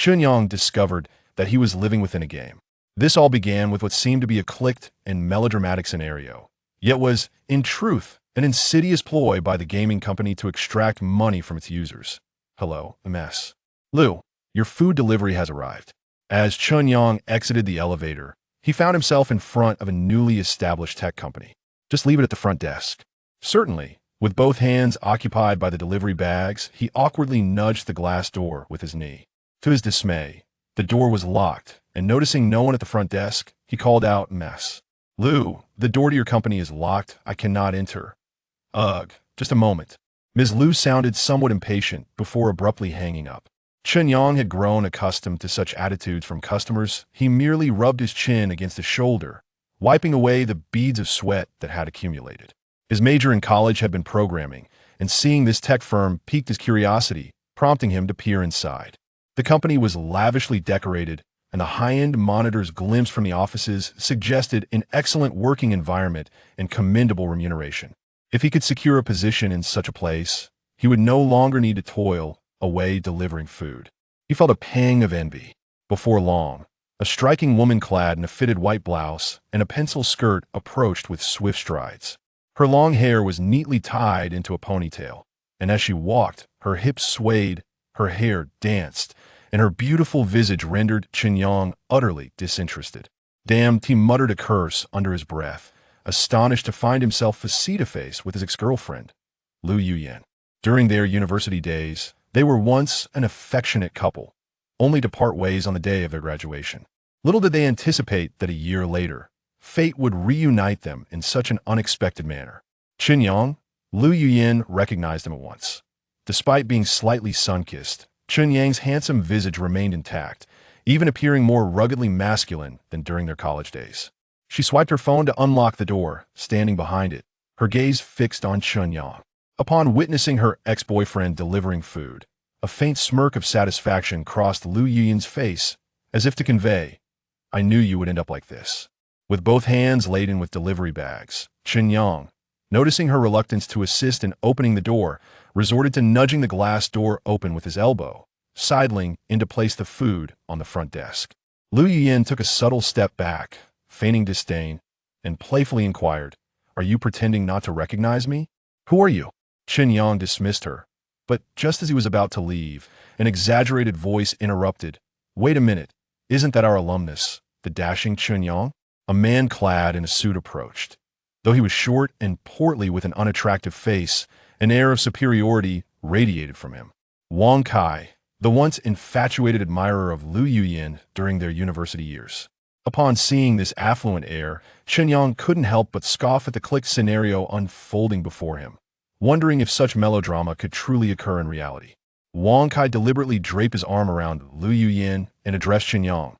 Chen Yang discovered that he was living within a game. This all began with what seemed to be a clicked and melodramatic scenario, yet was, in truth, an insidious ploy by the gaming company to extract money from its users. Hello, MS. Lu, your food delivery has arrived. As Chen Yang exited the elevator, he found himself in front of a newly established tech company. Just leave it at the front desk. Certainly. With both hands occupied by the delivery bags, he awkwardly nudged the glass door with his knee. To his dismay, the door was locked, and noticing no one at the front desk, he called out, "Mess. Lu, the door to your company is locked. I cannot enter." Ugh, just a moment. Ms. Lu sounded somewhat impatient before abruptly hanging up. Chen Yang had grown accustomed to such attitudes from customers. He merely rubbed his chin against his shoulder, wiping away the beads of sweat that had accumulated. His major in college had been programming, and seeing this tech firm piqued his curiosity, prompting him to peer inside. The company was lavishly decorated, and the high-end monitors glimpsed from the offices suggested an excellent working environment and commendable remuneration. If he could secure a position in such a place, he would no longer need to toil away delivering food. He felt a pang of envy. Before long, a striking woman clad in a fitted white blouse and a pencil skirt approached with swift strides. Her long hair was neatly tied into a ponytail, and as she walked, her hips swayed, her hair danced, and her beautiful visage rendered Chen Yang utterly disinterested. Damned, he muttered a curse under his breath, astonished to find himself face-to-face with his ex-girlfriend, Lu Yuyan. During their university days, they were once an affectionate couple, only to part ways on the day of their graduation. Little did they anticipate that a year later, fate would reunite them in such an unexpected manner. Chen Yang, Lu Yuyan recognized him at once. Despite being slightly sun-kissed, Chen Yang's handsome visage remained intact, even appearing more ruggedly masculine than during their college days. She swiped her phone to unlock the door, standing behind it, her gaze fixed on Chen Yang. Upon witnessing her ex-boyfriend delivering food, a faint smirk of satisfaction crossed Lu Yuyan's face, as if to convey, "I knew you would end up like this." With both hands laden with delivery bags, Chen Yang, noticing her reluctance to assist in opening the door, resorted to nudging the glass door open with his elbow, sidling in to place the food on the front desk. Lu Yuyan took a subtle step back, feigning disdain, and playfully inquired, "Are you pretending not to recognize me? Who are you?" Chen Yang dismissed her, but just as he was about to leave, an exaggerated voice interrupted, "Wait a minute, isn't that our alumnus, the dashing Chen Yang?" A man clad in a suit approached. Though he was short and portly with an unattractive face, an air of superiority radiated from him. Wang Kai, the once infatuated admirer of Lu Yuyan during their university years. Upon seeing this affluent heir, Chen Yang couldn't help but scoff at the clique scenario unfolding before him, wondering if such melodrama could truly occur in reality. Wang Kai deliberately draped his arm around Lu Yuyan and addressed Chen Yang.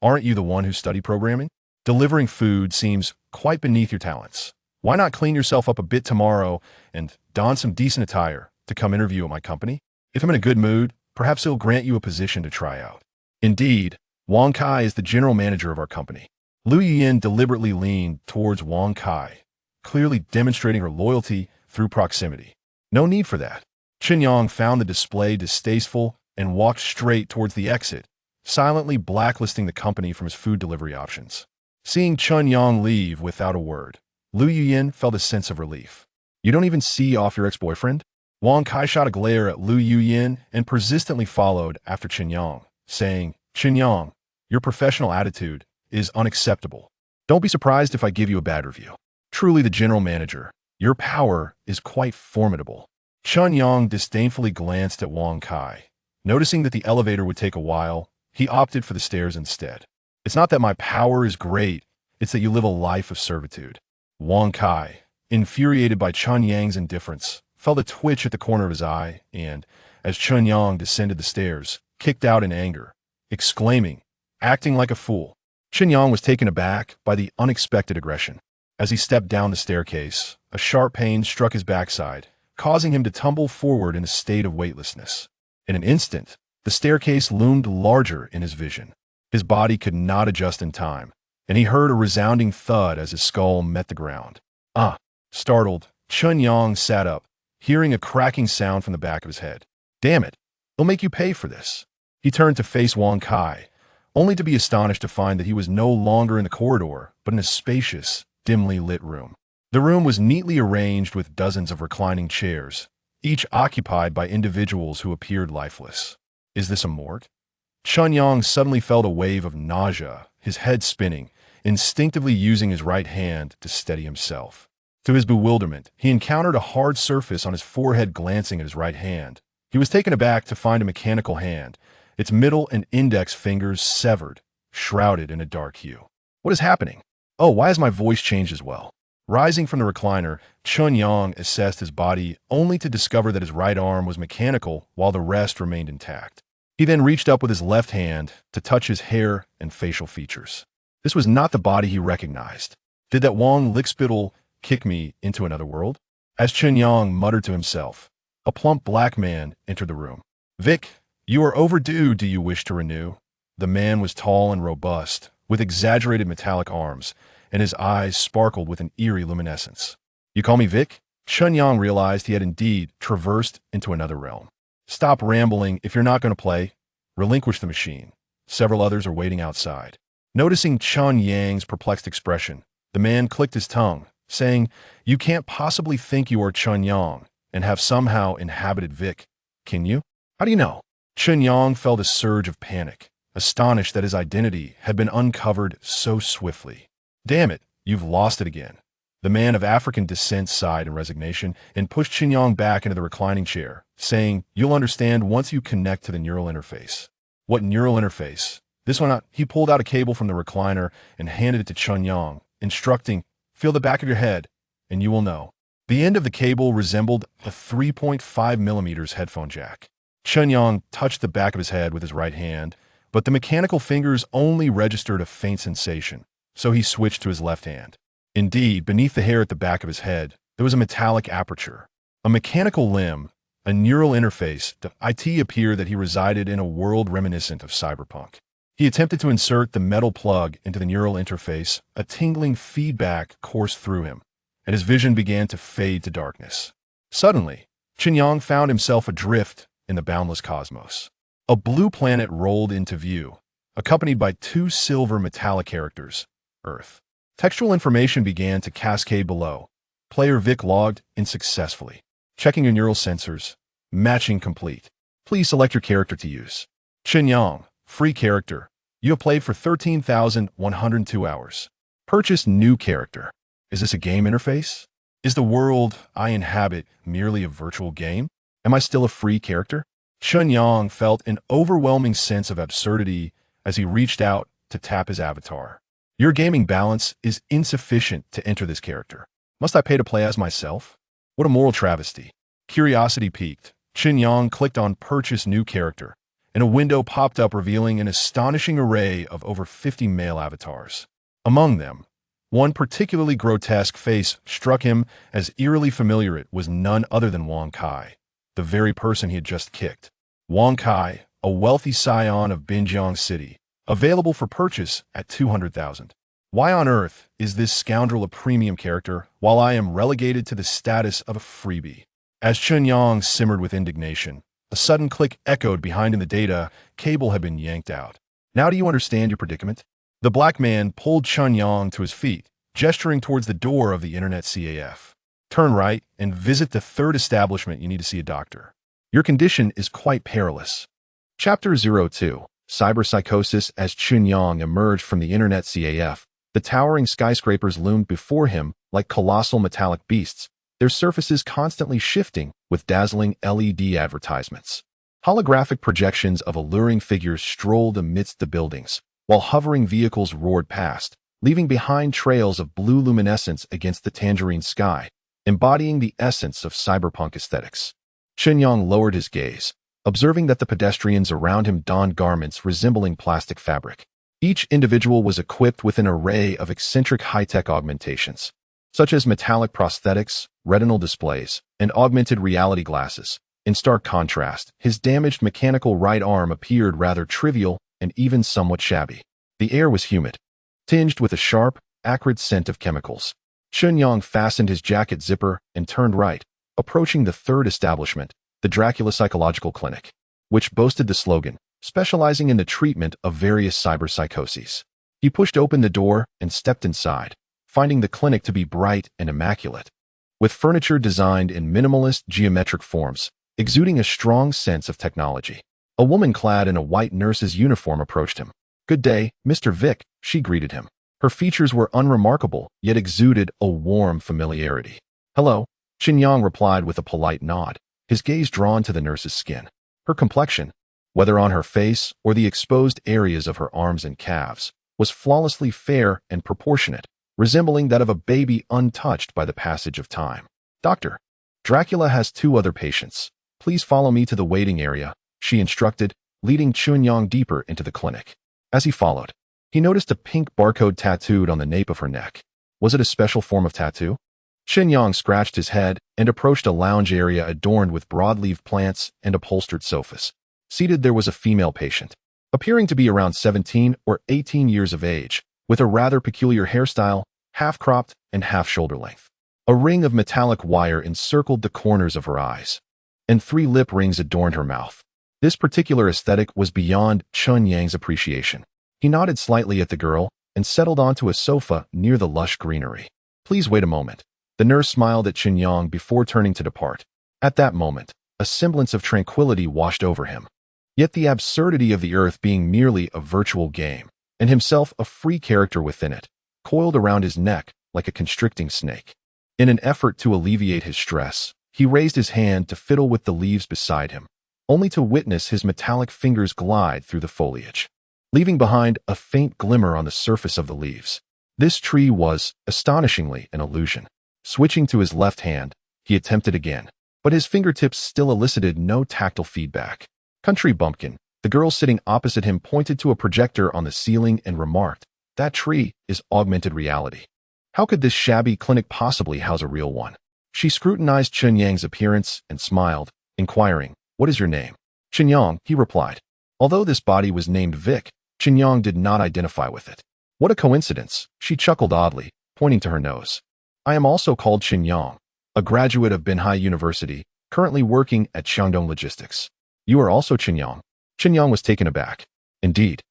"Aren't you the one who studied programming? Delivering food seems quite beneath your talents. Why not clean yourself up a bit tomorrow and don some decent attire to come interview at my company? If I'm in a good mood, perhaps it'll grant you a position to try out." Indeed, Wang Kai is the general manager of our company. Lu Yuyan deliberately leaned towards Wang Kai, clearly demonstrating her loyalty through proximity. "No need for that." Chen Yang found the display distasteful and walked straight towards the exit, silently blacklisting the company from his food delivery options. Seeing Chen Yang leave without a word, Lu Yuyan felt a sense of relief. "You don't even see off your ex-boyfriend?" Wang Kai shot a glare at Lu Yuyan and persistently followed after Chen Yang, saying, "Chen Yang, your professional attitude is unacceptable. Don't be surprised if I give you a bad review. Truly the general manager, your power is quite formidable." Chen Yang disdainfully glanced at Wang Kai. Noticing that the elevator would take a while, he opted for the stairs instead. "It's not that my power is great, it's that you live a life of servitude." Wang Kai, infuriated by Chen Yang's indifference, felt a twitch at the corner of his eye and, as Chen Yang descended the stairs, kicked out in anger, exclaiming, "Acting like a fool." Chen Yang was taken aback by the unexpected aggression. As he stepped down the staircase, a sharp pain struck his backside, causing him to tumble forward in a state of weightlessness. In an instant, the staircase loomed larger in his vision. His body could not adjust in time, and he heard a resounding thud as his skull met the ground. "Ah!" Startled, Chen Yang sat up, hearing a cracking sound from the back of his head. "Damn it! They'll make you pay for this." He turned to face Wang Kai, only to be astonished to find that he was no longer in the corridor, but in a spacious, dimly lit room. The room was neatly arranged with dozens of reclining chairs, each occupied by individuals who appeared lifeless. Is this a morgue? Chen Yang suddenly felt a wave of nausea, his head spinning, instinctively using his right hand to steady himself. To his bewilderment, he encountered a hard surface on his forehead glancing at his right hand. He was taken aback to find a mechanical hand, its middle and index fingers severed, shrouded in a dark hue. What is happening? Oh, why has my voice changed as well? Rising from the recliner, Chen Yang assessed his body only to discover that his right arm was mechanical while the rest remained intact. He then reached up with his left hand to touch his hair and facial features. This was not the body he recognized. Did that Wang lickspittle kick me into another world? As Chen Yang muttered to himself, a plump black man entered the room. Vic, you are overdue. Do you wish to renew? The man was tall and robust, with exaggerated metallic arms, and his eyes sparkled with an eerie luminescence. You call me Vic? Chen Yang realized he had indeed traversed into another realm. Stop rambling if you're not going to play. Relinquish the machine. Several others are waiting outside. Noticing Chen Yang's perplexed expression, the man clicked his tongue, saying, You can't possibly think you are Chen Yang and have somehow inhabited Vic, can you? How do you know? Chen Yang felt a surge of panic, astonished that his identity had been uncovered so swiftly. Damn it, you've lost it again. The man of African descent sighed in resignation and pushed Chen Yang back into the reclining chair, saying, You'll understand once you connect to the neural interface. What neural interface? This one, he pulled out a cable from the recliner and handed it to Chen Yang, instructing, Feel the back of your head, and you will know. The end of the cable resembled a 3.5 millimeters headphone jack. Chen Yang touched the back of his head with his right hand, but the mechanical fingers only registered a faint sensation, so he switched to his left hand. Indeed, beneath the hair at the back of his head, there was a metallic aperture. A mechanical limb, a neural interface, it appeared that he resided in a world reminiscent of cyberpunk. He attempted to insert the metal plug into the neural interface. A tingling feedback coursed through him, and his vision began to fade to darkness. Suddenly, Chen Yang found himself adrift in the boundless cosmos. A blue planet rolled into view, accompanied by two silver metallic characters, Earth. Textual information began to cascade below. Player Vic logged in successfully. Checking your neural sensors. Matching complete. Please select your character to use. Chen Yang, free character. You have played for 13,102 hours. Purchase new character. Is this a game interface? Is the world I inhabit merely a virtual game? Am I still a free character? Chen Yang felt an overwhelming sense of absurdity as he reached out to tap his avatar. Your gaming balance is insufficient to enter this character. Must I pay to play as myself? What a moral travesty. Curiosity piqued. Chen Yang clicked on Purchase New Character, and a window popped up revealing an astonishing array of over 50 male avatars. Among them, one particularly grotesque face struck him as eerily familiar. It was none other than Wang Kai, the very person he had just kicked. Wang Kai, a wealthy scion of Binjiang City, available for purchase at 200,000. Why on earth is this scoundrel a premium character while I am relegated to the status of a freebie? As Chen Yang simmered with indignation, a sudden click echoed behind him. The data cable had been yanked out. Now do you understand your predicament? The black man pulled Chen Yang to his feet, gesturing towards the door of the Internet CAF. Turn right and visit the third establishment. You need to see a doctor. Your condition is quite perilous. Chapter 02. Cyberpsychosis. As Chen Yang emerged from the Internet CAF, the towering skyscrapers loomed before him like colossal metallic beasts, their surfaces constantly shifting with dazzling LED advertisements. Holographic projections of alluring figures strolled amidst the buildings, while hovering vehicles roared past, leaving behind trails of blue luminescence against the tangerine sky, embodying the essence of cyberpunk aesthetics. Chen Yang lowered his gaze, observing that the pedestrians around him donned garments resembling plastic fabric. Each individual was equipped with an array of eccentric high-tech augmentations, such as metallic prosthetics, retinal displays, and augmented reality glasses. In stark contrast, his damaged mechanical right arm appeared rather trivial and even somewhat shabby. The air was humid, tinged with a sharp, acrid scent of chemicals. Chen Yang fastened his jacket zipper and turned right, approaching the third establishment, the Dracula Psychological Clinic, which boasted the slogan, specializing in the treatment of various cyberpsychoses. He pushed open the door and stepped inside, finding the clinic to be bright and immaculate, with furniture designed in minimalist geometric forms, exuding a strong sense of technology. A woman clad in a white nurse's uniform approached him. "Good day, Mr. Vic," she greeted him. Her features were unremarkable, yet exuded a warm familiarity. "Hello," Chen Yang replied with a polite nod, his gaze drawn to the nurse's skin. Her complexion, whether on her face or the exposed areas of her arms and calves, was flawlessly fair and proportionate, resembling that of a baby untouched by the passage of time. "Doctor, Dracula has 2 other patients. Please follow me to the waiting area," she instructed, leading Chen Yang deeper into the clinic. As he followed, he noticed a pink barcode tattooed on the nape of her neck. Was it a special form of tattoo? Chen Yang scratched his head and approached a lounge area adorned with broadleaf plants and upholstered sofas. Seated there was a female patient, appearing to be around 17 or 18 years of age, with a rather peculiar hairstyle, half-cropped and half-shoulder length. A ring of metallic wire encircled the corners of her eyes, and 3 lip rings adorned her mouth. This particular aesthetic was beyond Chen Yang's appreciation. He nodded slightly at the girl and settled onto a sofa near the lush greenery. "Please wait a moment." The nurse smiled at Chen Yang before turning to depart. At that moment, a semblance of tranquility washed over him. Yet the absurdity of the earth being merely a virtual game, and himself a free character within it, coiled around his neck like a constricting snake. In an effort to alleviate his stress, he raised his hand to fiddle with the leaves beside him, only to witness his metallic fingers glide through the foliage, leaving behind a faint glimmer on the surface of the leaves. This tree was, astonishingly, an illusion. Switching to his left hand, he attempted again, but his fingertips still elicited no tactile feedback. "Country bumpkin," the girl sitting opposite him pointed to a projector on the ceiling and remarked, "That tree is augmented reality. How could this shabby clinic possibly house a real one?" She scrutinized Chen Yang's appearance and smiled, inquiring, "What is your name?" "Chen Yang," he replied. Although this body was named Vic, Chen Yang did not identify with it. "What a coincidence," she chuckled oddly, pointing to her nose. "I am also called Chen Yang, a graduate of Binhai University, currently working at Shandong Logistics." "You are also Chen Yang?" Chen Yang was taken aback. "Indeed.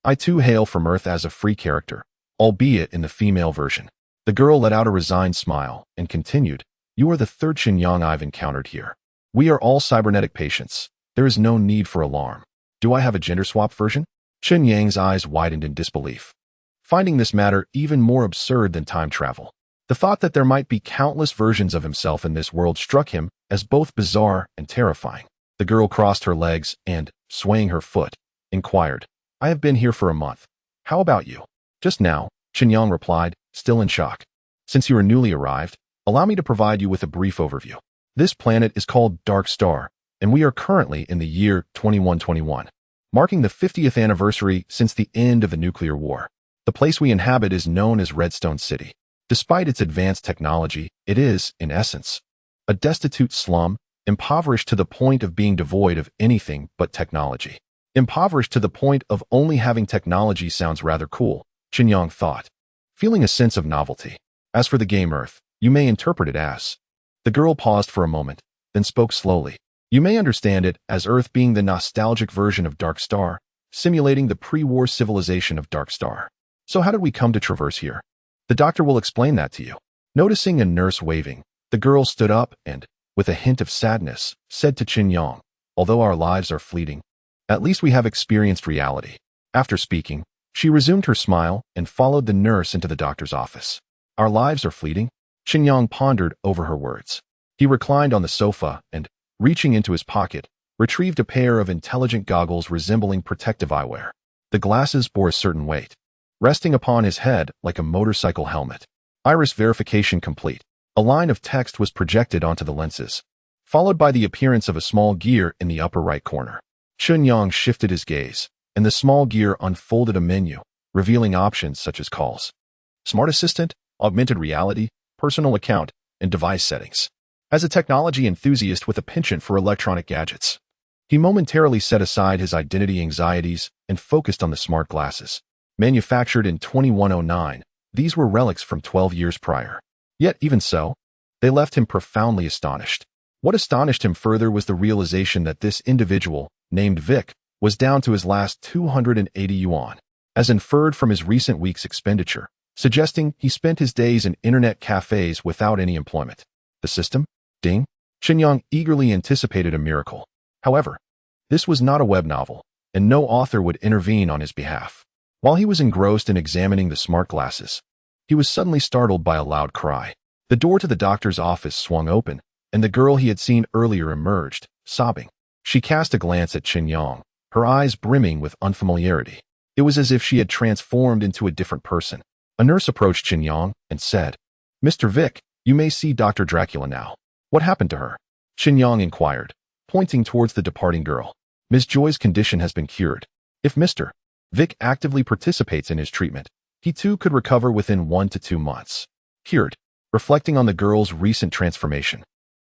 I too hail from Earth as a free character, albeit in the female version." The girl let out a resigned smile and continued, "You are the 3rd Chen Yang I've encountered here. We are all cybernetic patients. There is no need for alarm. Do I have a gender swap version?" Chen Yang's eyes widened in disbelief, finding this matter even more absurd than time travel. The thought that there might be countless versions of himself in this world struck him as both bizarre and terrifying. The girl crossed her legs and, swaying her foot, inquired, "I have been here for a month. How about you?" "Just now," Chen Yang replied, still in shock. "Since you are newly arrived, allow me to provide you with a brief overview. This planet is called Dark Star, and we are currently in the year 2121, marking the 50th anniversary since the end of the nuclear war. The place we inhabit is known as Redstone City. Despite its advanced technology, it is, in essence, a destitute slum, impoverished to the point of being devoid of anything but technology. Impoverished to the point of only having technology sounds rather cool, Chen Yang thought, feeling a sense of novelty. As for the game Earth, you may interpret it as..." The girl paused for a moment, then spoke slowly. "You may understand it as Earth being the nostalgic version of Dark Star, simulating the pre-war civilization of Dark Star. So how did we come to traverse here? The doctor will explain that to you." Noticing a nurse waving, the girl stood up and, with a hint of sadness, said to Chen Yang, "Although our lives are fleeting, at least we have experienced reality." After speaking, she resumed her smile and followed the nurse into the doctor's office. "Our lives are fleeting?" Chen Yang pondered over her words. He reclined on the sofa and, reaching into his pocket, retrieved a pair of intelligent goggles resembling protective eyewear. The glasses bore a certain weight, resting upon his head like a motorcycle helmet. Iris verification complete. A line of text was projected onto the lenses, followed by the appearance of a small gear in the upper right corner. Chen Yang shifted his gaze, and the small gear unfolded a menu, revealing options such as calls, smart assistant, augmented reality, personal account, and device settings. As a technology enthusiast with a penchant for electronic gadgets, he momentarily set aside his identity anxieties and focused on the smart glasses. Manufactured in 2109, these were relics from 12 years prior. Yet, even so, they left him profoundly astonished. What astonished him further was the realization that this individual, named Vic, was down to his last 280 yuan, as inferred from his recent week's expenditure, suggesting he spent his days in internet cafes without any employment. The system? Ding? Chen Yang eagerly anticipated a miracle. However, this was not a web novel, and no author would intervene on his behalf. While he was engrossed in examining the smart glasses, he was suddenly startled by a loud cry. The door to the doctor's office swung open, and the girl he had seen earlier emerged, sobbing. She cast a glance at Chen Yang, her eyes brimming with unfamiliarity. It was as if she had transformed into a different person. A nurse approached Chen Yang and said, "Mr. Vic, you may see Dr. Dracula now." "What happened to her?" Chen Yang inquired, pointing towards the departing girl. "Ms. Joy's condition has been cured. If Mr. Vic actively participates in his treatment, he too could recover within 1 to 2 months." Cured. Reflecting on the girl's recent transformation,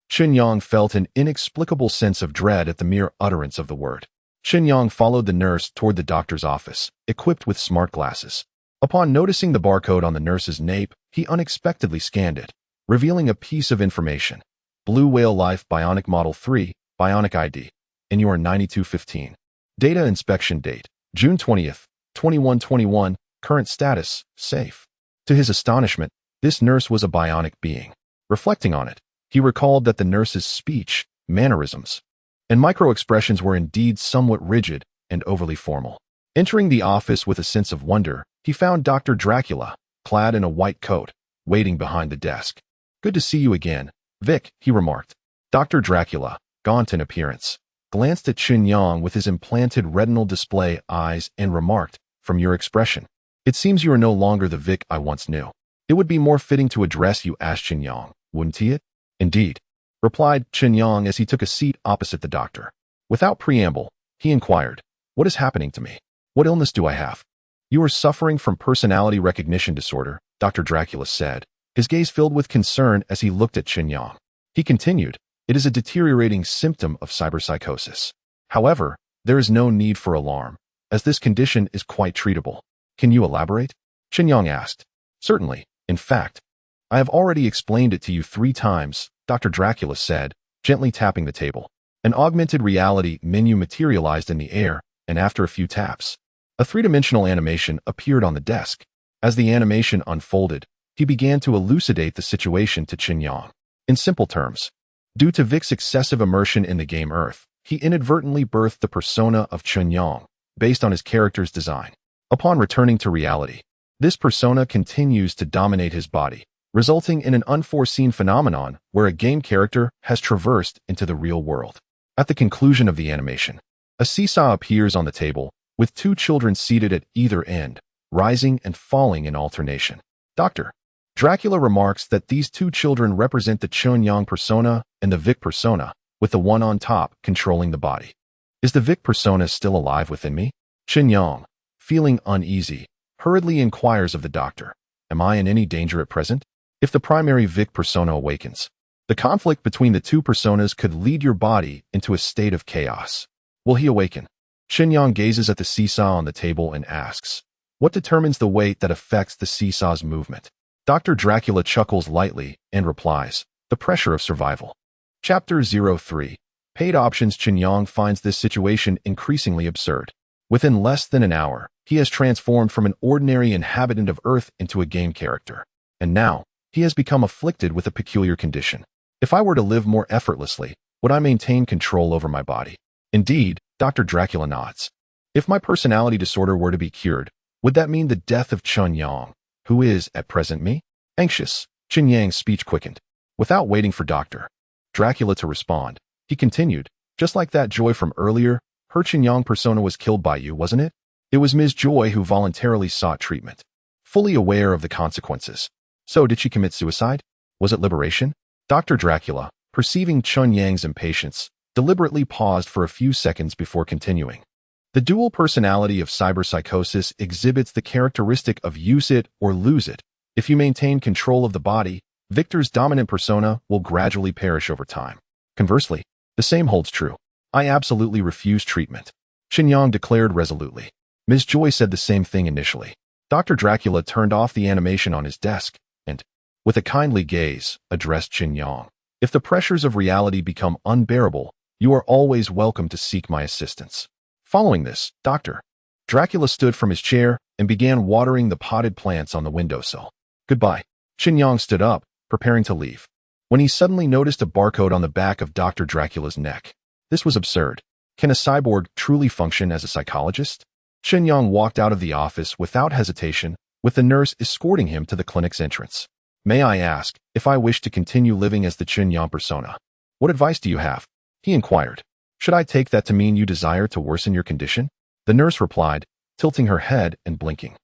Chen Yang felt an inexplicable sense of dread at the mere utterance of the word. Chen Yang followed the nurse toward the doctor's office, equipped with smart glasses. Upon noticing the barcode on the nurse's nape, he unexpectedly scanned it, revealing a piece of information. Blue Whale Life Bionic Model 3, Bionic ID, and you are 9215. Data inspection date, June 20th, 2121, current status, safe. To his astonishment, this nurse was a bionic being. Reflecting on it, he recalled that the nurse's speech, mannerisms, and micro-expressions were indeed somewhat rigid and overly formal. Entering the office with a sense of wonder, he found Dr. Dracula, clad in a white coat, waiting behind the desk. "Good to see you again, Vic," he remarked. Dr. Dracula, gaunt in appearance, glanced at Chen Yang with his implanted retinal display eyes and remarked, "From your expression, it seems you are no longer the Vic I once knew. It would be more fitting to address you as Chen Yang, wouldn't it?" "Indeed," replied Chen Yang as he took a seat opposite the doctor. Without preamble, he inquired, "What is happening to me? What illness do I have?" "You are suffering from personality recognition disorder," Dr. Dracula said, his gaze filled with concern as he looked at Chen Yang. He continued, "It is a deteriorating symptom of cyberpsychosis. However, there is no need for alarm, as this condition is quite treatable. Can you elaborate?" Chen Yang asked. "Certainly. In fact, I have already explained it to you 3 times, Dr. Dracula said, gently tapping the table. An augmented reality menu materialized in the air, and after a few taps, a 3-dimensional animation appeared on the desk. As the animation unfolded, he began to elucidate the situation to Chen Yang. In simple terms, due to Vic's excessive immersion in the game Earth, he inadvertently birthed the persona of Chen Yang, based on his character's design. Upon returning to reality, this persona continues to dominate his body, resulting in an unforeseen phenomenon where a game character has traversed into the real world. At the conclusion of the animation, a seesaw appears on the table, with 2 children seated at either end, rising and falling in alternation. Dr. Dracula remarks that these 2 children represent the Chen Yang persona and the Vic persona, with the one on top controlling the body. "Is the Vic persona still alive within me?" Chen Yang, feeling uneasy, hurriedly inquires of the doctor, "Am I in any danger at present? If the primary Vic persona awakens, the conflict between the 2 personas could lead your body into a state of chaos. Will he awaken?" Chen Yang gazes at the seesaw on the table and asks, "What determines the weight that affects the seesaw's movement?" Dr. Dracula chuckles lightly and replies, "The pressure of survival." Chapter 03. Paid options. Chen Yang finds this situation increasingly absurd. Within less than an hour, he has transformed from an ordinary inhabitant of Earth into a game character. And now, he has become afflicted with a peculiar condition. If I were to live more effortlessly, would I maintain control over my body? Indeed, Dr. Dracula nods. If my personality disorder were to be cured, would that mean the death of Chen Yang, who is, at present, me? Anxious, Chen Yang's speech quickened. Without waiting for Dr. Dracula to respond, he continued, "Just like that Joy from earlier, her Chen Yang persona was killed by you, wasn't it? It was Ms. Joy who voluntarily sought treatment, fully aware of the consequences. So did she commit suicide? Was it liberation?" Dr. Dracula, perceiving Chen Yang's impatience, deliberately paused for a few seconds before continuing. "The dual personality of cyberpsychosis exhibits the characteristic of use it or lose it. If you maintain control of the body, Victor's dominant persona will gradually perish over time. Conversely, the same holds true. I absolutely refuse treatment," Chen Yang declared resolutely. Ms. Joy said the same thing initially. Dr. Dracula turned off the animation on his desk and, with a kindly gaze, addressed Chen Yang. "If the pressures of reality become unbearable, you are always welcome to seek my assistance. Following this, Dr. Dracula stood from his chair and began watering the potted plants on the windowsill. Goodbye. Chen Yang stood up, preparing to leave, when he suddenly noticed a barcode on the back of Dr. Dracula's neck. This was absurd. Can a cyborg truly function as a psychologist? Chen Yang walked out of the office without hesitation, with the nurse escorting him to the clinic's entrance. May I ask if I wish to continue living as the Chen Yang persona? What advice do you have? He inquired. Should I take that to mean you desire to worsen your condition? The nurse replied, tilting her head and blinking.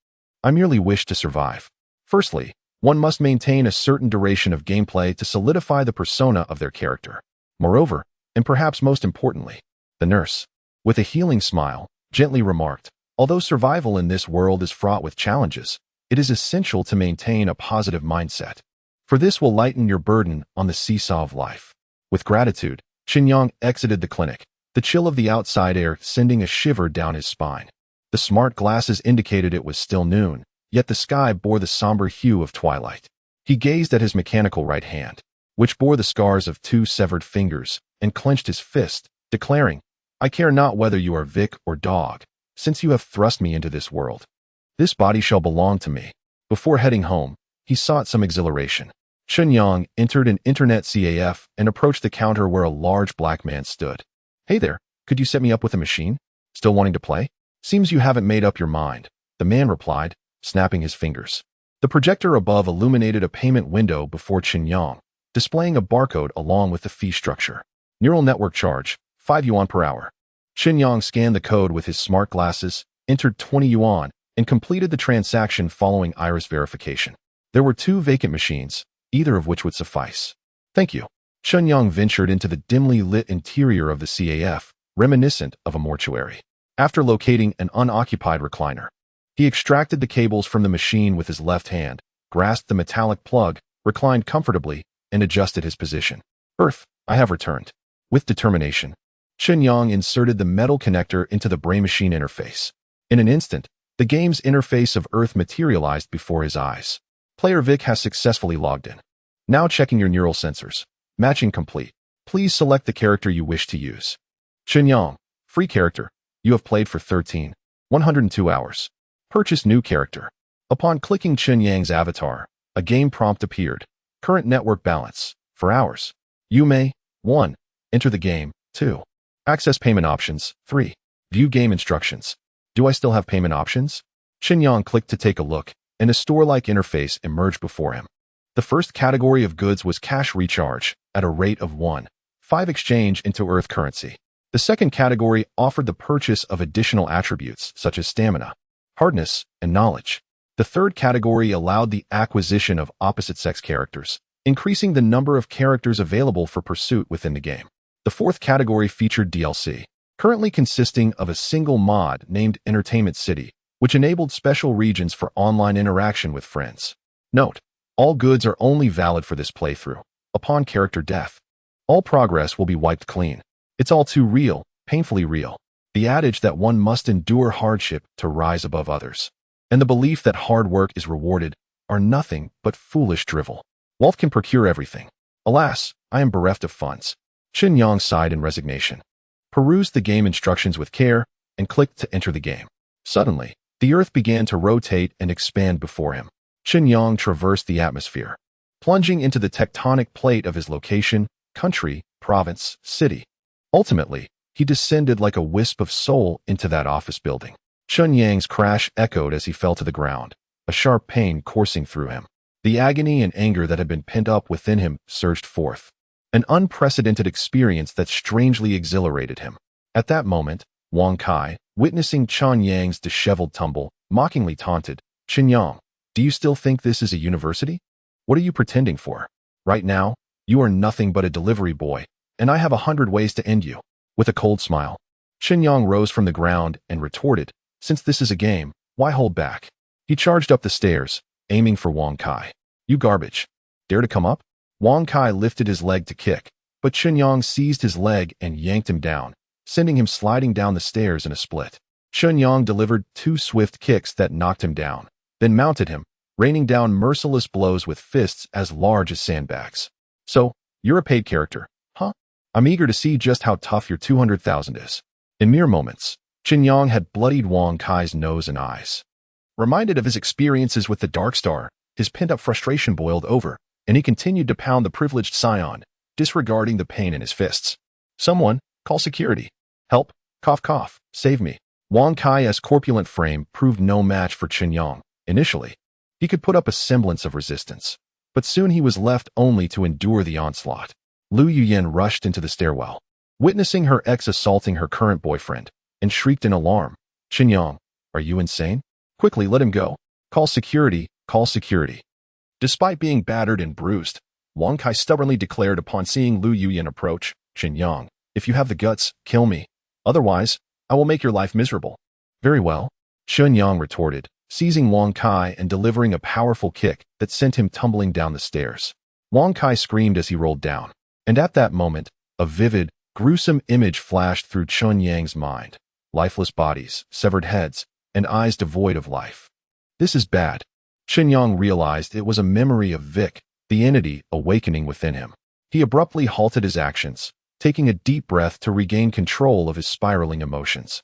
I merely wish to survive. Firstly, one must maintain a certain duration of gameplay to solidify the persona of their character. Moreover, and perhaps most importantly, the nurse, with a healing smile, gently remarked, although survival in this world is fraught with challenges, it is essential to maintain a positive mindset. For this will lighten your burden on the seesaw of life. With gratitude, Chen Yang exited the clinic, the chill of the outside air sending a shiver down his spine. The smart glasses indicated it was still noon, yet the sky bore the somber hue of twilight. He gazed at his mechanical right hand, which bore the scars of 2 severed fingers, and clenched his fist, declaring, I care not whether you are Vic or dog, since you have thrust me into this world. This body shall belong to me. Before heading home, he sought some exhilaration. Chen Yang entered an internet CAF and approached the counter where a large black man stood. Hey there, could you set me up with a machine? Still wanting to play? Seems you haven't made up your mind, the man replied, snapping his fingers. The projector above illuminated a payment window before Chen Yang, displaying a barcode along with the fee structure. Neural network charge, 5 yuan per hour. Chen Yang scanned the code with his smart glasses, entered 20 yuan, and completed the transaction following iris verification. There were 2 vacant machines, either of which would suffice. Thank you. Chen Yang ventured into the dimly lit interior of the CAF, reminiscent of a mortuary. After locating an unoccupied recliner, he extracted the cables from the machine with his left hand, grasped the metallic plug, reclined comfortably, and adjusted his position. Earth, I have returned. With determination, Chen Yang inserted the metal connector into the brain machine interface. In an instant, the game's interface of Earth materialized before his eyes. Player Vic has successfully logged in. Now checking your neural sensors. Matching complete. Please select the character you wish to use. Chen Yang, free character. You have played for 102 hours. Purchase new character. Upon clicking Chen Yang's avatar, a game prompt appeared. Current network balance, for hours. You may, 1. Enter the game, 2. Access payment options, 3. View game instructions. Do I still have payment options? Chen Yang clicked to take a look, and a store-like interface emerged before him. The first category of goods was cash recharge, at a rate of 1.5 exchange into Earth currency. The second category offered the purchase of additional attributes such as stamina, hardness, and knowledge. The third category allowed the acquisition of opposite-sex characters, increasing the number of characters available for pursuit within the game. The fourth category featured DLC, currently consisting of a single mod named Entertainment City, which enabled special regions for online interaction with friends. Note, all goods are only valid for this playthrough. Upon character death, all progress will be wiped clean. It's all too real, painfully real. The adage that one must endure hardship to rise above others, and the belief that hard work is rewarded, are nothing but foolish drivel. Wealth can procure everything. Alas, I am bereft of funds. Chen Yang sighed in resignation, perused the game instructions with care, and clicked to enter the game. Suddenly, the Earth began to rotate and expand before him. Chen Yang traversed the atmosphere, plunging into the tectonic plate of his location, country, province, city. Ultimately, he descended like a wisp of soul into that office building. Chen Yang's crash echoed as he fell to the ground, a sharp pain coursing through him. The agony and anger that had been pent up within him surged forth, an unprecedented experience that strangely exhilarated him. At that moment, Wang Kai, witnessing Chen Yang's disheveled tumble, mockingly taunted, Chen Yang, do you still think this is a university? What are you pretending for? Right now, you are nothing but a delivery boy, and I have 100 ways to end you. With a cold smile, Chen Yang rose from the ground and retorted, since this is a game, why hold back? He charged up the stairs, aiming for Wang Kai. You garbage. Dare to come up? Wang Kai lifted his leg to kick, but Chen Yang seized his leg and yanked him down, sending him sliding down the stairs in a split. Chen Yang delivered 2 swift kicks that knocked him down, then mounted him, raining down merciless blows with fists as large as sandbags. So, you're a paid character, huh? I'm eager to see just how tough your 200,000 is. In mere moments, Chen Yang had bloodied Wang Kai's nose and eyes. Reminded of his experiences with the Dark Star, his pent-up frustration boiled over, and he continued to pound the privileged scion, disregarding the pain in his fists. Someone, call security. Help, cough cough, save me. Wang Kai's corpulent frame proved no match for Chen Yang. Initially, he could put up a semblance of resistance, but soon he was left only to endure the onslaught. Lu Yuyan rushed into the stairwell, witnessing her ex assaulting her current boyfriend, and shrieked in alarm. Chen Yang, are you insane? Quickly let him go. Call security, call security. Despite being battered and bruised, Wang Kai stubbornly declared upon seeing Lu Yuyan approach, Chen Yang, if you have the guts, kill me. Otherwise, I will make your life miserable. Very well, Chen Yang retorted, seizing Wang Kai and delivering a powerful kick that sent him tumbling down the stairs. Wang Kai screamed as he rolled down, and at that moment, a vivid, gruesome image flashed through Chen Yang's mind. Lifeless bodies, severed heads, and eyes devoid of life. This is bad. Chen Yang realized it was a memory of Vic, the entity awakening within him. He abruptly halted his actions, taking a deep breath to regain control of his spiraling emotions.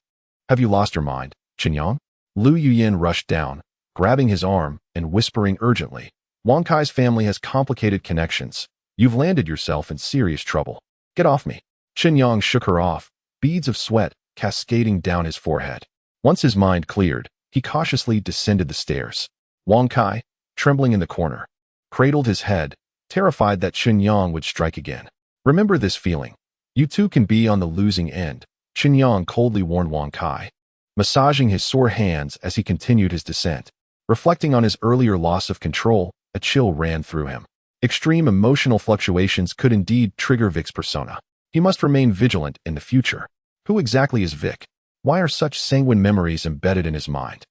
Have you lost your mind, Chen Yang? Lu Yuyan rushed down, grabbing his arm and whispering urgently. Wang Kai's family has complicated connections. You've landed yourself in serious trouble. Get off me. Chen Yang shook her off, beads of sweat cascading down his forehead. Once his mind cleared, he cautiously descended the stairs. Wang Kai, trembling in the corner, cradled his head, terrified that Chen Yang would strike again. Remember this feeling. You too can be on the losing end, Chen Yang coldly warned Wang Kai, massaging his sore hands as he continued his descent. Reflecting on his earlier loss of control, a chill ran through him. Extreme emotional fluctuations could indeed trigger Vic's persona. He must remain vigilant in the future. Who exactly is Vic? Why are such sanguine memories embedded in his mind?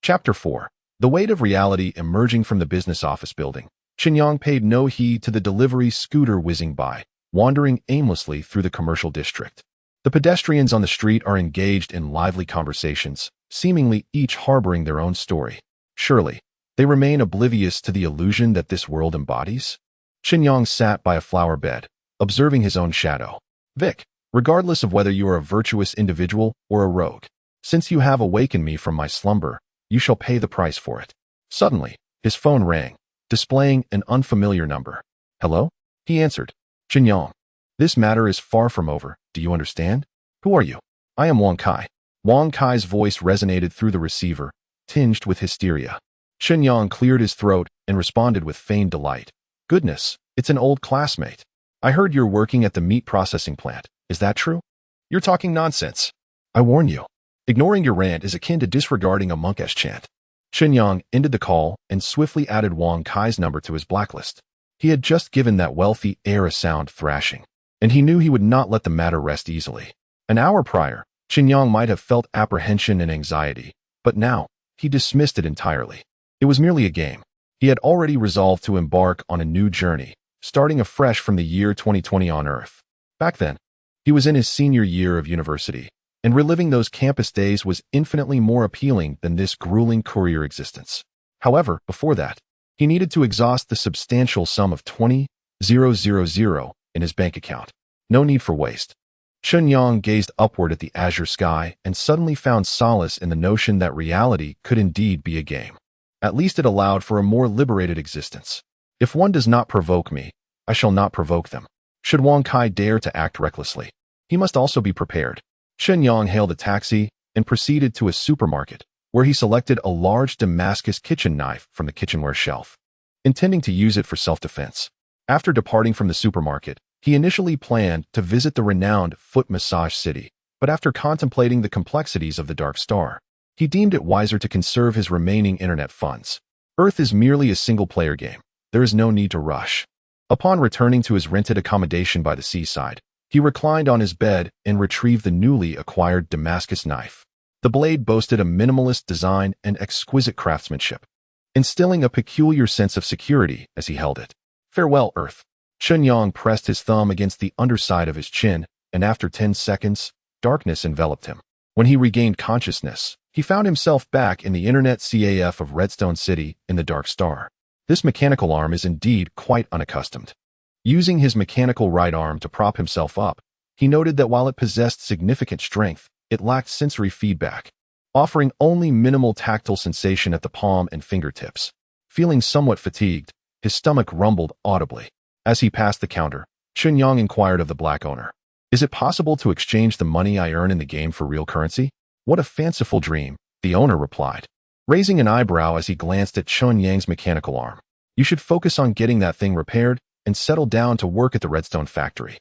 Chapter 4. The weight of reality emerging from the business office building. Chen Yang paid no heed to the delivery scooter whizzing by, wandering aimlessly through the commercial district. The pedestrians on the street are engaged in lively conversations, seemingly each harboring their own story. Surely, they remain oblivious to the illusion that this world embodies? Chen Yang sat by a flower bed, observing his own shadow. Vic, regardless of whether you are a virtuous individual or a rogue, since you have awakened me from my slumber, you shall pay the price for it. Suddenly, his phone rang, displaying an unfamiliar number. Hello? He answered. Chen Yang. This matter is far from over, do you understand? Who are you? I am Wang Kai. Wang Kai's voice resonated through the receiver, tinged with hysteria. Chen Yang cleared his throat and responded with feigned delight. Goodness, it's an old classmate. I heard you're working at the meat processing plant. Is that true? You're talking nonsense. I warn you. Ignoring your rant is akin to disregarding a monk-esque chant. Chen Yang ended the call and swiftly added Wang Kai's number to his blacklist. He had just given that wealthy heir a sound thrashing, and he knew he would not let the matter rest easily. An hour prior, Chen Yang might have felt apprehension and anxiety, but now, he dismissed it entirely. It was merely a game. He had already resolved to embark on a new journey, starting afresh from the year 2020 on Earth. Back then, he was in his senior year of university, and reliving those campus days was infinitely more appealing than this grueling career existence. However, before that, he needed to exhaust the substantial sum of 20,000 in his bank account. No need for waste. Chen Yang gazed upward at the azure sky and suddenly found solace in the notion that reality could indeed be a game. At least it allowed for a more liberated existence. If one does not provoke me, I shall not provoke them. Should Wang Kai dare to act recklessly, he must also be prepared. Chen Yang hailed a taxi and proceeded to a supermarket, where he selected a large Damascus kitchen knife from the kitchenware shelf, intending to use it for self-defense. After departing from the supermarket, he initially planned to visit the renowned foot massage city, but after contemplating the complexities of the Dark Star, he deemed it wiser to conserve his remaining internet funds. Earth is merely a single-player game. There is no need to rush. Upon returning to his rented accommodation by the seaside, he reclined on his bed and retrieved the newly acquired Damascus knife. The blade boasted a minimalist design and exquisite craftsmanship, instilling a peculiar sense of security as he held it. Farewell, Earth. Chen Yang pressed his thumb against the underside of his chin, and after 10 seconds, darkness enveloped him. When he regained consciousness, he found himself back in the internet CAF of Redstone City in the Dark Star. This mechanical arm is indeed quite unaccustomed. Using his mechanical right arm to prop himself up, he noted that while it possessed significant strength, it lacked sensory feedback, offering only minimal tactile sensation at the palm and fingertips. Feeling somewhat fatigued, his stomach rumbled audibly. As he passed the counter, Chen Yang inquired of the black owner, "Is it possible to exchange the money I earn in the game for real currency?" "What a fanciful dream," the owner replied, raising an eyebrow as he glanced at Chen Yang's mechanical arm. "You should focus on getting that thing repaired and settle down to work at the redstone factory.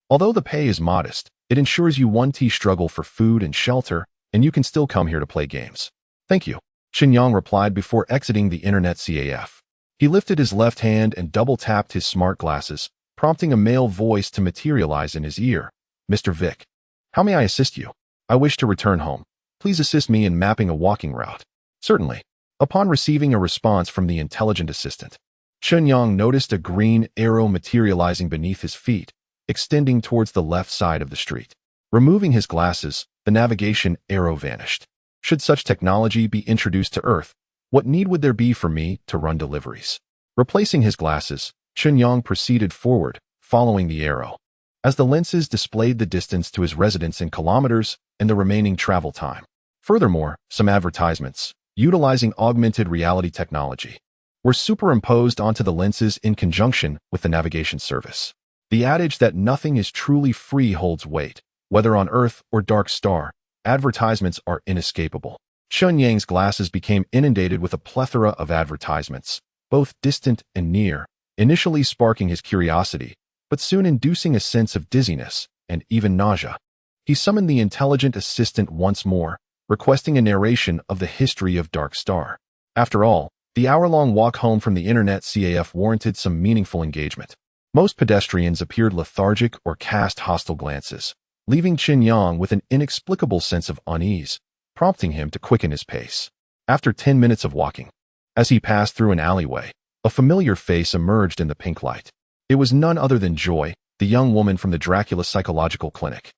Although the pay is modest, it ensures you one-t struggle for food and shelter, and you can still come here to play games." "Thank you," Chen Yang replied before exiting the internet CAF. He lifted his left hand and double-tapped his smart glasses, prompting a male voice to materialize in his ear. "Mr. Vic, how may I assist you? I wish to return home. Please assist me in mapping a walking route." "Certainly." Upon receiving a response from the intelligent assistant, Chen Yang noticed a green arrow materializing beneath his feet, extending towards the left side of the street. Removing his glasses, the navigation arrow vanished. Should such technology be introduced to Earth, what need would there be for me to run deliveries? Replacing his glasses, Chen Yang proceeded forward, following the arrow. As the lenses displayed the distance to his residence in kilometers and the remaining travel time. Furthermore, some advertisements, utilizing augmented reality technology, were superimposed onto the lenses in conjunction with the navigation service. The adage that nothing is truly free holds weight. Whether on Earth or Dark Star, advertisements are inescapable. Chen Yang's glasses became inundated with a plethora of advertisements, both distant and near, initially sparking his curiosity, but soon inducing a sense of dizziness and even nausea. He summoned the intelligent assistant once more, requesting a narration of the history of Dark Star. After all, the hour-long walk home from the internet CAF warranted some meaningful engagement. Most pedestrians appeared lethargic or cast hostile glances, leaving Chen Yang with an inexplicable sense of unease, prompting him to quicken his pace. After 10 minutes of walking, as he passed through an alleyway, a familiar face emerged in the pink light. It was none other than Joy, the young woman from the Dracula Psychological Clinic.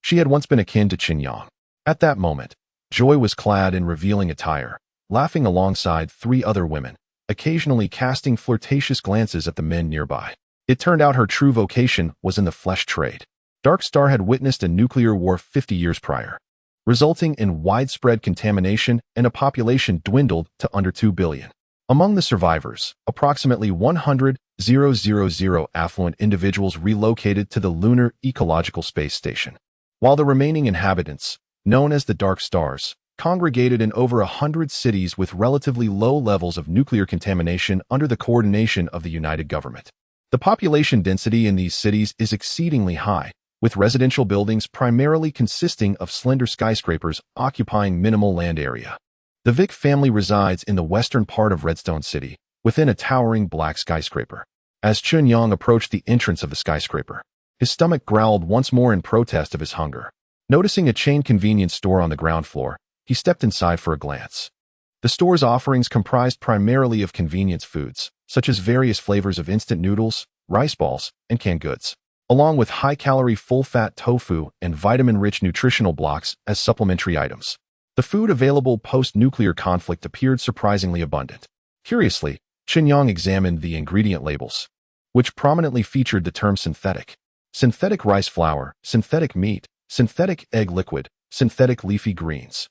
She had once been akin to Chen Yang. At that moment, Joy was clad in revealing attire, laughing alongside 3 other women, occasionally casting flirtatious glances at the men nearby. It turned out her true vocation was in the flesh trade. Dark Star had witnessed a nuclear war 50 years prior, resulting in widespread contamination and a population dwindled to under 2 billion. Among the survivors, approximately 100,000 affluent individuals relocated to the Lunar Ecological Space Station, while the remaining inhabitants, known as the Dark Stars, congregated in over 100 cities with relatively low levels of nuclear contamination under the coordination of the United Government. The population density in these cities is exceedingly high, with residential buildings primarily consisting of slender skyscrapers occupying minimal land area. The Vic family resides in the western part of Redstone City, within a towering black skyscraper. As Chen Yang approached the entrance of the skyscraper, his stomach growled once more in protest of his hunger. Noticing a chain convenience store on the ground floor, he stepped inside for a glance. The store's offerings comprised primarily of convenience foods, such as various flavors of instant noodles, rice balls, and canned goods, along with high-calorie full-fat tofu and vitamin-rich nutritional blocks as supplementary items. The food available post-nuclear conflict appeared surprisingly abundant. Curiously, Chen Yang examined the ingredient labels, which prominently featured the term synthetic. Synthetic rice flour, synthetic meat, synthetic egg liquid, synthetic leafy greens.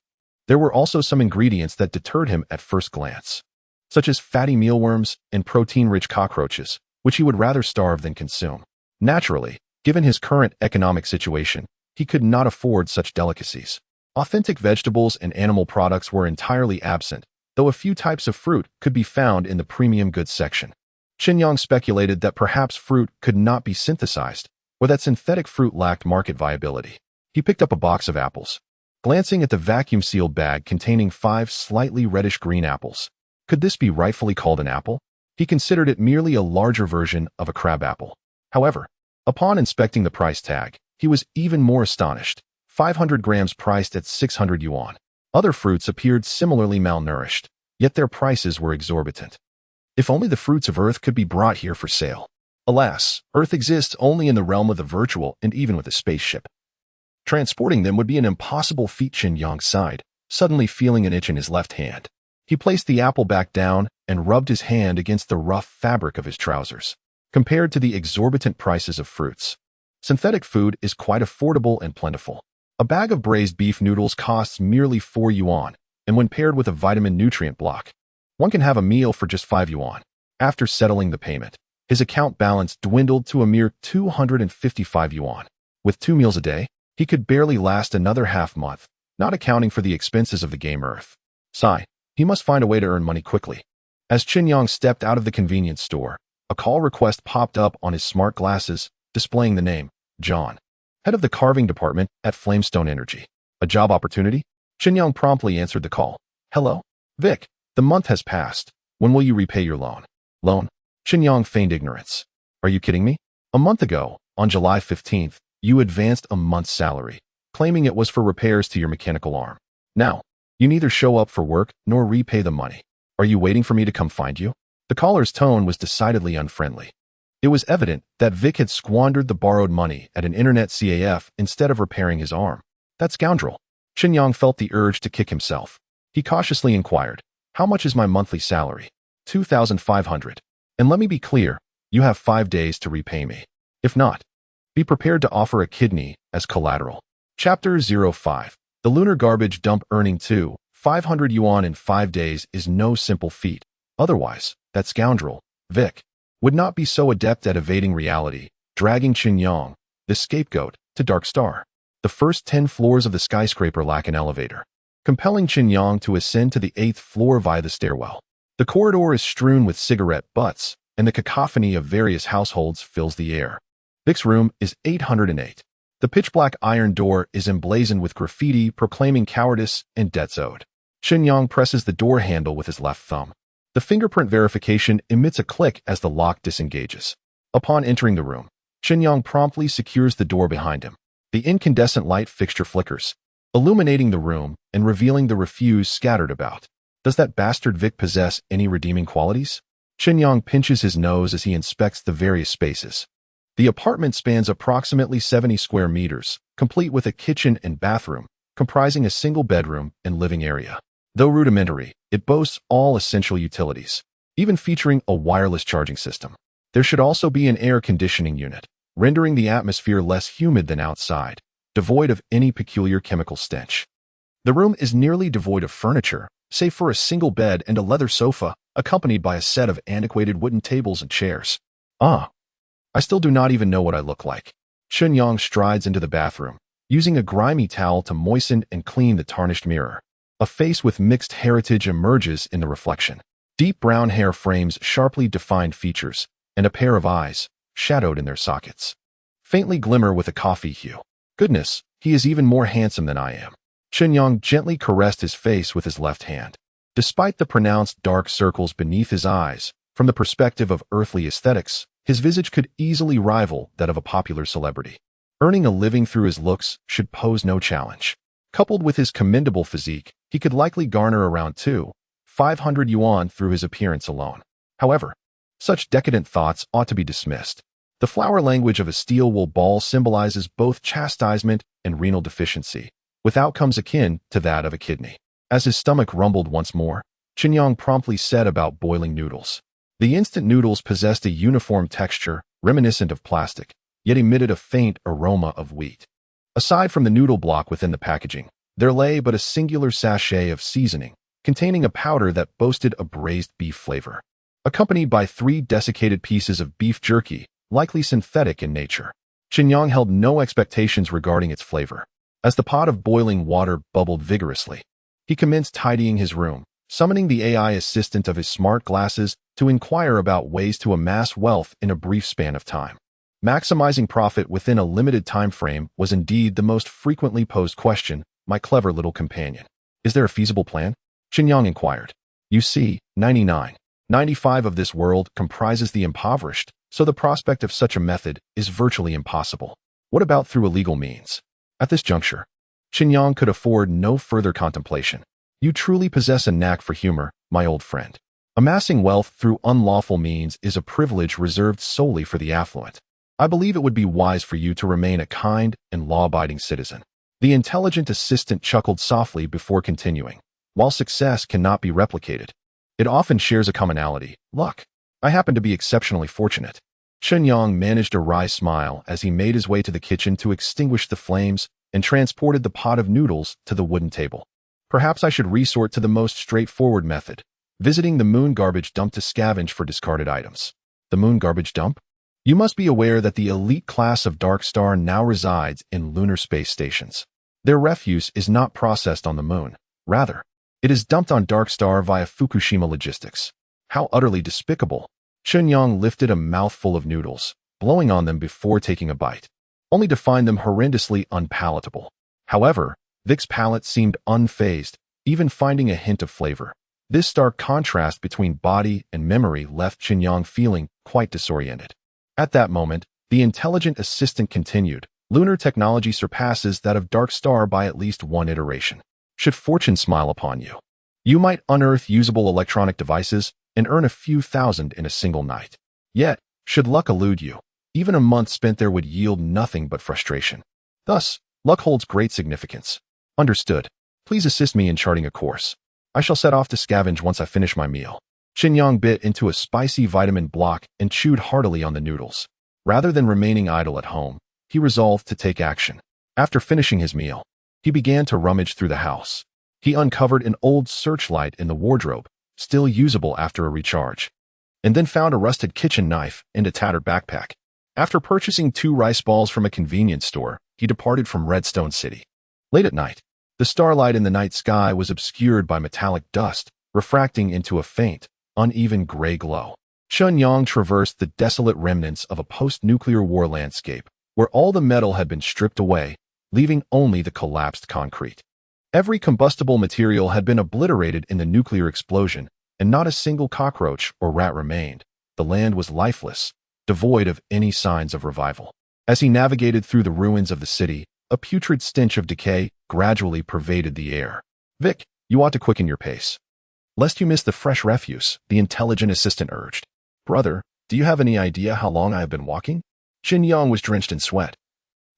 There were also some ingredients that deterred him at first glance, such as fatty mealworms and protein-rich cockroaches, which he would rather starve than consume. Naturally, given his current economic situation, he could not afford such delicacies. Authentic vegetables and animal products were entirely absent, though a few types of fruit could be found in the premium goods section. Chen Yang speculated that perhaps fruit could not be synthesized, or that synthetic fruit lacked market viability. He picked up a box of apples, glancing at the vacuum-sealed bag containing 5 slightly reddish-green apples. Could this be rightfully called an apple? He considered it merely a larger version of a crab apple. However, upon inspecting the price tag, he was even more astonished. 500 grams priced at 600 yuan. Other fruits appeared similarly malnourished, yet their prices were exorbitant. If only the fruits of Earth could be brought here for sale. Alas, Earth exists only in the realm of the virtual and even with a spaceship. Transporting them would be an impossible feat. Chen Yang sighed, suddenly feeling an itch in his left hand. He placed the apple back down and rubbed his hand against the rough fabric of his trousers. Compared to the exorbitant prices of fruits, synthetic food is quite affordable and plentiful. A bag of braised beef noodles costs merely 4 yuan, and when paired with a vitamin nutrient block, one can have a meal for just 5 yuan. After settling the payment, his account balance dwindled to a mere 255 yuan. With 2 meals a day, he could barely last another half-month, not accounting for the expenses of the game Earth. Sigh, he must find a way to earn money quickly. As Chen Yang stepped out of the convenience store, a call request popped up on his smart glasses, displaying the name, John, head of the carving department at Flamestone Energy. A job opportunity? Chen Yang promptly answered the call. Hello? Vic, the month has passed. When will you repay your loan? Loan? Chen Yang feigned ignorance. Are you kidding me? A month ago, on July 15th, you advanced a month's salary, claiming it was for repairs to your mechanical arm. Now, you neither show up for work nor repay the money. Are you waiting for me to come find you? The caller's tone was decidedly unfriendly. It was evident that Vic had squandered the borrowed money at an internet CAF instead of repairing his arm. That scoundrel. Chen Yang felt the urge to kick himself. He cautiously inquired, how much is my monthly salary? 2,500. And let me be clear, you have 5 days to repay me. If not, be prepared to offer a kidney as collateral. Chapter 05. The lunar garbage dump earning 500 yuan in 5 days is no simple feat. Otherwise, that scoundrel, Vic, would not be so adept at evading reality, dragging Chen Yang, the scapegoat, to Dark Star. The first 10 floors of the skyscraper lack an elevator, compelling Chen Yang to ascend to the 8th floor via the stairwell. The corridor is strewn with cigarette butts, and the cacophony of various households fills the air. Vic's room is 808. The pitch-black iron door is emblazoned with graffiti proclaiming cowardice and debts owed. Chen Yang presses the door handle with his left thumb. The fingerprint verification emits a click as the lock disengages. Upon entering the room, Chen Yang promptly secures the door behind him. The incandescent light fixture flickers, illuminating the room and revealing the refuse scattered about. Does that bastard Vic possess any redeeming qualities? Chen Yang pinches his nose as he inspects the various spaces. The apartment spans approximately 70 square meters, complete with a kitchen and bathroom, comprising a single bedroom and living area. Though rudimentary, it boasts all essential utilities, even featuring a wireless charging system. There should also be an air conditioning unit, rendering the atmosphere less humid than outside, devoid of any peculiar chemical stench. The room is nearly devoid of furniture, save for a single bed and a leather sofa, accompanied by a set of antiquated wooden tables and chairs. I still do not even know what I look like. Chen Yang strides into the bathroom, using a grimy towel to moisten and clean the tarnished mirror. A face with mixed heritage emerges in the reflection. Deep brown hair frames sharply defined features, and a pair of eyes, shadowed in their sockets, faintly glimmer with a coffee hue. Goodness, he is even more handsome than I am. Chen Yang gently caressed his face with his left hand. Despite the pronounced dark circles beneath his eyes, from the perspective of earthly aesthetics, his visage could easily rival that of a popular celebrity. Earning a living through his looks should pose no challenge. Coupled with his commendable physique, he could likely garner around 500 yuan through his appearance alone. However, such decadent thoughts ought to be dismissed. The flower language of a steel-wool ball symbolizes both chastisement and renal deficiency, with outcomes akin to that of a kidney. As his stomach rumbled once more, Chen Yang promptly said about boiling noodles. The instant noodles possessed a uniform texture, reminiscent of plastic, yet emitted a faint aroma of wheat. Aside from the noodle block within the packaging, there lay but a singular sachet of seasoning, containing a powder that boasted a braised beef flavor, accompanied by 3 desiccated pieces of beef jerky, likely synthetic in nature. Chen Yang held no expectations regarding its flavor. As the pot of boiling water bubbled vigorously, he commenced tidying his room, summoning the AI assistant of his smart glasses to inquire about ways to amass wealth in a brief span of time. Maximizing profit within a limited time frame was indeed the most frequently posed question, my clever little companion. Is there a feasible plan? Chen Yang inquired. You see, 95 of this world comprises the impoverished, so the prospect of such a method is virtually impossible. What about through illegal means? At this juncture, Chen Yang could afford no further contemplation. You truly possess a knack for humor, my old friend. Amassing wealth through unlawful means is a privilege reserved solely for the affluent. I believe it would be wise for you to remain a kind and law-abiding citizen. The intelligent assistant chuckled softly before continuing. While success cannot be replicated, it often shares a commonality, luck. I happen to be exceptionally fortunate. Chen Yang managed a wry smile as he made his way to the kitchen to extinguish the flames, and transported the pot of noodles to the wooden table. Perhaps I should resort to the most straightforward method, visiting the moon garbage dump to scavenge for discarded items. The moon garbage dump? You must be aware that the elite class of Dark Star now resides in lunar space stations. Their refuse is not processed on the moon. Rather, it is dumped on Dark Star via Fukushima logistics. How utterly despicable. Chen Yang lifted a mouthful of noodles, blowing on them before taking a bite, only to find them horrendously unpalatable. However, Vic's palate seemed unfazed, even finding a hint of flavor. This stark contrast between body and memory left Chen Yang feeling quite disoriented. At that moment, the intelligent assistant continued, "Lunar technology surpasses that of Dark Star by at least one iteration. Should fortune smile upon you, you might unearth usable electronic devices and earn a few thousand in a single night. Yet, should luck elude you, even a month spent there would yield nothing but frustration. Thus, luck holds great significance. Understood. Please assist me in charting a course. I shall set off to scavenge once I finish my meal." Chen Yang bit into a spicy vitamin block and chewed heartily on the noodles. Rather than remaining idle at home, he resolved to take action. After finishing his meal, he began to rummage through the house. He uncovered an old searchlight in the wardrobe, still usable after a recharge, and then found a rusted kitchen knife and a tattered backpack. After purchasing 2 rice balls from a convenience store, he departed from Redstone City. Late at night, the starlight in the night sky was obscured by metallic dust, refracting into a faint, uneven gray glow. Chen Yang traversed the desolate remnants of a post-nuclear war landscape, where all the metal had been stripped away, leaving only the collapsed concrete. Every combustible material had been obliterated in the nuclear explosion, and not a single cockroach or rat remained. The land was lifeless, devoid of any signs of revival. As he navigated through the ruins of the city, a putrid stench of decay gradually pervaded the air. "Vic, you ought to quicken your pace, lest you miss the fresh refuse," the intelligent assistant urged. "Brother, do you have any idea how long I have been walking?" Chen Yang was drenched in sweat,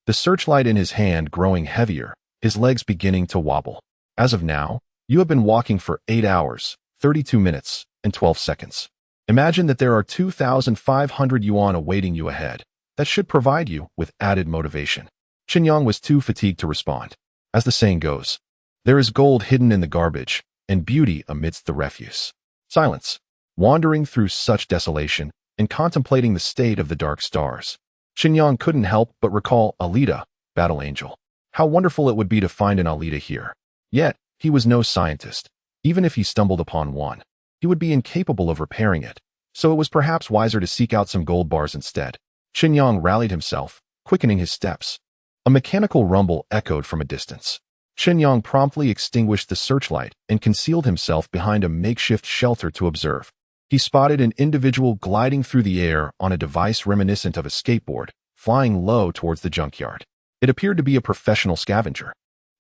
the searchlight in his hand growing heavier, his legs beginning to wobble. "As of now, you have been walking for 8 hours, 32 minutes, and 12 seconds. Imagine that there are 2,500 yuan awaiting you ahead. That should provide you with added motivation." Chen Yang was too fatigued to respond. As the saying goes, there is gold hidden in the garbage, and beauty amidst the refuse. Silence. Wandering through such desolation and contemplating the state of the dark stars, Chen Yang couldn't help but recall Alita, Battle Angel. How wonderful it would be to find an Alita here. Yet, he was no scientist. Even if he stumbled upon one, he would be incapable of repairing it, so it was perhaps wiser to seek out some gold bars instead. Chen Yang rallied himself, quickening his steps. A mechanical rumble echoed from a distance. Chen Yang promptly extinguished the searchlight and concealed himself behind a makeshift shelter to observe. He spotted an individual gliding through the air on a device reminiscent of a skateboard, flying low towards the junkyard. It appeared to be a professional scavenger.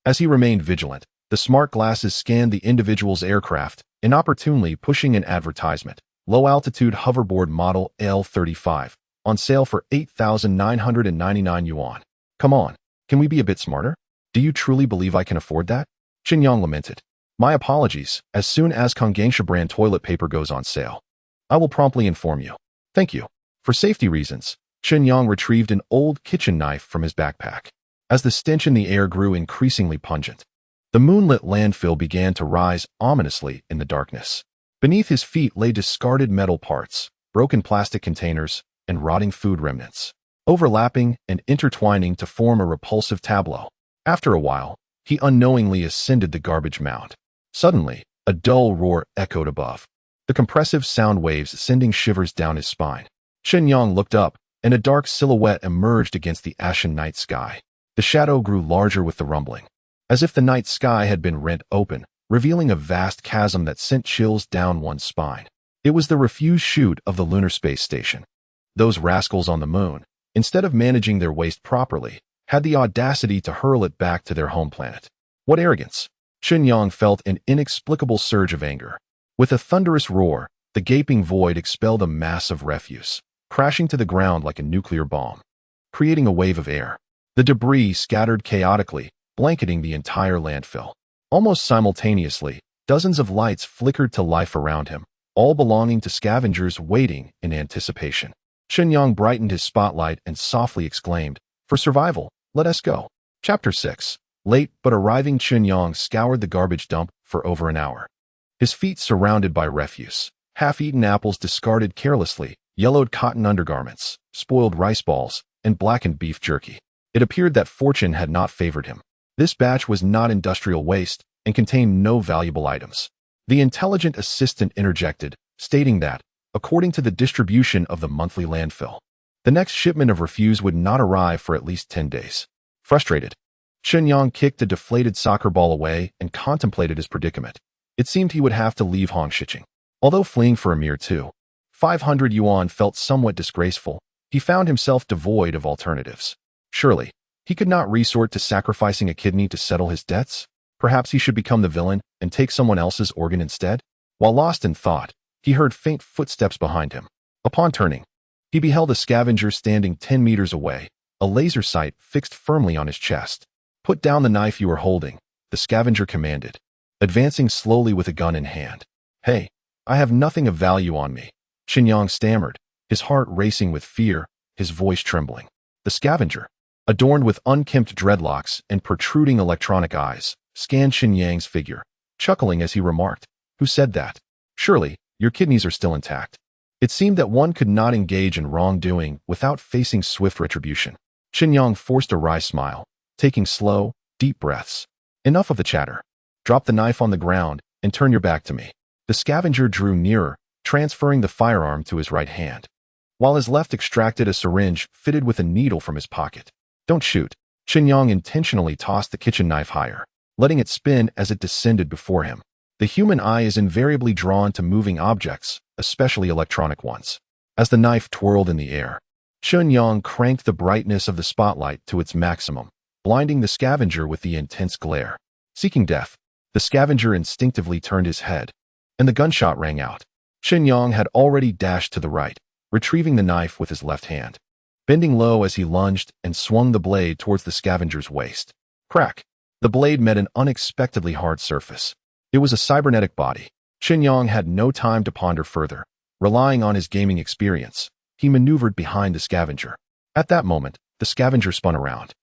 As he remained vigilant, the smart glasses scanned the individual's aircraft, inopportunely pushing an advertisement. Low-altitude hoverboard model L35, on sale for 8,999 yuan. "Come on, can we be a bit smarter? Do you truly believe I can afford that?" Chen Yang lamented. "My apologies, as soon as Konggangsha brand toilet paper goes on sale, I will promptly inform you." "Thank you." For safety reasons, Chen Yang retrieved an old kitchen knife from his backpack. As the stench in the air grew increasingly pungent, the moonlit landfill began to rise ominously in the darkness. Beneath his feet lay discarded metal parts, broken plastic containers, and rotting food remnants, overlapping and intertwining to form a repulsive tableau. After a while, he unknowingly ascended the garbage mound. Suddenly, a dull roar echoed above, the compressive sound waves sending shivers down his spine. Chen Yang looked up, and a dark silhouette emerged against the ashen night sky. The shadow grew larger with the rumbling, as if the night sky had been rent open, revealing a vast chasm that sent chills down one's spine. It was the refuse chute of the lunar space station. Those rascals on the moon, instead of managing their waste properly, had the audacity to hurl it back to their home planet. What arrogance! Chen Yang felt an inexplicable surge of anger. With a thunderous roar, the gaping void expelled a mass of refuse, crashing to the ground like a nuclear bomb, creating a wave of air. The debris scattered chaotically, blanketing the entire landfill. Almost simultaneously, dozens of lights flickered to life around him, all belonging to scavengers waiting in anticipation. Chen Yang brightened his spotlight and softly exclaimed, "For survival, let us go." Chapter 6. Late but arriving, Chen Yang scoured the garbage dump for over an hour. His feet surrounded by refuse, half-eaten apples discarded carelessly, yellowed cotton undergarments, spoiled rice balls, and blackened beef jerky. It appeared that fortune had not favored him. This batch was not industrial waste and contained no valuable items. The intelligent assistant interjected, stating that, according to the distribution of the monthly landfill, the next shipment of refuse would not arrive for at least 10 days. Frustrated, Chen Yang kicked a deflated soccer ball away and contemplated his predicament. It seemed he would have to leave Hongshiching. Although fleeing for a mere 2,500 yuan felt somewhat disgraceful, he found himself devoid of alternatives. Surely, he could not resort to sacrificing a kidney to settle his debts? Perhaps he should become the villain and take someone else's organ instead? While lost in thought, he heard faint footsteps behind him. Upon turning, he beheld a scavenger standing 10 meters away, a laser sight fixed firmly on his chest. "Put down the knife you are holding," the scavenger commanded, advancing slowly with a gun in hand. "Hey, I have nothing of value on me," Chen Yang stammered, his heart racing with fear, his voice trembling. The scavenger, adorned with unkempt dreadlocks and protruding electronic eyes, scanned Chen Yang's figure, chuckling as he remarked, "Who said that? Surely, your kidneys are still intact." It seemed that one could not engage in wrongdoing without facing swift retribution. Chen Yang forced a wry smile, taking slow, deep breaths. "Enough of the chatter. Drop the knife on the ground and turn your back to me." The scavenger drew nearer, transferring the firearm to his right hand, while his left extracted a syringe fitted with a needle from his pocket. "Don't shoot." Chen Yang intentionally tossed the kitchen knife higher, letting it spin as it descended before him. The human eye is invariably drawn to moving objects, especially electronic ones. As the knife twirled in the air, Chen Yang cranked the brightness of the spotlight to its maximum, blinding the scavenger with the intense glare. Seeking death, the scavenger instinctively turned his head, and the gunshot rang out. Chen Yang had already dashed to the right, retrieving the knife with his left hand, bending low as he lunged and swung the blade towards the scavenger's waist. Crack! The blade met an unexpectedly hard surface. It was a cybernetic body. Chen Yang had no time to ponder further. Relying on his gaming experience, he maneuvered behind the scavenger. At that moment, the scavenger spun around,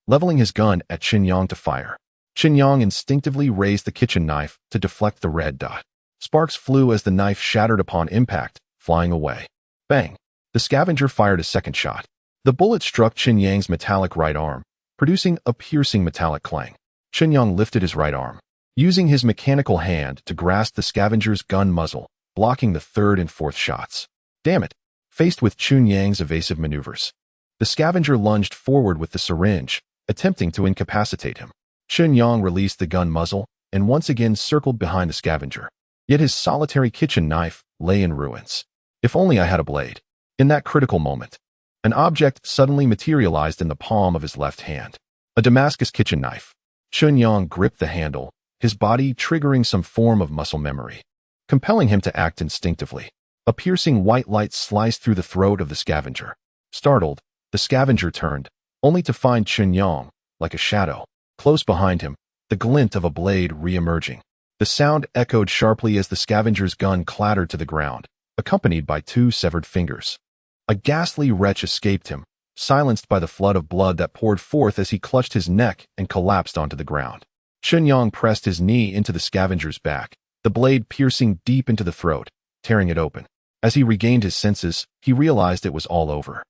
leveling his gun at Chen Yang to fire. Chen Yang instinctively raised the kitchen knife to deflect the red dot. Sparks flew as the knife shattered upon impact, flying away. Bang! The scavenger fired a second shot. The bullet struck Chen Yang's metallic right arm, producing a piercing metallic clang. Chen Yang lifted his right arm, using his mechanical hand to grasp the scavenger's gun muzzle, blocking the third and fourth shots. Damn it! Faced with Chen Yang's evasive maneuvers, the scavenger lunged forward with the syringe, attempting to incapacitate him. Chen Yang released the gun muzzle and once again circled behind the scavenger. Yet his solitary kitchen knife lay in ruins. If only I had a blade. In that critical moment, an object suddenly materialized in the palm of his left hand. A Damascus kitchen knife. Chen Yang gripped the handle, his body triggering some form of muscle memory, compelling him to act instinctively. A piercing white light sliced through the throat of the scavenger. Startled, the scavenger turned, only to find Chen Yang, like a shadow, close behind him, the glint of a blade re-emerging. The sound echoed sharply as the scavenger's gun clattered to the ground, accompanied by 2 severed fingers. A ghastly wretch escaped him, silenced by the flood of blood that poured forth as he clutched his neck and collapsed onto the ground. Chen Yang pressed his knee into the scavenger's back, the blade piercing deep into the throat, tearing it open. As he regained his senses, he realized it was all over.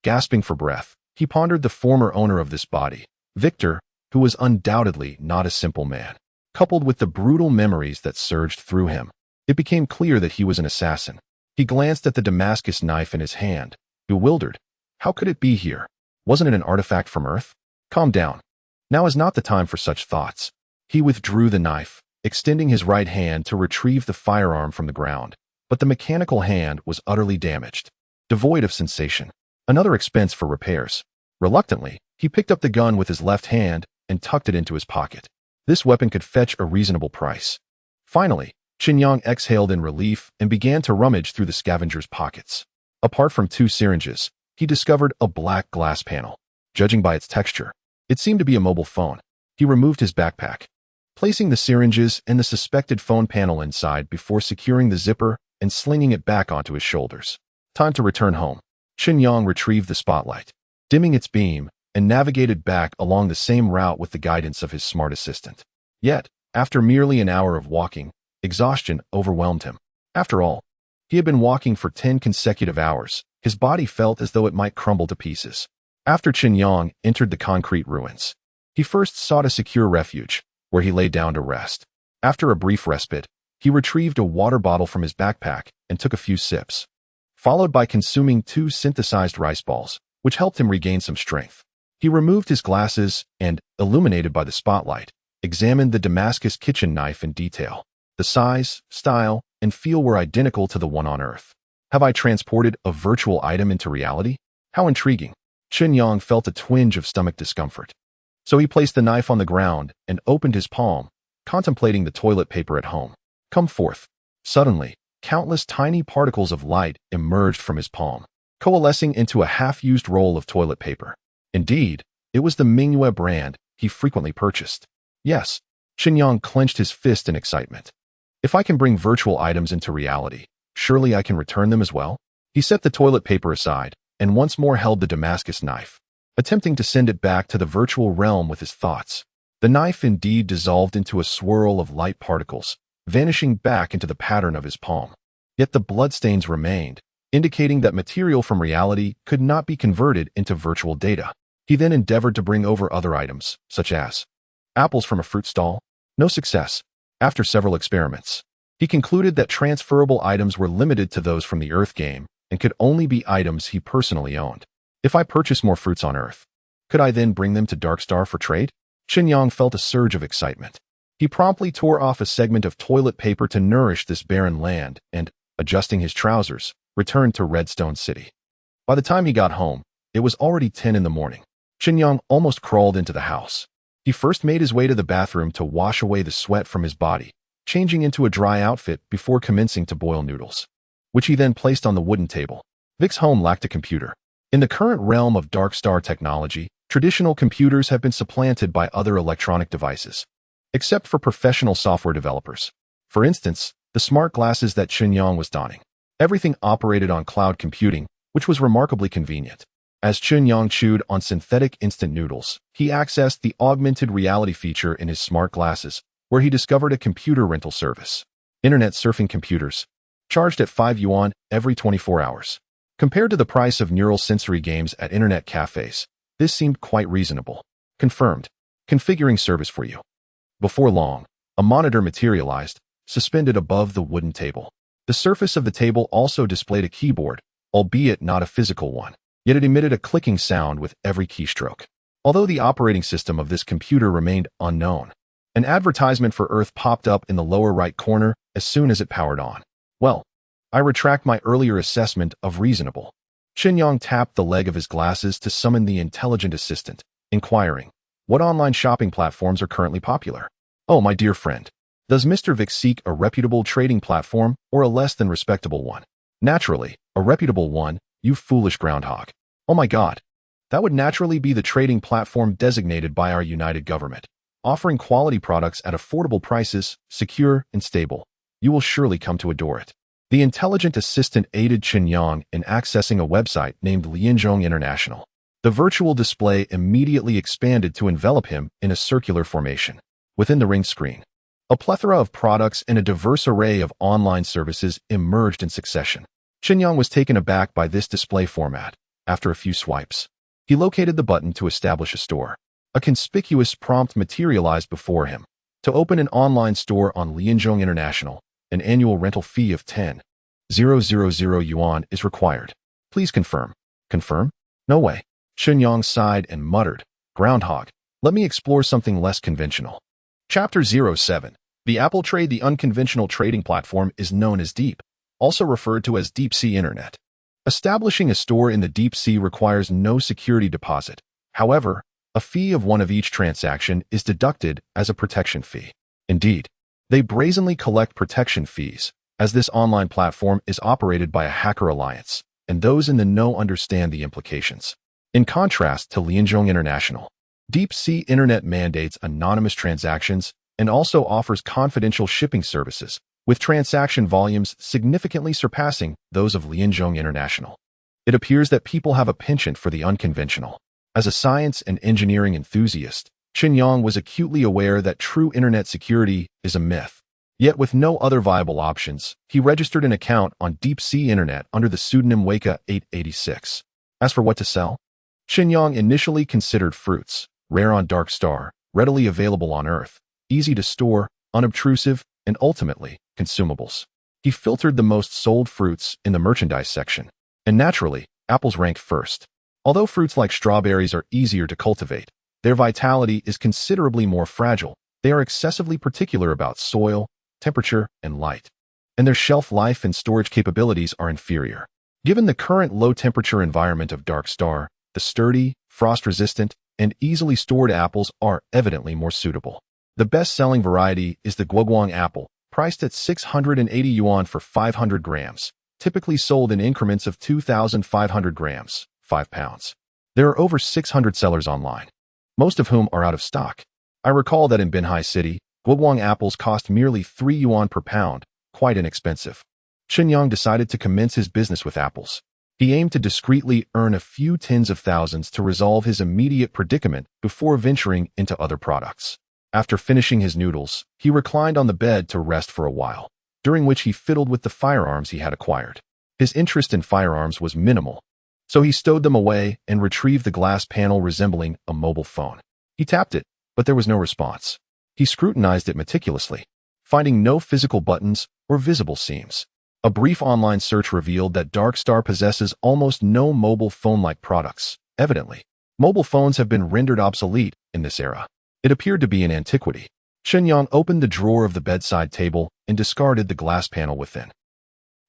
Gasping for breath, he pondered the former owner of this body, Victor, who was undoubtedly not a simple man. Coupled with the brutal memories that surged through him, it became clear that he was an assassin. He glanced at the Damascus knife in his hand, bewildered. How could it be here? Wasn't it an artifact from Earth? Calm down. Now is not the time for such thoughts. He withdrew the knife, extending his right hand to retrieve the firearm from the ground, but the mechanical hand was utterly damaged, devoid of sensation. Another expense for repairs. Reluctantly, he picked up the gun with his left hand and tucked it into his pocket. This weapon could fetch a reasonable price. Finally, Chen Yang exhaled in relief and began to rummage through the scavenger's pockets. Apart from 2 syringes, he discovered a black glass panel. Judging by its texture, it seemed to be a mobile phone. He removed his backpack, placing the syringes and the suspected phone panel inside before securing the zipper and slinging it back onto his shoulders. Time to return home. Chen Yang retrieved the spotlight. Dimming its beam, and navigated back along the same route with the guidance of his smart assistant. Yet, after merely an hour of walking, exhaustion overwhelmed him. After all, he had been walking for 10 consecutive hours. His body felt as though it might crumble to pieces. After Chen Yang entered the concrete ruins, he first sought a secure refuge, where he lay down to rest. After a brief respite, he retrieved a water bottle from his backpack and took a few sips, followed by consuming 2 synthesized rice balls, which helped him regain some strength. He removed his glasses and, illuminated by the spotlight, examined the Damascus kitchen knife in detail. The size, style, and feel were identical to the one on Earth. Have I transported a virtual item into reality? How intriguing. Chen Yang felt a twinge of stomach discomfort. So he placed the knife on the ground and opened his palm, contemplating the toilet paper at home. Come forth. Suddenly, countless tiny particles of light emerged from his palm, coalescing into a half-used roll of toilet paper. Indeed, it was the Mingyue brand he frequently purchased. Yes, Chen Yang clenched his fist in excitement. If I can bring virtual items into reality, surely I can return them as well? He set the toilet paper aside and once more held the Damascus knife, attempting to send it back to the virtual realm with his thoughts. The knife indeed dissolved into a swirl of light particles, vanishing back into the pattern of his palm. Yet the bloodstains remained, indicating that material from reality could not be converted into virtual data. He then endeavored to bring over other items, such as apples from a fruit stall. No success. After several experiments, he concluded that transferable items were limited to those from the Earth game and could only be items he personally owned. If I purchase more fruits on Earth, could I then bring them to Darkstar for trade? Chen Yang felt a surge of excitement. He promptly tore off a segment of toilet paper to nourish this barren land and, adjusting his trousers, returned to Redstone City. By the time he got home, it was already 10 in the morning. Chen Yang almost crawled into the house. He first made his way to the bathroom to wash away the sweat from his body, changing into a dry outfit before commencing to boil noodles, which he then placed on the wooden table. Vic's home lacked a computer. In the current realm of Darkstar technology, traditional computers have been supplanted by other electronic devices, except for professional software developers. For instance, the smart glasses that Chen Yang was donning. Everything operated on cloud computing, which was remarkably convenient. As Chen Yang chewed on synthetic instant noodles, he accessed the augmented reality feature in his smart glasses, where he discovered a computer rental service. Internet surfing computers, charged at 5 yuan every 24 hours. Compared to the price of neural sensory games at internet cafes, this seemed quite reasonable. Confirmed. Configuring service for you. Before long, a monitor materialized, suspended above the wooden table. The surface of the table also displayed a keyboard, albeit not a physical one. Yet it emitted a clicking sound with every keystroke. Although the operating system of this computer remained unknown, an advertisement for Earth popped up in the lower right corner as soon as it powered on. Well, I retract my earlier assessment of reasonable. Chen Yang tapped the leg of his glasses to summon the intelligent assistant, inquiring, what online shopping platforms are currently popular? Oh, my dear friend, does Mr. Vic seek a reputable trading platform or a less than respectable one? Naturally, a reputable one, you foolish groundhog. Oh my God. That would naturally be the trading platform designated by our united government, offering quality products at affordable prices, secure and stable. You will surely come to adore it. The intelligent assistant aided Chen Yang in accessing a website named Lianzhong International. The virtual display immediately expanded to envelop him in a circular formation. Within the ring screen, a plethora of products and a diverse array of online services emerged in succession. Chen Yang was taken aback by this display format. After a few swipes, he located the button to establish a store. A conspicuous prompt materialized before him. To open an online store on Lianzhong International, an annual rental fee of 10,000 yuan is required. Please confirm. Confirm? No way. Chen Yang sighed and muttered, groundhog, let me explore something less conventional. Chapter 07. The Apple Trade. The unconventional trading platform is known as Deep, also referred to as Deep Sea Internet. Establishing a store in the deep sea requires no security deposit. However, a fee of one of each transaction is deducted as a protection fee. Indeed, they brazenly collect protection fees, as this online platform is operated by a hacker alliance, and those in the know understand the implications. In contrast to Lianzhong International, Deep Sea Internet mandates anonymous transactions and also offers confidential shipping services, with transaction volumes significantly surpassing those of Lianzhong International. It appears that people have a penchant for the unconventional. As a science and engineering enthusiast, Chen Yang was acutely aware that true internet security is a myth. Yet with no other viable options, he registered an account on Deep Sea Internet under the pseudonym Waka 886. As for what to sell, Chen Yang initially considered fruits, rare on Dark Star, readily available on Earth, easy to store, unobtrusive, and ultimately, consumables. He filtered the most sold fruits in the merchandise section, and naturally, apples ranked first. Although fruits like strawberries are easier to cultivate, their vitality is considerably more fragile. They are excessively particular about soil, temperature, and light, and their shelf life and storage capabilities are inferior. Given the current low-temperature environment of Dark Star, the sturdy, frost-resistant, and easily stored apples are evidently more suitable. The best-selling variety is the Guoguang apple, priced at 680 yuan for 500 grams, typically sold in increments of 2,500 grams, 5 pounds. There are over 600 sellers online, most of whom are out of stock. I recall that in Binhai City, Guoguang apples cost merely 3 yuan per pound, quite inexpensive. Chen Yang decided to commence his business with apples. He aimed to discreetly earn a few tens of thousands to resolve his immediate predicament before venturing into other products. After finishing his noodles, he reclined on the bed to rest for a while, during which he fiddled with the firearms he had acquired. His interest in firearms was minimal, so he stowed them away and retrieved the glass panel resembling a mobile phone. He tapped it, but there was no response. He scrutinized it meticulously, finding no physical buttons or visible seams. A brief online search revealed that Dark Star possesses almost no mobile phone-like products. Evidently, mobile phones have been rendered obsolete in this era. It appeared to be an antiquity. Chen Yang opened the drawer of the bedside table and discarded the glass panel within.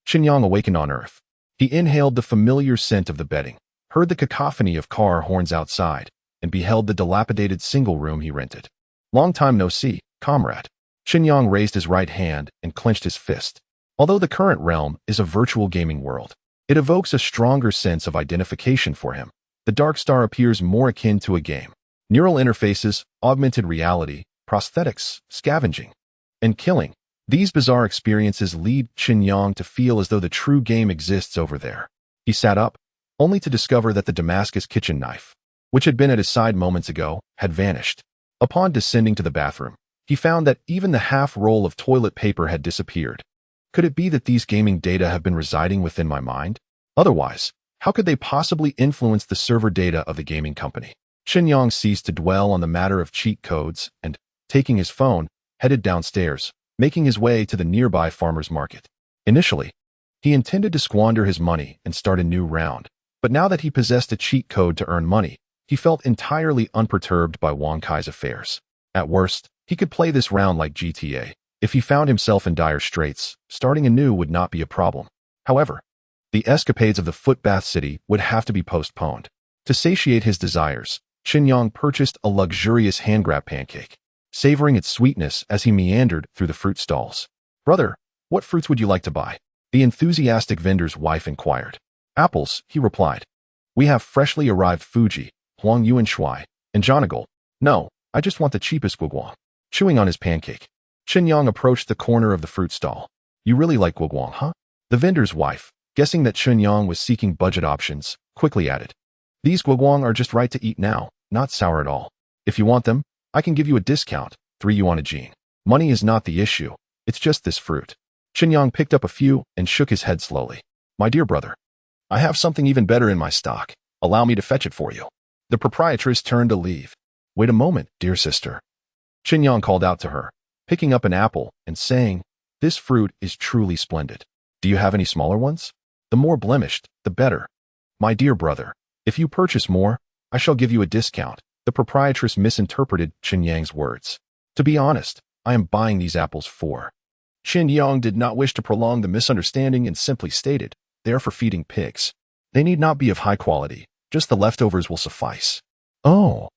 Chen Yang awakened on Earth. He inhaled the familiar scent of the bedding, heard the cacophony of car horns outside, and beheld the dilapidated single room he rented. Long time no see, comrade. Chen Yang raised his right hand and clenched his fist. Although the current realm is a virtual gaming world, it evokes a stronger sense of identification for him. The Dark Star appears more akin to a game. Neural interfaces, augmented reality, prosthetics, scavenging, and killing. These bizarre experiences lead Chen Yang to feel as though the true game exists over there. He sat up, only to discover that the Damascus kitchen knife, which had been at his side moments ago, had vanished. Upon descending to the bathroom, he found that even the half roll of toilet paper had disappeared. Could it be that these gaming data have been residing within my mind? Otherwise, how could they possibly influence the server data of the gaming company? Chen Yang ceased to dwell on the matter of cheat codes and, taking his phone, headed downstairs, making his way to the nearby farmer's market. Initially, he intended to squander his money and start a new round, but now that he possessed a cheat code to earn money, he felt entirely unperturbed by Wang Kai's affairs. At worst, he could play this round like GTA. If he found himself in dire straits, starting anew would not be a problem. However, the escapades of the footbath city would have to be postponed. To satiate his desires, Chen Yang purchased a luxurious hand-grab pancake, savoring its sweetness as he meandered through the fruit stalls. "Brother, what fruits would you like to buy?" the enthusiastic vendor's wife inquired. "Apples," he replied. "We have freshly arrived Fuji, Huang Yuan Shui, and Jonagal. No, I just want the cheapest guoguang." Chewing on his pancake, Chen Yang approached the corner of the fruit stall. "You really like guoguang, huh?" The vendor's wife, guessing that Chen Yang was seeking budget options, quickly added, "These guoguang are just right to eat now, not sour at all. If you want them, I can give you a discount, 3 yuan a jean. Money is not the issue, it's just this fruit." Chen Yang picked up a few and shook his head slowly. "My dear brother, I have something even better in my stock. Allow me to fetch it for you." The proprietress turned to leave. "Wait a moment, dear sister." Chen Yang called out to her, picking up an apple and saying, "This fruit is truly splendid. Do you have any smaller ones? The more blemished, the better." "My dear brother, if you purchase more, I shall give you a discount." The proprietress misinterpreted Chen Yang's words. "To be honest, I am buying these apples for." Chen Yang did not wish to prolong the misunderstanding and simply stated, "They are for feeding pigs. They need not be of high quality, just the leftovers will suffice." "Oh,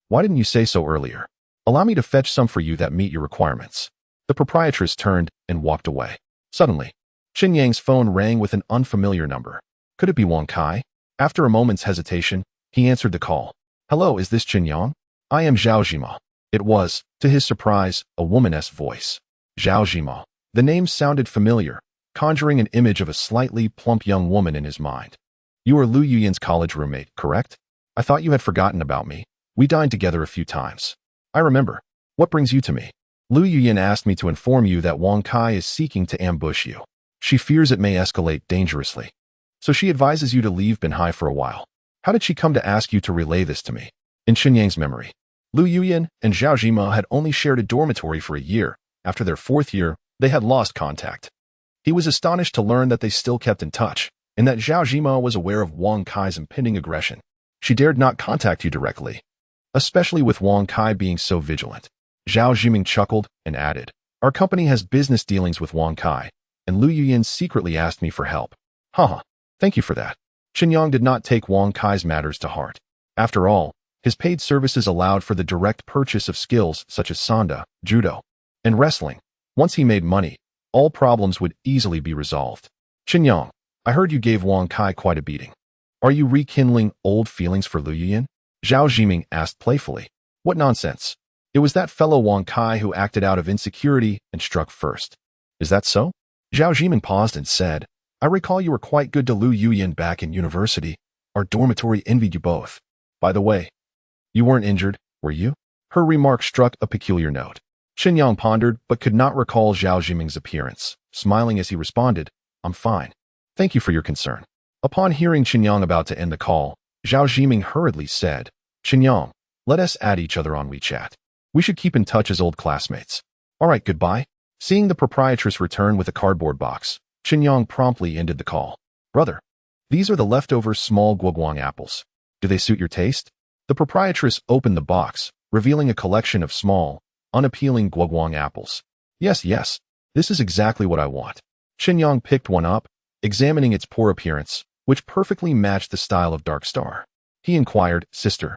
why didn't you say so earlier? Allow me to fetch some for you that meet your requirements." The proprietress turned and walked away. Suddenly, Chen Yang's phone rang with an unfamiliar number. Could it be Wang Kai? After a moment's hesitation, he answered the call. "Hello, is this Chen Yang? I am Zhao Jima." It was, to his surprise, a woman's voice. Zhao Jima. The name sounded familiar, conjuring an image of a slightly plump young woman in his mind. "You are Lu Yuyan's college roommate, correct?" I thought you had forgotten about me. We dined together a few times. I remember. What brings you to me? Lu Yuyin asked me to inform you that Wang Kai is seeking to ambush you. She fears it may escalate dangerously. So she advises you to leave Binhai for a while. How did she come to ask you to relay this to me? In Chen Yang's memory, Lu Yuyin and Zhao Zhima had only shared a dormitory for a year. After their 4th year, they had lost contact. He was astonished to learn that they still kept in touch, and that Zhao Zhima was aware of Wang Kai's impending aggression. She dared not contact you directly, especially with Wang Kai being so vigilant. Zhao Zhiming chuckled and added, our company has business dealings with Wang Kai, and Lu Yuyin secretly asked me for help. Haha, thank you for that. Chen Yang did not take Wang Kai's matters to heart. After all, his paid services allowed for the direct purchase of skills such as sanda, judo, and wrestling. Once he made money, all problems would easily be resolved. Chen Yang, I heard you gave Wang Kai quite a beating. Are you rekindling old feelings for Lu Yuyin? Zhao Zhiming asked playfully. What nonsense. It was that fellow Wang Kai who acted out of insecurity and struck first. Is that so? Zhao Zhiming paused and said, I recall you were quite good to Lu Yuyin back in university. Our dormitory envied you both. By the way, you weren't injured, were you? Her remark struck a peculiar note. Chen Yang pondered but could not recall Zhao Zhiming's appearance, smiling as he responded, I'm fine. Thank you for your concern. Upon hearing Chen Yang about to end the call, Zhao Zhiming hurriedly said, Chen Yang, let us add each other on WeChat. We should keep in touch as old classmates. All right, goodbye. Seeing the proprietress return with a cardboard box, Chen Yang promptly ended the call. Brother, these are the leftover small guoguang apples. Do they suit your taste? The proprietress opened the box, revealing a collection of small, unappealing guoguang apples. Yes, this is exactly what I want. Chen Yang picked one up, examining its poor appearance, which perfectly matched the style of Dark Star. He inquired, Sister,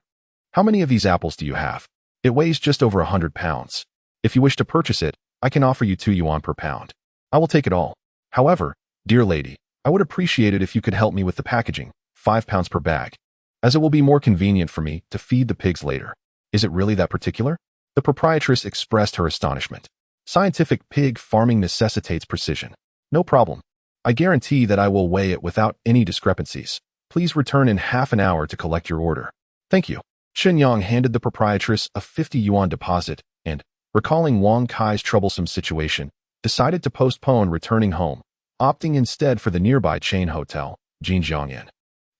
how many of these apples do you have? It weighs just over 100 pounds. If you wish to purchase it, I can offer you 2 yuan per pound. I will take it all. However, dear lady, I would appreciate it if you could help me with the packaging, 5 pounds per bag, as it will be more convenient for me to feed the pigs later. Is it really that particular? The proprietress expressed her astonishment. Scientific pig farming necessitates precision. No problem. I guarantee that I will weigh it without any discrepancies. Please return in half an hour to collect your order. Thank you. Chen Yang handed the proprietress a 50 yuan deposit and, recalling Wang Kai's troublesome situation, decided to postpone returning home, opting instead for the nearby chain hotel, Jinjiang Inn.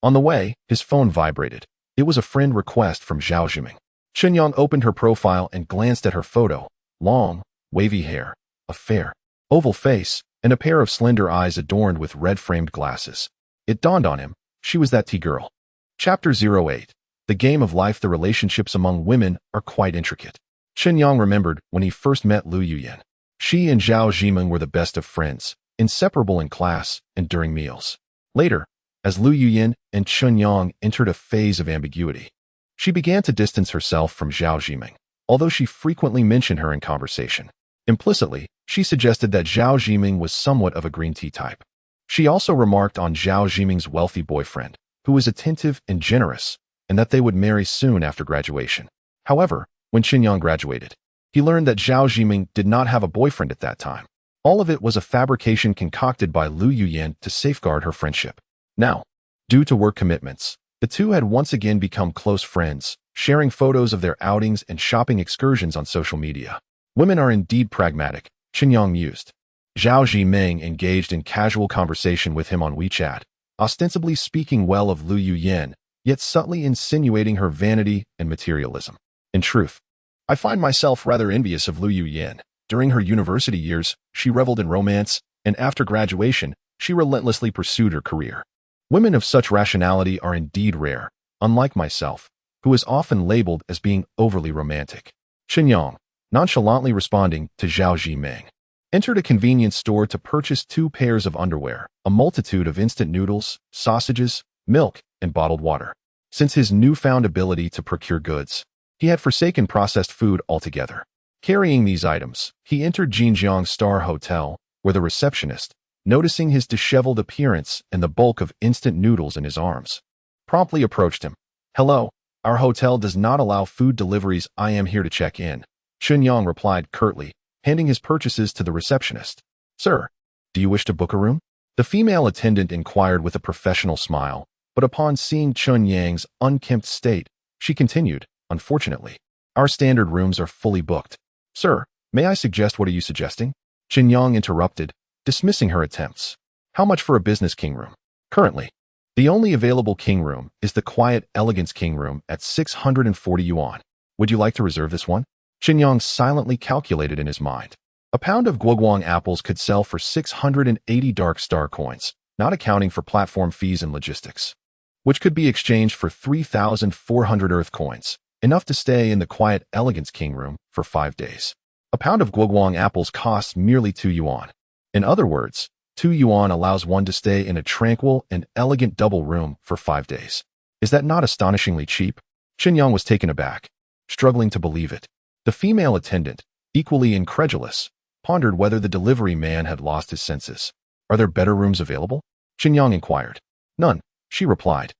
On the way, his phone vibrated. It was a friend request from Zhao Zhiming. Chen Yang opened her profile and glanced at her photo. Long, wavy hair, a fair, oval face, and a pair of slender eyes adorned with red-framed glasses. It dawned on him, she was that T-girl. Chapter 08. The game of life. The relationships among women are quite intricate. Chen Yang remembered when he first met Lu Yuyin. She and Zhao Zhiming were the best of friends, inseparable in class and during meals. Later, as Lu Yuyin and Chen Yang entered a phase of ambiguity, she began to distance herself from Zhao Zhiming, although she frequently mentioned her in conversation. Implicitly, she suggested that Zhao Zhiming was somewhat of a green tea type. She also remarked on Zhao Zhiming's wealthy boyfriend, who was attentive and generous, and that they would marry soon after graduation. However, when Chen Yang graduated, he learned that Zhao Zhiming did not have a boyfriend at that time. All of it was a fabrication concocted by Lu Yuyin to safeguard her friendship. Now, due to work commitments, the two had once again become close friends, sharing photos of their outings and shopping excursions on social media. Women are indeed pragmatic, Chen Yang mused. Zhao Zhiming engaged in casual conversation with him on WeChat, ostensibly speaking well of Lu Yuyin, yet subtly insinuating her vanity and materialism. In truth, I find myself rather envious of Lu Yuyin. During her university years, she reveled in romance, and after graduation, she relentlessly pursued her career. Women of such rationality are indeed rare, unlike myself, who is often labeled as being overly romantic. Chen Yang, nonchalantly responding to Zhao Zhiming, entered a convenience store to purchase 2 pairs of underwear, a multitude of instant noodles, sausages, milk, and bottled water. Since his newfound ability to procure goods, he had forsaken processed food altogether. Carrying these items, he entered Jinjiang Star Hotel, where the receptionist, noticing his disheveled appearance and the bulk of instant noodles in his arms, promptly approached him. Hello, our hotel does not allow food deliveries. I am here to check in. Chen Yang replied curtly, handing his purchases to the receptionist. Sir, do you wish to book a room? The female attendant inquired with a professional smile, But upon seeing Chen Yang's unkempt state, she continued, "Unfortunately, our standard rooms are fully booked." "Sir, may I suggest what are you suggesting?" Chen Yang interrupted, dismissing her attempts. "How much for a business king room?" "Currently, the only available king room is the quiet elegance king room at 640 yuan. Would you like to reserve this one?" Chen Yang silently calculated in his mind. A pound of guoguang apples could sell for 680 dark star coins, not accounting for platform fees and logistics, which could be exchanged for 3,400 earth coins, enough to stay in the quiet elegance king room for 5 days. A pound of guoguang apples costs merely 2 yuan. In other words, 2 yuan allows one to stay in a tranquil and elegant double room for 5 days. Is that not astonishingly cheap? Chen Yang was taken aback, struggling to believe it. The female attendant, equally incredulous, pondered whether the delivery man had lost his senses. "Are there better rooms available?" Chen Yang inquired. "None," she replied,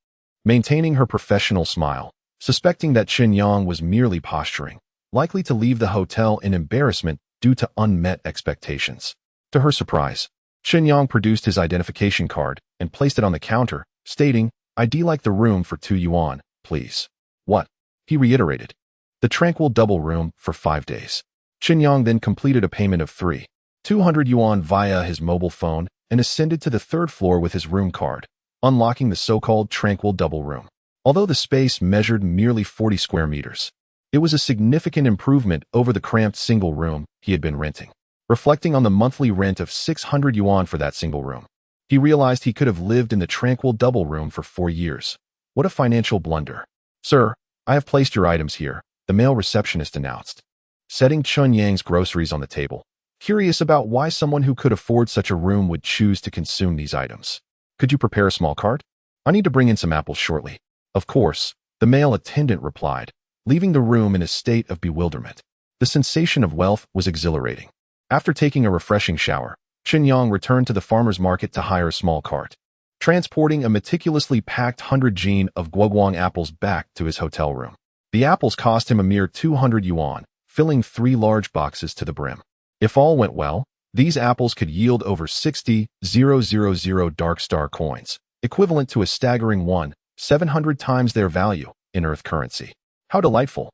maintaining her professional smile, suspecting that Chen Yang was merely posturing, likely to leave the hotel in embarrassment due to unmet expectations. To her surprise, Chen Yang produced his identification card and placed it on the counter, stating, "I'd like the room for 2 yuan, please." "What?" he reiterated. "The tranquil double room for 5 days." Chen Yang then completed a payment of 3,200 yuan via his mobile phone and ascended to the 3rd floor with his room card, unlocking the so-called tranquil double room. Although the space measured merely 40 square meters, it was a significant improvement over the cramped single room he had been renting. Reflecting on the monthly rent of 600 yuan for that single room, he realized he could have lived in the tranquil double room for 4 years. What a financial blunder. "Sir, I have placed your items here," the male receptionist announced, setting Chen Yang's groceries on the table, curious about why someone who could afford such a room would choose to consume these items. "Could you prepare a small cart? I need to bring in some apples shortly." "Of course," the male attendant replied, leaving the room in a state of bewilderment. The sensation of wealth was exhilarating. After taking a refreshing shower, Chen Yang returned to the farmer's market to hire a small cart, transporting a meticulously packed 100 jin of guoguang apples back to his hotel room. The apples cost him a mere 200 yuan, filling 3 large boxes to the brim. If all went well, these apples could yield over 60,000 dark star coins, equivalent to a staggering 1,700 times their value in Earth currency. How delightful.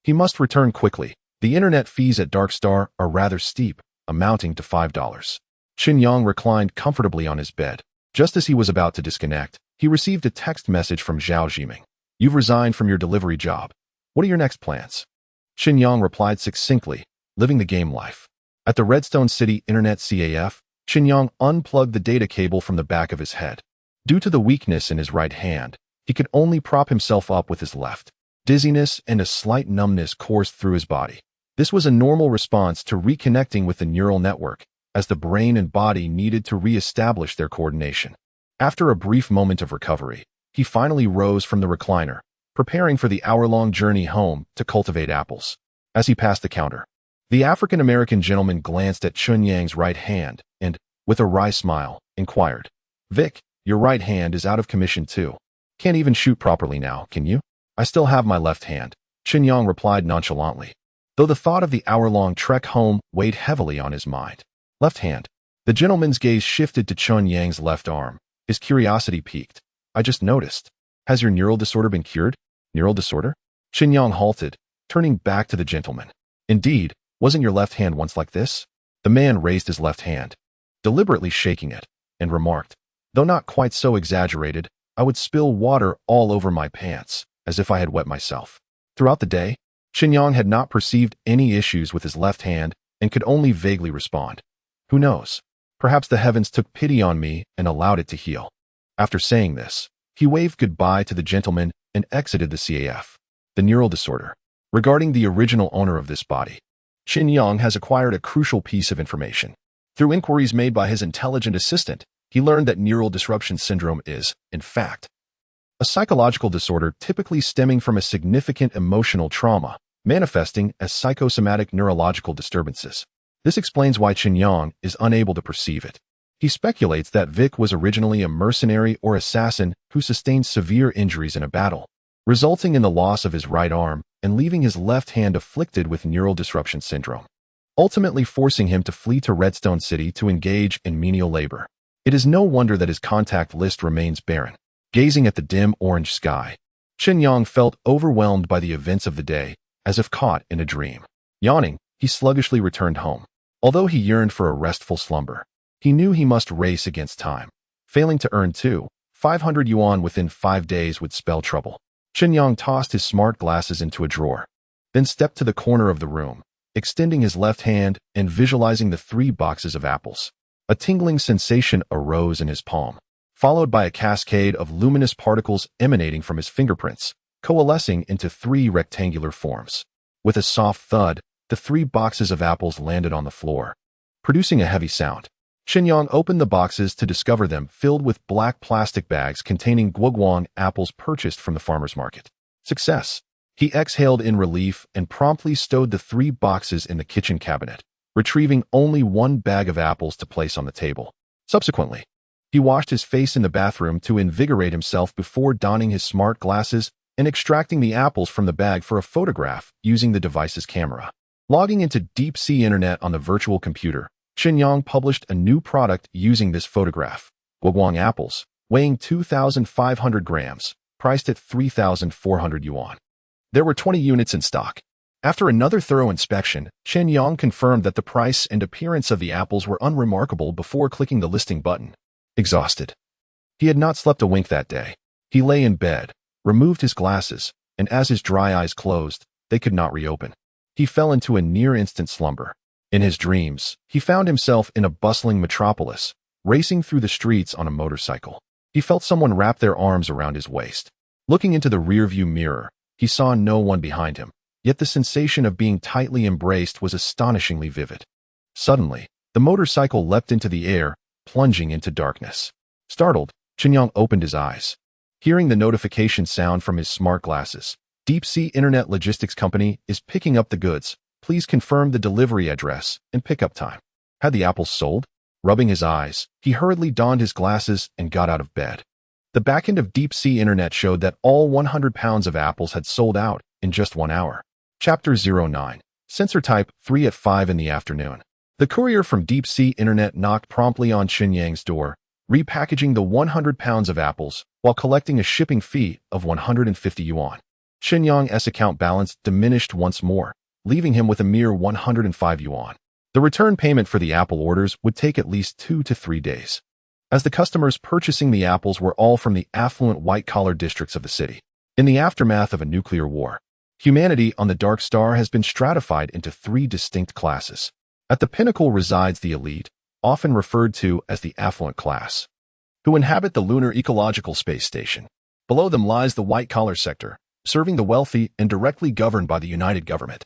He must return quickly. The internet fees at Dark Star are rather steep, amounting to $5. Chen Yang reclined comfortably on his bed. Just as he was about to disconnect, he received a text message from Zhao Jiming. "You've resigned from your delivery job. What are your next plans?" Chen Yang replied succinctly, "Living the game life." At the Redstone City Internet CAF, Chen Yang unplugged the data cable from the back of his head. Due to the weakness in his right hand, he could only prop himself up with his left. Dizziness and a slight numbness coursed through his body. This was a normal response to reconnecting with the neural network, as the brain and body needed to re-establish their coordination. After a brief moment of recovery, he finally rose from the recliner, preparing for the hour-long journey home to cultivate apples. As he passed the counter, the African-American gentleman glanced at Chen Yang's right hand and, with a wry smile, inquired, "Vic, your right hand is out of commission too. Can't even shoot properly now, can you?" "I still have my left hand," Chen Yang replied nonchalantly, though the thought of the hour-long trek home weighed heavily on his mind. "Left hand." The gentleman's gaze shifted to Chen Yang's left arm. His curiosity piqued. "I just noticed. Has your neural disorder been cured?" "Neural disorder?" Chen Yang halted, turning back to the gentleman. "Indeed, wasn't your left hand once like this?" The man raised his left hand, deliberately shaking it, and remarked, "Though not quite so exaggerated, I would spill water all over my pants, as if I had wet myself." Throughout the day, Chen Yang had not perceived any issues with his left hand and could only vaguely respond, "Who knows? Perhaps the heavens took pity on me and allowed it to heal." After saying this, he waved goodbye to the gentleman and exited the CAF. The neural disorder. Regarding the original owner of this body, Chen Yang has acquired a crucial piece of information. Through inquiries made by his intelligent assistant, he learned that neural disruption syndrome is, in fact, a psychological disorder typically stemming from a significant emotional trauma, manifesting as psychosomatic neurological disturbances. This explains why Chen Yang is unable to perceive it. He speculates that Vic was originally a mercenary or assassin who sustained severe injuries in a battle, resulting in the loss of his right arm and leaving his left hand afflicted with neural disruption syndrome, ultimately forcing him to flee to Redstone City to engage in menial labor. It is no wonder that his contact list remains barren. Gazing at the dim orange sky, Chen Yang felt overwhelmed by the events of the day, as if caught in a dream. Yawning, he sluggishly returned home. Although he yearned for a restful slumber, he knew he must race against time. Failing to earn 500 yuan within 5 days would spell trouble. Chen Yang tossed his smart glasses into a drawer, then stepped to the corner of the room, extending his left hand and visualizing the 3 boxes of apples. A tingling sensation arose in his palm, followed by a cascade of luminous particles emanating from his fingerprints, coalescing into 3 rectangular forms. With a soft thud, the 3 boxes of apples landed on the floor, producing a heavy sound. Chen Yang opened the boxes to discover them filled with black plastic bags containing guoguang apples purchased from the farmer's market. Success! He exhaled in relief and promptly stowed the 3 boxes in the kitchen cabinet, retrieving only 1 bag of apples to place on the table. Subsequently, he washed his face in the bathroom to invigorate himself before donning his smart glasses and extracting the apples from the bag for a photograph using the device's camera. Logging into deep sea internet on the virtual computer, Chen Yang published a new product using this photograph. Guoguang apples, weighing 2,500 grams, priced at 3,400 yuan. There were 20 units in stock. After another thorough inspection, Chen Yang confirmed that the price and appearance of the apples were unremarkable before clicking the listing button. Exhausted, he had not slept a wink that day. He lay in bed, removed his glasses, and as his dry eyes closed, they could not reopen. He fell into a near-instant slumber. In his dreams, he found himself in a bustling metropolis, racing through the streets on a motorcycle. He felt someone wrap their arms around his waist. Looking into the rearview mirror, he saw no one behind him, yet the sensation of being tightly embraced was astonishingly vivid. Suddenly, the motorcycle leapt into the air, plunging into darkness. Startled, Chen Yang opened his eyes. Hearing the notification sound from his smart glasses, Deep Sea Internet Logistics Company is picking up the goods. Please confirm the delivery address and pickup time. Had the apples sold? Rubbing his eyes, he hurriedly donned his glasses and got out of bed. The backend of Deep Sea Internet showed that all 100 pounds of apples had sold out in just 1 hour. Chapter 09. Sensor Type 3 at 5 in the afternoon. The courier from Deep Sea Internet knocked promptly on Chen Yang's door, repackaging the 100 pounds of apples while collecting a shipping fee of 150 yuan. Chen Yang's account balance diminished once more, leaving him with a mere 105 yuan. The return payment for the apple orders would take at least 2 to 3 days, as the customers purchasing the apples were all from the affluent white-collar districts of the city. In the aftermath of a nuclear war, humanity on the Dark Star has been stratified into 3 distinct classes. At the pinnacle resides the elite, often referred to as the affluent class, who inhabit the Lunar Ecological Space Station. Below them lies the white-collar sector, serving the wealthy and directly governed by the United Government.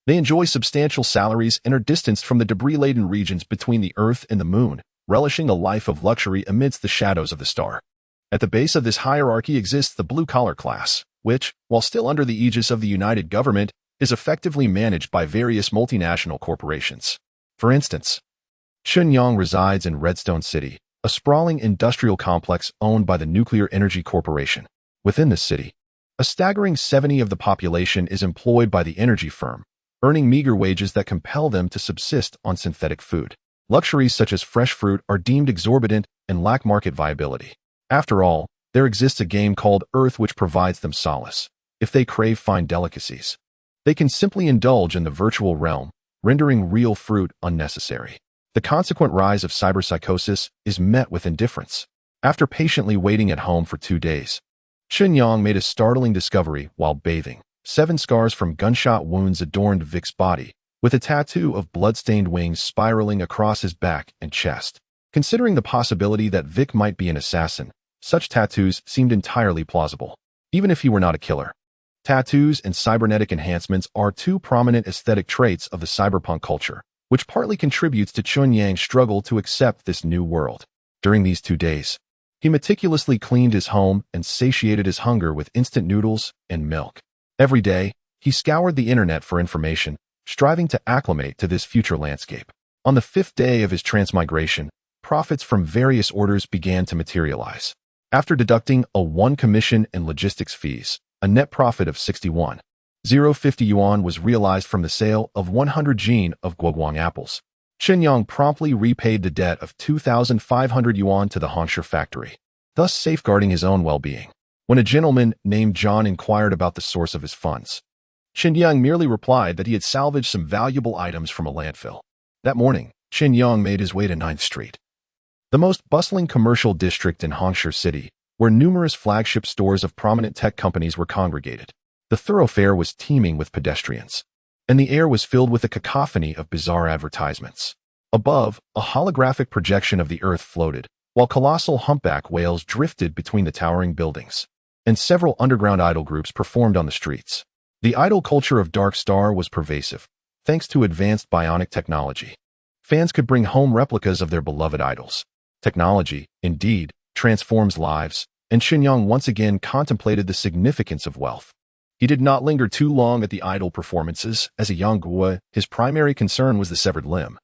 They enjoy substantial salaries and are distanced from the debris-laden regions between the Earth and the Moon, relishing a life of luxury amidst the shadows of the star. At the base of this hierarchy exists the blue-collar class, which, while still under the aegis of the United Government, is effectively managed by various multinational corporations. For instance, Chen Yang resides in Redstone City, a sprawling industrial complex owned by the Nuclear Energy Corporation. Within this city, a staggering 70% of the population is employed by the energy firm, earning meager wages that compel them to subsist on synthetic food. Luxuries such as fresh fruit are deemed exorbitant and lack market viability. After all, there exists a game called Earth which provides them solace. If they crave fine delicacies, they can simply indulge in the virtual realm, rendering real fruit unnecessary. The consequent rise of cyberpsychosis is met with indifference. After patiently waiting at home for 2 days, Chen Yang made a startling discovery while bathing. 7 scars from gunshot wounds adorned Vic's body, with a tattoo of blood-stained wings spiraling across his back and chest. Considering the possibility that Vic might be an assassin, such tattoos seemed entirely plausible, even if he were not a killer. Tattoos and cybernetic enhancements are 2 prominent aesthetic traits of the cyberpunk culture, which partly contributes to Chen Yang's struggle to accept this new world. During these 2 days, he meticulously cleaned his home and satiated his hunger with instant noodles and milk. Every day, he scoured the internet for information, striving to acclimate to this future landscape. On the 5th day of his transmigration, profits from various orders began to materialize. After deducting a 1 commission and logistics fees, a net profit of 61,050 yuan was realized from the sale of 100 jin of guoguang apples. Chen Yang promptly repaid the debt of 2,500 yuan to the Honsher factory. thus safeguarding his own well-being. When a gentleman named John inquired about the source of his funds, Chen Yang merely replied that he had salvaged some valuable items from a landfill. That morning, Chen Yang made his way to 9th Street, the most bustling commercial district in Hangzhou City, where numerous flagship stores of prominent tech companies were congregated. The thoroughfare was teeming with pedestrians, and the air was filled with a cacophony of bizarre advertisements. Above, a holographic projection of the earth floated, while colossal humpback whales drifted between the towering buildings, and several underground idol groups performed on the streets. The idol culture of Dark Star was pervasive, thanks to advanced bionic technology. Fans could bring home replicas of their beloved idols. Technology, indeed, transforms lives, and Chen Yang once again contemplated the significance of wealth. He did not linger too long at the idol performances. As a young Gua, his primary concern was the severed limb,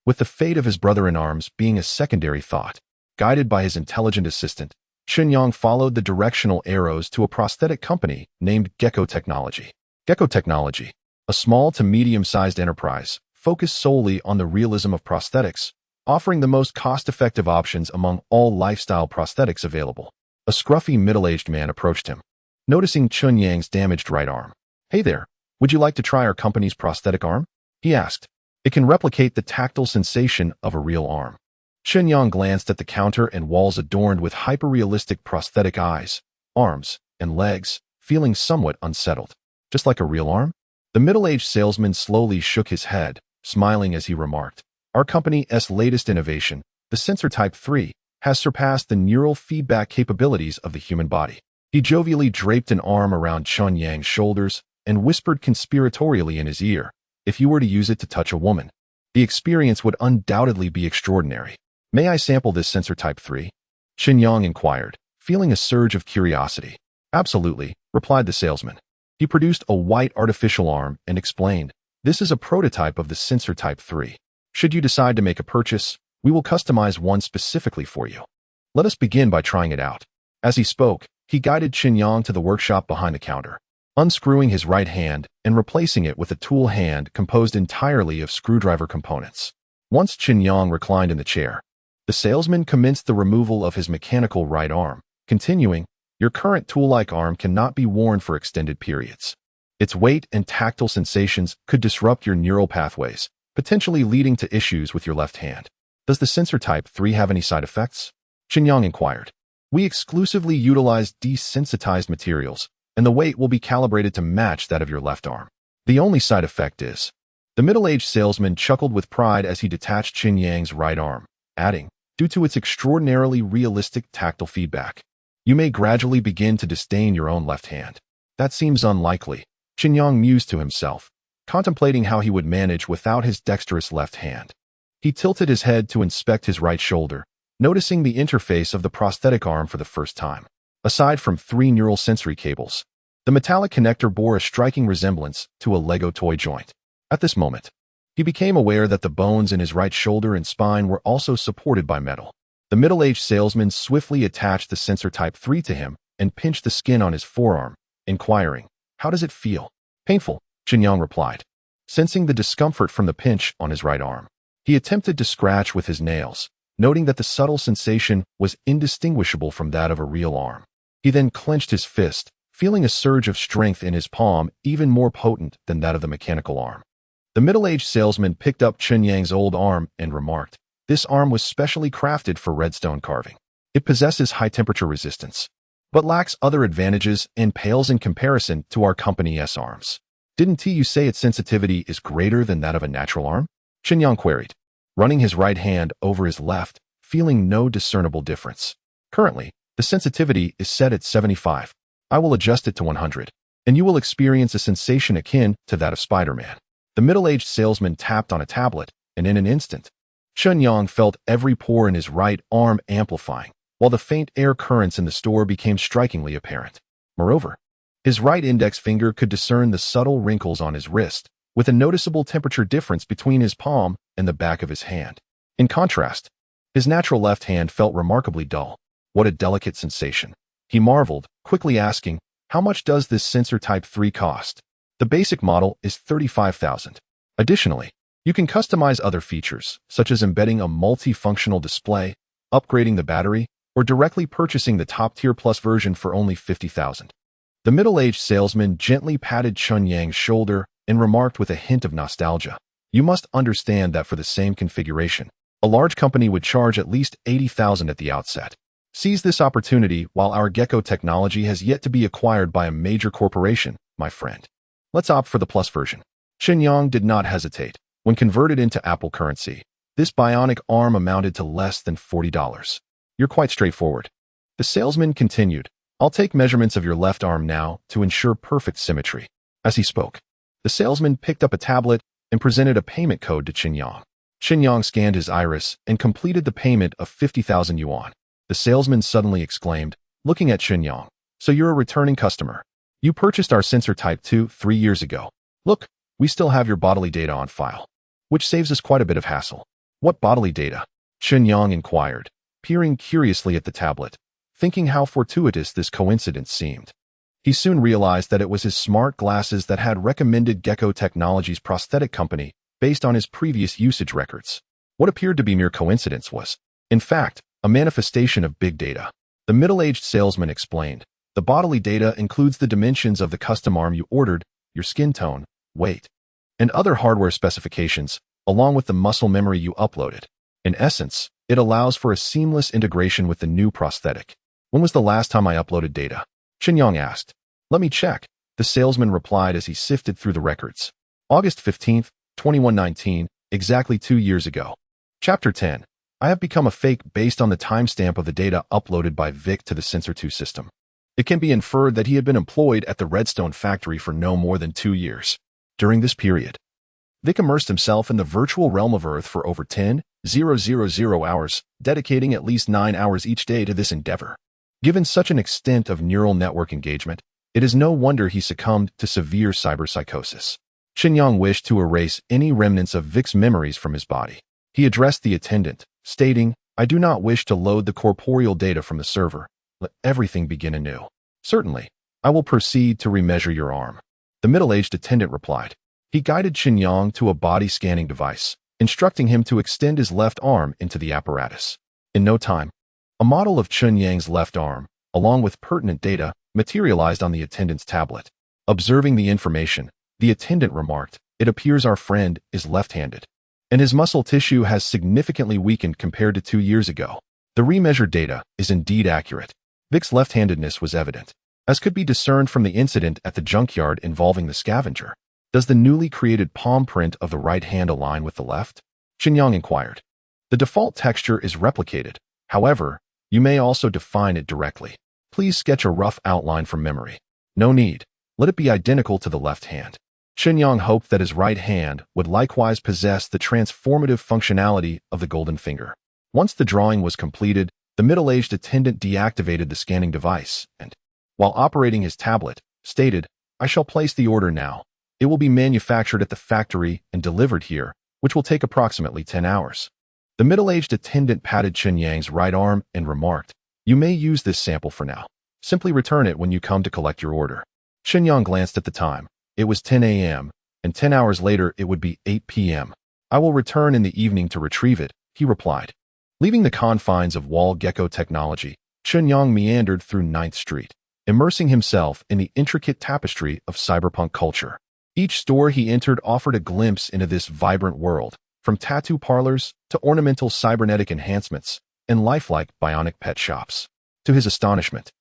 with the fate of his brother-in-arms being a secondary thought. Guided by his intelligent assistant, Chen Yang followed the directional arrows to a prosthetic company named Gecko Technology. Gecko Technology, a small to medium-sized enterprise, focused solely on the realism of prosthetics, offering the most cost-effective options among all lifestyle prosthetics available. A scruffy middle-aged man approached him, noticing Chen Yang's damaged right arm. "Hey there, would you like to try our company's prosthetic arm?" he asked. "It can replicate the tactile sensation of a real arm." Chen Yang glanced at the counter and walls adorned with hyper-realistic prosthetic eyes, arms, and legs, feeling somewhat unsettled. "Just like a real arm?" The middle-aged salesman slowly shook his head, smiling as he remarked, "Our company's latest innovation, the Sensor Type 3, has surpassed the neural feedback capabilities of the human body." He jovially draped an arm around Chen Yang's shoulders and whispered conspiratorially in his ear, "If you were to use it to touch a woman, the experience would undoubtedly be extraordinary. May I sample this Sensor Type 3? Chen Yang inquired, feeling a surge of curiosity. "Absolutely," replied the salesman. He produced a white artificial arm and explained, "This is a prototype of the Sensor Type 3. Should you decide to make a purchase, we will customize one specifically for you. Let us begin by trying it out." As he spoke, he guided Chen Yang to the workshop behind the counter, unscrewing his right hand and replacing it with a tool hand composed entirely of screwdriver components. Once Chen Yang reclined in the chair, the salesman commenced the removal of his mechanical right arm, continuing, "Your current tool-like arm cannot be worn for extended periods. Its weight and tactile sensations could disrupt your neural pathways, potentially leading to issues with your left hand. Does the Sensor Type 3 have any side effects?" Chen Yang inquired. "We exclusively utilize desensitized materials, and the weight will be calibrated to match that of your left arm. The only side effect is..." The middle-aged salesman chuckled with pride as he detached Chen Yang's right arm, adding, "Due to its extraordinarily realistic tactile feedback, you may gradually begin to disdain your own left hand." "That seems unlikely," Chen Yang mused to himself, contemplating how he would manage without his dexterous left hand. He tilted his head to inspect his right shoulder, noticing the interface of the prosthetic arm for the first time. Aside from 3 neural sensory cables, the metallic connector bore a striking resemblance to a Lego toy joint. At this moment, he became aware that the bones in his right shoulder and spine were also supported by metal. The middle-aged salesman swiftly attached the Sensor Type 3 to him and pinched the skin on his forearm, inquiring, "How does it feel?" "Painful," Chen Yang replied, sensing the discomfort from the pinch on his right arm. He attempted to scratch with his nails, noting that the subtle sensation was indistinguishable from that of a real arm. He then clenched his fist, feeling a surge of strength in his palm even more potent than that of the mechanical arm. The middle-aged salesman picked up Chen Yang's old arm and remarked, "This arm was specially crafted for redstone carving. It possesses high-temperature resistance, but lacks other advantages and pales in comparison to our company's arms." "Didn't you say its sensitivity is greater than that of a natural arm?" Chen Yang queried, running his right hand over his left, feeling no discernible difference. "Currently, the sensitivity is set at 75. I will adjust it to 100, and you will experience a sensation akin to that of Spider-Man." The middle-aged salesman tapped on a tablet, and in an instant, Chen Yang felt every pore in his right arm amplifying, while the faint air currents in the store became strikingly apparent. Moreover, his right index finger could discern the subtle wrinkles on his wrist, with a noticeable temperature difference between his palm and the back of his hand. In contrast, his natural left hand felt remarkably dull. What a delicate sensation. He marveled, quickly asking, "How much does this Sensor Type 3 cost?" "The basic model is 35,000. Additionally, you can customize other features, such as embedding a multifunctional display, upgrading the battery, or directly purchasing the top-tier Plus version for only 50,000. The middle-aged salesman gently patted Chen Yang's shoulder and remarked with a hint of nostalgia, "You must understand that for the same configuration, a large company would charge at least 80,000 at the outset. Seize this opportunity while our Gecko technology has yet to be acquired by a major corporation, my friend. Let's opt for the Plus version." Chen Yang did not hesitate. When converted into Apple currency, this bionic arm amounted to less than $40. "You're quite straightforward." The salesman continued, "I'll take measurements of your left arm now to ensure perfect symmetry." As he spoke, the salesman picked up a tablet and presented a payment code to Chen Yang. Chen Yang scanned his iris and completed the payment of 50,000 yuan. The salesman suddenly exclaimed, looking at Chen Yang, "So you're a returning customer. You purchased our sensor Type 2 3 years ago. Look, we still have your bodily data on file, which saves us quite a bit of hassle." "What bodily data?" Chen Yang inquired, peering curiously at the tablet, thinking how fortuitous this coincidence seemed. He soon realized that it was his smart glasses that had recommended Gecko Technologies' prosthetic company based on his previous usage records. What appeared to be mere coincidence was, in fact, a manifestation of big data. The middle-aged salesman explained, "The bodily data includes the dimensions of the custom arm you ordered, your skin tone, weight, and other hardware specifications, along with the muscle memory you uploaded. In essence, it allows for a seamless integration with the new prosthetic." "When was the last time I uploaded data?" Chen Yang asked. "Let me check," the salesman replied as he sifted through the records. "August 15th, 2119, exactly 2 years ago." Chapter 10. I have become a fake based on the timestamp of the data uploaded by Vic to the Sensor 2 system. It can be inferred that he had been employed at the Redstone factory for no more than 2 years. During this period, Vic immersed himself in the virtual realm of Earth for over 10,000 hours, dedicating at least 9 hours each day to this endeavor. Given such an extent of neural network engagement, it is no wonder he succumbed to severe cyberpsychosis. Chen Yang wished to erase any remnants of Vic's memories from his body. He addressed the attendant, stating, "I do not wish to load the corporeal data from the server. Let everything begin anew." "Certainly, I will proceed to remeasure your arm," the middle-aged attendant replied. He guided Chen Yang to a body-scanning device, instructing him to extend his left arm into the apparatus. In no time, a model of Chen Yang's left arm, along with pertinent data, materialized on the attendant's tablet. Observing the information, the attendant remarked, "It appears our friend is left-handed, and his muscle tissue has significantly weakened compared to 2 years ago. The remeasured data is indeed accurate." Vic's left-handedness was evident, as could be discerned from the incident at the junkyard involving the scavenger. "Does the newly created palm print of the right hand align with the left?" Chen Yang inquired. "The default texture is replicated. However, you may also define it directly. Please sketch a rough outline from memory." "No need. Let it be identical to the left hand." Chen Yang hoped that his right hand would likewise possess the transformative functionality of the golden finger. Once the drawing was completed, the middle-aged attendant deactivated the scanning device and, while operating his tablet, stated, "I shall place the order now. It will be manufactured at the factory and delivered here, which will take approximately 10 hours. The middle-aged attendant patted Chen Yang's right arm and remarked, "You may use this sample for now. Simply return it when you come to collect your order." Chen Yang glanced at the time. It was 10 a.m., and 10 hours later it would be 8 p.m. "I will return in the evening to retrieve it," he replied. Leaving the confines of wall Gecko technology, Chen Yang meandered through 9th Street, immersing himself in the intricate tapestry of cyberpunk culture. Each store he entered offered a glimpse into this vibrant world, from tattoo parlors to ornamental cybernetic enhancements and lifelike bionic pet shops. To his astonishment,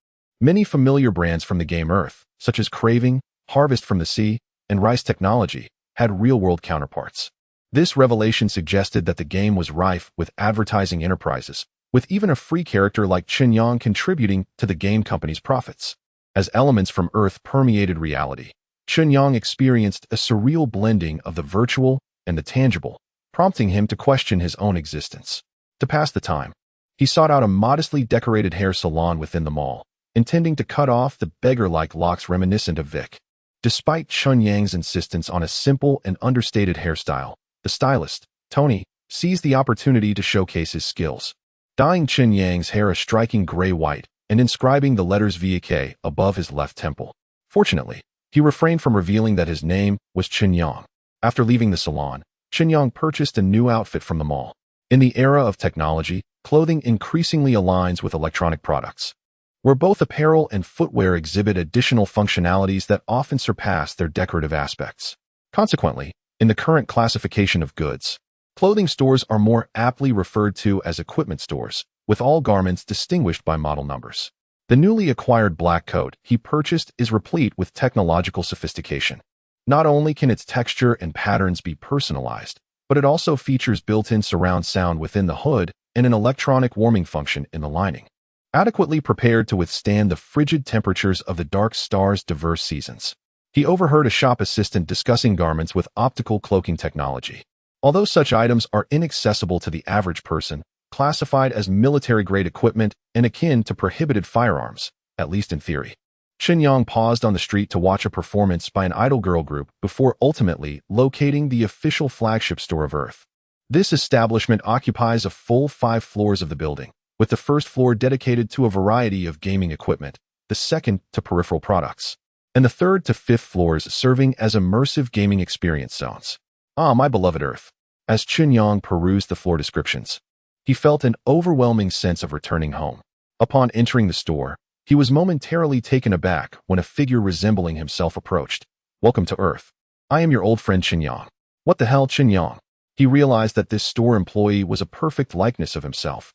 many familiar brands from the game Earth, such as Craving, Harvest from the Sea, and Rice Technology, had real-world counterparts. This revelation suggested that the game was rife with advertising enterprises, with even a free character like Chen Yang contributing to the game company's profits. As elements from Earth permeated reality, Chen Yang experienced a surreal blending of the virtual and the tangible, prompting him to question his own existence. To pass the time, he sought out a modestly decorated hair salon within the mall, intending to cut off the beggar-like locks reminiscent of Vic. Despite Chen Yang's insistence on a simple and understated hairstyle, the stylist, Tony, seized the opportunity to showcase his skills, dyeing Chen Yang's hair a striking gray-white and inscribing the letters VK above his left temple. Fortunately, he refrained from revealing that his name was Chen Yang. After leaving the salon, Chen Yang purchased a new outfit from the mall. In the era of technology, clothing increasingly aligns with electronic products, where both apparel and footwear exhibit additional functionalities that often surpass their decorative aspects. Consequently, in the current classification of goods, clothing stores are more aptly referred to as equipment stores, with all garments distinguished by model numbers. The newly acquired black coat he purchased is replete with technological sophistication. Not only can its texture and patterns be personalized, but it also features built-in surround sound within the hood and an electronic warming function in the lining, adequately prepared to withstand the frigid temperatures of the dark star's diverse seasons. He overheard a shop assistant discussing garments with optical cloaking technology. Although such items are inaccessible to the average person, classified as military-grade equipment and akin to prohibited firearms, at least in theory. Chen Yang paused on the street to watch a performance by an idol girl group before ultimately locating the official flagship store of Earth. This establishment occupies a full 5 floors of the building, with the first floor dedicated to a variety of gaming equipment, the second to peripheral products, and the third to fifth floors serving as immersive gaming experience zones. Ah, my beloved Earth. As Chen Yang perused the floor descriptions, he felt an overwhelming sense of returning home. Upon entering the store, he was momentarily taken aback when a figure resembling himself approached. "Welcome to Earth. I am your old friend Chen Yang." What the hell, Chen Yang? He realized that this store employee was a perfect likeness of himself,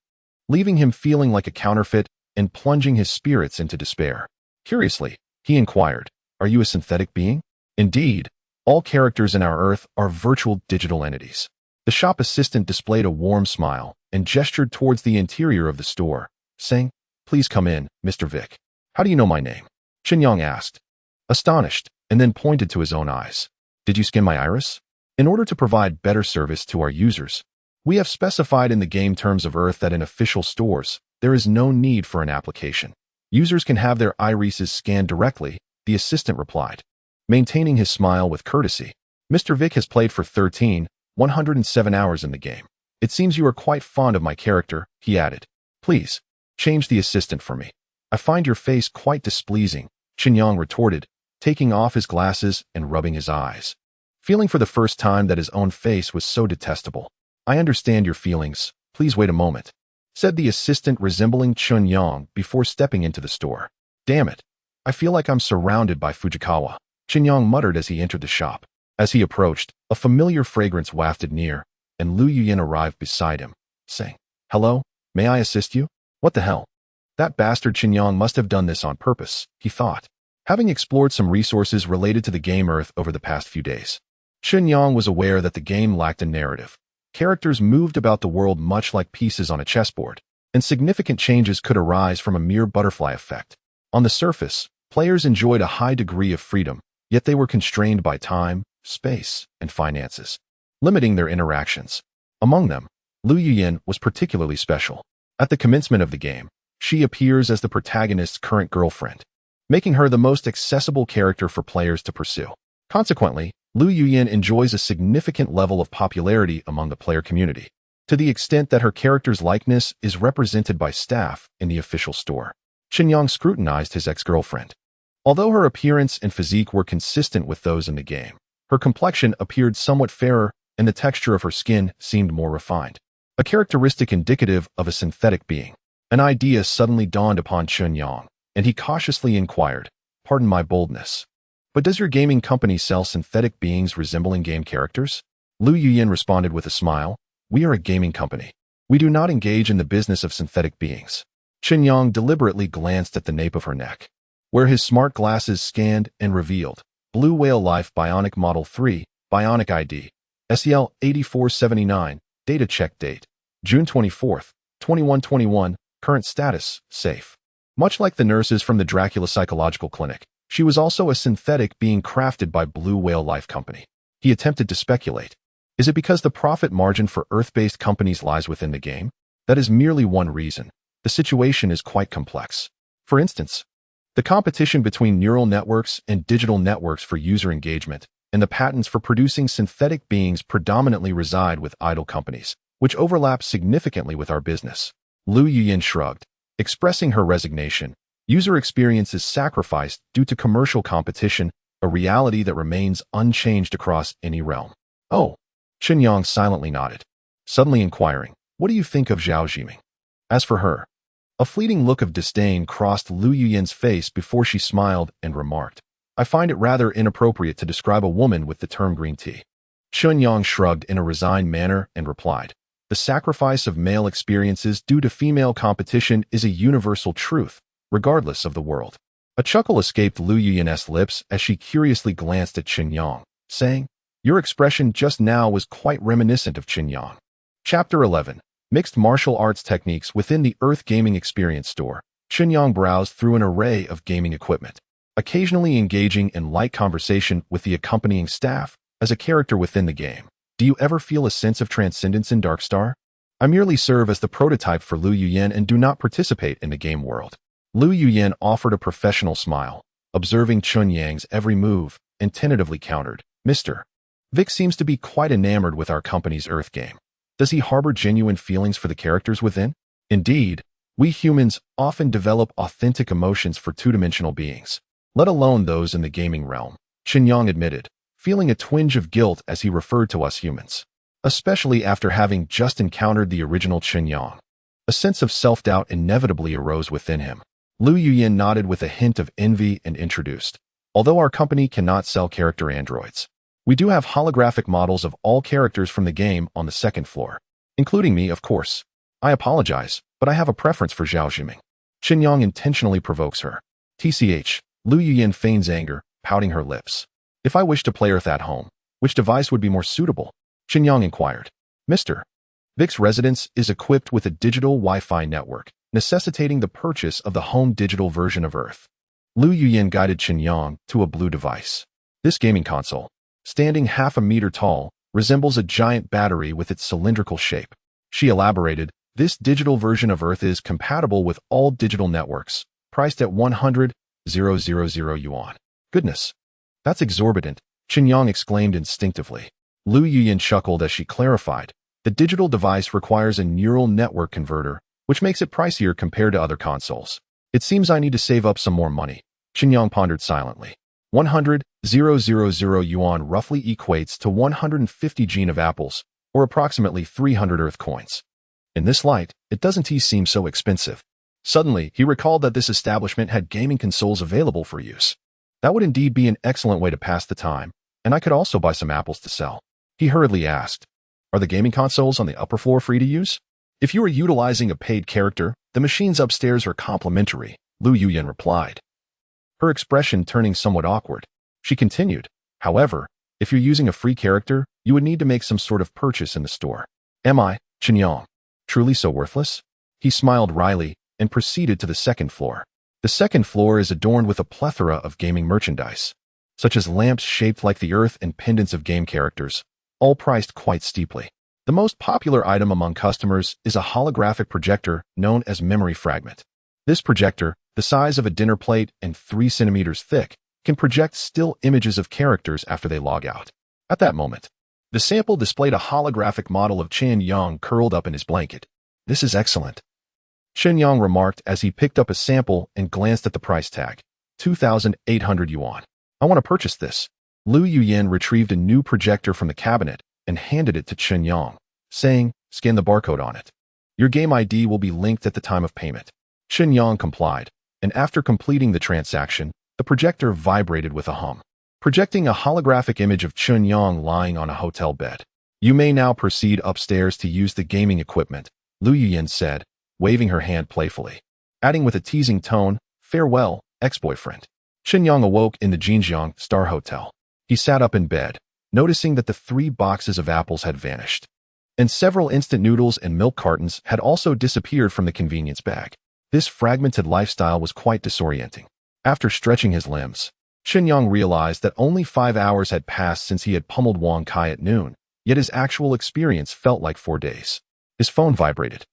leaving him feeling like a counterfeit and plunging his spirits into despair. Curiously, he inquired, "Are you a synthetic being?" Indeed, all characters in our Earth are virtual digital entities. The shop assistant displayed a warm smile and gestured towards the interior of the store, saying, "Please come in, Mr. Vic." "How do you know my name?" Chen Yang asked, astonished, and then pointed to his own eyes. "Did you scan my iris?" In order to provide better service to our users, we have specified in the game terms of Earth that in official stores, there is no need for an application. Users can have their irises scanned directly, the assistant replied, maintaining his smile with courtesy. "Mr. Vic has played for 107 hours in the game. It seems you are quite fond of my character," he added. "Please, change the assistant for me. I find your face quite displeasing," Chen Yang retorted, taking off his glasses and rubbing his eyes, feeling for the first time that his own face was so detestable. "I understand your feelings. Please wait a moment," said the assistant resembling Chen Yang before stepping into the store. "Damn it. I feel like I'm surrounded by Fujikawa," Chen Yang muttered as he entered the shop. As he approached, a familiar fragrance wafted near, and Lu Yuyin arrived beside him, saying, "Hello, may I assist you?" What the hell? That bastard Chen Yang must have done this on purpose, he thought, having explored some resources related to the game Earth over the past few days. Chen Yang was aware that the game lacked a narrative. Characters moved about the world much like pieces on a chessboard, and significant changes could arise from a mere butterfly effect. On the surface, players enjoyed a high degree of freedom, yet they were constrained by time, space, and finances, limiting their interactions. Among them, Lu Yuyin was particularly special. At the commencement of the game, she appears as the protagonist's current girlfriend, making her the most accessible character for players to pursue. Consequently, Lu Yuyin enjoys a significant level of popularity among the player community, to the extent that her character's likeness is represented by staff in the official store. Chen Yang scrutinized his ex-girlfriend. Although her appearance and physique were consistent with those in the game, her complexion appeared somewhat fairer and the texture of her skin seemed more refined, a characteristic indicative of a synthetic being. An idea suddenly dawned upon Chen Yang, and he cautiously inquired, "Pardon my boldness, but does your gaming company sell synthetic beings resembling game characters?" Lu Yuyin responded with a smile, "We are a gaming company. We do not engage in the business of synthetic beings." Chen Yang deliberately glanced at the nape of her neck, where his smart glasses scanned and revealed Blue Whale Life Bionic Model 3, Bionic ID, SEL 8479, data check date, June 24th, 2121, current status, safe. Much like the nurses from the Dracula Psychological Clinic, she was also a synthetic being crafted by Blue Whale Life Company. He attempted to speculate. Is it because the profit margin for Earth-based companies lies within the game? That is merely one reason. The situation is quite complex. For instance, the competition between neural networks and digital networks for user engagement and the patents for producing synthetic beings predominantly reside with idol companies, which overlap significantly with our business. Lu Yuyin shrugged, expressing her resignation. User experience is sacrificed due to commercial competition, a reality that remains unchanged across any realm. Oh, Chen Yang silently nodded, suddenly inquiring, What do you think of Zhao Jiming? As for her, a fleeting look of disdain crossed Lu Yuyan's face before she smiled and remarked, I find it rather inappropriate to describe a woman with the term green tea. Chen Yang shrugged in a resigned manner and replied, the sacrifice of male experiences due to female competition is a universal truth, regardless of the world. A chuckle escaped Lu Yuyan's lips as she curiously glanced at Chen Yang, saying, your expression just now was quite reminiscent of Chen Yang. Chapter 11. Mixed martial arts techniques within the Earth Gaming Experience store. Chen Yang browsed through an array of gaming equipment, occasionally engaging in light conversation with the accompanying staff as a character within the game. Do you ever feel a sense of transcendence in Darkstar? I merely serve as the prototype for Lu Yuyan and do not participate in the game world. Lu Yuyan offered a professional smile, observing Chen Yang's every move, and tentatively countered, Mr. Vic seems to be quite enamored with our company's Earth game. Does he harbor genuine feelings for the characters within? Indeed, we humans often develop authentic emotions for two-dimensional beings, let alone those in the gaming realm, Chen Yang admitted, feeling a twinge of guilt as he referred to us humans, especially after having just encountered the original Chen Yang. A sense of self-doubt inevitably arose within him. Lu Yuyan nodded with a hint of envy and introduced, although our company cannot sell character androids, we do have holographic models of all characters from the game on the second floor, including me, of course. I apologize, but I have a preference for Zhao Jiming. Chen Yang intentionally provokes her. TCH, Lu Yuyan feigns anger, pouting her lips. If I wish to play Earth at home, which device would be more suitable? Chen Yang inquired. Mr. Vic's residence is equipped with a digital Wi-Fi network, necessitating the purchase of the home digital version of Earth. Lu Yuyan guided Chen Yang to a blue device. This gaming console, standing half a meter tall, resembles a giant battery with its cylindrical shape. She elaborated, this digital version of Earth is compatible with all digital networks, priced at 100,000 yuan. Goodness, that's exorbitant, Chen Yang exclaimed instinctively. Lu Yuyan chuckled as she clarified, the digital device requires a neural network converter, which makes it pricier compared to other consoles. It seems I need to save up some more money, Chen Yang pondered silently. 100,000 yuan roughly equates to 150 gene of apples, or approximately 300 Earth coins. In this light, it doesn't seem so expensive. Suddenly, he recalled that this establishment had gaming consoles available for use. That would indeed be an excellent way to pass the time, and I could also buy some apples to sell. He hurriedly asked, are the gaming consoles on the upper floor free to use? If you are utilizing a paid character, the machines upstairs are complimentary, Lu Yuyan replied, her expression turning somewhat awkward. She continued, however, if you're using a free character, you would need to make some sort of purchase in the store. Am I, Chen Yang, truly so worthless? He smiled wryly and proceeded to the second floor. The second floor is adorned with a plethora of gaming merchandise, such as lamps shaped like the Earth and pendants of game characters, all priced quite steeply. The most popular item among customers is a holographic projector known as Memory Fragment. This projector, the size of a dinner plate and 3 centimeters thick, can project still images of characters after they log out. At that moment, the sample displayed a holographic model of Chen Yang curled up in his blanket. This is excellent, Chen Yang remarked as he picked up a sample and glanced at the price tag. 2,800 yuan. I want to purchase this. Lu Yuyan retrieved a new projector from the cabinet and handed it to Chen Yang, saying, scan the barcode on it. Your game ID will be linked at the time of payment. Chen Yang complied, and after completing the transaction, the projector vibrated with a hum, projecting a holographic image of Chen Yang lying on a hotel bed. You may now proceed upstairs to use the gaming equipment, Lu Yuyan said, waving her hand playfully, adding with a teasing tone, farewell, ex-boyfriend. Chen Yang awoke in the Jinjiang Star Hotel. He sat up in bed, noticing that the 3 boxes of apples had vanished, and several instant noodles and milk cartons had also disappeared from the convenience bag. This fragmented lifestyle was quite disorienting. After stretching his limbs, Chen Yang realized that only 5 hours had passed since he had pummeled Wang Kai at noon, yet his actual experience felt like 4 days. His phone vibrated,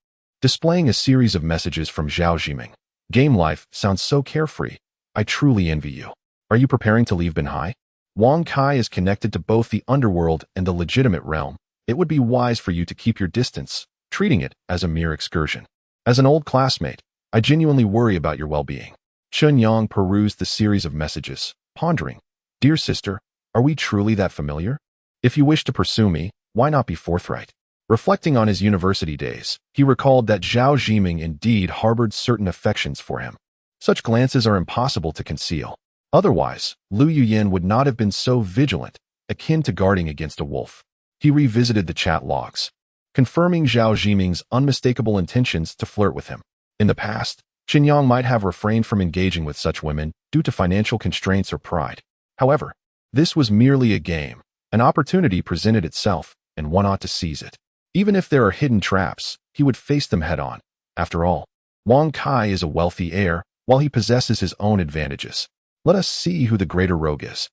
displaying a series of messages from Zhao Jiming. Game life sounds so carefree. I truly envy you. Are you preparing to leave Binhai? Wang Kai is connected to both the underworld and the legitimate realm. It would be wise for you to keep your distance, treating it as a mere excursion. As an old classmate, I genuinely worry about your well-being. Chen Yang perused the series of messages, pondering, Dear sister, are we truly that familiar? If you wish to pursue me, why not be forthright? Reflecting on his university days, he recalled that Zhao Zhiming indeed harbored certain affections for him. Such glances are impossible to conceal. Otherwise, Lu Yuyin would not have been so vigilant, akin to guarding against a wolf. He revisited the chat logs, confirming Zhao Zhiming's unmistakable intentions to flirt with him. In the past, Chen Yang might have refrained from engaging with such women due to financial constraints or pride. However, this was merely a game. An opportunity presented itself, and one ought to seize it. Even if there are hidden traps, he would face them head-on. After all, Wang Kai is a wealthy heir, while he possesses his own advantages. Let us see who the greater rogue is.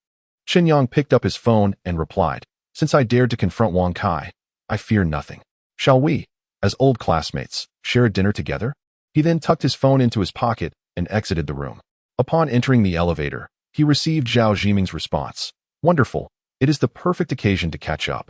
Chen Yang picked up his phone and replied, "Since I dared to confront Wang Kai, I fear nothing. Shall we, as old classmates, share a dinner together?" He then tucked his phone into his pocket and exited the room. Upon entering the elevator, he received Zhao Zhiming's response. "Wonderful. It is the perfect occasion to catch up."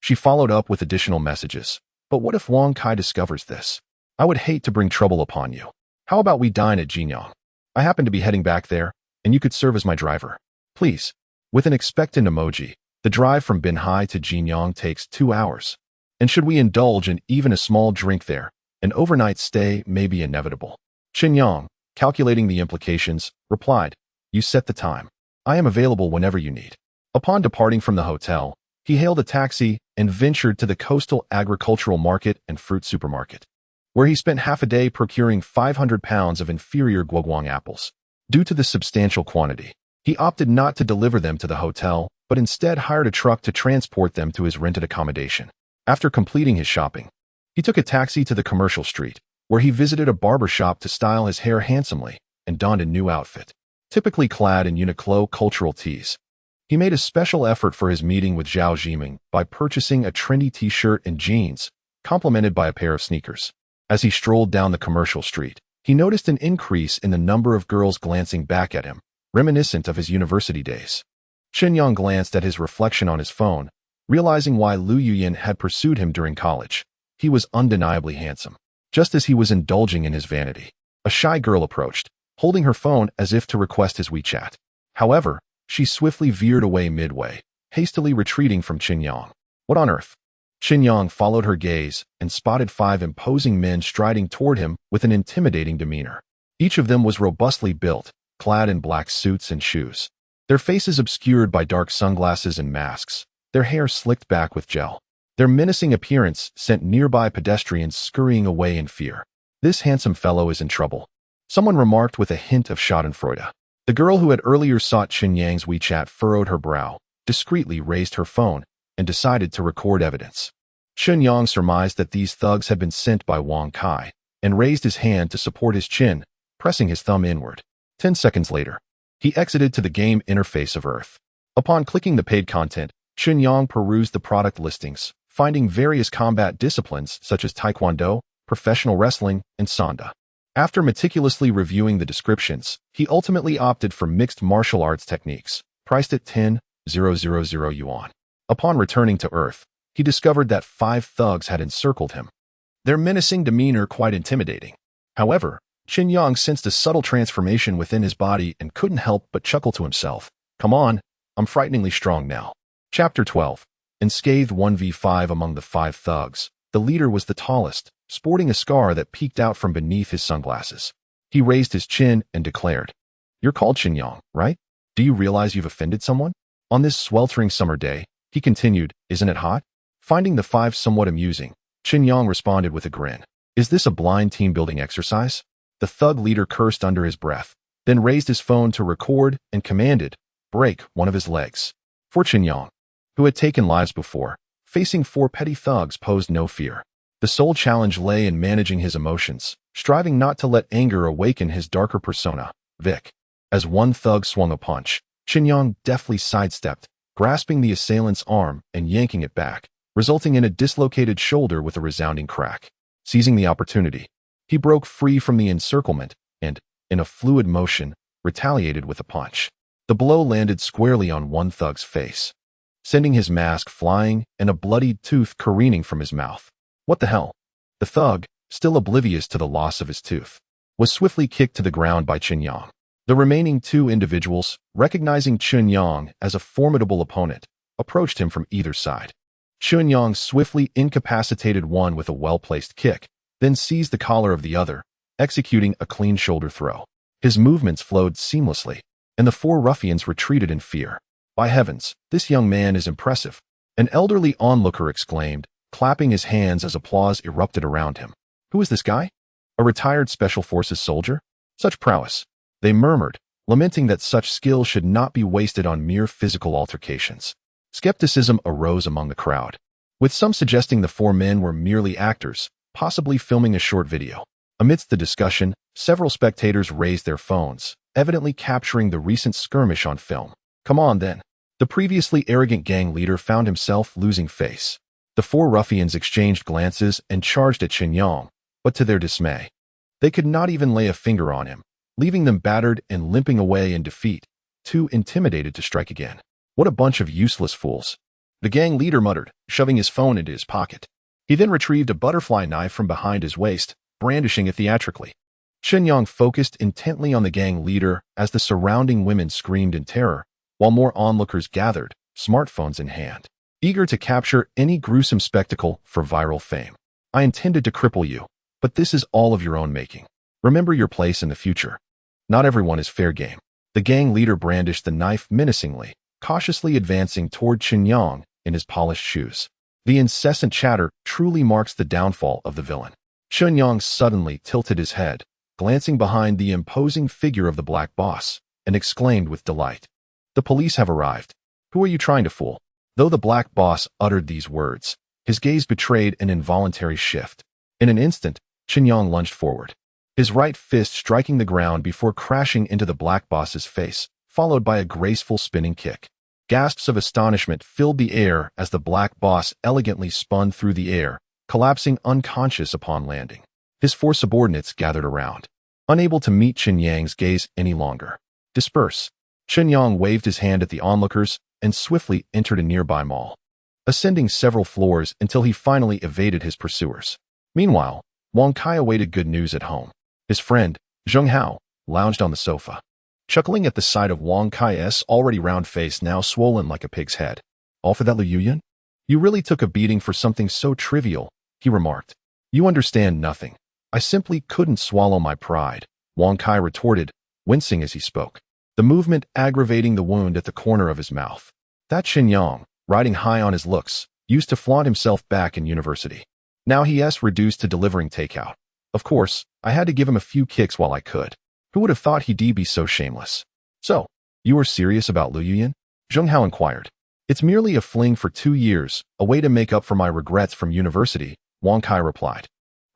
She followed up with additional messages. "But what if Wang Kai discovers this? I would hate to bring trouble upon you. How about we dine at Jinyang? I happen to be heading back there, and you could serve as my driver. Please." With an expectant emoji, the drive from Binhai to Jinyang takes 2 hours. And should we indulge in even a small drink there, an overnight stay may be inevitable. Chen Yang, calculating the implications, replied, "You set the time. I am available whenever you need." Upon departing from the hotel, he hailed a taxi and ventured to the coastal agricultural market and fruit supermarket, where he spent half a day procuring 500 pounds of inferior guoguang apples. Due to the substantial quantity, he opted not to deliver them to the hotel, but instead hired a truck to transport them to his rented accommodation. After completing his shopping, he took a taxi to the commercial street, where he visited a barber shop to style his hair handsomely and donned a new outfit. Typically clad in Uniqlo cultural tees, he made a special effort for his meeting with Zhao Zhiming by purchasing a trendy t-shirt and jeans, complemented by a pair of sneakers. As he strolled down the commercial street, he noticed an increase in the number of girls glancing back at him, reminiscent of his university days. Chen Yang glanced at his reflection on his phone, realizing why Lu Yuyin had pursued him during college. He was undeniably handsome. Just as he was indulging in his vanity, a shy girl approached, holding her phone as if to request his WeChat. However, she swiftly veered away midway, hastily retreating from Chen Yang. What on earth? Chen Yang followed her gaze and spotted 5 imposing men striding toward him with an intimidating demeanor. Each of them was robustly built, clad in black suits and shoes, their faces obscured by dark sunglasses and masks, their hair slicked back with gel. Their menacing appearance sent nearby pedestrians scurrying away in fear. "This handsome fellow is in trouble," someone remarked with a hint of schadenfreude. The girl who had earlier sought Chen Yang's WeChat furrowed her brow, discreetly raised her phone, and decided to record evidence. Chen Yang surmised that these thugs had been sent by Wang Kai, and raised his hand to support his chin, pressing his thumb inward. 10 seconds later, he exited to the game interface of Earth. Upon clicking the paid content, Chen Yang perused the product listings, finding various combat disciplines such as Taekwondo, professional wrestling, and Sanda. After meticulously reviewing the descriptions, he ultimately opted for mixed martial arts techniques, priced at 10,000 yuan. Upon returning to Earth, he discovered that 5 thugs had encircled him, their menacing demeanor quite intimidating. However, Chen Yang sensed a subtle transformation within his body and couldn't help but chuckle to himself. "Come on, I'm frighteningly strong now." Chapter 12. Enscathed 1v5 among the 5 thugs. The leader was the tallest, sporting a scar that peeked out from beneath his sunglasses. He raised his chin and declared, "You're called Chen Yang, right? Do you realize you've offended someone?" On this sweltering summer day, he continued, "Isn't it hot?" Finding the 5 somewhat amusing, Chen Yang responded with a grin. "Is this a blind team-building exercise?" The thug leader cursed under his breath, then raised his phone to record and commanded, "Break one of his legs." For Chen Yang, who had taken lives before, facing 4 petty thugs posed no fear. The sole challenge lay in managing his emotions, striving not to let anger awaken his darker persona, Vic. As one thug swung a punch, Chen Yang deftly sidestepped, grasping the assailant's arm and yanking it back, resulting in a dislocated shoulder with a resounding crack. Seizing the opportunity, he broke free from the encirclement and, in a fluid motion, retaliated with a punch. The blow landed squarely on one thug's face, sending his mask flying and a bloodied tooth careening from his mouth. What the hell? The thug, still oblivious to the loss of his tooth, was swiftly kicked to the ground by Chen Yang. The remaining 2 individuals, recognizing Chen Yang as a formidable opponent, approached him from either side. Chen Yang swiftly incapacitated one with a well-placed kick, then seized the collar of the other, executing a clean shoulder throw. His movements flowed seamlessly, and the four ruffians retreated in fear. By heavens, this young man is impressive, an elderly onlooker exclaimed, clapping his hands as applause erupted around him. Who is this guy? A retired Special Forces soldier? Such prowess. They murmured, lamenting that such skill should not be wasted on mere physical altercations. Skepticism arose among the crowd, with some suggesting the four men were merely actors, possibly filming a short video. Amidst the discussion, several spectators raised their phones, evidently capturing the recent skirmish on film. Come on then. The previously arrogant gang leader found himself losing face. The four ruffians exchanged glances and charged at Chen Yang, but to their dismay, they could not even lay a finger on him, leaving them battered and limping away in defeat, too intimidated to strike again. What a bunch of useless fools, the gang leader muttered, shoving his phone into his pocket. He then retrieved a butterfly knife from behind his waist, brandishing it theatrically. Chen Yang focused intently on the gang leader as the surrounding women screamed in terror, while more onlookers gathered, smartphones in hand, eager to capture any gruesome spectacle for viral fame. I intended to cripple you, but this is all of your own making. Remember your place in the future. Not everyone is fair game. The gang leader brandished the knife menacingly, cautiously advancing toward Chen Yang in his polished shoes. The incessant chatter truly marks the downfall of the villain. Chen Yang suddenly tilted his head, glancing behind the imposing figure of the black boss, and exclaimed with delight, "The police have arrived. Who are you trying to fool?" Though the black boss uttered these words, his gaze betrayed an involuntary shift. In an instant, Chen Yang lunged forward, his right fist striking the ground before crashing into the black boss's face, followed by a graceful spinning kick. Gasps of astonishment filled the air as the black boss elegantly spun through the air, collapsing unconscious upon landing. His four subordinates gathered around, unable to meet Chen Yang's gaze any longer. Disperse. Chen Yang waved his hand at the onlookers and swiftly entered a nearby mall, ascending several floors until he finally evaded his pursuers. Meanwhile, Wang Kai awaited good news at home. His friend, Zheng Hao, lounged on the sofa, chuckling at the sight of Wang Kai's already round face now swollen like a pig's head. All for that Liu Yuyan? You really took a beating for something so trivial, he remarked. You understand nothing. I simply couldn't swallow my pride, Wang Kai retorted, wincing as he spoke, the movement aggravating the wound at the corner of his mouth. That Chen Yang, riding high on his looks, used to flaunt himself back in university. Now he's reduced to delivering takeout. Of course, I had to give him a few kicks while I could. Who would have thought he'd be so shameless? So, you are serious about Liu Yuyan? Zheng Hao inquired. It's merely a fling for 2 years, a way to make up for my regrets from university, Wang Kai replied,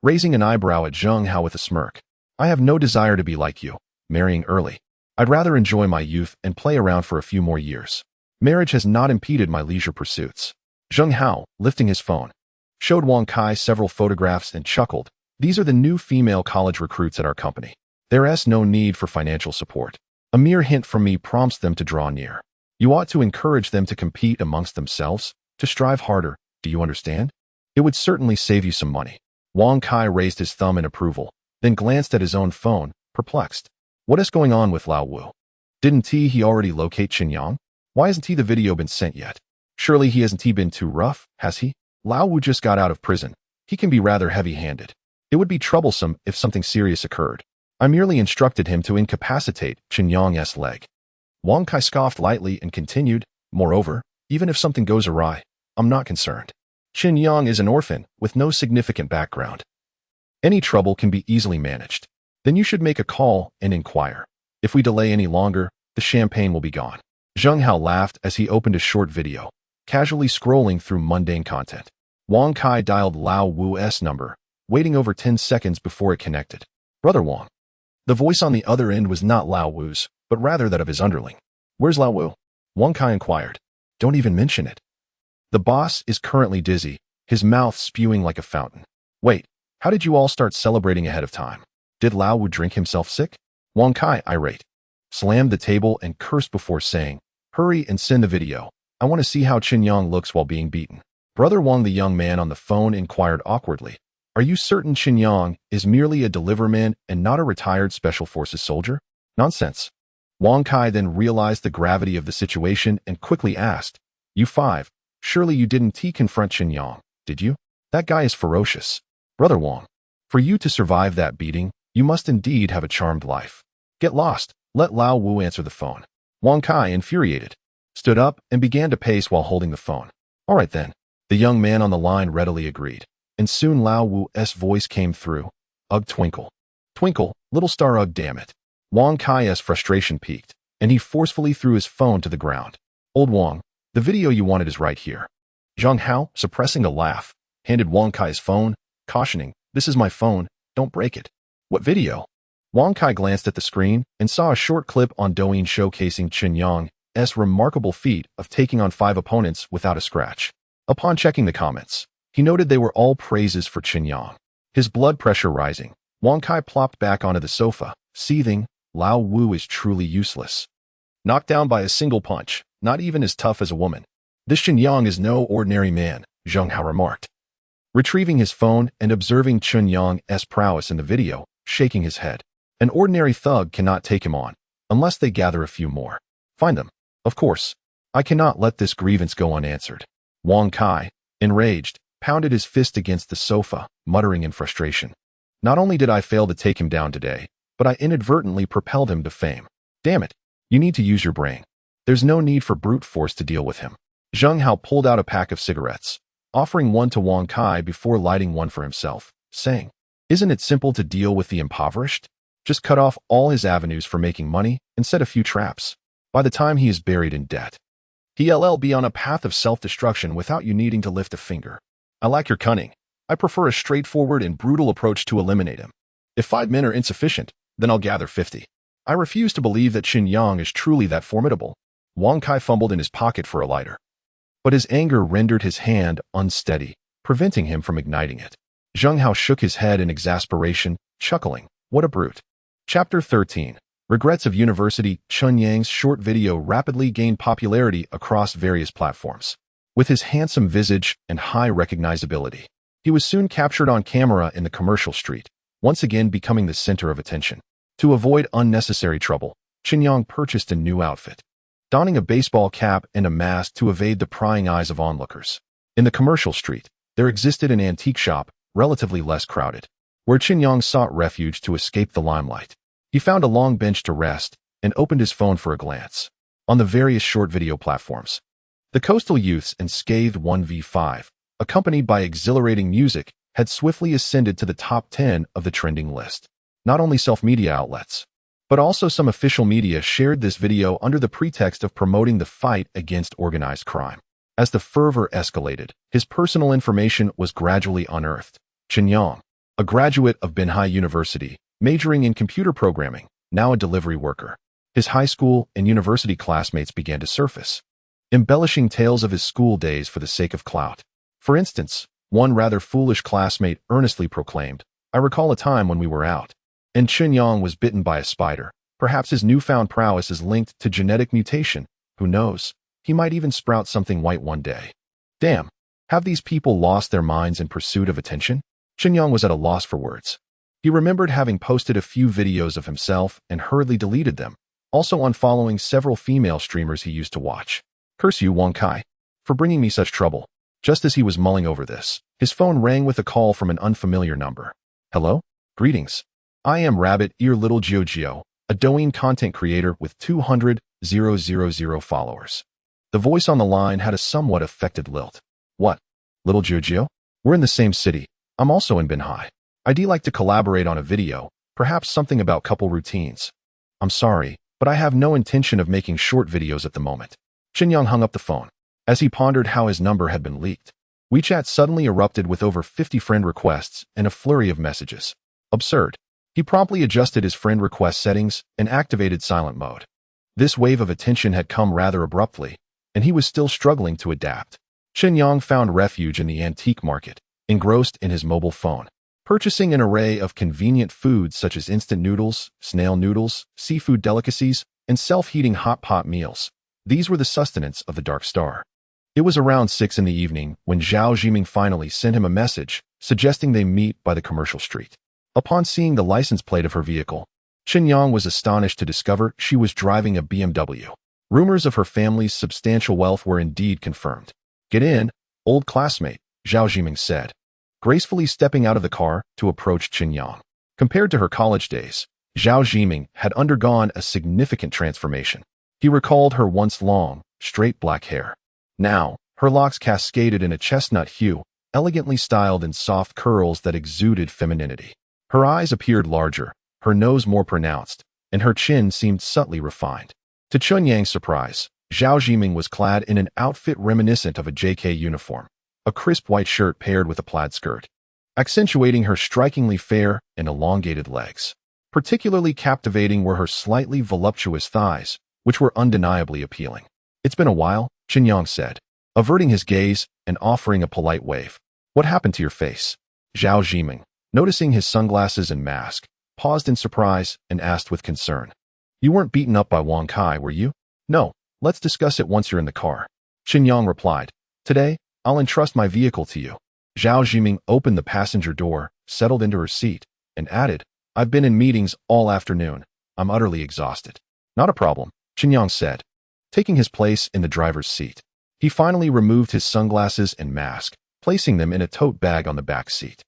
raising an eyebrow at Zheng Hao with a smirk. I have no desire to be like you, marrying early. I'd rather enjoy my youth and play around for a few more years. Marriage has not impeded my leisure pursuits. Zheng Hao, lifting his phone, showed Wang Kai several photographs and chuckled. These are the new female college recruits at our company. There's no need for financial support. A mere hint from me prompts them to draw near. You ought to encourage them to compete amongst themselves, to strive harder, do you understand? It would certainly save you some money. Wang Kai raised his thumb in approval, then glanced at his own phone, perplexed. What is going on with Lao Wu? Didn't he already locate Chen Yang? Why hasn't the video been sent yet? Surely he hasn't been too rough, has he? Lao Wu just got out of prison. He can be rather heavy-handed. It would be troublesome if something serious occurred. I merely instructed him to incapacitate Chen Yang's leg. Wang Kai scoffed lightly and continued, moreover, even if something goes awry, I'm not concerned. Chen Yang is an orphan with no significant background. Any trouble can be easily managed. Then you should make a call and inquire. If we delay any longer, the champagne will be gone. Zheng Hao laughed as he opened a short video, casually scrolling through mundane content. Wang Kai dialed Lao Wu's number, waiting over 10 seconds before it connected. Brother Wang. The voice on the other end was not Lao Wu's, but rather that of his underling. Where's Lao Wu? Wang Kai inquired. Don't even mention it. The boss is currently dizzy, his mouth spewing like a fountain. Wait, how did you all start celebrating ahead of time? Did Lao Wu drink himself sick? Wang Kai, irate, slammed the table and cursed before saying, hurry and send the video. I want to see how Chen Yang looks while being beaten. Brother Wang, the young man on the phone, inquired awkwardly. Are you certain Chen Yang is merely a deliverman and not a retired Special Forces soldier? Nonsense. Wang Kai then realized the gravity of the situation and quickly asked, You five, surely you didn't confront Chen Yang, did you? That guy is ferocious. Brother Wang, for you to survive that beating, you must indeed have a charmed life. Get lost. Let Lao Wu answer the phone. Wang Kai, infuriated, stood up and began to pace while holding the phone. All right then. The young man on the line readily agreed, and soon Lao Wu's voice came through. Ugh, twinkle. Twinkle, little star, ugh, damn it. Wang Kai's frustration peaked, and he forcefully threw his phone to the ground. Old Wang, the video you wanted is right here. Zhang Hao, suppressing a laugh, handed Wang Kai's phone, cautioning, this is my phone, don't break it. What video? Wang Kai glanced at the screen and saw a short clip on Douyin showcasing Chen Yang's remarkable feat of taking on 5 opponents without a scratch. Upon checking the comments, he noted they were all praises for Chen Yang. His blood pressure rising, Wang Kai plopped back onto the sofa, seething, Lao Wu is truly useless. Knocked down by a single punch, not even as tough as a woman. This Chen Yang is no ordinary man, Zhang Hao remarked. Retrieving his phone and observing Chen Yang's prowess in the video, shaking his head. An ordinary thug cannot take him on, unless they gather a few more. Find them. Of course. I cannot let this grievance go unanswered. Wang Kai, enraged, pounded his fist against the sofa, muttering in frustration. Not only did I fail to take him down today, but I inadvertently propelled him to fame. Damn it. You need to use your brain. There's no need for brute force to deal with him. Zhang Hao pulled out a pack of cigarettes, offering one to Wang Kai before lighting one for himself, saying, isn't it simple to deal with the impoverished? Just cut off all his avenues for making money and set a few traps. By the time he is buried in debt, he'll be on a path of self-destruction without you needing to lift a finger. I like your cunning. I prefer a straightforward and brutal approach to eliminate him. If 5 men are insufficient, then I'll gather 50. I refuse to believe that Chen Yang is truly that formidable. Wang Kai fumbled in his pocket for a lighter. But his anger rendered his hand unsteady, preventing him from igniting it. Zhang Hao shook his head in exasperation, chuckling, what a brute. Chapter 13. Regrets of University. Chen Yang's short video rapidly gained popularity across various platforms. With his handsome visage and high recognizability, he was soon captured on camera in the commercial street, once again becoming the center of attention. To avoid unnecessary trouble, Chen Yang purchased a new outfit, donning a baseball cap and a mask to evade the prying eyes of onlookers. In the commercial street, there existed an antique shop, relatively less crowded, where Chen Yang sought refuge to escape the limelight. He found a long bench to rest and opened his phone for a glance. On the various short video platforms, the Coastal Youths and Scathed 1v5, accompanied by exhilarating music, had swiftly ascended to the top 10 of the trending list. Not only self-media outlets, but also some official media shared this video under the pretext of promoting the fight against organized crime. As the fervor escalated, his personal information was gradually unearthed. Chen Yang, a graduate of Binhai University, majoring in computer programming, now a delivery worker. His high school and university classmates began to surface, embellishing tales of his school days for the sake of clout. For instance, one rather foolish classmate earnestly proclaimed, I recall a time when we were out, and Chen Yang was bitten by a spider. Perhaps his newfound prowess is linked to genetic mutation. Who knows? He might even sprout something white one day. Damn, have these people lost their minds in pursuit of attention? Chen Yang was at a loss for words. He remembered having posted a few videos of himself and hurriedly deleted them, also unfollowing several female streamers he used to watch. Curse you, Wang Kai, for bringing me such trouble. Just as he was mulling over this, his phone rang with a call from an unfamiliar number. Hello? Greetings. I am Rabbit Ear Little Gio, a Douyin content creator with 200,000 followers. The voice on the line had a somewhat affected lilt. What? Little Gio? We're in the same city. I'm also in Binhai. I'd like to collaborate on a video, perhaps something about couple routines. I'm sorry, but I have no intention of making short videos at the moment. Chen Yang hung up the phone. As he pondered how his number had been leaked, WeChat suddenly erupted with over 50 friend requests and a flurry of messages. Absurd. He promptly adjusted his friend request settings and activated silent mode. This wave of attention had come rather abruptly, and he was still struggling to adapt. Chen Yang found refuge in the antique market, engrossed in his mobile phone, purchasing an array of convenient foods such as instant noodles, snail noodles, seafood delicacies, and self-heating hot pot meals. These were the sustenance of the Dark Star. It was around 6 in the evening when Zhao Jiming finally sent him a message suggesting they meet by the commercial street. Upon seeing the license plate of her vehicle, Chen Yang was astonished to discover she was driving a BMW. Rumors of her family's substantial wealth were indeed confirmed. Get in, old classmate, Zhao Jiming said, gracefully stepping out of the car to approach Chen Yang. Compared to her college days, Zhao Jiming had undergone a significant transformation. He recalled her once long, straight black hair. Now, her locks cascaded in a chestnut hue, elegantly styled in soft curls that exuded femininity. Her eyes appeared larger, her nose more pronounced, and her chin seemed subtly refined. To Chen Yang's surprise, Zhao Jiming was clad in an outfit reminiscent of a JK uniform, a crisp white shirt paired with a plaid skirt, accentuating her strikingly fair and elongated legs. Particularly captivating were her slightly voluptuous thighs, which were undeniably appealing. It's been a while, Chen Yang said, averting his gaze and offering a polite wave. What happened to your face? Zhao Jiming, noticing his sunglasses and mask, paused in surprise and asked with concern. You weren't beaten up by Wang Kai, were you? No, let's discuss it once you're in the car. Chen Yang replied. Today, I'll entrust my vehicle to you. Zhao Jiming opened the passenger door, settled into her seat, and added, I've been in meetings all afternoon. I'm utterly exhausted. Not a problem, Chen Yang said, taking his place in the driver's seat. He finally removed his sunglasses and mask, placing them in a tote bag on the back seat.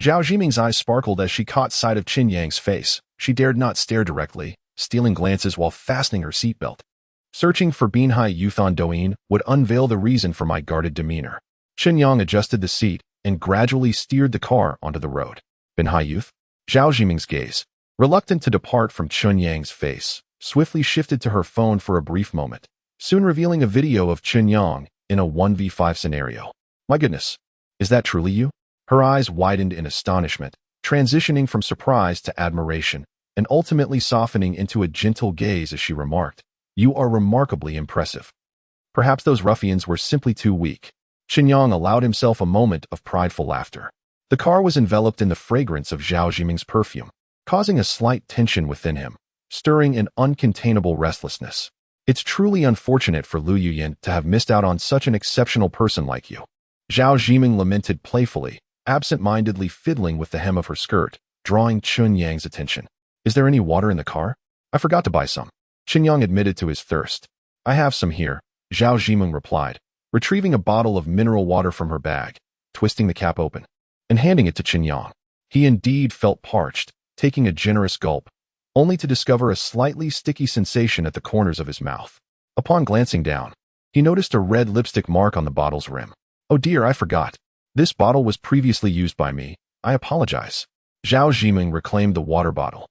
Zhao Jiming's eyes sparkled as she caught sight of Chen Yang's face. She dared not stare directly, stealing glances while fastening her seatbelt. Searching for Binhai Youth on Douyin would unveil the reason for my guarded demeanor. Chen Yang adjusted the seat and gradually steered the car onto the road. Binhai Youth? Zhao Jiming's gaze, reluctant to depart from Chen Yang's face, swiftly shifted to her phone for a brief moment, soon revealing a video of Chen Yang in a 1v5 scenario. My goodness, is that truly you? Her eyes widened in astonishment, transitioning from surprise to admiration, and ultimately softening into a gentle gaze as she remarked, You are remarkably impressive. Perhaps those ruffians were simply too weak. Chen Yang allowed himself a moment of prideful laughter. The car was enveloped in the fragrance of Zhao Jiming's perfume, causing a slight tension within him, stirring an uncontainable restlessness. It's truly unfortunate for Lu Yuyan to have missed out on such an exceptional person like you. Zhao Jiming lamented playfully, absent-mindedly fiddling with the hem of her skirt, drawing Chen Yang's attention. Is there any water in the car? I forgot to buy some. Chen Yang admitted to his thirst. I have some here, Zhao Jiming replied, retrieving a bottle of mineral water from her bag, twisting the cap open, and handing it to Chen Yang. He indeed felt parched, taking a generous gulp, only to discover a slightly sticky sensation at the corners of his mouth. Upon glancing down, he noticed a red lipstick mark on the bottle's rim. Oh dear, I forgot. This bottle was previously used by me. I apologize. Zhao Jiming reclaimed the water bottle,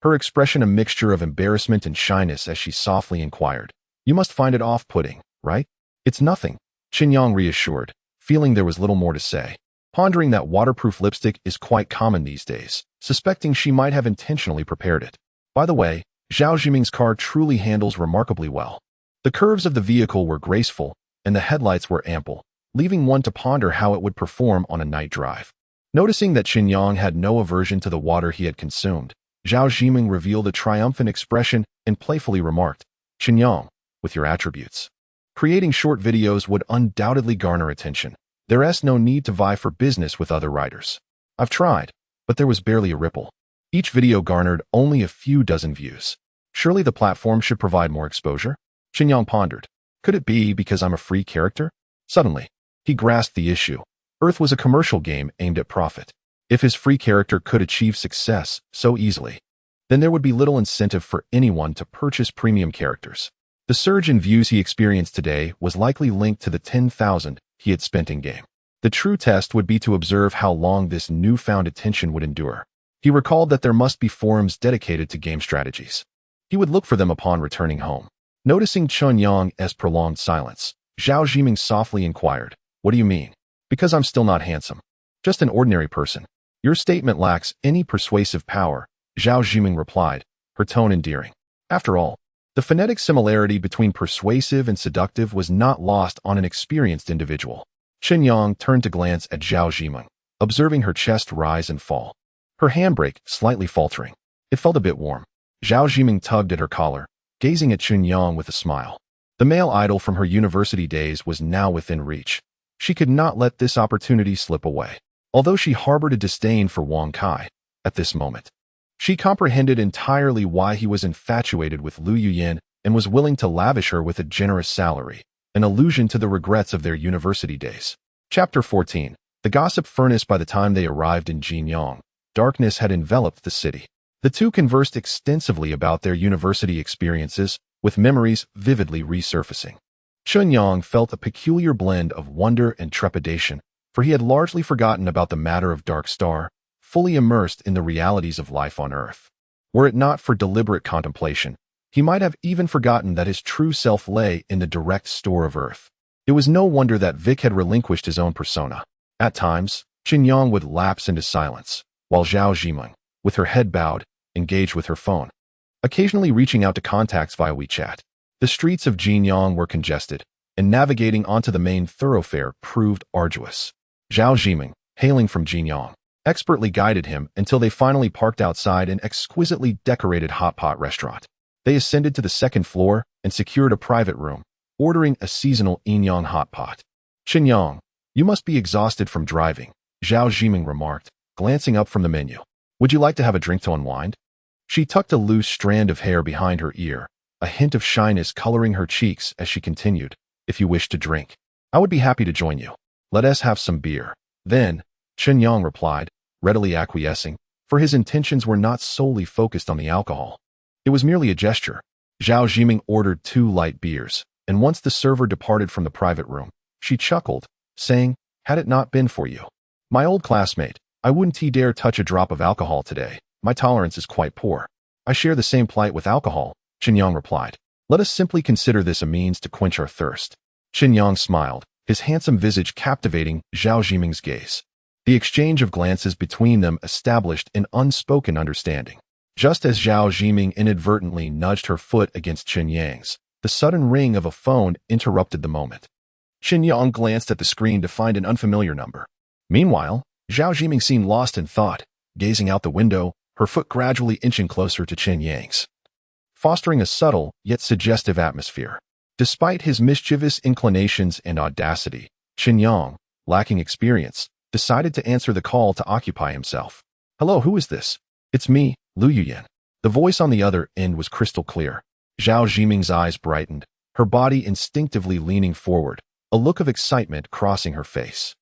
her expression a mixture of embarrassment and shyness as she softly inquired. You must find it off-putting, right? It's nothing, Chen Yang reassured, feeling there was little more to say. Pondering that waterproof lipstick is quite common these days, suspecting she might have intentionally prepared it. By the way, Zhao Jiming's car truly handles remarkably well. The curves of the vehicle were graceful, and the headlights were ample, leaving one to ponder how it would perform on a night drive. Noticing that Chen Yang had no aversion to the water he had consumed, Zhao Jiming revealed a triumphant expression and playfully remarked, Chen Yang, with your attributes, creating short videos would undoubtedly garner attention. There's no need to vie for business with other writers. I've tried, but there was barely a ripple. Each video garnered only a few dozen views. Surely the platform should provide more exposure? Chen Yang pondered. Could it be because I'm a free character? Suddenly, he grasped the issue. Earth was a commercial game aimed at profit. If his free character could achieve success so easily, then there would be little incentive for anyone to purchase premium characters. The surge in views he experienced today was likely linked to the 10,000 he had spent in-game. The true test would be to observe how long this newfound attention would endure. He recalled that there must be forums dedicated to game strategies. He would look for them upon returning home. Noticing Chen Yang's prolonged silence, Zhao Jiming softly inquired, What do you mean? Because I'm still not handsome. Just an ordinary person. Your statement lacks any persuasive power, Zhao Jiming replied, her tone endearing. After all, the phonetic similarity between persuasive and seductive was not lost on an experienced individual. Chen Yang turned to glance at Zhao Jiming, observing her chest rise and fall. Her handbrake slightly faltering. It felt a bit warm. Zhao Jiming tugged at her collar, gazing at Chen Yang with a smile. The male idol from her university days was now within reach. She could not let this opportunity slip away. Although she harbored a disdain for Wang Kai at this moment, she comprehended entirely why he was infatuated with Lu Yuyan and was willing to lavish her with a generous salary, an allusion to the regrets of their university days. Chapter 14. The Gossip Furnace. By the time they arrived in Jinyang, darkness had enveloped the city. The two conversed extensively about their university experiences, with memories vividly resurfacing. Chen Yang felt a peculiar blend of wonder and trepidation, for he had largely forgotten about the matter of Dark Star, fully immersed in the realities of life on Earth. Were it not for deliberate contemplation, he might have even forgotten that his true self lay in the direct store of Earth. It was no wonder that Vic had relinquished his own persona. At times, Chen Yang would lapse into silence, while Zhao Zhimeng, with her head bowed, engaged with her phone, occasionally reaching out to contacts via WeChat. The streets of Jinyang were congested, and navigating onto the main thoroughfare proved arduous. Zhao Zhimeng, hailing from Jinyang, expertly guided him until they finally parked outside an exquisitely decorated hot pot restaurant. They ascended to the second floor and secured a private room, ordering a seasonal Inyang hot pot. Chen Yang, you must be exhausted from driving, Zhao Zhimeng remarked, glancing up from the menu. Would you like to have a drink to unwind? She tucked a loose strand of hair behind her ear, a hint of shyness coloring her cheeks as she continued. If you wish to drink, I would be happy to join you. Let us have some beer. Then, Chen Yang replied, readily acquiescing, for his intentions were not solely focused on the alcohol. It was merely a gesture. Zhao Zhimeng ordered 2 light beers, and once the server departed from the private room, she chuckled, saying, had it not been for you, my old classmate, I wouldn't dare touch a drop of alcohol today. My tolerance is quite poor. I share the same plight with alcohol, Chen Yang replied. Let us simply consider this a means to quench our thirst. Chen Yang smiled, his handsome visage captivating Zhao Zhimeng's gaze. The exchange of glances between them established an unspoken understanding. Just as Zhao Zhimeng inadvertently nudged her foot against Chen Yang's, the sudden ring of a phone interrupted the moment. Chen Yang glanced at the screen to find an unfamiliar number. Meanwhile, Zhao Zhimeng seemed lost in thought, gazing out the window, her foot gradually inching closer to Chen Yang's, fostering a subtle yet suggestive atmosphere. Despite his mischievous inclinations and audacity, Chen Yang, lacking experience, decided to answer the call to occupy himself. Hello, who is this? It's me, Lu Yuyan. The voice on the other end was crystal clear. Zhao Zhimeng's eyes brightened, her body instinctively leaning forward, a look of excitement crossing her face.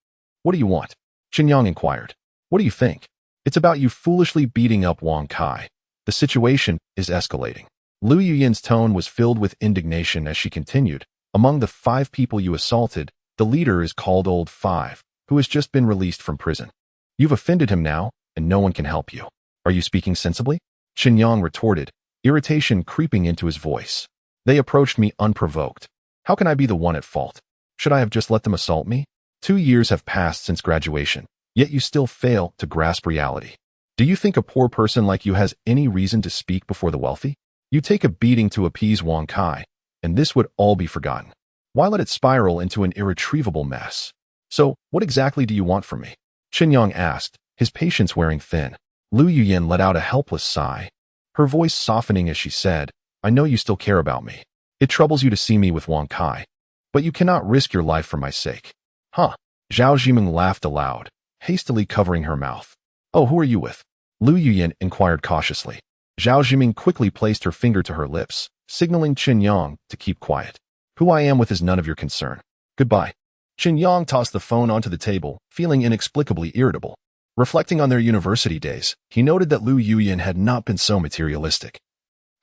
What do you want? Chen Yang inquired. What do you think? It's about you foolishly beating up Wang Kai. The situation is escalating. Lu Yuyan's tone was filled with indignation as she continued. Among the 5 people you assaulted, the leader is called Old Five, who has just been released from prison. You've offended him now, and no one can help you. Are you speaking sensibly? Chen Yang retorted, irritation creeping into his voice. They approached me unprovoked. How can I be the one at fault? Should I have just let them assault me? 2 years have passed since graduation, yet you still fail to grasp reality. Do you think a poor person like you has any reason to speak before the wealthy? You take a beating to appease Wang Kai, and this would all be forgotten. Why let it spiral into an irretrievable mess? So, what exactly do you want from me? Chen Yang asked, his patience wearing thin. Lu Yuyan let out a helpless sigh, her voice softening as she said, I know you still care about me. It troubles you to see me with Wang Kai, but you cannot risk your life for my sake. Huh? Zhao Zhimeng laughed aloud, hastily covering her mouth. Oh, who are you with? Lu Yuyan inquired cautiously. Zhao Zhimeng quickly placed her finger to her lips, signaling Chen Yang to keep quiet. Who I am with is none of your concern. Goodbye. Chen Yang tossed the phone onto the table, feeling inexplicably irritable. Reflecting on their university days, he noted that Lu Yuyan had not been so materialistic.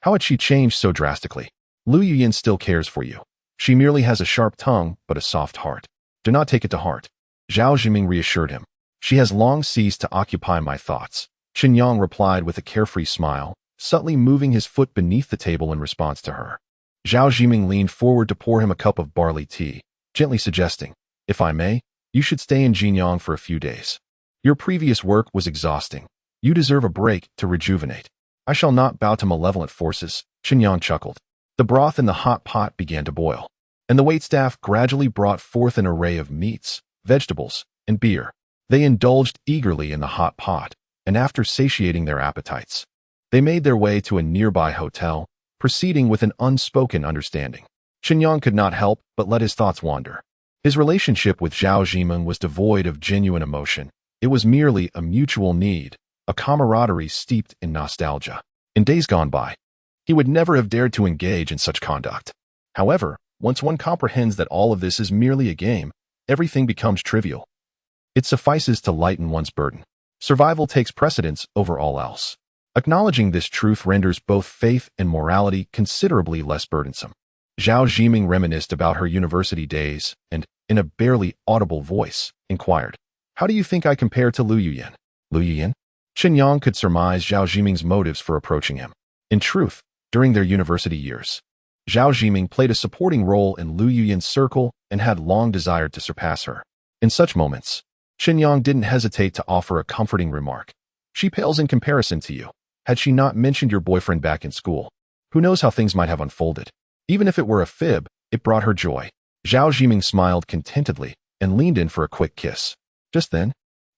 How had she changed so drastically? Lu Yuyan still cares for you. She merely has a sharp tongue, but a soft heart. Do not take it to heart. Zhao Zhimeng reassured him. She has long ceased to occupy my thoughts. Chen Yang replied with a carefree smile, subtly moving his foot beneath the table in response to her. Zhao Zhimeng leaned forward to pour him a cup of barley tea, gently suggesting, if I may, you should stay in Jinyang for a few days. Your previous work was exhausting. You deserve a break to rejuvenate. I shall not bow to malevolent forces, Chen Yang chuckled. The broth in the hot pot began to boil, and the waitstaff gradually brought forth an array of meats, vegetables, and beer. They indulged eagerly in the hot pot, and after satiating their appetites, they made their way to a nearby hotel, proceeding with an unspoken understanding. Chen Yang could not help but let his thoughts wander. His relationship with Zhao Zhimeng was devoid of genuine emotion. It was merely a mutual need, a camaraderie steeped in nostalgia. In days gone by, he would never have dared to engage in such conduct. However, Once one comprehends that all of this is merely a game, everything becomes trivial. It suffices to lighten one's burden. Survival takes precedence over all else. Acknowledging this truth renders both faith and morality considerably less burdensome. Zhao Zhiming reminisced about her university days and, in a barely audible voice, inquired, "How do you think I compare to Lu Yuyan?" Lu Yuyan? Chen Yang could surmise Zhao Zhiming's motives for approaching him. In truth, during their university years, Zhao Zhiming played a supporting role in Lu Yuyan's circle and had long desired to surpass her. In such moments, Chen Yang didn't hesitate to offer a comforting remark. "She pales in comparison to you. Had she not mentioned your boyfriend back in school, who knows how things might have unfolded? Even if it were a fib, it brought her joy." Zhao Zhiming smiled contentedly and leaned in for a quick kiss. Just then,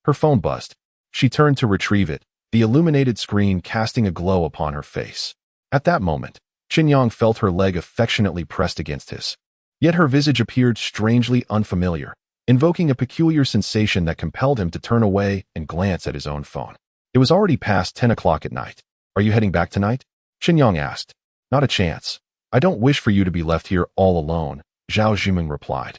her phone buzzed. She turned to retrieve it, the illuminated screen casting a glow upon her face. At that moment, Chen Yang felt her leg affectionately pressed against his. Yet her visage appeared strangely unfamiliar, invoking a peculiar sensation that compelled him to turn away and glance at his own phone. It was already past 10 o'clock at night. "Are you heading back tonight?" Chen Yang asked. "Not a chance. I don't wish for you to be left here all alone," Zhao Zhiming replied,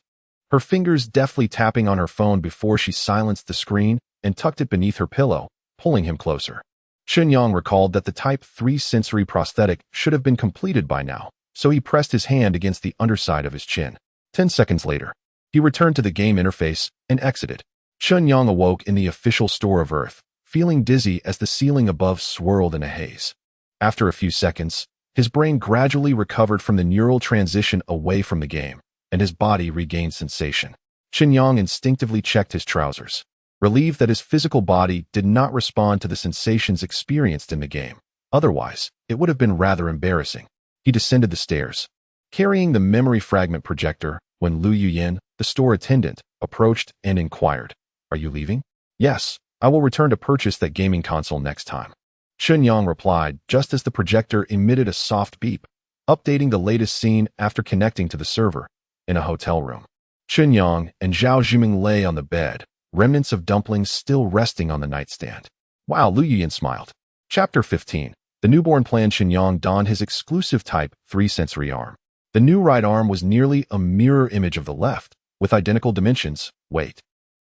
her fingers deftly tapping on her phone before she silenced the screen and tucked it beneath her pillow, pulling him closer. Chen Yang recalled that the Type 3 sensory prosthetic should have been completed by now, so he pressed his hand against the underside of his chin. 10 seconds later, he returned to the game interface and exited. Chen Yang awoke in the official store of Earth, feeling dizzy as the ceiling above swirled in a haze. After a few seconds, his brain gradually recovered from the neural transition away from the game, and his body regained sensation. Chen Yang instinctively checked his trousers, relieved that his physical body did not respond to the sensations experienced in the game. Otherwise, it would have been rather embarrassing. He descended the stairs, carrying the memory fragment projector, when Lu Yuyan, the store attendant, approached and inquired, "Are you leaving?" "Yes, I will return to purchase that gaming console next time." Chen Yang replied just as the projector emitted a soft beep, updating the latest scene after connecting to the server in a hotel room. Chen Yang and Zhao Zhiming lay on the bed, remnants of dumplings still resting on the nightstand. Wow, Lu Yuyan smiled. Chapter 15. The newborn plan. Chen Yang donned his exclusive Type 3 sensory arm. The new right arm was nearly a mirror image of the left, with identical dimensions, weight,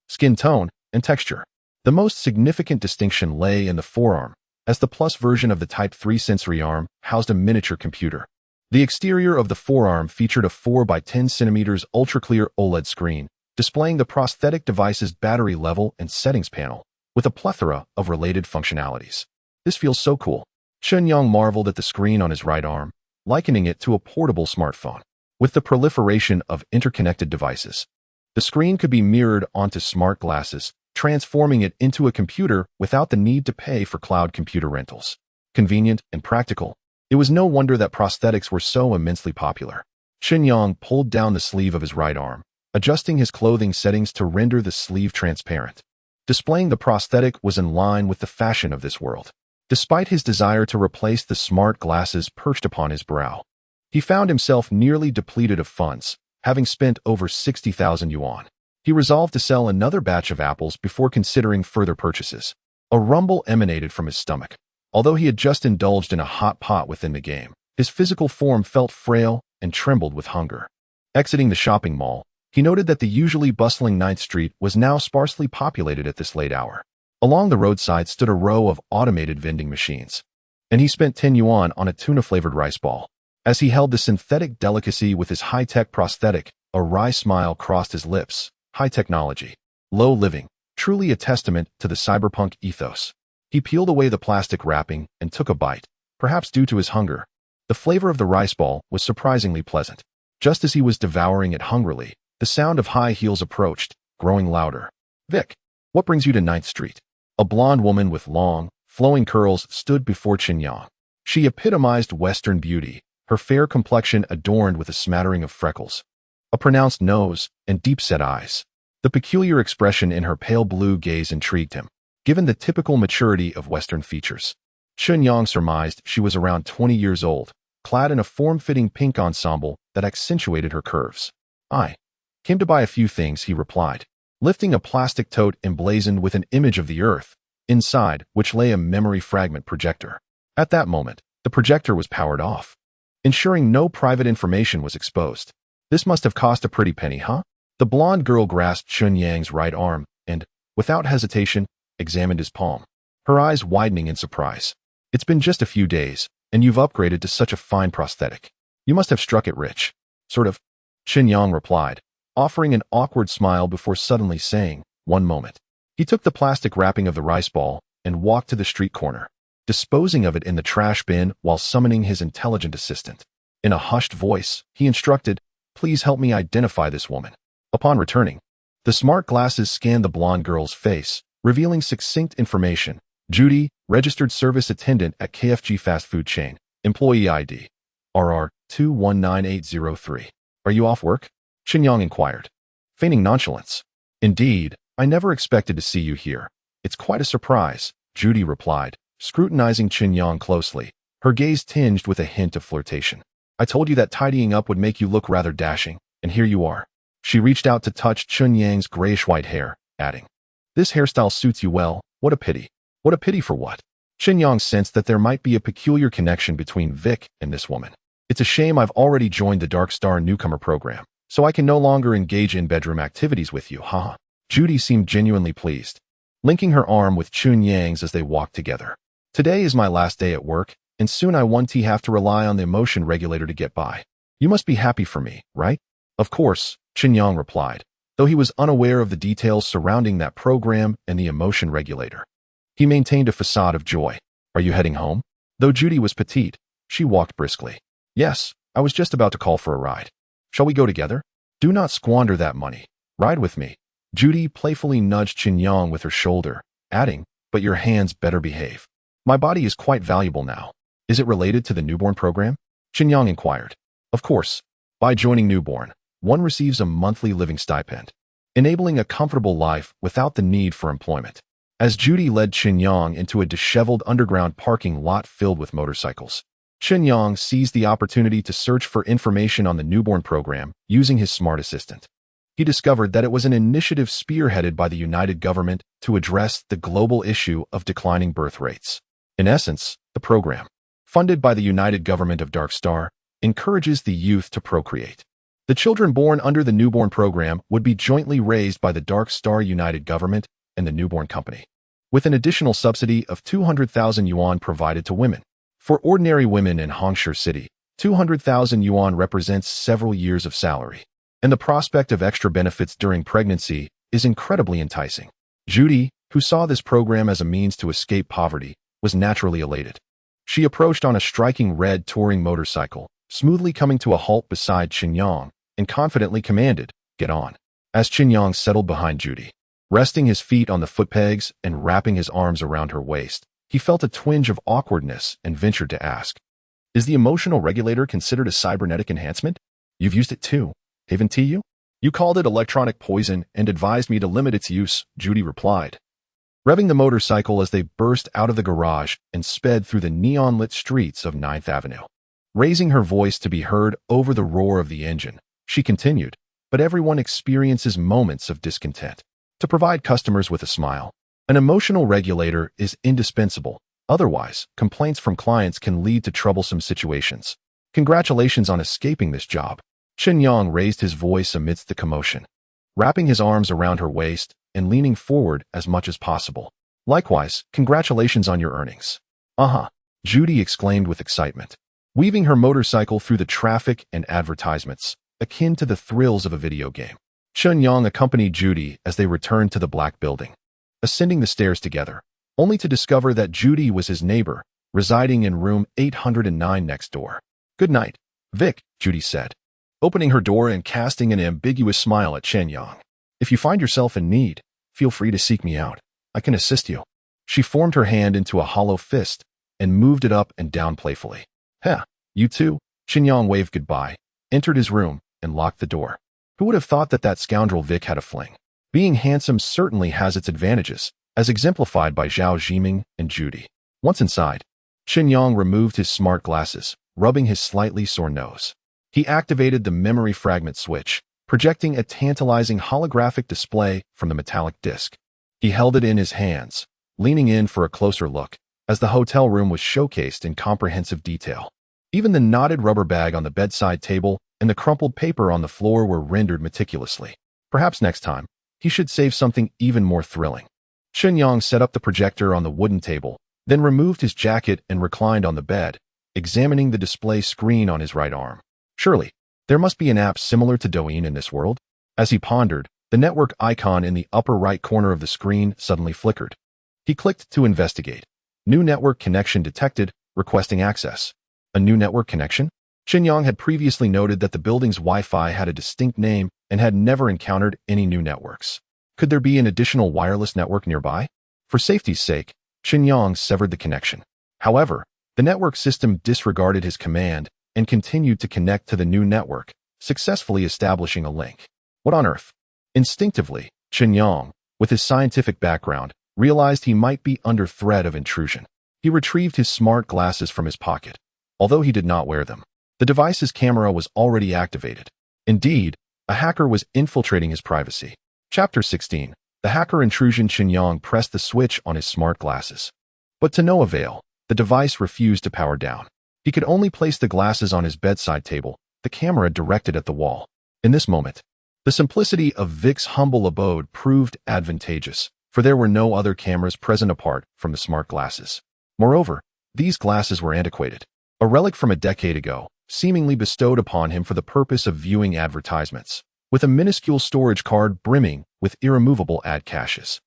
skin tone, and texture. The most significant distinction lay in the forearm, as the Plus version of the Type 3 sensory arm housed a miniature computer. The exterior of the forearm featured a 4 by 10 cm ultra-clear OLED screen, displaying the prosthetic device's battery level and settings panel, with a plethora of related functionalities. "This feels so cool." Chen Yang marveled at the screen on his right arm, likening it to a portable smartphone. With the proliferation of interconnected devices, the screen could be mirrored onto smart glasses, transforming it into a computer without the need to pay for cloud computer rentals. Convenient and practical, it was no wonder that prosthetics were so immensely popular. Chen Yang pulled down the sleeve of his right arm, adjusting his clothing settings to render the sleeve transparent. Displaying the prosthetic was in line with the fashion of this world. Despite his desire to replace the smart glasses perched upon his brow, he found himself nearly depleted of funds, having spent over 60,000 yuan. He resolved to sell another batch of apples before considering further purchases. A rumble emanated from his stomach. Although he had just indulged in a hot pot within the game, his physical form felt frail and trembled with hunger. Exiting the shopping mall, he noted that the usually bustling 9th Street was now sparsely populated at this late hour. Along the roadside stood a row of automated vending machines, and he spent 10 yuan on a tuna-flavored rice ball. As he held the synthetic delicacy with his high-tech prosthetic, a wry smile crossed his lips. High technology, low living, truly a testament to the cyberpunk ethos. He peeled away the plastic wrapping and took a bite, perhaps due to his hunger. The flavor of the rice ball was surprisingly pleasant. Just as he was devouring it hungrily, the sound of high heels approached, growing louder. "Vic, what brings you to 9th Street?" A blonde woman with long, flowing curls stood before Chen Yang. She epitomized Western beauty, her fair complexion adorned with a smattering of freckles, a pronounced nose, and deep-set eyes. The peculiar expression in her pale blue gaze intrigued him, given the typical maturity of Western features. Chen Yang surmised she was around 20 years old, clad in a form-fitting pink ensemble that accentuated her curves. "I came to buy a few things," he replied, lifting a plastic tote emblazoned with an image of the Earth, inside which lay a memory fragment projector. At that moment, the projector was powered off, ensuring no private information was exposed. This must have cost a pretty penny, huh? The blonde girl grasped Chen Yang's right arm and, without hesitation, examined his palm, her eyes widening in surprise. It's been just a few days, and you've upgraded to such a fine prosthetic. You must have struck it rich. Sort of, Chen Yang replied, offering an awkward smile before suddenly saying, "One moment." He took the plastic wrapping of the rice ball and walked to the street corner, disposing of it in the trash bin while summoning his intelligent assistant. In a hushed voice, he instructed, "Please help me identify this woman." Upon returning, the smart glasses scanned the blonde girl's face, revealing succinct information. Judy, registered service attendant at KFG fast food chain, employee ID, RR 219803. Are you off work? Chen Yang inquired, feigning nonchalance. Indeed, I never expected to see you here. It's quite a surprise, Judy replied, scrutinizing Chen Yang closely, her gaze tinged with a hint of flirtation. I told you that tidying up would make you look rather dashing, and here you are. She reached out to touch Chen Yang's grayish-white hair, adding, "This hairstyle suits you well. What a pity." What a pity for what? Chen Yang sensed that there might be a peculiar connection between Vic and this woman. It's a shame I've already joined the Dark Star newcomer program, so I can no longer engage in bedroom activities with you, haha. Judy seemed genuinely pleased, linking her arm with Chen Yang's as they walked together. Today is my last day at work, and soon I won't have to rely on the emotion regulator to get by. You must be happy for me, right? Of course, Chen Yang replied, though he was unaware of the details surrounding that program and the emotion regulator. He maintained a facade of joy. Are you heading home? Though Judy was petite, she walked briskly. Yes, I was just about to call for a ride. Shall we go together? Do not squander that money. Ride with me. Judy playfully nudged Chen Yang with her shoulder, adding, but your hands better behave. My body is quite valuable now. Is it related to the newborn program? Chen Yang inquired. Of course. By joining newborn, one receives a monthly living stipend, enabling a comfortable life without the need for employment. As Judy led Chen Yang into a disheveled underground parking lot filled with motorcycles, Chen Yang seized the opportunity to search for information on the newborn program using his smart assistant. He discovered that it was an initiative spearheaded by the United Government to address the global issue of declining birth rates. In essence, the program, funded by the United Government of Dark Star, encourages the youth to procreate. The children born under the newborn program would be jointly raised by the Dark Star United Government and the newborn company, with an additional subsidy of 200,000 yuan provided to women. For ordinary women in Hangzhou City, 200,000 yuan represents several years of salary, and the prospect of extra benefits during pregnancy is incredibly enticing. Judy, who saw this program as a means to escape poverty, was naturally elated. She approached on a striking red touring motorcycle, smoothly coming to a halt beside Chen Yang, and confidently commanded, "Get on." As Chen Yang settled behind Judy, resting his feet on the footpegs and wrapping his arms around her waist, he felt a twinge of awkwardness and ventured to ask, "Is the emotional regulator considered a cybernetic enhancement? You've used it too, haven't you? You called it electronic poison and advised me to limit its use," Judy replied, revving the motorcycle as they burst out of the garage and sped through the neon-lit streets of 9th Avenue. Raising her voice to be heard over the roar of the engine, she continued, "But everyone experiences moments of discontent. To provide customers with a smile, an emotional regulator is indispensable. Otherwise, complaints from clients can lead to troublesome situations. Congratulations on escaping this job." Chen Yang raised his voice amidst the commotion, wrapping his arms around her waist and leaning forward as much as possible. "Likewise, congratulations on your earnings." Judy exclaimed with excitement, weaving her motorcycle through the traffic and advertisements, akin to the thrills of a video game. Chen Yang accompanied Judy as they returned to the black building, ascending the stairs together, only to discover that Judy was his neighbor, residing in room 809 next door. "Good night, Vic," Judy said, opening her door and casting an ambiguous smile at Chen Yang. "If you find yourself in need, feel free to seek me out. I can assist you." She formed her hand into a hollow fist and moved it up and down playfully. "Heh, you too?" Chen Yang waved goodbye, entered his room, and locked the door. Who would have thought that scoundrel Vic had a fling? Being handsome certainly has its advantages, as exemplified by Zhao Zhiming and Judy. Once inside, Chen Yang removed his smart glasses, rubbing his slightly sore nose. He activated the memory fragment switch, projecting a tantalizing holographic display from the metallic disc. He held it in his hands, leaning in for a closer look, as the hotel room was showcased in comprehensive detail. Even the knotted rubber bag on the bedside table and the crumpled paper on the floor were rendered meticulously. Perhaps next time, he should save something even more thrilling. Chen Yang set up the projector on the wooden table, then removed his jacket and reclined on the bed, examining the display screen on his right arm. Surely, there must be an app similar to Douyin in this world? As he pondered, the network icon in the upper right corner of the screen suddenly flickered. He clicked to investigate. New network connection detected, requesting access. A new network connection? Chen Yang had previously noted that the building's Wi-Fi had a distinct name and had never encountered any new networks. Could there be an additional wireless network nearby? For safety's sake, Chen Yang severed the connection. However, the network system disregarded his command and continued to connect to the new network, successfully establishing a link. What on earth? Instinctively, Chen Yang, with his scientific background, realized he might be under threat of intrusion. He retrieved his smart glasses from his pocket. Although he did not wear them, the device's camera was already activated. Indeed, a hacker was infiltrating his privacy. Chapter 16. The hacker intrusion. Chen Yang pressed the switch on his smart glasses. But to no avail, the device refused to power down. He could only place the glasses on his bedside table, the camera directed at the wall. In this moment, the simplicity of Vic's humble abode proved advantageous, for there were no other cameras present apart from the smart glasses. Moreover, these glasses were antiquated, a relic from a decade ago, seemingly bestowed upon him for the purpose of viewing advertisements, with a minuscule storage card brimming with irremovable ad caches.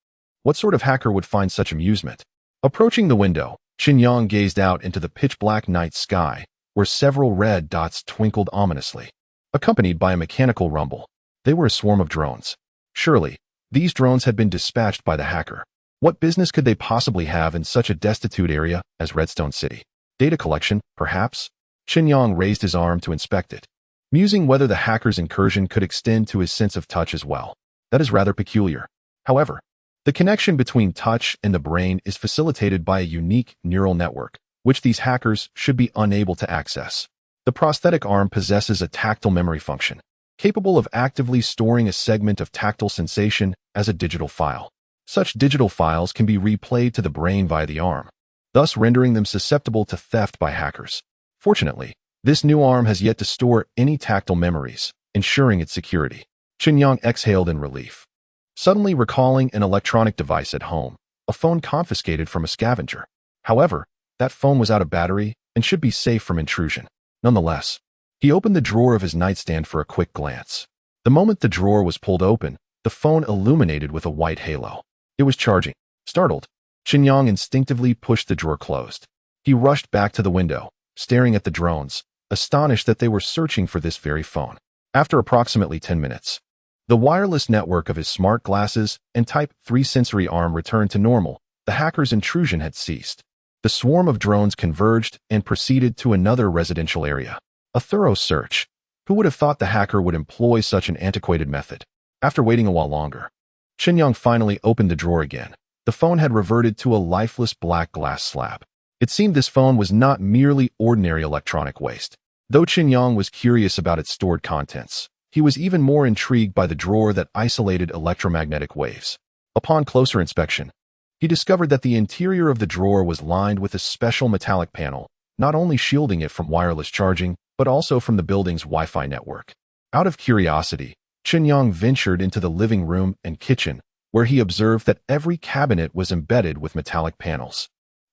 What sort of hacker would find such amusement? Approaching the window, Chen Yang gazed out into the pitch-black night sky, where several red dots twinkled ominously, accompanied by a mechanical rumble. They were a swarm of drones. Surely, these drones had been dispatched by the hacker. What business could they possibly have in such a destitute area as Redstone City? Data collection, perhaps? Chen Yang raised his arm to inspect it, musing whether the hacker's incursion could extend to his sense of touch as well. That is rather peculiar. However, the connection between touch and the brain is facilitated by a unique neural network, which these hackers should be unable to access. The prosthetic arm possesses a tactile memory function, capable of actively storing a segment of tactile sensation as a digital file. Such digital files can be replayed to the brain via the arm, thus rendering them susceptible to theft by hackers. Fortunately, this new arm has yet to store any tactile memories, ensuring its security. Chen Yang exhaled in relief, suddenly recalling an electronic device at home, a phone confiscated from a scavenger. However, that phone was out of battery and should be safe from intrusion. Nonetheless, he opened the drawer of his nightstand for a quick glance. The moment the drawer was pulled open, the phone illuminated with a white halo. It was charging. Startled, Chen Yang instinctively pushed the drawer closed. He rushed back to the window, staring at the drones, astonished that they were searching for this very phone. After approximately 10 minutes, the wireless network of his smart glasses and Type 3 sensory arm returned to normal. The hacker's intrusion had ceased. The swarm of drones converged and proceeded to another residential area. A thorough search. Who would have thought the hacker would employ such an antiquated method? After waiting a while longer, Chen Yang finally opened the drawer again. The phone had reverted to a lifeless black glass slab. It seemed this phone was not merely ordinary electronic waste. Though Chen Yang was curious about its stored contents, he was even more intrigued by the drawer that isolated electromagnetic waves. Upon closer inspection, he discovered that the interior of the drawer was lined with a special metallic panel, not only shielding it from wireless charging, but also from the building's Wi-Fi network. Out of curiosity, Chen Yang ventured into the living room and kitchen, where he observed that every cabinet was embedded with metallic panels.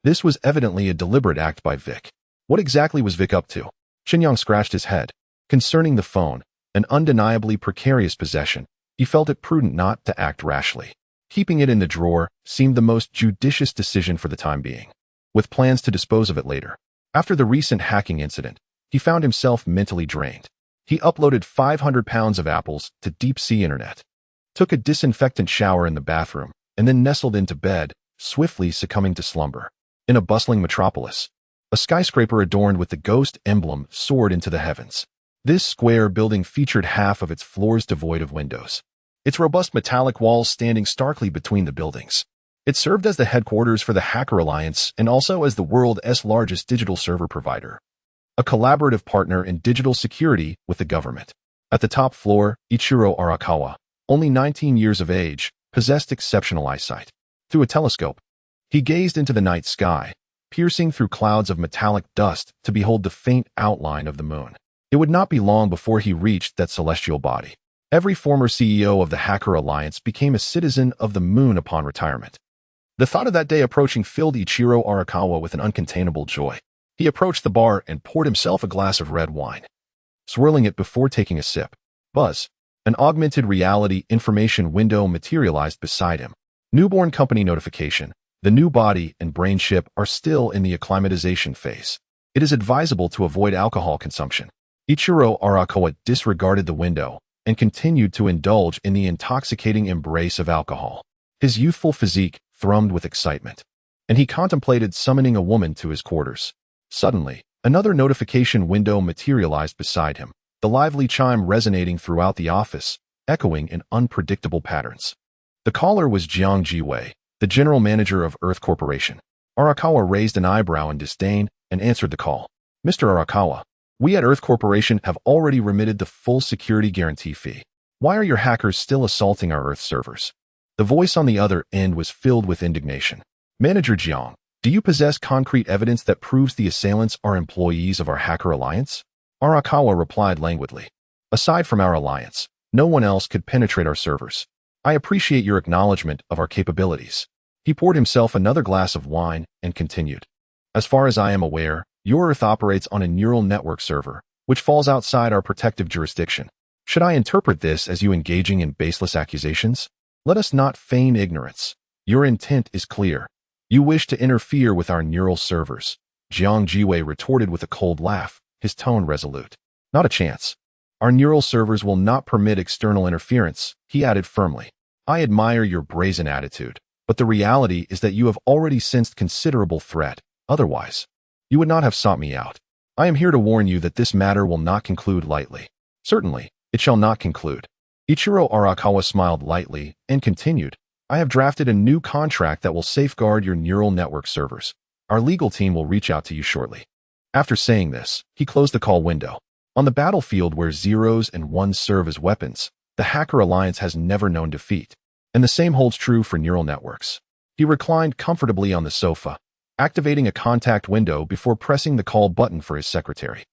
This was evidently a deliberate act by Vic. What exactly was Vic up to? Chen Yang scratched his head. Concerning the phone, an undeniably precarious possession, he felt it prudent not to act rashly. Keeping it in the drawer seemed the most judicious decision for the time being, with plans to dispose of it later. After the recent hacking incident, he found himself mentally drained. He uploaded 500 pounds of apples to deep-sea internet, took a disinfectant shower in the bathroom, and then nestled into bed, swiftly succumbing to slumber. In a bustling metropolis, a skyscraper adorned with the ghost emblem soared into the heavens. This square building featured half of its floors devoid of windows, its robust metallic walls standing starkly between the buildings. It served as the headquarters for the Hacker Alliance and also as the world's largest digital server provider, a collaborative partner in digital security with the government. At the top floor, Ichiro Arakawa, only 19 years of age, possessed exceptional eyesight. Through a telescope, he gazed into the night sky, piercing through clouds of metallic dust to behold the faint outline of the moon. It would not be long before he reached that celestial body. Every former CEO of the Hacker Alliance became a citizen of the moon upon retirement. The thought of that day approaching filled Ichiro Arakawa with an uncontainable joy. He approached the bar and poured himself a glass of red wine, swirling it before taking a sip. Buzz. An augmented reality information window materialized beside him. Newborn company notification. The new body and brain chip are still in the acclimatization phase. It is advisable to avoid alcohol consumption. Ichiro Arakawa disregarded the window and continued to indulge in the intoxicating embrace of alcohol. His youthful physique thrummed with excitement, and he contemplated summoning a woman to his quarters. Suddenly, another notification window materialized beside him, the lively chime resonating throughout the office, echoing in unpredictable patterns. The caller was Jiang Jiwei, the general manager of Earth Corporation. Arakawa raised an eyebrow in disdain and answered the call. Mr. Arakawa, we at Earth Corporation have already remitted the full security guarantee fee. Why are your hackers still assaulting our Earth servers? The voice on the other end was filled with indignation. Manager Jiang, do you possess concrete evidence that proves the assailants are employees of our Hacker Alliance? Arakawa replied languidly. Aside from our alliance, no one else could penetrate our servers. I appreciate your acknowledgement of our capabilities. He poured himself another glass of wine and continued. As far as I am aware, your Earth operates on a neural network server, which falls outside our protective jurisdiction. Should I interpret this as you engaging in baseless accusations? Let us not feign ignorance. Your intent is clear. You wish to interfere with our neural servers. Jiang Jiwei retorted with a cold laugh, his tone resolute. Not a chance. Our neural servers will not permit external interference, he added firmly. I admire your brazen attitude, but the reality is that you have already sensed considerable threat. Otherwise, you would not have sought me out. I am here to warn you that this matter will not conclude lightly. Certainly, it shall not conclude. Ichiro Arakawa smiled lightly and continued. I have drafted a new contract that will safeguard your neural network servers. Our legal team will reach out to you shortly. After saying this, he closed the call window. On the battlefield where zeros and ones serve as weapons, the Hacker Alliance has never known defeat. And the same holds true for neural networks. He reclined comfortably on the sofa, activating a contact window before pressing the call button for his secretary.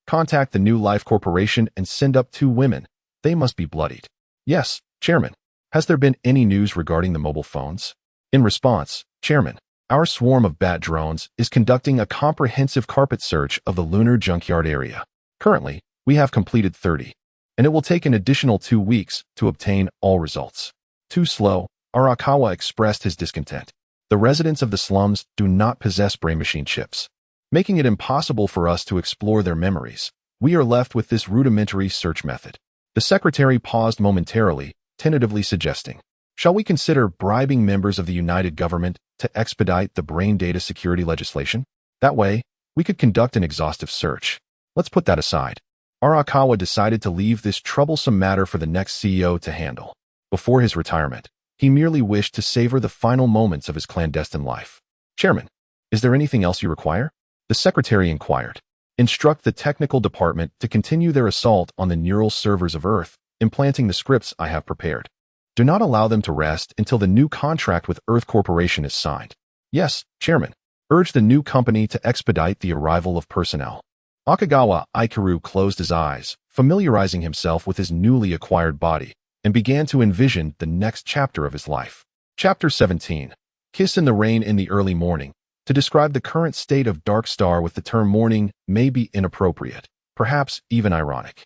Contact the New Life Corporation and send up 2 women. They must be bloodied. Yes, Chairman. Has there been any news regarding the mobile phones? In response, Chairman, our swarm of bat drones is conducting a comprehensive carpet search of the lunar junkyard area. Currently, we have completed 30, and it will take an additional 2 weeks to obtain all results. Too slow, Arakawa expressed his discontent. The residents of the slums do not possess brain machine chips, making it impossible for us to explore their memories. We are left with this rudimentary search method. The secretary paused momentarily, tentatively suggesting, shall we consider bribing members of the United Government to expedite the brain data security legislation? That way, we could conduct an exhaustive search. Let's put that aside. Arakawa decided to leave this troublesome matter for the next CEO to handle. Before his retirement, he merely wished to savor the final moments of his clandestine life. Chairman, is there anything else you require? The secretary inquired. Instruct the technical department to continue their assault on the neural servers of Earth, implanting the scripts I have prepared. Do not allow them to rest until the new contract with Earth Corporation is signed. Yes, Chairman. Urge the new company to expedite the arrival of personnel. Akagawa Ikaru closed his eyes, familiarizing himself with his newly acquired body, and began to envision the next chapter of his life. Chapter 17. Kiss in the Rain in the Early Morning. To describe the current state of Dark Star with the term morning may be inappropriate, perhaps even ironic.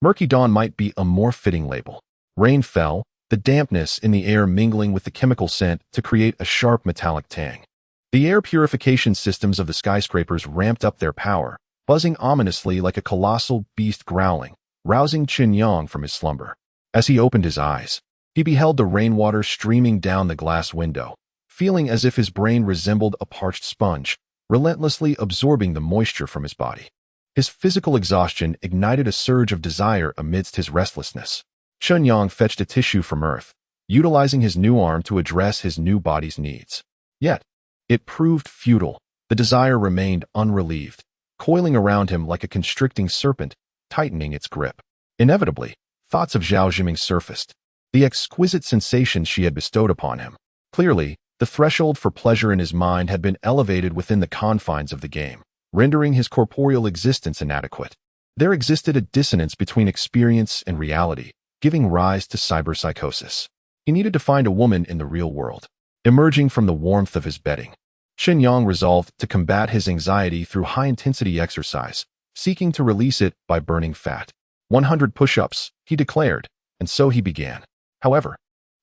Murky dawn might be a more fitting label. Rain fell, the dampness in the air mingling with the chemical scent to create a sharp metallic tang. The air purification systems of the skyscrapers ramped up their power, buzzing ominously like a colossal beast growling, rousing Chen Yang from his slumber. As he opened his eyes, he beheld the rainwater streaming down the glass window, feeling as if his brain resembled a parched sponge, relentlessly absorbing the moisture from his body. His physical exhaustion ignited a surge of desire amidst his restlessness. Chen Yang fetched a tissue from Earth, utilizing his new arm to address his new body's needs. Yet, it proved futile. The desire remained unrelieved, coiling around him like a constricting serpent, tightening its grip. Inevitably, thoughts of Zhao Jiming surfaced, the exquisite sensations she had bestowed upon him. Clearly, the threshold for pleasure in his mind had been elevated within the confines of the game, rendering his corporeal existence inadequate. There existed a dissonance between experience and reality, giving rise to cyberpsychosis. He needed to find a woman in the real world. Emerging from the warmth of his bedding, Chen Yang resolved to combat his anxiety through high-intensity exercise, seeking to release it by burning fat. 100 push-ups, he declared, and so he began. However,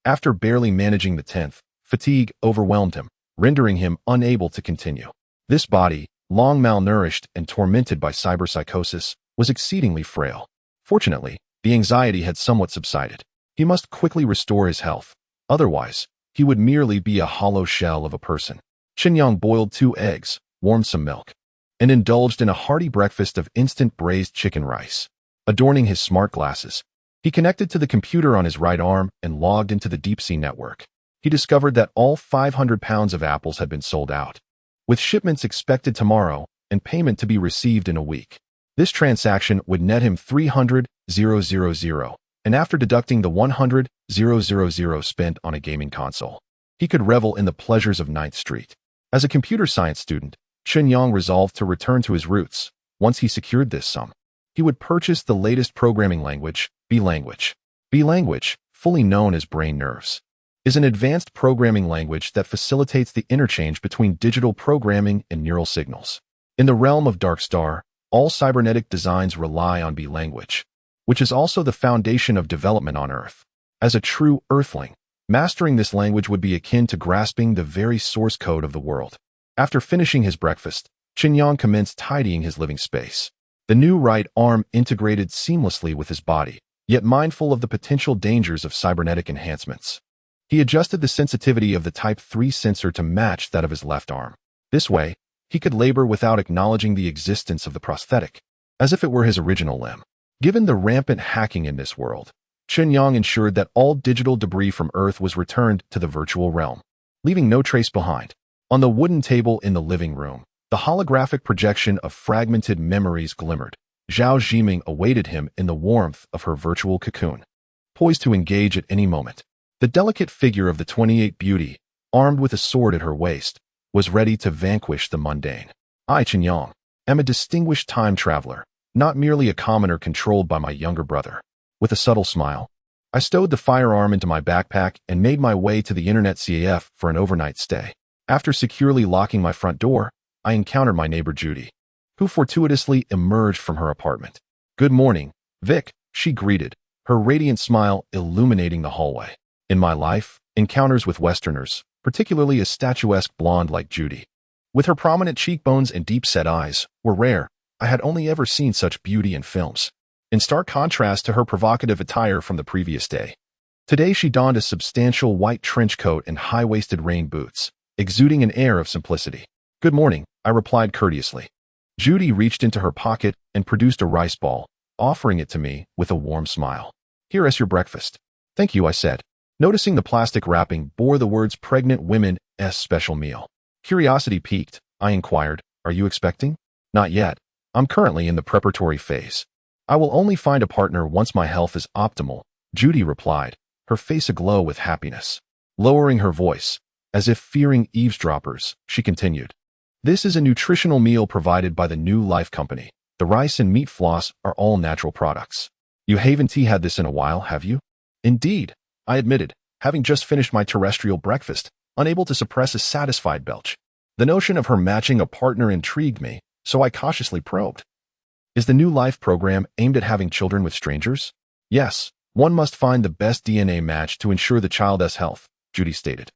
after barely managing the 10th, fatigue overwhelmed him, rendering him unable to continue. This body, long malnourished and tormented by cyberpsychosis, was exceedingly frail. Fortunately, the anxiety had somewhat subsided. He must quickly restore his health. Otherwise, he would merely be a hollow shell of a person. Chen Yang boiled 2 eggs, warmed some milk, and indulged in a hearty breakfast of instant braised chicken rice. Adorning his smart glasses, he connected to the computer on his right arm and logged into the deep-sea network. He discovered that all 500 pounds of apples had been sold out, with shipments expected tomorrow and payment to be received in a week. This transaction would net him 300,000, and after deducting the 100,000 spent on a gaming console, he could revel in the pleasures of Ninth Street. As a computer science student, Chen Yang resolved to return to his roots. Once he secured this sum, he would purchase the latest programming language, B-language. B-language, fully known as brain nerves, is an advanced programming language that facilitates the interchange between digital programming and neural signals. In the realm of Darkstar, all cybernetic designs rely on B-language, which is also the foundation of development on Earth. As a true Earthling, mastering this language would be akin to grasping the very source code of the world. After finishing his breakfast, Chen Yang commenced tidying his living space. The new right arm integrated seamlessly with his body, yet mindful of the potential dangers of cybernetic enhancements. He adjusted the sensitivity of the Type 3 sensor to match that of his left arm. This way, he could labor without acknowledging the existence of the prosthetic, as if it were his original limb. Given the rampant hacking in this world, Chen Yang ensured that all digital debris from Earth was returned to the virtual realm, leaving no trace behind. On the wooden table in the living room, the holographic projection of fragmented memories glimmered. Zhao Zhiming awaited him in the warmth of her virtual cocoon, poised to engage at any moment. The delicate figure of the 28 beauty, armed with a sword at her waist, was ready to vanquish the mundane. I, Chen Yang, am a distinguished time traveler, not merely a commoner controlled by my younger brother. With a subtle smile, I stowed the firearm into my backpack and made my way to the internet CAF for an overnight stay. After securely locking my front door, I encountered my neighbor Judy, who fortuitously emerged from her apartment. "Good morning, Vic," she greeted, her radiant smile illuminating the hallway. In my life, encounters with Westerners, particularly a statuesque blonde like Judy, with her prominent cheekbones and deep-set eyes, were rare. I had only ever seen such beauty in films, in stark contrast to her provocative attire from the previous day. Today she donned a substantial white trench coat and high-waisted rain boots, exuding an air of simplicity. "Good morning," I replied courteously. Judy reached into her pocket and produced a rice ball, offering it to me with a warm smile. "Here is your breakfast." "Thank you," I said, noticing the plastic wrapping bore the words "Pregnant Women's Special Meal." Curiosity piqued, I inquired, "Are you expecting?" "Not yet. I'm currently in the preparatory phase. I will only find a partner once my health is optimal," Judy replied, her face aglow with happiness. Lowering her voice, as if fearing eavesdroppers, she continued, "This is a nutritional meal provided by the New Life Company. The rice and meat floss are all natural products. You haven't had this in a while, have you?" "Indeed," I admitted, having just finished my terrestrial breakfast, unable to suppress a satisfied belch. The notion of her matching a partner intrigued me, so I cautiously probed. "Is the New Life program aimed at having children with strangers?" "Yes, one must find the best DNA match to ensure the child's health," Judy stated,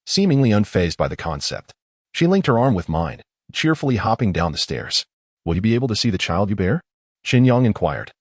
seemingly unfazed by the concept. She linked her arm with mine, cheerfully hopping down the stairs. "Will you be able to see the child you bear?" Chen Yang inquired.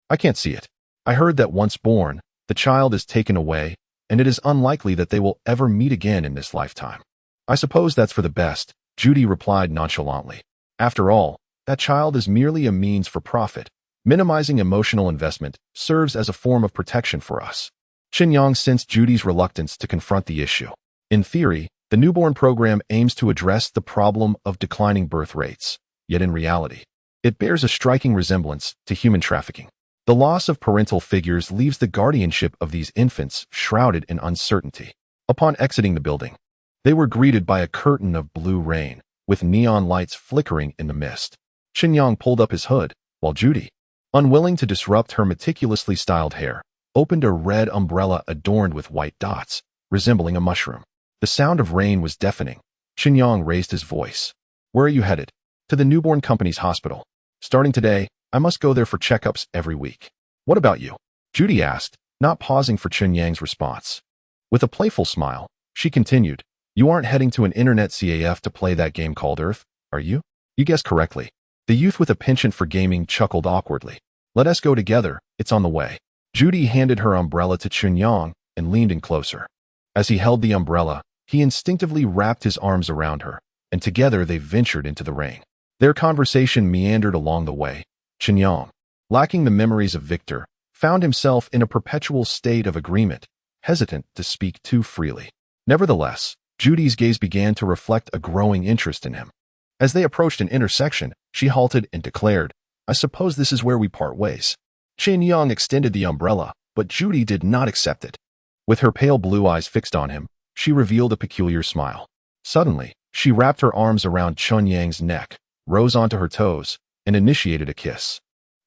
"I can't see it. I heard that once born, the child is taken away, and it is unlikely that they will ever meet again in this lifetime." "I suppose that's for the best," Judy replied nonchalantly. "After all, that child is merely a means for profit. Minimizing emotional investment serves as a form of protection for us." Chen Yang sensed Judy's reluctance to confront the issue. In theory, the newborn program aims to address the problem of declining birth rates, yet in reality, it bears a striking resemblance to human trafficking. The loss of parental figures leaves the guardianship of these infants shrouded in uncertainty. Upon exiting the building, they were greeted by a curtain of blue rain, with neon lights flickering in the mist. Chen Yang pulled up his hood, while Judy, unwilling to disrupt her meticulously styled hair, opened a red umbrella adorned with white dots, resembling a mushroom. The sound of rain was deafening. Chen Yang raised his voice. "Where are you headed?" "To the newborn company's hospital. Starting today, I must go there for checkups every week." "What about you?" Judy asked, not pausing for Chen Yang's response. With a playful smile, she continued, "You aren't heading to an internet CAF to play that game called Earth, are you?" "You guessed correctly." The youth with a penchant for gaming chuckled awkwardly. "Let us go together, it's on the way." Judy handed her umbrella to Chen Yang and leaned in closer. As he held the umbrella, he instinctively wrapped his arms around her, and together they ventured into the rain. Their conversation meandered along the way. Chen Yang, lacking the memories of Victor, found himself in a perpetual state of agreement, hesitant to speak too freely. Nevertheless, Judy's gaze began to reflect a growing interest in him. As they approached an intersection, she halted and declared, "I suppose this is where we part ways." Chen Yang extended the umbrella, but Judy did not accept it. With her pale blue eyes fixed on him, she revealed a peculiar smile. Suddenly, she wrapped her arms around Chen Yang's neck, rose onto her toes, and initiated a kiss.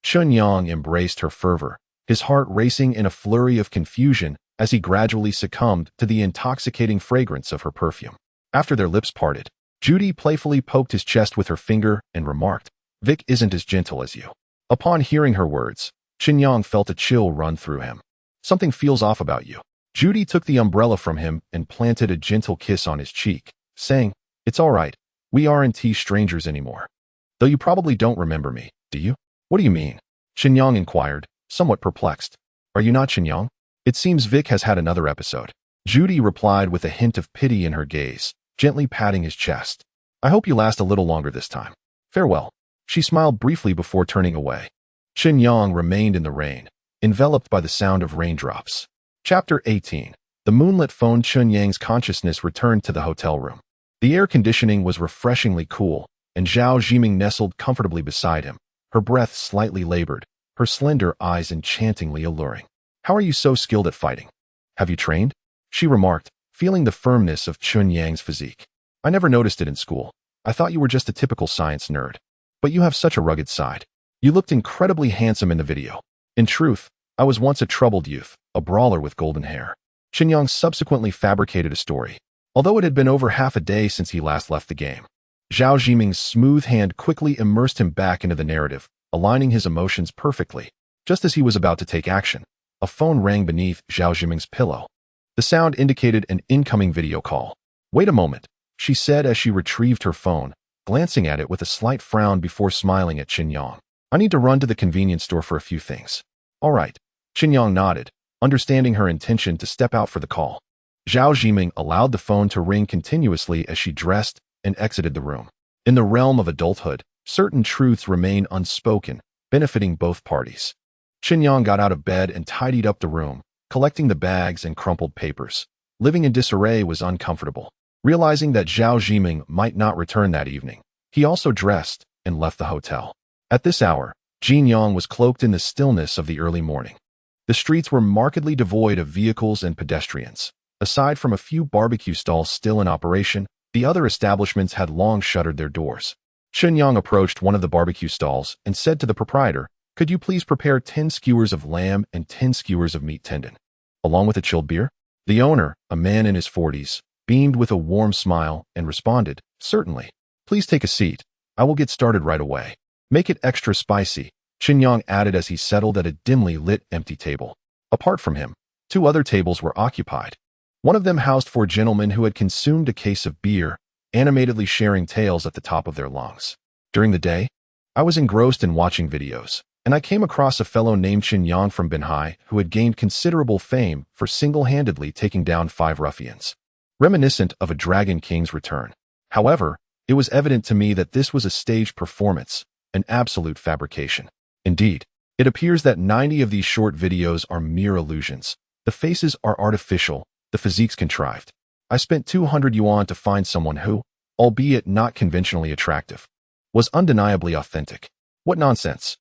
Chen Yang embraced her fervor, his heart racing in a flurry of confusion as he gradually succumbed to the intoxicating fragrance of her perfume. After their lips parted, Judy playfully poked his chest with her finger and remarked, "Vic isn't as gentle as you." Upon hearing her words, Chen Yang felt a chill run through him. "Something feels off about you." Judy took the umbrella from him and planted a gentle kiss on his cheek, saying, "It's all right. We aren't strangers anymore. Though you probably don't remember me, do you?" "What do you mean?" Chen Yang inquired, somewhat perplexed. "Are you not Chen Yang? It seems Vic has had another episode." Judy replied with a hint of pity in her gaze, gently patting his chest. "I hope you last a little longer this time. Farewell." She smiled briefly before turning away. Chen Yang remained in the rain, enveloped by the sound of raindrops. Chapter 18. The moonlit phone. Chen Yang's consciousness returned to the hotel room. The air conditioning was refreshingly cool, and Zhao Jiming nestled comfortably beside him, her breath slightly labored, her slender eyes enchantingly alluring. "How are you so skilled at fighting? Have you trained?" she remarked, feeling the firmness of Chen Yang's physique. "I never noticed it in school. I thought you were just a typical science nerd. But you have such a rugged side. You looked incredibly handsome in the video. In truth, I was once a troubled youth, a brawler with golden hair." Chen Yang subsequently fabricated a story, although it had been over half a day since he last left the game. Zhao Jiming's smooth hand quickly immersed him back into the narrative, aligning his emotions perfectly. Just as he was about to take action, a phone rang beneath Zhao Jiming's pillow. The sound indicated an incoming video call. "Wait a moment," she said as she retrieved her phone, glancing at it with a slight frown before smiling at Chen Yang. "I need to run to the convenience store for a few things." "All right." Chen Yang nodded, understanding her intention to step out for the call. Zhao Jiming allowed the phone to ring continuously as she dressed and exited the room. In the realm of adulthood, certain truths remain unspoken, benefiting both parties. Chen Yang got out of bed and tidied up the room, collecting the bags and crumpled papers. Living in disarray was uncomfortable. Realizing that Zhao Jiming might not return that evening, he also dressed and left the hotel. At this hour, Jin Yang was cloaked in the stillness of the early morning. The streets were markedly devoid of vehicles and pedestrians. Aside from a few barbecue stalls still in operation, the other establishments had long shuttered their doors. Chen Yang approached one of the barbecue stalls and said to the proprietor, "Could you please prepare 10 skewers of lamb and 10 skewers of meat tendon, along with a chilled beer?" The owner, a man in his 40s, beamed with a warm smile and responded, "Certainly. Please take a seat. I will get started right away. Make it extra spicy," Chen Yang added as he settled at a dimly lit empty table. Apart from him, 2 other tables were occupied. One of them housed 4 gentlemen who had consumed a case of beer, animatedly sharing tales at the top of their lungs. During the day, I was engrossed in watching videos, and I came across a fellow named Chen Yang from Binhai who had gained considerable fame for single-handedly taking down 5 ruffians, reminiscent of a Dragon King's return. However, it was evident to me that this was a staged performance, an absolute fabrication. Indeed, it appears that 90 of these short videos are mere illusions. The faces are artificial, the physiques contrived. I spent 200 yuan to find someone who, albeit not conventionally attractive, was undeniably authentic. What nonsense.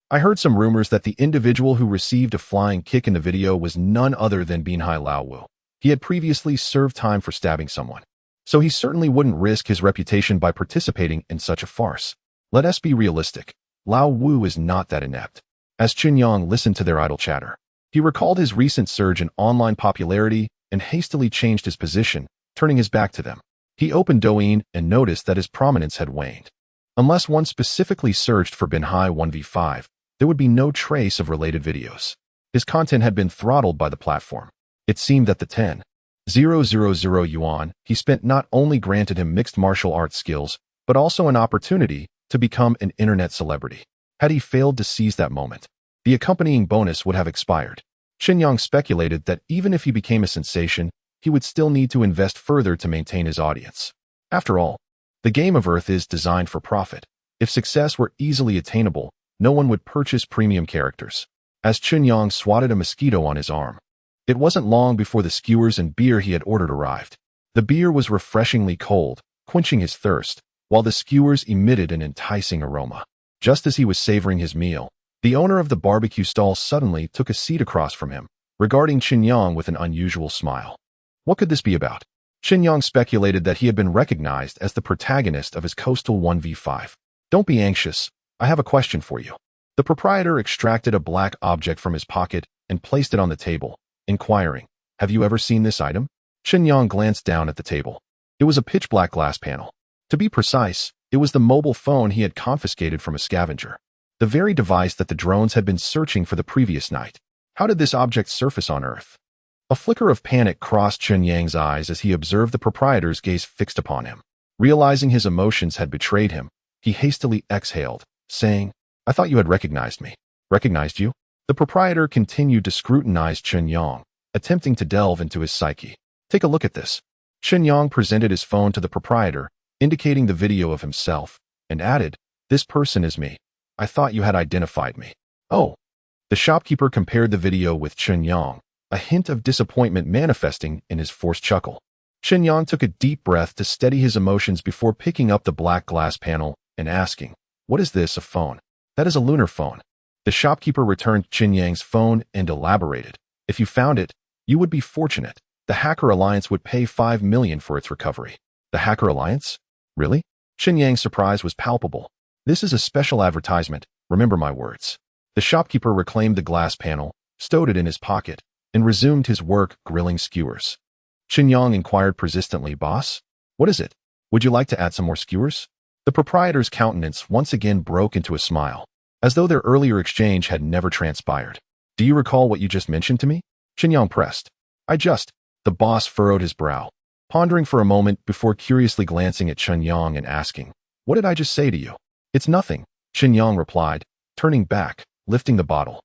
I heard some rumors that the individual who received a flying kick in the video was none other than Binhai Laowu. He had previously served time for stabbing someone, so he certainly wouldn't risk his reputation by participating in such a farce. Let us be realistic. Lao Wu is not that inept. As Chen Yang listened to their idle chatter, he recalled his recent surge in online popularity and hastily changed his position, turning his back to them. He opened Douyin and noticed that his prominence had waned. Unless one specifically searched for Binhai 1v5, there would be no trace of related videos. His content had been throttled by the platform. It seemed that the 10,000 yuan he spent not only granted him mixed martial arts skills, but also an opportunity to become an internet celebrity. Had he failed to seize that moment, the accompanying bonus would have expired. Chen Yang speculated that even if he became a sensation, he would still need to invest further to maintain his audience. After all, the game of Earth is designed for profit. If success were easily attainable, no one would purchase premium characters. As Chen Yang swatted a mosquito on his arm, it wasn't long before the skewers and beer he had ordered arrived. The beer was refreshingly cold, quenching his thirst, while the skewers emitted an enticing aroma. Just as he was savoring his meal, the owner of the barbecue stall suddenly took a seat across from him, regarding Chen Yang with an unusual smile. What could this be about? Chen Yang speculated that he had been recognized as the protagonist of his coastal 1v5. Don't be anxious. I have a question for you. The proprietor extracted a black object from his pocket and placed it on the table, inquiring, have you ever seen this item? Chen Yang glanced down at the table. It was a pitch-black glass panel. To be precise, it was the mobile phone he had confiscated from a scavenger. The very device that the drones had been searching for the previous night. How did this object surface on Earth? A flicker of panic crossed Chen Yang's eyes as he observed the proprietor's gaze fixed upon him. Realizing his emotions had betrayed him, he hastily exhaled, saying, I thought you had recognized me. Recognized you? The proprietor continued to scrutinize Chen Yang, attempting to delve into his psyche. Take a look at this. Chen Yang presented his phone to the proprietor, indicating the video of himself, and added, this person is me. I thought you had identified me. Oh. The shopkeeper compared the video with Chen Yang, a hint of disappointment manifesting in his forced chuckle. Chen Yang took a deep breath to steady his emotions before picking up the black glass panel and asking, what is this, a phone? That is a lunar phone. The shopkeeper returned Chen Yang's phone and elaborated. If you found it, you would be fortunate. The Hacker Alliance would pay 5 million for its recovery. The Hacker Alliance? Really? Chen Yang's surprise was palpable. This is a special advertisement, remember my words. The shopkeeper reclaimed the glass panel, stowed it in his pocket, and resumed his work grilling skewers. Chen Yang inquired persistently, boss? What is it? Would you like to add some more skewers? The proprietor's countenance once again broke into a smile, as though their earlier exchange had never transpired. Do you recall what you just mentioned to me? Chen Yang pressed. The boss furrowed his brow, pondering for a moment before curiously glancing at Chen Yang and asking, what did I just say to you? It's nothing, Chen Yang replied, turning back, lifting the bottle,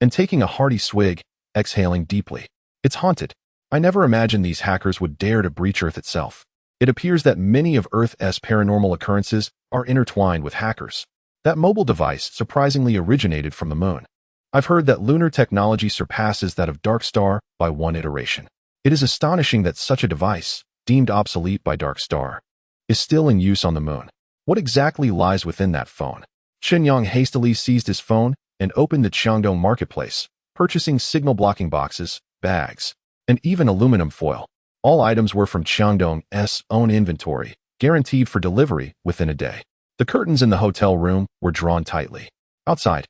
and taking a hearty swig, exhaling deeply. It's haunted. I never imagined these hackers would dare to breach Earth itself. It appears that many of Earth's paranormal occurrences are intertwined with hackers. That mobile device surprisingly originated from the moon. I've heard that lunar technology surpasses that of Dark Star by one iteration. It is astonishing that such a device, deemed obsolete by Dark Star, is still in use on the moon. What exactly lies within that phone? Chen Yang hastily seized his phone and opened the Qiangdong marketplace, purchasing signal-blocking boxes, bags, and even aluminum foil. All items were from Qiangdong's own inventory, guaranteed for delivery within a day. The curtains in the hotel room were drawn tightly. Outside,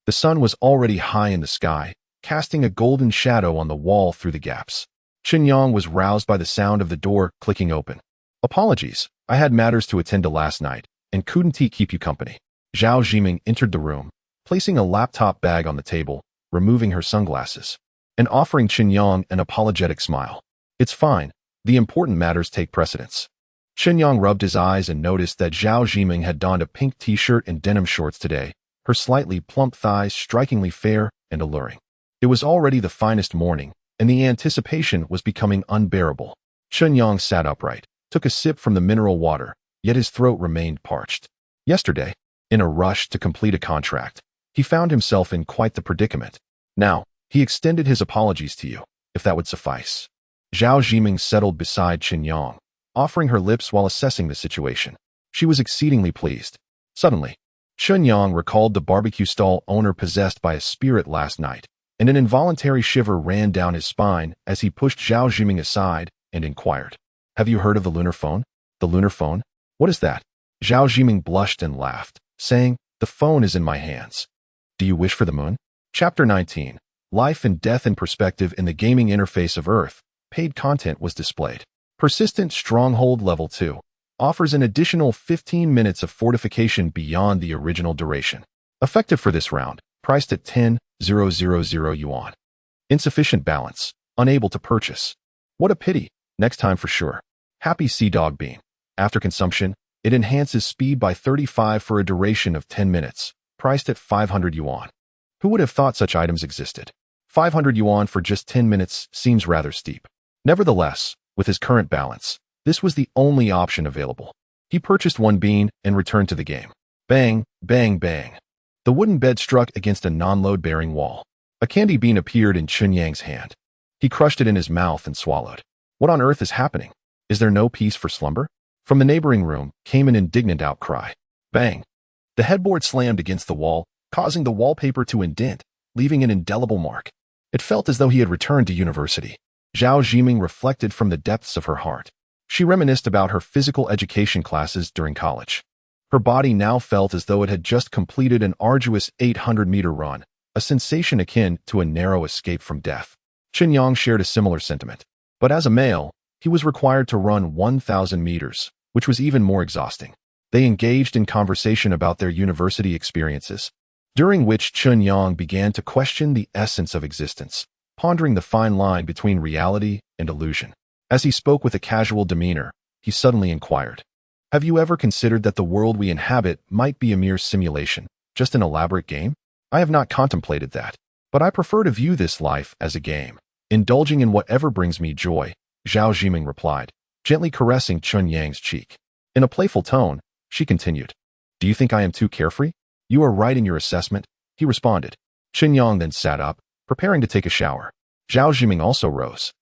the sun was already high in the sky, casting a golden shadow on the wall through the gaps. Chen Yang was roused by the sound of the door clicking open. Apologies, I had matters to attend to last night, and couldn't keep you company. Zhao Jiming entered the room, placing a laptop bag on the table, removing her sunglasses, and offering Chen Yang an apologetic smile. It's fine, the important matters take precedence. Chen Yang rubbed his eyes and noticed that Zhao Jiming had donned a pink t-shirt and denim shorts today, her slightly plump thighs strikingly fair and alluring. It was already the finest morning, and the anticipation was becoming unbearable. Chen Yang sat upright, took a sip from the mineral water, yet his throat remained parched. Yesterday, in a rush to complete a contract, he found himself in quite the predicament. Now, he extended his apologies to you, if that would suffice. Zhao Jiming settled beside Chen Yang, offering her lips while assessing the situation. She was exceedingly pleased. Suddenly, Chen Yang recalled the barbecue stall owner possessed by a spirit last night, and an involuntary shiver ran down his spine as he pushed Zhao Jiming aside and inquired, have you heard of the lunar phone? The lunar phone? What is that? Zhao Jiming blushed and laughed, saying, the phone is in my hands. Do you wish for the moon? Chapter 19. Life and Death in Perspective in the Gaming Interface of Earth. Paid content was displayed. Persistent Stronghold Level 2 offers an additional 15 minutes of fortification beyond the original duration. Effective for this round, priced at 10,000 yuan. Insufficient balance, unable to purchase. What a pity, next time for sure. Happy Sea Dog Bean. After consumption, it enhances speed by 35 for a duration of 10 minutes, priced at 500 yuan. Who would have thought such items existed? 500 yuan for just 10 minutes seems rather steep. Nevertheless, with his current balance, this was the only option available. He purchased one bean and returned to the game. Bang, bang, bang. The wooden bed struck against a non-load-bearing wall. A candy bean appeared in Chen Yang's hand. He crushed it in his mouth and swallowed. What on earth is happening? Is there no peace for slumber? From the neighboring room came an indignant outcry. Bang! The headboard slammed against the wall, causing the wallpaper to indent, leaving an indelible mark. It felt as though he had returned to university. Zhao Zhiming reflected from the depths of her heart. She reminisced about her physical education classes during college. Her body now felt as though it had just completed an arduous 800-meter run, a sensation akin to a narrow escape from death. Chen Yang shared a similar sentiment. But as a male, he was required to run 1,000 meters, which was even more exhausting. They engaged in conversation about their university experiences, during which Chen Yang began to question the essence of existence, pondering the fine line between reality and illusion. As he spoke with a casual demeanor, he suddenly inquired, "Have you ever considered that the world we inhabit might be a mere simulation, just an elaborate game? I have not contemplated that, but I prefer to view this life as a game, indulging in whatever brings me joy," Zhao Zhiming replied, gently caressing Chen Yang's cheek. In a playful tone, she continued, "Do you think I am too carefree? You are right in your assessment," he responded. Chen Yang then sat up, preparing to take a shower. Zhao Zhiming also rose,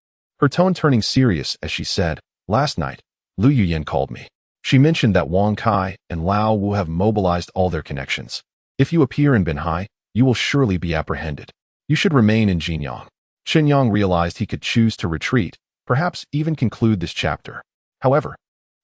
her tone turning serious as she said, "Last night, Lu Yuyan called me. She mentioned that Wang Kai and Lao Wu have mobilized all their connections. If you appear in Binhai, you will surely be apprehended. You should remain in Jinyang." Chen Yang realized he could choose to retreat, perhaps even conclude this chapter. However,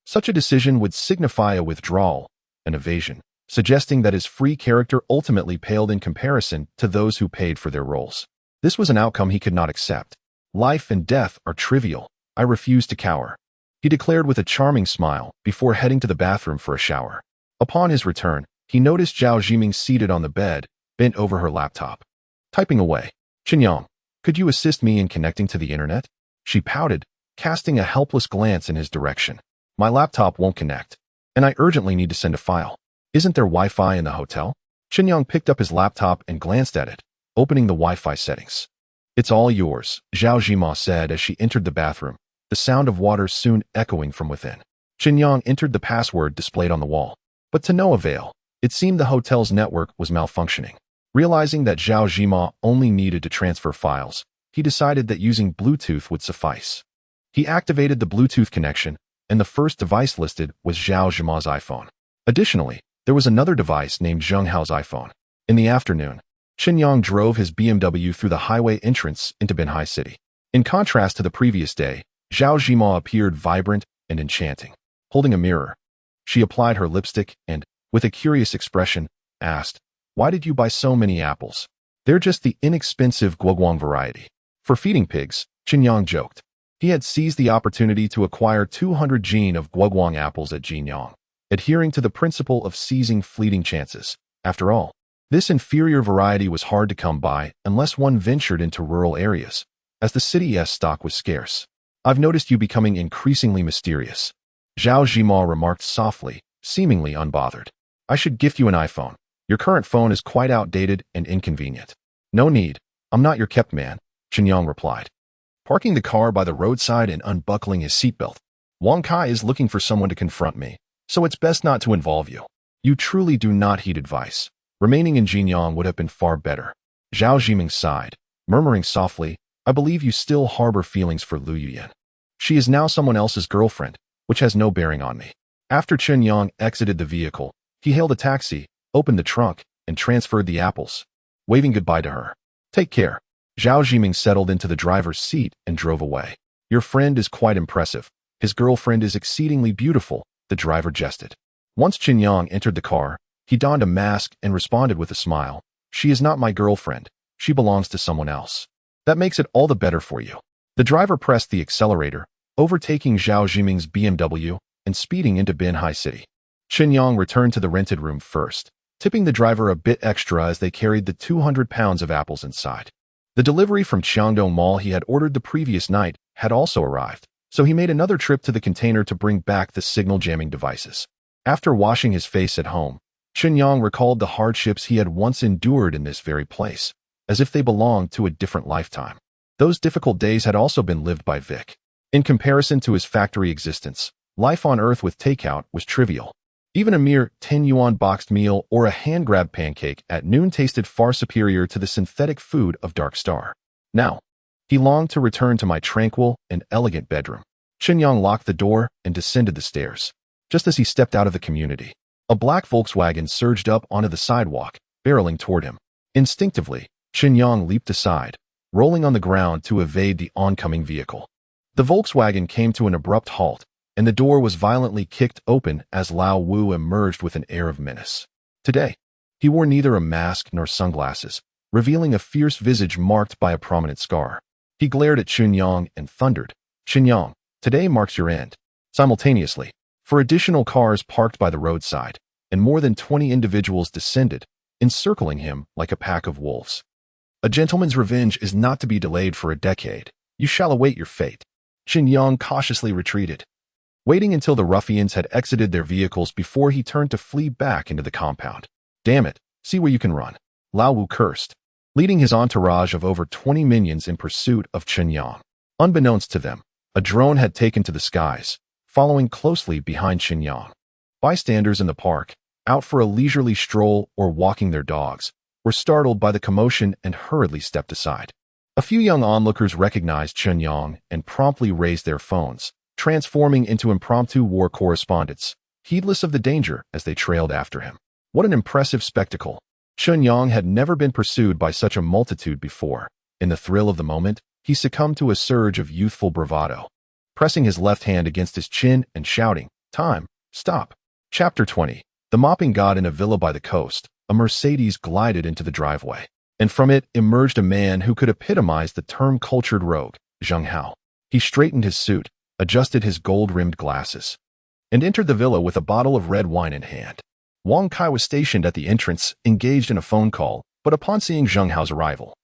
such a decision would signify a withdrawal, an evasion, suggesting that his free character ultimately paled in comparison to those who paid for their roles. This was an outcome he could not accept. "Life and death are trivial. I refuse to cower," he declared with a charming smile before heading to the bathroom for a shower. Upon his return, he noticed Zhao Zhiming seated on the bed, bent over her laptop, typing away. "Chen Yang, could you assist me in connecting to the internet?" She pouted, casting a helpless glance in his direction. "My laptop won't connect, and I urgently need to send a file. Isn't there Wi-Fi in the hotel?" Chen Yang picked up his laptop and glanced at it, opening the Wi-Fi settings. "It's all yours," Zhao Zhima said as she entered the bathroom, the sound of water soon echoing from within. Chen Yang entered the password displayed on the wall, but to no avail. It seemed the hotel's network was malfunctioning. Realizing that Zhao Zhima only needed to transfer files, he decided that using Bluetooth would suffice. He activated the Bluetooth connection, and the first device listed was Zhao Zhima's iPhone. Additionally, there was another device named Zheng Hao's iPhone. In the afternoon, Chen Yang drove his BMW through the highway entrance into Binhai City. In contrast to the previous day, Zhao Zhima appeared vibrant and enchanting. Holding a mirror, she applied her lipstick and, with a curious expression, asked, "Why did you buy so many apples?" "They're just the inexpensive guoguang variety. For feeding pigs," Chen Yang joked. He had seized the opportunity to acquire 200 gene of guoguang apples at Jinyang, adhering to the principle of seizing fleeting chances. After all, this inferior variety was hard to come by unless one ventured into rural areas, as the city's stock was scarce. "I've noticed you becoming increasingly mysterious," Zhao Zhima remarked softly, seemingly unbothered. "I should gift you an iPhone. Your current phone is quite outdated and inconvenient." "No need. I'm not your kept man," Chen Yang replied, parking the car by the roadside and unbuckling his seatbelt. "Wang Kai is looking for someone to confront me, so it's best not to involve you. You truly do not heed advice. Remaining in Jinyang would have been far better." Zhao Zhiming sighed, murmuring softly, "I believe you still harbor feelings for Lu Yuyan. She is now someone else's girlfriend, which has no bearing on me." After Chen Yang exited the vehicle, he hailed a taxi, opened the trunk, and transferred the apples, waving goodbye to her. "Take care." Zhao Zhiming settled into the driver's seat and drove away. "Your friend is quite impressive. His girlfriend is exceedingly beautiful," the driver jested. Once Chen Yang entered the car, he donned a mask and responded with a smile. "She is not my girlfriend. she belongs to someone else. That makes it all the better for you. The driver pressed the accelerator, overtaking Zhao Jiming's BMW and speeding into Binhai City. Chen Yang returned to the rented room first, tipping the driver a bit extra as they carried the 200 pounds of apples inside. The delivery from Qiangdong Mall he had ordered the previous night had also arrived, so he made another trip to the container to bring back the signal jamming devices. After washing his face at home, Chen Yang recalled the hardships he had once endured in this very place, as if they belonged to a different lifetime. Those difficult days had also been lived by Vic. In comparison to his factory existence, life on Earth with takeout was trivial. Even a mere 10 yuan boxed meal or a hand-grabbed pancake at noon tasted far superior to the synthetic food of Dark Star. Now, he longed to return to my tranquil and elegant bedroom. Chen Yang locked the door and descended the stairs. Just as he stepped out of the community, a black Volkswagen surged up onto the sidewalk, barreling toward him. Instinctively, Chen Yang leaped aside, rolling on the ground to evade the oncoming vehicle. The Volkswagen came to an abrupt halt, and the door was violently kicked open as Lao Wu emerged with an air of menace. Today, he wore neither a mask nor sunglasses, revealing a fierce visage marked by a prominent scar. He glared at Chen Yang and thundered, "Chen Yang, today marks your end." Simultaneously, four additional cars parked by the roadside, and more than 20 individuals descended, encircling him like a pack of wolves. A gentleman's revenge is not to be delayed for a decade. You shall await your fate. Chen Yang cautiously retreated, waiting until the ruffians had exited their vehicles before he turned to flee back into the compound. "Damn it, see where you can run," Lao Wu cursed, leading his entourage of over 20 minions in pursuit of Chen Yang. Unbeknownst to them, a drone had taken to the skies, following closely behind Chen Yang. Bystanders in the park, out for a leisurely stroll or walking their dogs, were startled by the commotion and hurriedly stepped aside. A few young onlookers recognized Chen Yang and promptly raised their phones, transforming into impromptu war correspondents, heedless of the danger as they trailed after him. What an impressive spectacle! Chen Yang had never been pursued by such a multitude before. In the thrill of the moment, he succumbed to a surge of youthful bravado, pressing his left hand against his chin and shouting, "Time, stop." Chapter 20. The mopping god. In a villa by the coast, a Mercedes glided into the driveway, and from it emerged a man who could epitomize the term cultured rogue, Zheng Hao. He straightened his suit, adjusted his gold-rimmed glasses, and entered the villa with a bottle of red wine in hand. Wang Kai was stationed at the entrance, engaged in a phone call, but upon seeing Zheng Hao's arrival,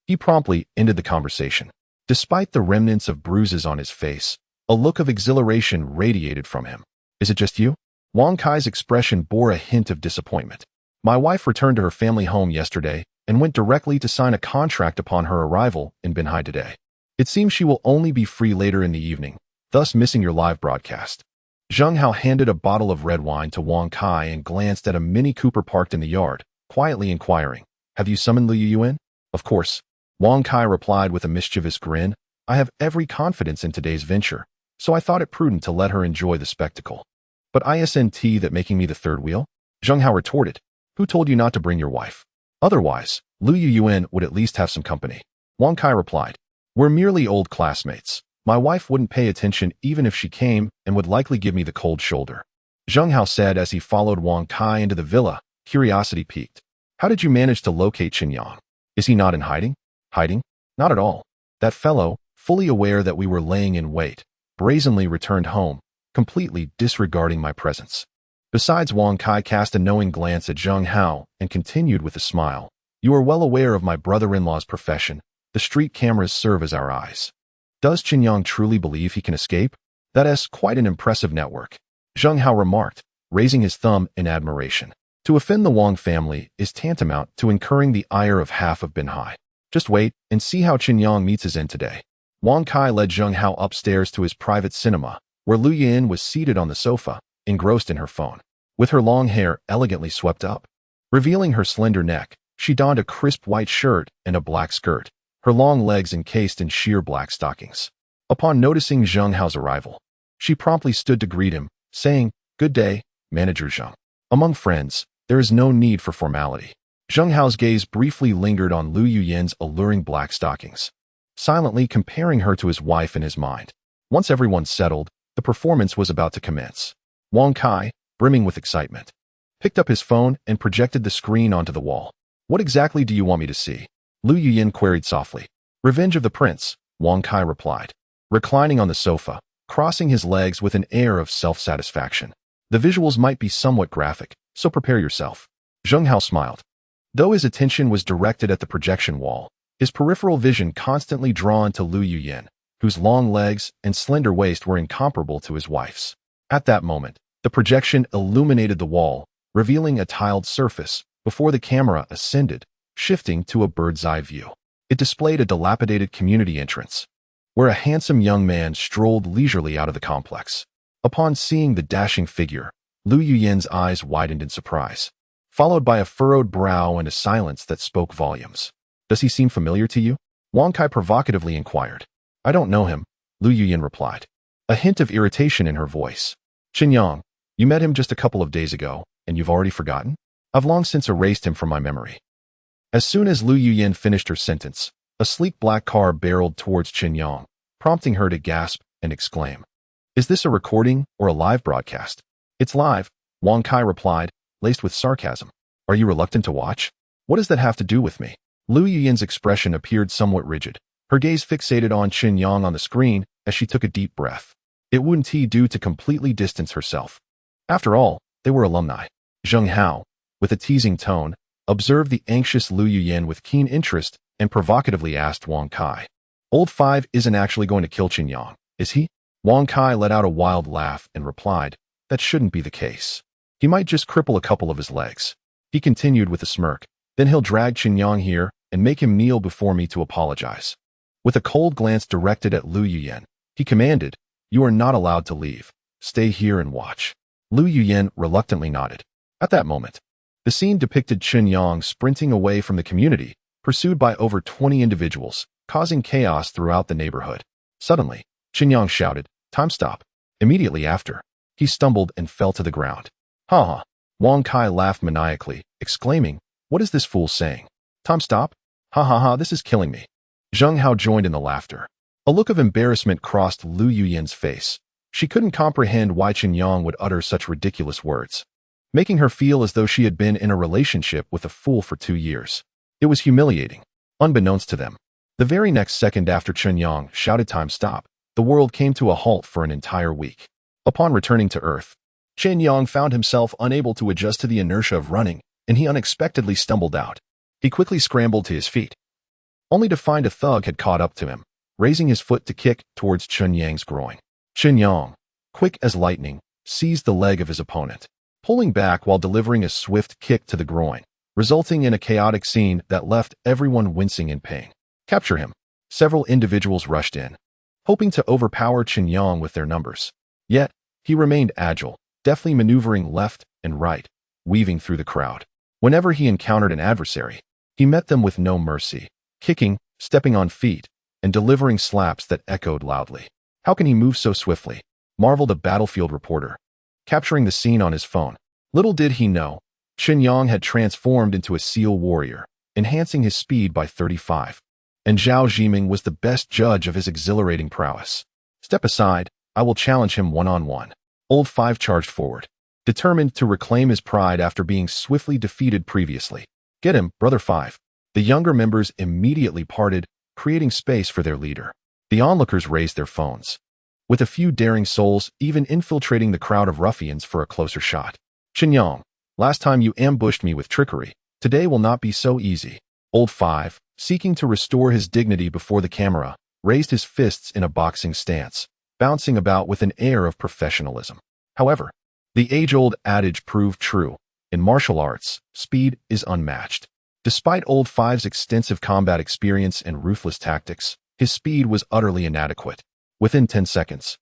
he promptly ended the conversation. Despite the remnants of bruises on his face, a look of exhilaration radiated from him. "Is it just you?" Wang Kai's expression bore a hint of disappointment. "My wife returned to her family home yesterday and went directly to sign a contract upon her arrival in Binhai today. It seems she will only be free later in the evening, thus missing your live broadcast." Zheng Hao handed a bottle of red wine to Wang Kai and glanced at a Mini Cooper parked in the yard, quietly inquiring, "Have you summoned Liu Yuan?" "Of course," Wang Kai replied with a mischievous grin. "I have every confidence in today's venture, so I thought it prudent to let her enjoy the spectacle." "But isn't that making me the third wheel?" Zheng Hao retorted. "Who told you not to bring your wife? Otherwise, Liu Yuan would at least have some company." Wang Kai replied, "We're merely old classmates. My wife wouldn't pay attention even if she came and would likely give me the cold shoulder." Zheng Hao said as he followed Wang Kai into the villa, curiosity piqued. "How did you manage to locate Chen Yang? Is he not in hiding?" "Hiding? Not at all. That fellow, fully aware that we were laying in wait, brazenly returned home, completely disregarding my presence." Besides, Wang Kai cast a knowing glance at Zheng Hao and continued with a smile, "You are well aware of my brother-in-law's profession. The street cameras serve as our eyes. Does Chen Yang truly believe he can escape? That is quite an impressive network," Zheng Hao remarked, raising his thumb in admiration. "To offend the Wang family is tantamount to incurring the ire of half of Binhai. Just wait and see how Chen Yang meets his end today." Wang Kai led Zheng Hao upstairs to his private cinema, where Liu Yin was seated on the sofa, engrossed in her phone. With her long hair elegantly swept up, revealing her slender neck, she donned a crisp white shirt and a black skirt, her long legs encased in sheer black stockings. Upon noticing Zheng Hao's arrival, she promptly stood to greet him, saying, "Good day, Manager Zheng." Among friends, there is no need for formality. Zheng Hao's gaze briefly lingered on Liu Yin's alluring black stockings, silently comparing her to his wife in his mind. Once everyone settled, the performance was about to commence. Wang Kai, brimming with excitement, picked up his phone and projected the screen onto the wall. "What exactly do you want me to see?" Lu Yuyin queried softly. Revenge of the Prince, Wang Kai replied, reclining on the sofa, crossing his legs with an air of self-satisfaction. The visuals might be somewhat graphic, so prepare yourself. Zheng Hao smiled. Though his attention was directed at the projection wall, his peripheral vision constantly drawn to Lu Yuyin, whose long legs and slender waist were incomparable to his wife's. At that moment, the projection illuminated the wall, revealing a tiled surface, before the camera ascended, shifting to a bird's-eye view. It displayed a dilapidated community entrance, where a handsome young man strolled leisurely out of the complex. Upon seeing the dashing figure, Lu Yuyin's eyes widened in surprise, followed by a furrowed brow and a silence that spoke volumes. Does he seem familiar to you? Wang Kai provocatively inquired. I don't know him, Lu Yuyin replied, a hint of irritation in her voice. Chen Yang, you met him just a couple of days ago, and you've already forgotten? I've long since erased him from my memory. As soon as Lu Yuyin finished her sentence, a sleek black car barreled towards Chen Yang, prompting her to gasp and exclaim. Is this a recording or a live broadcast? It's live, Wang Kai replied, laced with sarcasm. Are you reluctant to watch? What does that have to do with me? Lu Yuyin's expression appeared somewhat rigid, her gaze fixated on Chen Yang on the screen as she took a deep breath. It wouldn't he do to completely distance herself. After all, they were alumni. Zheng Hao, with a teasing tone, observed the anxious Lu Yuyin with keen interest and provocatively asked Wang Kai. Old Five isn't actually going to kill Chen Yang, is he? Wang Kai let out a wild laugh and replied, that shouldn't be the case. He might just cripple a couple of his legs. He continued with a smirk, then he'll drag Chen Yang here and make him kneel before me to apologize. With a cold glance directed at Lu Yuyin, he commanded, you are not allowed to leave. Stay here and watch. Lu Yuyin reluctantly nodded. At that moment, the scene depicted Chen Yang sprinting away from the community, pursued by over 20 individuals, causing chaos throughout the neighborhood. Suddenly, Chen Yang shouted, time stop. Immediately after, he stumbled and fell to the ground. Ha ha. Wang Kai laughed maniacally, exclaiming, what is this fool saying? Time stop? Ha ha ha, this is killing me. Zheng Hao joined in the laughter. A look of embarrassment crossed Lu Yuyin's face. She couldn't comprehend why Chen Yang would utter such ridiculous words, making her feel as though she had been in a relationship with a fool for 2 years. It was humiliating, unbeknownst to them. The very next second after Chen Yang shouted time stop, the world came to a halt for an entire week. Upon returning to Earth, Chen Yang found himself unable to adjust to the inertia of running, and he unexpectedly stumbled out. He quickly scrambled to his feet, only to find a thug had caught up to him, raising his foot to kick towards Chen Yang's groin. Chen Yang, quick as lightning, seized the leg of his opponent, pulling back while delivering a swift kick to the groin, resulting in a chaotic scene that left everyone wincing in pain. Capture him. Several individuals rushed in, hoping to overpower Chen Yang with their numbers. Yet, he remained agile, deftly maneuvering left and right, weaving through the crowd. Whenever he encountered an adversary, he met them with no mercy, kicking, stepping on feet, and delivering slaps that echoed loudly. How can he move so swiftly? Marveled a battlefield reporter, capturing the scene on his phone. Little did he know, Chen Yang had transformed into a SEAL warrior, enhancing his speed by 35. And Zhao Zhiming was the best judge of his exhilarating prowess. Step aside, I will challenge him one-on-one. Old Five charged forward, determined to reclaim his pride after being swiftly defeated previously. Get him, Brother Five. The younger members immediately parted, creating space for their leader. The onlookers raised their phones, with a few daring souls even infiltrating the crowd of ruffians for a closer shot. Chen Yang, last time you ambushed me with trickery. Today will not be so easy. Old Five, seeking to restore his dignity before the camera, raised his fists in a boxing stance, bouncing about with an air of professionalism. However, the age-old adage proved true. In martial arts, speed is unmatched. Despite Old Five's extensive combat experience and ruthless tactics, his speed was utterly inadequate. Within 10 seconds,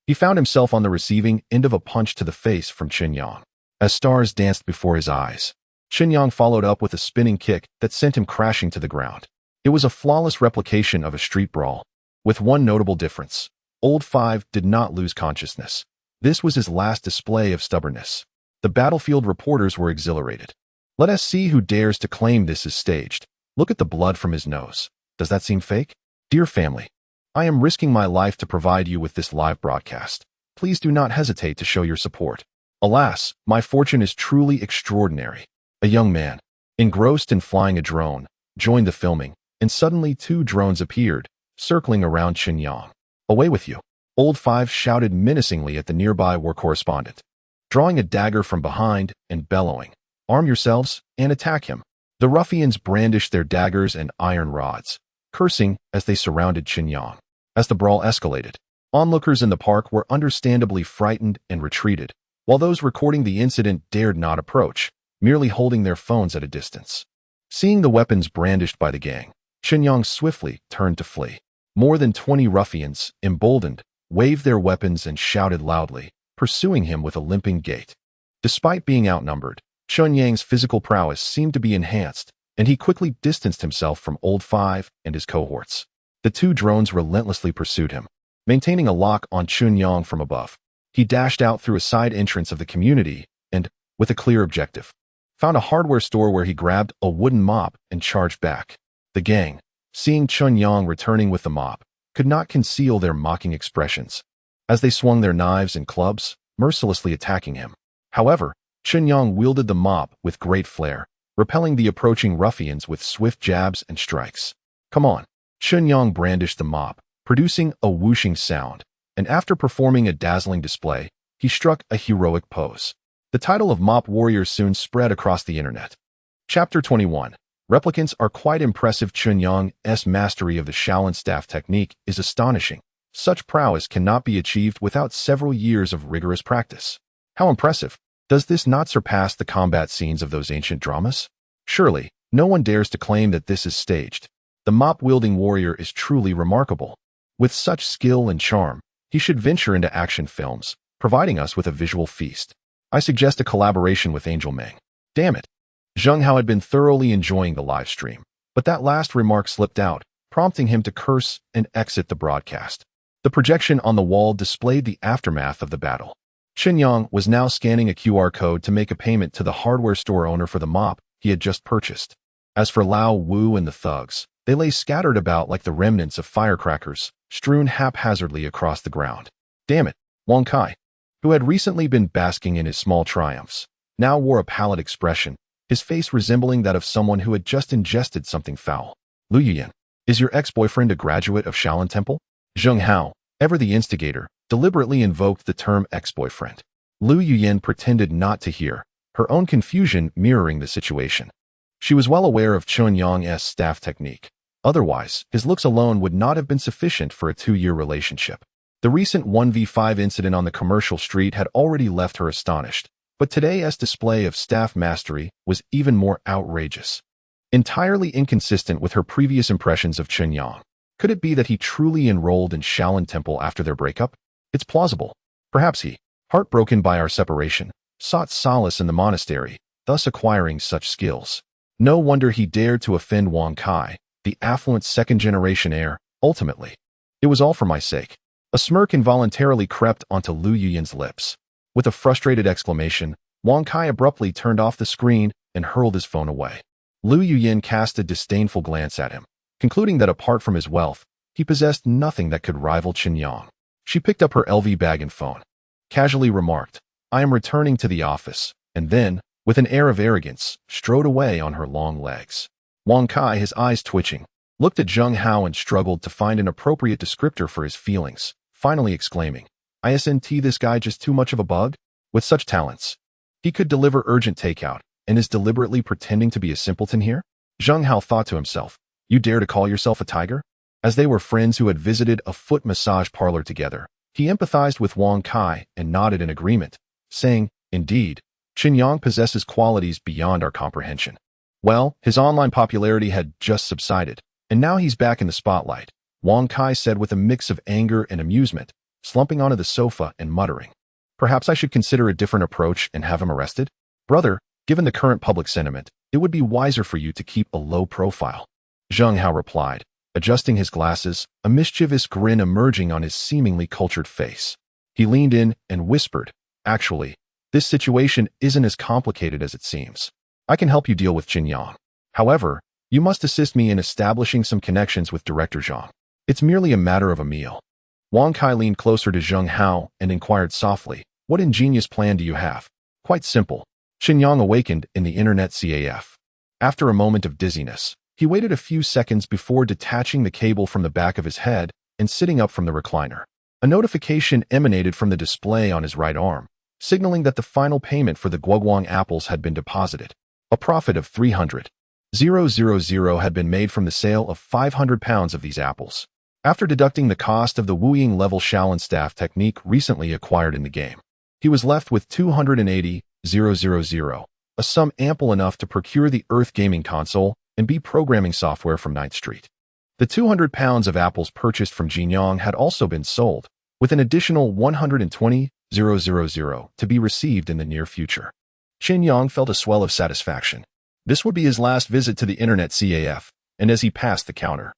he found himself on the receiving end of a punch to the face from Chen Yang. As stars danced before his eyes, Chen Yang followed up with a spinning kick that sent him crashing to the ground. It was a flawless replication of a street brawl, with one notable difference. Old Five did not lose consciousness. This was his last display of stubbornness. The battlefield reporters were exhilarated. Let us see who dares to claim this is staged. Look at the blood from his nose. Does that seem fake? Dear family, I am risking my life to provide you with this live broadcast. Please do not hesitate to show your support. Alas, my fortune is truly extraordinary. A young man, engrossed in flying a drone, joined the filming, and suddenly 2 drones appeared, circling around Chen Yang. "Away with you!" Old Five shouted menacingly at the nearby war correspondent, drawing a dagger from behind and bellowing, "Arm yourselves and attack him." The ruffians brandished their daggers and iron rods, cursing as they surrounded Chen Yang. As the brawl escalated, onlookers in the park were understandably frightened and retreated, while those recording the incident dared not approach, merely holding their phones at a distance. Seeing the weapons brandished by the gang, Chen Yang swiftly turned to flee. More than 20 ruffians, emboldened, waved their weapons and shouted loudly, pursuing him with a limping gait. Despite being outnumbered, Chen Yang's physical prowess seemed to be enhanced, and he quickly distanced himself from Old Five and his cohorts. The 2 drones relentlessly pursued him, maintaining a lock on Chen Yang from above. He dashed out through a side entrance of the community and, with a clear objective, found a hardware store where he grabbed a wooden mop and charged back. The gang, seeing Chen Yang returning with the mop, could not conceal their mocking expressions, as they swung their knives and clubs, mercilessly attacking him. However, Chen Yang wielded the mop with great flair, repelling the approaching ruffians with swift jabs and strikes. "Come on!" Chen Yang brandished the mop, producing a whooshing sound, and after performing a dazzling display, he struck a heroic pose. The title of Mop Warrior soon spread across the internet. Chapter 21. Replicants are quite impressive. Chen Yang's mastery of the Shaolin staff technique is astonishing. Such prowess cannot be achieved without several years of rigorous practice. How impressive! Does this not surpass the combat scenes of those ancient dramas? Surely, no one dares to claim that this is staged. The mop-wielding warrior is truly remarkable. With such skill and charm, he should venture into action films, providing us with a visual feast. I suggest a collaboration with Angel Meng. Damn it! Zheng Hao had been thoroughly enjoying the live stream, but that last remark slipped out, prompting him to curse and exit the broadcast. The projection on the wall displayed the aftermath of the battle. Chen Yang was now scanning a QR code to make a payment to the hardware store owner for the mop he had just purchased. As for Lao Wu and the thugs, they lay scattered about like the remnants of firecrackers, strewn haphazardly across the ground. Damn it, Wang Kai, who had recently been basking in his small triumphs, now wore a pallid expression, his face resembling that of someone who had just ingested something foul. "Lu Yuyan, is your ex-boyfriend a graduate of Shaolin Temple?" Zheng Hao, ever the instigator, deliberately invoked the term ex-boyfriend. Lu Yuyan pretended not to hear, her own confusion mirroring the situation. She was well aware of Chen Yang's staff technique. Otherwise, his looks alone would not have been sufficient for a 2-year relationship. The recent 1v5 incident on the commercial street had already left her astonished, but today's display of staff mastery was even more outrageous. Entirely inconsistent with her previous impressions of Chen Yang. Could it be that he truly enrolled in Shaolin Temple after their breakup? It's plausible. Perhaps he, heartbroken by our separation, sought solace in the monastery, thus acquiring such skills. No wonder he dared to offend Wang Kai, the affluent second-generation heir, ultimately. It was all for my sake. A smirk involuntarily crept onto Lu Yuyan's lips. With a frustrated exclamation, Wang Kai abruptly turned off the screen and hurled his phone away. Lu Yuyan cast a disdainful glance at him, concluding that apart from his wealth, he possessed nothing that could rival Chen Yang. She picked up her LV bag and phone, casually remarked, "I am returning to the office," and then, with an air of arrogance, strode away on her long legs. Wang Kai, his eyes twitching, looked at Zheng Hao and struggled to find an appropriate descriptor for his feelings, finally exclaiming, "Isn't this guy just too much of a bug? With such talents, he could deliver urgent takeout, and is deliberately pretending to be a simpleton here?" Zheng Hao thought to himself, "You dare to call yourself a tiger?" As they were friends who had visited a foot massage parlor together, he empathized with Wang Kai and nodded in agreement, saying, "Indeed, Chen Yang possesses qualities beyond our comprehension." Well, his online popularity had just subsided, and now he's back in the spotlight, Wang Kai said with a mix of anger and amusement, slumping onto the sofa and muttering, "Perhaps I should consider a different approach and have him arrested? Brother, given the current public sentiment, it would be wiser for you to keep a low profile." Zheng Hao replied, adjusting his glasses, a mischievous grin emerging on his seemingly cultured face. He leaned in and whispered, "Actually, this situation isn't as complicated as it seems. I can help you deal with Chen Yang. However, you must assist me in establishing some connections with Director Zhang. It's merely a matter of a meal." Wang Kai leaned closer to Zheng Hao and inquired softly, "What ingenious plan do you have?" "Quite simple." Chen Yang awakened in the internet CAF. After a moment of dizziness, He waited a few seconds before detaching the cable from the back of his head and sitting up from the recliner. A notification emanated from the display on his right arm, signaling that the final payment for the Guoguang apples had been deposited. A profit of 300,000 had been made from the sale of 500 pounds of these apples. After deducting the cost of the Wuying level Shaolin staff technique recently acquired in the game, he was left with 280,000, a sum ample enough to procure the Earth gaming console and B programming software from 9th Street. The 200 pounds of apples purchased from Chen Yang had also been sold, with an additional 120,000 to be received in the near future. Chen Yang felt a swell of satisfaction. This would be his last visit to the internet CAF, and as he passed the counter,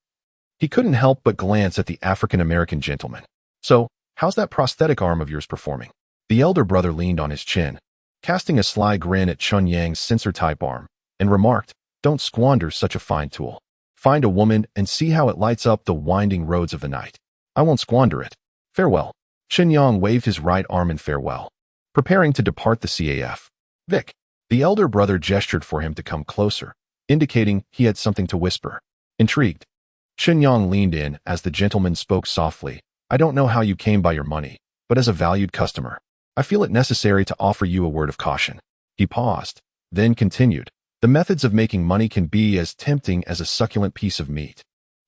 he couldn't help but glance at the African-American gentleman. "So, how's that prosthetic arm of yours performing?" The elder brother leaned on his chin, casting a sly grin at Chen Yang's sensor-type arm, and remarked, "Don't squander such a fine tool. Find a woman and see how it lights up the winding roads of the night." "I won't squander it. Farewell." Chen Yang waved his right arm in farewell, preparing to depart the CAF. "Vic." The elder brother gestured for him to come closer, indicating he had something to whisper. Intrigued, Chen Yang leaned in as the gentleman spoke softly. "I don't know how you came by your money, but as a valued customer, I feel it necessary to offer you a word of caution." He paused, then continued. "The methods of making money can be as tempting as a succulent piece of meat.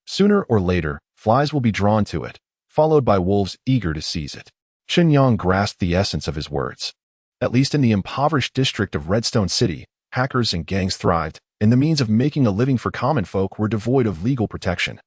Sooner or later, flies will be drawn to it, followed by wolves eager to seize it." Chen Yang grasped the essence of his words. At least in the impoverished district of Redstone City, hackers and gangs thrived, and the means of making a living for common folk were devoid of legal protection,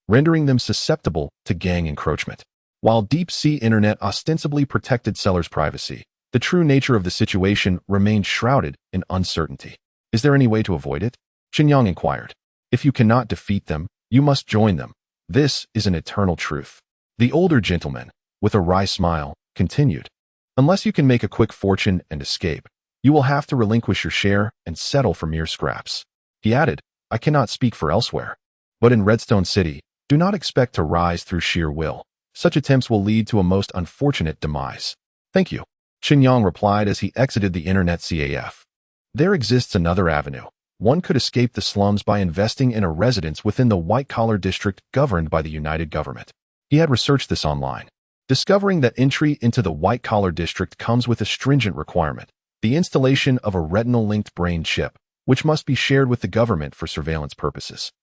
rendering them susceptible to gang encroachment. While deep-sea internet ostensibly protected sellers' privacy, the true nature of the situation remained shrouded in uncertainty. "Is there any way to avoid it?" Chen Yang inquired. "If you cannot defeat them, you must join them. This is an eternal truth." The older gentleman, with a wry smile, continued. "Unless you can make a quick fortune and escape, you will have to relinquish your share and settle for mere scraps." He added, "I cannot speak for elsewhere, but in Redstone City, do not expect to rise through sheer will. Such attempts will lead to a most unfortunate demise." "Thank you," Chen Yang replied as he exited the internet CAF. There exists another avenue. One could escape the slums by investing in a residence within the white-collar district governed by the United Government. He had researched this online, discovering that entry into the white-collar district comes with a stringent requirement: the installation of a retinal-linked brain chip, which must be shared with the government for surveillance purposes.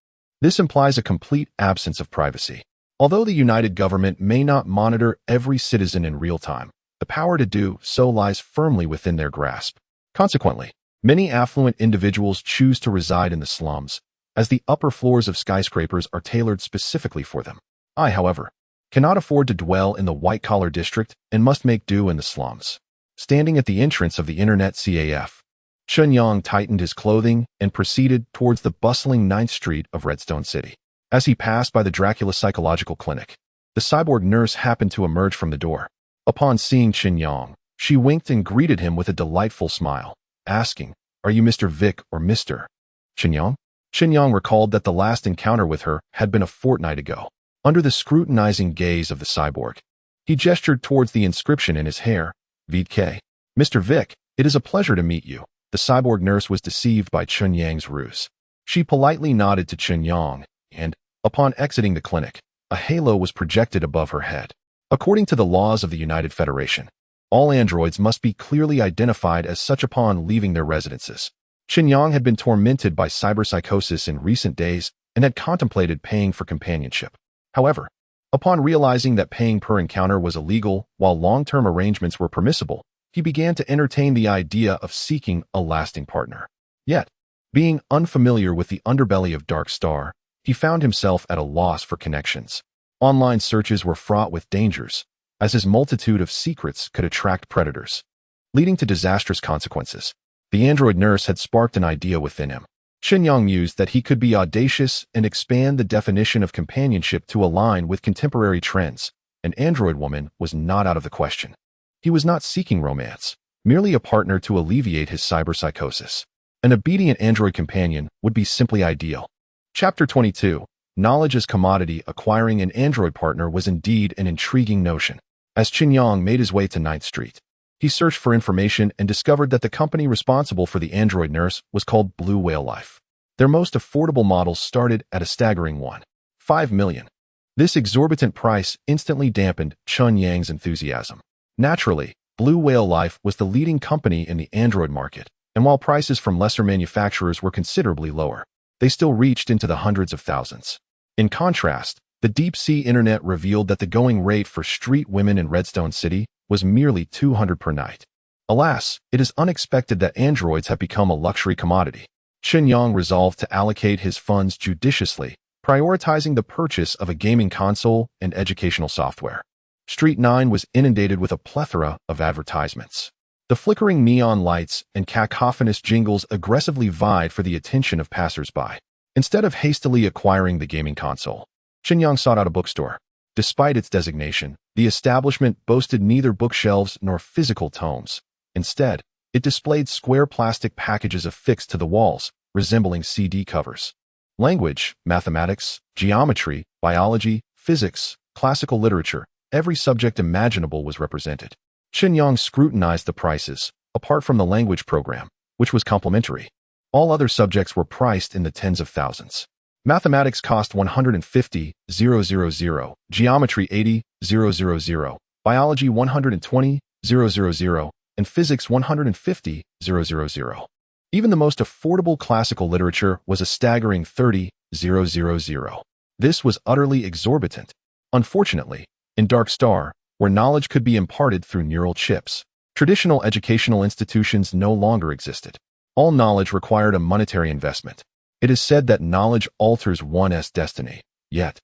This implies a complete absence of privacy. Although the United Government may not monitor every citizen in real time, the power to do so lies firmly within their grasp. Consequently, many affluent individuals choose to reside in the slums, as the upper floors of skyscrapers are tailored specifically for them. I, however, cannot afford to dwell in the white-collar district and must make do in the slums. Standing at the entrance of the internet CAF, Chen Yang tightened his clothing and proceeded towards the bustling 9th Street of Redstone City. As he passed by the Dracula Psychological Clinic, the cyborg nurse happened to emerge from the door. Upon seeing Chen Yang, she winked and greeted him with a delightful smile, asking, "Are you Mr. Vic or Mr. Chen Yang?" Chen Yang recalled that the last encounter with her had been a fortnight ago. Under the scrutinizing gaze of the cyborg, he gestured towards the inscription in his hair, "VK." "Mr. Vic, it is a pleasure to meet you." The cyborg nurse was deceived by Chen Yang's ruse. She politely nodded to Chen Yang, and, upon exiting the clinic, a halo was projected above her head. According to the laws of the United Federation, all androids must be clearly identified as such upon leaving their residences. Chen Yang had been tormented by cyberpsychosis in recent days and had contemplated paying for companionship. However, upon realizing that paying per encounter was illegal while long-term arrangements were permissible, he began to entertain the idea of seeking a lasting partner. Yet, being unfamiliar with the underbelly of Dark Star, he found himself at a loss for connections. Online searches were fraught with dangers, as his multitude of secrets could attract predators, leading to disastrous consequences. The android nurse had sparked an idea within him. Chen Yang mused that he could be audacious and expand the definition of companionship to align with contemporary trends. An android woman was not out of the question. He was not seeking romance, merely a partner to alleviate his cyberpsychosis. An obedient android companion would be simply ideal. Chapter 22. Knowledge as commodity. Acquiring an android partner was indeed an intriguing notion. As Chen Yang made his way to 9th Street, he searched for information and discovered that the company responsible for the android nurse was called Blue Whale Life. Their most affordable models started at a staggering $1.5 million. This exorbitant price instantly dampened Chen Yang's enthusiasm. Naturally, Blue Whale Life was the leading company in the Android market, and while prices from lesser manufacturers were considerably lower, they still reached into the hundreds of thousands. In contrast, the deep-sea internet revealed that the going rate for street women in Redstone City was merely $200 per night. Alas, it is unexpected that androids have become a luxury commodity. Chen Yang resolved to allocate his funds judiciously, prioritizing the purchase of a gaming console and educational software. Street 9 was inundated with a plethora of advertisements. The flickering neon lights and cacophonous jingles aggressively vied for the attention of passers-by. Instead of hastily acquiring the gaming console, Chen Yang sought out a bookstore. Despite its designation, the establishment boasted neither bookshelves nor physical tomes. Instead, it displayed square plastic packages affixed to the walls, resembling CD covers. Language, mathematics, geometry, biology, physics, classical literature, every subject imaginable was represented. Chen Yang scrutinized the prices, apart from the language program, which was complimentary. All other subjects were priced in the tens of thousands. Mathematics cost $150,000, geometry $80,000, biology $120,000, and physics $150,000. Even the most affordable classical literature was a staggering $30,000. This was utterly exorbitant. Unfortunately, in Dark Star, where knowledge could be imparted through neural chips, traditional educational institutions no longer existed. All knowledge required a monetary investment. It is said that knowledge alters one's destiny. Yet,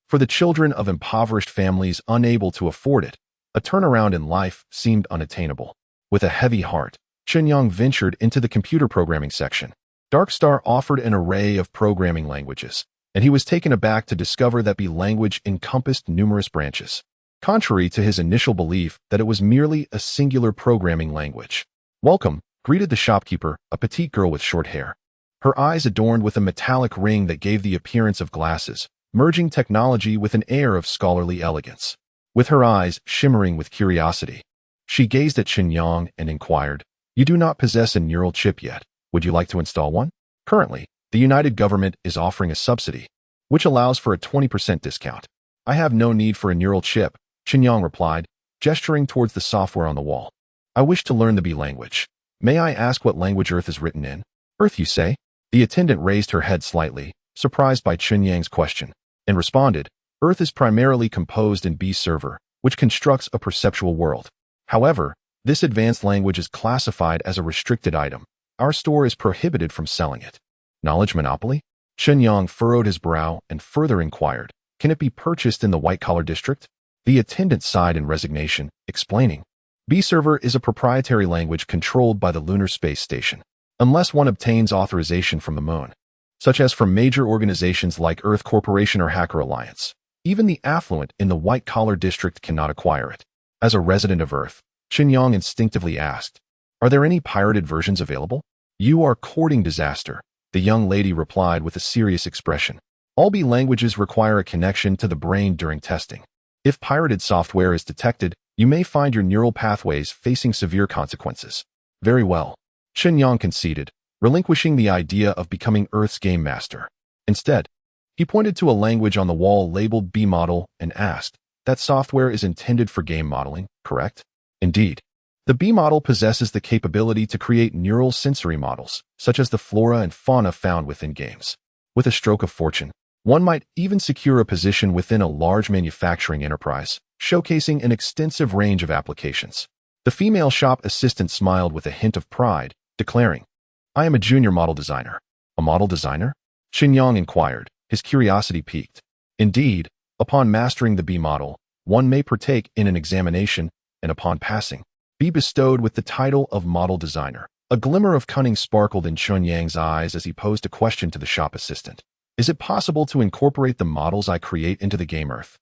for the children of impoverished families unable to afford it, a turnaround in life seemed unattainable. With a heavy heart, Chen Yang ventured into the computer programming section. Dark Star offered an array of programming languages, and he was taken aback to discover that the language encompassed numerous branches, contrary to his initial belief that it was merely a singular programming language. "Welcome," greeted the shopkeeper, a petite girl with short hair. Her eyes adorned with a metallic ring that gave the appearance of glasses, merging technology with an air of scholarly elegance. With her eyes shimmering with curiosity, she gazed at Chen Yang and inquired, "You do not possess a neural chip yet. Would you like to install one? Currently, the United Government is offering a subsidy, which allows for a 20% discount." "I have no need for a neural chip," Chen Yang replied, gesturing towards the software on the wall. "I wish to learn the B language. May I ask what language Earth is written in?" "Earth, you say?" The attendant raised her head slightly, surprised by Chen Yang's question, and responded, "Earth is primarily composed in B server, which constructs a perceptual world. However, this advanced language is classified as a restricted item. Our store is prohibited from selling it." "Knowledge monopoly?" Chen Yang furrowed his brow and further inquired, "Can it be purchased in the white-collar district?" The attendant sighed in resignation, explaining, "B server is a proprietary language controlled by the Lunar Space Station, unless one obtains authorization from the Moon, such as from major organizations like Earth Corporation or Hacker Alliance. Even the affluent in the white-collar district cannot acquire it." As a resident of Earth, Chen Yang instinctively asked, "Are there any pirated versions available?" "You are courting disaster," the young lady replied with a serious expression. "All B languages require a connection to the brain during testing. If pirated software is detected, you may find your neural pathways facing severe consequences." "Very well," Chen Yang conceded, relinquishing the idea of becoming Earth's game master. Instead, he pointed to a language on the wall labeled B model and asked, "That software is intended for game modeling, correct?" "Indeed. The B model possesses the capability to create neural sensory models, such as the flora and fauna found within games. With a stroke of fortune, one might even secure a position within a large manufacturing enterprise, showcasing an extensive range of applications." The female shop assistant smiled with a hint of pride, declaring, "I am a junior model designer." "A model designer?" Chen Yang inquired, his curiosity piqued. "Indeed, upon mastering the B model, one may partake in an examination, and upon passing, be bestowed with the title of model designer." A glimmer of cunning sparkled in Chen Yang's eyes as he posed a question to the shop assistant. "Is it possible to incorporate the models I create into the game Earth?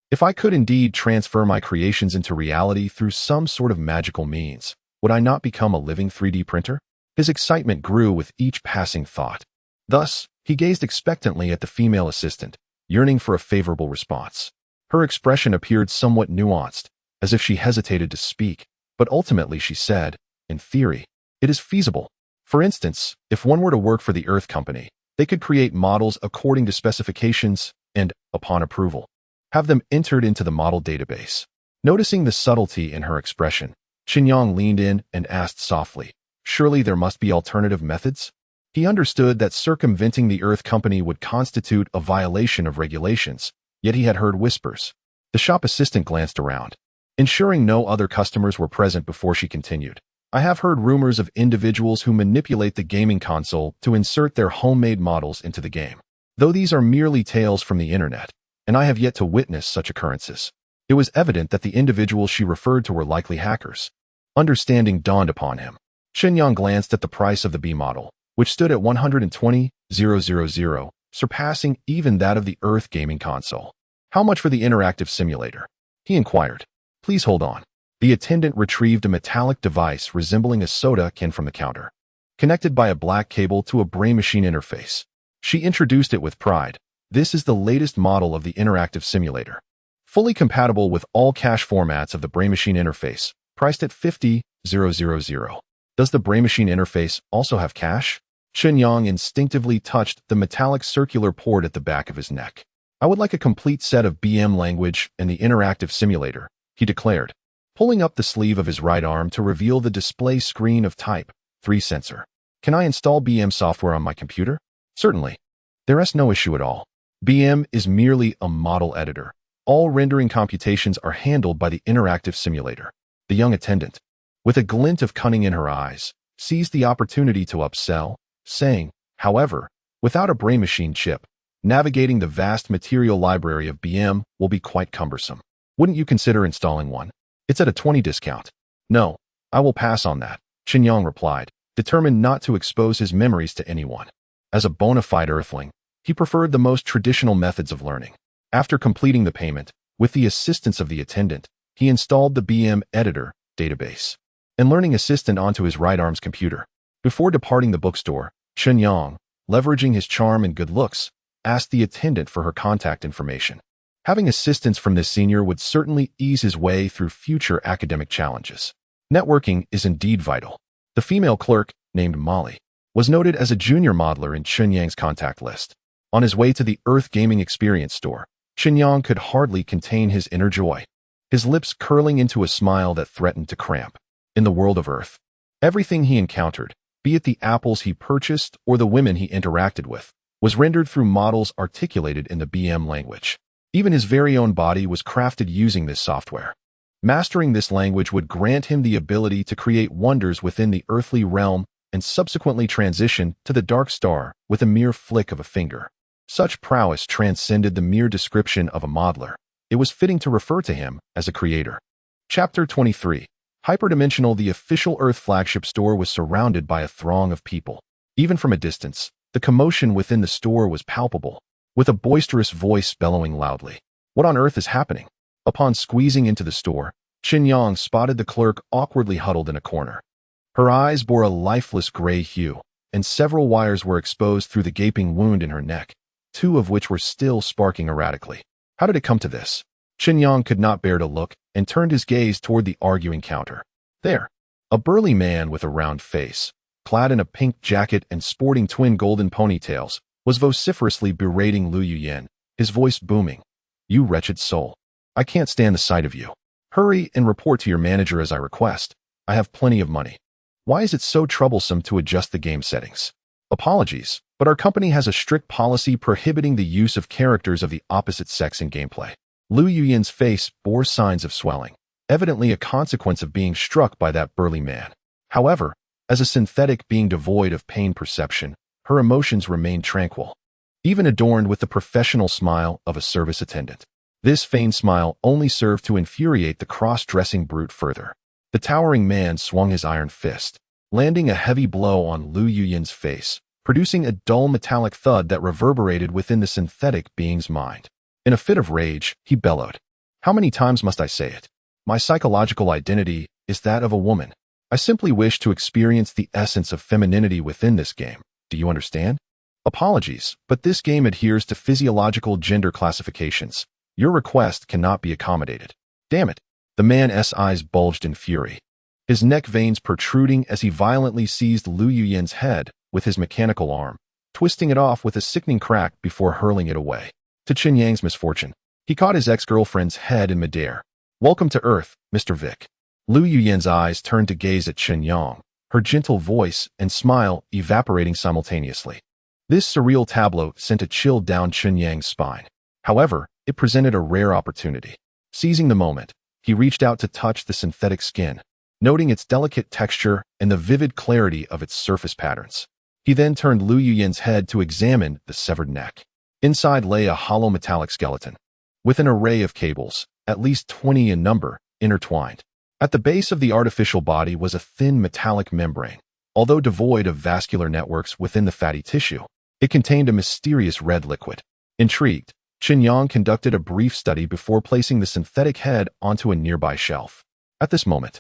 If I could indeed transfer my creations into reality through some sort of magical means, would I not become a living 3D printer?" His excitement grew with each passing thought. Thus, he gazed expectantly at the female assistant, yearning for a favorable response. Her expression appeared somewhat nuanced, as if she hesitated to speak, but ultimately she said, "In theory, it is feasible. For instance, if one were to work for the Earth Company, They could create models according to specifications and, upon approval, have them entered into the model database. Noticing the subtlety in her expression, Chen Yang leaned in and asked softly, "Surely there must be alternative methods?" He understood that circumventing the Earth Company would constitute a violation of regulations, yet he had heard whispers. The shop assistant glanced around, ensuring no other customers were present before she continued. "I have heard rumors of individuals who manipulate the gaming console to insert their homemade models into the game. Though these are merely tales from the internet, and I have yet to witness such occurrences." It was evident that the individuals she referred to were likely hackers. Understanding dawned upon him. Chen Yang glanced at the price of the B model, which stood at 120,000, surpassing even that of the Earth gaming console. "How much for the interactive simulator?" he inquired. "Please hold on." The attendant retrieved a metallic device resembling a soda can from the counter, connected by a black cable to a brain machine interface. She introduced it with pride. "This is the latest model of the interactive simulator, fully compatible with all cache formats of the brain machine interface, priced at 50,000. Does the brain machine interface also have cache?" Chen Yang instinctively touched the metallic circular port at the back of his neck. "I would like a complete set of BM language and the interactive simulator," he declared, pulling up the sleeve of his right arm to reveal the display screen of Type 3 sensor. "Can I install BM software on my computer?" "Certainly. There's no issue at all. BM is merely a model editor. All rendering computations are handled by the interactive simulator." The young attendant, with a glint of cunning in her eyes, seized the opportunity to upsell, saying, "However, without a brain machine chip, navigating the vast material library of BM will be quite cumbersome. Wouldn't you consider installing one? It's at a 20% discount." "No, I will pass on that," Chen Yang replied, determined not to expose his memories to anyone. As a bona fide earthling, he preferred the most traditional methods of learning. After completing the payment, with the assistance of the attendant, he installed the BM editor database and learning assistant onto his right arm's computer. Before departing the bookstore, Chen Yang, leveraging his charm and good looks, asked the attendant for her contact information. Having assistance from this senior would certainly ease his way through future academic challenges. Networking is indeed vital. The female clerk, named Molly, was noted as a junior modeler in Chen Yang's contact list. On his way to the Earth Gaming Experience store, Chen Yang could hardly contain his inner joy, his lips curling into a smile that threatened to cramp. In the world of Earth, everything he encountered, be it the apples he purchased or the women he interacted with, was rendered through models articulated in the BM language. Even his very own body was crafted using this software. Mastering this language would grant him the ability to create wonders within the earthly realm and subsequently transition to the dark star with a mere flick of a finger. Such prowess transcended the mere description of a modeler. It was fitting to refer to him as a creator. Chapter 23. Hyperdimensional. The official Earth flagship store was surrounded by a throng of people. Even from a distance, the commotion within the store was palpable, with a boisterous voice bellowing loudly. "What on earth is happening?" Upon squeezing into the store, Chen Yang spotted the clerk awkwardly huddled in a corner. Her eyes bore a lifeless gray hue, and several wires were exposed through the gaping wound in her neck, two of which were still sparking erratically. How did it come to this? Chen Yang could not bear to look and turned his gaze toward the arguing counter. There, a burly man with a round face, clad in a pink jacket and sporting twin golden ponytails, was vociferously berating Lu Yuyan, his voice booming. "You wretched soul. I can't stand the sight of you. Hurry and report to your manager as I request. I have plenty of money. Why is it so troublesome to adjust the game settings? Apologies, but our company has a strict policy prohibiting the use of characters of the opposite sex in gameplay." Lu Yuyan's face bore signs of swelling, evidently a consequence of being struck by that burly man. However, as a synthetic being devoid of pain perception, her emotions remained tranquil, even adorned with the professional smile of a service attendant. This feigned smile only served to infuriate the cross-dressing brute further. The towering man swung his iron fist, landing a heavy blow on Lu Yuyan's face, producing a dull metallic thud that reverberated within the synthetic being's mind. In a fit of rage, he bellowed, "How many times must I say it? My psychological identity is that of a woman. I simply wish to experience the essence of femininity within this game. Do you understand? Apologies, but this game adheres to physiological gender classifications. Your request cannot be accommodated." "Damn it." The man's eyes bulged in fury, his neck veins protruding as he violently seized Lu Yuyan's head with his mechanical arm, twisting it off with a sickening crack before hurling it away. To Chen Yang's misfortune, he caught his ex-girlfriend's head in midair. "Welcome to Earth, Mr. Vic." Lu Yuyan's eyes turned to gaze at Chen Yang, her gentle voice and smile evaporating simultaneously. This surreal tableau sent a chill down Chen Yang's spine. However, it presented a rare opportunity. Seizing the moment, he reached out to touch the synthetic skin, noting its delicate texture and the vivid clarity of its surface patterns. He then turned Lu Yuyan's head to examine the severed neck. Inside lay a hollow metallic skeleton, with an array of cables, at least 20 in number, intertwined. At the base of the artificial body was a thin metallic membrane. Although devoid of vascular networks within the fatty tissue, it contained a mysterious red liquid. Intrigued, Chen Yang conducted a brief study before placing the synthetic head onto a nearby shelf. At this moment,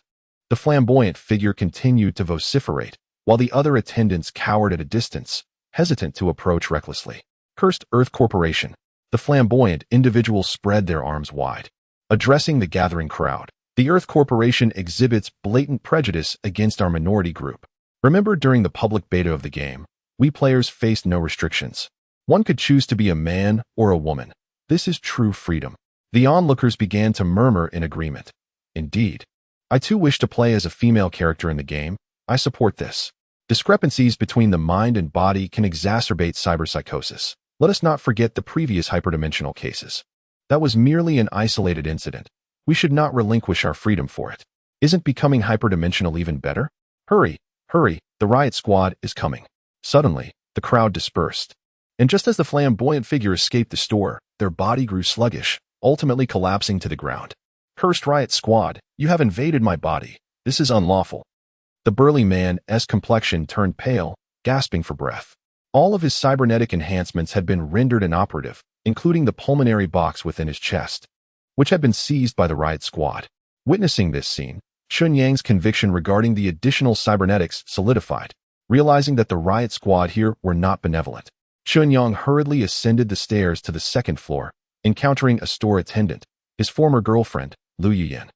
the flamboyant figure continued to vociferate, while the other attendants cowered at a distance, hesitant to approach recklessly. "Cursed Earth Corporation." The flamboyant individual spread their arms wide. Addressing the gathering crowd, "The Earth Corporation exhibits blatant prejudice against our minority group. Remember, during the public beta of the game, we players faced no restrictions. One could choose to be a man or a woman. This is true freedom." The onlookers began to murmur in agreement. "Indeed. I too wish to play as a female character in the game. I support this." Discrepancies between the mind and body can exacerbate cyberpsychosis. Let us not forget the previous hyperdimensional cases. That was merely an isolated incident. We should not relinquish our freedom for it. Isn't becoming hyperdimensional even better? Hurry, hurry, the riot squad is coming. Suddenly, the crowd dispersed. And just as the flamboyant figure escaped the store, their body grew sluggish, ultimately collapsing to the ground. "Cursed riot squad, you have invaded my body. This is unlawful." The burly man's complexion turned pale, gasping for breath. All of his cybernetic enhancements had been rendered inoperative, including the pulmonary box within his chest, which had been seized by the riot squad. Witnessing this scene, Chen Yang's conviction regarding the additional cybernetics solidified. Realizing that the riot squad here were not benevolent, Chen Yang hurriedly ascended the stairs to the second floor, encountering a store attendant, his former girlfriend, Lu Yuyan.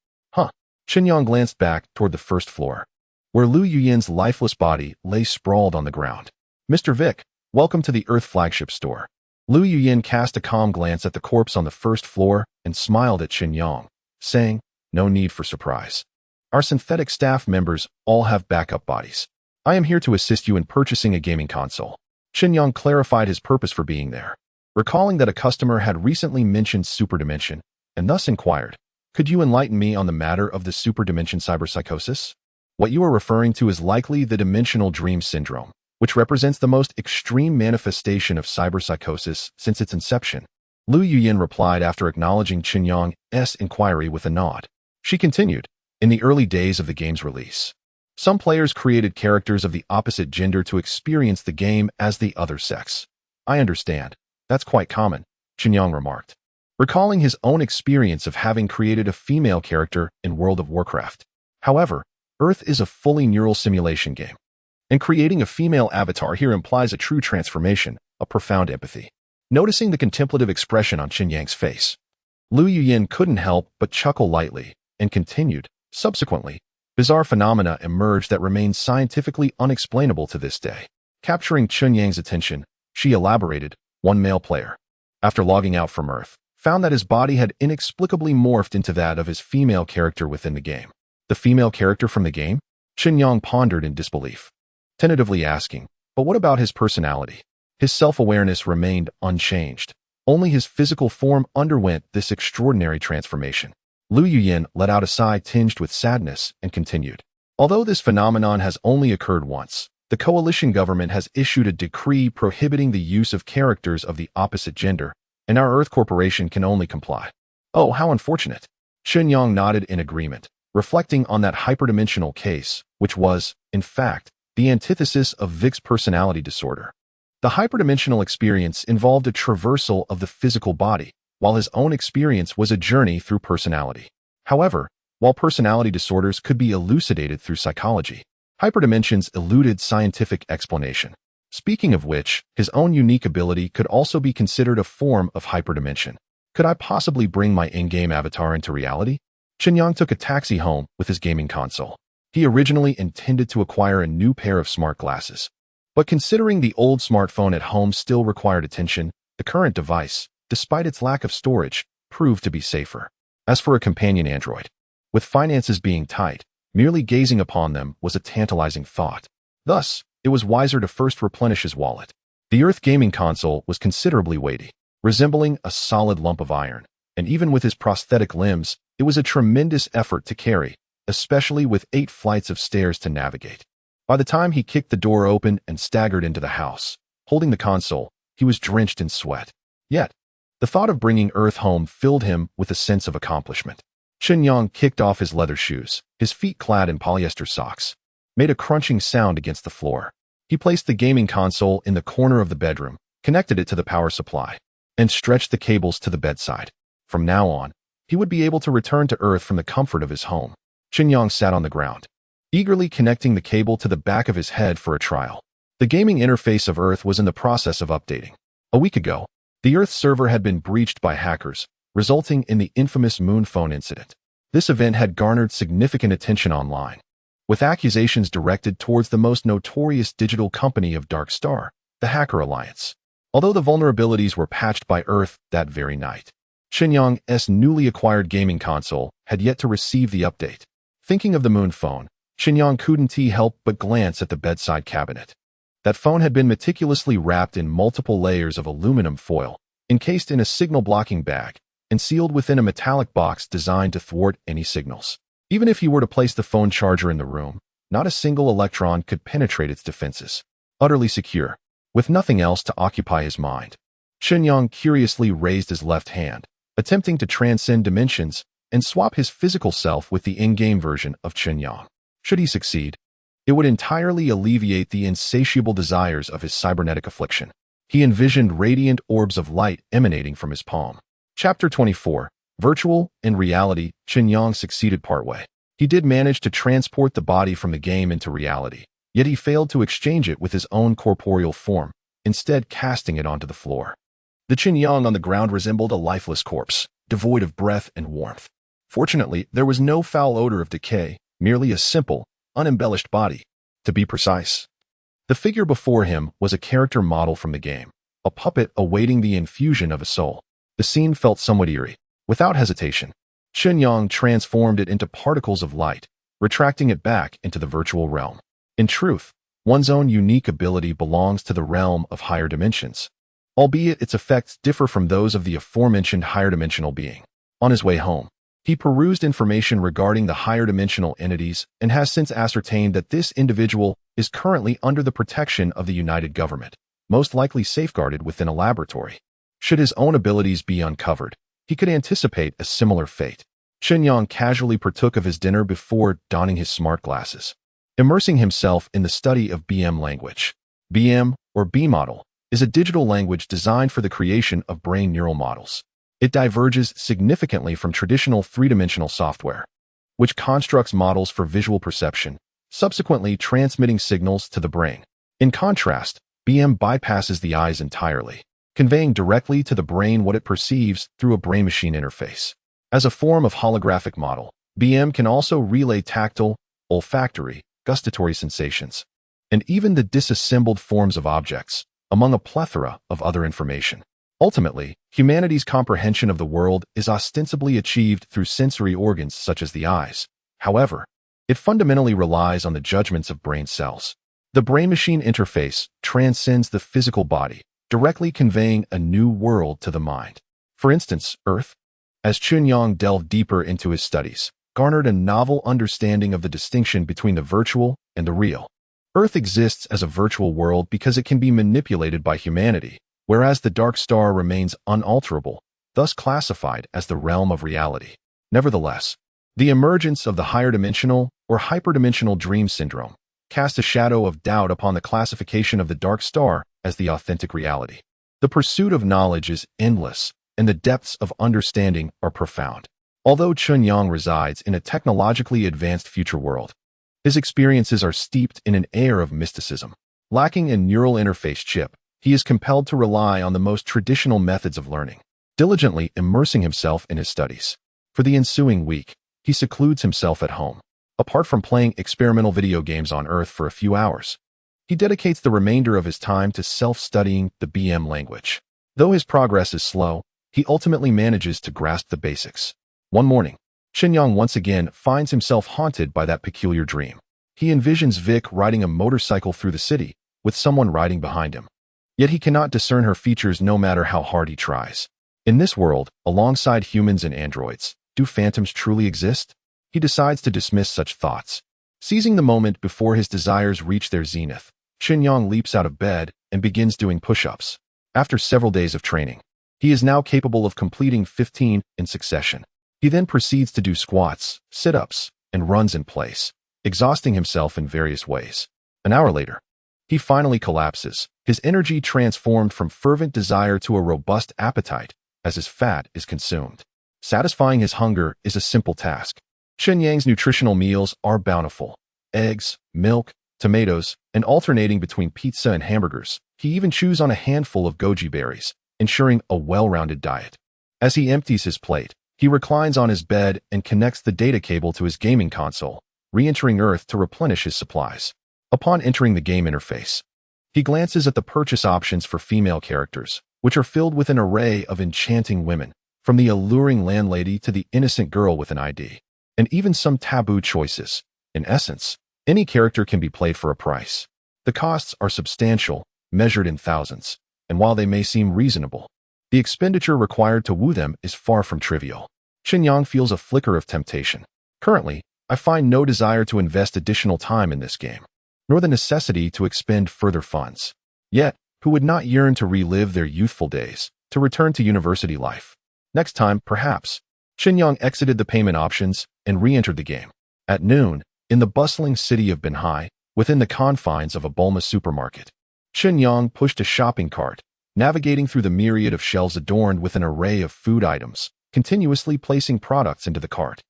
Chen Yang glanced back toward the first floor, where Lu Yuyan's lifeless body lay sprawled on the ground. "Mr. Vic, welcome to the Earth flagship store." Lu Yuyan cast a calm glance at the corpse on the first floor and smiled at Chen Yang, saying, "No need for surprise. Our synthetic staff members all have backup bodies. I am here to assist you in purchasing a gaming console." Chen Yang clarified his purpose for being there, recalling that a customer had recently mentioned superdimension, and thus inquired, "Could you enlighten me on the matter of the superdimension cyberpsychosis? What you are referring to is likely the dimensional dream syndrome, which represents the most extreme manifestation of cyberpsychosis since its inception." Lu Yuyan replied after acknowledging Chen Yang's inquiry with a nod. She continued, "In the early days of the game's release, some players created characters of the opposite gender to experience the game as the other sex." "I understand. That's quite common," Chen Yang remarked, recalling his own experience of having created a female character in World of Warcraft. However, Earth is a fully neural simulation game, and creating a female avatar here implies a true transformation, a profound empathy. Noticing the contemplative expression on Chen Yang's face, Lu Yuyan couldn't help but chuckle lightly and continued, "Subsequently, bizarre phenomena emerged that remain scientifically unexplainable to this day." Capturing Chen Yang's attention, she elaborated, "One male player, after logging out from Earth, found that his body had inexplicably morphed into that of his female character within the game." "The female character from the game?" Chen Yang pondered in disbelief, tentatively asking, "But what about his personality?" His self-awareness remained unchanged. Only his physical form underwent this extraordinary transformation. Lu Yuyan let out a sigh tinged with sadness and continued, "Although this phenomenon has only occurred once, the coalition government has issued a decree prohibiting the use of characters of the opposite gender, and our Earth Corporation can only comply." "Oh, how unfortunate." Chen Yang nodded in agreement, reflecting on that hyperdimensional case, which was, in fact, the antithesis of Vic's personality disorder. The hyperdimensional experience involved a traversal of the physical body, while his own experience was a journey through personality. However, while personality disorders could be elucidated through psychology, hyperdimensions eluded scientific explanation. Speaking of which, his own unique ability could also be considered a form of hyperdimension. Could I possibly bring my in-game avatar into reality? Chen Yang took a taxi home with his gaming console. He originally intended to acquire a new pair of smart glasses, But considering the old smartphone at home still required attention, the current device, despite its lack of storage, proved to be safer. As for a companion Android, with finances being tight, merely gazing upon them was a tantalizing thought. Thus, it was wiser to first replenish his wallet. The Earth gaming console was considerably weighty, resembling a solid lump of iron, and even with his prosthetic limbs, it was a tremendous effort to carry, especially with 8 flights of stairs to navigate. By the time he kicked the door open and staggered into the house, holding the console, he was drenched in sweat. Yet, the thought of bringing Earth home filled him with a sense of accomplishment. Chen Yang kicked off his leather shoes, his feet clad in polyester socks, made a crunching sound against the floor. He placed the gaming console in the corner of the bedroom, connected it to the power supply, and stretched the cables to the bedside. From now on, he would be able to return to Earth from the comfort of his home. Chen Yang sat on the ground, eagerly connecting the cable to the back of his head for a trial. The gaming interface of Earth was in the process of updating. A week ago, the Earth server had been breached by hackers, resulting in the infamous moon phone incident. This event had garnered significant attention online, with accusations directed towards the most notorious digital company of Dark Star, the Hacker Alliance. Although the vulnerabilities were patched by Earth that very night, Chen Yang's newly acquired gaming console had yet to receive the update. Thinking of the moon phone, Chen Yang couldn't help but glance at the bedside cabinet. That phone had been meticulously wrapped in multiple layers of aluminum foil, encased in a signal-blocking bag, and sealed within a metallic box designed to thwart any signals. Even if he were to place the phone charger in the room, not a single electron could penetrate its defenses. Utterly secure, with nothing else to occupy his mind. Chen Yang curiously raised his left hand, attempting to transcend dimensions and swap his physical self with the in-game version of Chen Yang. Should he succeed, it would entirely alleviate the insatiable desires of his cybernetic affliction. He envisioned radiant orbs of light emanating from his palm. Chapter 24. Virtual and Reality. Chen Yang succeeded partway. He did manage to transport the body from the game into reality, yet he failed to exchange it with his own corporeal form, instead casting it onto the floor. The Chen Yang on the ground resembled a lifeless corpse, devoid of breath and warmth. Fortunately, there was no foul odor of decay, merely a simple, unembellished body. To be precise, the figure before him was a character model from the game, a puppet awaiting the infusion of a soul. The scene felt somewhat eerie. Without hesitation, Chen Yang transformed it into particles of light, retracting it back into the virtual realm. In truth, one's own unique ability belongs to the realm of higher dimensions, albeit its effects differ from those of the aforementioned higher dimensional being. On his way home, he perused information regarding the higher dimensional entities and has since ascertained that this individual is currently under the protection of the United Government, most likely safeguarded within a laboratory. Should his own abilities be uncovered, he could anticipate a similar fate. Chen Yang casually partook of his dinner before donning his smart glasses, immersing himself in the study of BM language. BM, or B-model, is a digital language designed for the creation of brain neural models. It diverges significantly from traditional three-dimensional software, which constructs models for visual perception, subsequently transmitting signals to the brain. In contrast, BM bypasses the eyes entirely, conveying directly to the brain what it perceives through a brain-machine interface. As a form of holographic model, BM can also relay tactile, olfactory, gustatory sensations, and even the disassembled forms of objects, among a plethora of other information. Ultimately, humanity's comprehension of the world is ostensibly achieved through sensory organs such as the eyes. However, it fundamentally relies on the judgments of brain cells. The brain-machine interface transcends the physical body, directly conveying a new world to the mind. For instance, Earth, as Chen Yang delved deeper into his studies, garnered a novel understanding of the distinction between the virtual and the real. Earth exists as a virtual world because it can be manipulated by humanity, whereas the Dark Star remains unalterable, thus classified as the realm of reality. Nevertheless, the emergence of the higher dimensional or hyperdimensional dream syndrome cast a shadow of doubt upon the classification of the Dark Star as the authentic reality. The pursuit of knowledge is endless, and the depths of understanding are profound. Although Chen Yang resides in a technologically advanced future world, his experiences are steeped in an air of mysticism. Lacking a neural interface chip, he is compelled to rely on the most traditional methods of learning, diligently immersing himself in his studies. For the ensuing week, he secludes himself at home. Apart from playing experimental video games on Earth for a few hours, He dedicates the remainder of his time to self-studying the BM language. Though his progress is slow, he ultimately manages to grasp the basics. One morning, Chen Yang once again finds himself haunted by that peculiar dream. He envisions Vic riding a motorcycle through the city, with someone riding behind him. Yet he cannot discern her features no matter how hard he tries. In this world, alongside humans and androids, do phantoms truly exist? He decides to dismiss such thoughts. Seizing the moment before his desires reach their zenith, Chen Yang leaps out of bed and begins doing push-ups. After several days of training, he is now capable of completing 15 in succession. He then proceeds to do squats, sit-ups, and runs in place, exhausting himself in various ways. An hour later, he finally collapses, his energy transformed from fervent desire to a robust appetite as his fat is consumed. Satisfying his hunger is a simple task. Chen Yang's nutritional meals are bountiful. Eggs, milk, tomatoes, and alternating between pizza and hamburgers. He even chews on a handful of goji berries, ensuring a well-rounded diet. As he empties his plate, he reclines on his bed and connects the data cable to his gaming console, re-entering Earth to replenish his supplies. Upon entering the game interface, he glances at the purchase options for female characters, which are filled with an array of enchanting women, from the alluring landlady to the innocent girl with an ID, and even some taboo choices. In essence, any character can be played for a price. The costs are substantial, measured in thousands, and while they may seem reasonable, the expenditure required to woo them is far from trivial. Chen Yang feels a flicker of temptation. Currently, I find no desire to invest additional time in this game, nor the necessity to expend further funds. Yet, who would not yearn to relive their youthful days, to return to university life? Next time, perhaps. Chen Yang exited the payment options and re-entered the game. At noon, in the bustling city of Binhai, within the confines of a Bulma supermarket, Chen Yang pushed a shopping cart, navigating through the myriad of shelves adorned with an array of food items, continuously placing products into the cart.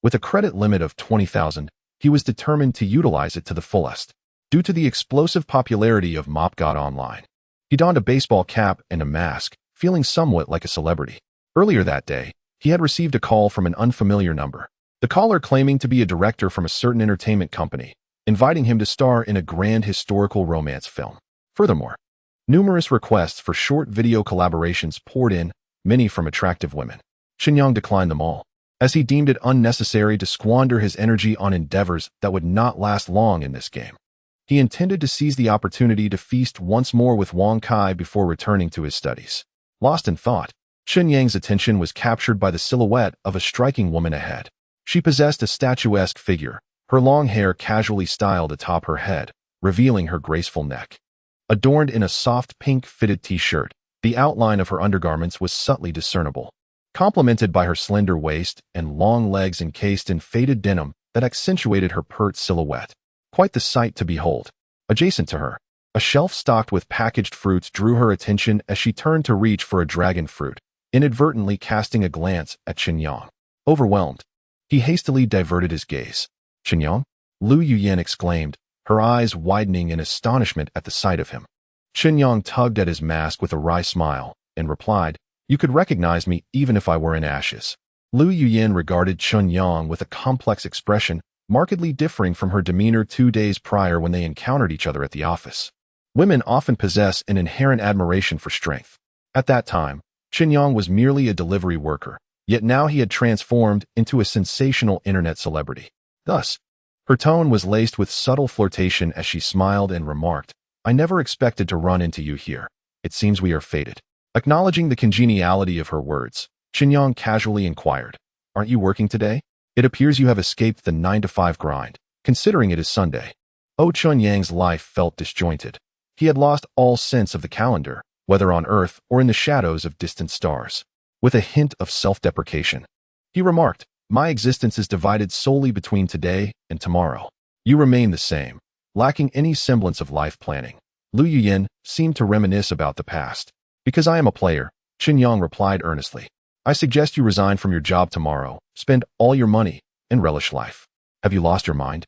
With a credit limit of 20,000, he was determined to utilize it to the fullest. Due to the explosive popularity of Mop God Online, he donned a baseball cap and a mask, feeling somewhat like a celebrity. Earlier that day, he had received a call from an unfamiliar number. The caller claiming to be a director from a certain entertainment company, inviting him to star in a grand historical romance film. Furthermore, numerous requests for short video collaborations poured in, many from attractive women. Chen Yang declined them all, as he deemed it unnecessary to squander his energy on endeavors that would not last long in this game. He intended to seize the opportunity to feast once more with Wang Kai before returning to his studies. Lost in thought, Chen Yang's attention was captured by the silhouette of a striking woman ahead. She possessed a statuesque figure, her long hair casually styled atop her head, revealing her graceful neck. Adorned in a soft pink fitted t-shirt, the outline of her undergarments was subtly discernible, complemented by her slender waist and long legs encased in faded denim that accentuated her pert silhouette. Quite the sight to behold. Adjacent to her, a shelf stocked with packaged fruits drew her attention as she turned to reach for a dragon fruit, inadvertently casting a glance at Chen Yang. Overwhelmed, he hastily diverted his gaze. "Chen Yang?" Lu Yuyan exclaimed, her eyes widening in astonishment at the sight of him. Chen Yang tugged at his mask with a wry smile and replied, "You could recognize me even if I were in ashes." Lu Yuyan regarded Chen Yang with a complex expression, markedly differing from her demeanor 2 days prior when they encountered each other at the office. Women often possess an inherent admiration for strength. At that time, Chen Yang was merely a delivery worker, yet now he had transformed into a sensational internet celebrity. Thus, her tone was laced with subtle flirtation as she smiled and remarked, "I never expected to run into you here. It seems we are fated." Acknowledging the congeniality of her words, Chen Yang casually inquired, "Aren't you working today? It appears you have escaped the 9-to-5 grind, considering it is Sunday." Chen Yang's life felt disjointed. He had lost all sense of the calendar, whether on Earth or in the shadows of distant stars. With a hint of self-deprecation, he remarked, "My existence is divided solely between today and tomorrow. You remain the same, lacking any semblance of life planning." Lu Yuyan seemed to reminisce about the past. "Because I am a player," Chen Yang replied earnestly. "I suggest you resign from your job tomorrow, spend all your money, and relish life." "Have you lost your mind?"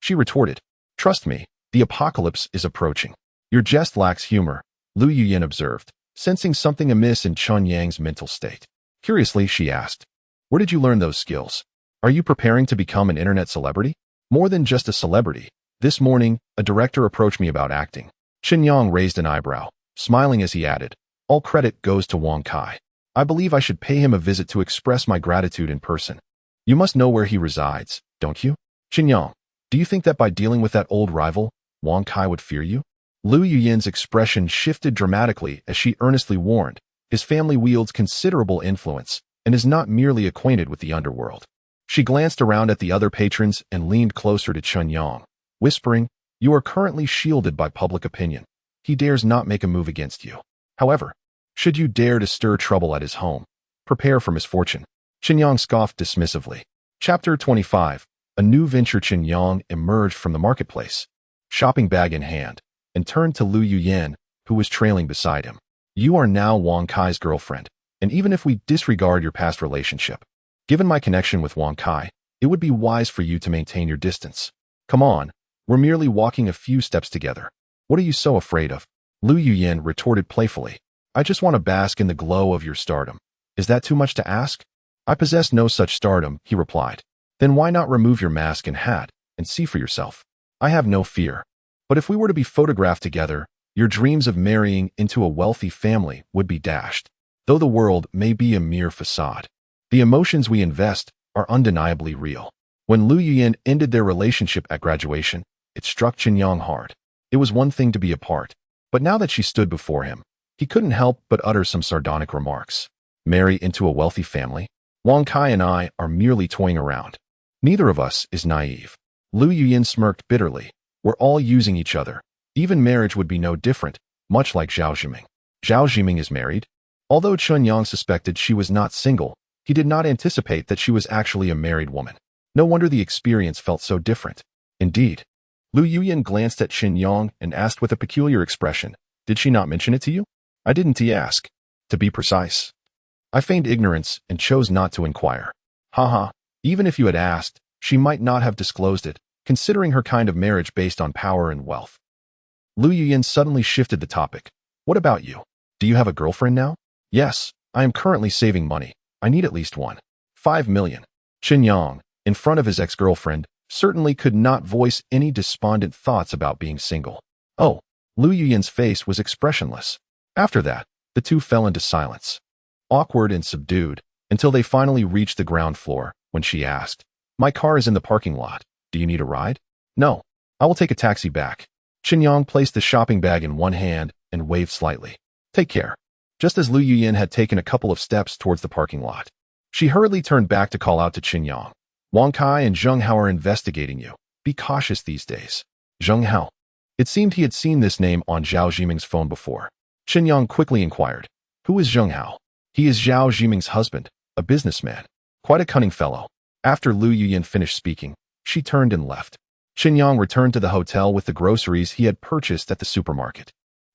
she retorted. "Trust me, the apocalypse is approaching." "Your jest lacks humor," Lu Yuyan observed, sensing something amiss in Chen Yang's mental state. Curiously, she asked, "Where did you learn those skills? Are you preparing to become an internet celebrity?" "More than just a celebrity. This morning, a director approached me about acting. Chen Yang raised an eyebrow, smiling as he added, all credit goes to Wang Kai. I believe I should pay him a visit to express my gratitude in person. You must know where he resides, don't you? Chen Yang, do you think that by dealing with that old rival, Wang Kai would fear you? Lu Yuyin's expression shifted dramatically as she earnestly warned, his family wields considerable influence and is not merely acquainted with the underworld. She glanced around at the other patrons and leaned closer to Chen Yang, whispering, you are currently shielded by public opinion. He dares not make a move against you. However, should you dare to stir trouble at his home, prepare for misfortune. Chen Yang scoffed dismissively. Chapter 25. A new venture. Chen Yang emerged from the marketplace, shopping bag in hand, and turned to Lu Yuyin, who was trailing beside him. You are now Wang Kai's girlfriend, and even if we disregard your past relationship, given my connection with Wang Kai, it would be wise for you to maintain your distance. Come on, we're merely walking a few steps together. What are you so afraid of? Lu Yuyin retorted playfully. I just want to bask in the glow of your stardom. Is that too much to ask? I possess no such stardom, he replied. Then why not remove your mask and hat and see for yourself? I have no fear. But if we were to be photographed together, your dreams of marrying into a wealthy family would be dashed. Though the world may be a mere facade, the emotions we invest are undeniably real. When Lu Yuyin ended their relationship at graduation, it struck Chen Yang hard. It was one thing to be apart, but now that she stood before him, he couldn't help but utter some sardonic remarks. Marry into a wealthy family? Wang Kai and I are merely toying around. Neither of us is naive. Lu Yuyin smirked bitterly. We're all using each other. Even marriage would be no different, much like Zhao Zhiming. Zhao Zhiming is married. Although Chen Yang suspected she was not single, he did not anticipate that she was actually a married woman. No wonder the experience felt so different. Indeed. Lu Yuyin glanced at Chen Yang and asked with a peculiar expression, did she not mention it to you? I didn't ask. To be precise, I feigned ignorance and chose not to inquire. Haha, even if you had asked, she might not have disclosed it, considering her kind of marriage based on power and wealth. Lu Yuyin suddenly shifted the topic. What about you? Do you have a girlfriend now? Yes, I am currently saving money. I need at least one. 5 million. Chen Yang, in front of his ex-girlfriend, certainly could not voice any despondent thoughts about being single. Oh, Lu Yuyin's face was expressionless. After that, the two fell into silence, awkward and subdued, until they finally reached the ground floor, when she asked, my car is in the parking lot. Do you need a ride? No, I will take a taxi back. Chen Yang placed the shopping bag in one hand and waved slightly. Take care. Just as Lu Yuyin had taken a couple of steps towards the parking lot, she hurriedly turned back to call out to Chen Yang. Wang Kai and Zheng Hao are investigating you. Be cautious these days. Zheng Hao. It seemed he had seen this name on Zhao Zhiming's phone before. Chen Yang quickly inquired, who is Zheng Hao? He is Zhao Zhiming's husband, a businessman. Quite a cunning fellow. After Lu Yuyin finished speaking, she turned and left. Chen Yang returned to the hotel with the groceries he had purchased at the supermarket.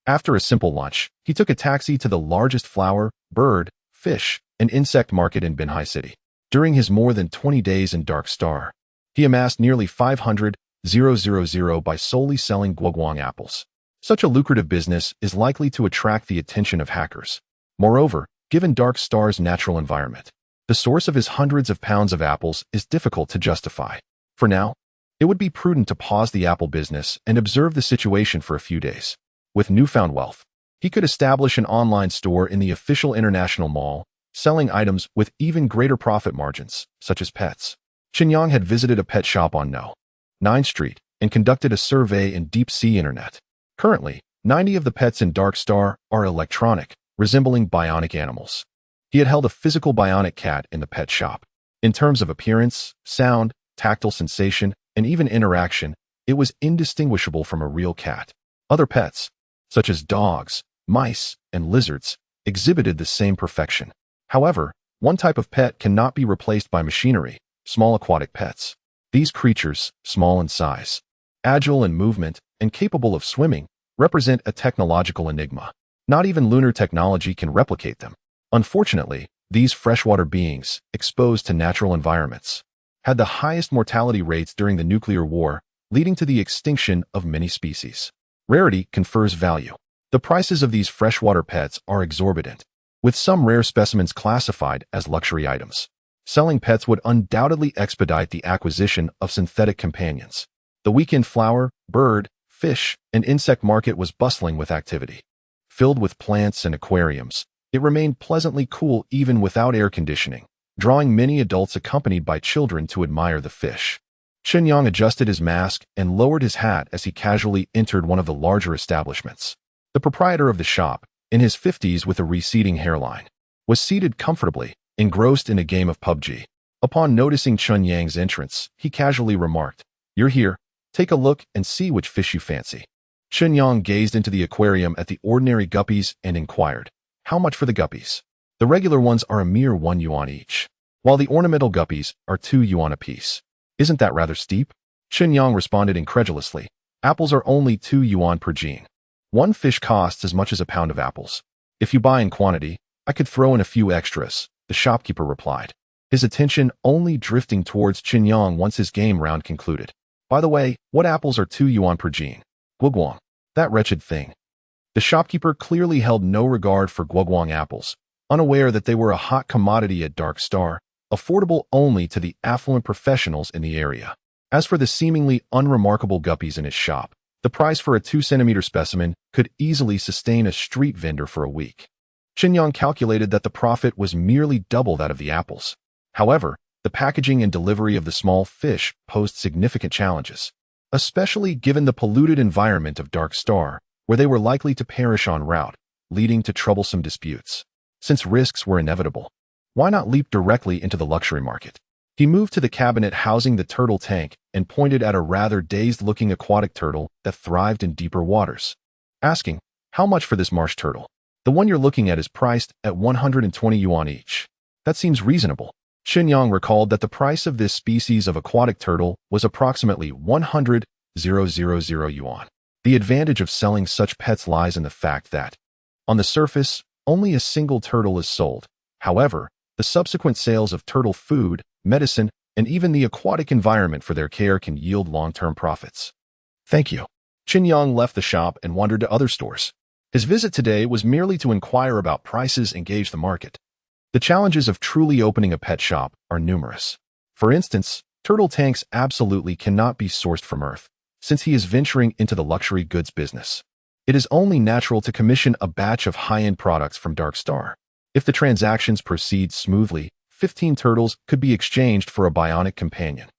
After a simple lunch, he took a taxi to the largest flower, bird, fish, and insect market in Binhai City. During his more than 20 days in Dark Star, he amassed nearly 500,000 by solely selling guoguang apples. Such a lucrative business is likely to attract the attention of hackers. Moreover, given Dark Star's natural environment, the source of his hundreds of pounds of apples is difficult to justify. For now, it would be prudent to pause the apple business and observe the situation for a few days. With newfound wealth, he could establish an online store in the official international mall, selling items with even greater profit margins, such as pets. Chen Yang had visited a pet shop on No. 9th Street and conducted a survey in Deep Sea Internet. Currently, 90 of the pets in Dark Star are electronic, resembling bionic animals. He had held a physical bionic cat in the pet shop. In terms of appearance, sound, tactile sensation, and even interaction, it was indistinguishable from a real cat. Other pets, such as dogs, mice, and lizards, exhibited the same perfection. However, one type of pet cannot be replaced by machinery: small aquatic pets. These creatures, small in size, agile in movement, and capable of swimming, represent a technological enigma. Not even lunar technology can replicate them. Unfortunately, these freshwater beings, exposed to natural environments, had the highest mortality rates during the nuclear war, leading to the extinction of many species. Rarity confers value. The prices of these freshwater pets are exorbitant, with some rare specimens classified as luxury items. Selling pets would undoubtedly expedite the acquisition of synthetic companions. The weekend flower, bird, fish, and insect market was bustling with activity. Filled with plants and aquariums, it remained pleasantly cool even without air conditioning, drawing many adults accompanied by children to admire the fish. Chen Yang adjusted his mask and lowered his hat as he casually entered one of the larger establishments. The proprietor of the shop, in his 50s with a receding hairline, was seated comfortably, engrossed in a game of PUBG. Upon noticing Chen Yang's entrance, he casually remarked, "You're here. Take a look and see which fish you fancy." Chen Yang gazed into the aquarium at the ordinary guppies and inquired, "How much for the guppies?" "The regular ones are a mere 1 yuan each, while the ornamental guppies are 2 yuan apiece." "Isn't that rather steep?" Chen Yang responded incredulously. "Apples are only 2 yuan per gene. One fish costs as much as a pound of apples. If you buy in quantity, I could throw in a few extras," the shopkeeper replied, his attention only drifting towards Chen Yang once his game round concluded. "By the way, what apples are 2 yuan per gene?" "Guoguang. That wretched thing." The shopkeeper clearly held no regard for Guoguang apples, unaware that they were a hot commodity at Dark Star, affordable only to the affluent professionals in the area. As for the seemingly unremarkable guppies in his shop, the price for a 2-centimeter specimen could easily sustain a street vendor for a week. Chen Yang calculated that the profit was merely double that of the apples. However, the packaging and delivery of the small fish posed significant challenges, especially given the polluted environment of Dark Star, where they were likely to perish en route, leading to troublesome disputes. Since risks were inevitable, why not leap directly into the luxury market? He moved to the cabinet housing the turtle tank and pointed at a rather dazed-looking aquatic turtle that thrived in deeper waters, asking, "How much for this marsh turtle?" "The one you're looking at is priced at 120 yuan each." "That seems reasonable." Chen Yang recalled that the price of this species of aquatic turtle was approximately 100,000 yuan. The advantage of selling such pets lies in the fact that, on the surface, only a single turtle is sold. However, the subsequent sales of turtle food, medicine, and even the aquatic environment for their care can yield long-term profits. "Thank you." Chen Yang left the shop and wandered to other stores. His visit today was merely to inquire about prices and gauge the market. The challenges of truly opening a pet shop are numerous. For instance, turtle tanks absolutely cannot be sourced from Earth, since he is venturing into the luxury goods business. It is only natural to commission a batch of high-end products from Dark Star. If the transactions proceed smoothly, 15 turtles could be exchanged for a bionic companion.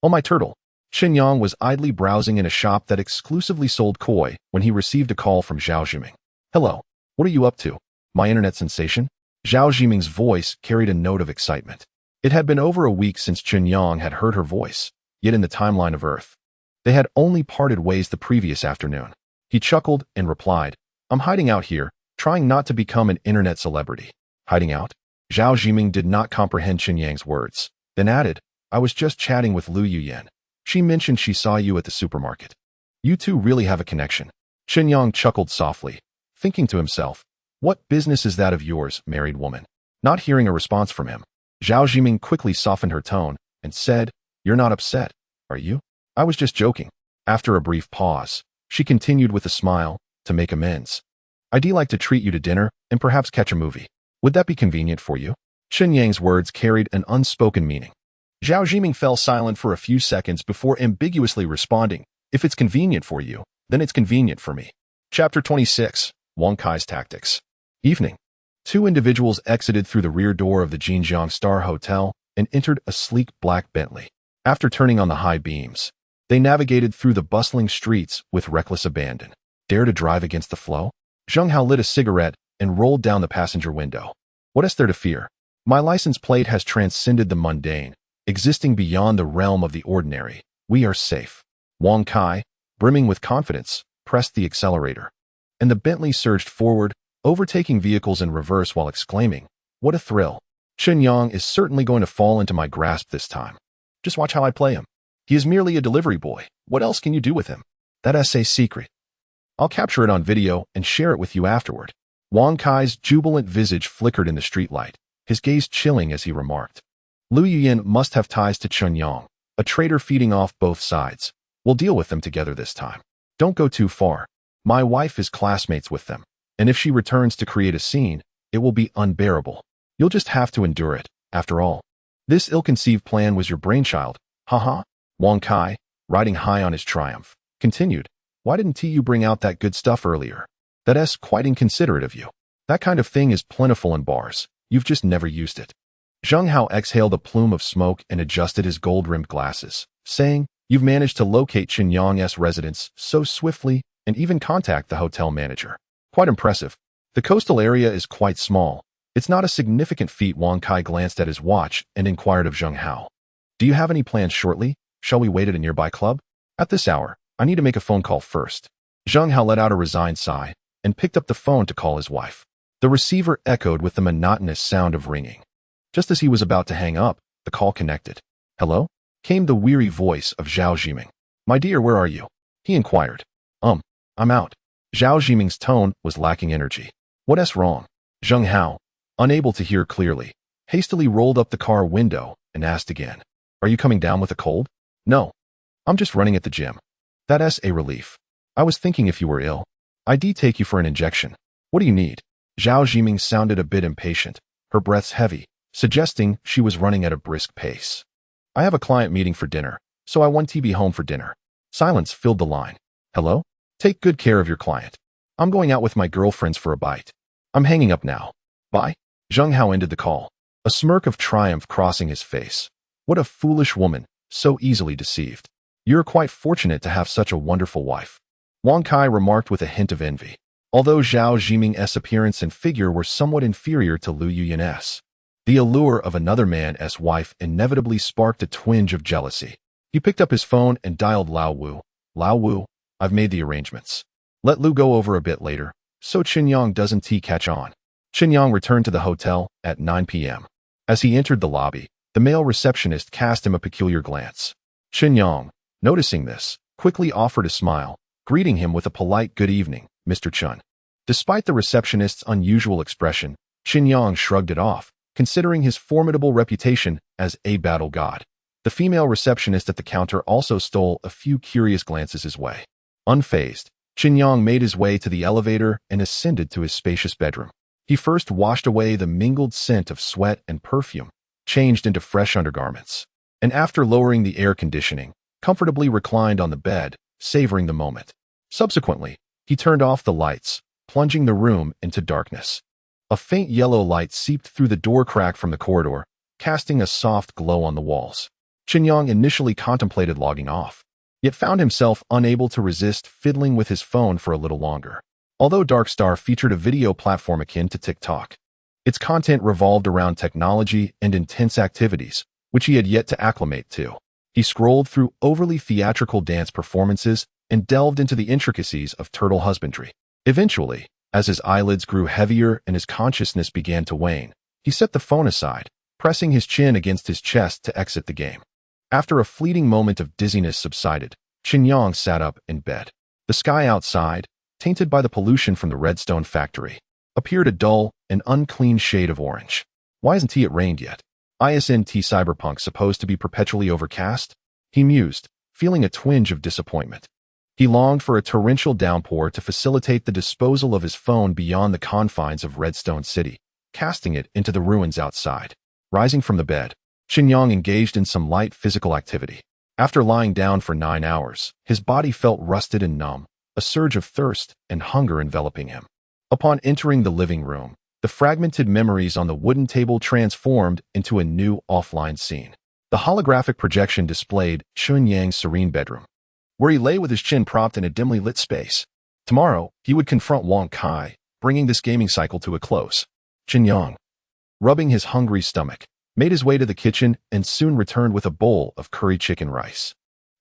"Oh, my turtle." Chen Yang was idly browsing in a shop that exclusively sold koi when he received a call from Zhao Jiming. "Hello, what are you up to, my internet sensation?" Zhao Jiming's voice carried a note of excitement. It had been over a week since Chen Yang had heard her voice, yet in the timeline of Earth, they had only parted ways the previous afternoon. He chuckled and replied, "I'm hiding out here, trying not to become an internet celebrity." "Hiding out?" Zhao Jiming did not comprehend Chen Yang's words, then added, "I was just chatting with Lu Yuyan. She mentioned she saw you at the supermarket. You two really have a connection." Chen Yang chuckled softly, thinking to himself, "What business is that of yours, married woman?" Not hearing a response from him, Zhao Jiming quickly softened her tone and said, "You're not upset, are you?" "I was just joking." After a brief pause, she continued with a smile, to make amends. "I'd like to treat you to dinner and perhaps catch a movie. Would that be convenient for you?" Chen Yang's words carried an unspoken meaning. Zhao Jiming fell silent for a few seconds before ambiguously responding, "If it's convenient for you, then it's convenient for me." Chapter 26, Wang Kai's Tactics. Evening. Two individuals exited through the rear door of the Jinjiang Star Hotel and entered a sleek black Bentley. After turning on the high beams, they navigated through the bustling streets with reckless abandon. "Dare to drive against the flow?" Zheng Hao lit a cigarette and rolled down the passenger window. "What is there to fear? My license plate has transcended the mundane, existing beyond the realm of the ordinary. We are safe." Wang Kai, brimming with confidence, pressed the accelerator, and the Bentley surged forward, overtaking vehicles in reverse while exclaiming, "What a thrill! Chen Yang is certainly going to fall into my grasp this time. Just watch how I play him. He is merely a delivery boy. What else can you do with him? That's a secret. I'll capture it on video and share it with you afterward." Wang Kai's jubilant visage flickered in the streetlight, his gaze chilling as he remarked, "Lu Yuyan must have ties to Chen Yang, a traitor feeding off both sides. We'll deal with them together this time. Don't go too far. My wife is classmates with them, and if she returns to create a scene, it will be unbearable. You'll just have to endure it, after all. This ill-conceived plan was your brainchild, haha." Wang Kai, riding high on his triumph, Continued, "Why didn't you bring out that good stuff earlier? That's quite inconsiderate of you. That kind of thing is plentiful in bars. You've just never used it." Zheng Hao exhaled a plume of smoke and adjusted his gold-rimmed glasses, saying, "You've managed to locate Chen Yang's residence so swiftly and even contact the hotel manager. Quite impressive. The coastal area is quite small. It's not a significant feat." Wang Kai glanced at his watch and inquired of Zheng Hao, "Do you have any plans shortly? Shall we wait at a nearby club? At this hour, I need to make a phone call first." Zheng Hao let out a resigned sigh and picked up the phone to call his wife. The receiver echoed with the monotonous sound of ringing. Just as he was about to hang up, the call connected. "Hello?" came the weary voice of Zhao Zhiming. "My dear, where are you?" he inquired. I'm out." Zhao Zhiming's tone was lacking energy. "What's wrong?" Zheng Hao, unable to hear clearly, hastily rolled up the car window and asked again, "Are you coming down with a cold?" "No. I'm just running at the gym." "That's a relief. I was thinking if you were ill, I'd take you for an injection. What do you need?" Zhao Zhiming sounded a bit impatient, her breaths heavy, suggesting she was running at a brisk pace. "I have a client meeting for dinner, so I want to be home for dinner." Silence filled the line. "Hello? Take good care of your client. I'm going out with my girlfriends for a bite. I'm hanging up now. Bye." Zheng Hao ended the call, a smirk of triumph crossing his face. What a foolish woman, so easily deceived. "You're quite fortunate to have such a wonderful wife," Wang Kai remarked with a hint of envy. Although Zhao Zhiming's appearance and figure were somewhat inferior to Lu Yuyan's, the allure of another man's wife inevitably sparked a twinge of jealousy. He picked up his phone and dialed Lao Wu. "Lao Wu, I've made the arrangements. Let Lu go over a bit later, so Chen Yang doesn't catch on." Chen Yang returned to the hotel at 9 p.m. As he entered the lobby, the male receptionist cast him a peculiar glance. Chen Yang, noticing this, quickly offered a smile, greeting him with a polite "Good evening, Mr. Chen." Despite the receptionist's unusual expression, Chen Yang shrugged it off, considering his formidable reputation as a battle god. The female receptionist at the counter also stole a few curious glances his way. Unfazed, Chen Yang made his way to the elevator and ascended to his spacious bedroom. He first washed away the mingled scent of sweat and perfume, changed into fresh undergarments, and after lowering the air conditioning, comfortably reclined on the bed, savoring the moment. Subsequently, he turned off the lights, plunging the room into darkness. A faint yellow light seeped through the door crack from the corridor, casting a soft glow on the walls. Chen Yang initially contemplated logging off, yet found himself unable to resist fiddling with his phone for a little longer. Although Darkstar featured a video platform akin to TikTok, its content revolved around technology and intense activities, which he had yet to acclimate to. He scrolled through overly theatrical dance performances and delved into the intricacies of turtle husbandry. Eventually, as his eyelids grew heavier and his consciousness began to wane, he set the phone aside, pressing his chin against his chest to exit the game. After a fleeting moment of dizziness subsided, Chen Yang sat up in bed. The sky outside, tainted by the pollution from the redstone factory, appeared a dull and unclean shade of orange. Why hasn't it rained yet? Isn't Cyberpunk supposed to be perpetually overcast? He mused, feeling a twinge of disappointment. He longed for a torrential downpour to facilitate the disposal of his phone beyond the confines of Redstone City, casting it into the ruins outside. Rising from the bed, Chen Yang engaged in some light physical activity. After lying down for 9 hours, his body felt rusted and numb, a surge of thirst and hunger enveloping him. Upon entering the living room, the fragmented memories on the wooden table transformed into a new offline scene. The holographic projection displayed Chen Yang's serene bedroom, where he lay with his chin propped in a dimly lit space. Tomorrow, he would confront Wang Kai, bringing this gaming cycle to a close. Chen Yang, rubbing his hungry stomach, made his way to the kitchen and soon returned with a bowl of curry chicken rice.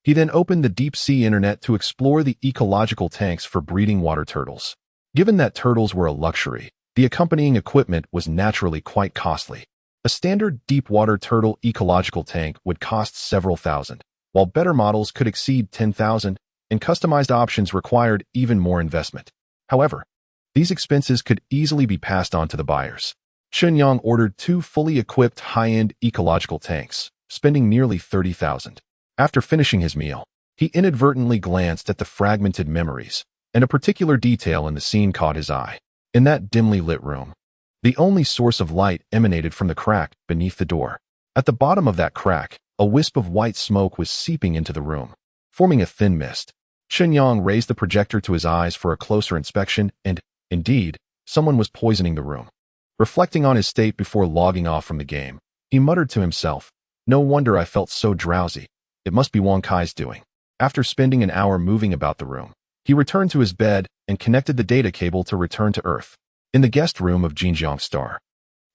He then opened the deep-sea internet to explore the ecological tanks for breeding water turtles. Given that turtles were a luxury, the accompanying equipment was naturally quite costly. A standard deep-water turtle ecological tank would cost several thousand, while better models could exceed 10,000, and customized options required even more investment. However, these expenses could easily be passed on to the buyers. Chen Yang ordered 2 fully equipped high-end ecological tanks, spending nearly 30,000. After finishing his meal, he inadvertently glanced at the fragmented memories, and a particular detail in the scene caught his eye. In that dimly lit room, the only source of light emanated from the crack beneath the door. At the bottom of that crack, a wisp of white smoke was seeping into the room, forming a thin mist. Chen Yang raised the projector to his eyes for a closer inspection, and, indeed, someone was poisoning the room. Reflecting on his state before logging off from the game, he muttered to himself, "No wonder I felt so drowsy. It must be Wang Kai's doing." After spending an hour moving about the room, he returned to his bed and connected the data cable to return to Earth. In the guest room of Jinjiang Star,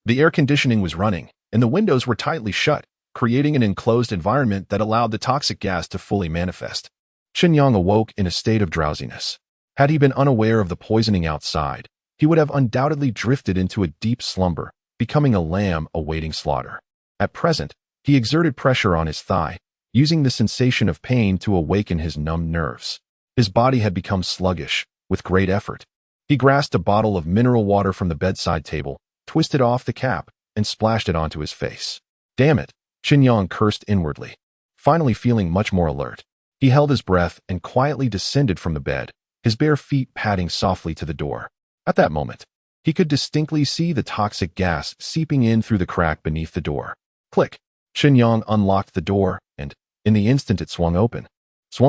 the air conditioning was running, and the windows were tightly shut, creating an enclosed environment that allowed the toxic gas to fully manifest. Chen Yang awoke in a state of drowsiness. Had he been unaware of the poisoning outside, he would have undoubtedly drifted into a deep slumber, becoming a lamb awaiting slaughter. At present, he exerted pressure on his thigh, using the sensation of pain to awaken his numbed nerves. His body had become sluggish, with great effort. He grasped a bottle of mineral water from the bedside table, twisted off the cap, and splashed it onto his face. Damn it, Chen Yang cursed inwardly. Finally feeling much more alert, he held his breath and quietly descended from the bed, his bare feet padding softly to the door. At that moment, he could distinctly see the toxic gas seeping in through the crack beneath the door. Click! Chen Yang unlocked the door, and, in the instant it swung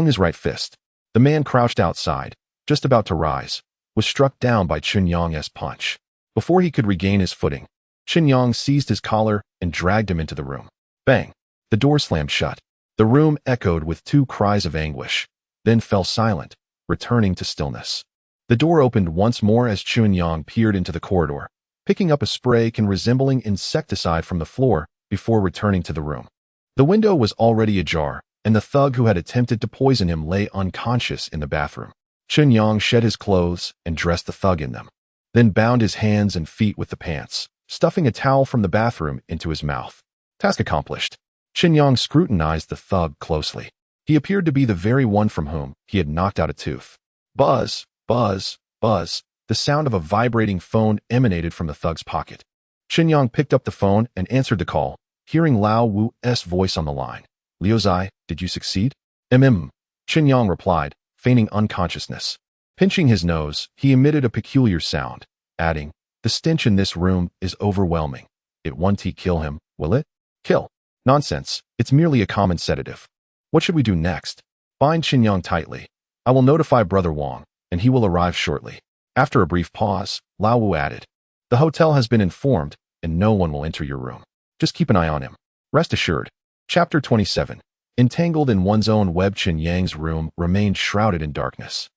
his right fist. The man crouched outside, just about to rise, was struck down by Chen Yang's punch. Before he could regain his footing, Chen Yang seized his collar and dragged him into the room. Bang! The door slammed shut. The room echoed with two cries of anguish, then fell silent, returning to stillness. The door opened once more as Chen Yang peered into the corridor, picking up a spray can resembling insecticide from the floor before returning to the room. The window was already ajar, and the thug who had attempted to poison him lay unconscious in the bathroom. Chen Yang shed his clothes and dressed the thug in them, then bound his hands and feet with the pants, stuffing a towel from the bathroom into his mouth. Task accomplished. Chen Yang scrutinized the thug closely. He appeared to be the very one from whom he had knocked out a tooth. Buzz, buzz, buzz. The sound of a vibrating phone emanated from the thug's pocket. Chen Yang picked up the phone and answered the call, hearing Lao Wu's voice on the line. Liu Zai, did you succeed? Chen Yang replied, feigning unconsciousness. Pinching his nose, he emitted a peculiar sound, adding, the stench in this room is overwhelming. It won't kill him, will it? Kill. Nonsense, it's merely a common sedative. What should we do next? Bind Chen Yang tightly. I will notify Brother Wang, and he will arrive shortly. After a brief pause, Lao Wu added, the hotel has been informed, and no one will enter your room. Just keep an eye on him. Rest assured. Chapter 27. Entangled in one's own web, Chen Yang's room remained shrouded in darkness.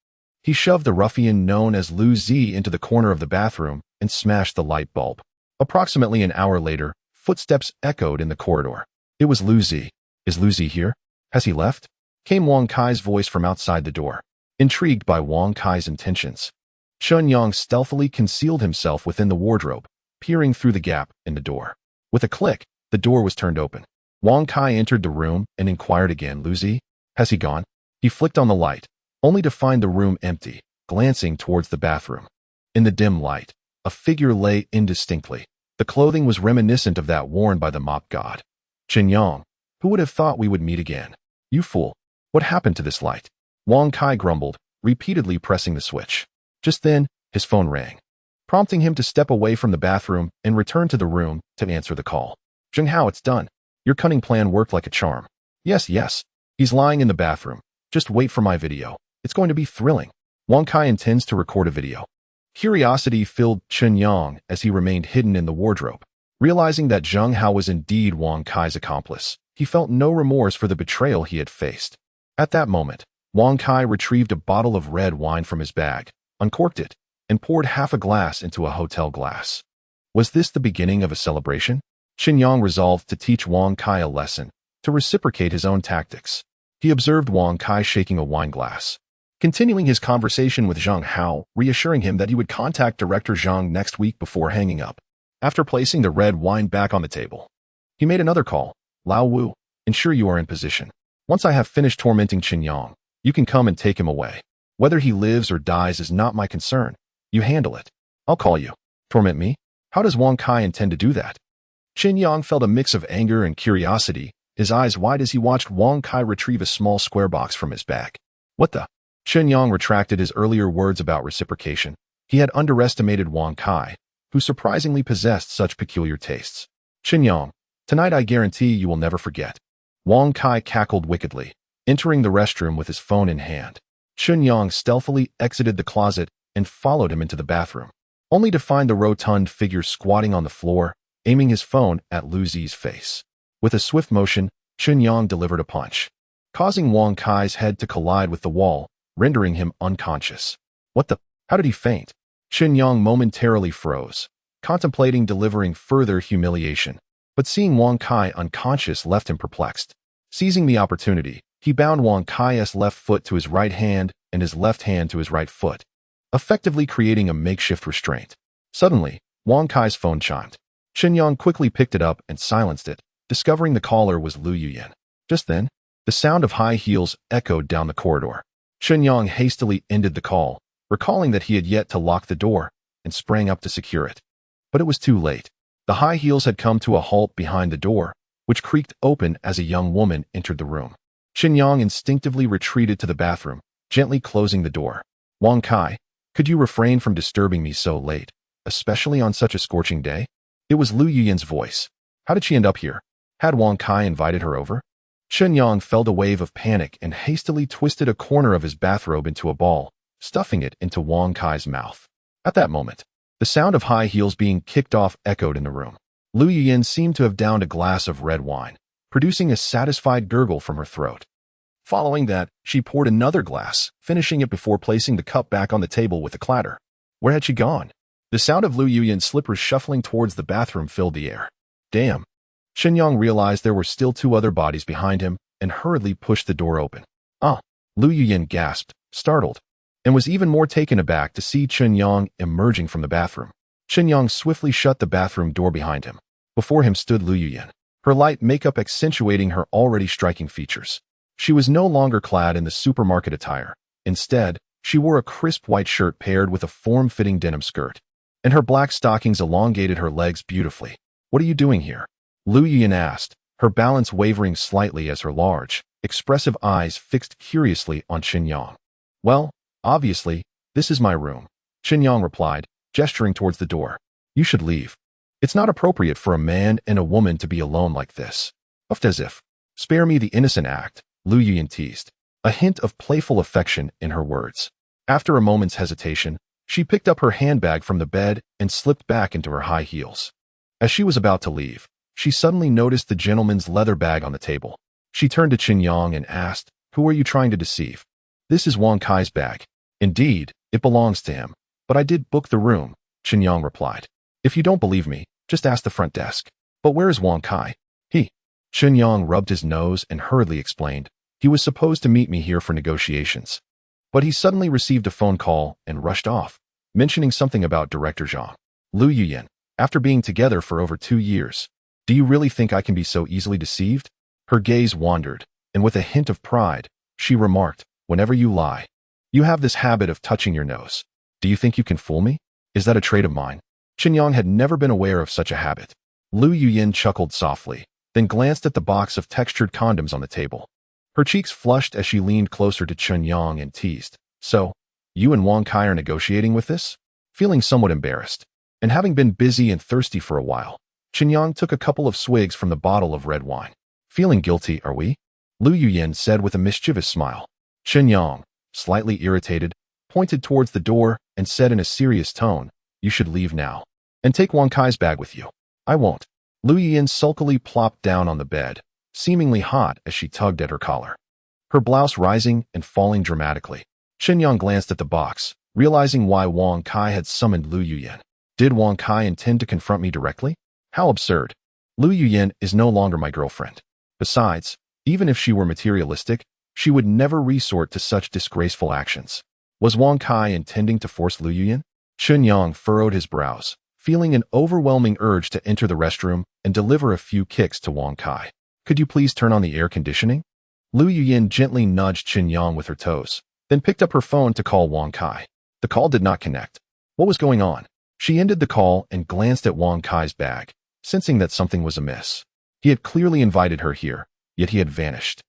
He shoved the ruffian known as Lu Zi into the corner of the bathroom and smashed the light bulb. Approximately an hour later, footsteps echoed in the corridor. It was Lu Zi. Is Lu Zi here? Has he left? Came Wang Kai's voice from outside the door. Intrigued by Wang Kai's intentions, Chen Yang stealthily concealed himself within the wardrobe, peering through the gap in the door. With a click, the door was turned open. Wang Kai entered the room and inquired again, Lu Zi? Has he gone? He flicked on the light, only to find the room empty, glancing towards the bathroom. In the dim light, a figure lay indistinctly. The clothing was reminiscent of that worn by the mop god. Chen Yang, who would have thought we would meet again? You fool. What happened to this light? Wang Kai grumbled, repeatedly pressing the switch. Just then, his phone rang, prompting him to step away from the bathroom and return to the room to answer the call. Zheng Hao, it's done. Your cunning plan worked like a charm. Yes. He's lying in the bathroom. Just wait for my video. It's going to be thrilling. Wang Kai intends to record a video. Curiosity filled Chen Yang as he remained hidden in the wardrobe. Realizing that Zheng Hao was indeed Wang Kai's accomplice, he felt no remorse for the betrayal he had faced. At that moment, Wang Kai retrieved a bottle of red wine from his bag, uncorked it, and poured half a glass into a hotel glass. Was this the beginning of a celebration? Chen Yang resolved to teach Wang Kai a lesson, to reciprocate his own tactics. He observed Wang Kai shaking a wine glass, continuing his conversation with Zheng Hao, reassuring him that he would contact Director Zhang next week before hanging up. After placing the red wine back on the table, he made another call. Lao Wu, ensure you are in position. Once I have finished tormenting Chen Yang, you can come and take him away. Whether he lives or dies is not my concern. You handle it. I'll call you. Torment me? How does Wang Kai intend to do that? Chen Yang felt a mix of anger and curiosity, his eyes wide as he watched Wang Kai retrieve a small square box from his bag. What the? Chen Yang retracted his earlier words about reciprocation. He had underestimated Wang Kai, who surprisingly possessed such peculiar tastes. Chen Yang, tonight I guarantee you will never forget. Wang Kai cackled wickedly, entering the restroom with his phone in hand. Chen Yang stealthily exited the closet and followed him into the bathroom, only to find the rotund figure squatting on the floor, aiming his phone at Lu Zi's face. With a swift motion, Chen Yang delivered a punch, causing Wang Kai's head to collide with the wall, rendering him unconscious. What the? How did he faint? Chen Yang momentarily froze, contemplating delivering further humiliation, but seeing Wang Kai unconscious left him perplexed. Seizing the opportunity, he bound Wang Kai's left foot to his right hand and his left hand to his right foot, effectively creating a makeshift restraint. Suddenly, Wang Kai's phone chimed. Chen Yang quickly picked it up and silenced it, discovering the caller was Lu Yuyan. Just then, the sound of high heels echoed down the corridor. Chen Yang hastily ended the call, recalling that he had yet to lock the door, and sprang up to secure it. But it was too late. The high heels had come to a halt behind the door, which creaked open as a young woman entered the room. Chen Yang instinctively retreated to the bathroom, gently closing the door. Wang Kai, could you refrain from disturbing me so late, especially on such a scorching day? It was Lu Yuyan's voice. How did she end up here? Had Wang Kai invited her over? Chen Yang felt a wave of panic and hastily twisted a corner of his bathrobe into a ball, stuffing it into Wang Kai's mouth. At that moment, the sound of high heels being kicked off echoed in the room. Lu Yuyan seemed to have downed a glass of red wine, producing a satisfied gurgle from her throat. Following that, she poured another glass, finishing it before placing the cup back on the table with a clatter. Where had she gone? The sound of Lu Yuyan's slippers shuffling towards the bathroom filled the air. Damn. Chen Yang realized there were still two other bodies behind him and hurriedly pushed the door open. Ah! Lu Yuyan gasped, startled, and was even more taken aback to see Chen Yang emerging from the bathroom. Chen Yang swiftly shut the bathroom door behind him. Before him stood Lu Yuyan, her light makeup accentuating her already striking features. She was no longer clad in the supermarket attire. Instead, she wore a crisp white shirt paired with a form-fitting denim skirt, and her black stockings elongated her legs beautifully. What are you doing here? Lu Yuyan asked, her balance wavering slightly as her large, expressive eyes fixed curiously on Chen Yang. Well, obviously, this is my room, Chen Yang replied, gesturing towards the door. You should leave. It's not appropriate for a man and a woman to be alone like this. Puffed as if. Spare me the innocent act, Lu Yuyan teased, a hint of playful affection in her words. After a moment's hesitation, she picked up her handbag from the bed and slipped back into her high heels. As she was about to leave, she suddenly noticed the gentleman's leather bag on the table. She turned to Chen Yang and asked, Who are you trying to deceive? This is Wang Kai's bag. Indeed, it belongs to him, but I did book the room, Chen Yang replied. If you don't believe me, just ask the front desk. But where is Wang Kai? Chen Yang rubbed his nose and hurriedly explained, he was supposed to meet me here for negotiations. But he suddenly received a phone call and rushed off, mentioning something about Director Zhang. Lu Yuyan, after being together for over 2 years, do you really think I can be so easily deceived? Her gaze wandered, and with a hint of pride, she remarked, whenever you lie, you have this habit of touching your nose. Do you think you can fool me? Is that a trait of mine? Chen Yang had never been aware of such a habit. Lu Yuyan chuckled softly, then glanced at the box of textured condoms on the table. Her cheeks flushed as she leaned closer to Chen Yang and teased, So, you and Wang Kai are negotiating with this? Feeling somewhat embarrassed, and having been busy and thirsty for a while, Chen Yang took a couple of swigs from the bottle of red wine. Feeling guilty, are we? Lu Yuyan said with a mischievous smile. Chen Yang, slightly irritated, pointed towards the door and said in a serious tone, You should leave now, and take Wang Kai's bag with you. I won't. Lu Yuyan sulkily plopped down on the bed, seemingly hot as she tugged at her collar, her blouse rising and falling dramatically. Chen Yang glanced at the box, realizing why Wang Kai had summoned Lu Yuyan. Did Wang Kai intend to confront me directly? How absurd. Lu Yuyan is no longer my girlfriend. Besides, even if she were materialistic, she would never resort to such disgraceful actions. Was Wang Kai intending to force Lu Yuyan? Chen Yang furrowed his brows, feeling an overwhelming urge to enter the restroom and deliver a few kicks to Wang Kai. Could you please turn on the air conditioning? Lu Yuyan gently nudged Chen Yang with her toes, then picked up her phone to call Wang Kai. The call did not connect. What was going on? She ended the call and glanced at Wang Kai's bag, sensing that something was amiss. He had clearly invited her here, yet he had vanished,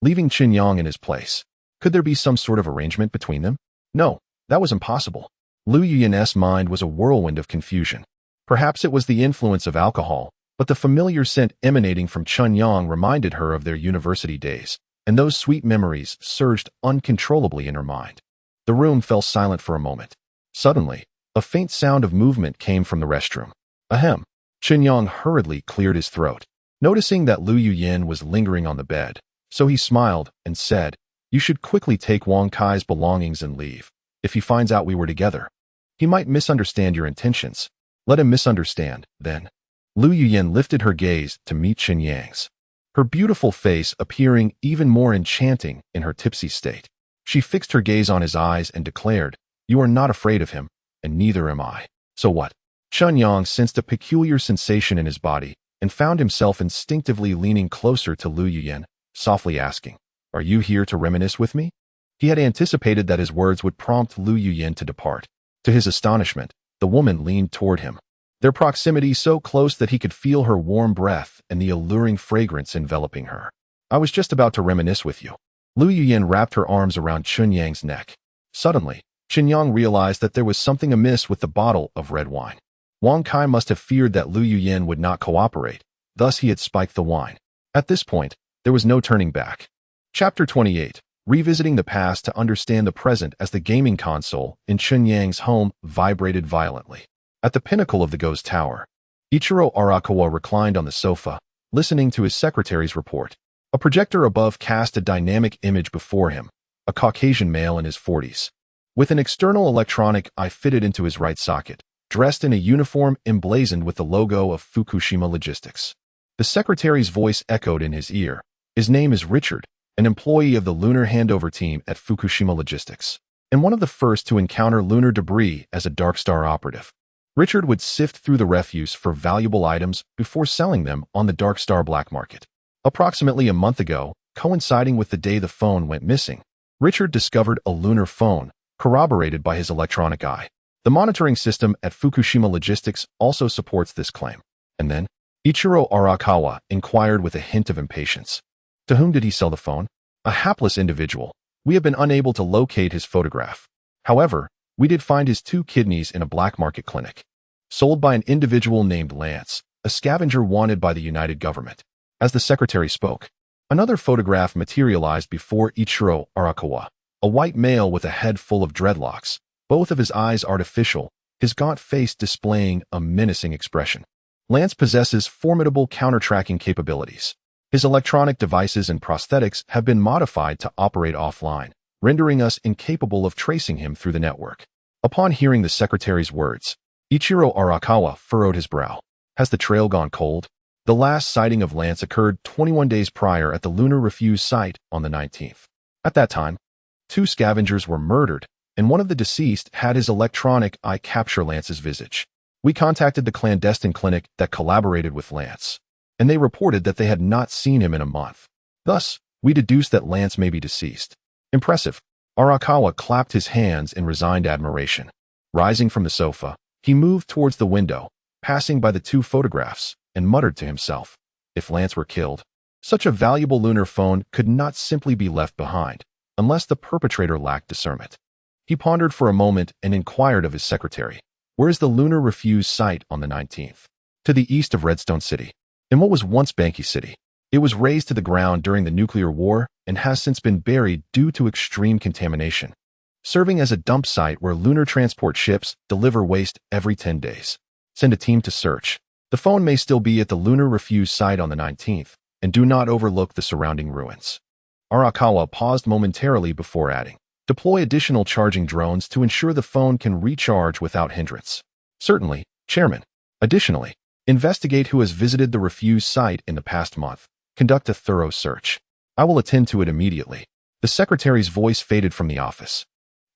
leaving Chen Yang in his place. Could there be some sort of arrangement between them? No, that was impossible. Lu Yuyan's mind was a whirlwind of confusion. Perhaps it was the influence of alcohol, but the familiar scent emanating from Chen Yang reminded her of their university days, and those sweet memories surged uncontrollably in her mind. The room fell silent for a moment. Suddenly, a faint sound of movement came from the restroom. Ahem. Chen Yang hurriedly cleared his throat, noticing that Lu Yuyin was lingering on the bed. So he smiled and said, "You should quickly take Wang Kai's belongings and leave. If he finds out we were together, he might misunderstand your intentions. Let him misunderstand, then." Lu Yuyin lifted her gaze to meet Chen Yang's, her beautiful face appearing even more enchanting in her tipsy state. She fixed her gaze on his eyes and declared, "You are not afraid of him, and neither am I. So what?" Chen Yang sensed a peculiar sensation in his body and found himself instinctively leaning closer to Lu Yuyin, softly asking, "Are you here to reminisce with me?" He had anticipated that his words would prompt Lu Yuyin to depart. To his astonishment, the woman leaned toward him, their proximity so close that he could feel her warm breath and the alluring fragrance enveloping her. "I was just about to reminisce with you." Lu Yuyin wrapped her arms around Chen Yang's neck. Suddenly, Chen Yang realized that there was something amiss with the bottle of red wine. Wang Kai must have feared that Lu Yuyin would not cooperate, thus he had spiked the wine. At this point, there was no turning back. Chapter 28. Revisiting the past to understand the present as the gaming console in Chen Yang's home vibrated violently. At the pinnacle of the ghost tower, Ichiro Arakawa reclined on the sofa, listening to his secretary's report. A projector above cast a dynamic image before him, a Caucasian male in his 40s, with an external electronic eye fitted into his right socket, dressed in a uniform emblazoned with the logo of Fukushima Logistics. The secretary's voice echoed in his ear. "His name is Richard, an employee of the lunar handover team at Fukushima Logistics, and one of the first to encounter lunar debris as a Dark Star operative. Richard would sift through the refuse for valuable items before selling them on the Dark Star black market. Approximately a month ago, coinciding with the day the phone went missing, Richard discovered a lunar phone, corroborated by his electronic eye. The monitoring system at Fukushima Logistics also supports this claim." And then, Ichiro Arakawa inquired with a hint of impatience. "To whom did he sell the phone?" "A hapless individual. We have been unable to locate his photograph. However, we did find his 2 kidneys in a black market clinic, sold by an individual named Lance, a scavenger wanted by the United Government." As the secretary spoke, another photograph materialized before Ichiro Arakawa, a white male with a head full of dreadlocks, both of his eyes artificial, his gaunt face displaying a menacing expression. Lance possesses formidable counter-tracking capabilities. His electronic devices and prosthetics have been modified to operate offline, rendering us incapable of tracing him through the network. Upon hearing the secretary's words, Ichiro Arakawa furrowed his brow. Has the trail gone cold? The last sighting of Lance occurred 21 days prior at the Lunar Refuse site on the 19th. At that time, 2 scavengers were murdered, and one of the deceased had his electronic eye capture Lance's visage. We contacted the clandestine clinic that collaborated with Lance, and they reported that they had not seen him in a month. Thus, we deduced that Lance may be deceased. Impressive. Arakawa clapped his hands in resigned admiration. Rising from the sofa, he moved towards the window, passing by the 2 photographs, and muttered to himself, "If Lance were killed, such a valuable lunar phone could not simply be left behind, unless the perpetrator lacked discernment." He pondered for a moment and inquired of his secretary, "Where is the Lunar Refuse site on the 19th? "To the east of Redstone City, in what was once Banky City. It was razed to the ground during the nuclear war and has since been buried due to extreme contamination, serving as a dump site where lunar transport ships deliver waste every 10 days. Send a team to search. The phone may still be at the Lunar Refuse site on the 19th, and do not overlook the surrounding ruins." Arakawa paused momentarily before adding, "Deploy additional charging drones to ensure the phone can recharge without hindrance." "Certainly, Chairman." Additionally, investigate who has visited the Refuse site in the past month. Conduct a thorough search. "I will attend to it immediately." The secretary's voice faded from the office.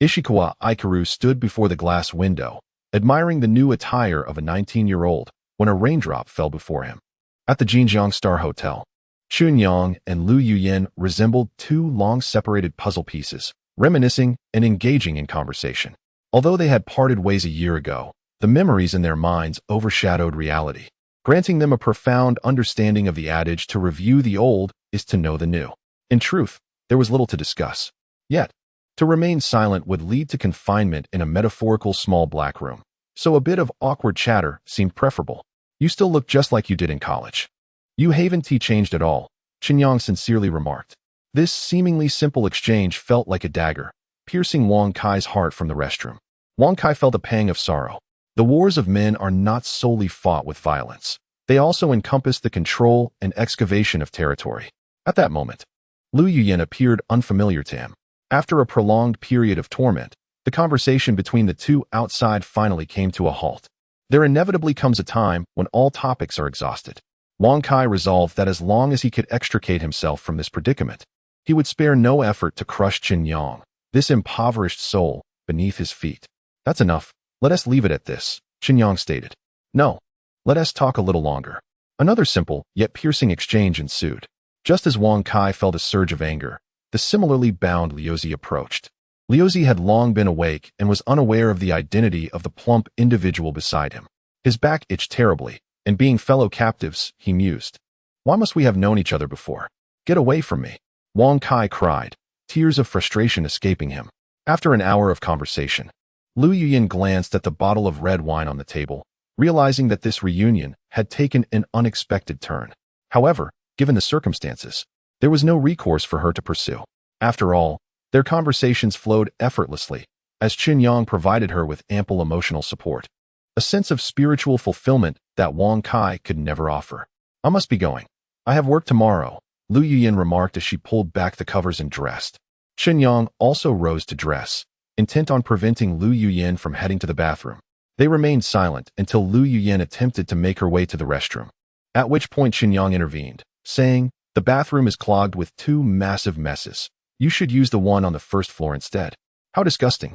Ishikawa Ikaru stood before the glass window, admiring the new attire of a 19-year-old, when a raindrop fell before him. At the Jinjiang Star Hotel, Chen Yang and Lu Yuyin resembled 2 long-separated puzzle pieces, reminiscing and engaging in conversation. Although they had parted ways a year ago, the memories in their minds overshadowed reality, granting them a profound understanding of the adage to review the old is to know the new. In truth, there was little to discuss. Yet, to remain silent would lead to confinement in a metaphorical small black room, so a bit of awkward chatter seemed preferable. "You still look just like you did in college. You haven't changed at all," Chen Yang sincerely remarked. This seemingly simple exchange felt like a dagger, piercing Wang Kai's heart from the restroom. Wang Kai felt a pang of sorrow. The wars of men are not solely fought with violence. They also encompass the control and excavation of territory. At that moment, Lu Yuyan appeared unfamiliar to him. After a prolonged period of torment, the conversation between the two outside finally came to a halt. There inevitably comes a time when all topics are exhausted. Wang Kai resolved that as long as he could extricate himself from this predicament, he would spare no effort to crush Chen Yang, this impoverished soul, beneath his feet. That's enough. Let us leave it at this, Chen Yang stated. No. Let us talk a little longer. Another simple, yet piercing exchange ensued. Just as Wang Kai felt a surge of anger, the similarly bound Liuzi approached. Liuzi had long been awake and was unaware of the identity of the plump individual beside him. His back itched terribly, and being fellow captives, he mused. Why must we have known each other before? Get away from me. Wang Kai cried, tears of frustration escaping him. After an hour of conversation, Lu Yuyan glanced at the bottle of red wine on the table, realizing that this reunion had taken an unexpected turn. However, given the circumstances, there was no recourse for her to pursue. After all, their conversations flowed effortlessly, as Chen Yang provided her with ample emotional support, a sense of spiritual fulfillment that Wang Kai could never offer. I must be going. I have work tomorrow, Lu Yuyan remarked as she pulled back the covers and dressed. Chen Yang also rose to dress, intent on preventing Lu Yuyan from heading to the bathroom. They remained silent until Lu Yuyan attempted to make her way to the restroom, at which point Chen Yang intervened, saying, "The bathroom is clogged with two massive messes. You should use the one on the first floor instead." How disgusting,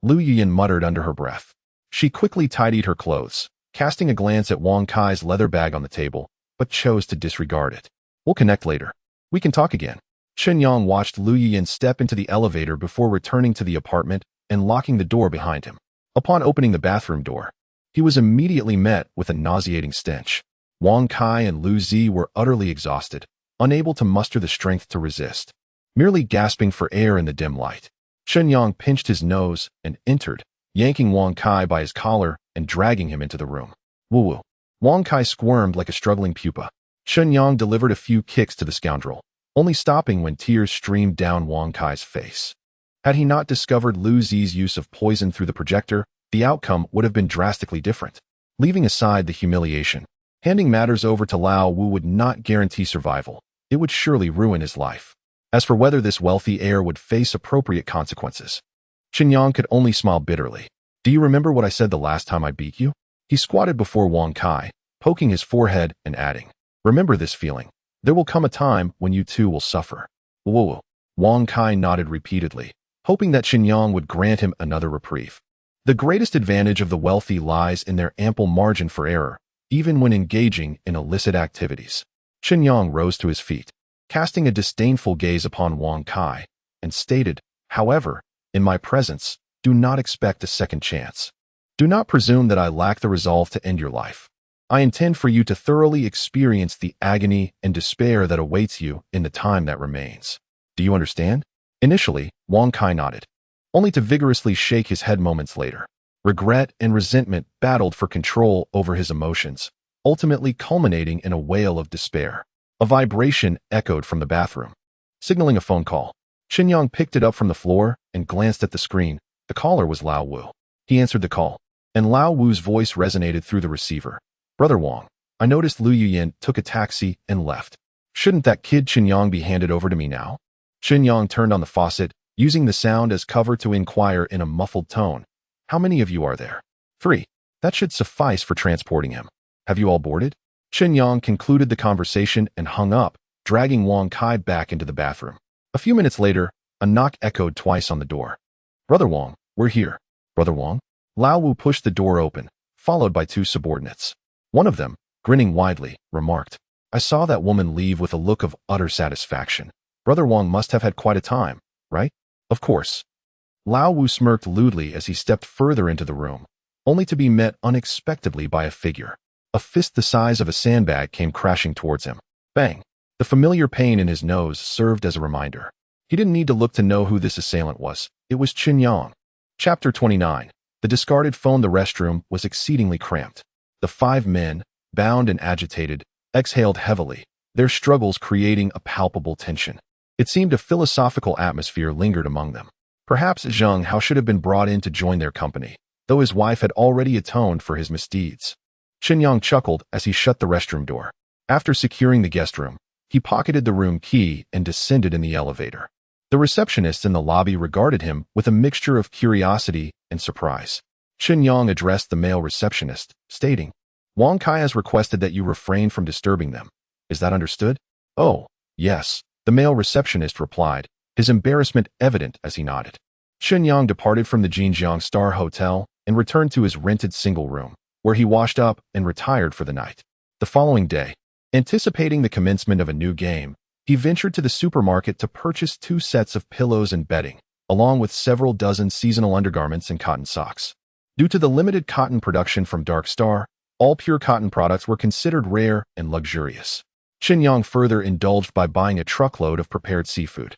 Lu Yuyan muttered under her breath. She quickly tidied her clothes, casting a glance at Wang Kai's leather bag on the table, but chose to disregard it. We'll connect later. We can talk again. Chen Yang watched Lu Yuyan step into the elevator before returning to the apartment and locking the door behind him. Upon opening the bathroom door, he was immediately met with a nauseating stench. Wang Kai and Lu Zi were utterly exhausted, unable to muster the strength to resist, merely gasping for air in the dim light. Chen Yang pinched his nose and entered, yanking Wang Kai by his collar and dragging him into the room. Woo-woo. Wang Kai squirmed like a struggling pupa. Chen Yang delivered a few kicks to the scoundrel, only stopping when tears streamed down Wang Kai's face. Had he not discovered Lu Zi's use of poison through the projector, the outcome would have been drastically different. Leaving aside the humiliation, handing matters over to Lao Wu would not guarantee survival. It would surely ruin his life. As for whether this wealthy heir would face appropriate consequences, Chen Yang could only smile bitterly. Do you remember what I said the last time I beat you? He squatted before Wang Kai, poking his forehead and adding, remember this feeling. There will come a time when you too will suffer. Whoa. Wang Kai nodded repeatedly, hoping that Chen Yang would grant him another reprieve. The greatest advantage of the wealthy lies in their ample margin for error, even when engaging in illicit activities. Chen Yang rose to his feet, casting a disdainful gaze upon Wang Kai, and stated, however, in my presence, do not expect a second chance. Do not presume that I lack the resolve to end your life. I intend for you to thoroughly experience the agony and despair that awaits you in the time that remains. Do you understand? Initially, Wang Kai nodded, only to vigorously shake his head moments later. Regret and resentment battled for control over his emotions, ultimately culminating in a wail of despair. A vibration echoed from the bathroom, signaling a phone call. Chen Yang picked it up from the floor and glanced at the screen. The caller was Lao Wu. He answered the call, and Lao Wu's voice resonated through the receiver. Brother Wang, I noticed Lu Yuyan took a taxi and left. Shouldn't that kid Chen Yang be handed over to me now? Chen Yang turned on the faucet, using the sound as cover to inquire in a muffled tone. How many of you are there? 3. That should suffice for transporting him. Have you all boarded? Chen Yang concluded the conversation and hung up, dragging Wang Kai back into the bathroom. A few minutes later, a knock echoed twice on the door. Brother Wang, we're here. Brother Wang? Lao Wu pushed the door open, followed by 2 subordinates. One of them, grinning widely, remarked, I saw that woman leave with a look of utter satisfaction. Brother Wang must have had quite a time, right? Of course. Lao Wu smirked lewdly as he stepped further into the room, only to be met unexpectedly by a figure. A fist the size of a sandbag came crashing towards him. Bang! The familiar pain in his nose served as a reminder. He didn't need to look to know who this assailant was. It was Chen Yang. Chapter 29. The discarded phone. The restroom was exceedingly cramped. The 5 men, bound and agitated, exhaled heavily, their struggles creating a palpable tension. It seemed a philosophical atmosphere lingered among them. Perhaps Zheng Hao should have been brought in to join their company, though his wife had already atoned for his misdeeds. Chen Yang chuckled as he shut the restroom door. After securing the guest room, he pocketed the room key and descended in the elevator. The receptionists in the lobby regarded him with a mixture of curiosity and surprise. Chen Yang addressed the male receptionist, stating, "Wang Kai has requested that you refrain from disturbing them. Is that understood?" "Oh, yes," the male receptionist replied, his embarrassment evident as he nodded. Chen Yang departed from the Jinjiang Star Hotel and returned to his rented single room, where he washed up and retired for the night. The following day, anticipating the commencement of a new game, he ventured to the supermarket to purchase 2 sets of pillows and bedding, along with several dozen seasonal undergarments and cotton socks. Due to the limited cotton production from Dark Star, all pure cotton products were considered rare and luxurious. Chen Yang further indulged by buying a truckload of prepared seafood,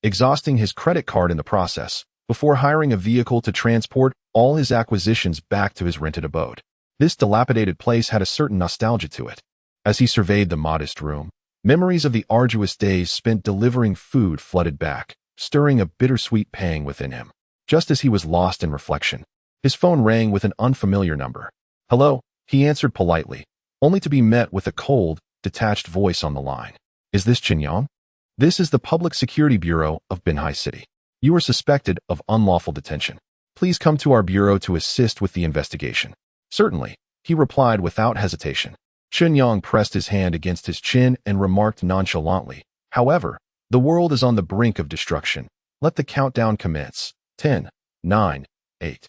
exhausting his credit card in the process, before hiring a vehicle to transport all his acquisitions back to his rented abode. This dilapidated place had a certain nostalgia to it. As he surveyed the modest room, memories of the arduous days spent delivering food flooded back, stirring a bittersweet pang within him. Just as he was lost in reflection, his phone rang with an unfamiliar number. "Hello," he answered politely, only to be met with a cold, detached voice on the line. "Is this Chen Yang? This is the Public Security Bureau of Binhai City. You are suspected of unlawful detention. Please come to our bureau to assist with the investigation." "Certainly," he replied without hesitation. Chen Yang pressed his hand against his chin and remarked nonchalantly, "However, the world is on the brink of destruction. Let the countdown commence. 10, 9, 8.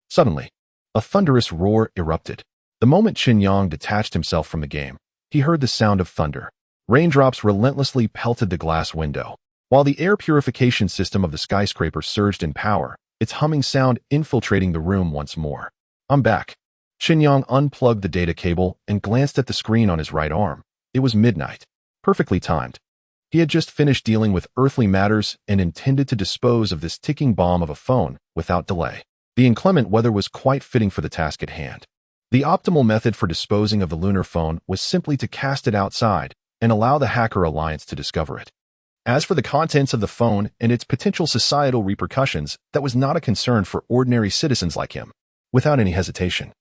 Suddenly, a thunderous roar erupted. The moment Chen Yang detached himself from the game, he heard the sound of thunder. Raindrops relentlessly pelted the glass window. While the air purification system of the skyscraper surged in power, its humming sound infiltrating the room once more. "I'm back." Chen Yang unplugged the data cable and glanced at the screen on his right arm. It was midnight. Perfectly timed. He had just finished dealing with earthly matters and intended to dispose of this ticking bomb of a phone without delay. The inclement weather was quite fitting for the task at hand. The optimal method for disposing of the lunar phone was simply to cast it outside and allow the Hacker Alliance to discover it. As for the contents of the phone and its potential societal repercussions, that was not a concern for ordinary citizens like him. Without any hesitation,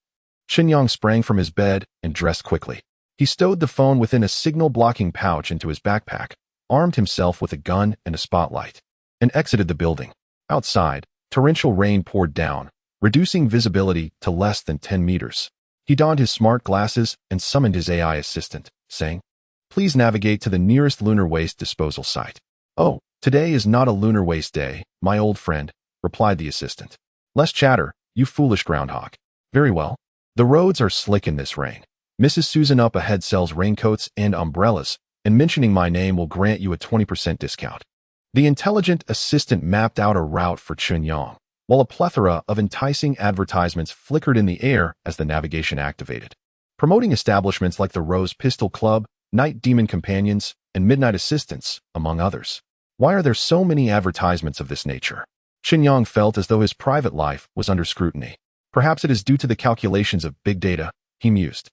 Chen Yang sprang from his bed and dressed quickly. He stowed the phone within a signal-blocking pouch into his backpack, armed himself with a gun and a spotlight, and exited the building. Outside, torrential rain poured down, reducing visibility to less than 10 meters. He donned his smart glasses and summoned his AI assistant, saying, "Please navigate to the nearest lunar waste disposal site." "Oh, today is not a lunar waste day, my old friend," replied the assistant. "Less chatter, you foolish groundhog." "Very well. The roads are slick in this rain. Mrs. Susan up ahead sells raincoats and umbrellas, and mentioning my name will grant you a 20% discount." The intelligent assistant mapped out a route for Chen Yang, while a plethora of enticing advertisements flickered in the air as the navigation activated, promoting establishments like the Rose Pistol Club, Night Demon Companions, and Midnight Assistants, among others. Why are there so many advertisements of this nature? Chen Yang felt as though his private life was under scrutiny. Perhaps it is due to the calculations of big data, he mused.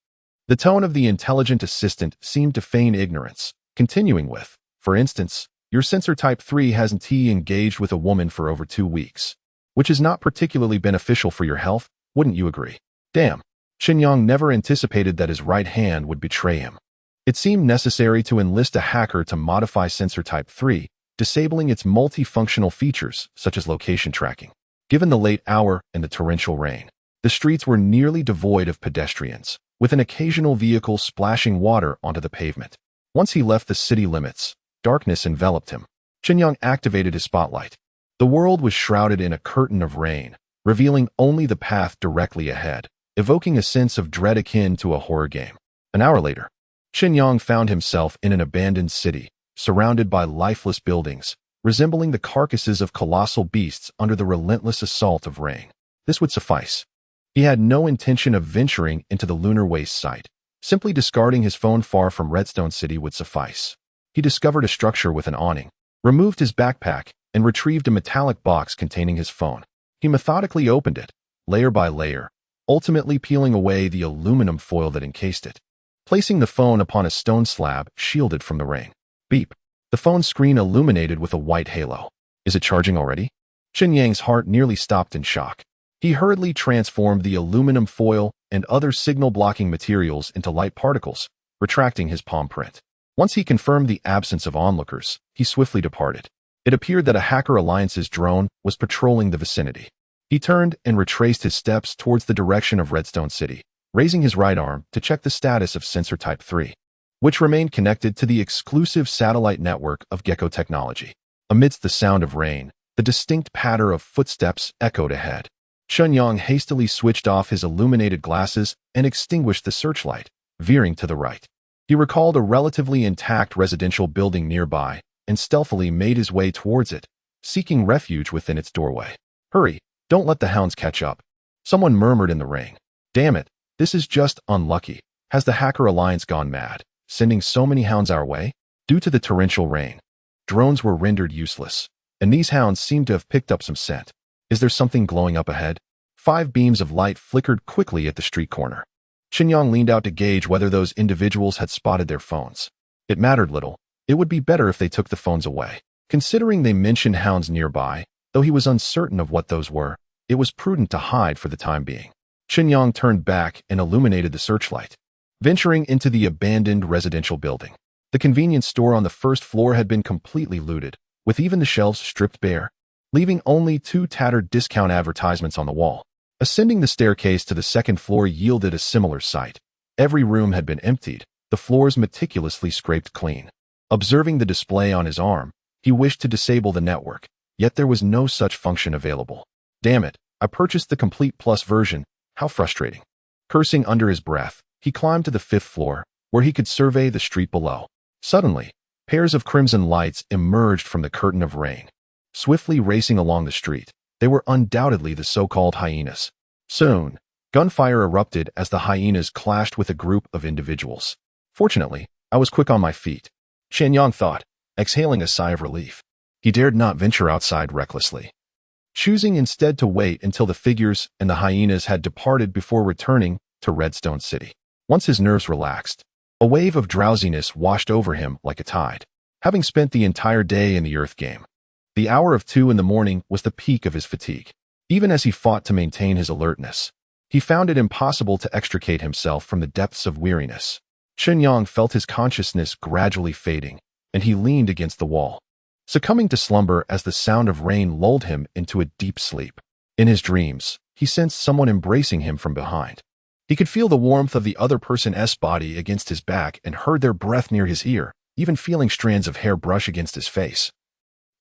The tone of the intelligent assistant seemed to feign ignorance, continuing with, "For instance, your sensor type 3 hasn't engaged with a woman for over 2 weeks, which is not particularly beneficial for your health, wouldn't you agree?" Damn, Chen Yang never anticipated that his right hand would betray him. It seemed necessary to enlist a hacker to modify sensor type 3, disabling its multifunctional features such as location tracking. Given the late hour and the torrential rain, the streets were nearly devoid of pedestrians, with an occasional vehicle splashing water onto the pavement. Once he left the city limits, darkness enveloped him. Chen Yang activated his spotlight. The world was shrouded in a curtain of rain, revealing only the path directly ahead, evoking a sense of dread akin to a horror game. An hour later, Chen Yang found himself in an abandoned city, surrounded by lifeless buildings, resembling the carcasses of colossal beasts under the relentless assault of rain. This would suffice. He had no intention of venturing into the lunar waste site. Simply discarding his phone far from Redstone City would suffice. He discovered a structure with an awning, removed his backpack, and retrieved a metallic box containing his phone. He methodically opened it, layer by layer, ultimately peeling away the aluminum foil that encased it, placing the phone upon a stone slab shielded from the rain. Beep. the phone's screen illuminated with a white halo. Is it charging already? Chen Yang's heart nearly stopped in shock. He hurriedly transformed the aluminum foil and other signal-blocking materials into light particles, retracting his palm print. Once he confirmed the absence of onlookers, he swiftly departed. It appeared that a Hacker Alliance's drone was patrolling the vicinity. He turned and retraced his steps towards the direction of Redstone City, raising his right arm to check the status of Sensor Type 3, which remained connected to the exclusive satellite network of Gecko technology. Amidst the sound of rain, the distinct patter of footsteps echoed ahead. Chen Yang hastily switched off his illuminated glasses and extinguished the searchlight, veering to the right. He recalled a relatively intact residential building nearby and stealthily made his way towards it, seeking refuge within its doorway. Hurry, don't let the hounds catch up. Someone murmured in the rain. Damn it, this is just unlucky. Has the Hacker Alliance gone mad, sending so many hounds our way? Due to the torrential rain, drones were rendered useless, and these hounds seemed to have picked up some scent. Is there something glowing up ahead? 5 beams of light flickered quickly at the street corner. Chen Yang leaned out to gauge whether those individuals had spotted their phones. It mattered little. It would be better if they took the phones away. Considering they mentioned hounds nearby, though he was uncertain of what those were, it was prudent to hide for the time being. Chen Yang turned back and illuminated the searchlight, venturing into the abandoned residential building. The convenience store on the first floor had been completely looted, with even the shelves stripped bare, leaving only 2 tattered discount advertisements on the wall. Ascending the staircase to the second floor yielded a similar sight. Every room had been emptied, the floors meticulously scraped clean. Observing the display on his arm, he wished to disable the network, yet there was no such function available. Damn it, I purchased the Complete Plus version, how frustrating. Cursing under his breath, he climbed to the 5th floor, where he could survey the street below. Suddenly, pairs of crimson lights emerged from the curtain of rain. Swiftly racing along the street, they were undoubtedly the so-called hyenas. Soon, gunfire erupted as the hyenas clashed with a group of individuals. Fortunately, I was quick on my feet, Chen Yang thought, exhaling a sigh of relief. He dared not venture outside recklessly, choosing instead to wait until the figures and the hyenas had departed before returning to Redstone City. Once his nerves relaxed, a wave of drowsiness washed over him like a tide. Having spent the entire day in the Earth game, the hour of 2 in the morning was the peak of his fatigue. Even as he fought to maintain his alertness, he found it impossible to extricate himself from the depths of weariness. Chen Yang felt his consciousness gradually fading, and he leaned against the wall, succumbing to slumber as the sound of rain lulled him into a deep sleep. In his dreams, he sensed someone embracing him from behind. He could feel the warmth of the other person's body against his back and heard their breath near his ear, even feeling strands of hair brush against his face.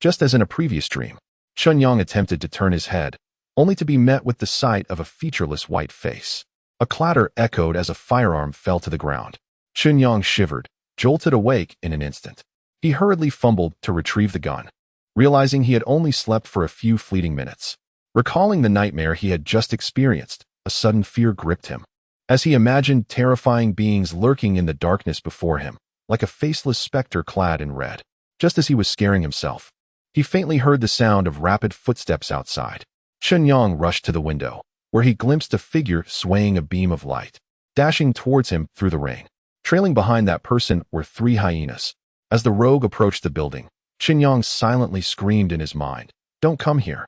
Just as in a previous dream, Chen Yang attempted to turn his head, only to be met with the sight of a featureless white face. A clatter echoed as a firearm fell to the ground. Chen Yang shivered, jolted awake in an instant. He hurriedly fumbled to retrieve the gun, realizing he had only slept for a few fleeting minutes. Recalling the nightmare he had just experienced, a sudden fear gripped him. As he imagined terrifying beings lurking in the darkness before him, like a faceless specter clad in red. Just as he was scaring himself, he faintly heard the sound of rapid footsteps outside. Chen Yang rushed to the window, where he glimpsed a figure swaying a beam of light, dashing towards him through the rain. Trailing behind that person were 3 hyenas. As the rogue approached the building, Chen Yang silently screamed in his mind, "Don't come here."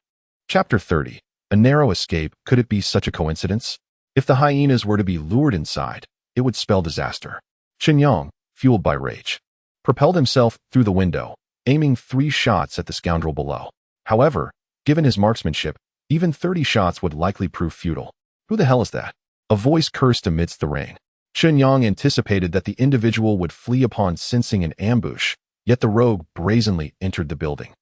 Chapter 30. A narrow escape. Could it be such a coincidence? If the hyenas were to be lured inside, it would spell disaster. Chen Yang, fueled by rage, propelled himself through the window, aiming 3 shots at the scoundrel below. However, given his marksmanship, even 30 shots would likely prove futile. Who the hell is that? A voice cursed amidst the rain. Chen Yang anticipated that the individual would flee upon sensing an ambush, yet the rogue brazenly entered the building,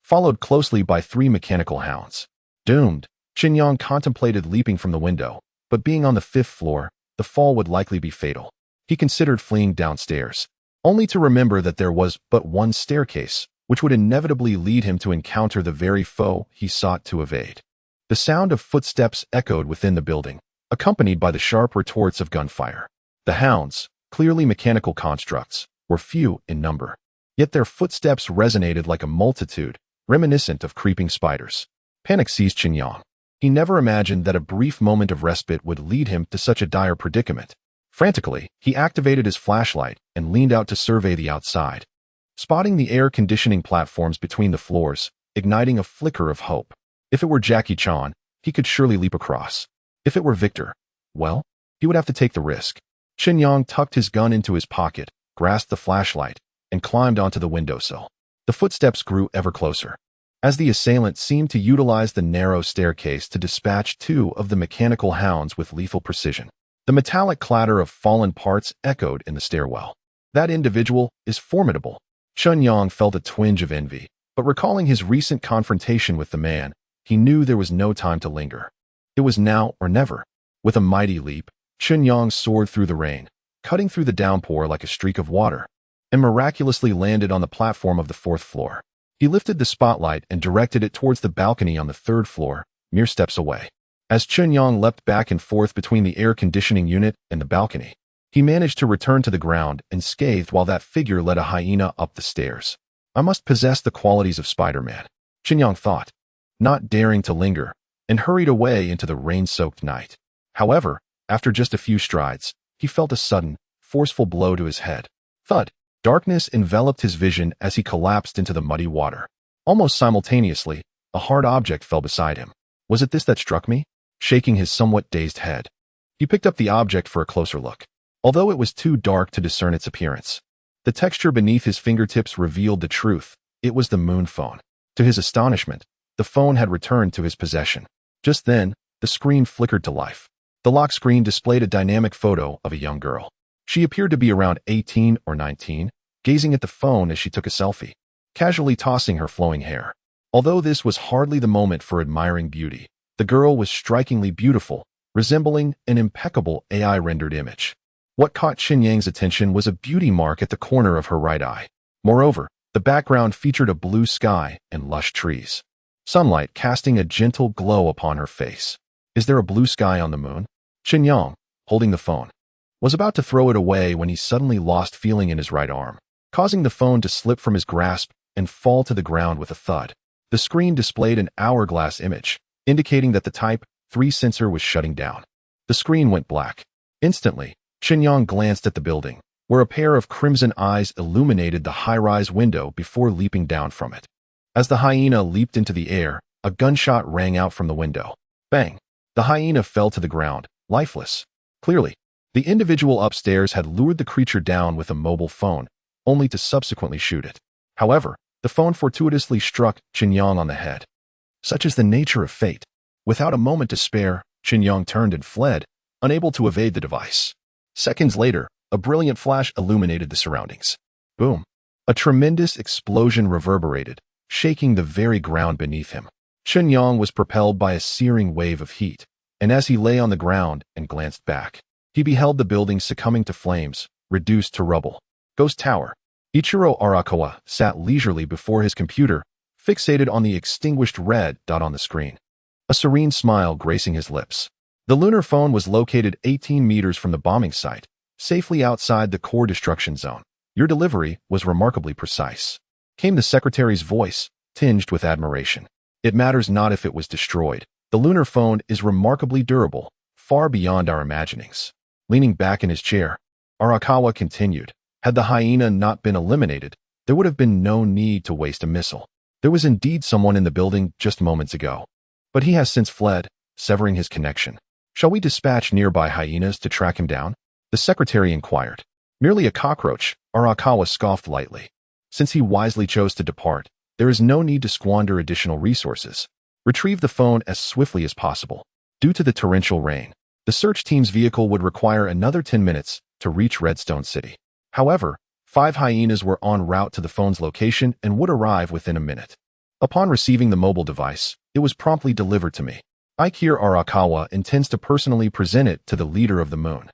followed closely by 3 mechanical hounds. Doomed, Chen Yang contemplated leaping from the window, but being on the 5th floor, the fall would likely be fatal. He considered fleeing downstairs, only to remember that there was but one staircase, which would inevitably lead him to encounter the very foe he sought to evade. The sound of footsteps echoed within the building, accompanied by the sharp retorts of gunfire. The hounds, clearly mechanical constructs, were few in number, yet their footsteps resonated like a multitude, reminiscent of creeping spiders. Panic seized Chen Yang. He never imagined that a brief moment of respite would lead him to such a dire predicament. Frantically, he activated his flashlight and leaned out to survey the outside. spotting the air conditioning platforms between the floors, igniting a flicker of hope. If it were Jackie Chan, he could surely leap across. If it were Victor, well, he would have to take the risk. Chen Yang tucked his gun into his pocket, grasped the flashlight, and climbed onto the windowsill. The footsteps grew ever closer, as the assailant seemed to utilize the narrow staircase to dispatch two of the mechanical hounds with lethal precision. The metallic clatter of fallen parts echoed in the stairwell. That individual is formidable. Chen Yang felt a twinge of envy, but recalling his recent confrontation with the man, he knew there was no time to linger. It was now or never. With a mighty leap, Chen Yang soared through the rain, cutting through the downpour like a streak of water, and miraculously landed on the platform of the 4th floor. He lifted the spotlight and directed it towards the balcony on the 3rd floor, mere steps away. As Chen Yang leapt back and forth between the air conditioning unit and the balcony, he managed to return to the ground unscathed while that figure led a hyena up the stairs. I must possess the qualities of Spider-Man, Chen Yang thought, not daring to linger, and hurried away into the rain-soaked night. However, after just a few strides, he felt a sudden, forceful blow to his head. Thud! Darkness enveloped his vision as he collapsed into the muddy water. Almost simultaneously, a hard object fell beside him. Was it this that struck me? Shaking his somewhat dazed head, he picked up the object for a closer look. Although it was too dark to discern its appearance, the texture beneath his fingertips revealed the truth. It was the moon phone. To his astonishment, the phone had returned to his possession. Just then, the screen flickered to life. The lock screen displayed a dynamic photo of a young girl. She appeared to be around 18 or 19, gazing at the phone as she took a selfie, casually tossing her flowing hair. Although this was hardly the moment for admiring beauty, the girl was strikingly beautiful, resembling an impeccable AI-rendered image. What caught Chen Yang's attention was a beauty mark at the corner of her right eye. Moreover, the background featured a blue sky and lush trees, sunlight casting a gentle glow upon her face. Is there a blue sky on the moon? Chen Yang, holding the phone, was about to throw it away when he suddenly lost feeling in his right arm, causing the phone to slip from his grasp and fall to the ground with a thud. The screen displayed an hourglass image, indicating that the Type 3 sensor was shutting down. The screen went black. Instantly, Chen Yang glanced at the building, where a pair of crimson eyes illuminated the high-rise window before leaping down from it. As the hyena leaped into the air, a gunshot rang out from the window. Bang! The hyena fell to the ground, lifeless. Clearly, the individual upstairs had lured the creature down with a mobile phone, only to subsequently shoot it. However, the phone fortuitously struck Chen Yang on the head. Such is the nature of fate. Without a moment to spare, Chen Yang turned and fled, unable to evade the device. Seconds later, a brilliant flash illuminated the surroundings. Boom! A tremendous explosion reverberated, shaking the very ground beneath him. Chen Yang was propelled by a searing wave of heat, and as he lay on the ground and glanced back, he beheld the building succumbing to flames, reduced to rubble. Ghost Tower. Ichiro Arakawa sat leisurely before his computer, fixated on the extinguished red dot on the screen, a serene smile gracing his lips. The lunar phone was located 18 meters from the bombing site, safely outside the core destruction zone. Your delivery was remarkably precise, came the secretary's voice, tinged with admiration. It matters not if it was destroyed. The lunar phone is remarkably durable, far beyond our imaginings. Leaning back in his chair, Arakawa continued. Had the hyena not been eliminated, there would have been no need to waste a missile. There was indeed someone in the building just moments ago, but he has since fled, severing his connection. Shall we dispatch nearby hyenas to track him down? The secretary inquired. Merely a cockroach, Arakawa scoffed lightly. Since he wisely chose to depart, there is no need to squander additional resources. Retrieve the phone as swiftly as possible. Due to the torrential rain, the search team's vehicle would require another 10 minutes to reach Redstone City. However, 5 hyenas were en route to the phone's location and would arrive within a minute. Upon receiving the mobile device, it was promptly delivered to me. Ikir Arakawa intends to personally present it to the leader of the moon.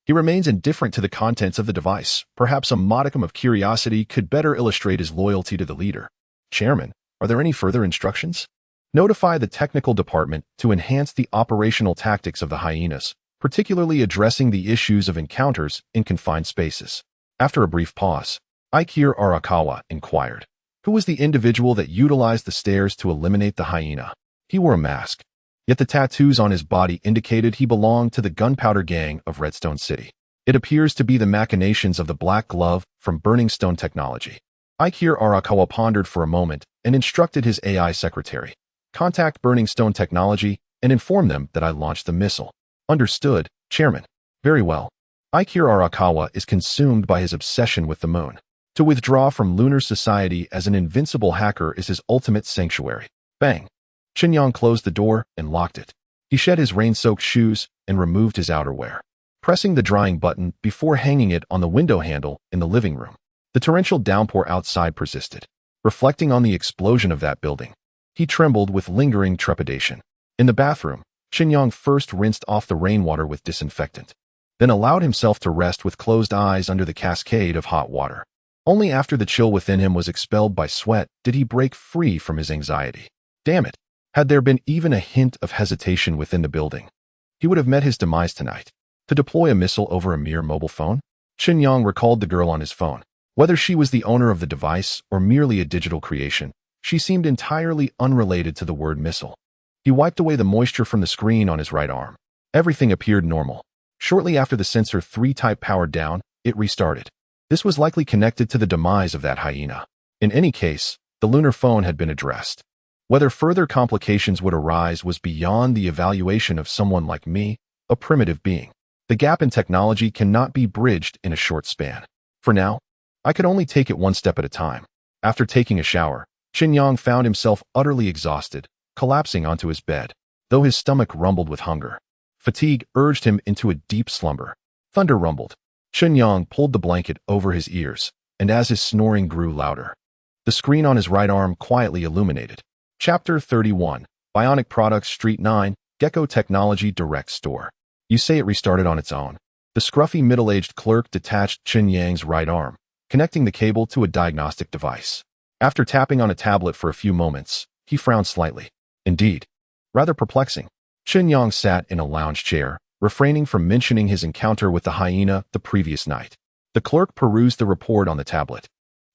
He remains indifferent to the contents of the device. Perhaps a modicum of curiosity could better illustrate his loyalty to the leader. Chairman, are there any further instructions? Notify the technical department to enhance the operational tactics of the hyenas, particularly addressing the issues of encounters in confined spaces. After a brief pause, Ikir Arakawa inquired, who was the individual that utilized the stairs to eliminate the hyena? He wore a mask, yet the tattoos on his body indicated he belonged to the gunpowder gang of Redstone City. It appears to be the machinations of the Black Glove from Burning Stone Technology. Ikir Arakawa pondered for a moment and instructed his AI secretary. Contact Burning Stone Technology and inform them that I launched the missile. Understood, Chairman. Very well. Ikir Arakawa is consumed by his obsession with the moon. To withdraw from lunar society as an invincible hacker is his ultimate sanctuary. Bang. Chen Yang closed the door and locked it. He shed his rain-soaked shoes and removed his outerwear, pressing the drying button before hanging it on the window handle in the living room. The torrential downpour outside persisted. Reflecting on the explosion of that building, he trembled with lingering trepidation. In the bathroom, Chen Yang first rinsed off the rainwater with disinfectant, then allowed himself to rest with closed eyes under the cascade of hot water. Only after the chill within him was expelled by sweat did he break free from his anxiety. Damn it! Had there been even a hint of hesitation within the building, he would have met his demise tonight. To deploy a missile over a mere mobile phone? Chen Yang recalled the girl on his phone. Whether she was the owner of the device or merely a digital creation, she seemed entirely unrelated to the word missile. He wiped away the moisture from the screen on his right arm. Everything appeared normal. Shortly after the Sensor 3 type powered down, it restarted. This was likely connected to the demise of that hyena. In any case, the lunar phone had been addressed. Whether further complications would arise was beyond the evaluation of someone like me, a primitive being. The gap in technology cannot be bridged in a short span. For now, I could only take it one step at a time. After taking a shower, Chen Yang found himself utterly exhausted, collapsing onto his bed, though his stomach rumbled with hunger. Fatigue urged him into a deep slumber. Thunder rumbled. Chen Yang pulled the blanket over his ears, and as his snoring grew louder, the screen on his right arm quietly illuminated. Chapter 31, Bionic Products Street 9, Gecko Technology Direct Store. You say it restarted on its own. The scruffy middle-aged clerk detached Chen Yang's right arm, connecting the cable to a diagnostic device. After tapping on a tablet for a few moments, he frowned slightly. Indeed, rather perplexing. Chen Yang sat in a lounge chair, refraining from mentioning his encounter with the hyena the previous night. The clerk perused the report on the tablet,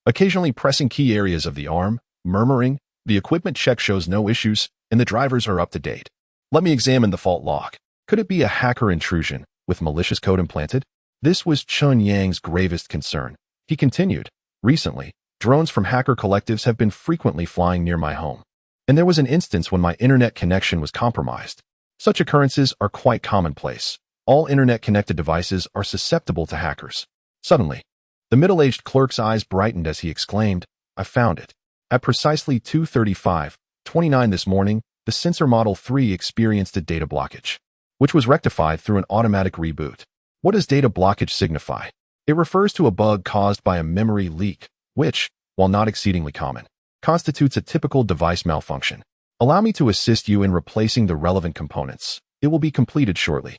occasionally pressing key areas of the arm, murmuring, "The equipment check shows no issues, and the drivers are up to date. Let me examine the fault log. Could it be a hacker intrusion with malicious code implanted?" This was Chen Yang's gravest concern. He continued, "Recently, drones from hacker collectives have been frequently flying near my home, and there was an instance when my internet connection was compromised. Such occurrences are quite commonplace. All internet-connected devices are susceptible to hackers." Suddenly, the middle-aged clerk's eyes brightened as he exclaimed, "I found it. At precisely 2:35:29 this morning, the Sensor Model 3 experienced a data blockage, which was rectified through an automatic reboot." What does data blockage signify? It refers to a bug caused by a memory leak, which, while not exceedingly common, constitutes a typical device malfunction. Allow me to assist you in replacing the relevant components. It will be completed shortly.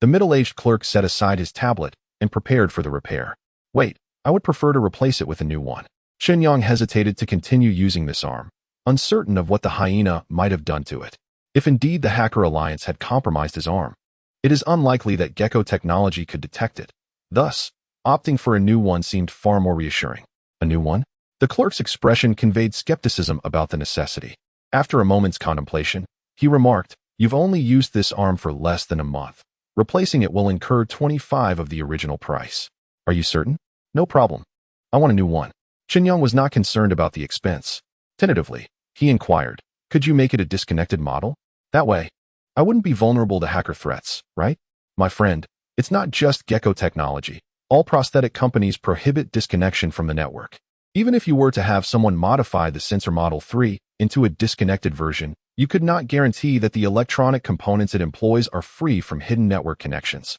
The middle-aged clerk set aside his tablet and prepared for the repair. Wait, I would prefer to replace it with a new one. Chen Yang hesitated to continue using this arm, uncertain of what the hyena might have done to it. If indeed the Hacker Alliance had compromised his arm, it is unlikely that Gecko Technology could detect it. Thus, opting for a new one seemed far more reassuring. A new one? The clerk's expression conveyed skepticism about the necessity. After a moment's contemplation, he remarked, "You've only used this arm for less than a month. Replacing it will incur 25 of the original price. Are you certain?" "No problem. I want a new one." Chen Yang was not concerned about the expense. Tentatively, he inquired, "Could you make it a disconnected model? That way, I wouldn't be vulnerable to hacker threats, right?" "My friend, it's not just Gecko Technology. All prosthetic companies prohibit disconnection from the network. Even if you were to have someone modify the Sensor Model 3 into a disconnected version, you could not guarantee that the electronic components it employs are free from hidden network connections.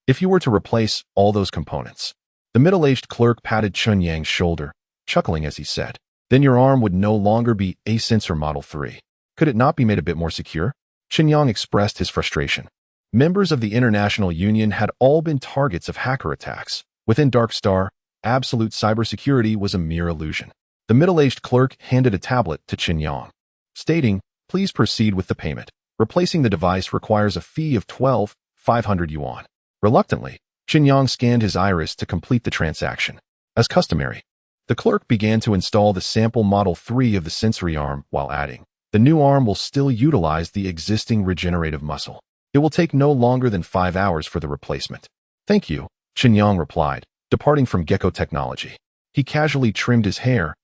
If you were to replace all those components." The middle-aged clerk patted Chen Yang's shoulder, chuckling as he said, "Then your arm would no longer be a Sensor Model 3. Could it not be made a bit more secure?" Chen Yang expressed his frustration. Members of the International Union had all been targets of hacker attacks. Within Dark Star, absolute cybersecurity was a mere illusion. The middle-aged clerk handed a tablet to Chen Yang, stating, "Please proceed with the payment. Replacing the device requires a fee of 12,500 yuan. Reluctantly, Chen Yang scanned his iris to complete the transaction. As customary, the clerk began to install the sample Model 3 of the sensory arm while adding, "The new arm will still utilize the existing regenerative muscle. It will take no longer than 5 hours for the replacement." "Thank you," Chen Yang replied, departing from Gecko Technology. He casually trimmed his hair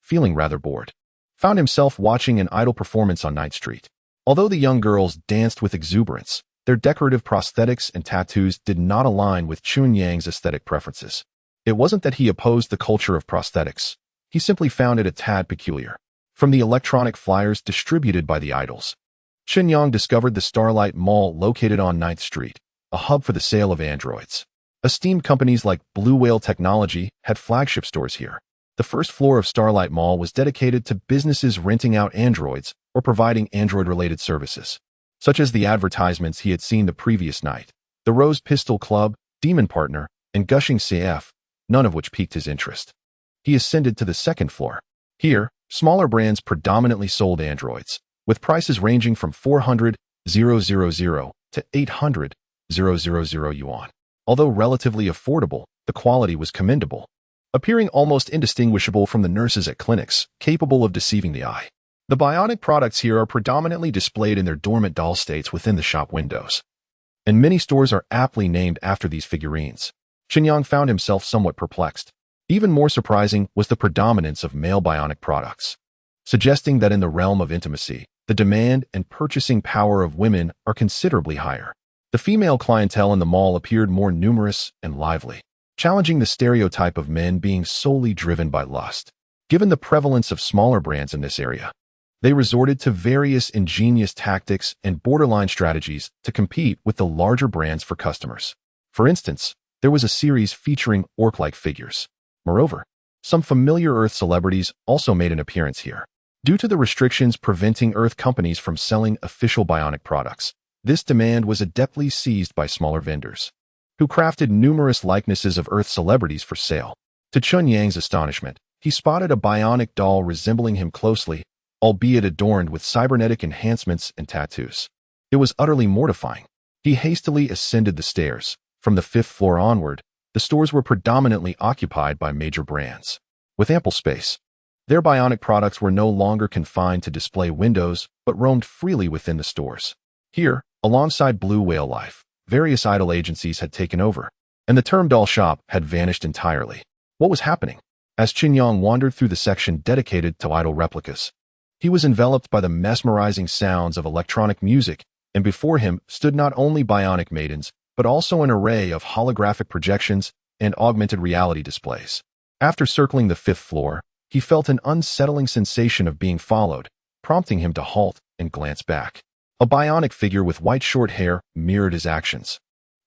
feeling rather bored, found himself watching an idol performance on Ninth Street. Although the young girls danced with exuberance, their decorative prosthetics and tattoos did not align with Chen Yang's aesthetic preferences. It wasn't that he opposed the culture of prosthetics. He simply found it a tad peculiar. From the electronic flyers distributed by the idols, Chen Yang discovered the Starlight Mall located on 9th Street, a hub for the sale of androids. Esteemed companies like Blue Whale Technology had flagship stores here. The first floor of Starlight Mall was dedicated to businesses renting out androids or providing android-related services, such as the advertisements he had seen the previous night, the Rose Pistol Club, Demon Partner, and Gushing CF, none of which piqued his interest. He ascended to the second floor. Here, smaller brands predominantly sold androids, with prices ranging from 400,000 to 800,000 yuan. Although relatively affordable, the quality was commendable, appearing almost indistinguishable from the nurses at clinics, capable of deceiving the eye. The bionic products here are predominantly displayed in their dormant doll states within the shop windows, and many stores are aptly named after these figurines. Chen Yang found himself somewhat perplexed. Even more surprising was the predominance of male bionic products, suggesting that in the realm of intimacy, the demand and purchasing power of women are considerably higher. The female clientele in the mall appeared more numerous and lively, challenging the stereotype of men being solely driven by lust. Given the prevalence of smaller brands in this area, they resorted to various ingenious tactics and borderline strategies to compete with the larger brands for customers. For instance, there was a series featuring orc-like figures. Moreover, some familiar Earth celebrities also made an appearance here. Due to the restrictions preventing Earth companies from selling official bionic products, this demand was adeptly seized by smaller vendors, who crafted numerous likenesses of Earth celebrities for sale. To Chen Yang's astonishment, he spotted a bionic doll resembling him closely, albeit adorned with cybernetic enhancements and tattoos. It was utterly mortifying. He hastily ascended the stairs. From the 5th floor onward, the stores were predominantly occupied by major brands. With ample space, their bionic products were no longer confined to display windows, but roamed freely within the stores. Here, alongside Blue Whale Life, various idol agencies had taken over, and the term doll shop had vanished entirely. What was happening? As Chen Yang wandered through the section dedicated to idol replicas, he was enveloped by the mesmerizing sounds of electronic music, and before him stood not only bionic maidens, but also an array of holographic projections and augmented reality displays. After circling the 5th floor, he felt an unsettling sensation of being followed, prompting him to halt and glance back. A bionic figure with white short hair mirrored his actions.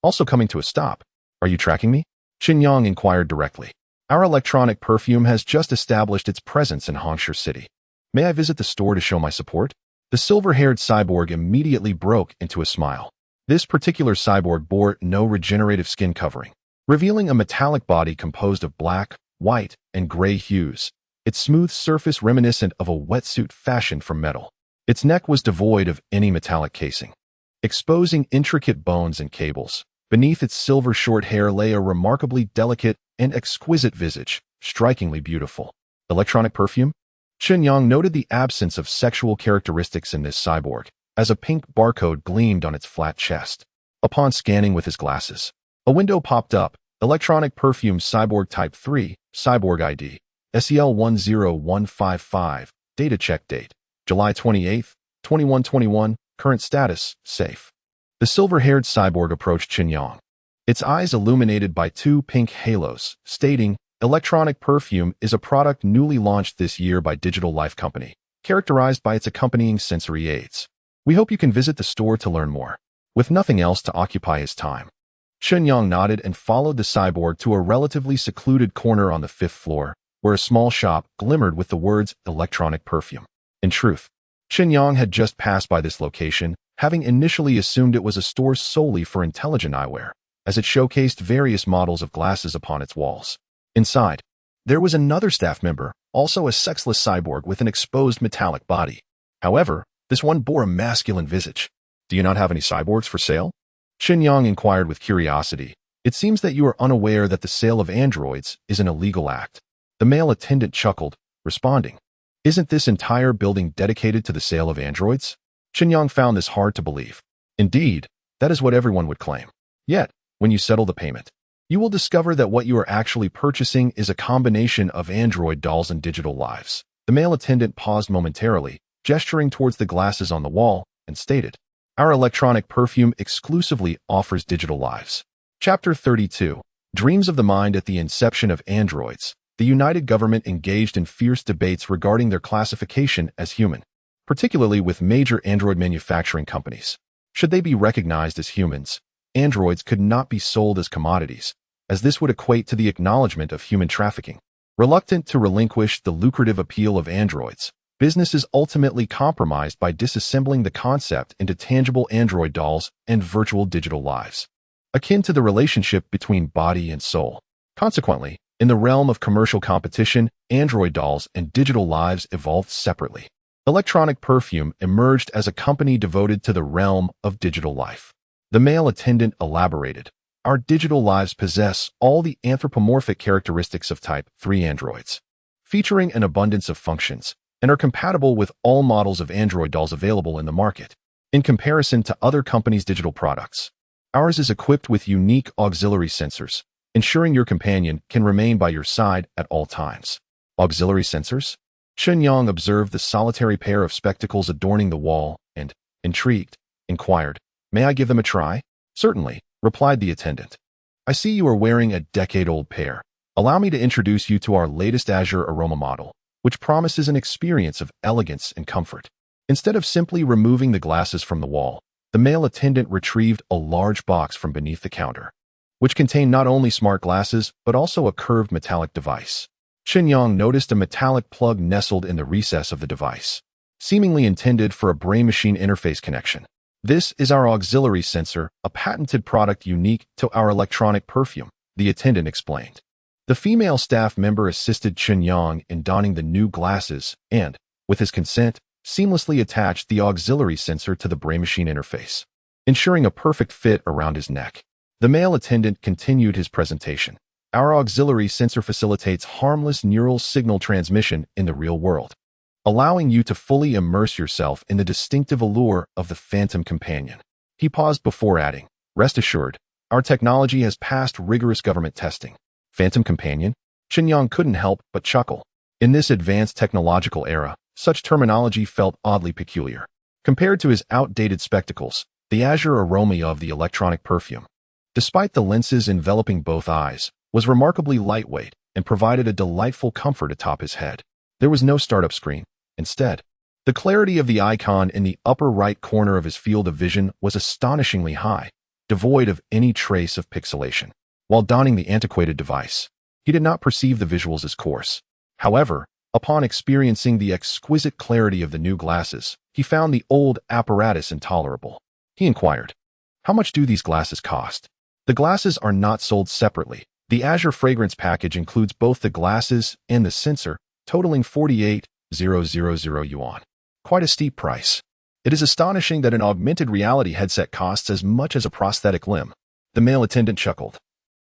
Also coming to a stop. "Are you tracking me?" Chen Yang inquired directly. "Our electronic perfume has just established its presence in Hangzhou City. May I visit the store to show my support?" The silver-haired cyborg immediately broke into a smile. This particular cyborg bore no regenerative skin covering, revealing a metallic body composed of black, white, and gray hues, its smooth surface reminiscent of a wetsuit fashioned from metal. Its neck was devoid of any metallic casing, exposing intricate bones and cables. Beneath its silver short hair lay a remarkably delicate and exquisite visage, strikingly beautiful. Electronic perfume? Chen Yang noted the absence of sexual characteristics in this cyborg, as a pink barcode gleamed on its flat chest. Upon scanning with his glasses, a window popped up. Electronic perfume Cyborg Type 3, Cyborg ID, SEL10155, data check date, July 28, 2121, current status, safe. The silver-haired cyborg approached Chen Yang, its eyes illuminated by 2 pink halos, stating, "Electronic perfume is a product newly launched this year by Digital Life Company, characterized by its accompanying sensory aids. We hope you can visit the store to learn more." With nothing else to occupy his time, Chen Yang nodded and followed the cyborg to a relatively secluded corner on the 5th floor, where a small shop glimmered with the words electronic perfume. In truth, Chen Yang had just passed by this location, having initially assumed it was a store solely for intelligent eyewear, as it showcased various models of glasses upon its walls. Inside, there was another staff member, also a sexless cyborg with an exposed metallic body. However, this one bore a masculine visage. "Do you not have any cyborgs for sale?" Chen Yang inquired with curiosity. "It seems that you are unaware that the sale of androids is an illegal act." The male attendant chuckled, responding, "Isn't this entire building dedicated to the sale of androids?" Chen Yang found this hard to believe. Indeed, that is what everyone would claim. Yet, when you settle the payment, you will discover that what you are actually purchasing is a combination of android dolls and digital lives. The male attendant paused momentarily, gesturing towards the glasses on the wall, and stated, "Our electronic perfume exclusively offers digital lives." Chapter 32. Dreams of the Mind. At the inception of androids, the United Government engaged in fierce debates regarding their classification as human, particularly with major android manufacturing companies. Should they be recognized as humans, androids could not be sold as commodities, as this would equate to the acknowledgement of human trafficking. Reluctant to relinquish the lucrative appeal of androids, businesses ultimately compromised by disassembling the concept into tangible android dolls and virtual digital lives, akin to the relationship between body and soul. Consequently, in the realm of commercial competition, android dolls and digital lives evolved separately. Electronic Perfume emerged as a company devoted to the realm of digital life. The male attendant elaborated, "Our digital lives possess all the anthropomorphic characteristics of Type 3 androids, featuring an abundance of functions, and are compatible with all models of android dolls available in the market. In comparison to other companies' digital products, ours is equipped with unique auxiliary sensors, ensuring your companion can remain by your side at all times." Auxiliary sensors? Chen Yang observed the solitary pair of spectacles adorning the wall and, intrigued, inquired, "May I give them a try?" "Certainly," replied the attendant. "I see you are wearing a decade-old pair. Allow me to introduce you to our latest Azure Aroma model, which promises an experience of elegance and comfort." Instead of simply removing the glasses from the wall, the male attendant retrieved a large box from beneath the counter, which contained not only smart glasses but also a curved metallic device. Chen Yang noticed a metallic plug nestled in the recess of the device, seemingly intended for a brain-machine interface connection. "This is our auxiliary sensor, a patented product unique to our electronic perfume," the attendant explained. The female staff member assisted Chen Yang in donning the new glasses and, with his consent, seamlessly attached the auxiliary sensor to the brain-machine interface, ensuring a perfect fit around his neck. The male attendant continued his presentation. "Our auxiliary sensor facilitates harmless neural signal transmission in the real world, allowing you to fully immerse yourself in the distinctive allure of the Phantom Companion." He paused before adding, "Rest assured, our technology has passed rigorous government testing." Phantom Companion? Chen Yang couldn't help but chuckle. In this advanced technological era, such terminology felt oddly peculiar. Compared to his outdated spectacles, the Azure Aroma of the electronic perfume, despite the lenses enveloping both eyes, was remarkably lightweight and provided a delightful comfort atop his head. There was no startup screen. Instead, the clarity of the icon in the upper right corner of his field of vision was astonishingly high, devoid of any trace of pixelation. While donning the antiquated device, he did not perceive the visuals as coarse. However, upon experiencing the exquisite clarity of the new glasses, he found the old apparatus intolerable. He inquired, "How much do these glasses cost?" "The glasses are not sold separately. The Azure Fragrance package includes both the glasses and the sensor, totaling 48,000 yuan. Quite a steep price. It is astonishing that an augmented reality headset costs as much as a prosthetic limb." The male attendant chuckled.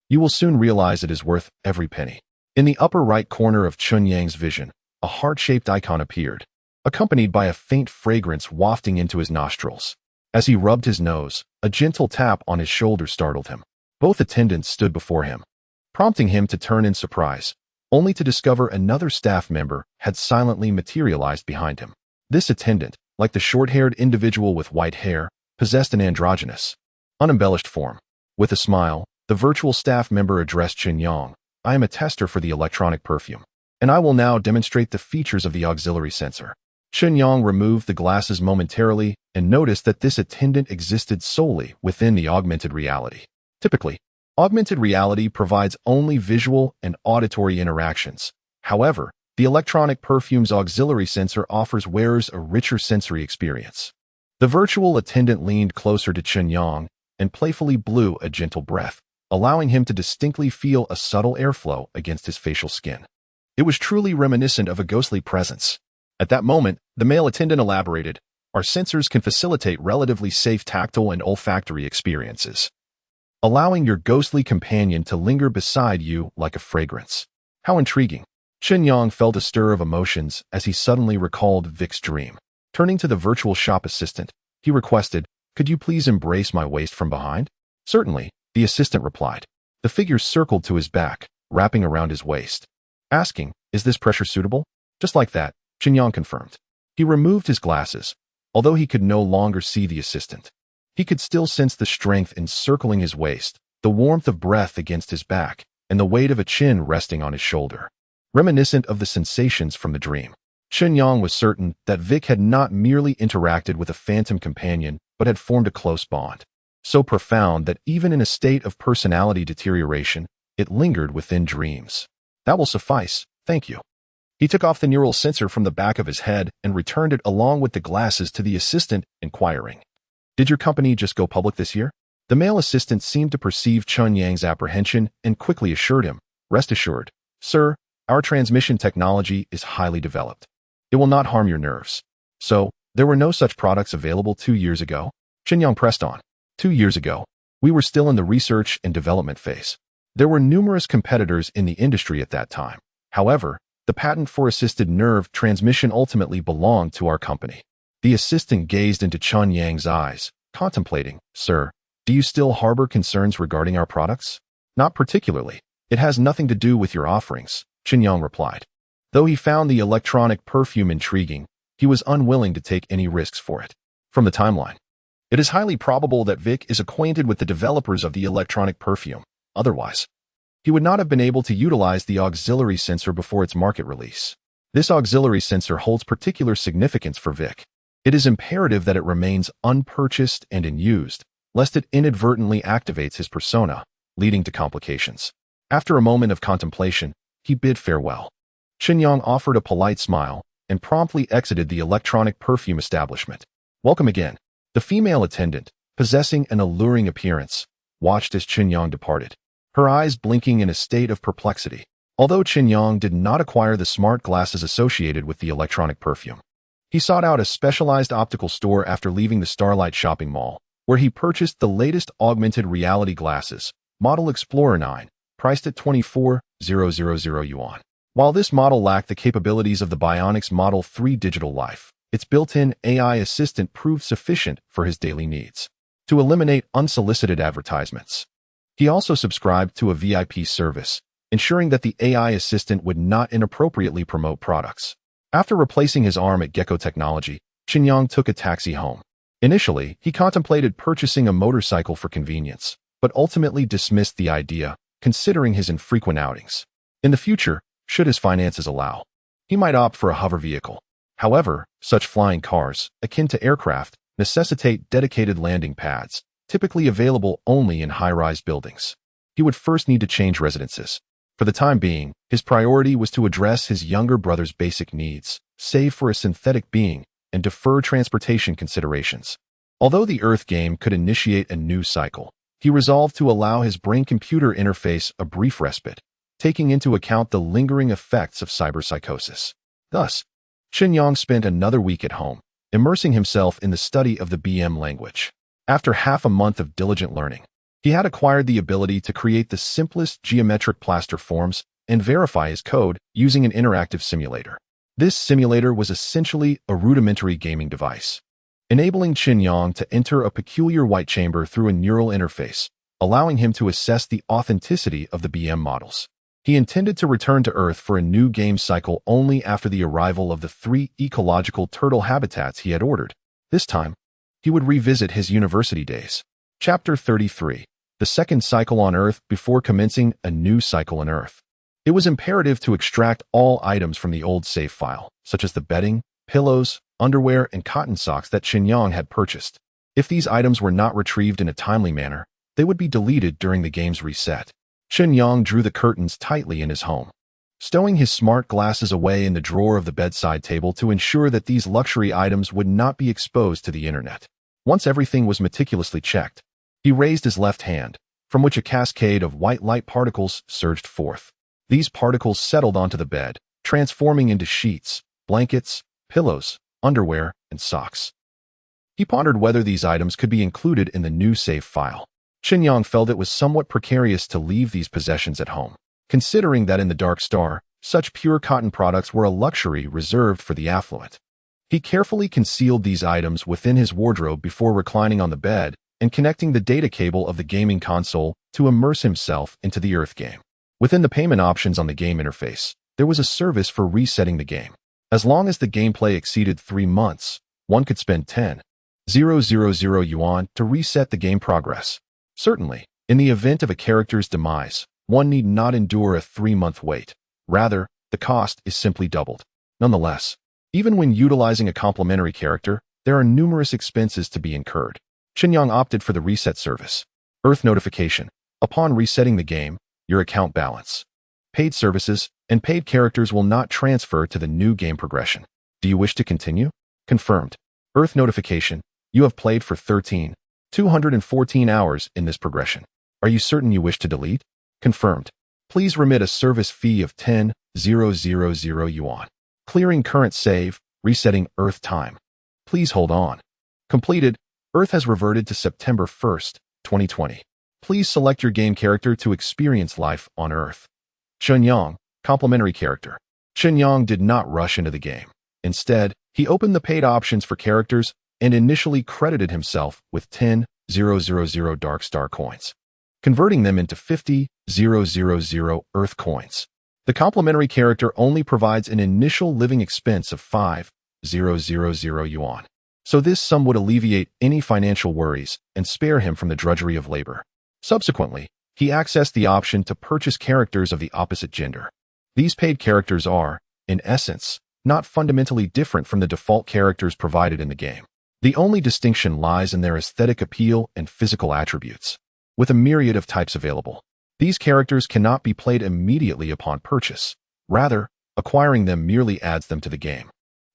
"You will soon realize it is worth every penny." In the upper right corner of Chen Yang's vision, a heart-shaped icon appeared, accompanied by a faint fragrance wafting into his nostrils. As he rubbed his nose, a gentle tap on his shoulder startled him. Both attendants stood before him, prompting him to turn in surprise, only to discover another staff member had silently materialized behind him. This attendant, like the short-haired individual with white hair, possessed an androgynous, unembellished form. With a smile, the virtual staff member addressed Chen Yang. "I am a tester for the electronic perfume, and I will now demonstrate the features of the auxiliary sensor." Chen Yang removed the glasses momentarily and noticed that this attendant existed solely within the augmented reality. Typically, augmented reality provides only visual and auditory interactions. However, the electronic perfume's auxiliary sensor offers wearers a richer sensory experience. The virtual attendant leaned closer to Chen Yang and playfully blew a gentle breath, allowing him to distinctly feel a subtle airflow against his facial skin. It was truly reminiscent of a ghostly presence. At that moment, the male attendant elaborated, "Our sensors can facilitate relatively safe tactile and olfactory experiences, allowing your ghostly companion to linger beside you like a fragrance." How intriguing. Chen Yang felt a stir of emotions as he suddenly recalled Vic's dream. Turning to the virtual shop assistant, he requested, "Could you please embrace my waist from behind?" "Certainly," the assistant replied. The figure circled to his back, wrapping around his waist, asking, "Is this pressure suitable?" Just like that, Chen Yang confirmed. He removed his glasses. Although he could no longer see the assistant, he could still sense the strength encircling his waist, the warmth of breath against his back, and the weight of a chin resting on his shoulder, reminiscent of the sensations from the dream. Chen Yang was certain that Vic had not merely interacted with a phantom companion, but had formed a close bond, so profound that even in a state of personality deterioration, it lingered within dreams. That will suffice, thank you. He took off the neural sensor from the back of his head and returned it along with the glasses to the assistant, inquiring, "Did your company just go public this year?" The male assistant seemed to perceive Chen Yang's apprehension and quickly assured him, "Rest assured, sir, our transmission technology is highly developed. It will not harm your nerves." "So, there were no such products available 2 years ago?" Chen Yang pressed on. 2 years ago, we were still in the research and development phase. There were numerous competitors in the industry at that time. However, the patent for assisted nerve transmission ultimately belonged to our company. The assistant gazed into Chen Yang's eyes, contemplating, "Sir, do you still harbor concerns regarding our products?" "Not particularly. It has nothing to do with your offerings," Chen Yang replied. Though he found the electronic perfume intriguing, he was unwilling to take any risks for it. From the timeline, it is highly probable that Vic is acquainted with the developers of the electronic perfume. Otherwise, he would not have been able to utilize the auxiliary sensor before its market release. This auxiliary sensor holds particular significance for Vic. It is imperative that it remains unpurchased and unused, lest it inadvertently activates his persona, leading to complications. After a moment of contemplation, he bid farewell. Chen Yang offered a polite smile and promptly exited the electronic perfume establishment. "Welcome again." The female attendant, possessing an alluring appearance, watched as Chen Yang departed, her eyes blinking in a state of perplexity. Although Chen Yang did not acquire the smart glasses associated with the electronic perfume, he sought out a specialized optical store after leaving the Starlight shopping mall, where he purchased the latest augmented reality glasses, Model Explorer 9, priced at 24,000 yuan. While this model lacked the capabilities of the Bionics Model 3 Digital Life, its built-in AI assistant proved sufficient for his daily needs. To eliminate unsolicited advertisements, he also subscribed to a VIP service, ensuring that the AI assistant would not inappropriately promote products. After replacing his arm at Gecko Technology, Chen Yang took a taxi home. Initially, he contemplated purchasing a motorcycle for convenience, but ultimately dismissed the idea, considering his infrequent outings. In the future, should his finances allow, he might opt for a hover vehicle. However, such flying cars, akin to aircraft, necessitate dedicated landing pads, typically available only in high-rise buildings. He would first need to change residences. For the time being, his priority was to address his younger brother's basic needs, save for a synthetic being, and defer transportation considerations. Although the Earth game could initiate a new cycle, he resolved to allow his brain-computer interface a brief respite, taking into account the lingering effects of cyberpsychosis. Thus, Chen Yang spent another week at home, immersing himself in the study of the BM language. After half a month of diligent learning, he had acquired the ability to create the simplest geometric plaster forms and verify his code using an interactive simulator. This simulator was essentially a rudimentary gaming device, enabling Chen Yang to enter a peculiar white chamber through a neural interface, allowing him to assess the authenticity of the BM models. He intended to return to Earth for a new game cycle only after the arrival of the 3 ecological turtle habitats he had ordered. This time, he would revisit his university days. Chapter 33. The second cycle on Earth before commencing a new cycle on Earth. It was imperative to extract all items from the old save file, such as the bedding, pillows, underwear, and cotton socks that Chen Yang had purchased. If these items were not retrieved in a timely manner, they would be deleted during the game's reset. Chen Yang drew the curtains tightly in his home, stowing his smart glasses away in the drawer of the bedside table to ensure that these luxury items would not be exposed to the internet. Once everything was meticulously checked, he raised his left hand, from which a cascade of white light particles surged forth. These particles settled onto the bed, transforming into sheets, blankets, pillows, underwear, and socks. He pondered whether these items could be included in the new save file. Chen Yang felt it was somewhat precarious to leave these possessions at home, considering that in the Dark Star, such pure cotton products were a luxury reserved for the affluent. He carefully concealed these items within his wardrobe before reclining on the bed and connecting the data cable of the gaming console to immerse himself into the Earth game. Within the payment options on the game interface, there was a service for resetting the game. As long as the gameplay exceeded 3 months, one could spend 10,000 yuan to reset the game progress. Certainly, in the event of a character's demise, one need not endure a 3-month wait. Rather, the cost is simply doubled. Nonetheless, even when utilizing a complementary character, there are numerous expenses to be incurred. Chen Yang opted for the reset service. Earth notification. Upon resetting the game, your account balance, paid services, and paid characters will not transfer to the new game progression. Do you wish to continue? Confirmed. Earth notification. You have played for 214 hours in this progression. Are you certain you wish to delete? Confirmed. Please remit a service fee of 10,000 yuan. Clearing current save, resetting Earth time. Please hold on. Completed. Earth has reverted to September 1st, 2020. Please select your game character to experience life on Earth. Chen Yang, complementary character. Chen Yang did not rush into the game. Instead, he opened the paid options for characters and initially credited himself with 10,000 Dark Star coins, converting them into 50,000 Earth coins. The complementary character only provides an initial living expense of 5,000 yuan. So this sum would alleviate any financial worries and spare him from the drudgery of labor. Subsequently, he accessed the option to purchase characters of the opposite gender. These paid characters are, in essence, not fundamentally different from the default characters provided in the game. The only distinction lies in their aesthetic appeal and physical attributes. With a myriad of types available, these characters cannot be played immediately upon purchase. Rather, acquiring them merely adds them to the game,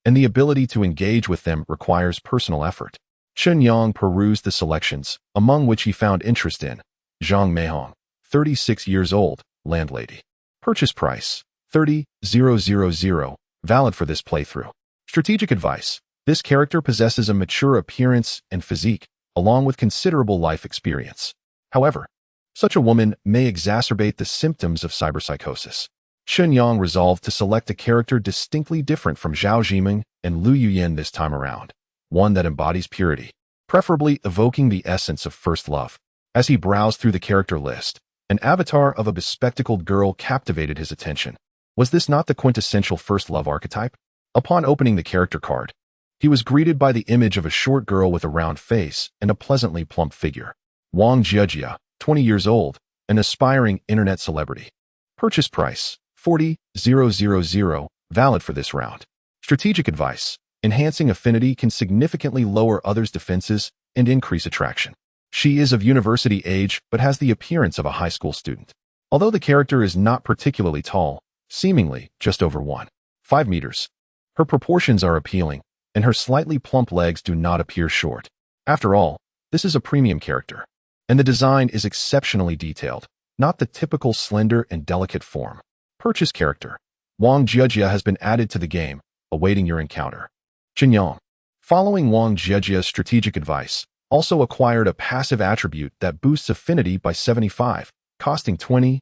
and the ability to engage with them requires personal effort. Chen Yang perused the selections, among which he found interest in Zhang Meihong, 36 years old, landlady. Purchase price, 30,000, valid for this playthrough. Strategic advice. This character possesses a mature appearance and physique, along with considerable life experience. However, such a woman may exacerbate the symptoms of cyberpsychosis. Chen Yang resolved to select a character distinctly different from Zhao Zhiming and Lu Yuyan this time around, one that embodies purity, preferably evoking the essence of first love. As he browsed through the character list, an avatar of a bespectacled girl captivated his attention. Was this not the quintessential first love archetype? Upon opening the character card, he was greeted by the image of a short girl with a round face and a pleasantly plump figure. Wang Jiejia, 20 years old, an aspiring internet celebrity. Purchase price, 40,000, valid for this round. Strategic advice. Enhancing affinity can significantly lower others' defenses and increase attraction. She is of university age but has the appearance of a high school student. Although the character is not particularly tall, seemingly just over 1.5 meters, her proportions are appealing, and her slightly plump legs do not appear short. After all, this is a premium character, and the design is exceptionally detailed, not the typical slender and delicate form. Purchase character. Wang Jiejia has been added to the game, awaiting your encounter. Chen Yang, following Wang Jiejia's strategic advice, also acquired a passive attribute that boosts affinity by 75, costing 20,000.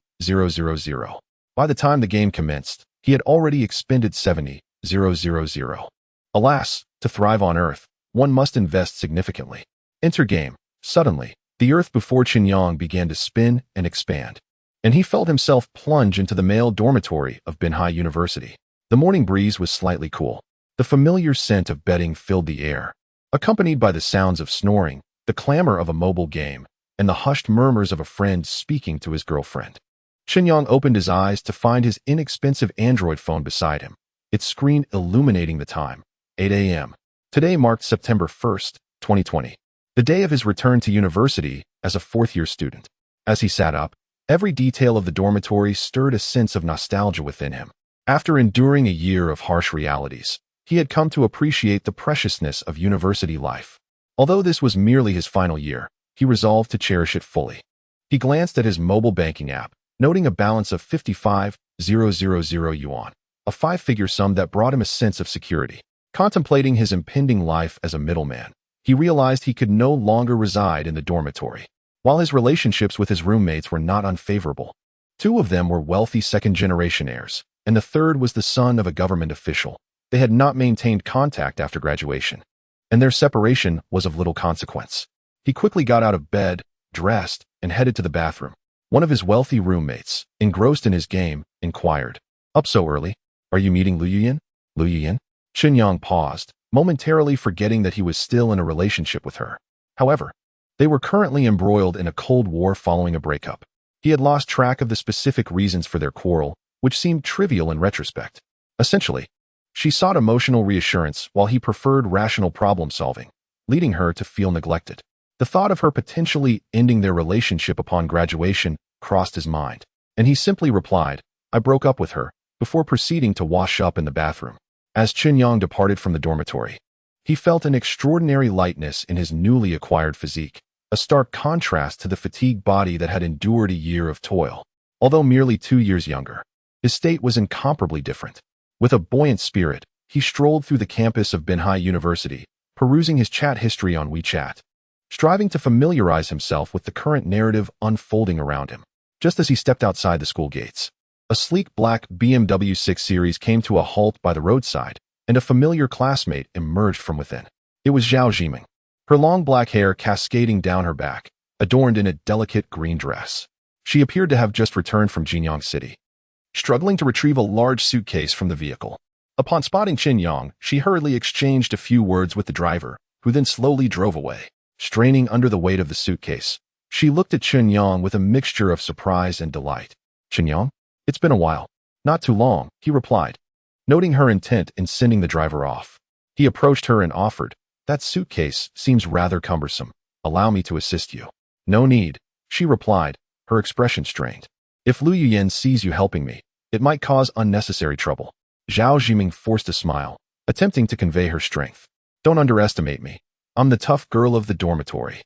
By the time the game commenced, he had already expended 70,000. Alas, to thrive on Earth, one must invest significantly. Enter game. Suddenly, the Earth before Chen Yang began to spin and expand, and he felt himself plunge into the male dormitory of Binhai University. The morning breeze was slightly cool. The familiar scent of bedding filled the air, accompanied by the sounds of snoring, the clamor of a mobile game, and the hushed murmurs of a friend speaking to his girlfriend. Chen Yang opened his eyes to find his inexpensive Android phone beside him, its screen illuminating the time, 8 a.m. Today marked September 1st, 2020, the day of his return to university as a fourth-year student. As he sat up, every detail of the dormitory stirred a sense of nostalgia within him. After enduring a year of harsh realities, he had come to appreciate the preciousness of university life. Although this was merely his final year, he resolved to cherish it fully. He glanced at his mobile banking app, noting a balance of 55,000 yuan, a 5-figure sum that brought him a sense of security. Contemplating his impending life as a middleman, he realized he could no longer reside in the dormitory. While his relationships with his roommates were not unfavorable, 2 of them were wealthy second-generation heirs, and the third was the son of a government official. They had not maintained contact after graduation, and their separation was of little consequence. He quickly got out of bed, dressed, and headed to the bathroom. One of his wealthy roommates, engrossed in his game, inquired, "Up so early? Are you meeting Lu Yuyan?" "Lu Yuyan?" Chen Yang paused, momentarily forgetting that he was still in a relationship with her. However, they were currently embroiled in a cold war following a breakup. He had lost track of the specific reasons for their quarrel, which seemed trivial in retrospect. Essentially, she sought emotional reassurance while he preferred rational problem-solving, leading her to feel neglected. The thought of her potentially ending their relationship upon graduation crossed his mind, and he simply replied, "I broke up with her," before proceeding to wash up in the bathroom. As Chen Yang departed from the dormitory, he felt an extraordinary lightness in his newly acquired physique, a stark contrast to the fatigued body that had endured a year of toil. Although merely 2 years younger, his state was incomparably different. With a buoyant spirit, he strolled through the campus of Binhai University, perusing his chat history on WeChat, striving to familiarize himself with the current narrative unfolding around him. Just as he stepped outside the school gates, a sleek black BMW 6 Series came to a halt by the roadside, and a familiar classmate emerged from within. It was Zhao Zhiming, her long black hair cascading down her back, adorned in a delicate green dress. She appeared to have just returned from Jinyang City, struggling to retrieve a large suitcase from the vehicle. Upon spotting Chen Yang, she hurriedly exchanged a few words with the driver, who then slowly drove away. Straining under the weight of the suitcase, she looked at Chen Yang with a mixture of surprise and delight. "Chen Yang? It's been a while." "Not too long," he replied, noting her intent in sending the driver off. He approached her and offered, "That suitcase seems rather cumbersome. Allow me to assist you." "No need," she replied, her expression strained. "If Lu Yuyan sees you helping me, it might cause unnecessary trouble." Zhao Zhiming forced a smile, attempting to convey her strength. "Don't underestimate me. I'm the tough girl of the dormitory."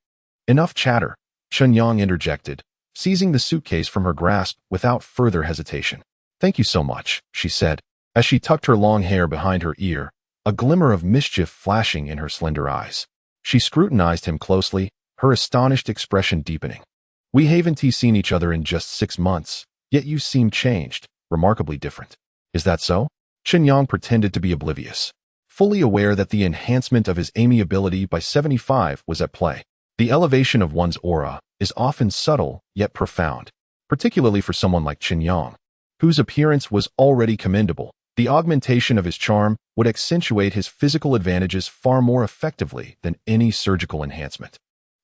"Enough chatter," Chen Yang interjected, seizing the suitcase from her grasp without further hesitation. "Thank you so much," she said, as she tucked her long hair behind her ear, a glimmer of mischief flashing in her slender eyes. She scrutinized him closely, her astonished expression deepening. "We haven't seen each other in just 6 months, yet you seem changed, remarkably different." "Is that so?" Chen Yang pretended to be oblivious, fully aware that the enhancement of his amiability by 75 was at play. The elevation of one's aura is often subtle yet profound, particularly for someone like Chen Yang, whose appearance was already commendable. The augmentation of his charm would accentuate his physical advantages far more effectively than any surgical enhancement.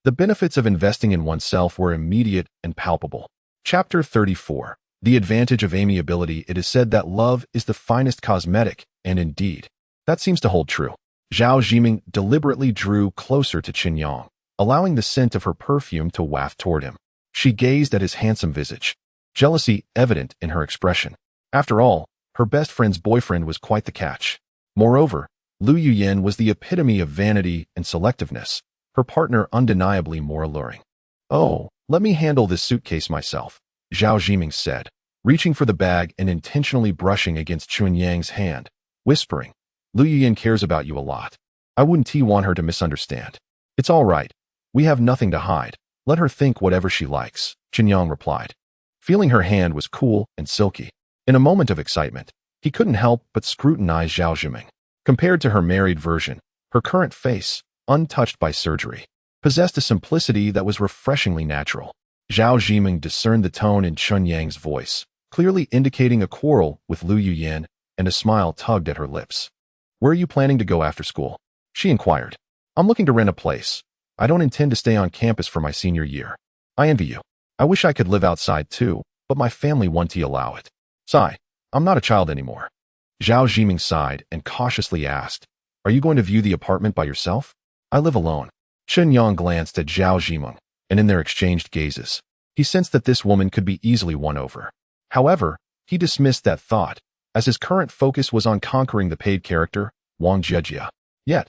The benefits of investing in oneself were immediate and palpable. Chapter 34. The advantage of amiability. It is said that love is the finest cosmetic, and indeed, that seems to hold true. Zhao Zhiming deliberately drew closer to Chen Yang, allowing the scent of her perfume to waft toward him. She gazed at his handsome visage, jealousy evident in her expression. After all, her best friend's boyfriend was quite the catch. Moreover, Lu Yuyan was the epitome of vanity and selectiveness, her partner undeniably more alluring. "Oh, let me handle this suitcase myself," Zhao Zhiming said, reaching for the bag and intentionally brushing against Chen Yang's hand, whispering, "Lu Yuyan cares about you a lot. I wouldn't want her to misunderstand." "It's all right. We have nothing to hide. Let her think whatever she likes," Chen Yang replied. Feeling her hand was cool and silky. In a moment of excitement, he couldn't help but scrutinize Zhao Zhiming. Compared to her married version, her current face, untouched by surgery, possessed a simplicity that was refreshingly natural. Zhao Zhiming discerned the tone in Chen Yang's voice, clearly indicating a quarrel with Lu Yuyan, and a smile tugged at her lips. "Where are you planning to go after school?" she inquired. "I'm looking to rent a place. I don't intend to stay on campus for my senior year." "I envy you. I wish I could live outside too, but my family won't allow it." "Sigh, I'm not a child anymore." Zhao Zhiming sighed and cautiously asked, "Are you going to view the apartment by yourself?" "I live alone." Chen Yang glanced at Zhao Zhiming, and in their exchanged gazes, he sensed that this woman could be easily won over. However, he dismissed that thought, as his current focus was on conquering the paid character, Wang Jiejia. Yet,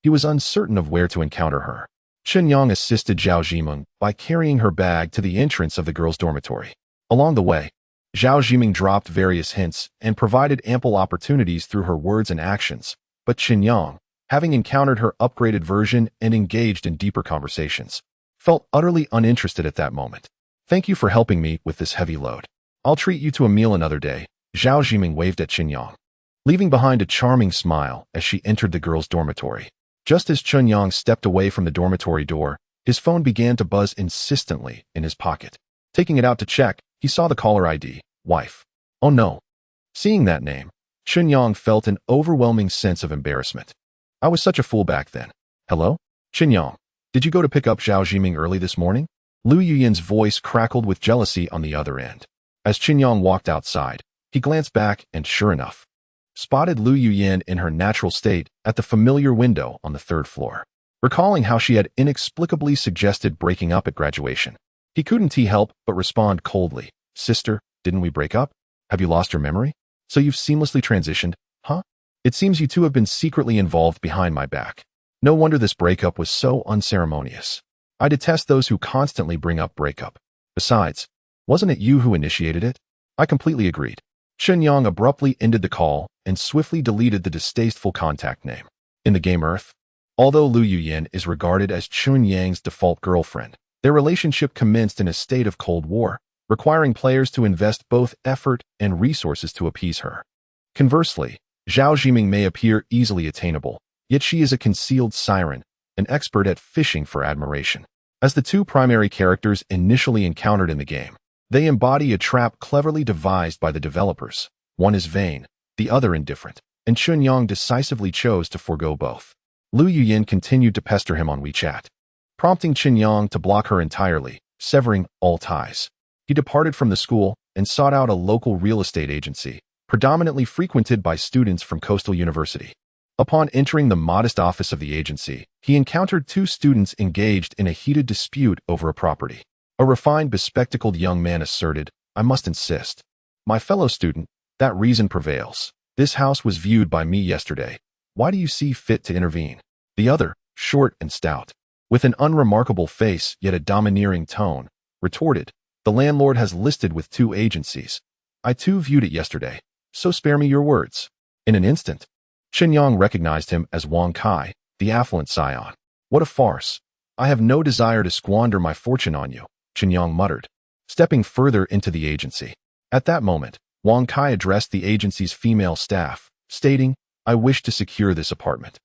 he was uncertain of where to encounter her. Chen Yang assisted Zhao Zhiming by carrying her bag to the entrance of the girls' dormitory. Along the way, Zhao Zhiming dropped various hints and provided ample opportunities through her words and actions, but Chen Yang, having encountered her upgraded version and engaged in deeper conversations, felt utterly uninterested at that moment. "Thank you for helping me with this heavy load. I'll treat you to a meal another day." Zhao Zhiming waved at Chen Yang, leaving behind a charming smile as she entered the girls' dormitory. Just as Chen Yang stepped away from the dormitory door, his phone began to buzz insistently in his pocket. Taking it out to check, he saw the caller ID, "Wife." Oh no. Seeing that name, Chen Yang felt an overwhelming sense of embarrassment. I was such a fool back then. Hello? Chen Yang, did you go to pick up Zhao Jiming early this morning? Lu Yuyan's voice crackled with jealousy on the other end. As Chen Yang walked outside, he glanced back and, sure enough, spotted Lu Yuyan in her natural state at the familiar window on the third floor. Recalling how she had inexplicably suggested breaking up at graduation, he couldn't help but respond coldly. Sister, didn't we break up? Have you lost your memory? So you've seamlessly transitioned, huh? It seems you two have been secretly involved behind my back. No wonder this breakup was so unceremonious. I detest those who constantly bring up breakup. Besides, wasn't it you who initiated it? I completely agreed. Chen Yang abruptly ended the call and swiftly deleted the distasteful contact name. In the game Earth, although Lu Yuyan is regarded as Chen Yang's default girlfriend, their relationship commenced in a state of Cold War, requiring players to invest both effort and resources to appease her. Conversely, Zhao Jiming may appear easily attainable, yet she is a concealed siren, an expert at fishing for admiration. As the two primary characters initially encountered in the game, they embody a trap cleverly devised by the developers. One is vain, the other indifferent, and Chen Yang decisively chose to forego both. Lu Yuyan continued to pester him on WeChat, prompting Chen Yang to block her entirely, severing all ties. He departed from the school and sought out a local real estate agency, predominantly frequented by students from Coastal University. Upon entering the modest office of the agency, he encountered two students engaged in a heated dispute over a property. A refined, bespectacled young man asserted, "I must insist. My fellow student, that reason prevails. This house was viewed by me yesterday. Why do you see fit to intervene?" The other, short and stout, with an unremarkable face yet a domineering tone, retorted, "The landlord has listed with two agencies. I too viewed it yesterday, so spare me your words." In an instant, Chen Yang recognized him as Wang Kai, the affluent scion. "What a farce. I have no desire to squander my fortune on you," Chen Yang muttered, stepping further into the agency. At that moment, Wang Kai addressed the agency's female staff, stating, "I wish to secure this apartment.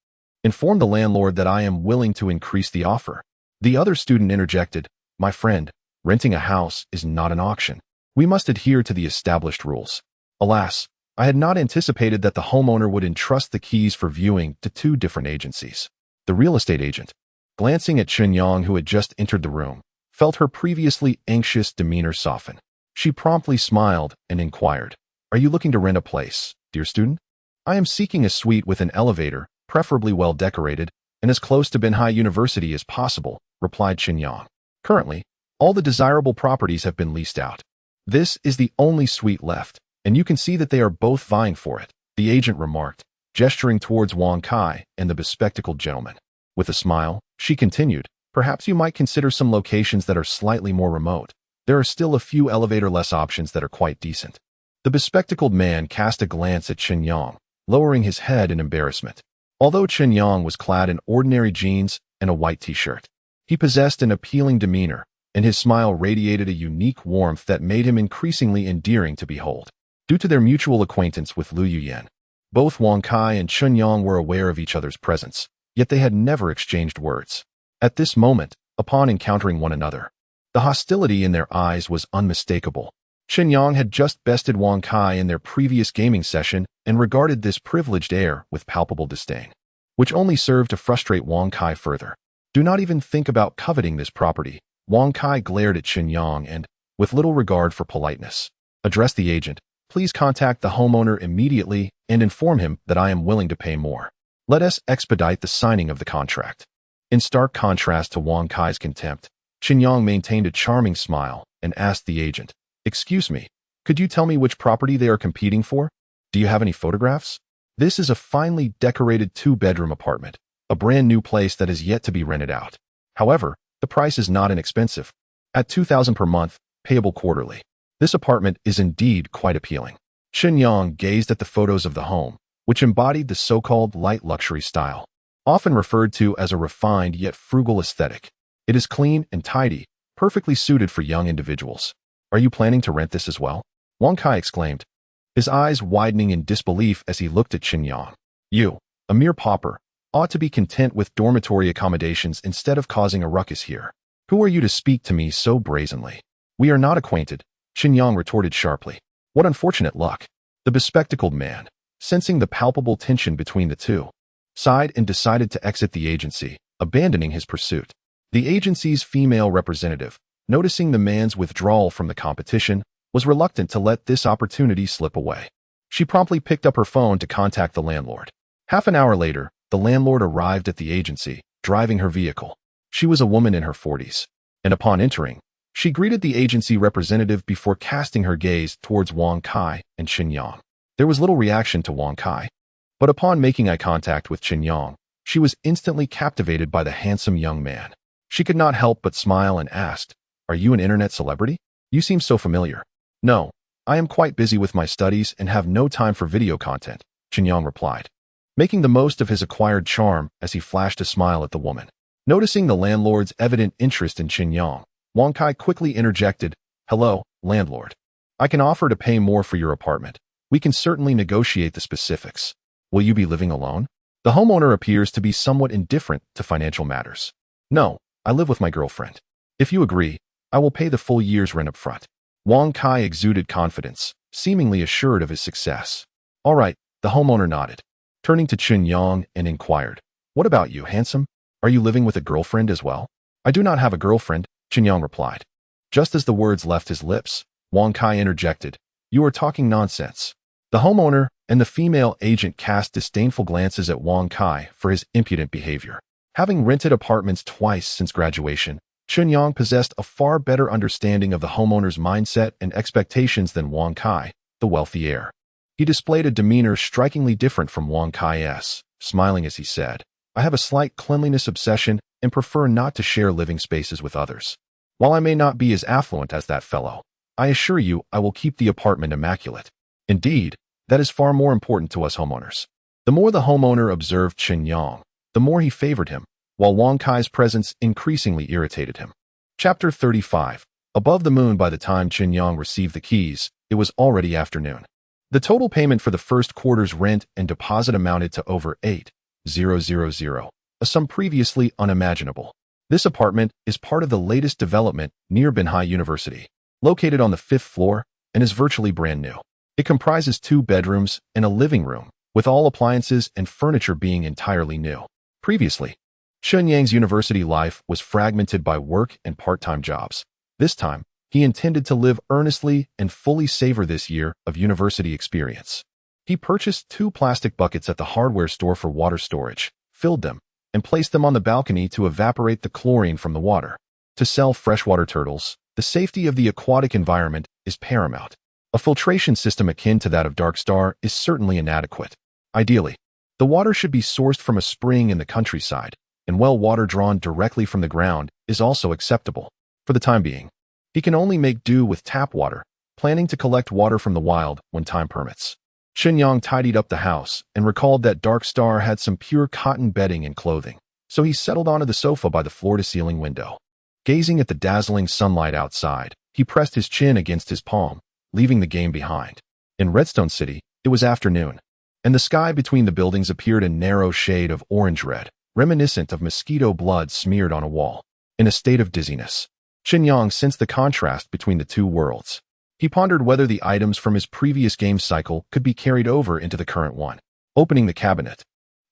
Inform the landlord that I am willing to increase the offer." The other student interjected, "My friend, renting a house is not an auction. We must adhere to the established rules." Alas, I had not anticipated that the homeowner would entrust the keys for viewing to two different agencies. The real estate agent, glancing at Chen Yang, who had just entered the room, felt her previously anxious demeanor soften. She promptly smiled and inquired, "Are you looking to rent a place, dear student?" "I am seeking a suite with an elevator, preferably well decorated, and as close to Benhai University as possible," replied Chen Yang. "Currently, all the desirable properties have been leased out. This is the only suite left, and you can see that they are both vying for it," the agent remarked, gesturing towards Wang Kai and the bespectacled gentleman. With a smile, she continued, "Perhaps you might consider some locations that are slightly more remote. There are still a few elevator-less options that are quite decent." The bespectacled man cast a glance at Chen Yang, lowering his head in embarrassment. Although Chen Yang was clad in ordinary jeans and a white t-shirt, he possessed an appealing demeanor, and his smile radiated a unique warmth that made him increasingly endearing to behold. Due to their mutual acquaintance with Lu Yuyan, both Wang Kai and Chen Yang were aware of each other's presence, yet they had never exchanged words. At this moment, upon encountering one another, the hostility in their eyes was unmistakable. Chen Yang had just bested Wang Kai in their previous gaming session and regarded this privileged heir with palpable disdain, which only served to frustrate Wang Kai further. "Do not even think about coveting this property." Wang Kai glared at Chen Yang and, with little regard for politeness, addressed the agent, "Please contact the homeowner immediately and inform him that I am willing to pay more. Let us expedite the signing of the contract." In stark contrast to Wang Kai's contempt, Chen Yang maintained a charming smile and asked the agent, "Excuse me, could you tell me which property they are competing for? Do you have any photographs?" "This is a finely decorated two-bedroom apartment, a brand new place that is yet to be rented out. However, the price is not inexpensive. At 2,000 per month, payable quarterly. This apartment is indeed quite appealing." Chen Yang gazed at the photos of the home, which embodied the so-called light luxury style, often referred to as a refined yet frugal aesthetic. "It is clean and tidy, perfectly suited for young individuals. Are you planning to rent this as well?" Wang Kai exclaimed, his eyes widening in disbelief as he looked at Chen Yang. "You, a mere pauper, ought to be content with dormitory accommodations instead of causing a ruckus here. Who are you to speak to me so brazenly?" "We are not acquainted," Chen Yang retorted sharply. "What unfortunate luck." The bespectacled man, sensing the palpable tension between the two, sighed and decided to exit the agency, abandoning his pursuit. The agency's female representative, noticing the man's withdrawal from the competition, was reluctant to let this opportunity slip away. She promptly picked up her phone to contact the landlord. Half an hour later, the landlord arrived at the agency, driving her vehicle. She was a woman in her 40s, and upon entering, she greeted the agency representative before casting her gaze towards Wang Kai and Chen Yang. There was little reaction to Wang Kai, but upon making eye contact with Chen Yang, she was instantly captivated by the handsome young man. She could not help but smile and asked, "Are you an internet celebrity? You seem so familiar." "No, I am quite busy with my studies and have no time for video content," Chen Yang replied, making the most of his acquired charm as he flashed a smile at the woman. Noticing the landlord's evident interest in Chen Yang, Wang Kai quickly interjected, "Hello, landlord. I can offer to pay more for your apartment. We can certainly negotiate the specifics. Will you be living alone?" The homeowner appears to be somewhat indifferent to financial matters. "No, I live with my girlfriend. If you agree, I will pay the full year's rent up front." Wang Kai exuded confidence, seemingly assured of his success. "All right," the homeowner nodded, turning to Chen Yang and inquired, "What about you, handsome? Are you living with a girlfriend as well?" "I do not have a girlfriend," Chen Yang replied. Just as the words left his lips, Wang Kai interjected, "You are talking nonsense." The homeowner and the female agent cast disdainful glances at Wang Kai for his impudent behavior. Having rented apartments twice since graduation, Chen Yang possessed a far better understanding of the homeowner's mindset and expectations than Wang Kai, the wealthy heir. He displayed a demeanor strikingly different from Wang Kai's, smiling as he said, "I have a slight cleanliness obsession and prefer not to share living spaces with others. While I may not be as affluent as that fellow, I assure you I will keep the apartment immaculate. Indeed, that is far more important to us homeowners." The more the homeowner observed Chen Yang, the more he favored him, while Wang Kai's presence increasingly irritated him. Chapter 35. Above the moon. By the time Chen Yang received the keys, it was already afternoon. The total payment for the first quarter's rent and deposit amounted to over 8,000, a sum previously unimaginable. This apartment is part of the latest development near Binhai University, located on the 5th floor, and is virtually brand new. It comprises 2 bedrooms and a living room, with all appliances and furniture being entirely new. Previously, Chen Yang's university life was fragmented by work and part-time jobs. This time, he intended to live earnestly and fully savor this year of university experience. He purchased 2 plastic buckets at the hardware store for water storage, filled them, and placed them on the balcony to evaporate the chlorine from the water. To sell freshwater turtles, the safety of the aquatic environment is paramount. A filtration system akin to that of Dark Star is certainly inadequate. Ideally, the water should be sourced from a spring in the countryside, and well water drawn directly from the ground is also acceptable. For the time being, he can only make do with tap water, planning to collect water from the wild when time permits. Chen Yang tidied up the house and recalled that Dark Star had some pure cotton bedding and clothing, so he settled onto the sofa by the floor-to-ceiling window. Gazing at the dazzling sunlight outside, he pressed his chin against his palm, leaving the game behind. In Redstone City, it was afternoon, and the sky between the buildings appeared a narrow shade of orange-red, reminiscent of mosquito blood smeared on a wall. In a state of dizziness, Chen Yang sensed the contrast between the two worlds. He pondered whether the items from his previous game cycle could be carried over into the current one. Opening the cabinet,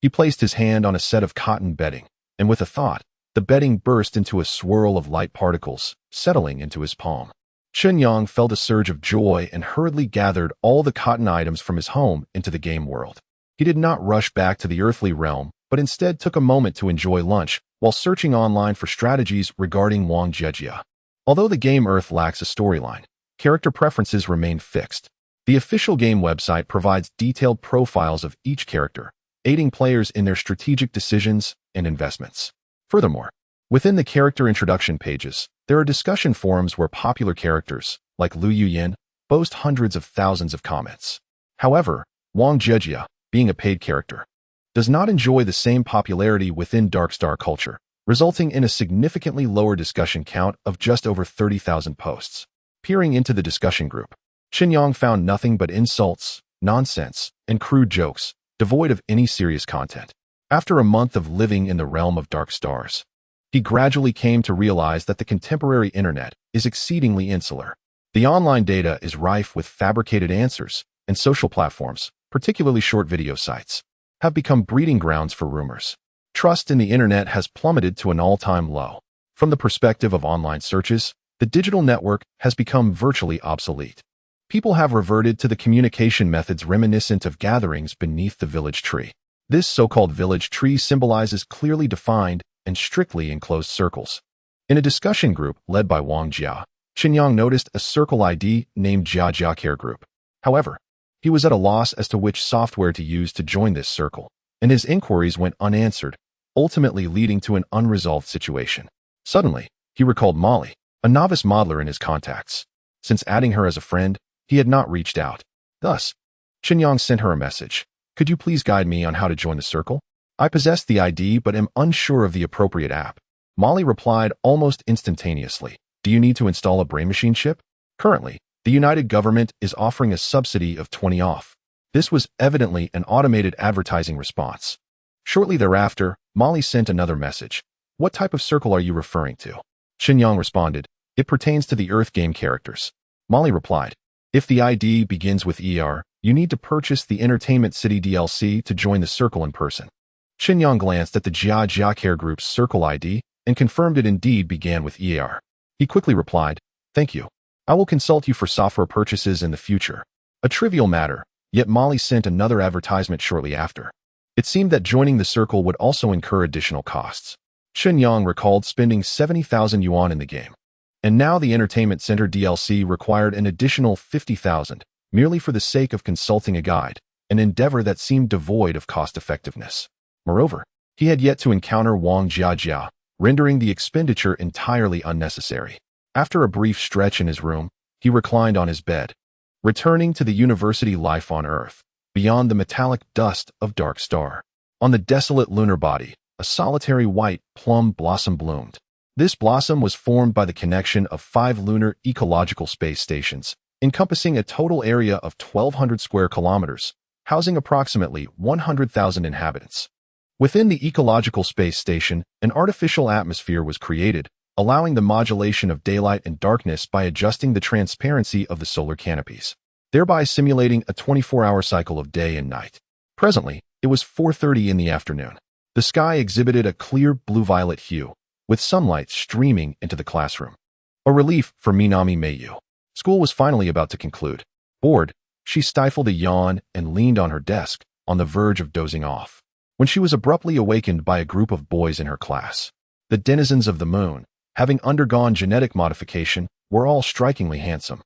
he placed his hand on a set of cotton bedding, and with a thought, the bedding burst into a swirl of light particles, settling into his palm. Chen Yang felt a surge of joy and hurriedly gathered all the cotton items from his home into the game world. He did not rush back to the earthly realm, but instead took a moment to enjoy lunch while searching online for strategies regarding Wang Jejia. Although the game Earth lacks a storyline, character preferences remain fixed. The official game website provides detailed profiles of each character, aiding players in their strategic decisions and investments. Furthermore, within the character introduction pages, there are discussion forums where popular characters, like Liu Yuyin, boast hundreds of thousands of comments. However, Wang Jejia, being a paid character, does not enjoy the same popularity within Darkstar culture, resulting in a significantly lower discussion count of just over 30,000 posts. Peering into the discussion group, Chen Yang found nothing but insults, nonsense, and crude jokes, devoid of any serious content. After a month of living in the realm of dark stars, he gradually came to realize that the contemporary internet is exceedingly insular. The online data is rife with fabricated answers, and social platforms, particularly short video sites, have become breeding grounds for rumors. Trust in the internet has plummeted to an all-time low. From the perspective of online searches, the digital network has become virtually obsolete. People have reverted to the communication methods reminiscent of gatherings beneath the village tree. This so-called village tree symbolizes clearly defined and strictly enclosed circles. In a discussion group led by Wang Jia, Chen Yang noticed a circle ID named Jia Jia Care Group. However, he was at a loss as to which software to use to join this circle, and his inquiries went unanswered, ultimately leading to an unresolved situation. Suddenly, he recalled Molly, a novice modeler in his contacts. Since adding her as a friend, he had not reached out. Thus, Chen Yang sent her a message. Could you please guide me on how to join the circle? I possess the ID but am unsure of the appropriate app. Molly replied almost instantaneously. Do you need to install a brain machine chip? Currently, the United Government is offering a subsidy of 20 off. This was evidently an automated advertising response. Shortly thereafter, Molly sent another message. What type of circle are you referring to? Chen Yang responded, it pertains to the Earth game characters. Molly replied, if the ID begins with ER, you need to purchase the Entertainment City DLC to join the circle in person. Chen Yang glanced at the Jia Jia Care Group's circle ID and confirmed it indeed began with ER. He quickly replied, thank you. I will consult you for software purchases in the future. A trivial matter, yet Molly sent another advertisement shortly after. It seemed that joining the circle would also incur additional costs. Chen Yang recalled spending 70,000 yuan in the game. And now the Entertainment Center DLC required an additional 50,000, merely for the sake of consulting a guide, an endeavor that seemed devoid of cost-effectiveness. Moreover, he had yet to encounter Wang Jiajia, rendering the expenditure entirely unnecessary. After a brief stretch in his room, he reclined on his bed, returning to the university life on Earth, beyond the metallic dust of Dark Star. On the desolate lunar body, a solitary white plum blossom bloomed. This blossom was formed by the connection of 5 lunar ecological space stations, encompassing a total area of 1,200 square kilometers, housing approximately 100,000 inhabitants. Within the ecological space station, an artificial atmosphere was created, allowing the modulation of daylight and darkness by adjusting the transparency of the solar canopies, thereby simulating a 24-hour cycle of day and night. Presently, it was 4:30 in the afternoon. The sky exhibited a clear blue-violet hue, with sunlight streaming into the classroom. A relief for Minami Meiyu. School was finally about to conclude. Bored, she stifled a yawn and leaned on her desk, on the verge of dozing off, when she was abruptly awakened by a group of boys in her class. The denizens of the moon, having undergone genetic modification, were all strikingly handsome,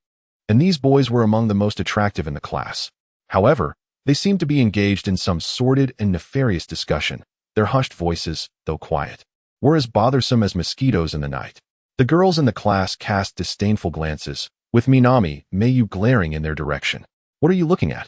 and these boys were among the most attractive in the class. However, they seemed to be engaged in some sordid and nefarious discussion. Their hushed voices, though quiet, were as bothersome as mosquitoes in the night. The girls in the class cast disdainful glances, with Minami Meiyu glaring in their direction. What are you looking at?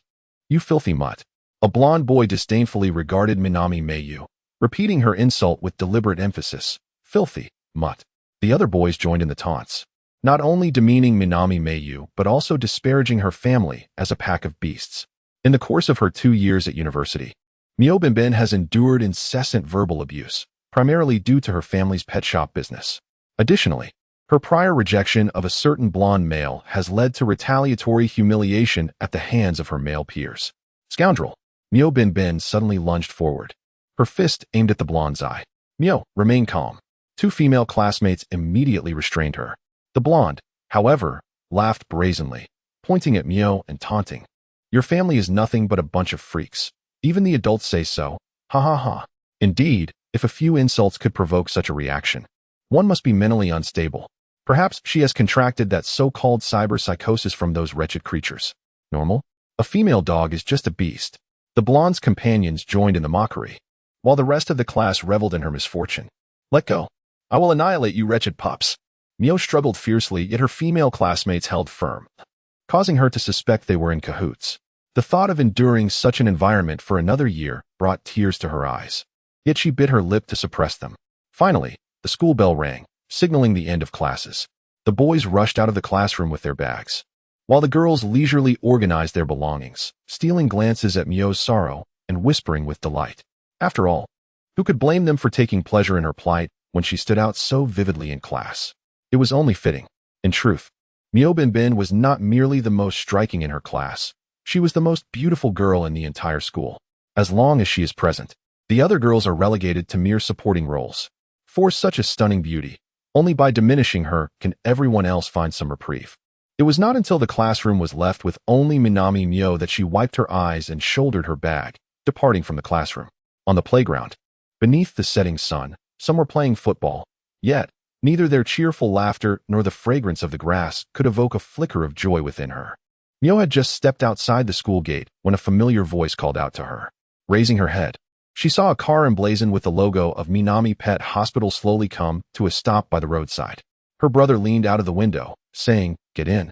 You filthy mutt. A blond boy disdainfully regarded Minami Meiyu, repeating her insult with deliberate emphasis. Filthy mutt. The other boys joined in the taunts, not only demeaning Minami Meiyu, but also disparaging her family as a pack of beasts. In the course of her 2 years at university, Mio Binbin has endured incessant verbal abuse, primarily due to her family's pet shop business. Additionally, her prior rejection of a certain blonde male has led to retaliatory humiliation at the hands of her male peers. Scoundrel! Mio Binbin suddenly lunged forward, her fist aimed at the blonde's eye. Mio, remain calm. 2 female classmates immediately restrained her. The blonde, however, laughed brazenly, pointing at Mio and taunting. Your family is nothing but a bunch of freaks. Even the adults say so. Ha ha ha. Indeed, if a few insults could provoke such a reaction, one must be mentally unstable. Perhaps she has contracted that so-called cyber psychosis from those wretched creatures. Normal? A female dog is just a beast. The blonde's companions joined in the mockery, while the rest of the class reveled in her misfortune. Let go. I will annihilate you wretched pups. Mio struggled fiercely, yet her female classmates held firm, causing her to suspect they were in cahoots. The thought of enduring such an environment for another year brought tears to her eyes, yet she bit her lip to suppress them. Finally, the school bell rang, signaling the end of classes. The boys rushed out of the classroom with their bags, while the girls leisurely organized their belongings, stealing glances at Mio's sorrow and whispering with delight. After all, who could blame them for taking pleasure in her plight when she stood out so vividly in class? It was only fitting. In truth, Mio Binbin was not merely the most striking in her class, She was the most beautiful girl in the entire school. As long as she is present, the other girls are relegated to mere supporting roles. For such a stunning beauty, only by diminishing her can everyone else find some reprieve. It was not until the classroom was left with only Minami Myo that she wiped her eyes and shouldered her bag, departing from the classroom. On the playground, beneath the setting sun, some were playing football, yet neither their cheerful laughter nor the fragrance of the grass could evoke a flicker of joy within her. Myo had just stepped outside the school gate when a familiar voice called out to her. Raising her head, she saw a car emblazoned with the logo of Minami Pet Hospital slowly come to a stop by the roadside. Her brother leaned out of the window, saying, "Get in.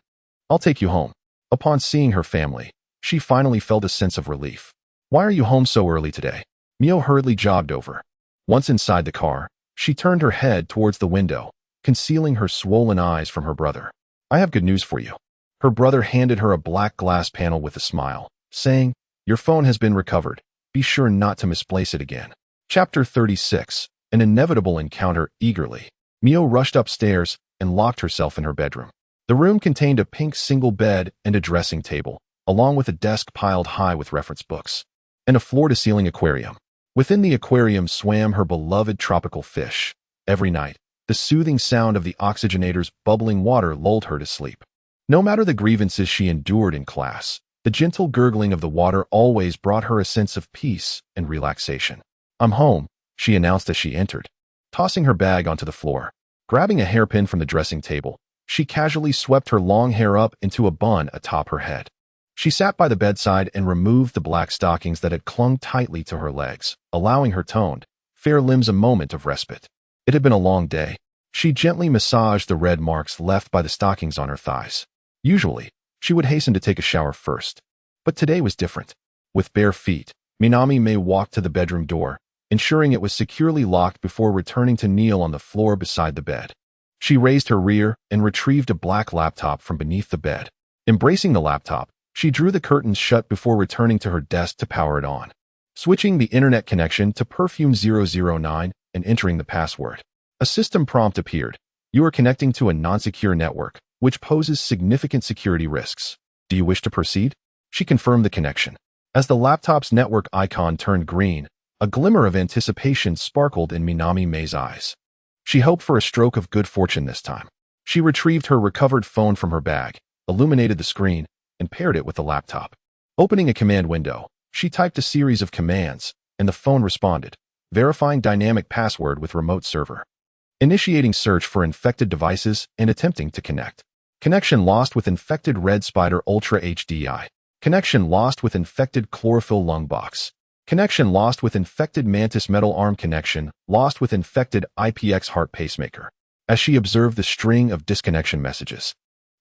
I'll take you home." Upon seeing her family, she finally felt a sense of relief. "Why are you home so early today?" Myo hurriedly jogged over. Once inside the car, she turned her head towards the window, concealing her swollen eyes from her brother. "I have good news for you." Her brother handed her a black glass panel with a smile, saying, "Your phone has been recovered. Be sure not to misplace it again." Chapter 36. An inevitable encounter. Eagerly, Myo rushed upstairs and locked herself in her bedroom. The room contained a pink single bed and a dressing table, along with a desk piled high with reference books, and a floor-to-ceiling aquarium. Within the aquarium swam her beloved tropical fish. Every night, the soothing sound of the oxygenator's bubbling water lulled her to sleep. No matter the grievances she endured in class, the gentle gurgling of the water always brought her a sense of peace and relaxation. "I'm home," she announced as she entered. Tossing her bag onto the floor, grabbing a hairpin from the dressing table, she casually swept her long hair up into a bun atop her head. She sat by the bedside and removed the black stockings that had clung tightly to her legs, allowing her toned, fair limbs a moment of respite. It had been a long day. She gently massaged the red marks left by the stockings on her thighs. Usually, she would hasten to take a shower first, but today was different. With bare feet, Minami May walked to the bedroom door, ensuring it was securely locked before returning to kneel on the floor beside the bed. She raised her rear and retrieved a black laptop from beneath the bed. Embracing the laptop, she drew the curtains shut before returning to her desk to power it on. Switching the internet connection to Perfume 009 and entering the password, a system prompt appeared. "You are connecting to a non-secure network, which poses significant security risks. Do you wish to proceed?" She confirmed the connection. As the laptop's network icon turned green, a glimmer of anticipation sparkled in Minami May's eyes. She hoped for a stroke of good fortune this time. She retrieved her recovered phone from her bag, illuminated the screen, and paired it with the laptop. Opening a command window, she typed a series of commands, and the phone responded, verifying dynamic password with remote server. Initiating search for infected devices and attempting to connect. Connection lost with infected Red Spider Ultra HDI. Connection lost with infected Chlorophyll Lung Box. Connection lost with infected Mantis Metal Arm. Connection lost with infected IPX Heart Pacemaker. As she observed the string of disconnection messages,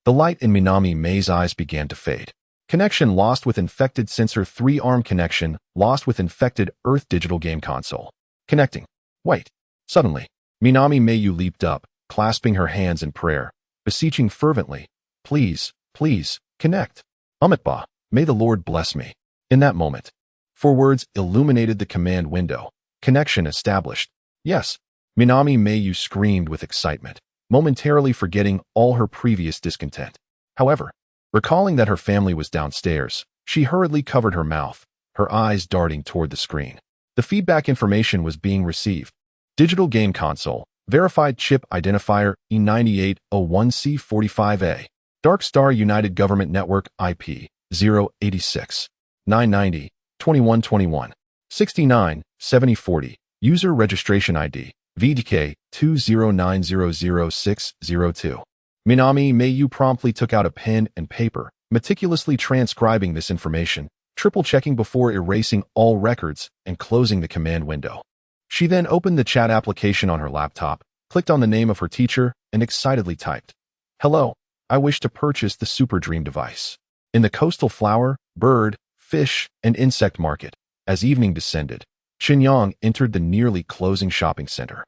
the light in Minami May's eyes began to fade. Connection lost with infected Sensor 3 Arm. Connection lost with infected Earth Digital Game Console. Connecting. Wait. Suddenly, Minami Mayu leaped up, clasping her hands in prayer, beseeching fervently, "Please, please, connect. Amitba, may the Lord bless me." In that moment, 4 words illuminated the command window. Connection established. "Yes." Minami Mayu screamed with excitement, momentarily forgetting all her previous discontent. However, recalling that her family was downstairs, she hurriedly covered her mouth, her eyes darting toward the screen. The feedback information was being received. Digital Game Console, Verified Chip Identifier E9801C45A, Dark Star United Government Network IP 086 990 2121 69 7040, User Registration ID VDK 209000602. Minami Mayu promptly took out a pen and paper, meticulously transcribing this information, triple-checking before erasing all records and closing the command window. She then opened the chat application on her laptop, clicked on the name of her teacher, and excitedly typed, "Hello, I wish to purchase the Super Dream device." In the coastal flower, bird, fish, and insect market, as evening descended, Chen Yang entered the nearly closing shopping center.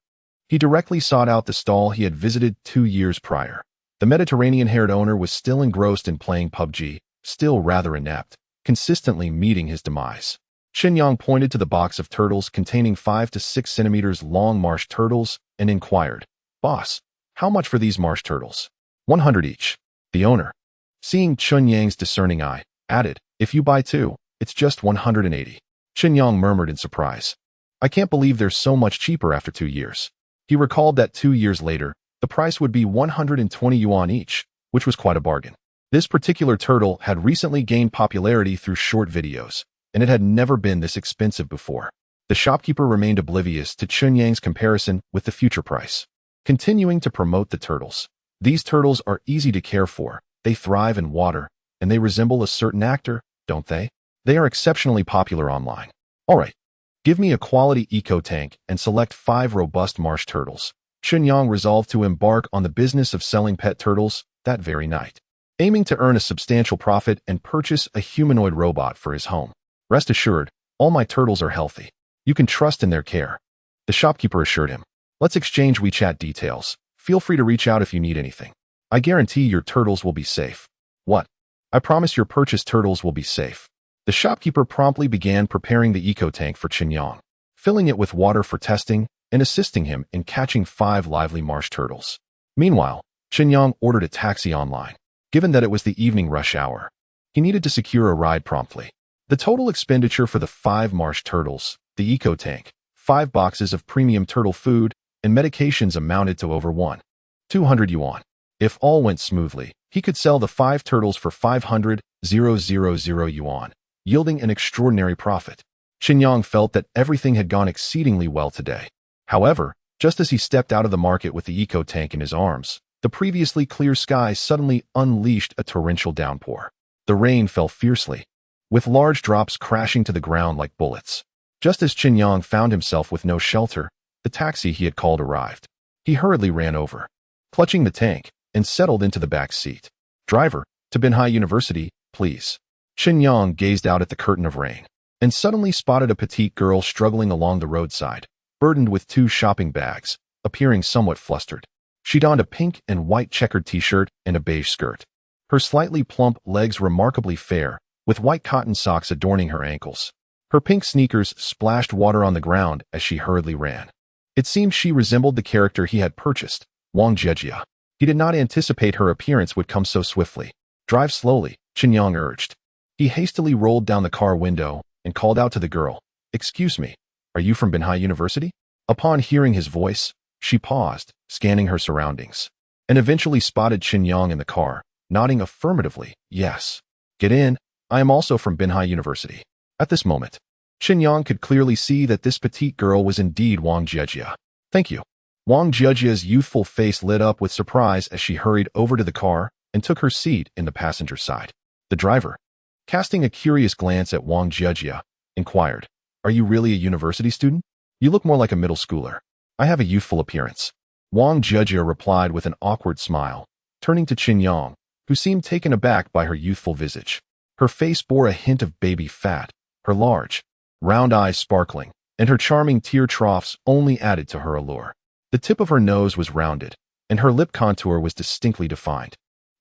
He directly sought out the stall he had visited 2 years prior. The Mediterranean-haired owner was still engrossed in playing PUBG, still rather inept, consistently meeting his demise. Chen Yang pointed to the box of turtles containing 5 to 6 centimeters long marsh turtles and inquired, "Boss, how much for these marsh turtles?" 100 each. The owner, seeing Chen Yang's discerning eye, added, If you buy two, it's just 180. Chen Yang murmured in surprise. I can't believe they're so much cheaper after 2 years. He recalled that 2 years later, the price would be 120 yuan each, which was quite a bargain. This particular turtle had recently gained popularity through short videos, and it had never been this expensive before. The shopkeeper remained oblivious to Chen Yang's comparison with the future price. Continuing to promote the turtles. These turtles are easy to care for, they thrive in water, and they resemble a certain actor, don't they? They are exceptionally popular online. Alright, give me a quality eco-tank and select 5 robust marsh turtles. Chen Yang resolved to embark on the business of selling pet turtles that very night, aiming to earn a substantial profit and purchase a humanoid robot for his home. Rest assured, all my turtles are healthy. You can trust in their care. The shopkeeper assured him. Let's exchange WeChat details. Feel free to reach out if you need anything. I guarantee your turtles will be safe. What? I promise your purchased turtles will be safe. The shopkeeper promptly began preparing the eco-tank for Chen Yang, filling it with water for testing and assisting him in catching 5 lively marsh turtles. Meanwhile, Chen Yang ordered a taxi online, given that it was the evening rush hour. He needed to secure a ride promptly. The total expenditure for the 5 marsh turtles, the eco-tank, 5 boxes of premium turtle food, and medications amounted to over 200 yuan. If all went smoothly, he could sell the 5 turtles for 500,000 yuan, yielding an extraordinary profit. Chen Yang felt that everything had gone exceedingly well today. However, just as he stepped out of the market with the eco-tank in his arms, the previously clear sky suddenly unleashed a torrential downpour. The rain fell fiercely, with large drops crashing to the ground like bullets. Just as Chen Yang found himself with no shelter, the taxi he had called arrived. He hurriedly ran over, clutching the tank, and settled into the back seat. Driver, to Binhai University, please. Chen Yang gazed out at the curtain of rain, and suddenly spotted a petite girl struggling along the roadside, burdened with 2 shopping bags, appearing somewhat flustered. She donned a pink and white checkered t-shirt and a beige skirt. Her slightly plump legs remarkably fair, with white cotton socks adorning her ankles. Her pink sneakers splashed water on the ground as she hurriedly ran. It seemed she resembled the character he had purchased, Wang Jejia. He did not anticipate her appearance would come so swiftly. Drive slowly, Chen Yang urged. He hastily rolled down the car window and called out to the girl, Excuse me, are you from Binhai University? Upon hearing his voice, she paused, scanning her surroundings, and eventually spotted Chen Yang in the car, nodding affirmatively, Yes. Get in, I am also from Binhai University. At this moment, Chen Yang could clearly see that this petite girl was indeed Wang Jejia. Thank you. Wang Jejia's youthful face lit up with surprise as she hurried over to the car and took her seat in the passenger side. The driver, casting a curious glance at Wang Jejia, inquired, Are you really a university student? You look more like a middle schooler. I have a youthful appearance. Wang Jejia replied with an awkward smile, turning to Chen Yang, who seemed taken aback by her youthful visage. Her face bore a hint of baby fat, her large, round eyes sparkling, and her charming tear troughs only added to her allure. The tip of her nose was rounded, and her lip contour was distinctly defined.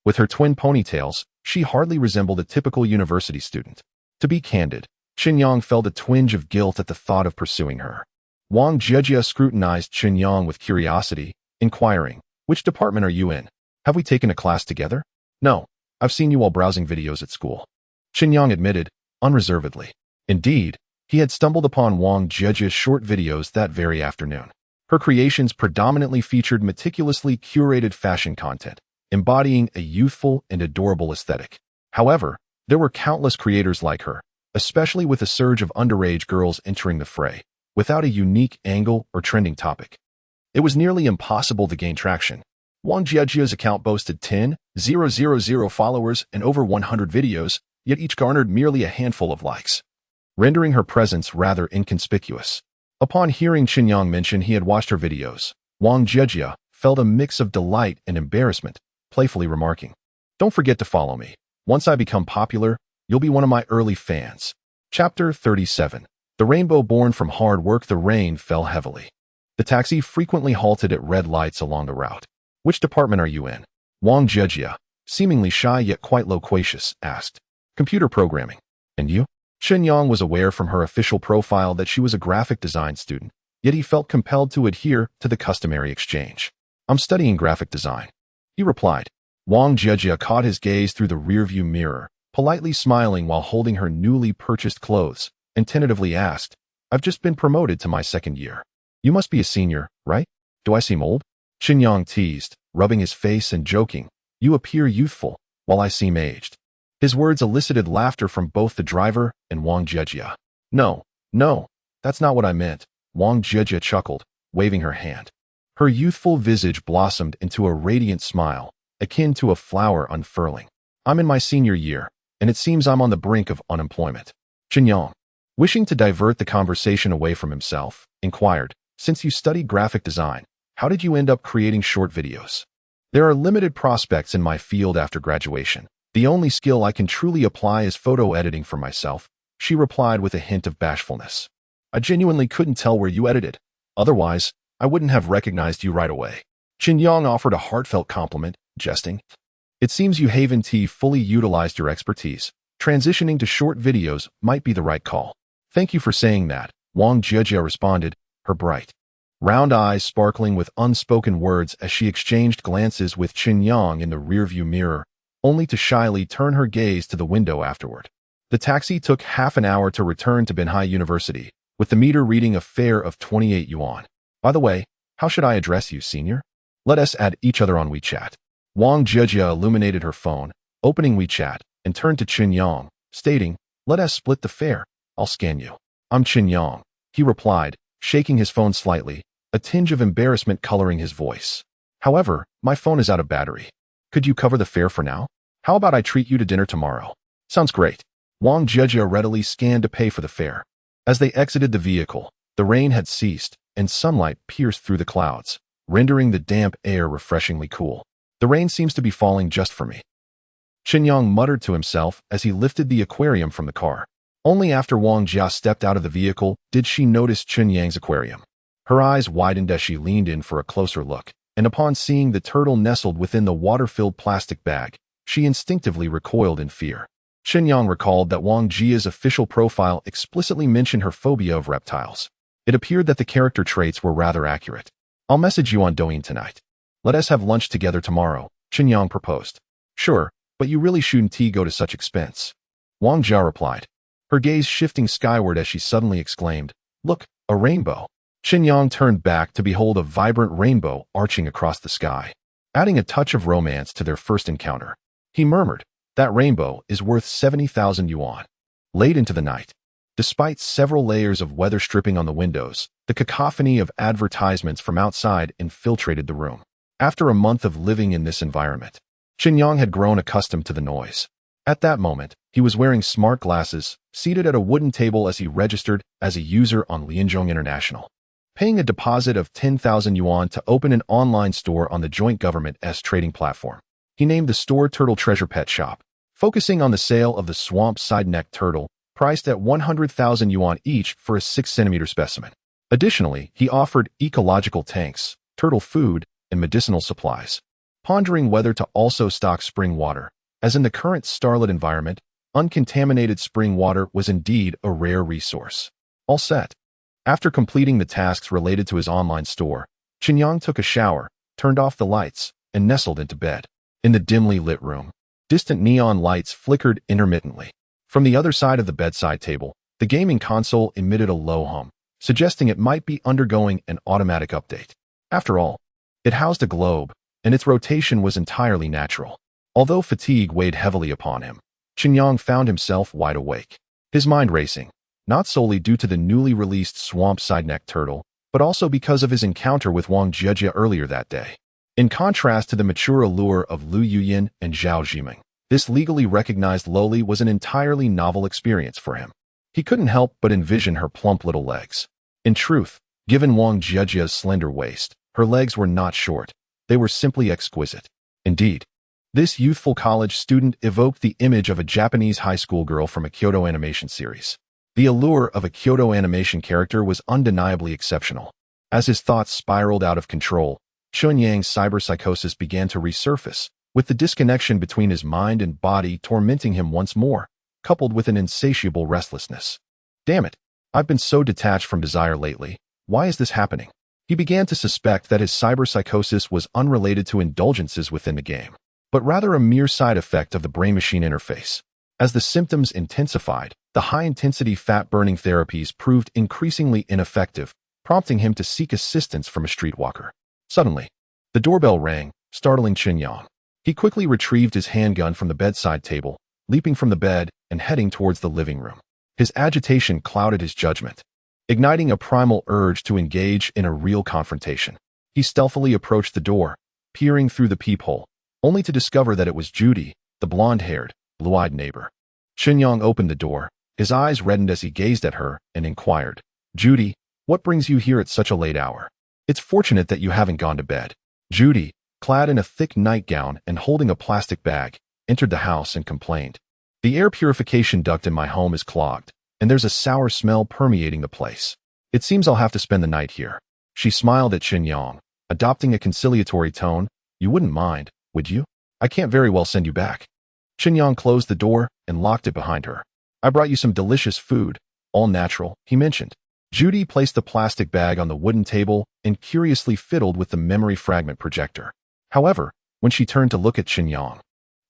With her twin ponytails, she hardly resembled a typical university student. To be candid, Chen Yang felt a twinge of guilt at the thought of pursuing her. Wang Jejia scrutinized Chen Yang with curiosity, inquiring, Which department are you in? Have we taken a class together? No, I've seen you while browsing videos at school. Chen Yang admitted, unreservedly. Indeed, he had stumbled upon Wang Jejia's short videos that very afternoon. Her creations predominantly featured meticulously curated fashion content, embodying a youthful and adorable aesthetic. However, there were countless creators like her, especially with a surge of underage girls entering the fray, without a unique angle or trending topic. It was nearly impossible to gain traction. Wang Jejia's account boasted 10,000 followers and over 100 videos, yet each garnered merely a handful of likes, rendering her presence rather inconspicuous. Upon hearing Chen Yang mention he had watched her videos, Wang Jejia felt a mix of delight and embarrassment, playfully remarking, Don't forget to follow me. Once I become popular, you'll be one of my early fans. Chapter 37. The rainbow born from hard work. The rain fell heavily. The taxi frequently halted at red lights along the route. Which department are you in? Wang Jejia, seemingly shy yet quite loquacious, asked. Computer programming. And you? Chen Yang was aware from her official profile that she was a graphic design student, yet he felt compelled to adhere to the customary exchange. I'm studying graphic design, he replied. Wang Jejia caught his gaze through the rearview mirror politely smiling while holding her newly purchased clothes, and tentatively asked, "I've just been promoted to my second year. You must be a senior, right? Do I seem old?" Chen Yang teased, rubbing his face and joking, "You appear youthful, while I seem aged." His words elicited laughter from both the driver and Wang Jiejia. No, that's not what I meant," Wang Jiejia chuckled, waving her hand. Her youthful visage blossomed into a radiant smile, akin to a flower unfurling. "I'm in my senior year, and it seems I'm on the brink of unemployment." Chen Yang, wishing to divert the conversation away from himself, inquired, "Since you study graphic design, how did you end up creating short videos?" "There are limited prospects in my field after graduation. The only skill I can truly apply is photo editing for myself," she replied with a hint of bashfulness. "I genuinely couldn't tell where you edited. Otherwise, I wouldn't have recognized you right away." Chen Yang offered a heartfelt compliment, jesting, "It seems you Haven T fully utilized your expertise. Transitioning to short videos might be the right call." "Thank you for saying that," Wang Jiejia responded, her bright, round eyes sparkling with unspoken words as she exchanged glances with Chen Yang in the rearview mirror, only to shyly turn her gaze to the window afterward. The taxi took half an hour to return to Binhai University, with the meter reading a fare of 28 yuan. "By the way, how should I address you, senior? Let us add each other on WeChat." Wang Jiejia illuminated her phone, opening WeChat, and turned to Chen Yang, stating, "Let us split the fare. I'll scan you." "I'm Chen Yang," he replied, shaking his phone slightly, a tinge of embarrassment coloring his voice. "However, my phone is out of battery. Could you cover the fare for now? How about I treat you to dinner tomorrow?" "Sounds great." Wang Jiejia readily scanned to pay for the fare. As they exited the vehicle, the rain had ceased, and sunlight pierced through the clouds, rendering the damp air refreshingly cool. "The rain seems to be falling just for me," Chen Yang muttered to himself as he lifted the aquarium from the car. Only after Wang Jia stepped out of the vehicle did she notice Chen Yang's aquarium. Her eyes widened as she leaned in for a closer look, and upon seeing the turtle nestled within the water-filled plastic bag, she instinctively recoiled in fear. Chen Yang recalled that Wang Jia's official profile explicitly mentioned her phobia of reptiles. It appeared that the character traits were rather accurate. "I'll message you on Douyin tonight. Let us have lunch together tomorrow," Chen Yang proposed. "Sure, but you really shouldn't go to such expense," Wang Jia replied, her gaze shifting skyward as she suddenly exclaimed, "Look, a rainbow." Chen Yang turned back to behold a vibrant rainbow arching across the sky, adding a touch of romance to their first encounter. He murmured, "That rainbow is worth 70,000 yuan. Late into the night, despite several layers of weather stripping on the windows, the cacophony of advertisements from outside infiltrated the room. After a month of living in this environment, Chen Yang had grown accustomed to the noise. At that moment, he was wearing smart glasses, seated at a wooden table as he registered as a user on Lianzhong International, paying a deposit of 10,000 yuan to open an online store on the joint government-s trading platform. He named the store Turtle Treasure Pet Shop, focusing on the sale of the swamp side-neck turtle, priced at 100,000 yuan each for a 6-centimeter specimen. Additionally, he offered ecological tanks, turtle food, and medicinal supplies, pondering whether to also stock spring water, as in the current starlit environment, uncontaminated spring water was indeed a rare resource. All set. After completing the tasks related to his online store, Chen Yang took a shower, turned off the lights, and nestled into bed. In the dimly lit room, distant neon lights flickered intermittently. From the other side of the bedside table, the gaming console emitted a low hum, suggesting it might be undergoing an automatic update. After all, it housed a globe, and its rotation was entirely natural. Although fatigue weighed heavily upon him, Chen Yang found himself wide awake, his mind racing, not solely due to the newly released swamp side-neck turtle, but also because of his encounter with Wang Jiejia earlier that day. In contrast to the mature allure of Lu Yuyin and Zhao Zhiming, this legally recognized loli was an entirely novel experience for him. He couldn't help but envision her plump little legs. In truth, given Wang Jiejia's slender waist, her legs were not short. They were simply exquisite. Indeed, this youthful college student evoked the image of a Japanese high school girl from a Kyoto animation series. The allure of a Kyoto animation character was undeniably exceptional. As his thoughts spiraled out of control, Chen Yang's cyberpsychosis began to resurface, with the disconnection between his mind and body tormenting him once more, coupled with an insatiable restlessness. "Damn it, I've been so detached from desire lately. Why is this happening?" He began to suspect that his cyberpsychosis was unrelated to indulgences within the game, but rather a mere side effect of the brain-machine interface. As the symptoms intensified, the high-intensity fat-burning therapies proved increasingly ineffective, prompting him to seek assistance from a streetwalker. Suddenly, the doorbell rang, startling Chen Yang. He quickly retrieved his handgun from the bedside table, leaping from the bed and heading towards the living room. His agitation clouded his judgment, igniting a primal urge to engage in a real confrontation. He stealthily approached the door, peering through the peephole, only to discover that it was Judy, the blonde-haired, blue-eyed neighbor. Chen Yang opened the door. His eyes reddened as he gazed at her and inquired, "Judy, what brings you here at such a late hour? It's fortunate that you haven't gone to bed." Judy, clad in a thick nightgown and holding a plastic bag, entered the house and complained, "The air purification duct in my home is clogged, and there's a sour smell permeating the place. It seems I'll have to spend the night here." She smiled at Chen Yang, adopting a conciliatory tone. "You wouldn't mind, would you? I can't very well send you back." Chen Yang closed the door and locked it behind her. "I brought you some delicious food, all natural," he mentioned. Judy placed the plastic bag on the wooden table and curiously fiddled with the memory fragment projector. However, when she turned to look at Chen Yang,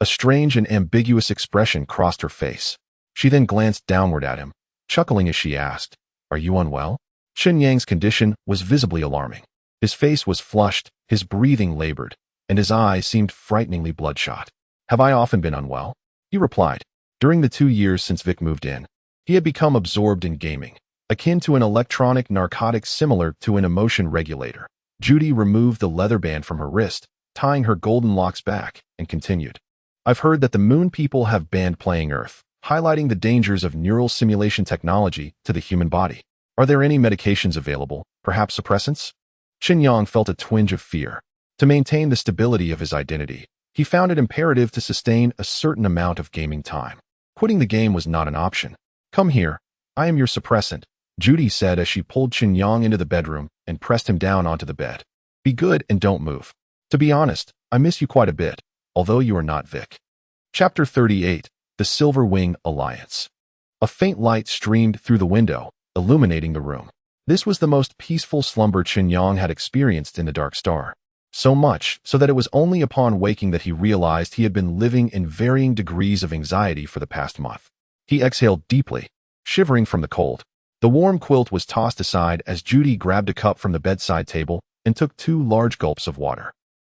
a strange and ambiguous expression crossed her face. She then glanced downward at him, chuckling as she asked, "Are you unwell?" Chen Yang's condition was visibly alarming. His face was flushed, his breathing labored, and his eyes seemed frighteningly bloodshot. "Have I often been unwell?" he replied. During the 2 years since Vic moved in, he had become absorbed in gaming, akin to an electronic narcotic similar to an emotion regulator. Judy removed the leather band from her wrist, tying her golden locks back, and continued, "I've heard that the Moon people have banned playing Earth, highlighting the dangers of neural simulation technology to the human body. Are there any medications available, perhaps suppressants?" Chen Yang felt a twinge of fear. To maintain the stability of his identity, he found it imperative to sustain a certain amount of gaming time. Quitting the game was not an option. "Come here, I am your suppressant," Judy said as she pulled Chen Yang into the bedroom and pressed him down onto the bed. "Be good and don't move. To be honest, I miss you quite a bit, although you are not Vic." Chapter 38. The Silver Wing Alliance. A faint light streamed through the window, illuminating the room. This was the most peaceful slumber Chen Yang had experienced in the Dark Star. So much so that it was only upon waking that he realized he had been living in varying degrees of anxiety for the past month. He exhaled deeply, shivering from the cold. The warm quilt was tossed aside as Judy grabbed a cup from the bedside table and took 2 large gulps of water.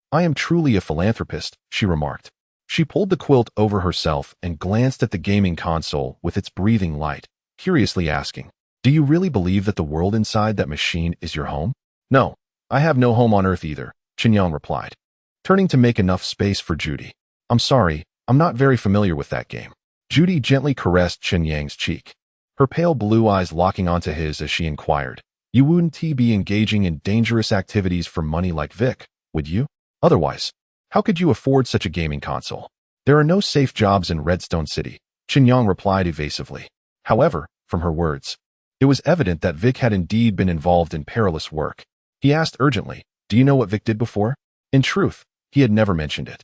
"I am truly a philanthropist," she remarked. She pulled the quilt over herself and glanced at the gaming console with its breathing light, curiously asking, "Do you really believe that the world inside that machine is your home?" "No, I have no home on Earth either," Chen Yang replied, turning to make enough space for Judy. "I'm sorry, I'm not very familiar with that game." Judy gently caressed Chen Yang's cheek, her pale blue eyes locking onto his as she inquired, "You wouldn't be engaging in dangerous activities for money like Vic, would you? Otherwise, how could you afford such a gaming console?" "There are no safe jobs in Redstone City," Chen Yang replied evasively. However, from her words, it was evident that Vic had indeed been involved in perilous work. He asked urgently, "Do you know what Vic did before?" In truth, he had never mentioned it.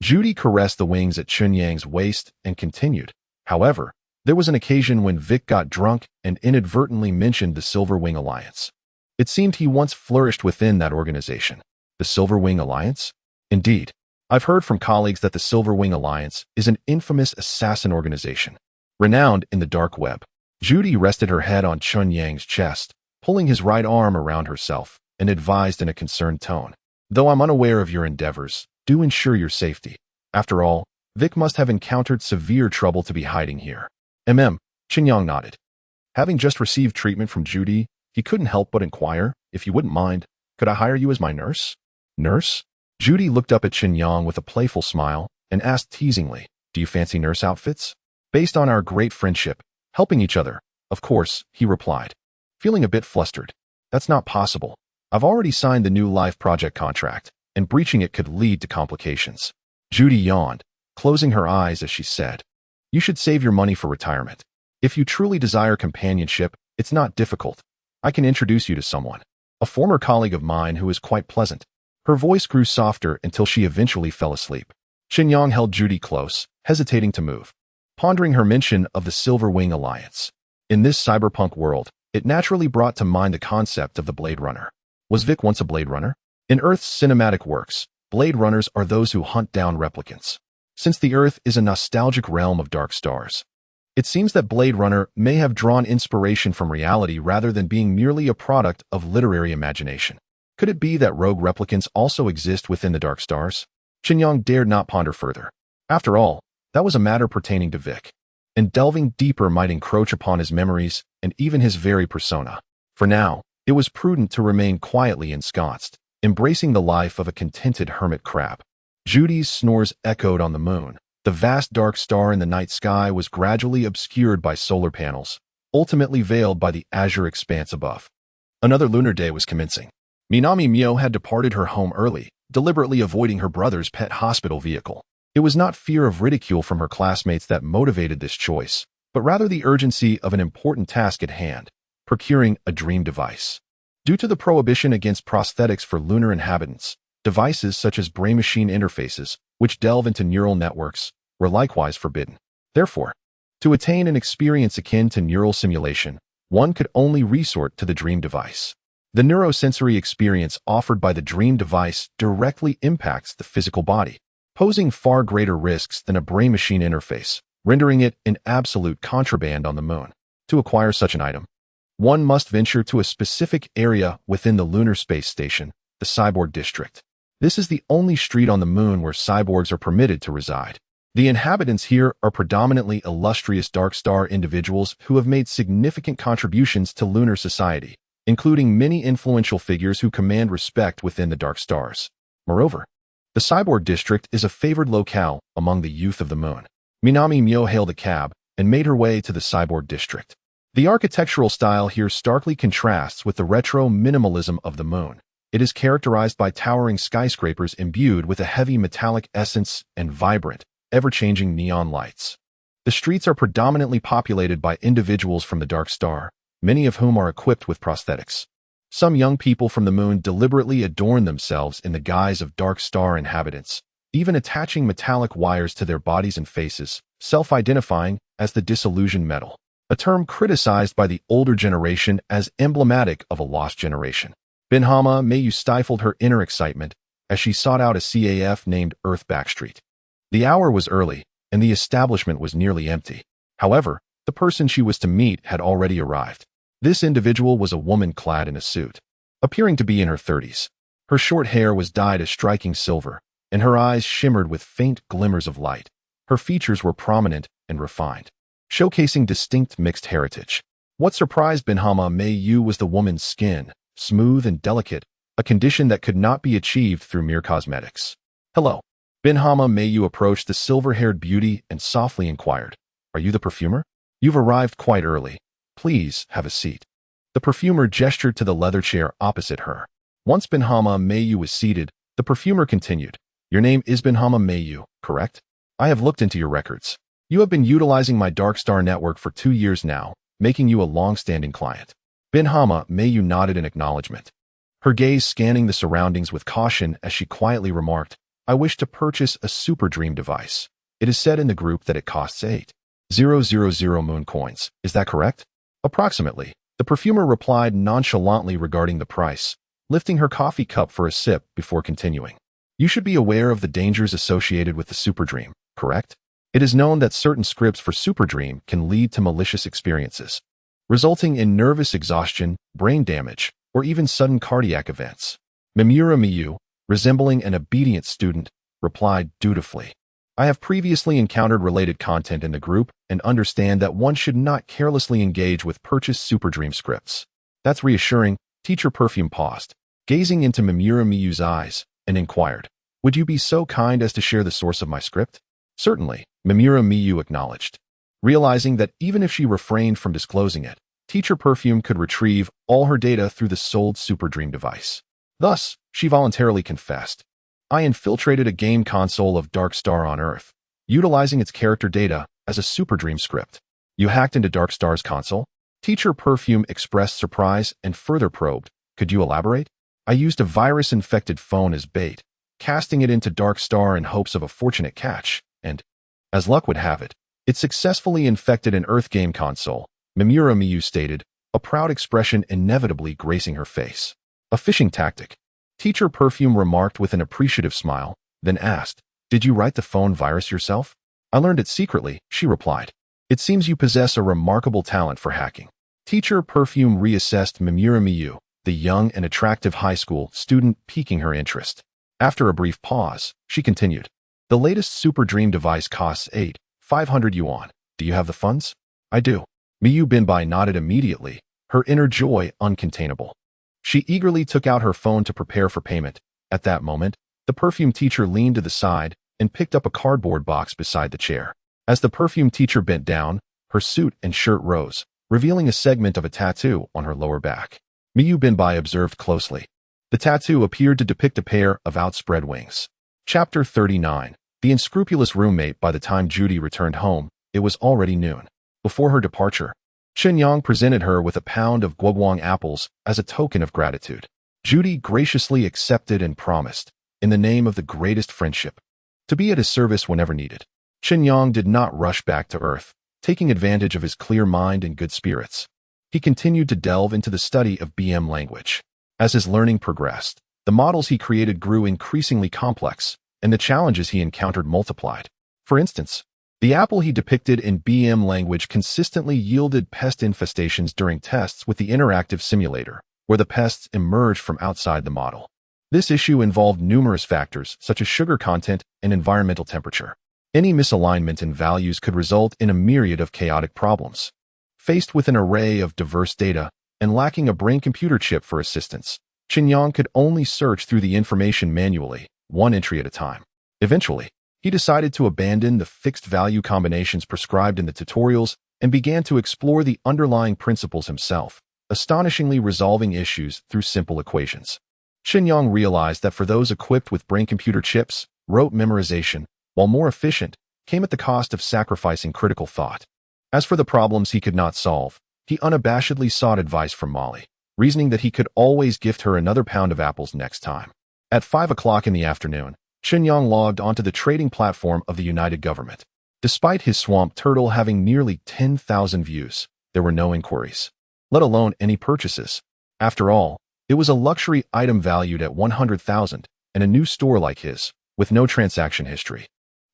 Judy caressed the wings at Chen Yang's waist and continued, "However, there was an occasion when Vic got drunk and inadvertently mentioned the Silver Wing Alliance. It seemed he once flourished within that organization." "The Silver Wing Alliance?" "Indeed. I've heard from colleagues that the Silver Wing Alliance is an infamous assassin organization, renowned in the dark web." Judy rested her head on Chen Yang's chest, pulling his right arm around herself, and advised in a concerned tone, "Though I'm unaware of your endeavors, do ensure your safety. After all, Vic must have encountered severe trouble to be hiding here." Chen Yang nodded. Having just received treatment from Judy, he couldn't help but inquire, "If you wouldn't mind, could I hire you as my nurse?" "Nurse?" Judy looked up at Chen Yang with a playful smile and asked teasingly, "Do you fancy nurse outfits?" "Based on our great friendship, helping each other, of course," he replied, feeling a bit flustered. "That's not possible. I've already signed the new life project contract, and breaching it could lead to complications." Judy yawned, closing her eyes as she said, "You should save your money for retirement. If you truly desire companionship, it's not difficult. I can introduce you to someone. A former colleague of mine who is quite pleasant." Her voice grew softer until she eventually fell asleep. Chen Yang held Judy close, hesitating to move, pondering her mention of the Silver Wing Alliance. In this cyberpunk world, it naturally brought to mind the concept of the Blade Runner. Was Vic once a Blade Runner? In Earth's cinematic works, Blade Runners are those who hunt down replicants. since the Earth is a nostalgic realm of dark stars. It seems that Blade Runner may have drawn inspiration from reality rather than being merely a product of literary imagination. Could it be that rogue replicants also exist within the dark stars? Chen Yang dared not ponder further. After all, that was a matter pertaining to Vic, and delving deeper might encroach upon his memories and even his very persona. For now, it was prudent to remain quietly ensconced, embracing the life of a contented hermit crab. Judy's snores echoed on the moon. The vast dark star in the night sky was gradually obscured by solar panels, ultimately veiled by the azure expanse above. Another lunar day was commencing. Minami Mio had departed her home early, deliberately avoiding her brother's pet hospital vehicle. It was not fear of ridicule from her classmates that motivated this choice, but rather the urgency of an important task at hand, procuring a dream device. Due to the prohibition against prosthetics for lunar inhabitants, devices such as brain-machine interfaces, which delve into neural networks, were likewise forbidden. Therefore, to attain an experience akin to neural simulation, one could only resort to the dream device. The neurosensory experience offered by the dream device directly impacts the physical body, posing far greater risks than a brain-machine interface, rendering it an absolute contraband on the moon. To acquire such an item, one must venture to a specific area within the lunar space station, the cyborg district. This is the only street on the moon where cyborgs are permitted to reside. The inhabitants here are predominantly illustrious dark star individuals who have made significant contributions to lunar society, including many influential figures who command respect within the dark stars. Moreover, the cyborg district is a favored locale among the youth of the moon. Minami Mio hailed a cab and made her way to the cyborg district. The architectural style here starkly contrasts with the retro minimalism of the moon. It is characterized by towering skyscrapers imbued with a heavy metallic essence and vibrant, ever-changing neon lights. The streets are predominantly populated by individuals from the dark star, many of whom are equipped with prosthetics. Some young people from the moon deliberately adorn themselves in the guise of dark star inhabitants, even attaching metallic wires to their bodies and faces, self-identifying as the disillusioned metal, a term criticized by the older generation as emblematic of a lost generation. Binhama Mayu stifled her inner excitement as she sought out a CAF named Earth Backstreet. The hour was early, and the establishment was nearly empty. However, the person she was to meet had already arrived. This individual was a woman clad in a suit, appearing to be in her 30s. Her short hair was dyed a striking silver, and her eyes shimmered with faint glimmers of light. Her features were prominent and refined, showcasing distinct mixed heritage. What surprised Binhama Mayu was the woman's skin, smooth and delicate, a condition that could not be achieved through mere cosmetics. "Hello." Binhama Mayu approached the silver-haired beauty and softly inquired, "Are you the perfumer? You've arrived quite early. Please have a seat." The perfumer gestured to the leather chair opposite her. Once Binhama Mayu was seated, the perfumer continued, "Your name is Binhama Mayu, correct? I have looked into your records. You have been utilizing my Dark Star network for 2 years now, making you a long-standing client." Binhama Mayu nodded in acknowledgement, her gaze scanning the surroundings with caution as she quietly remarked, "I wish to purchase a super dream device. It is said in the group that it costs 8,000 moon coins. Is that correct?" "Approximately," the perfumer replied nonchalantly regarding the price, lifting her coffee cup for a sip before continuing. "You should be aware of the dangers associated with the super dream, correct? It is known that certain scripts for super dream can lead to malicious experiences, resulting in nervous exhaustion, brain damage, or even sudden cardiac events." Mimura Miyu, resembling an obedient student, replied dutifully, "I have previously encountered related content in the group and understand that one should not carelessly engage with purchased super dream scripts." "That's reassuring." Teacher Perfume paused, gazing into Mimura Miyu's eyes, and inquired, "Would you be so kind as to share the source of my script?" "Certainly," Mimura Miyu acknowledged, realizing that even if she refrained from disclosing it, Teacher Perfume could retrieve all her data through the sold Super Dream device. Thus, she voluntarily confessed, "I infiltrated a game console of Dark Star on Earth, utilizing its character data as a Super Dream script." "You hacked into Dark Star's console?" Teacher Perfume expressed surprise and further probed, "Could you elaborate?" "I used a virus-infected phone as bait, casting it into Dark Star in hopes of a fortunate catch, and, as luck would have it, it successfully infected an Earth game console," Mimura Miyu stated, a proud expression inevitably gracing her face. "A phishing tactic," Teacher Perfume remarked with an appreciative smile, then asked, Did you write the phone virus yourself? I learned it secretly, she replied. It seems you possess a remarkable talent for hacking. Teacher Perfume reassessed Mimura Miyu, the young and attractive high school student, piquing her interest. After a brief pause, she continued. The latest Super Dream device costs 500 yuan. Do you have the funds? I do. Miyu Binbai nodded immediately, her inner joy uncontainable. She eagerly took out her phone to prepare for payment. At that moment, the perfume teacher leaned to the side and picked up a cardboard box beside the chair. As the perfume teacher bent down, her suit and shirt rose, revealing a segment of a tattoo on her lower back. Miyu Binbai observed closely. The tattoo appeared to depict a pair of outspread wings. Chapter 39. The unscrupulous roommate. By the time Judy returned home, it was already noon. Before her departure, Chen Yang presented her with a pound of guoguang apples as a token of gratitude. Judy graciously accepted and promised, in the name of the greatest friendship, to be at his service whenever needed. Chen Yang did not rush back to Earth, taking advantage of his clear mind and good spirits. He continued to delve into the study of BM language. As his learning progressed, the models he created grew increasingly complex, and the challenges he encountered multiplied. For instance, the apple he depicted in BM language consistently yielded pest infestations during tests with the interactive simulator, where the pests emerged from outside the model. This issue involved numerous factors, such as sugar content and environmental temperature. Any misalignment in values could result in a myriad of chaotic problems. Faced with an array of diverse data and lacking a brain-computer chip for assistance, Chen Yang could only search through the information manually, one entry at a time. Eventually, he decided to abandon the fixed value combinations prescribed in the tutorials and began to explore the underlying principles himself, astonishingly resolving issues through simple equations. Chen Yang realized that for those equipped with brain-computer chips, rote memorization, while more efficient, came at the cost of sacrificing critical thought. As for the problems he could not solve, he unabashedly sought advice from Molly, reasoning that he could always gift her another pound of apples next time. At 5 o'clock in the afternoon, Chen Yang logged onto the trading platform of the United Government. Despite his swamp turtle having nearly 10,000 views, there were no inquiries, let alone any purchases. After all, it was a luxury item valued at 100,000, and a new store like his, with no transaction history,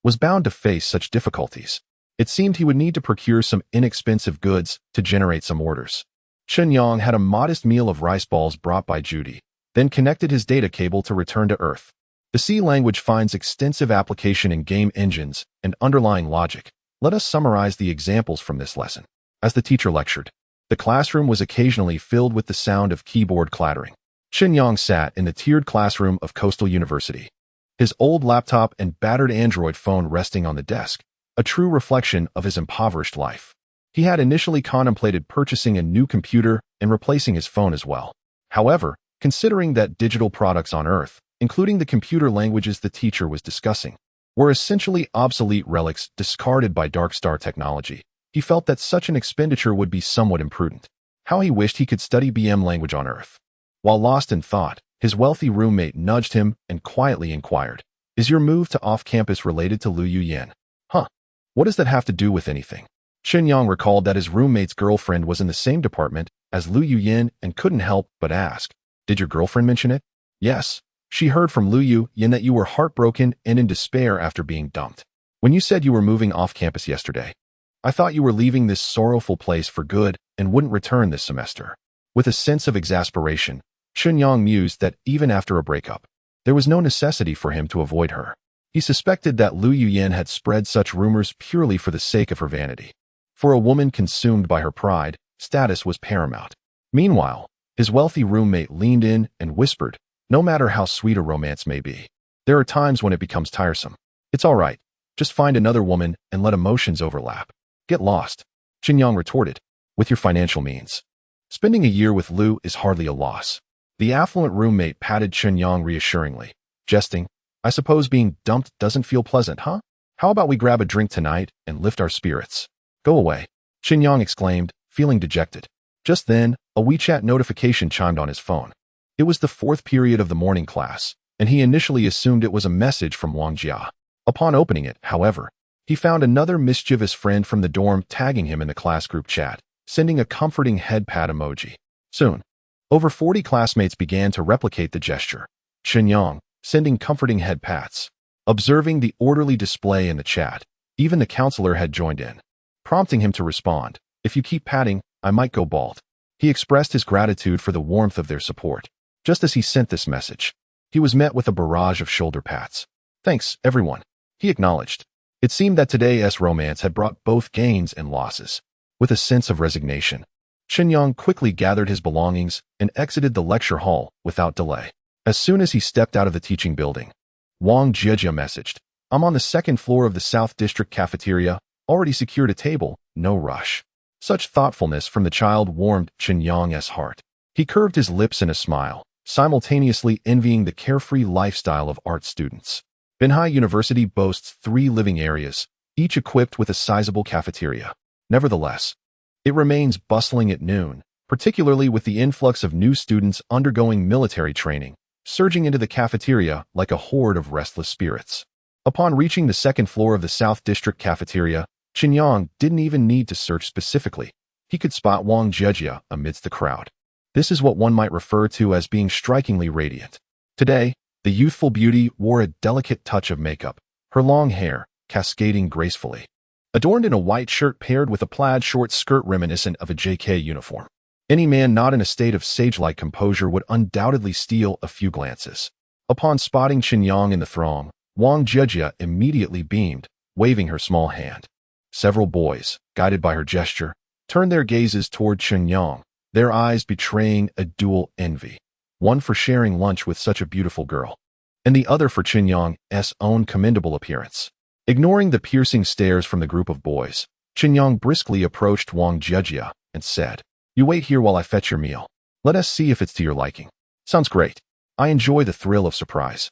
was bound to face such difficulties. It seemed he would need to procure some inexpensive goods to generate some orders. Chen Yang had a modest meal of rice balls brought by Judy, then connected his data cable to return to Earth. The C language finds extensive application in game engines and underlying logic. Let us summarize the examples from this lesson. As the teacher lectured, the classroom was occasionally filled with the sound of keyboard clattering. Chen Yang sat in the tiered classroom of Coastal University, his old laptop and battered Android phone resting on the desk, a true reflection of his impoverished life. He had initially contemplated purchasing a new computer and replacing his phone as well. However, considering that digital products on Earth, including the computer languages the teacher was discussing, were essentially obsolete relics discarded by Dark Star technology, he felt that such an expenditure would be somewhat imprudent. How he wished he could study BM language on Earth. While lost in thought, his wealthy roommate nudged him and quietly inquired, "Is your move to off-campus related to Lu Yuyan?" "Huh. What does that have to do with anything?" Chen Yang recalled that his roommate's girlfriend was in the same department as Lu Yuyan and couldn't help but ask, "Did your girlfriend mention it?" "Yes. She heard from Lu Yuyan that you were heartbroken and in despair after being dumped. When you said you were moving off-campus yesterday, I thought you were leaving this sorrowful place for good and wouldn't return this semester." With a sense of exasperation, Chen Yang mused that even after a breakup, there was no necessity for him to avoid her. He suspected that Lu Yuyan had spread such rumors purely for the sake of her vanity. For a woman consumed by her pride, status was paramount. Meanwhile, his wealthy roommate leaned in and whispered, "No matter how sweet a romance may be, there are times when it becomes tiresome. It's all right. Just find another woman and let emotions overlap. Get lost." Chen Yang retorted, "With your financial means, spending a year with Lu is hardly a loss." The affluent roommate patted Chen Yang reassuringly, jesting, "I suppose being dumped doesn't feel pleasant, huh? How about we grab a drink tonight and lift our spirits?" "Go away," Chen Yang exclaimed, feeling dejected. Just then, a WeChat notification chimed on his phone. It was the 4th period of the morning class, and he initially assumed it was a message from Wang Jia. Upon opening it, however, he found another mischievous friend from the dorm tagging him in the class group chat, sending a comforting head pat emoji. Soon, over 40 classmates began to replicate the gesture. Chen Yang, sending comforting head pats. Observing the orderly display in the chat, even the counselor had joined in, prompting him to respond, "If you keep patting, I might go bald." He expressed his gratitude for the warmth of their support. Just as he sent this message, he was met with a barrage of shoulder pats. "Thanks, everyone," he acknowledged. It seemed that today's romance had brought both gains and losses. With a sense of resignation, Chen Yang quickly gathered his belongings and exited the lecture hall without delay. As soon as he stepped out of the teaching building, Wang Jiejia messaged, "I'm on the second floor of the South District cafeteria, already secured a table, no rush." Such thoughtfulness from the child warmed Chen Yang's heart. He curved his lips in a smile, simultaneously envying the carefree lifestyle of art students. Binhai University boasts 3 living areas, each equipped with a sizable cafeteria. Nevertheless, it remains bustling at noon, particularly with the influx of new students undergoing military training, surging into the cafeteria like a horde of restless spirits. Upon reaching the second floor of the South District cafeteria, Chen Yang didn't even need to search specifically. He could spot Wang Jiejia amidst the crowd. This is what one might refer to as being strikingly radiant. Today, the youthful beauty wore a delicate touch of makeup, her long hair cascading gracefully, adorned in a white shirt paired with a plaid short skirt reminiscent of a JK uniform. Any man not in a state of sage-like composure would undoubtedly steal a few glances. Upon spotting Chen Yang in the throng, Wang Jiejia immediately beamed, waving her small hand. Several boys, guided by her gesture, turned their gazes toward Chen Yang, their eyes betraying a dual envy. One for sharing lunch with such a beautiful girl, and the other for Chen Yang's own commendable appearance. Ignoring the piercing stares from the group of boys, Chen Yang briskly approached Wang Jiejia and said, "You wait here while I fetch your meal. Let us see if it's to your liking." "Sounds great. I enjoy the thrill of surprise."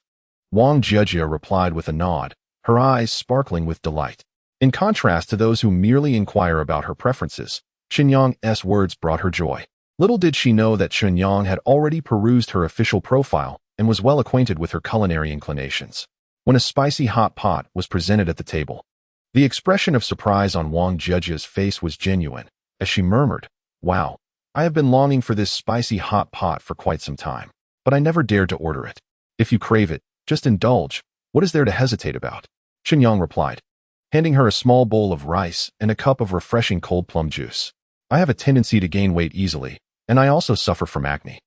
Wang Jiejia replied with a nod, her eyes sparkling with delight. In contrast to those who merely inquire about her preferences, Chen Yang's words brought her joy. Little did she know that Chen Yang had already perused her official profile and was well acquainted with her culinary inclinations. When a spicy hot pot was presented at the table, the expression of surprise on Wang Jiejia's face was genuine, as she murmured, "Wow, I have been longing for this spicy hot pot for quite some time, but I never dared to order it. If you crave it, just indulge. What is there to hesitate about?" Chen Yang replied, handing her a small bowl of rice and a cup of refreshing cold plum juice. "I have a tendency to gain weight easily, and I also suffer from acne."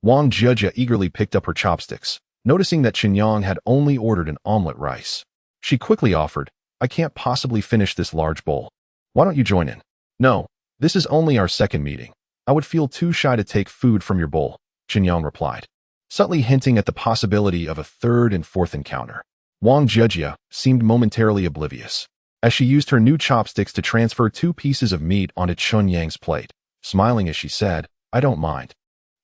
Wang Jiejia eagerly picked up her chopsticks, noticing that Chen Yang had only ordered an omelet rice. She quickly offered, "I can't possibly finish this large bowl. Why don't you join in?" "No, this is only our second meeting. I would feel too shy to take food from your bowl," Chen Yang replied, subtly hinting at the possibility of a third and fourth encounter. Wang Jiejia seemed momentarily oblivious, as she used her new chopsticks to transfer 2 pieces of meat onto Chen Yang's plate, smiling as she said, "I don't mind.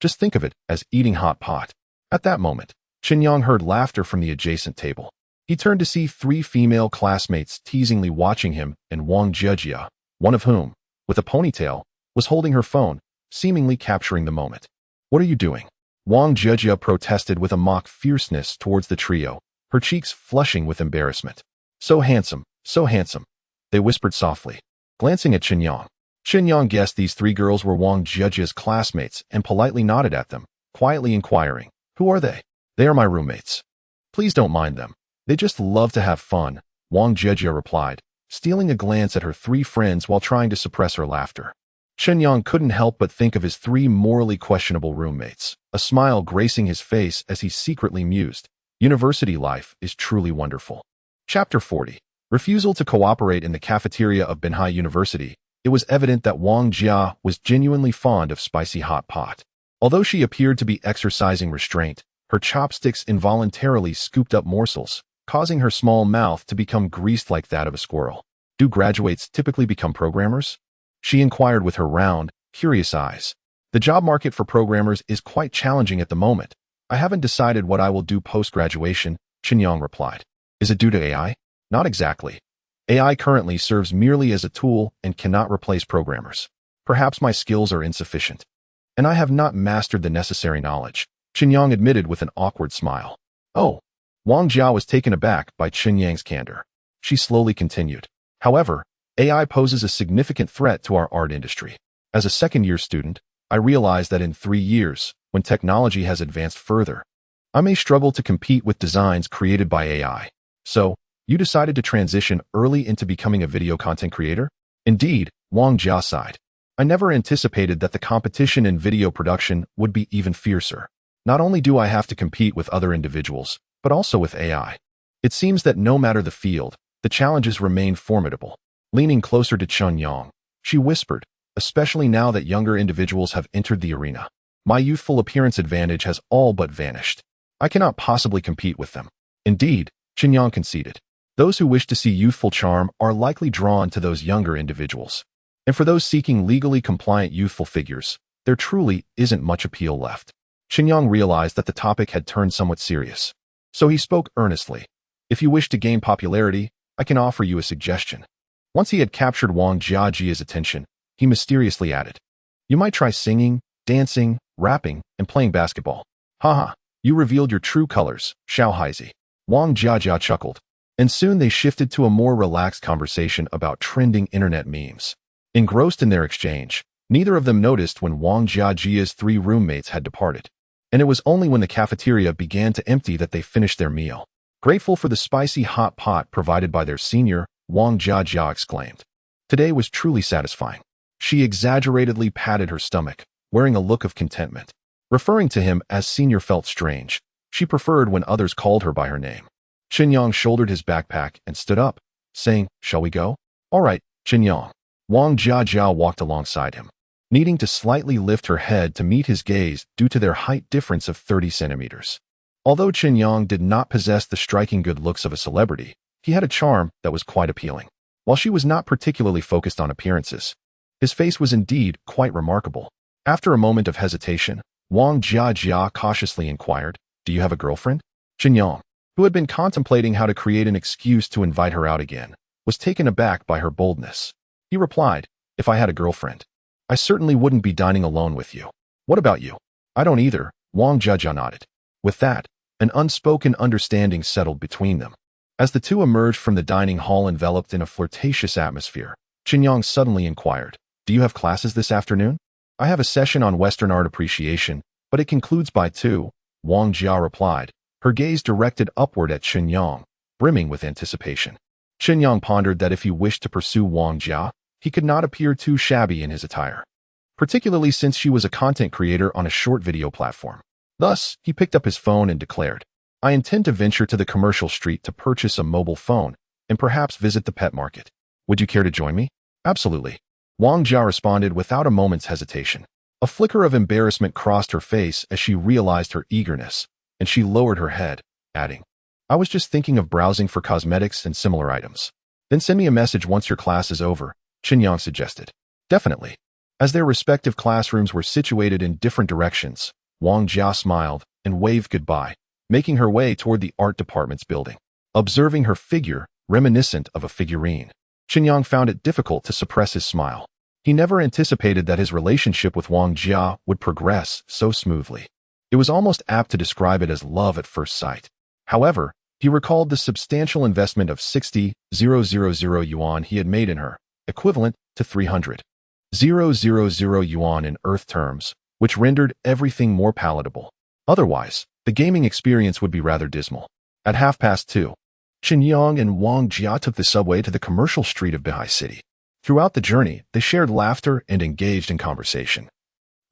Just think of it as eating hot pot." At that moment, Chen Yang heard laughter from the adjacent table. He turned to see 3 female classmates teasingly watching him and Wang Jiejia, one of whom, with a ponytail, was holding her phone, seemingly capturing the moment. "What are you doing?" Wang Jiejia protested with a mock fierceness towards the trio, her cheeks flushing with embarrassment. So handsome, they whispered softly, glancing at Chen Yang. Chen Yang guessed these 3 girls were Wang Jiejia's classmates and politely nodded at them, quietly inquiring, "Who are they?" "They are my roommates. Please don't mind them. They just love to have fun," Wang Jiejia replied, stealing a glance at her 3 friends while trying to suppress her laughter. Chen Yang couldn't help but think of his 3 morally questionable roommates, a smile gracing his face as he secretly mused, "University life is truly wonderful." Chapter 40. Refusal to cooperate in the cafeteria of Binhai University. It was evident that Wang Jia was genuinely fond of spicy hot pot. Although she appeared to be exercising restraint, her chopsticks involuntarily scooped up morsels, causing her small mouth to become greased like that of a squirrel. "Do graduates typically become programmers?" she inquired with her round, curious eyes. "The job market for programmers is quite challenging at the moment. I haven't decided what I will do post-graduation," Chen Yang replied. "Is it due to AI?" "Not exactly. AI currently serves merely as a tool and cannot replace programmers. Perhaps my skills are insufficient, and I have not mastered the necessary knowledge," Chen Yang admitted with an awkward smile. "Oh." Wang Jia was taken aback by Chen Yang's candor. She slowly continued, "However, AI poses a significant threat to our art industry. As a second-year student, I realize that in 3 years, when technology has advanced further, I may struggle to compete with designs created by AI. So, you decided to transition early into becoming a video content creator? Indeed, Wang Jia sighed. I never anticipated that the competition in video production would be even fiercer. Not only do I have to compete with other individuals, but also with AI. It seems that no matter the field, the challenges remain formidable. Leaning closer to Chen Yang, she whispered, especially now that younger individuals have entered the arena. My youthful appearance advantage has all but vanished. I cannot possibly compete with them. Indeed, Chen Yang conceded. Those who wish to see youthful charm are likely drawn to those younger individuals. And for those seeking legally compliant youthful figures, there truly isn't much appeal left. Chen Yang realized that the topic had turned somewhat serious. So he spoke earnestly. If you wish to gain popularity, I can offer you a suggestion. Once he had captured Wang Jiaji's attention, he mysteriously added, you might try singing, dancing, rapping, and playing basketball. Haha, you revealed your true colors, Xiao Haizi. Wang Jiajia chuckled, and soon they shifted to a more relaxed conversation about trending internet memes. Engrossed in their exchange, neither of them noticed when Wang Jiaji's 3 roommates had departed. And it was only when the cafeteria began to empty that they finished their meal. Grateful for the spicy hot pot provided by their senior, Wang Jiajia exclaimed. Today was truly satisfying. She exaggeratedly patted her stomach, wearing a look of contentment. Referring to him as senior felt strange. She preferred when others called her by her name. Chen Yang shouldered his backpack and stood up, saying, shall we go? All right, Chen Yang. Wang Jiajia walked alongside him, needing to slightly lift her head to meet his gaze due to their height difference of 30 centimeters. Although Chen Yang did not possess the striking good looks of a celebrity, he had a charm that was quite appealing. While she was not particularly focused on appearances, his face was indeed quite remarkable. After a moment of hesitation, Wang Jiajia cautiously inquired, do you have a girlfriend? Chen Yang, who had been contemplating how to create an excuse to invite her out again, was taken aback by her boldness. He replied, if I had a girlfriend, I certainly wouldn't be dining alone with you. What about you? I don't either, Wang Jiajia nodded. With that, an unspoken understanding settled between them. As the two emerged from the dining hall enveloped in a flirtatious atmosphere, Chen Yang suddenly inquired, do you have classes this afternoon? I have a session on Western art appreciation, but it concludes by 2, Wang Jia replied, her gaze directed upward at Chen Yang, brimming with anticipation. Chen Yang pondered that if he wished to pursue Wang Jia, he could not appear too shabby in his attire, particularly since she was a content creator on a short video platform. Thus, he picked up his phone and declared, I intend to venture to the commercial street to purchase a mobile phone and perhaps visit the pet market. Would you care to join me? Absolutely. Wang Jia responded without a moment's hesitation. A flicker of embarrassment crossed her face as she realized her eagerness, and she lowered her head, adding, I was just thinking of browsing for cosmetics and similar items. Then send me a message once your class is over, Chen Yang suggested. Definitely. As their respective classrooms were situated in different directions, Wang Jia smiled and waved goodbye, making her way toward the art department's building. Observing her figure, reminiscent of a figurine, Chen Yang found it difficult to suppress his smile. He never anticipated that his relationship with Wang Jia would progress so smoothly. It was almost apt to describe it as love at first sight. However, he recalled the substantial investment of 60,000 yuan he had made in her, equivalent to 300,000 yuan in Earth terms, which rendered everything more palatable. Otherwise, the gaming experience would be rather dismal. At 2:30, Chen Yang and Wang Jia took the subway to the commercial street of Beihai City. Throughout the journey, they shared laughter and engaged in conversation,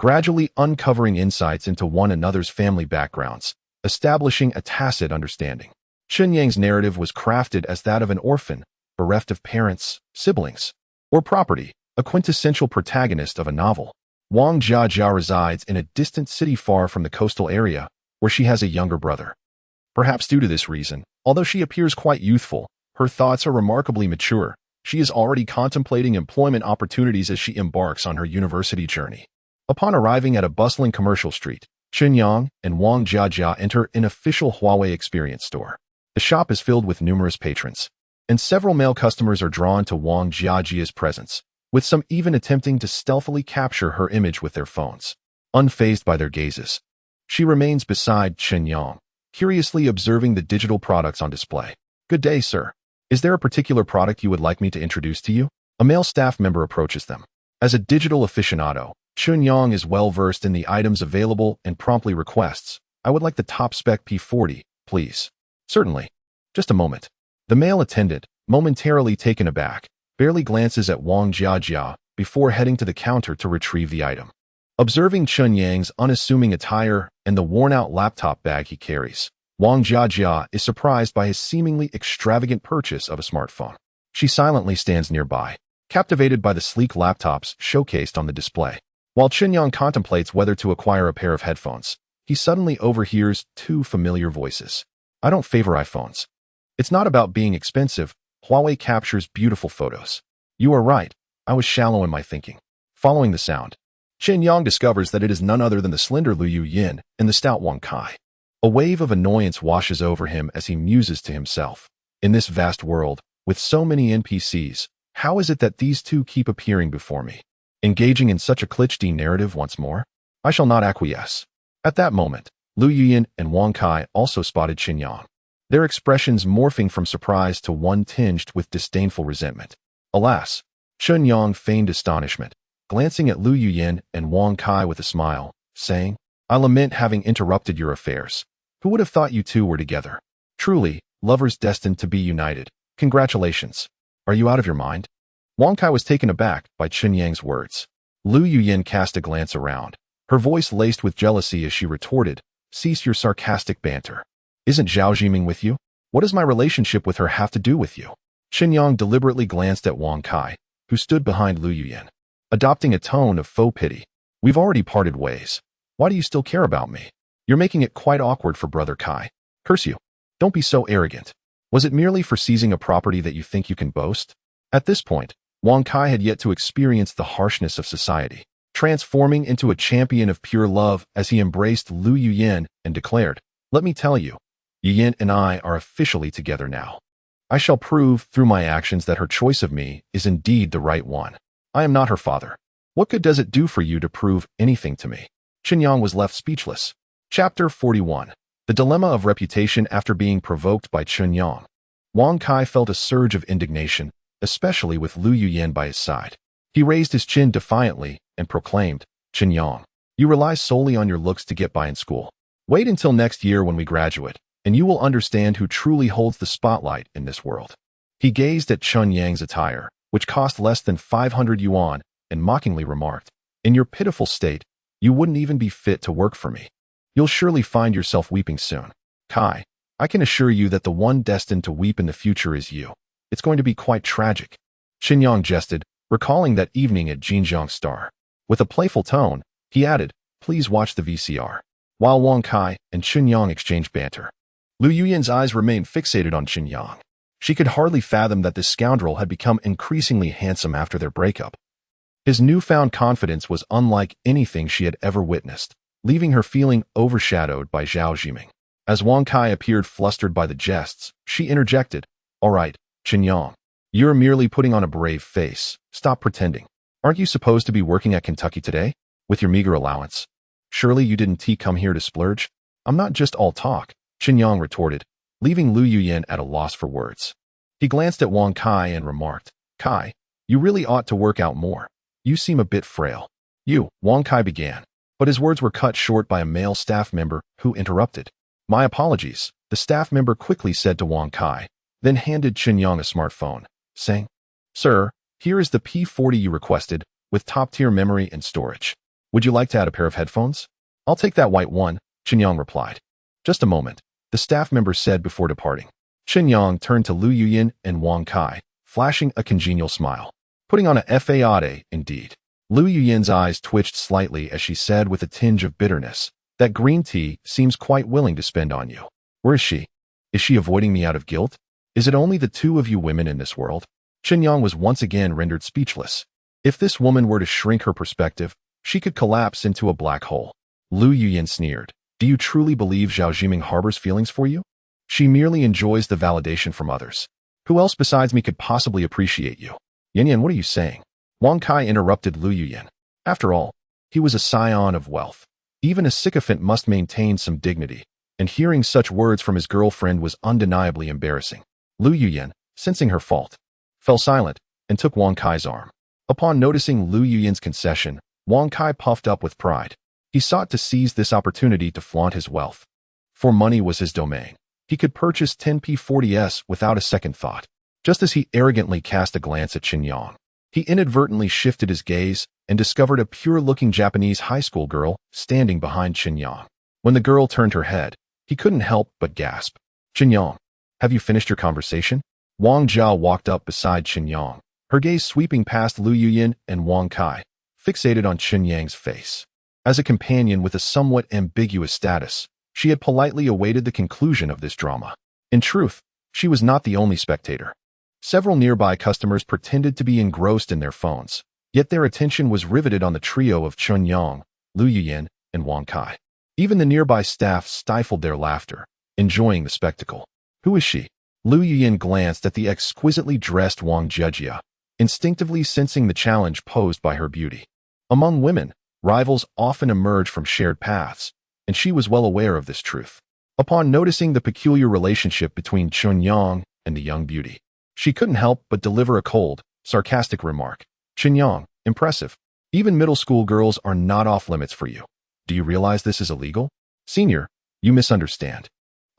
gradually uncovering insights into one another's family backgrounds, establishing a tacit understanding. Chen Yang's narrative was crafted as that of an orphan, bereft of parents, siblings, or property, a quintessential protagonist of a novel. Wang Jiajia resides in a distant city far from the coastal area, where she has a younger brother. Perhaps due to this reason, although she appears quite youthful, her thoughts are remarkably mature. She is already contemplating employment opportunities as she embarks on her university journey. Upon arriving at a bustling commercial street, Chen Yang and Wang Jiajia enter an official Huawei experience store. The shop is filled with numerous patrons, and several male customers are drawn to Wang Jiajia's presence, with some even attempting to stealthily capture her image with their phones. Unfazed by their gazes, she remains beside Chen Yang, curiously observing the digital products on display. Good day, sir. Is there a particular product you would like me to introduce to you? A male staff member approaches them. As a digital aficionado, Chen Yang is well versed in the items available and promptly requests, I would like the top spec P40, please. Certainly. Just a moment. The male attendant, momentarily taken aback, barely glances at Wang Jiajia before heading to the counter to retrieve the item. Observing Chen Yang's unassuming attire and the worn-out laptop bag he carries, Wang Jiajia is surprised by his seemingly extravagant purchase of a smartphone. She silently stands nearby, captivated by the sleek laptops showcased on the display. While Chen Yang contemplates whether to acquire a pair of headphones, he suddenly overhears two familiar voices. I don't favor iPhones. It's not about being expensive. Huawei captures beautiful photos. You are right. I was shallow in my thinking. Following the sound, Chen Yang discovers that it is none other than the slender Lu Yuyin and the stout Wang Kai. A wave of annoyance washes over him as he muses to himself. In this vast world, with so many NPCs, how is it that these two keep appearing before me? Engaging in such a cliché narrative once more? I shall not acquiesce. At that moment, Lu Yuyin and Wang Kai also spotted Chen Yang, their expressions morphing from surprise to one tinged with disdainful resentment. Alas, Chen Yang feigned astonishment, glancing at Lu Yuyin and Wang Kai with a smile, saying, I lament having interrupted your affairs. Who would have thought you two were together? Truly, lovers destined to be united. Congratulations. Are you out of your mind? Wang Kai was taken aback by Chen Yang's words. Lu Yuyin cast a glance around, her voice laced with jealousy as she retorted, Cease your sarcastic banter. Isn't Zhao Jiming with you? What does my relationship with her have to do with you? Chen Yang deliberately glanced at Wang Kai, who stood behind Lu Yuyin, adopting a tone of faux pity. We've already parted ways. Why do you still care about me? You're making it quite awkward for Brother Kai. Curse you. Don't be so arrogant. Was it merely for seizing a property that you think you can boast? At this point, Wang Kai had yet to experience the harshness of society, transforming into a champion of pure love as he embraced Lu Yuyin and declared, Let me tell you, Yuyin and I are officially together now. I shall prove through my actions that her choice of me is indeed the right one. I am not her father. What good does it do for you to prove anything to me? Chen Yang was left speechless. Chapter 41. The Dilemma of Reputation After Being Provoked by Chen Yang. Wang Kai felt a surge of indignation, especially with Lu Yuyin by his side. He raised his chin defiantly and proclaimed, Chen Yang, you rely solely on your looks to get by in school. Wait until next year when we graduate, and you will understand who truly holds the spotlight in this world. He gazed at Chen Yang's attire, which cost less than 500 yuan, and mockingly remarked, In your pitiful state, you wouldn't even be fit to work for me. You'll surely find yourself weeping soon. Kai, I can assure you that the one destined to weep in the future is you. It's going to be quite tragic. Chen Yang jested, recalling that evening at Jinjiang Star. With a playful tone, he added, Please watch the VCR. While Wang Kai and Chen Yang exchanged banter, Lu Yuyin's eyes remained fixated on Chen Yang. She could hardly fathom that this scoundrel had become increasingly handsome after their breakup. His newfound confidence was unlike anything she had ever witnessed, leaving her feeling overshadowed by Zhao Jiming. As Wang Kai appeared flustered by the jests, she interjected, All right, Chen Yang, you're merely putting on a brave face. Stop pretending. Aren't you supposed to be working at Kentucky today? With your meager allowance? Surely you didn't come here to splurge? I'm not just all talk, Chen Yang retorted, leaving Lu Yuyin at a loss for words. He glanced at Wang Kai and remarked, Kai, you really ought to work out more. You seem a bit frail. Wang Kai began, but his words were cut short by a male staff member who interrupted. My apologies, the staff member quickly said to Wang Kai, then handed Chen Yang a smartphone, saying, Sir, here is the P40 you requested, with top-tier memory and storage. Would you like to add a pair of headphones? I'll take that white one, Chen Yang replied. Just a moment, the staff member said before departing. Chen Yang turned to Lu Yuyin and Wang Kai, flashing a congenial smile. Putting on a fade, indeed. Lu Yuyin's eyes twitched slightly as she said with a tinge of bitterness, That green tea seems quite willing to spend on you. Where is she? Is she avoiding me out of guilt? Is it only the two of you women in this world? Chen Yang was once again rendered speechless. If this woman were to shrink her perspective, she could collapse into a black hole. Lu Yuyin sneered. Do you truly believe Zhao Jiming harbors feelings for you? She merely enjoys the validation from others. Who else besides me could possibly appreciate you? Yan, what are you saying? Wang Kai interrupted Lu Yuyin. After all, he was a scion of wealth. Even a sycophant must maintain some dignity, and hearing such words from his girlfriend was undeniably embarrassing. Lu Yuyin, sensing her fault, fell silent and took Wang Kai's arm. Upon noticing Lu Yuyin's concession, Wang Kai puffed up with pride. He sought to seize this opportunity to flaunt his wealth. For money was his domain. He could purchase 10p40s without a second thought. Just as he arrogantly cast a glance at Chen Yang, he inadvertently shifted his gaze and discovered a pure-looking Japanese high school girl standing behind Chen Yang. When the girl turned her head, he couldn't help but gasp. "Chen Yang, have you finished your conversation?" Wang Jia walked up beside Chen Yang, her gaze sweeping past Lu Yuyin and Wang Kai, fixated on Chen Yang's face. As a companion with a somewhat ambiguous status, she had politely awaited the conclusion of this drama. In truth, she was not the only spectator. Several nearby customers pretended to be engrossed in their phones, yet their attention was riveted on the trio of Chen Yang, Lu Yuyin, and Wang Kai. Even the nearby staff stifled their laughter, enjoying the spectacle. "Who is she?" Lu Yuyin glanced at the exquisitely dressed Wang Jia, instinctively sensing the challenge posed by her beauty. Among women, rivals often emerge from shared paths, and she was well aware of this truth. Upon noticing the peculiar relationship between Chen Yang and the young beauty, she couldn't help but deliver a cold, sarcastic remark. "Chen Yang, impressive. Even middle school girls are not off limits for you. Do you realize this is illegal?" "Senior, you misunderstand.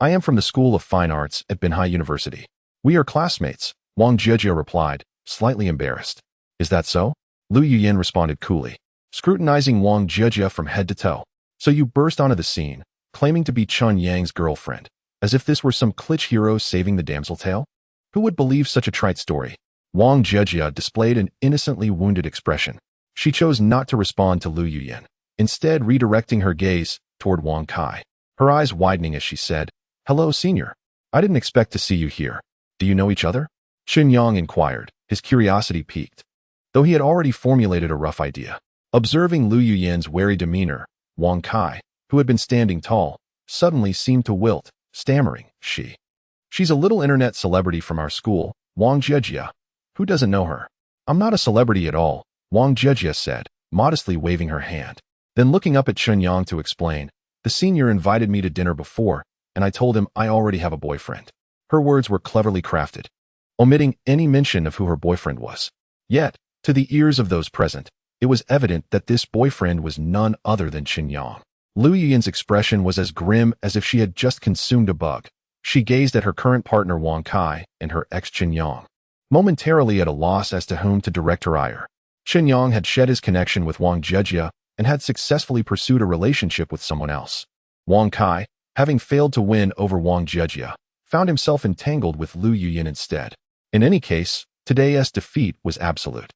I am from the School of Fine Arts at Binhai University. We are classmates," Wang Jia replied, slightly embarrassed. "Is that so?" Lu Yuyin responded coolly, scrutinizing Wang Jia from head to toe. "So you burst onto the scene, claiming to be Chen Yang's girlfriend, as if this were some kitsch hero saving the damsel tale? Who would believe such a trite story?" Wang Jia displayed an innocently wounded expression. She chose not to respond to Lu Yuyin, instead redirecting her gaze toward Wang Kai, her eyes widening as she said, "Hello, senior. I didn't expect to see you here. Do you know each other?" Chen Yang inquired, his curiosity piqued, though he had already formulated a rough idea. Observing Lu Yuyin's wary demeanor, Wang Kai, who had been standing tall, suddenly seemed to wilt, stammering, She's a little internet celebrity from our school, Wang Jia. Who doesn't know her?" "I'm not a celebrity at all," Wang Jia said, modestly waving her hand. Then looking up at Chen Yang to explain, "The senior invited me to dinner before, and I told him I already have a boyfriend." Her words were cleverly crafted, omitting any mention of who her boyfriend was. Yet, to the ears of those present, it was evident that this boyfriend was none other than Chen Yang. Lu Yuyin's expression was as grim as if she had just consumed a bug. She gazed at her current partner Wang Kai and her ex Chen Yang, momentarily at a loss as to whom to direct her ire. Chen Yang had shed his connection with Wang Jia and had successfully pursued a relationship with someone else. Wang Kai, having failed to win over Wang Jia, found himself entangled with Lu Yuyin instead. In any case, today's defeat was absolute.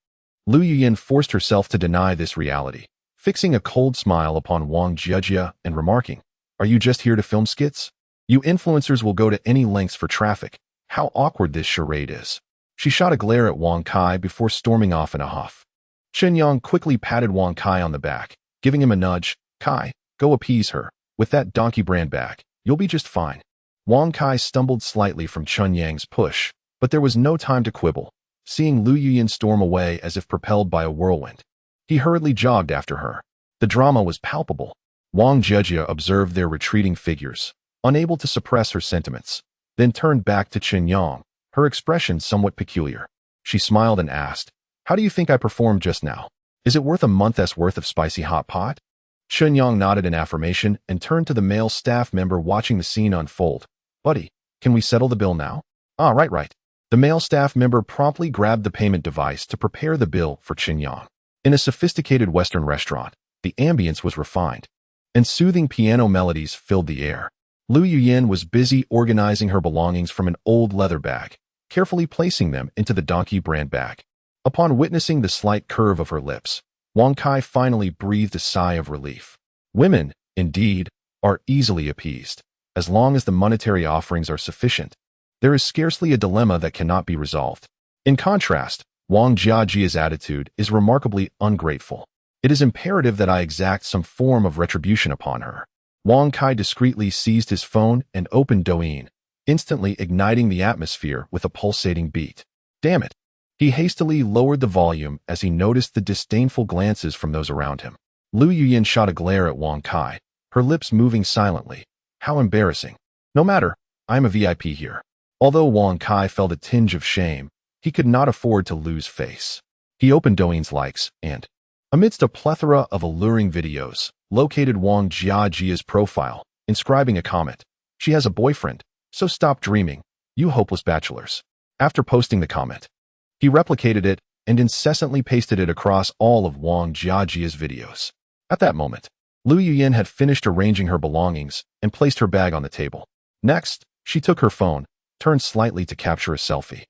Lu Yuyin forced herself to deny this reality, fixing a cold smile upon Wang Jia and remarking, "Are you just here to film skits? You influencers will go to any lengths for traffic. How awkward this charade is." She shot a glare at Wang Kai before storming off in a huff. Chen Yang quickly patted Wang Kai on the back, giving him a nudge. "Kai, go appease her. With that donkey brand back, you'll be just fine." Wang Kai stumbled slightly from Chen Yang's push, but there was no time to quibble, seeing Lu Yuyin storm away as if propelled by a whirlwind. He hurriedly jogged after her. The drama was palpable. Wang Jia observed their retreating figures, unable to suppress her sentiments, then turned back to Chen Yang, her expression somewhat peculiar. She smiled and asked, "How do you think I performed just now? Is it worth a month's worth of spicy hot pot?" Chen Yang nodded in affirmation and turned to the male staff member watching the scene unfold. "Buddy, can we settle the bill now?" "Ah, right. The male staff member promptly grabbed the payment device to prepare the bill for Chen Yang. In a sophisticated Western restaurant, the ambience was refined, and soothing piano melodies filled the air. Lu Yuyin was busy organizing her belongings from an old leather bag, carefully placing them into the donkey brand bag. Upon witnessing the slight curve of her lips, Wang Kai finally breathed a sigh of relief. Women, indeed, are easily appeased. As long as the monetary offerings are sufficient, there is scarcely a dilemma that cannot be resolved. In contrast, Wang Jiajia's attitude is remarkably ungrateful. It is imperative that I exact some form of retribution upon her. Wang Kai discreetly seized his phone and opened Douyin, instantly igniting the atmosphere with a pulsating beat. Damn it! He hastily lowered the volume as he noticed the disdainful glances from those around him. Lu Yuyin shot a glare at Wang Kai, her lips moving silently. How embarrassing. No matter, I'm a VIP here. Although Wang Kai felt a tinge of shame, he could not afford to lose face. He opened Douyin's likes and, amidst a plethora of alluring videos, located Wang Jiajia's profile, inscribing a comment. She has a boyfriend, So stop dreaming, you hopeless bachelors. After posting the comment, he replicated it and incessantly pasted it across all of Wang Jiajia's videos. At that moment, Lu Yuyin had finished arranging her belongings and placed her bag on the table. Next, she took her phone, turned slightly to capture a selfie,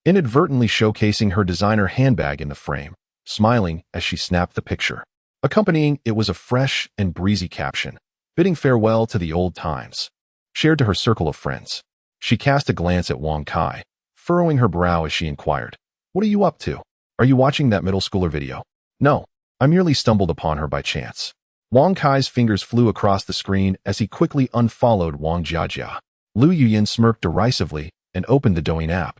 inadvertently showcasing her designer handbag in the frame, smiling as she snapped the picture. Accompanying it was a fresh and breezy caption, bidding farewell to the old times. Shared to her circle of friends, she cast a glance at Wang Kai, furrowing her brow as she inquired, "What are you up to? Are you watching that middle schooler video?" "No, I merely stumbled upon her by chance." Wang Kai's fingers flew across the screen as he quickly unfollowed Wang Jiajia. Lu Yuyin smirked derisively and opened the Douyin app,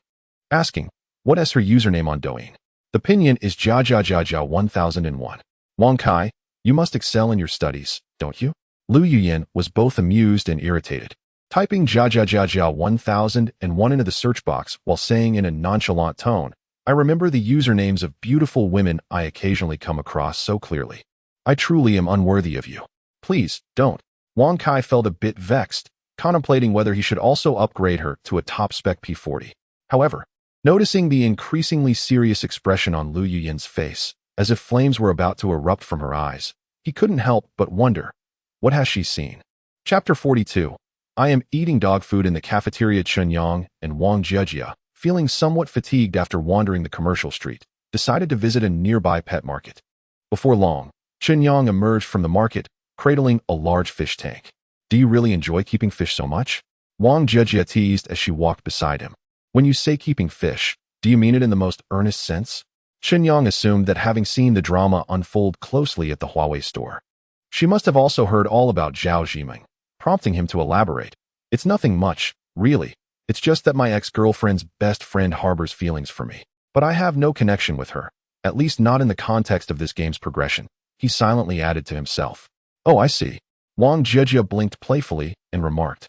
asking, "What is her username on Douyin?" "The pinyin is Jiajia 1001. Wang Kai, you must excel in your studies, don't you?" Lu Yuyin was both amused and irritated, typing Jiajia 1001 into the search box while saying in a nonchalant tone, "I remember the usernames of beautiful women I occasionally come across so clearly. I truly am unworthy of you. Please, don't." Wang Kai felt a bit vexed, contemplating whether he should also upgrade her to a top-spec P40. However, noticing the increasingly serious expression on Lu Yuyin's face, as if flames were about to erupt from her eyes, he couldn't help but wonder, what has she seen? Chapter 42. I am eating dog food in the cafeteria. Chen Yang and Wang Jiajia, feeling somewhat fatigued after wandering the commercial street, decided to visit a nearby pet market. Before long, Chen Yang emerged from the market, cradling a large fish tank. "Do you really enjoy keeping fish so much?" Wang Jiajia teased as she walked beside him. "When you say keeping fish, do you mean it in the most earnest sense?" Chen Yang assumed that having seen the drama unfold closely at the Huawei store, she must have also heard all about Zhao Zhiming, prompting him to elaborate. "It's nothing much, really. It's just that my ex-girlfriend's best friend harbors feelings for me. But I have no connection with her, at least not in the context of this game's progression," he silently added to himself. "Oh, I see." Wang Jiajia blinked playfully and remarked,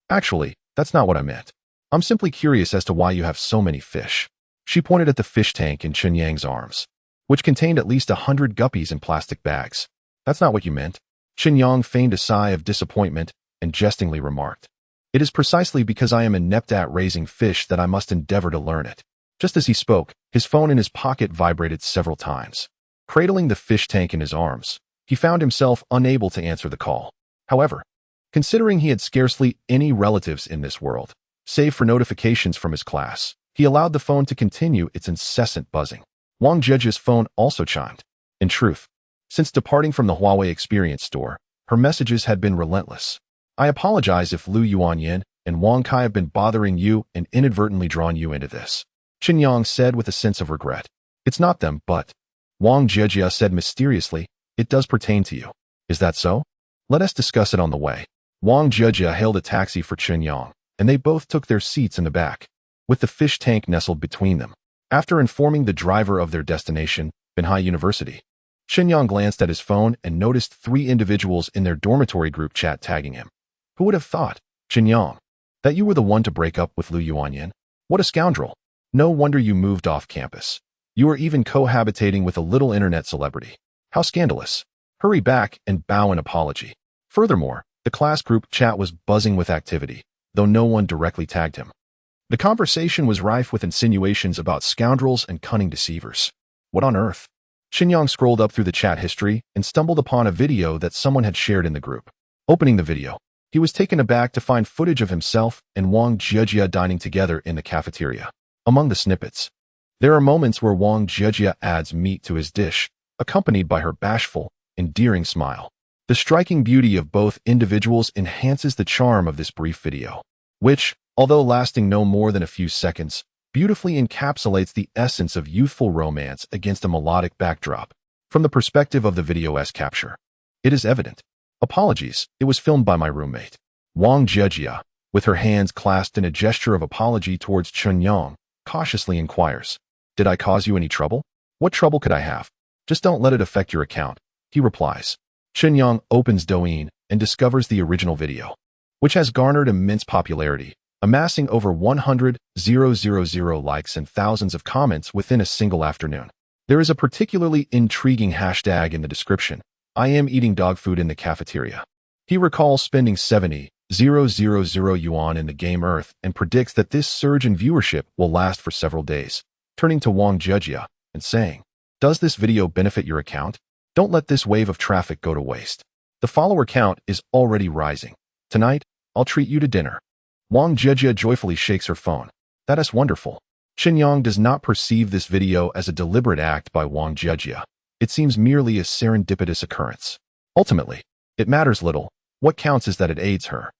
"Actually, that's not what I meant. I'm simply curious as to why you have so many fish." She pointed at the fish tank in Chen Yang's arms, which contained at least 100 guppies in plastic bags. "That's not what you meant." Chen Yang feigned a sigh of disappointment and jestingly remarked, "It is precisely because I am inept at raising fish that I must endeavor to learn it." Just as he spoke, his phone in his pocket vibrated several times. Cradling the fish tank in his arms, he found himself unable to answer the call. However, considering he had scarcely any relatives in this world, save for notifications from his class, he allowed the phone to continue its incessant buzzing. Wang Jiajia's phone also chimed. In truth, since departing from the Huawei Experience Store, her messages had been relentless. "I apologize if Lu Yuanyin and Wang Kai have been bothering you and inadvertently drawn you into this," Chen Yang said with a sense of regret. "It's not them, but," Wang Jiajia said mysteriously, "it does pertain to you. Is that so? Let us discuss it on the way." Wang Jiajia hailed a taxi for Chen Yang, and they both took their seats in the back, with the fish tank nestled between them. After informing the driver of their destination, Binhai University, Chen Yang glanced at his phone and noticed 3 individuals in their dormitory group chat tagging him. "Who would have thought, Chen Yang, that you were the one to break up with Lu Yuanyin? What a scoundrel. No wonder you moved off campus. You are even cohabitating with a little internet celebrity. How scandalous. Hurry back and bow in apology." Furthermore, the class group chat was buzzing with activity, though no one directly tagged him. The conversation was rife with insinuations about scoundrels and cunning deceivers. What on earth? Chen Yang scrolled up through the chat history and stumbled upon a video that someone had shared in the group. Opening the video, he was taken aback to find footage of himself and Wang Jiajia dining together in the cafeteria. Among the snippets, there are moments where Wang Jiajia adds meat to his dish, accompanied by her bashful, endearing smile. The striking beauty of both individuals enhances the charm of this brief video, which, although lasting no more than a few seconds, beautifully encapsulates the essence of youthful romance against a melodic backdrop. From the perspective of the video's capture, it is evident. Apologies, it was filmed by my roommate. Wang Jiajia, with her hands clasped in a gesture of apology towards Chen Yang, cautiously inquires, "Did I cause you any trouble?" "What trouble could I have? Just don't let it affect your account," he replies. Chen Yang opens Douyin and discovers the original video, which has garnered immense popularity, amassing over 100,000 likes and thousands of comments within a single afternoon. There is a particularly intriguing hashtag in the description, "I am eating dog food in the cafeteria." He recalls spending 70,000 yuan in the game Earth and predicts that this surge in viewership will last for several days, turning to Wang Jejia and saying, "Does this video benefit your account? Don't let this wave of traffic go to waste. The follower count is already rising. Tonight, I'll treat you to dinner." Wang Jejia joyfully shakes her phone. "That is wonderful." Chen Yang does not perceive this video as a deliberate act by Wang Jejia. It seems merely a serendipitous occurrence. Ultimately, it matters little. What counts is that it aids her.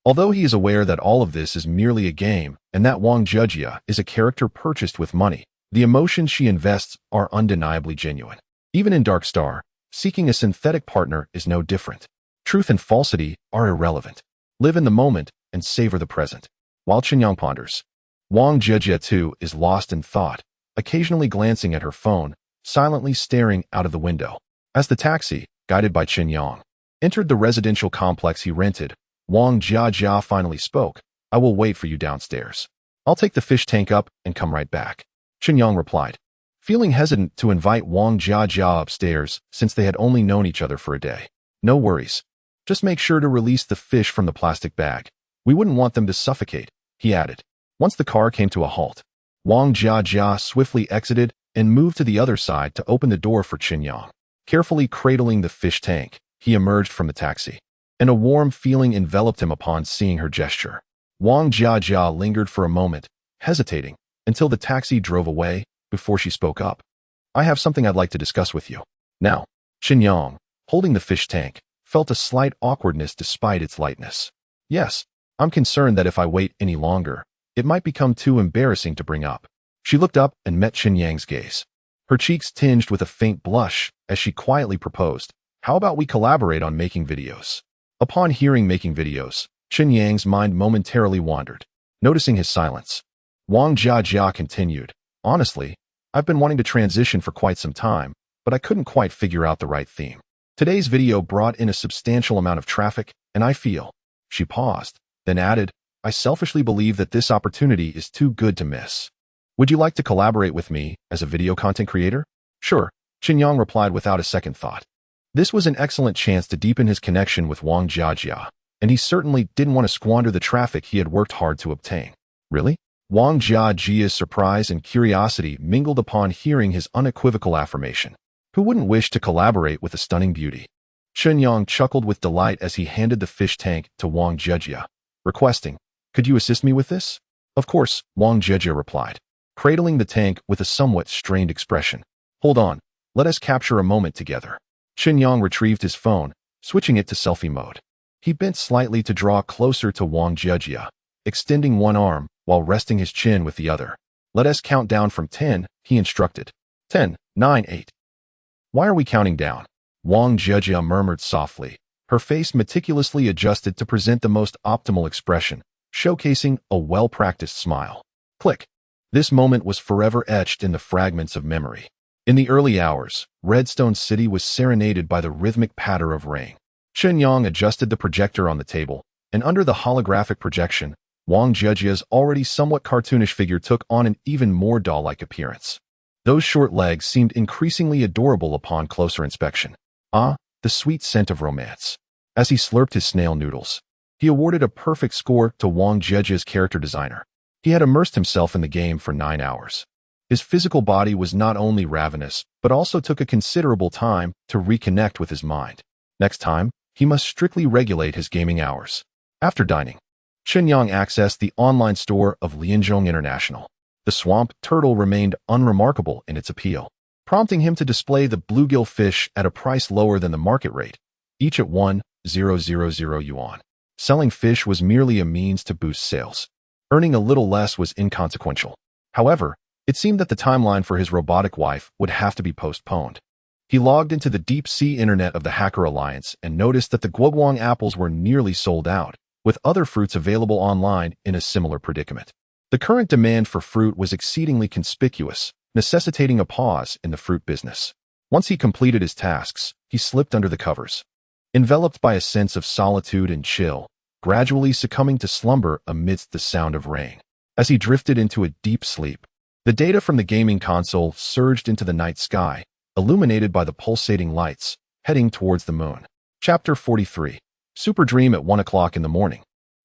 Although he is aware that all of this is merely a game and that Wang Jejia is a character purchased with money, the emotions she invests are undeniably genuine. Even in Dark Star, seeking a synthetic partner is no different. Truth and falsity are irrelevant. Live in the moment and savor the present. While Chen Yang ponders, Wang Jejia too is lost in thought, occasionally glancing at her phone, silently staring out of the window. As the taxi, guided by Chen Yang, entered the residential complex he rented, Wang Jejia finally spoke. "I will wait for you downstairs. I'll take the fish tank up and come right back." Chen Yang replied, feeling hesitant to invite Wang Jejia upstairs since they had only known each other for a day. "No worries. Just make sure to release the fish from the plastic bag. We wouldn't want them to suffocate," he added. Once the car came to a halt, Wang Jejia swiftly exited and moved to the other side to open the door for Chen Yang. Carefully cradling the fish tank, he emerged from the taxi, and a warm feeling enveloped him upon seeing her gesture. Wang Jejia lingered for a moment, hesitating, until the taxi drove away, before she spoke up. "I have something I'd like to discuss with you." Now, Chen Yang, holding the fish tank, felt a slight awkwardness despite its lightness. "Yes, I'm concerned that if I wait any longer, it might become too embarrassing to bring up." She looked up and met Chen Yang's gaze. Her cheeks tinged with a faint blush as she quietly proposed, "How about we collaborate on making videos?" Upon hearing making videos, Chen Yang's mind momentarily wandered. Noticing his silence, Wang Jejia continued, "Honestly, I've been wanting to transition for quite some time, but I couldn't quite figure out the right theme. Today's video brought in a substantial amount of traffic, and I feel..." She paused, then added, "I selfishly believe that this opportunity is too good to miss. Would you like to collaborate with me as a video content creator?" "Sure," Chen Yang replied without a second thought. This was an excellent chance to deepen his connection with Wang Jejia, and he certainly didn't want to squander the traffic he had worked hard to obtain. "Really?" Wang Jejia's surprise and curiosity mingled upon hearing his unequivocal affirmation. Who wouldn't wish to collaborate with a stunning beauty? Chen Yang chuckled with delight as he handed the fish tank to Wang Jejia, requesting, "Could you assist me with this?" "Of course," Wang Jejia replied, cradling the tank with a somewhat strained expression. "Hold on, let us capture a moment together." Chen Yang retrieved his phone, switching it to selfie mode. He bent slightly to draw closer to Wang Jejia, extending one arm while resting his chin with the other. "Let us count down from 10, he instructed. 10, 9, 8. "Why are we counting down?" Wang Jejia murmured softly, her face meticulously adjusted to present the most optimal expression, showcasing a well-practiced smile. Click. This moment was forever etched in the fragments of memory. In the early hours, Redstone City was serenaded by the rhythmic patter of rain. Chen Yang adjusted the projector on the table, and under the holographic projection, Wang Jejia's already somewhat cartoonish figure took on an even more doll-like appearance. Those short legs seemed increasingly adorable upon closer inspection. Ah, the sweet scent of romance. As he slurped his snail noodles, he awarded a perfect score to Wang Jejia's character designer. He had immersed himself in the game for 9 hours. His physical body was not only ravenous, but also took a considerable time to reconnect with his mind. Next time, he must strictly regulate his gaming hours. After dining, Chen Yang accessed the online store of Lianzhong International. The swamp turtle remained unremarkable in its appeal, prompting him to display the bluegill fish at a price lower than the market rate, each at 1,000 yuan. Selling fish was merely a means to boost sales. Earning a little less was inconsequential. However, it seemed that the timeline for his robotic wife would have to be postponed. He logged into the deep-sea internet of the Hacker Alliance and noticed that the guoguang apples were nearly sold out, with other fruits available online in a similar predicament. The current demand for fruit was exceedingly conspicuous, necessitating a pause in the fruit business. Once he completed his tasks, he slipped under the covers, enveloped by a sense of solitude and chill, gradually succumbing to slumber amidst the sound of rain. As he drifted into a deep sleep, the data from the gaming console surged into the night sky, illuminated by the pulsating lights, heading towards the moon. Chapter 43. Super Dream at 1 o'clock in the morning.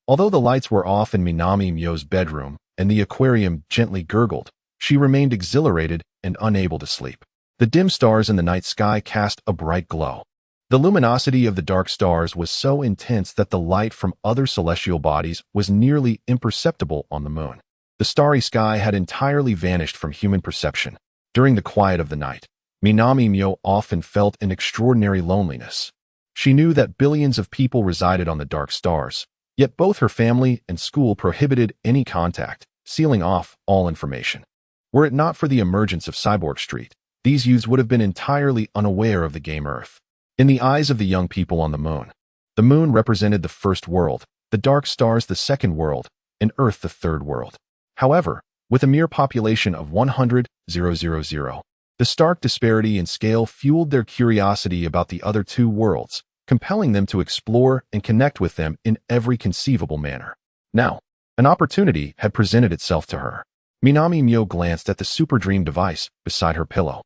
Although the lights were off in Minami Myo's bedroom and the aquarium gently gurgled, she remained exhilarated and unable to sleep. The dim stars in the night sky cast a bright glow. The luminosity of the dark stars was so intense that the light from other celestial bodies was nearly imperceptible on the moon. The starry sky had entirely vanished from human perception. During the quiet of the night, Minami Myo often felt an extraordinary loneliness. She knew that billions of people resided on the dark stars, yet both her family and school prohibited any contact, sealing off all information. Were it not for the emergence of Cyborg Street, these youths would have been entirely unaware of the game Earth. In the eyes of the young people on the moon represented the first world, the dark stars the second world, and Earth the third world. However, with a mere population of 100,000, the stark disparity in scale fueled their curiosity about the other two worlds, compelling them to explore and connect with them in every conceivable manner. Now, an opportunity had presented itself to her. Minami Myo glanced at the Super Dream device beside her pillow.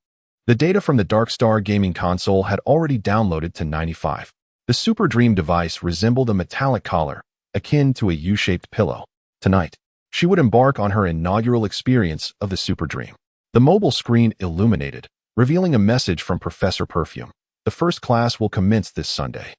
The data from the Dark Star gaming console had already downloaded to 95. The Super Dream device resembled a metallic collar, akin to a U-shaped pillow. Tonight, she would embark on her inaugural experience of the Super Dream. The mobile screen illuminated, revealing a message from Professor Perfume. The first class will commence this Sunday.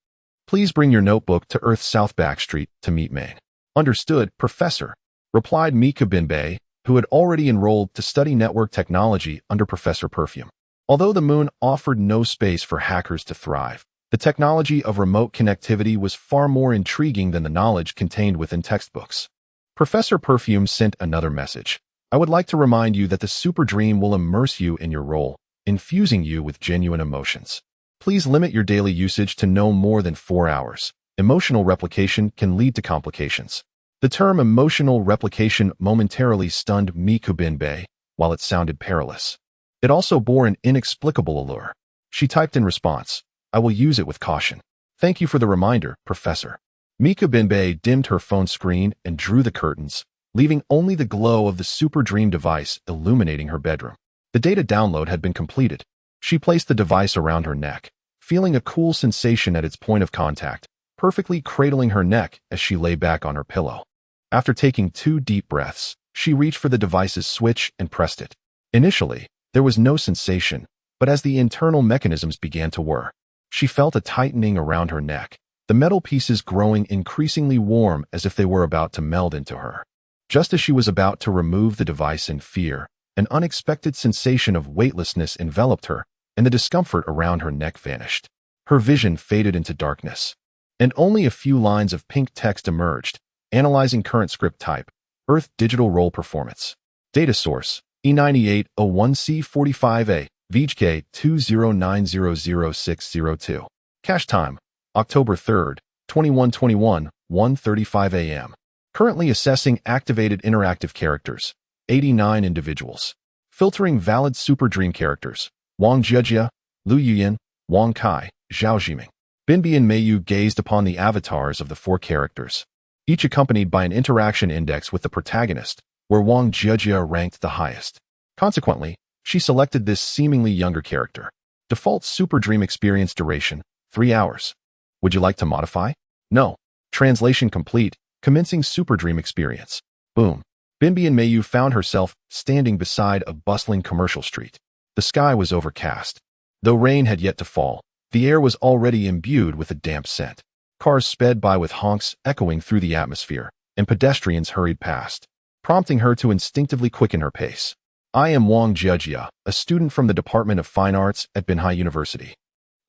Please bring your notebook to Earth South Back Street to meet Maine. Understood, Professor, replied Mika Binbei, who had already enrolled to study network technology under Professor Perfume. Although the moon offered no space for hackers to thrive, the technology of remote connectivity was far more intriguing than the knowledge contained within textbooks. Professor Perfume sent another message. I would like to remind you that the Super Dream will immerse you in your role, infusing you with genuine emotions. Please limit your daily usage to no more than 4 hours. Emotional replication can lead to complications. The term emotional replication momentarily stunned Miku Binbei, while it sounded perilous. It also bore an inexplicable allure. She typed in response, I will use it with caution. Thank you for the reminder, Professor. Miku Binbei dimmed her phone screen and drew the curtains, leaving only the glow of the Super Dream device illuminating her bedroom. The data download had been completed. She placed the device around her neck, feeling a cool sensation at its point of contact, perfectly cradling her neck as she lay back on her pillow. After taking 2 deep breaths, she reached for the device's switch and pressed it. Initially, there was no sensation, but as the internal mechanisms began to whir, she felt a tightening around her neck, the metal pieces growing increasingly warm as if they were about to meld into her. Just as she was about to remove the device in fear, an unexpected sensation of weightlessness enveloped her, and the discomfort around her neck vanished. Her vision faded into darkness, and only a few lines of pink text emerged, analyzing current script type, Earth Digital Role Performance. Data source, E9801C45A, VHK 209000602. Cache time, October 3rd, 2121, 1:35 a.m. Currently assessing activated interactive characters, 89 individuals. Filtering valid Super Dream characters, Wang Jiejia, Lu Yuyan, Wang Kai, Zhao Jiming. Binbei and Meiyu gazed upon the avatars of the 4 characters, each accompanied by an interaction index with the protagonist, where Wang Jiejia ranked the highest. Consequently, she selected this seemingly younger character. Default Super Dream experience duration, 3 hours. Would you like to modify? No. Translation complete, commencing Super Dream experience. Boom. Binbei and Meiyu found herself standing beside a bustling commercial street. The sky was overcast. Though rain had yet to fall, the air was already imbued with a damp scent. Cars sped by with honks echoing through the atmosphere, and pedestrians hurried past, prompting her to instinctively quicken her pace. I am Wang Jiejia, a student from the Department of Fine Arts at Binhai University.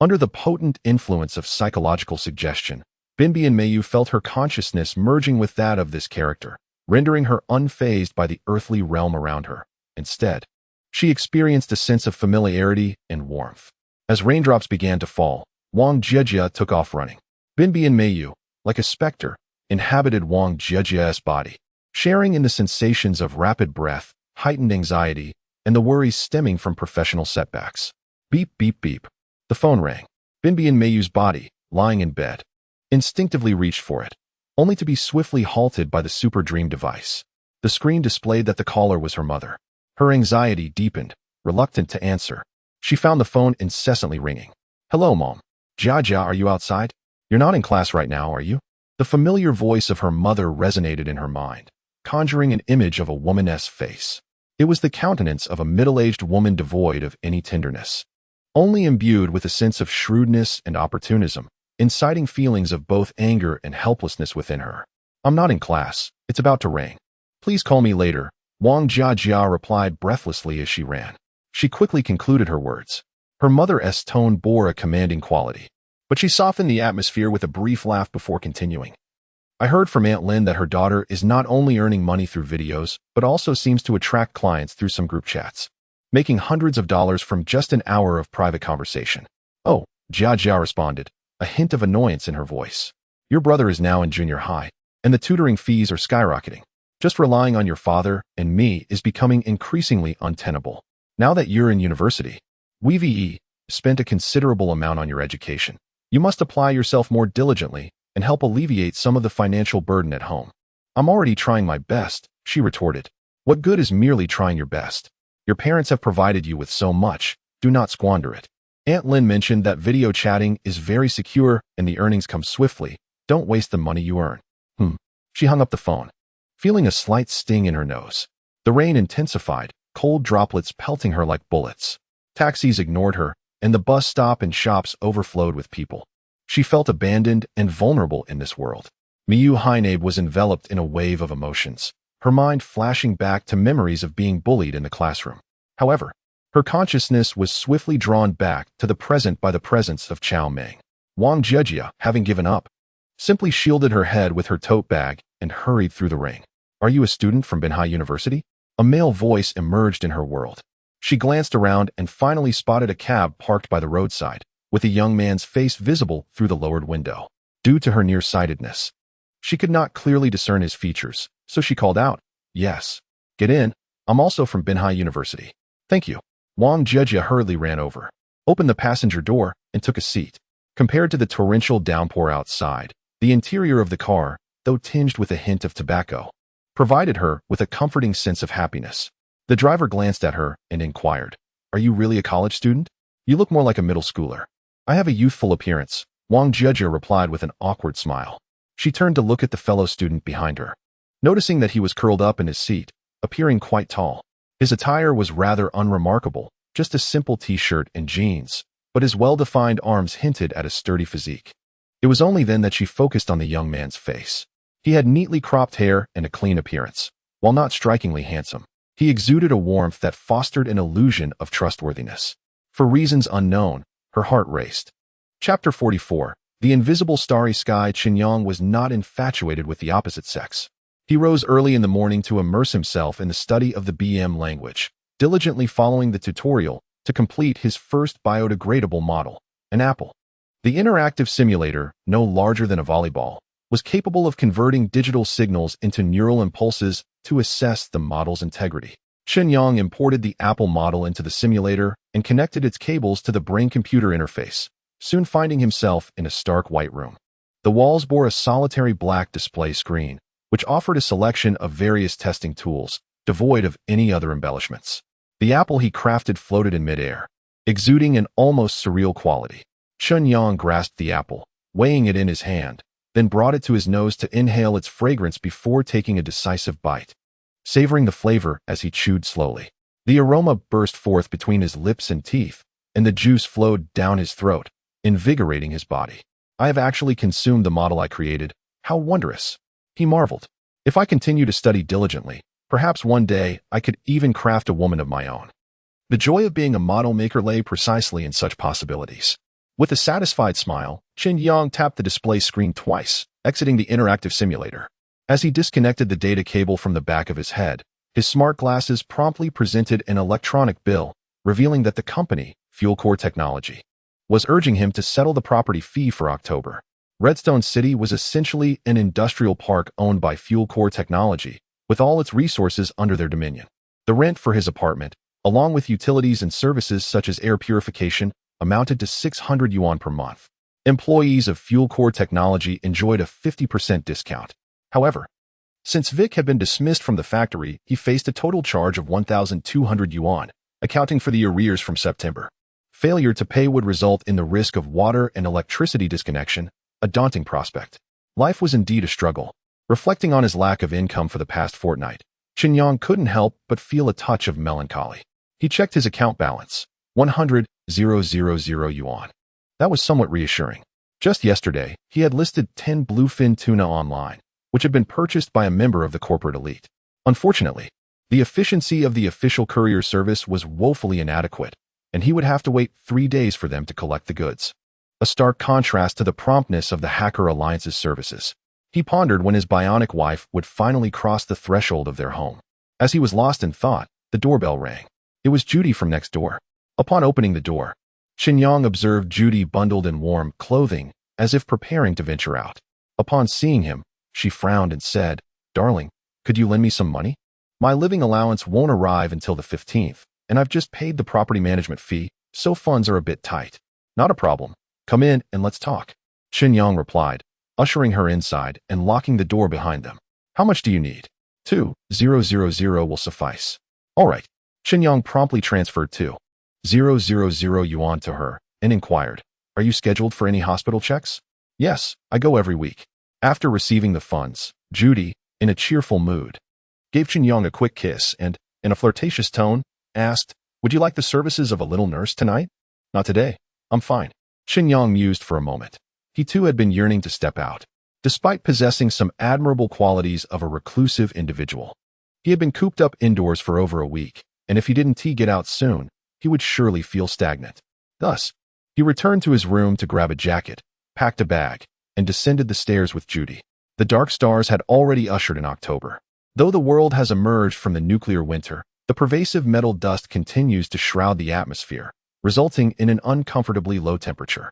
Under the potent influence of psychological suggestion, Binbei and Meiyu felt her consciousness merging with that of this character, rendering her unfazed by the earthly realm around her. Instead, she experienced a sense of familiarity and warmth. As raindrops began to fall, Wang Jiejia took off running. Binbei and Meiyu, like a specter, inhabited Wang Jiejia's body, sharing in the sensations of rapid breath, heightened anxiety, and the worries stemming from professional setbacks. Beep, beep, beep. The phone rang. Binbei and Meiyu's body, lying in bed, instinctively reached for it, only to be swiftly halted by the Super Dream device. The screen displayed that the caller was her mother. Her anxiety deepened, reluctant to answer. She found the phone incessantly ringing. Hello, Mom. Jiejia, are you outside? You're not in class right now, are you? The familiar voice of her mother resonated in her mind, conjuring an image of a woman's face. It was the countenance of a middle-aged woman devoid of any tenderness, only imbued with a sense of shrewdness and opportunism, inciting feelings of both anger and helplessness within her. "I'm not in class. It's about to rain. Please call me later," Wang Jiajia replied breathlessly as she ran. She quickly concluded her words. Her mother's tone bore a commanding quality, but she softened the atmosphere with a brief laugh before continuing. "I heard from Aunt Lin that her daughter is not only earning money through videos, but also seems to attract clients through some group chats, making hundreds of dollars from just an hour of private conversation." "Oh," Jiajia responded, a hint of annoyance in her voice. "Your brother is now in junior high, and the tutoring fees are skyrocketing. Just relying on your father and me is becoming increasingly untenable. Now that you're in university, we've spent a considerable amount on your education. You must apply yourself more diligently and help alleviate some of the financial burden at home." "I'm already trying my best," she retorted. "What good is merely trying your best? Your parents have provided you with so much. Do not squander it. Aunt Lin mentioned that video chatting is very secure and the earnings come swiftly. Don't waste the money you earn." She hung up the phone, feeling a slight sting in her nose. The rain intensified, cold droplets pelting her like bullets. Taxis ignored her, and the bus stop and shops overflowed with people. She felt abandoned and vulnerable in this world. Miyu Hainabe was enveloped in a wave of emotions, her mind flashing back to memories of being bullied in the classroom. However, her consciousness was swiftly drawn back to the present by the presence of Chao Meng. Wang Jiajia, having given up, simply shielded her head with her tote bag and hurried through the rain. "Are you a student from Binhai University?" A male voice emerged in her world. She glanced around and finally spotted a cab parked by the roadside, with a young man's face visible through the lowered window. Due to her nearsightedness, she could not clearly discern his features, so she called out, "Yes. Get in. I'm also from Binhai University." "Thank you." Wang Jiajia hurriedly ran over, opened the passenger door, and took a seat. Compared to the torrential downpour outside, the interior of the car, though tinged with a hint of tobacco, provided her with a comforting sense of happiness. The driver glanced at her and inquired, "Are you really a college student? You look more like a middle schooler." "I have a youthful appearance," Wang Jiajia replied with an awkward smile. She turned to look at the fellow student behind her, noticing that he was curled up in his seat, appearing quite tall. His attire was rather unremarkable, just a simple t-shirt and jeans, but his well-defined arms hinted at a sturdy physique. It was only then that she focused on the young man's face. He had neatly cropped hair and a clean appearance. While not strikingly handsome, he exuded a warmth that fostered an illusion of trustworthiness. For reasons unknown, her heart raced. Chapter 44. The invisible starry sky. Chen Yang was not infatuated with the opposite sex. He rose early in the morning to immerse himself in the study of the BM language, diligently following the tutorial to complete his first biodegradable model, an apple. The interactive simulator, no larger than a volleyball, was capable of converting digital signals into neural impulses to assess the model's integrity. Chen Yang imported the Apple model into the simulator and connected its cables to the brain-computer interface, soon finding himself in a stark white room. The walls bore a solitary black display screen, which offered a selection of various testing tools, devoid of any other embellishments. The apple he crafted floated in midair, exuding an almost surreal quality. Chen Yang grasped the apple, weighing it in his hand, then brought it to his nose to inhale its fragrance before taking a decisive bite, savoring the flavor as he chewed slowly. The aroma burst forth between his lips and teeth, and the juice flowed down his throat, invigorating his body. "I have actually consumed the model I created. How wondrous!" he marveled. "If I continue to study diligently, perhaps one day I could even craft a woman of my own." The joy of being a model maker lay precisely in such possibilities. With a satisfied smile, Chen Yang tapped the display screen twice, exiting the interactive simulator. As he disconnected the data cable from the back of his head, his smart glasses promptly presented an electronic bill, revealing that the company, Fuelcore Technology, was urging him to settle the property fee for October. Redstone City was essentially an industrial park owned by Fuelcore Technology, with all its resources under their dominion. The rent for his apartment, along with utilities and services such as air purification, amounted to 600 yuan per month. Employees of Fuelcore Technology enjoyed a 50% discount. However, since Vic had been dismissed from the factory, he faced a total charge of 1,200 yuan, accounting for the arrears from September. Failure to pay would result in the risk of water and electricity disconnection, a daunting prospect. Life was indeed a struggle. Reflecting on his lack of income for the past fortnight, Chen Yang couldn't help but feel a touch of melancholy. He checked his account balance, 100,000 yuan. That was somewhat reassuring. Just yesterday, he had listed 10 bluefin tuna online, which had been purchased by a member of the corporate elite. Unfortunately, the efficiency of the official courier service was woefully inadequate, and he would have to wait 3 days for them to collect the goods. A stark contrast to the promptness of the Hacker Alliance's services. He pondered when his bionic wife would finally cross the threshold of their home. As he was lost in thought, the doorbell rang. It was Judy from next door. Upon opening the door, Chen Yang observed Judy bundled in warm clothing, as if preparing to venture out. Upon seeing him, she frowned and said, "Darling, could you lend me some money? My living allowance won't arrive until the 15th, and I've just paid the property management fee, so funds are a bit tight." "Not a problem. Come in and let's talk," Chen Yang replied, ushering her inside and locking the door behind them. "How much do you need?" 2,000 will suffice." "All right." Chen Yang promptly transferred 2,000 yuan to her and inquired, "Are you scheduled for any hospital checks?" "Yes, I go every week." After receiving the funds, Judy, in a cheerful mood, gave Chen Yang a quick kiss and, in a flirtatious tone, asked, "Would you like the services of a little nurse tonight?" "Not today. I'm fine." Chen Yang mused for a moment. He too had been yearning to step out. Despite possessing some admirable qualities of a reclusive individual, he had been cooped up indoors for over a week, and if he didn't get out soon, he would surely feel stagnant. Thus, he returned to his room to grab a jacket, packed a bag, and descended the stairs with Judy. The dark stars had already ushered in October. Though the world has emerged from the nuclear winter, the pervasive metal dust continues to shroud the atmosphere, resulting in an uncomfortably low temperature.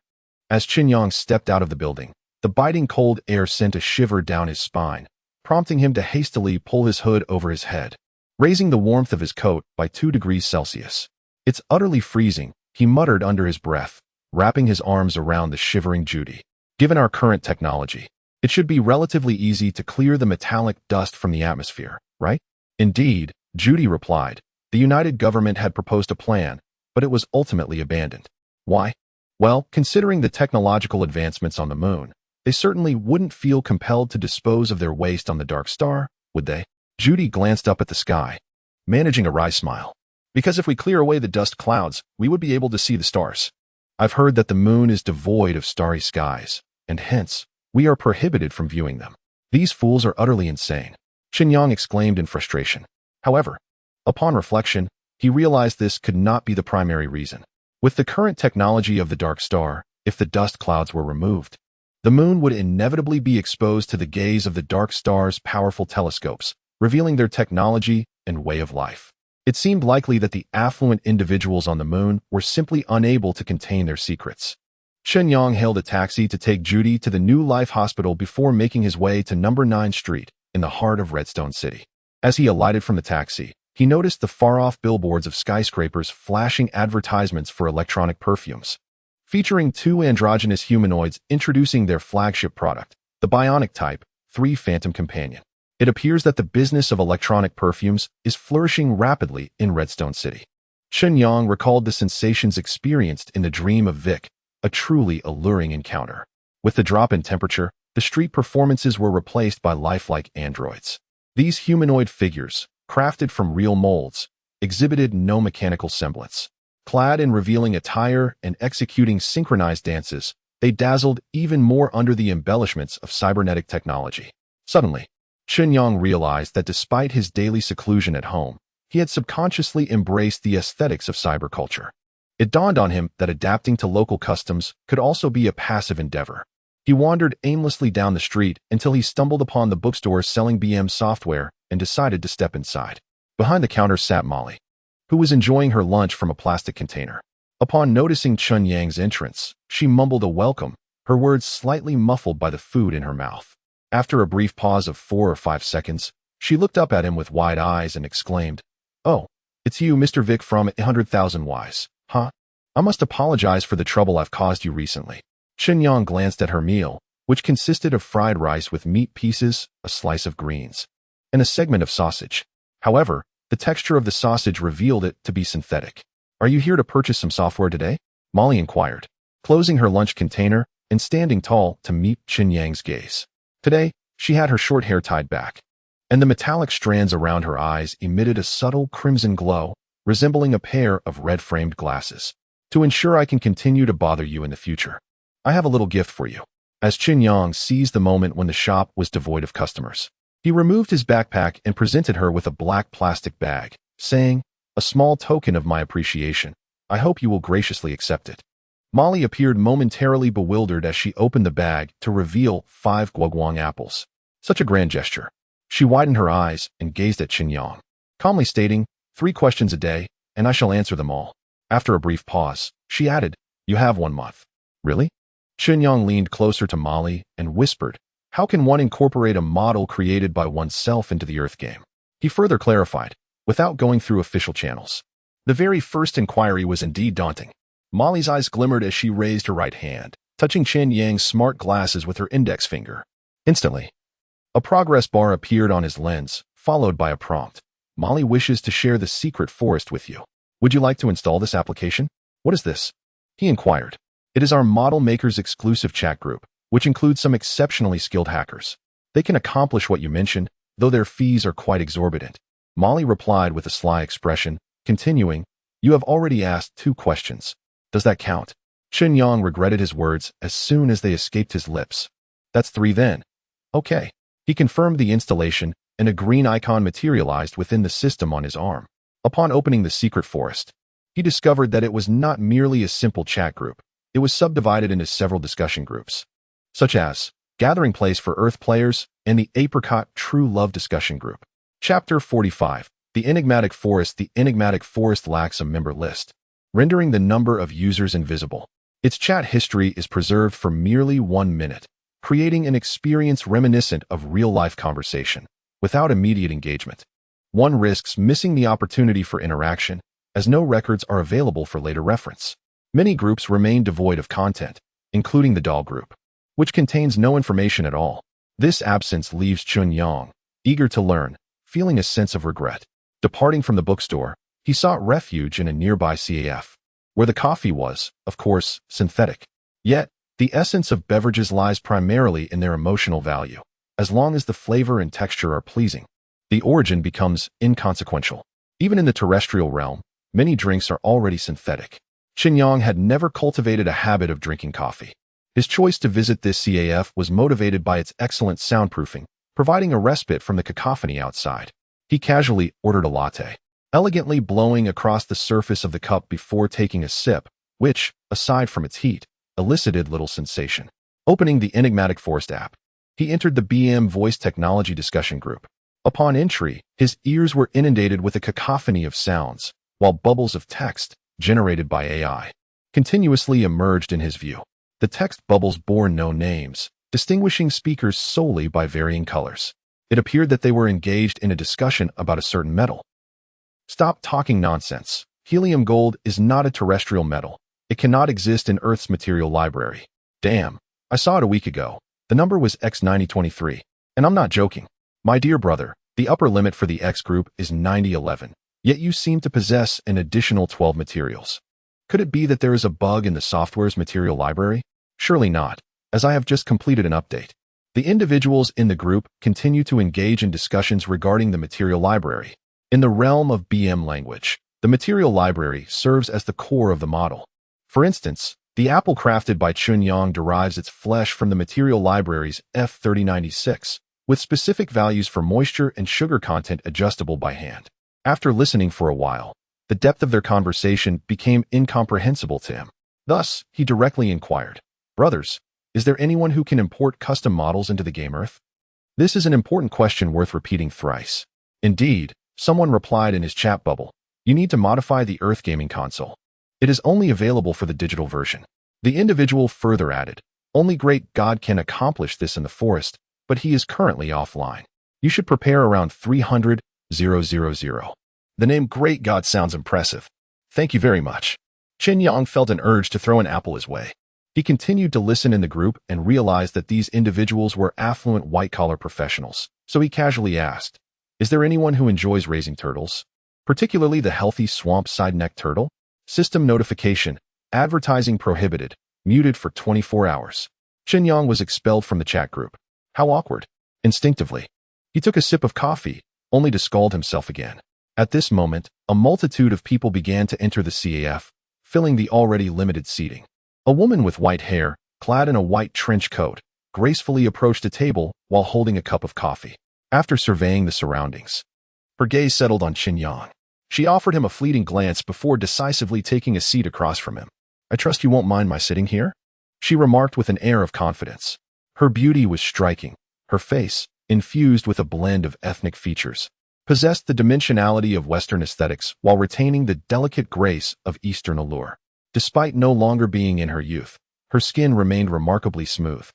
As Chen Yang stepped out of the building, the biting cold air sent a shiver down his spine, prompting him to hastily pull his hood over his head, raising the warmth of his coat by 2 degrees Celsius. "It's utterly freezing," he muttered under his breath, wrapping his arms around the shivering Judy. "Given our current technology, it should be relatively easy to clear the metallic dust from the atmosphere, right?" "Indeed," Judy replied. The United Government had proposed a plan, but it was ultimately abandoned. Why? Well, considering the technological advancements on the moon, they certainly wouldn't feel compelled to dispose of their waste on the dark star, would they? Judy glanced up at the sky, managing a wry smile. "Because if we clear away the dust clouds, we would be able to see the stars. I've heard that the moon is devoid of starry skies, and hence, we are prohibited from viewing them. These fools are utterly insane," Chen Yang exclaimed in frustration. However, upon reflection, he realized this could not be the primary reason. With the current technology of the dark star, if the dust clouds were removed, the moon would inevitably be exposed to the gaze of the dark star's powerful telescopes, revealing their technology and way of life. It seemed likely that the affluent individuals on the moon were simply unable to contain their secrets. Chen Yang hailed a taxi to take Judy to the New Life Hospital before making his way to number 9 Street in the heart of Redstone City. As he alighted from the taxi, he noticed the far-off billboards of skyscrapers flashing advertisements for electronic perfumes, featuring 2 androgynous humanoids introducing their flagship product, the bionic type 3 Phantom Companion. It appears that the business of electronic perfumes is flourishing rapidly in Redstone City. Chen Yang recalled the sensations experienced in the Dream of Vic, a truly alluring encounter. With the drop in temperature, the street performances were replaced by lifelike androids. These humanoid figures, crafted from real molds, exhibited no mechanical semblance. Clad in revealing attire and executing synchronized dances, they dazzled even more under the embellishments of cybernetic technology. Suddenly, Chen Yang realized that despite his daily seclusion at home, he had subconsciously embraced the aesthetics of cyberculture. It dawned on him that adapting to local customs could also be a passive endeavor. He wandered aimlessly down the street until he stumbled upon the bookstore selling BM software and decided to step inside. Behind the counter sat Molly, who was enjoying her lunch from a plastic container. Upon noticing Chen Yang's entrance, she mumbled a welcome, her words slightly muffled by the food in her mouth. After a brief pause of 4 or 5 seconds, she looked up at him with wide eyes and exclaimed, "Oh, it's you, Mr. Vic from 100,000 Ys, huh? I must apologize for the trouble I've caused you recently." Chen Yang glanced at her meal, which consisted of fried rice with meat pieces, a slice of greens, and a segment of sausage. However, the texture of the sausage revealed it to be synthetic. "Are you here to purchase some software today?" Molly inquired, closing her lunch container and standing tall to meet Chen Yang's gaze. Today, she had her short hair tied back, and the metallic strands around her eyes emitted a subtle crimson glow, resembling a pair of red-framed glasses. To ensure I can continue to bother you in the future, I have a little gift for you. As Chen Yang seized the moment when the shop was devoid of customers, he removed his backpack and presented her with a black plastic bag, saying, "A small token of my appreciation. I hope you will graciously accept it." Molly appeared momentarily bewildered as she opened the bag to reveal 5 guoguang apples. Such a grand gesture. She widened her eyes and gazed at Chen Yang, calmly stating, 3 questions a day, and I shall answer them all. After a brief pause, she added, "You have 1 month." Really? Chen Yang leaned closer to Molly and whispered, "How can one incorporate a model created by oneself into the Earth game?" He further clarified, "Without going through official channels." The very first inquiry was indeed daunting. Molly's eyes glimmered as she raised her right hand, touching Chen Yang's smart glasses with her index finger. Instantly, a progress bar appeared on his lens, followed by a prompt. "Molly wishes to share the secret forest with you. Would you like to install this application?" "What is this?" he inquired. "It is our model makers exclusive chat group, which includes some exceptionally skilled hackers. They can accomplish what you mentioned, though their fees are quite exorbitant." Molly replied with a sly expression, continuing, "You have already asked 2 questions. Does that count?" Chen Yang regretted his words as soon as they escaped his lips. "That's 3 then." "Okay." He confirmed the installation, and a green icon materialized within the system on his arm. Upon opening the secret forest, he discovered that it was not merely a simple chat group. It was subdivided into several discussion groups, such as Gathering Place for Earth Players and the Apricot True Love Discussion Group. Chapter 45. The Enigmatic Forest. The enigmatic forest lacks a member list, rendering the number of users invisible. Its chat history is preserved for merely 1 minute, creating an experience reminiscent of real-life conversation, without immediate engagement. One risks missing the opportunity for interaction, as no records are available for later reference. Many groups remain devoid of content, including the doll group, which contains no information at all. This absence leaves Chen Yang, eager to learn, feeling a sense of regret. Departing from the bookstore, he sought refuge in a nearby CAF, where the coffee was, of course, synthetic. Yet, the essence of beverages lies primarily in their emotional value. As long as the flavor and texture are pleasing, the origin becomes inconsequential. Even in the terrestrial realm, many drinks are already synthetic. Chen Yang had never cultivated a habit of drinking coffee. His choice to visit this CAF was motivated by its excellent soundproofing, providing a respite from the cacophony outside. He casually ordered a latte, elegantly blowing across the surface of the cup before taking a sip, which, aside from its heat, elicited little sensation. Opening the Enigmatic Forest app, he entered the BM Voice Technology discussion group. Upon entry, his ears were inundated with a cacophony of sounds, while bubbles of text, generated by AI, continuously emerged in his view. The text bubbles bore no names, distinguishing speakers solely by varying colors. It appeared that they were engaged in a discussion about a certain metal. "Stop talking nonsense. Helium gold is not a terrestrial metal. It cannot exist in Earth's material library." "Damn, I saw it a week ago. The number was X9023. And I'm not joking. My dear brother, the upper limit for the X group is 9011. Yet you seem to possess an additional 12 materials. Could it be that there is a bug in the software's material library? Surely not, as I have just completed an update." The individuals in the group continue to engage in discussions regarding the material library. In the realm of BM language, the material library serves as the core of the model. For instance, the apple crafted by Chen Yang derives its flesh from the material library's F3096, with specific values for moisture and sugar content adjustable by hand. After listening for a while, the depth of their conversation became incomprehensible to him. Thus, he directly inquired, "Brothers, is there anyone who can import custom models into the game Earth?" This is an important question worth repeating thrice. Indeed, someone replied in his chat bubble, "You need to modify the Earth gaming console. It is only available for the digital version." The individual further added, "Only Great God can accomplish this in the forest, but he is currently offline. You should prepare around 300,000. The name Great God sounds impressive. Thank you very much." Chen Yang felt an urge to throw an apple his way. He continued to listen in the group and realized that these individuals were affluent white-collar professionals, so he casually asked, "Is there anyone who enjoys raising turtles? Particularly the healthy swamp side-neck turtle?" System notification, advertising prohibited, muted for 24 hours. Chen Yang was expelled from the chat group. How awkward. Instinctively, he took a sip of coffee, only to scald himself again. At this moment, a multitude of people began to enter the CAF, filling the already limited seating. A woman with white hair, clad in a white trench coat, gracefully approached a table while holding a cup of coffee. After surveying the surroundings, her gaze settled on Chen Yang. She offered him a fleeting glance before decisively taking a seat across from him. "I trust you won't mind my sitting here?" she remarked with an air of confidence. Her beauty was striking. Her face, infused with a blend of ethnic features, possessed the dimensionality of Western aesthetics while retaining the delicate grace of Eastern allure. Despite no longer being in her youth, her skin remained remarkably smooth,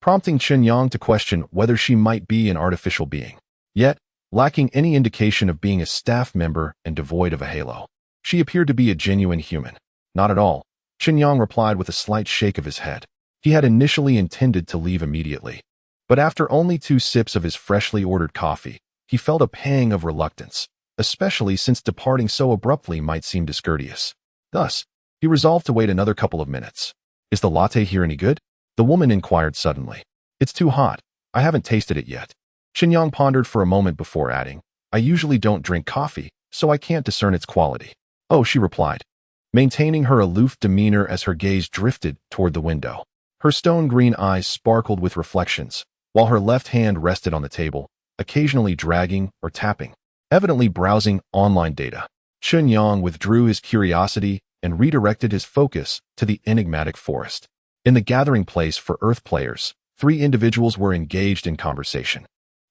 prompting Chen Yang to question whether she might be an artificial being. Yet, lacking any indication of being a staff member and devoid of a halo, she appeared to be a genuine human. "Not at all," Chen Yang replied with a slight shake of his head. He had initially intended to leave immediately, but after only 2 sips of his freshly ordered coffee, he felt a pang of reluctance, especially since departing so abruptly might seem discourteous. Thus, he resolved to wait another couple of minutes. "Is the latte here any good?" the woman inquired suddenly. "It's too hot. I haven't tasted it yet." Chen Yang pondered for a moment before adding, "I usually don't drink coffee, so I can't discern its quality." "Oh," she replied, maintaining her aloof demeanor as her gaze drifted toward the window. Her stone-green eyes sparkled with reflections, while her left hand rested on the table, occasionally dragging or tapping, evidently browsing online data. Chen Yang withdrew his curiosity and redirected his focus to the enigmatic forest. In the gathering place for Earth players, 3 individuals were engaged in conversation.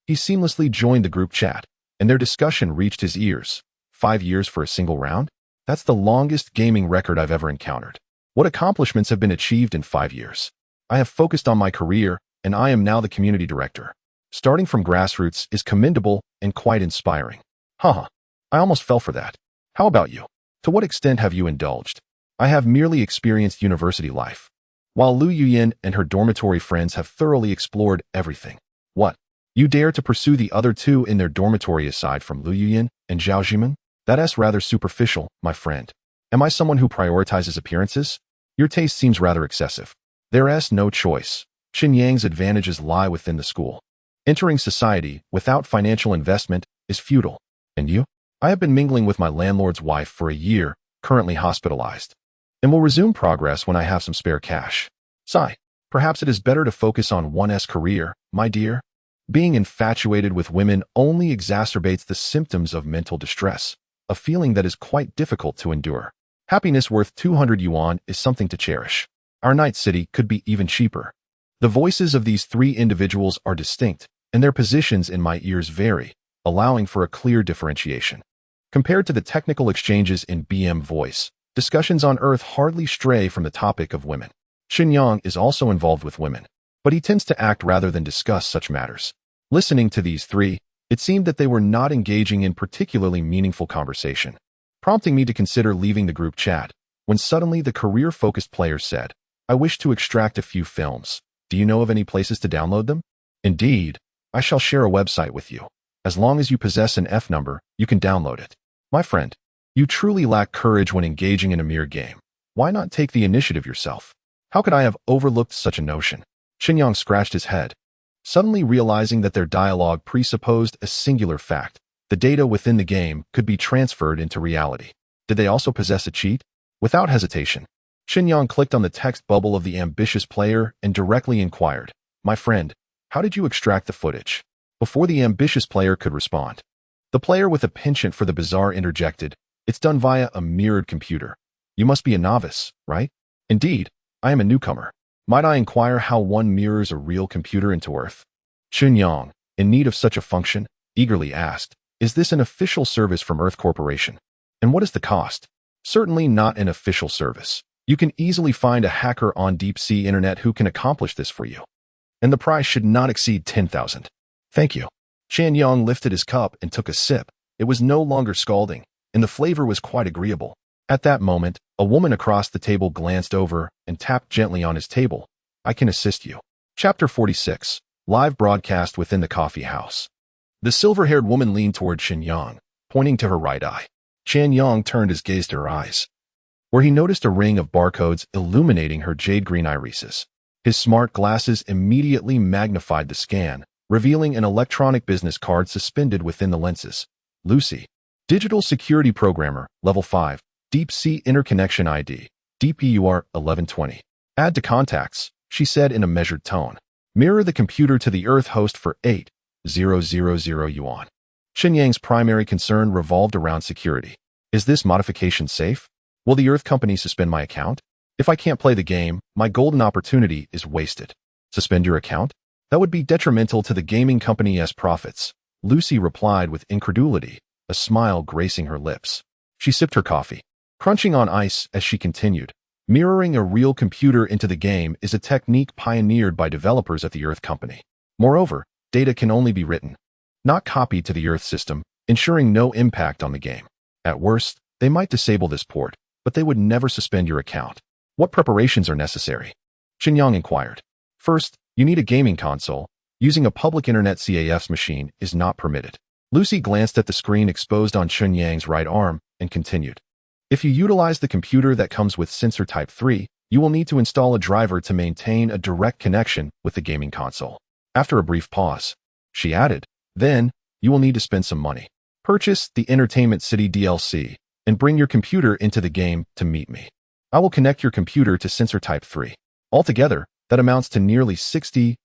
He seamlessly joined the group chat, and their discussion reached his ears. 5 years for a single round? That's the longest gaming record I've ever encountered. What accomplishments have been achieved in 5 years? I have focused on my career, and I am now the community director. Starting from grassroots is commendable and quite inspiring. Haha, I almost fell for that. How about you? To what extent have you indulged? I have merely experienced university life, while Lu Yuyan and her dormitory friends have thoroughly explored everything. What? You dare to pursue the other 2 in their dormitory aside from Lu Yuyan and Zhao Jimen? That's rather superficial, my friend. Am I someone who prioritizes appearances? Your taste seems rather excessive. There's no choice. Chen Yang's advantages lie within the school. Entering society without financial investment is futile. And you? I have been mingling with my landlord's wife for a year, currently hospitalized, and will resume progress when I have some spare cash. Sigh. Perhaps it is better to focus on one's career, my dear. Being infatuated with women only exacerbates the symptoms of mental distress, a feeling that is quite difficult to endure. Happiness worth 200 yuan is something to cherish. Our night city could be even cheaper. The voices of these 3 individuals are distinct, and their positions in my ears vary, allowing for a clear differentiation. Compared to the technical exchanges in BM Voice, discussions on Earth hardly stray from the topic of women. Chen Yang is also involved with women, but he tends to act rather than discuss such matters. Listening to these 3, it seemed that they were not engaging in particularly meaningful conversation, prompting me to consider leaving the group chat, when suddenly the career-focused player said, "I wish to extract a few films. Do you know of any places to download them?" "Indeed, I shall share a website with you. As long as you possess an F number, you can download it." My friend, you truly lack courage when engaging in a mere game. Why not take the initiative yourself? How could I have overlooked such a notion? Chen Yang scratched his head, suddenly realizing that their dialogue presupposed a singular fact. The data within the game could be transferred into reality. Did they also possess a cheat? Without hesitation, Chen Yang clicked on the text bubble of the ambitious player and directly inquired, "My friend, how did you extract the footage?" Before the ambitious player could respond, the player with a penchant for the bizarre interjected, "It's done via a mirrored computer. You must be a novice, right?" "Indeed, I am a newcomer. Might I inquire how one mirrors a real computer into Earth?" Chen Yang, in need of such a function, eagerly asked, "Is this an official service from Earth Corporation? And what is the cost?" "Certainly not an official service. You can easily find a hacker on deep sea internet who can accomplish this for you. And the price should not exceed 10,000. Thank you." Chen Yang lifted his cup and took a sip. It was no longer scalding, and the flavor was quite agreeable. At that moment, a woman across the table glanced over and tapped gently on his table. "I can assist you." Chapter 46. Live broadcast within the coffee house. The silver-haired woman leaned toward Chen Yang, pointing to her right eye. Chen Yang turned his gaze to her eyes, where he noticed a ring of barcodes illuminating her jade-green irises. His smart glasses immediately magnified the scan, revealing an electronic business card suspended within the lenses. Lucy, Digital Security Programmer, Level 5, Deep Sea Interconnection ID, DPUR 1120. Add to contacts, she said in a measured tone. Mirror the computer to the Earth host for 8,000 yuan. Chen Yang's primary concern revolved around security. Is this modification safe? Will the Earth company suspend my account? If I can't play the game, my golden opportunity is wasted. Suspend your account? That would be detrimental to the gaming company's profits. Lucy replied with incredulity, a smile gracing her lips. She sipped her coffee, crunching on ice as she continued. Mirroring a real computer into the game is a technique pioneered by developers at the Earth company. Moreover, data can only be written, not copied to the Earth system, ensuring no impact on the game. At worst, they might disable this port, but they would never suspend your account. What preparations are necessary? Chen Yang inquired. First, you need a gaming console. Using a public internet CAF's machine is not permitted. Lucy glanced at the screen exposed on Chen Yang's right arm and continued. If you utilize the computer that comes with sensor type 3, you will need to install a driver to maintain a direct connection with the gaming console. After a brief pause, she added, then, you will need to spend some money. Purchase the Entertainment City DLC and bring your computer into the game to meet me. I will connect your computer to sensor type 3. Altogether, that amounts to nearly 60,000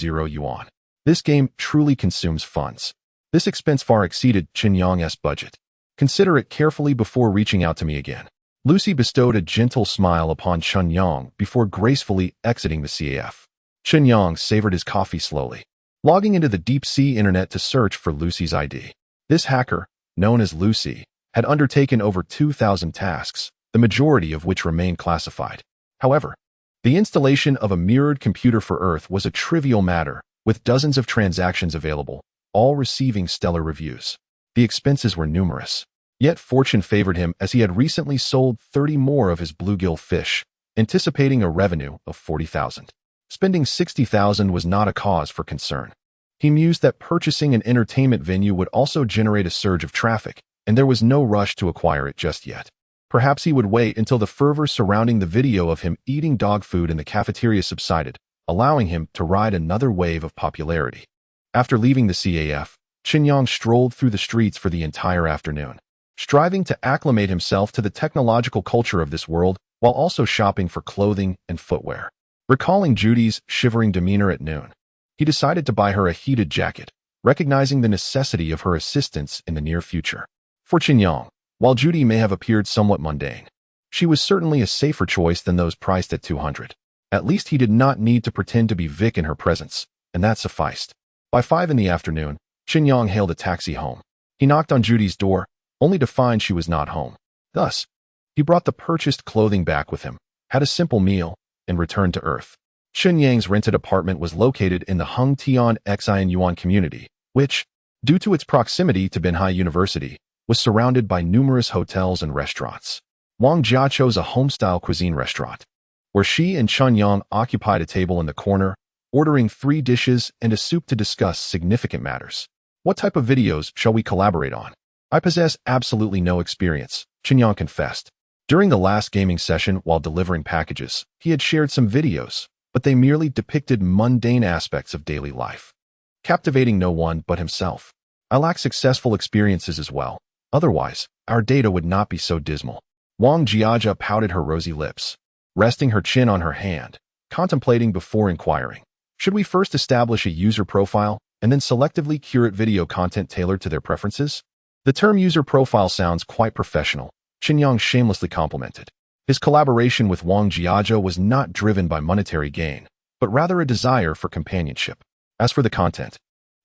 yuan. This game truly consumes funds. This expense far exceeded Chen Yang's budget. Consider it carefully before reaching out to me again. Lucy bestowed a gentle smile upon Chen Yang before gracefully exiting the CAF. Chen Yang savored his coffee slowly, logging into the deep sea internet to search for Lucy's ID. This hacker, known as Lucy, had undertaken over 2,000 tasks, the majority of which remained classified. However, the installation of a mirrored computer for Earth was a trivial matter, with dozens of transactions available, all receiving stellar reviews. The expenses were numerous. Yet fortune favored him as he had recently sold 30 more of his bluegill fish, anticipating a revenue of 40,000. Spending 60,000 was not a cause for concern. He mused that purchasing an entertainment venue would also generate a surge of traffic, and there was no rush to acquire it just yet. Perhaps he would wait until the fervor surrounding the video of him eating dog food in the cafeteria subsided, allowing him to ride another wave of popularity. After leaving the CAF, Chen Yang strolled through the streets for the entire afternoon, striving to acclimate himself to the technological culture of this world while also shopping for clothing and footwear. Recalling Judy's shivering demeanor at noon, he decided to buy her a heated jacket, recognizing the necessity of her assistance in the near future. For Chen Yang, while Judy may have appeared somewhat mundane, she was certainly a safer choice than those priced at 200. At least he did not need to pretend to be Vic in her presence, and that sufficed. By 5 in the afternoon, Chen Yang hailed a taxi home. He knocked on Judy's door, only to find she was not home. Thus, he brought the purchased clothing back with him, had a simple meal, and returned to Earth. Chen Yang's rented apartment was located in the Hengtian Xianyuan community, which, due to its proximity to Benhai University, was surrounded by numerous hotels and restaurants. Wang Jia chose a home-style cuisine restaurant, where she and Chen Yang occupied a table in the corner, ordering 3 dishes and a soup to discuss significant matters. What type of videos shall we collaborate on? I possess absolutely no experience, Chen Yang confessed. During the last gaming session while delivering packages, he had shared some videos, but they merely depicted mundane aspects of daily life, captivating no one but himself. I lack successful experiences as well. Otherwise, our data would not be so dismal. Wang Jiaja pouted her rosy lips, resting her chin on her hand, contemplating before inquiring. Should we first establish a user profile and then selectively curate video content tailored to their preferences? The term user profile sounds quite professional, Chen Yang shamelessly complimented. His collaboration with Wang Jiaja was not driven by monetary gain, but rather a desire for companionship. As for the content,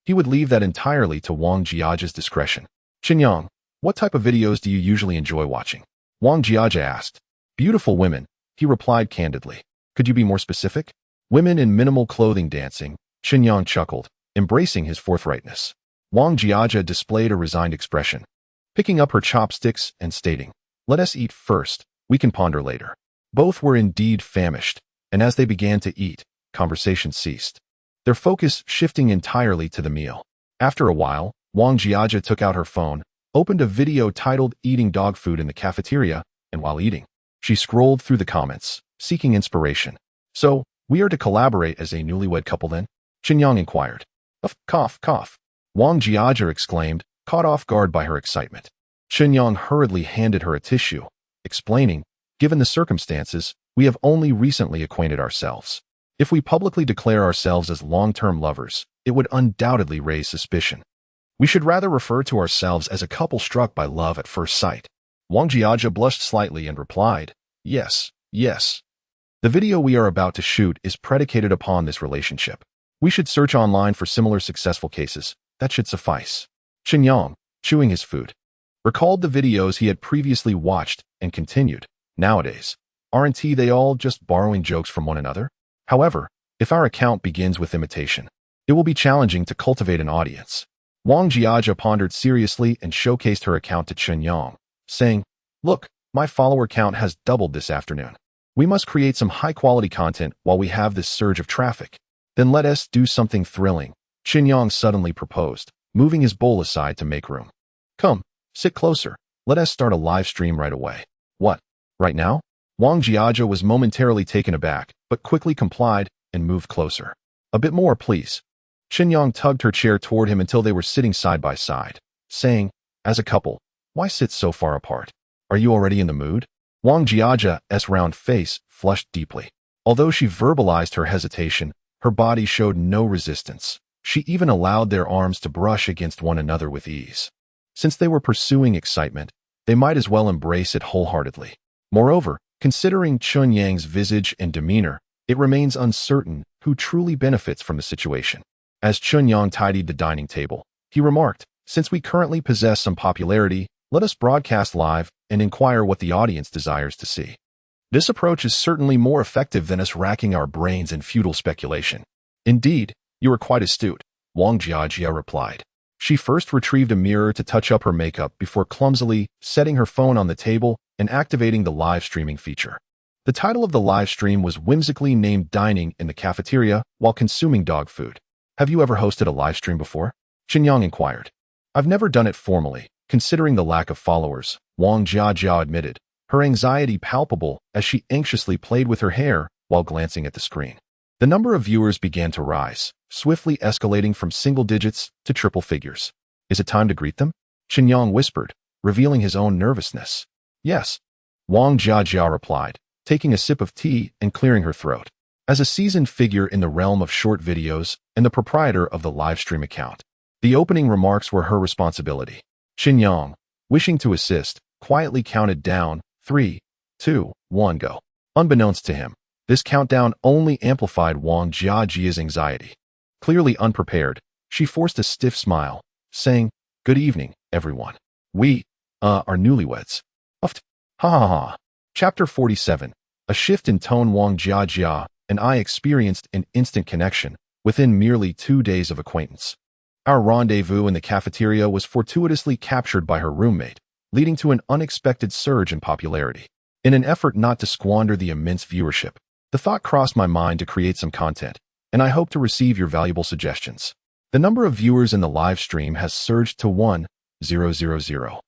he would leave that entirely to Wang Jiaja's discretion. Chen Yang, what type of videos do you usually enjoy watching? Wang Jiaja asked. Beautiful women, he replied candidly. Could you be more specific? Women in minimal clothing dancing, Chen Yang chuckled, embracing his forthrightness. Wang Jiaja displayed a resigned expression, picking up her chopsticks and stating, let us eat first, we can ponder later. Both were indeed famished, and as they began to eat, conversation ceased, their focus shifting entirely to the meal. After a while, Wang Jiaja took out her phone, opened a video titled Eating Dog Food in the Cafeteria, and while eating, she scrolled through the comments, seeking inspiration. So, We are to collaborate as a newlywed couple then? Chen Yang inquired. Cough, cough. Wang Jiajia exclaimed, caught off guard by her excitement. Chen Yang hurriedly handed her a tissue, explaining, given the circumstances, we have only recently acquainted ourselves. If we publicly declare ourselves as long-term lovers, it would undoubtedly raise suspicion. We should rather refer to ourselves as a couple struck by love at first sight. Wang Jiajia blushed slightly and replied, yes, yes. The video we are about to shoot is predicated upon this relationship. We should search online for similar successful cases. That should suffice. Chen Yang, chewing his food, recalled the videos he had previously watched and continued, nowadays, aren't they all just borrowing jokes from one another? However, if our account begins with imitation, it will be challenging to cultivate an audience. Wang Jiajia pondered seriously and showcased her account to Chen Yang, saying, look, my follower count has doubled this afternoon. We must create some high-quality content while we have this surge of traffic. Then let us do something thrilling, Chen Yang suddenly proposed, moving his bowl aside to make room. Come, sit closer. Let us start a live stream right away. What? Right now? Wang Jiajia was momentarily taken aback, but quickly complied and moved closer. A bit more, please. Chen Yang tugged her chair toward him until they were sitting side by side, saying, as a couple, why sit so far apart? Are you already in the mood? Wang Jiajia's round face flushed deeply. Although she verbalized her hesitation, her body showed no resistance. She even allowed their arms to brush against one another with ease. Since they were pursuing excitement, they might as well embrace it wholeheartedly. Moreover, considering Chen Yang's visage and demeanor, it remains uncertain who truly benefits from the situation. As Chen Yang tidied the dining table, he remarked, since we currently possess some popularity, let us broadcast live and inquire what the audience desires to see. This approach is certainly more effective than us racking our brains in futile speculation. Indeed, you are quite astute, Wang Jiajia replied. She first retrieved a mirror to touch up her makeup before clumsily setting her phone on the table and activating the live streaming feature. The title of the live stream was whimsically named Dining in the Cafeteria While Consuming Dog Food. Have you ever hosted a live stream before? Chen Yang inquired. I've never done it formally, considering the lack of followers, Wang Jiajia admitted, her anxiety palpable as she anxiously played with her hair while glancing at the screen. The number of viewers began to rise, swiftly escalating from single digits to triple figures. Is it time to greet them? Chen Yang whispered, revealing his own nervousness. Yes, Wang Jiajia replied, taking a sip of tea and clearing her throat. As a seasoned figure in the realm of short videos and the proprietor of the live stream account, the opening remarks were her responsibility. Chen Yang, wishing to assist, quietly counted down, 3, 2, 1, go. Unbeknownst to him, this countdown only amplified Wang Jiajia's anxiety. Clearly unprepared, she forced a stiff smile, saying, good evening, everyone. We, are newlyweds. Uft. Ha ha ha. Chapter 47. A shift in tone. Wang Jiajia and I experienced an instant connection within merely 2 days of acquaintance. Our rendezvous in the cafeteria was fortuitously captured by her roommate, leading to an unexpected surge in popularity. In an effort not to squander the immense viewership, the thought crossed my mind to create some content, and I hope to receive your valuable suggestions. The number of viewers in the live stream has surged to 1,000,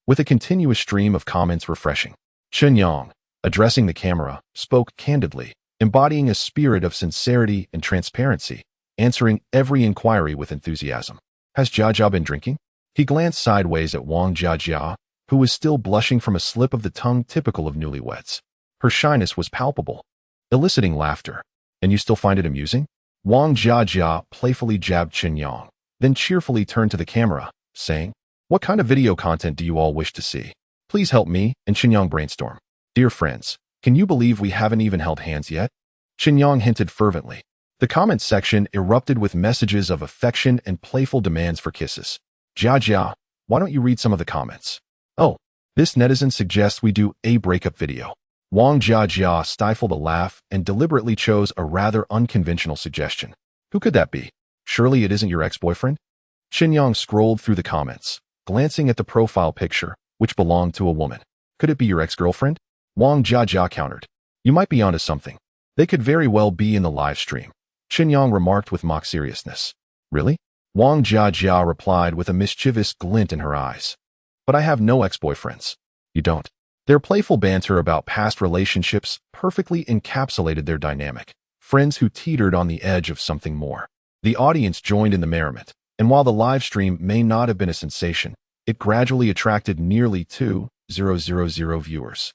with a continuous stream of comments refreshing. Chen Yang, addressing the camera, spoke candidly, embodying a spirit of sincerity and transparency, answering every inquiry with enthusiasm. Has Jiajia been drinking? He glanced sideways at Wang Jiajia, who was still blushing from a slip of the tongue typical of newlyweds. Her shyness was palpable, eliciting laughter. And you still find it amusing? Wang Jiajia playfully jabbed Chen Yang, then cheerfully turned to the camera, saying, what kind of video content do you all wish to see? Please help me and Chen Yang brainstorm. Dear friends, can you believe we haven't even held hands yet? Chen Yang hinted fervently. The comments section erupted with messages of affection and playful demands for kisses. Jiajia, why don't you read some of the comments? Oh, this netizen suggests we do a breakup video. Wang Jiajia stifled a laugh and deliberately chose a rather unconventional suggestion. Who could that be? Surely it isn't your ex-boyfriend? Chen Yang scrolled through the comments, glancing at the profile picture, which belonged to a woman. Could it be your ex-girlfriend? Wang Jiajia countered. You might be onto something. They could very well be in the live stream. Chen Yang remarked with mock seriousness. Really? Wang Jiajia replied with a mischievous glint in her eyes. But I have no ex-boyfriends. You don't. Their playful banter about past relationships perfectly encapsulated their dynamic. friends who teetered on the edge of something more. The audience joined in the merriment, and while the live stream may not have been a sensation, it gradually attracted nearly 2,000 viewers.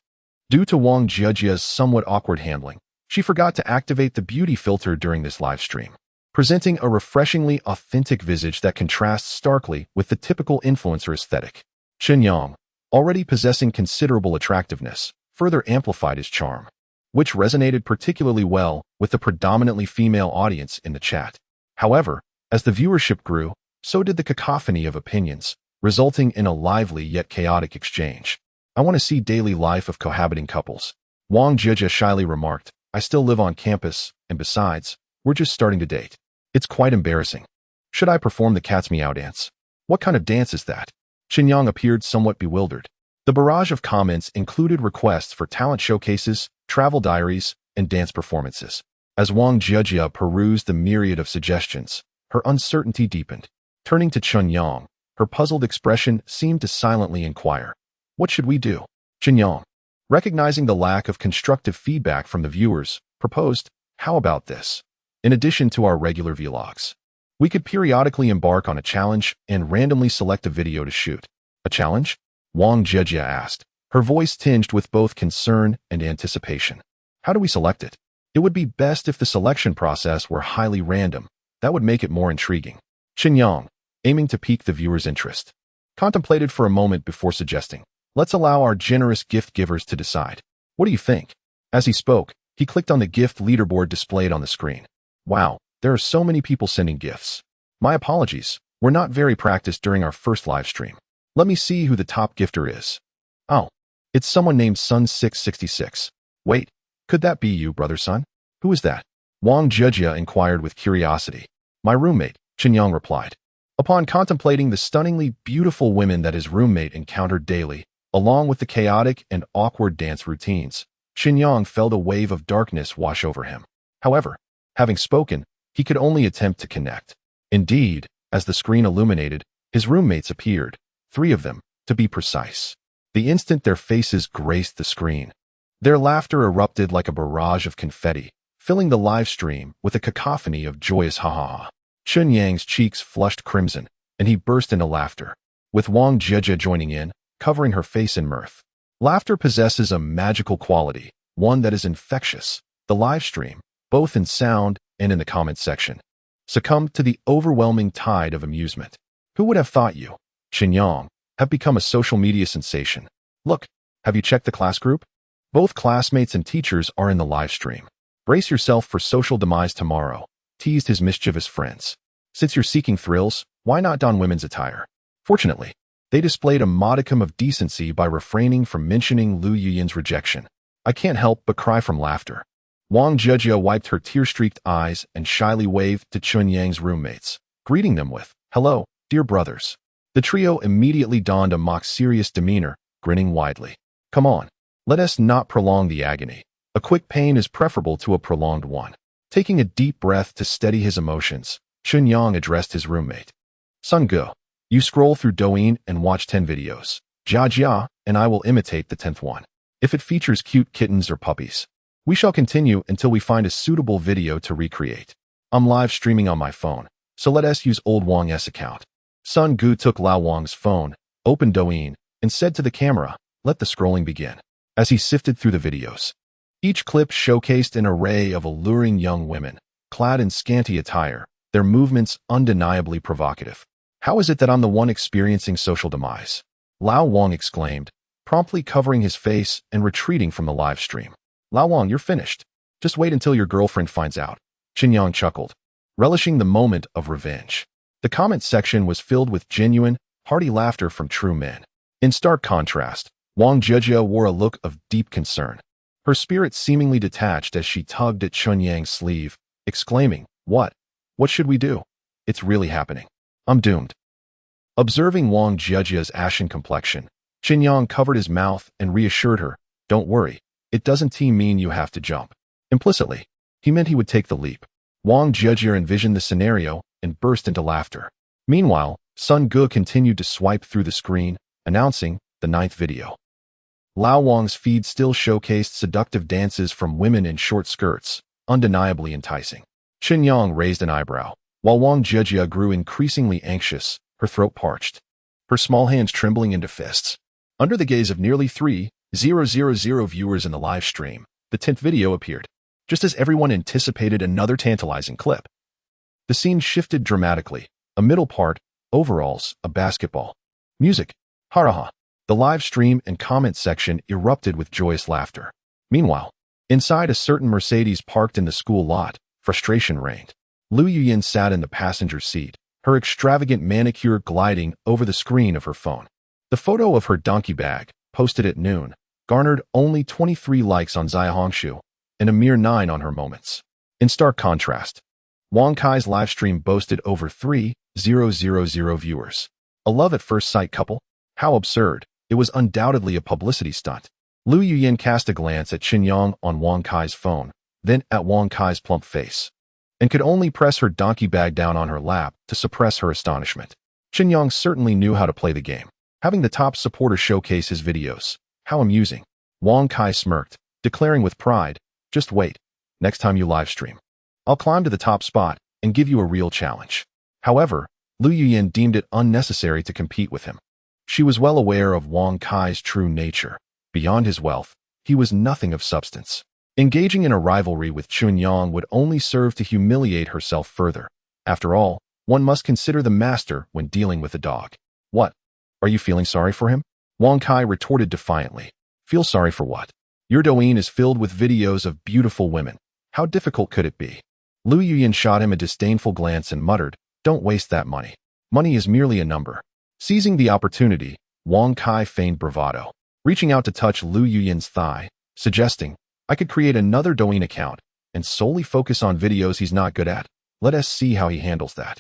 Due to Wang Jiajia's somewhat awkward handling, she forgot to activate the beauty filter during this live stream, presenting a refreshingly authentic visage that contrasts starkly with the typical influencer aesthetic. Chen Yang, already possessing considerable attractiveness, further amplified his charm, which resonated particularly well with the predominantly female audience in the chat. However, as the viewership grew, so did the cacophony of opinions, resulting in a lively yet chaotic exchange. "I want to see daily life of cohabiting couples," Wang Jiajia shyly remarked. "I still live on campus, and besides, we're just starting to date. It's quite embarrassing. Should I perform the cat's meow dance? What kind of dance is that?" Chen Yang appeared somewhat bewildered. The barrage of comments included requests for talent showcases, travel diaries, and dance performances. As Wang Jiajia perused the myriad of suggestions, her uncertainty deepened. Turning to Chen Yang, her puzzled expression seemed to silently inquire, "What should we do?" Chen Yang, recognizing the lack of constructive feedback from the viewers, proposed, "How about this? In addition to our regular vlogs, we could periodically embark on a challenge and randomly select a video to shoot." "A challenge?" Wang Jiajia asked, her voice tinged with both concern and anticipation. "How do we select it?" "It would be best if the selection process were highly random. That would make it more intriguing." Chen Yang, aiming to pique the viewer's interest, contemplated for a moment before suggesting, "Let's allow our generous gift givers to decide. What do you think?" As he spoke, he clicked on the gift leaderboard displayed on the screen. "Wow, there are so many people sending gifts. My apologies, we're not very practiced during our first live stream. Let me see who the top gifter is. Oh, it's someone named Sun666. Wait, could that be you, brother Sun? Who is that?" Wang Jiajia inquired with curiosity. "My roommate," Chen Yang replied. Upon contemplating the stunningly beautiful women that his roommate encountered daily, along with the chaotic and awkward dance routines, Chen Yang felt a wave of darkness wash over him. However, having spoken, he could only attempt to connect. Indeed, as the screen illuminated, his roommates appeared, 3 of them, to be precise. The instant their faces graced the screen, their laughter erupted like a barrage of confetti, filling the live stream with a cacophony of joyous ha-ha-ha. Chen Yang's cheeks flushed crimson, and he burst into laughter, with Wang Jiajia joining in, covering her face in mirth. Laughter possesses a magical quality, one that is infectious. The live stream, both in sound and in the comment section, succumbed to the overwhelming tide of amusement. Who would have thought you, Chen Yang, have become a social media sensation? Look, have you checked the class group? Both classmates and teachers are in the live stream. Brace yourself for social demise tomorrow, teased his mischievous friends. Since you're seeking thrills, why not don women's attire? Fortunately, they displayed a modicum of decency by refraining from mentioning Lu Yuyin's rejection. I can't help but cry from laughter. Wang Jiajia wiped her tear-streaked eyes and shyly waved to Chen Yang's roommates, greeting them with, "Hello, dear brothers." The trio immediately donned a mock-serious demeanor, grinning widely. "Come on, let us not prolong the agony. A quick pain is preferable to a prolonged one." Taking a deep breath to steady his emotions, Chen Yang addressed his roommate. "Sun Ge, you scroll through Douyin and watch 10 videos. Jia and I will imitate the 10th one. If it features cute kittens or puppies, we shall continue until we find a suitable video to recreate. I'm live streaming on my phone, so let us use old Wang's account." Sun Ge took Lao Wang's phone, opened Douyin, and said to the camera, "Let the scrolling begin." As he sifted through the videos, each clip showcased an array of alluring young women, clad in scanty attire, their movements undeniably provocative. "How is it that I'm the one experiencing social demise?" Lao Wang exclaimed, promptly covering his face and retreating from the live stream. "Lao Wang, you're finished. Just wait until your girlfriend finds out." Chen Yang chuckled, relishing the moment of revenge. The comment section was filled with genuine, hearty laughter from true men. In stark contrast, Wang Jiajia wore a look of deep concern, her spirit seemingly detached as she tugged at Chen Yang's sleeve, exclaiming, "What? What should we do? It's really happening. I'm doomed." Observing Wang Jiajia's ashen complexion, Chen Yang covered his mouth and reassured her, "Don't worry, it doesn't mean you have to jump." Implicitly, he meant he would take the leap. Wang Jiajia envisioned the scenario and burst into laughter. Meanwhile, Sun Ge continued to swipe through the screen, announcing the 9th video. Lao Wang's feed still showcased seductive dances from women in short skirts, undeniably enticing. Chen Yang raised an eyebrow, while Wang Jejia grew increasingly anxious, her throat parched, her small hands trembling into fists. Under the gaze of nearly 3,000 viewers in the live stream, the 10th video appeared. Just as everyone anticipated another tantalizing clip, the scene shifted dramatically. A middle part, overalls, a basketball. Music, haraha. The live stream and comment section erupted with joyous laughter. Meanwhile, inside a certain Mercedes parked in the school lot, frustration reigned. Lu Yuyin sat in the passenger seat, her extravagant manicure gliding over the screen of her phone. The photo of her donkey bag, posted at noon, garnered only 23 likes on Xiaohongshu and a mere 9 on her moments. In stark contrast, Wang Kai's livestream boasted over 3,000 viewers. A love at first sight couple? How absurd. It was undoubtedly a publicity stunt. Lu Yuyin cast a glance at Chen Yang on Wang Kai's phone, then at Wang Kai's plump face, and could only press her donkey bag down on her lap to suppress her astonishment. Chen Yang certainly knew how to play the game, having the top supporter showcase his videos. How amusing. Wang Kai smirked, declaring with pride, "Just wait. Next time you livestream, I'll climb to the top spot and give you a real challenge." However, Lu Yuyin deemed it unnecessary to compete with him. She was well aware of Wang Kai's true nature. Beyond his wealth, he was nothing of substance. Engaging in a rivalry with Chen Yang would only serve to humiliate herself further. After all, one must consider the master when dealing with a dog. What? Are you feeling sorry for him? Wang Kai retorted defiantly. Feel sorry for what? Your Douyin is filled with videos of beautiful women. How difficult could it be? Lu Yuyin shot him a disdainful glance and muttered, "Don't waste that money. Money is merely a number." Seizing the opportunity, Wang Kai feigned bravado, reaching out to touch Lu Yuyin's thigh, suggesting, "I could create another Douyin account and solely focus on videos he's not good at. Let us see how he handles that."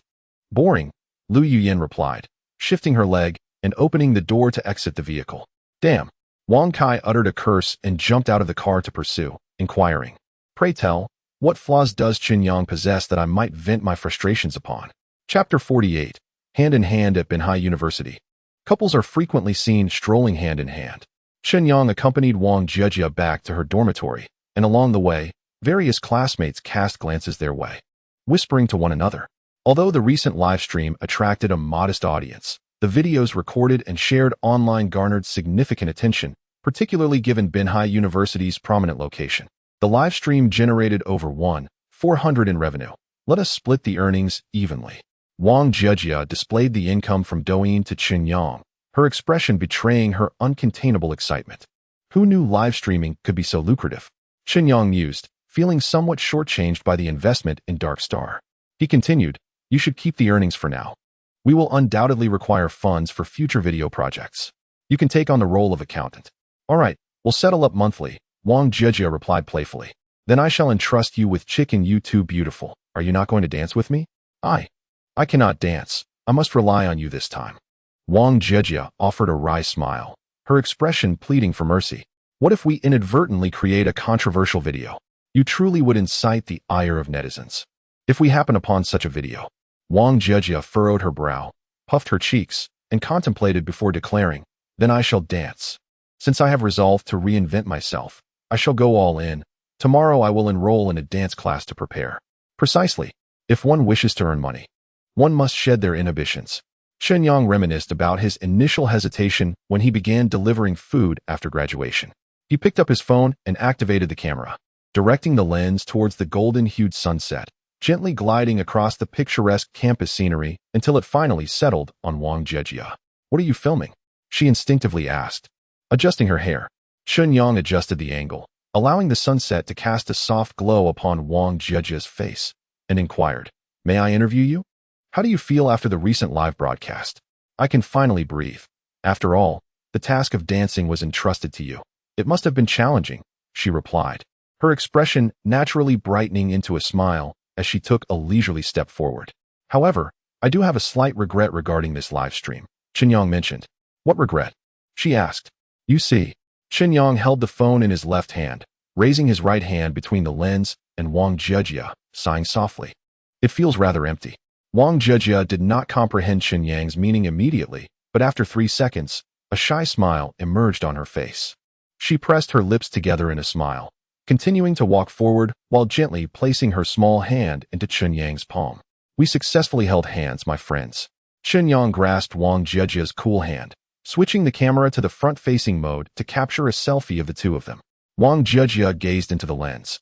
"Boring," Lu Yuyin replied, shifting her leg and opening the door to exit the vehicle. "Damn." Wang Kai uttered a curse and jumped out of the car to pursue, inquiring, "Pray tell, what flaws does Chen Yang possess that I might vent my frustrations upon?" Chapter 48. Hand in hand at Binhai University. Couples are frequently seen strolling hand in hand. Chen Yang accompanied Wang Jejia back to her dormitory, and along the way, various classmates cast glances their way, whispering to one another. Although the recent live stream attracted a modest audience, the videos recorded and shared online garnered significant attention, particularly given Binhai University's prominent location. The live stream generated over 1,400 in revenue. Let us split the earnings evenly. Wang Jejia displayed the income from Douyin to Chen Yang, her expression betraying her uncontainable excitement. Who knew live streaming could be so lucrative? Chen Yang mused, feeling somewhat shortchanged by the investment in Dark Star. He continued, "You should keep the earnings for now. We will undoubtedly require funds for future video projects. You can take on the role of accountant." "All right, we'll settle up monthly," Wang Jejia replied playfully. "Then I shall entrust you with chicken, you too beautiful. Are you not going to dance with me?" I cannot dance. I must rely on you this time." Wang Jejia offered a wry smile, her expression pleading for mercy. "What if we inadvertently create a controversial video? You truly would incite the ire of netizens. If we happen upon such a video." Wang Jejia furrowed her brow, puffed her cheeks, and contemplated before declaring, "Then I shall dance. Since I have resolved to reinvent myself, I shall go all in. Tomorrow I will enroll in a dance class to prepare." Precisely. If one wishes to earn money, one must shed their inhibitions. Chen Yang reminisced about his initial hesitation when he began delivering food after graduation. He picked up his phone and activated the camera, directing the lens towards the golden-hued sunset, gently gliding across the picturesque campus scenery until it finally settled on Wang Jejia. "What are you filming?" she instinctively asked. Adjusting her hair, Chen Yang adjusted the angle, allowing the sunset to cast a soft glow upon Wang Jejia's face, and inquired, "May I interview you? How do you feel after the recent live broadcast?" "I can finally breathe. After all, the task of dancing was entrusted to you. It must have been challenging," she replied, her expression naturally brightening into a smile as she took a leisurely step forward. "However, I do have a slight regret regarding this live stream," Chen Yang mentioned. "What regret?" she asked. "You see." Chen Yang held the phone in his left hand, raising his right hand between the lens and Wang Jejia, sighing softly. "It feels rather empty." Wang Jejia did not comprehend Chen Yang's meaning immediately, but after 3 seconds, a shy smile emerged on her face. She pressed her lips together in a smile, continuing to walk forward while gently placing her small hand into Chen Yang's palm. We successfully held hands, my friends. Chen Yang grasped Wang Jiejia's cool hand, switching the camera to the front-facing mode to capture a selfie of the two of them. Wang Jiejia gazed into the lens,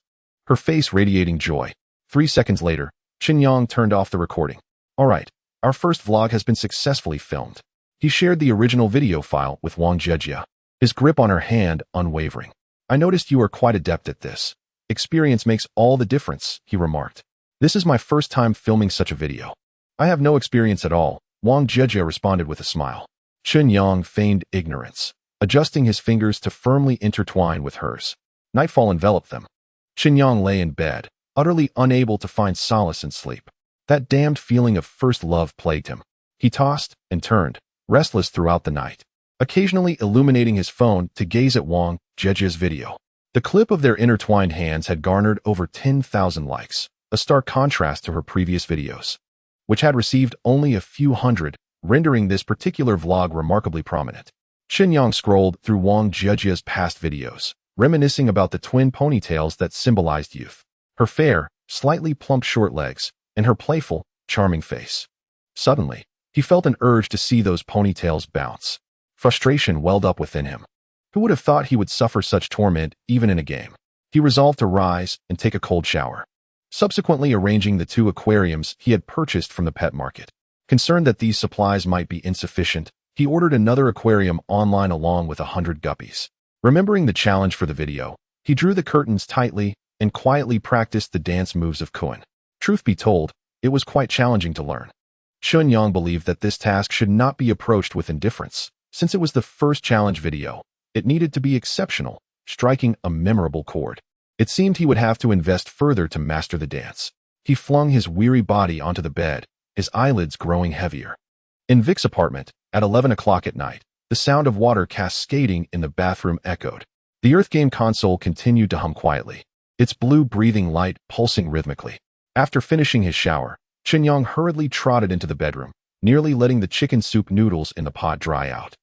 her face radiating joy. 3 seconds later, Chen Yang turned off the recording. All right, our first vlog has been successfully filmed. He shared the original video file with Wang Jiejia, his grip on her hand unwavering. I noticed you are quite adept at this. Experience makes all the difference, he remarked. This is my first time filming such a video. I have no experience at all, Wang Jiejia responded with a smile. Chen Yang feigned ignorance, adjusting his fingers to firmly intertwine with hers. Nightfall enveloped them. Chen Yang lay in bed, utterly unable to find solace in sleep. That damned feeling of first love plagued him. He tossed and turned, restless throughout the night, occasionally illuminating his phone to gaze at Wang Jiejia's video. The clip of their intertwined hands had garnered over 10,000 likes, a stark contrast to her previous videos, which had received only a few hundred, rendering this particular vlog remarkably prominent. Chen Yang scrolled through Wang Jiejia's past videos, reminiscing about the twin ponytails that symbolized youth, her fair, slightly plump short legs, and her playful, charming face. Suddenly, he felt an urge to see those ponytails bounce. Frustration welled up within him. Who would have thought he would suffer such torment even in a game? He resolved to rise and take a cold shower, subsequently arranging the 2 aquariums he had purchased from the pet market. Concerned that these supplies might be insufficient, he ordered another aquarium online along with 100 guppies. Remembering the challenge for the video, he drew the curtains tightly and quietly practiced the dance moves of Kuan. Truth be told, it was quite challenging to learn. Chen Yang believed that this task should not be approached with indifference. Since it was the first challenge video, it needed to be exceptional, striking a memorable chord. It seemed he would have to invest further to master the dance. He flung his weary body onto the bed, his eyelids growing heavier. In Vic's apartment, at 11 o'clock at night, the sound of water cascading in the bathroom echoed. The Earth game console continued to hum quietly, its blue breathing light pulsing rhythmically. After finishing his shower, Chen Yang hurriedly trotted into the bedroom, nearly letting the chicken soup noodles in the pot dry out.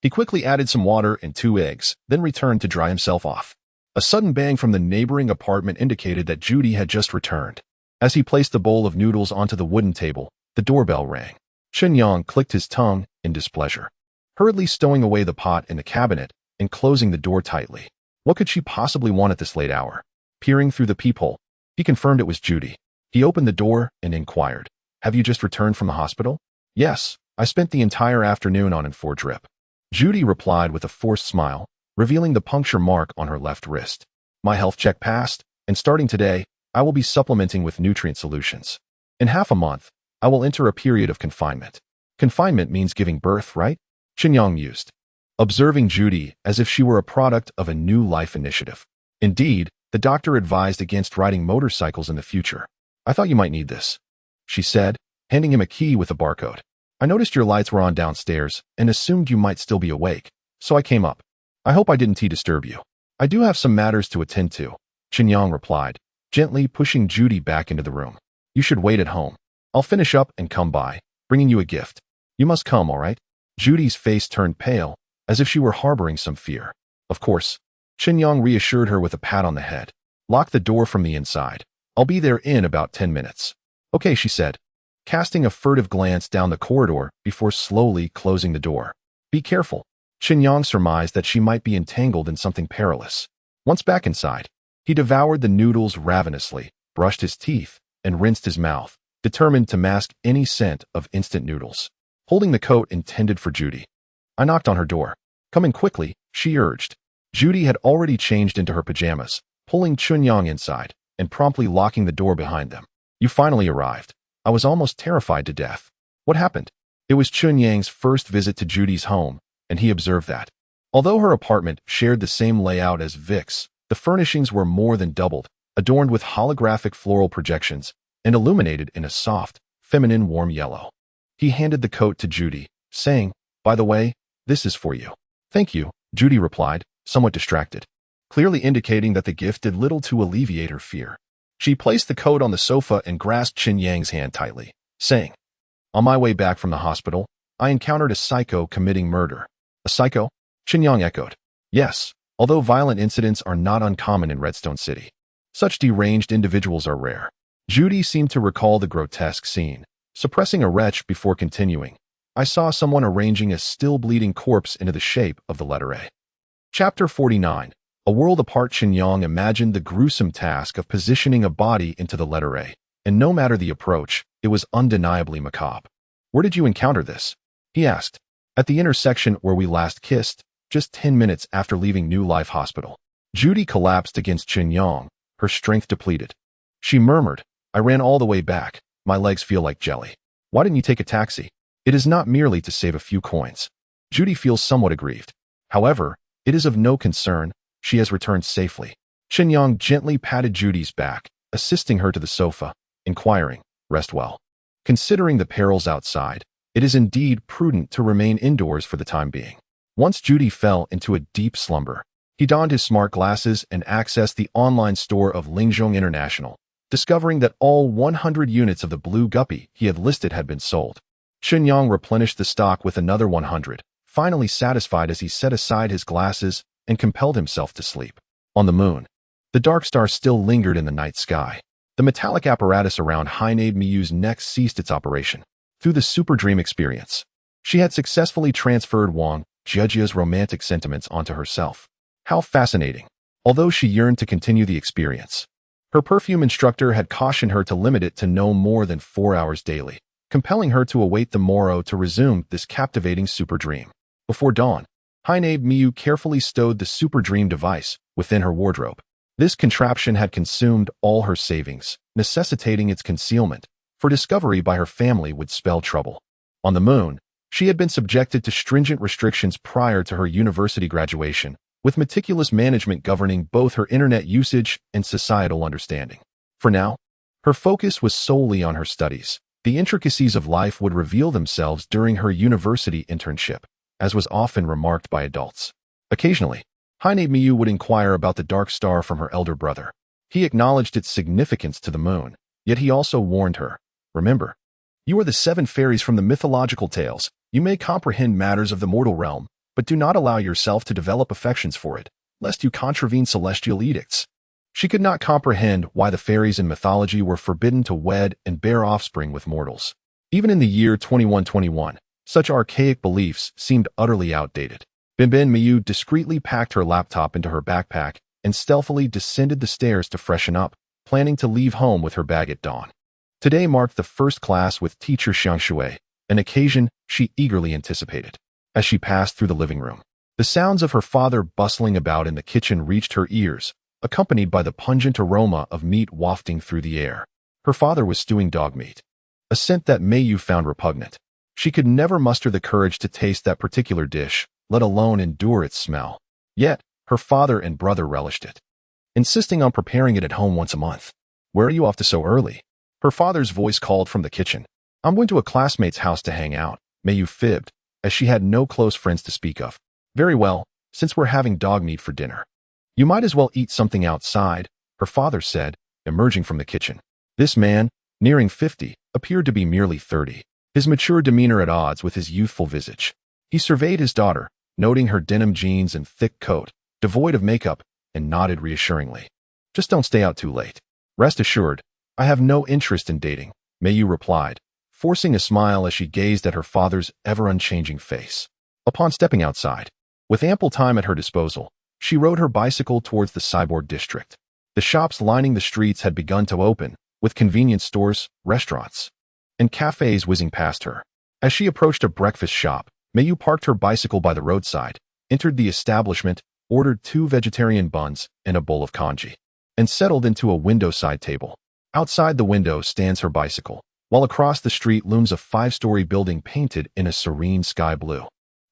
He quickly added some water and 2 eggs, then returned to dry himself off. A sudden bang from the neighboring apartment indicated that Judy had just returned. As he placed the bowl of noodles onto the wooden table, the doorbell rang. Chen Yang clicked his tongue in displeasure, hurriedly stowing away the pot in the cabinet and closing the door tightly. What could she possibly want at this late hour? Peering through the peephole, he confirmed it was Judy. He opened the door and inquired, "Have you just returned from the hospital?" "Yes, I spent the entire afternoon on N4 drip." Judy replied with a forced smile, revealing the puncture mark on her left wrist. "My health check passed, and starting today, I will be supplementing with nutrient solutions. In half a month, I will enter a period of confinement." Confinement means giving birth, right? Chen Yang mused, observing Judy as if she were a product of a new life initiative. Indeed, the doctor advised against riding motorcycles in the future. "I thought you might need this," she said, handing him a key with a barcode. "I noticed your lights were on downstairs and assumed you might still be awake, so I came up. I hope I didn't disturb you." "I do have some matters to attend to," Chen Yang replied, gently pushing Judy back into the room. "You should wait at home. I'll finish up and come by, bringing you a gift. You must come, all right?" Judy's face turned pale, as if she were harboring some fear. "Of course." Chen Yang reassured her with a pat on the head. "Lock the door from the inside. I'll be there in about 10 minutes. "Okay," she said, casting a furtive glance down the corridor before slowly closing the door. "Be careful." Chen Yang surmised that she might be entangled in something perilous. Once back inside, he devoured the noodles ravenously, brushed his teeth, and rinsed his mouth, determined to mask any scent of instant noodles. Holding the coat intended for Judy, I knocked on her door. "Come in quickly," she urged. Judy had already changed into her pajamas, pulling Chen Yang inside and promptly locking the door behind them. "You finally arrived. I was almost terrified to death." "What happened?" It was Chen Yang's first visit to Judy's home, and he observed that, although her apartment shared the same layout as Vic's, the furnishings were more than doubled, adorned with holographic floral projections and illuminated in a soft, feminine warm yellow. He handed the coat to Judy, saying, "By the way, this is for you." "Thank you," Judy replied, somewhat distracted, clearly indicating that the gift did little to alleviate her fear. She placed the coat on the sofa and grasped Chen Yang's hand tightly, saying, "On my way back from the hospital, I encountered a psycho committing murder." "A psycho?" Chen Yang echoed. "Yes, although violent incidents are not uncommon in Redstone City. Such deranged individuals are rare. Judy seemed to recall the grotesque scene, suppressing a retch before continuing. I saw someone arranging a still-bleeding corpse into the shape of the letter A. Chapter 49. A world apart. Chen Yang imagined the gruesome task of positioning a body into the letter A, and no matter the approach, it was undeniably macabre. "Where did you encounter this?" he asked. "At the intersection where we last kissed, just 10 minutes after leaving New Life Hospital." Judy collapsed against Chen Yang, her strength depleted. She murmured, "I ran all the way back. My legs feel like jelly." "Why didn't you take a taxi?" "It is not merely to save a few coins." Judy feels somewhat aggrieved. "However, it is of no concern. She has returned safely." Chen Yang gently patted Judy's back, assisting her to the sofa, inquiring, "Rest well. Considering the perils outside, it is indeed prudent to remain indoors for the time being." Once Judy fell into a deep slumber, he donned his smart glasses and accessed the online store of Lingzhong International, discovering that all 100 units of the blue guppy he had listed had been sold. Chen Yang replenished the stock with another 100, finally satisfied as he set aside his glasses and compelled himself to sleep. On the moon, the dark star still lingered in the night sky. The metallic apparatus around Hainade Miyu's neck ceased its operation. Through the super dream experience, she had successfully transferred Wang Zhejia's romantic sentiments onto herself. How fascinating! Although she yearned to continue the experience, her perfume instructor had cautioned her to limit it to no more than 4 hours daily, compelling her to await the morrow to resume this captivating super dream. Before dawn, Hainade Miyu carefully stowed the super dream device within her wardrobe. This contraption had consumed all her savings, necessitating its concealment, for discovery by her family would spell trouble. On the moon, she had been subjected to stringent restrictions prior to her university graduation, with meticulous management governing both her internet usage and societal understanding. For now, her focus was solely on her studies. The intricacies of life would reveal themselves during her university internship, as was often remarked by adults. Occasionally, Hainade Miyu would inquire about the dark star from her elder brother. He acknowledged its significance to the moon, yet he also warned her, "Remember, you are the 7 fairies from the mythological tales. You may comprehend matters of the mortal realm, but do not allow yourself to develop affections for it, lest you contravene celestial edicts." She could not comprehend why the fairies in mythology were forbidden to wed and bear offspring with mortals. Even in the year 2121, such archaic beliefs seemed utterly outdated. Binbin Miyu discreetly packed her laptop into her backpack and stealthily descended the stairs to freshen up, planning to leave home with her bag at dawn. Today marked the first class with teacher Xiang Shui, an occasion she eagerly anticipated. As she passed through the living room, the sounds of her father bustling about in the kitchen reached her ears, accompanied by the pungent aroma of meat wafting through the air. Her father was stewing dog meat, a scent that Mayu found repugnant. She could never muster the courage to taste that particular dish, let alone endure its smell. Yet, her father and brother relished it, insisting on preparing it at home once a month. "Where are you off to so early?" her father's voice called from the kitchen. "I'm going to a classmate's house to hang out," Mayu fibbed, as she had no close friends to speak of. "Very well, since we're having dog meat for dinner. You might as well eat something outside," her father said, emerging from the kitchen. This man, nearing 50, appeared to be merely 30, his mature demeanor at odds with his youthful visage. He surveyed his daughter, noting her denim jeans and thick coat, devoid of makeup, and nodded reassuringly. "Just don't stay out too late." "Rest assured, I have no interest in dating," Mayu replied, forcing a smile as she gazed at her father's ever-unchanging face. Upon stepping outside, with ample time at her disposal, she rode her bicycle towards the cyborg district. The shops lining the streets had begun to open, with convenience stores, restaurants, and cafes whizzing past her. As she approached a breakfast shop, Mayu parked her bicycle by the roadside, entered the establishment, ordered 2 vegetarian buns and a bowl of congee, and settled into a window-side table. Outside the window stands her bicycle, while across the street looms a 5-story building painted in a serene sky blue.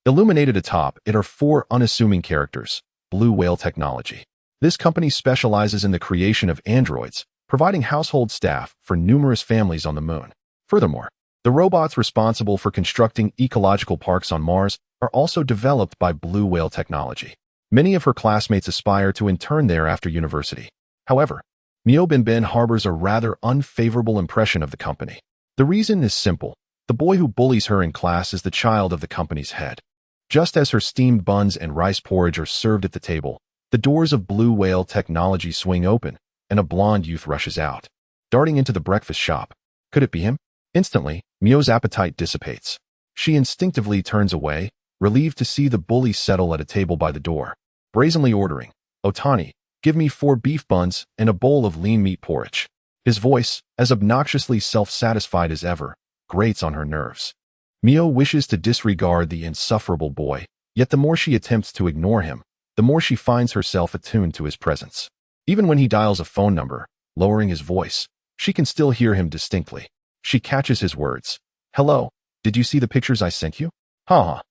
Illuminated atop it are 4 unassuming characters: Blue Whale Technology. This company specializes in the creation of androids, providing household staff for numerous families on the moon. Furthermore, the robots responsible for constructing ecological parks on Mars are also developed by Blue Whale Technology. Many of her classmates aspire to intern there after university. However, Mio Binbin harbors a rather unfavorable impression of the company. The reason is simple. The boy who bullies her in class is the child of the company's head. Just as her steamed buns and rice porridge are served at the table, The doors of Blue Whale Technology swing open, and a blonde youth rushes out, darting into the breakfast shop. Could it be him? Instantly, Mio's appetite dissipates. She instinctively turns away, relieved to see the bully settle at a table by the door, brazenly ordering, "Otani, give me 4 beef buns and a bowl of lean meat porridge." His voice, as obnoxiously self-satisfied as ever, grates on her nerves. Mio wishes to disregard the insufferable boy, yet the more she attempts to ignore him, the more she finds herself attuned to his presence. Even when he dials a phone number, lowering his voice, she can still hear him distinctly. She catches his words. "Hello, did you see the pictures I sent you? Haha.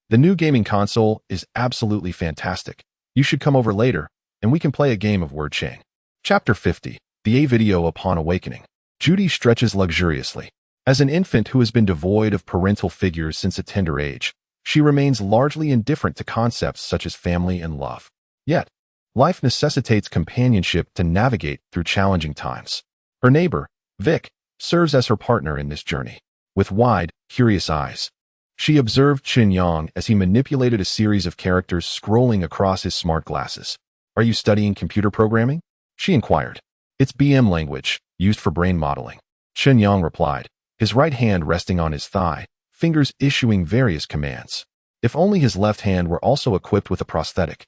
The new gaming console is absolutely fantastic. You should come over later, and we can play a game of word chain." Chapter 50. The A Video Upon Awakening. Judy stretches luxuriously. As an infant who has been devoid of parental figures since a tender age, she remains largely indifferent to concepts such as family and love. Yet, life necessitates companionship to navigate through challenging times. Her neighbor, Vic, serves as her partner in this journey. With wide, curious eyes, she observed Chen Yang as he manipulated a series of characters scrolling across his smart glasses. "Are you studying computer programming?" she inquired. "It's BM language, used for brain modeling," Chen Yang replied, his right hand resting on his thigh, fingers issuing various commands. If only his left hand were also equipped with a prosthetic.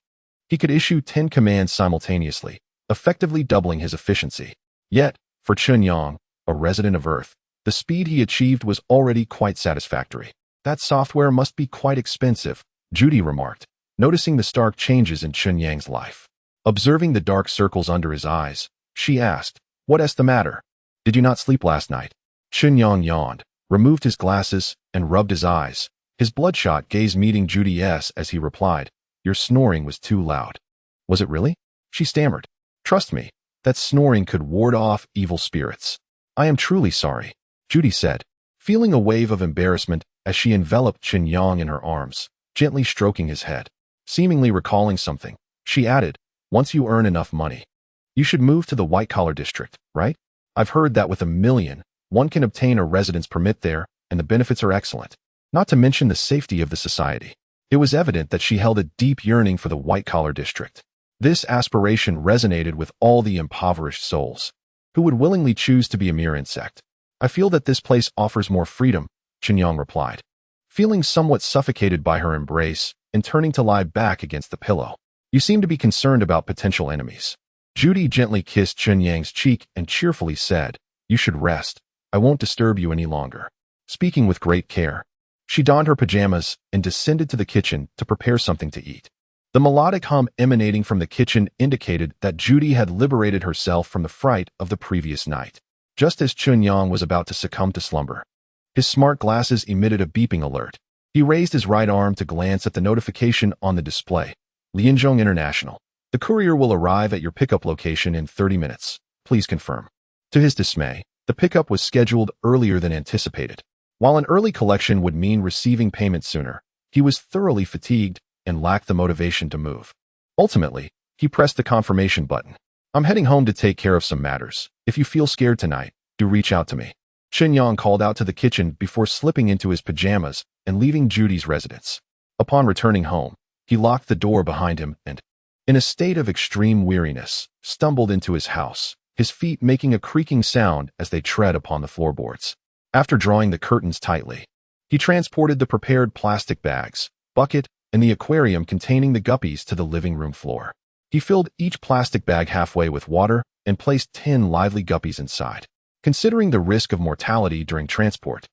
He could issue 10 commands simultaneously, effectively doubling his efficiency. Yet, for Chen Yang, a resident of Earth, the speed he achieved was already quite satisfactory. "That software must be quite expensive," Judy remarked, noticing the stark changes in Chen Yang's life. Observing the dark circles under his eyes, she asked, "What's the matter? Did you not sleep last night?" Chen Yang yawned, removed his glasses, and rubbed his eyes, his bloodshot gaze meeting Judy's as he replied, "Your snoring was too loud." "Was it really?" she stammered. "Trust me, that snoring could ward off evil spirits." "I am truly sorry," Judy said, feeling a wave of embarrassment as she enveloped Chen Yang in her arms, gently stroking his head. Seemingly recalling something, she added, "Once you earn enough money, you should move to the white-collar district, right? I've heard that with $1 million, one can obtain a residence permit there, and the benefits are excellent. Not to mention the safety of the society." It was evident that she held a deep yearning for the white-collar district. This aspiration resonated with all the impoverished souls, who would willingly choose to be a mere insect. "I feel that this place offers more freedom," Chen Yang replied, feeling somewhat suffocated by her embrace and turning to lie back against the pillow. "You seem to be concerned about potential enemies." Judy gently kissed Chen Yang's cheek and cheerfully said, "You should rest. I won't disturb you any longer." Speaking with great care, she donned her pajamas and descended to the kitchen to prepare something to eat. The melodic hum emanating from the kitchen indicated that Judy had liberated herself from the fright of the previous night. Just as Chen Yang was about to succumb to slumber, his smart glasses emitted a beeping alert. He raised his right arm to glance at the notification on the display. "Lianzhong International. The courier will arrive at your pickup location in 30 minutes. Please confirm." To his dismay, the pickup was scheduled earlier than anticipated. While an early collection would mean receiving payment sooner, he was thoroughly fatigued and lacked the motivation to move. Ultimately, he pressed the confirmation button. "I'm heading home to take care of some matters. If you feel scared tonight, do reach out to me." Chen Yang called out to the kitchen before slipping into his pajamas and leaving Judy's residence. Upon returning home, he locked the door behind him and, in a state of extreme weariness, stumbled into his house, his feet making a creaking sound as they tread upon the floorboards. After drawing the curtains tightly, he transported the prepared plastic bags, bucket, and the aquarium containing the guppies to the living room floor. He filled each plastic bag halfway with water and placed 10 lively guppies inside. Considering the risk of mortality during transport,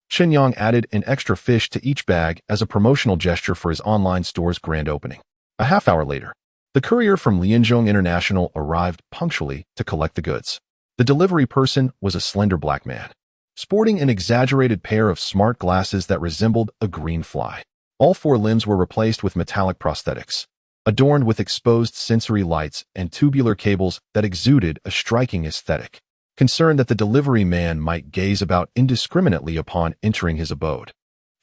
Chen Yang added an extra fish to each bag as a promotional gesture for his online store's grand opening. A half hour later, the courier from Lianzhong International arrived punctually to collect the goods. The delivery person was a slender black man, sporting an exaggerated pair of smart glasses that resembled a green fly. All 4 limbs were replaced with metallic prosthetics, adorned with exposed sensory lights and tubular cables that exuded a striking aesthetic. Concerned that the delivery man might gaze about indiscriminately upon entering his abode,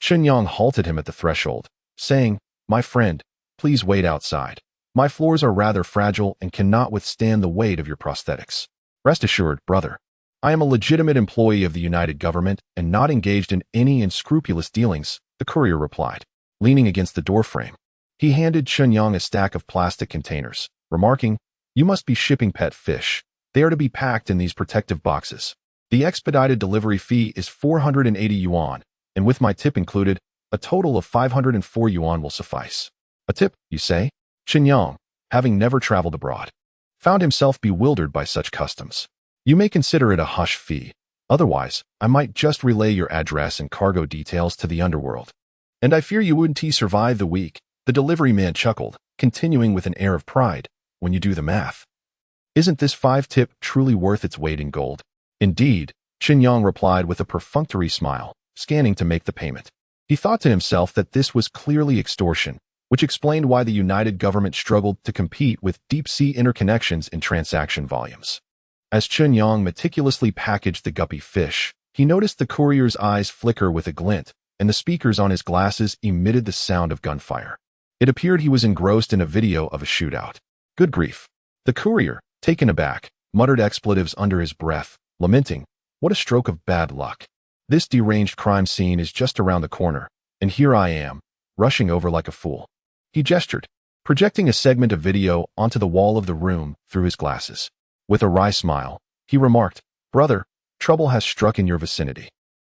Chen Yang halted him at the threshold, saying, "My friend, please wait outside. My floors are rather fragile and cannot withstand the weight of your prosthetics." "Rest assured, brother, I am a legitimate employee of the United Government and not engaged in any unscrupulous dealings," the courier replied, leaning against the doorframe. He handed Chen Yang a stack of plastic containers, remarking, "You must be shipping pet fish. They are to be packed in these protective boxes. The expedited delivery fee is 480 yuan, and with my tip included, a total of 504 yuan will suffice." A tip, you say? Chen Yang, having never traveled abroad, found himself bewildered by such customs. You may consider it a hush fee. Otherwise, I might just relay your address and cargo details to the underworld. And I fear you wouldn't survive the week, the delivery man chuckled, continuing with an air of pride, when you do the math. Isn't this 5 tip truly worth its weight in gold? Indeed, Chen Yang replied with a perfunctory smile, scanning to make the payment. He thought to himself that this was clearly extortion, which explained why the United Government struggled to compete with deep-sea interconnections in transaction volumes. As Chen Yang meticulously packaged the guppy fish, he noticed the courier's eyes flicker with a glint, and the speakers on his glasses emitted the sound of gunfire. It appeared he was engrossed in a video of a shootout. Good grief. The courier, taken aback, muttered expletives under his breath, lamenting, "What a stroke of bad luck. This deranged crime scene is just around the corner, and here I am, rushing over like a fool." He gestured, projecting a segment of video onto the wall of the room through his glasses. With a wry smile, he remarked, "Brother, trouble has struck in your vicinity.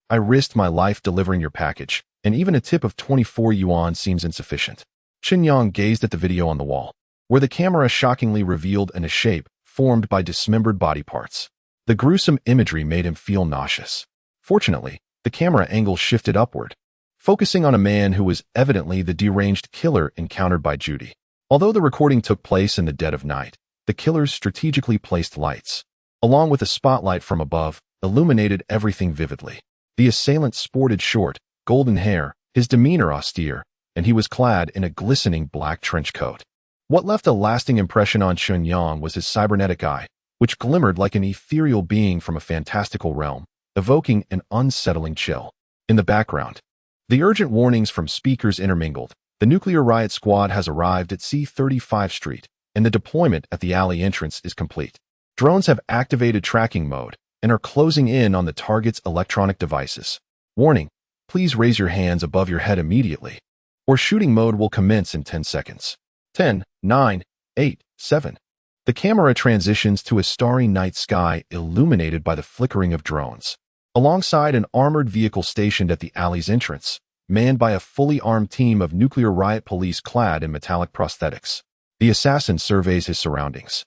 I risked my life delivering your package, and even a tip of 24 yuan seems insufficient." Chen Yang gazed at the video on the wall, where the camera shockingly revealed a shape formed by dismembered body parts. The gruesome imagery made him feel nauseous. Fortunately, the camera angle shifted upward, focusing on a man who was evidently the deranged killer encountered by Judy. Although the recording took place in the dead of night, the killers strategically placed lights, along with a spotlight from above, illuminated everything vividly. The assailant sported short, golden hair, his demeanor austere, and he was clad in a glistening black trench coat. What left a lasting impression on Chen Yang was his cybernetic eye, which glimmered like an ethereal being from a fantastical realm, evoking an unsettling chill. In the background, the urgent warnings from speakers intermingled. The nuclear riot squad has arrived at C35 Street, and the deployment at the alley entrance is complete. Drones have activated tracking mode and are closing in on the target's electronic devices. Warning, please raise your hands above your head immediately, or shooting mode will commence in 10 seconds. 10, 9, 8, 7. The camera transitions to a starry night sky illuminated by the flickering of drones. Alongside an armored vehicle stationed at the alley's entrance, manned by a fully armed team of nuclear riot police clad in metallic prosthetics. The assassin surveys his surroundings,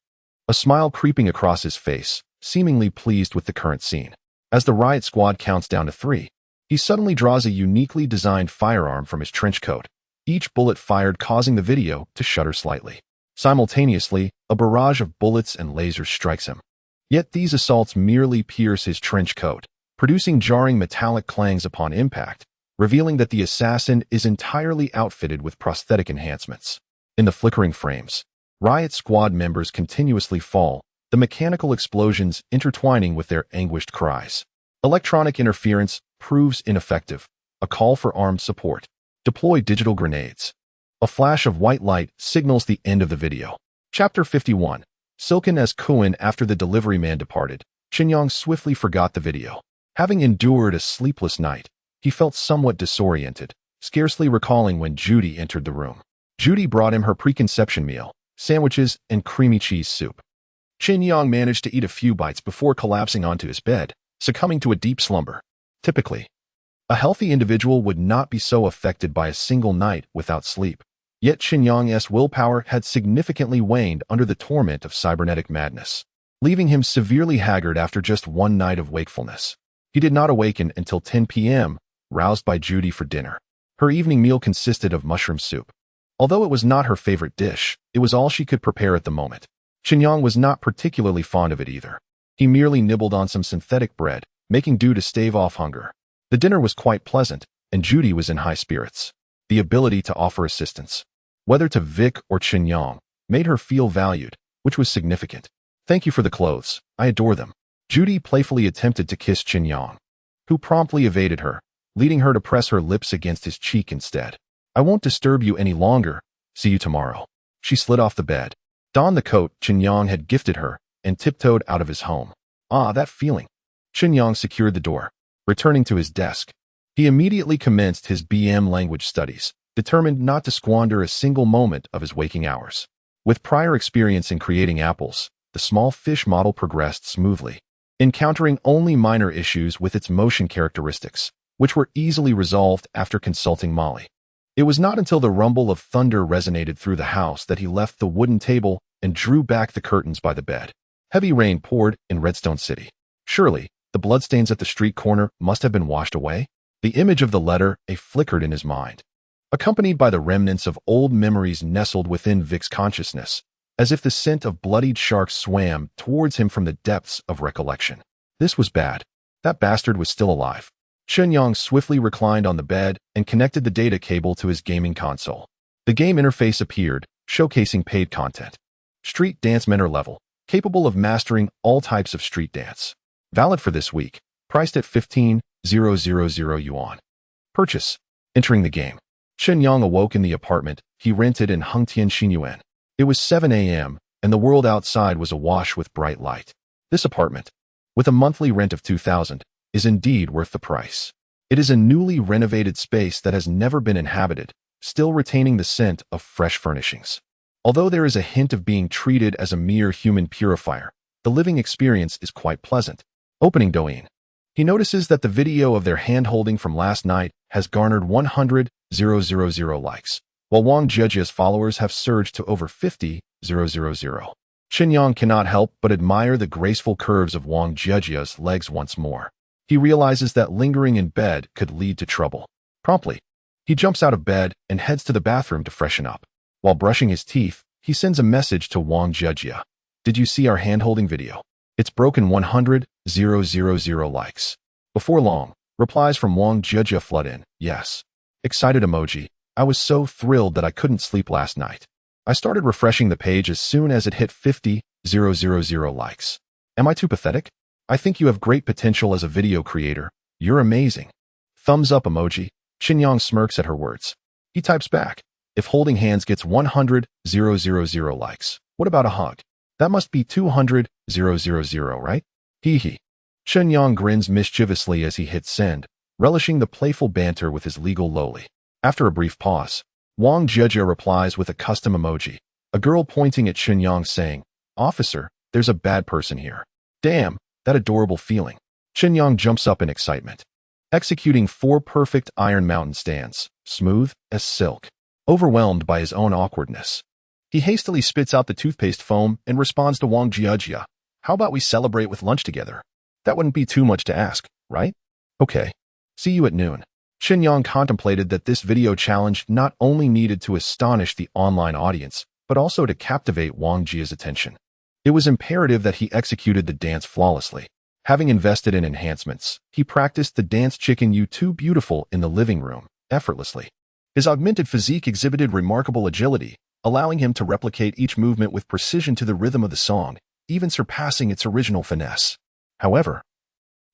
a smile creeping across his face, seemingly pleased with the current scene. As the riot squad counts down to 3, he suddenly draws a uniquely designed firearm from his trench coat, each bullet fired causing the video to shudder slightly. Simultaneously, a barrage of bullets and lasers strikes him. Yet these assaults merely pierce his trench coat, producing jarring metallic clangs upon impact, revealing that the assassin is entirely outfitted with prosthetic enhancements. In the flickering frames, riot squad members continuously fall, the mechanical explosions intertwining with their anguished cries. Electronic interference proves ineffective. A call for armed support. Deploy digital grenades. A flash of white light signals the end of the video. Chapter 51. Silken as Kuan. After the delivery man departed, Chen Yang swiftly forgot the video. Having endured a sleepless night, he felt somewhat disoriented, scarcely recalling when Judy entered the room. Judy brought him her preconception meal, sandwiches and creamy cheese soup. Chen Yang managed to eat a few bites before collapsing onto his bed, succumbing to a deep slumber. Typically, a healthy individual would not be so affected by a single night without sleep. Yet Chen Yang's willpower had significantly waned under the torment of cybernetic madness, leaving him severely haggard after just one night of wakefulness. He did not awaken until 10 p.m., roused by Judy for dinner. Her evening meal consisted of mushroom soup. Although it was not her favorite dish, it was all she could prepare at the moment. Chen Yang was not particularly fond of it either. He merely nibbled on some synthetic bread, making do to stave off hunger. The dinner was quite pleasant, and Judy was in high spirits. The ability to offer assistance, whether to Vic or Chen Yang, made her feel valued, which was significant. "Thank you for the clothes. I adore them." Judy playfully attempted to kiss Chen Yang, who promptly evaded her, leading her to press her lips against his cheek instead. "I won't disturb you any longer. See you tomorrow." She slid off the bed, donned the coat Chen Yang had gifted her, and tiptoed out of his home. Ah, that feeling. Chen Yang secured the door, returning to his desk. He immediately commenced his BM language studies, determined not to squander a single moment of his waking hours. With prior experience in creating apples, the small fish model progressed smoothly, encountering only minor issues with its motion characteristics, which were easily resolved after consulting Molly. It was not until the rumble of thunder resonated through the house that he left the wooden table and drew back the curtains by the bed. Heavy rain poured in Redstone City. Surely, the bloodstains at the street corner must have been washed away? The image of the letter A flickered in his mind, accompanied by the remnants of old memories nestled within Vic's consciousness, as if the scent of bloodied sharks swam towards him from the depths of recollection. This was bad. That bastard was still alive. Chen Yang swiftly reclined on the bed and connected the data cable to his gaming console. The game interface appeared, showcasing paid content. Street Dance Mentor level, capable of mastering all types of street dance. Valid for this week, priced at 15,000 yuan. Purchase. Entering the game. Chen Yang awoke in the apartment he rented in Hengtian Xinyuan. It was 7 a.m., and the world outside was awash with bright light. This apartment, with a monthly rent of 2,000, is indeed worth the price. It is a newly renovated space that has never been inhabited, still retaining the scent of fresh furnishings. Although there is a hint of being treated as a mere human purifier, the living experience is quite pleasant. Opening Douyin. He notices that the video of their hand-holding from last night has garnered 100,000 likes, while Wang Jiejia's followers have surged to over 50,000. Chen Yang cannot help but admire the graceful curves of Wang Jiejia's legs once more. He realizes that lingering in bed could lead to trouble. Promptly, he jumps out of bed and heads to the bathroom to freshen up. While brushing his teeth, he sends a message to Wang Jiejia. Did you see our hand-holding video? It's broken 100,000 likes. Before long, replies from Wang Jiejia flood in. Yes. Excited emoji. I was so thrilled that I couldn't sleep last night. I started refreshing the page as soon as it hit 50,000 likes. Am I too pathetic? I think you have great potential as a video creator. You're amazing. Thumbs up emoji. Chen Yang smirks at her words. He types back. If holding hands gets 100,000 likes, what about a hug? That must be 200,000, right? Hee hee. Chen Yang grins mischievously as he hits send, relishing the playful banter with his legal loli. After a brief pause, Wang Jiejia replies with a custom emoji, a girl pointing at Chen Yang saying, Officer, there's a bad person here. Damn, that adorable feeling. Chen Yang jumps up in excitement, executing 4 perfect Iron Mountain stands, smooth as silk. Overwhelmed by his own awkwardness, he hastily spits out the toothpaste foam and responds to Wang Jiejia. How about we celebrate with lunch together? That wouldn't be too much to ask, right? Okay. See you at noon. Chen Yang contemplated that this video challenge not only needed to astonish the online audience, but also to captivate Wang Jia's attention. It was imperative that he executed the dance flawlessly. Having invested in enhancements, he practiced the dance chicken you too beautiful in the living room, effortlessly. His augmented physique exhibited remarkable agility, allowing him to replicate each movement with precision to the rhythm of the song, even surpassing its original finesse. However,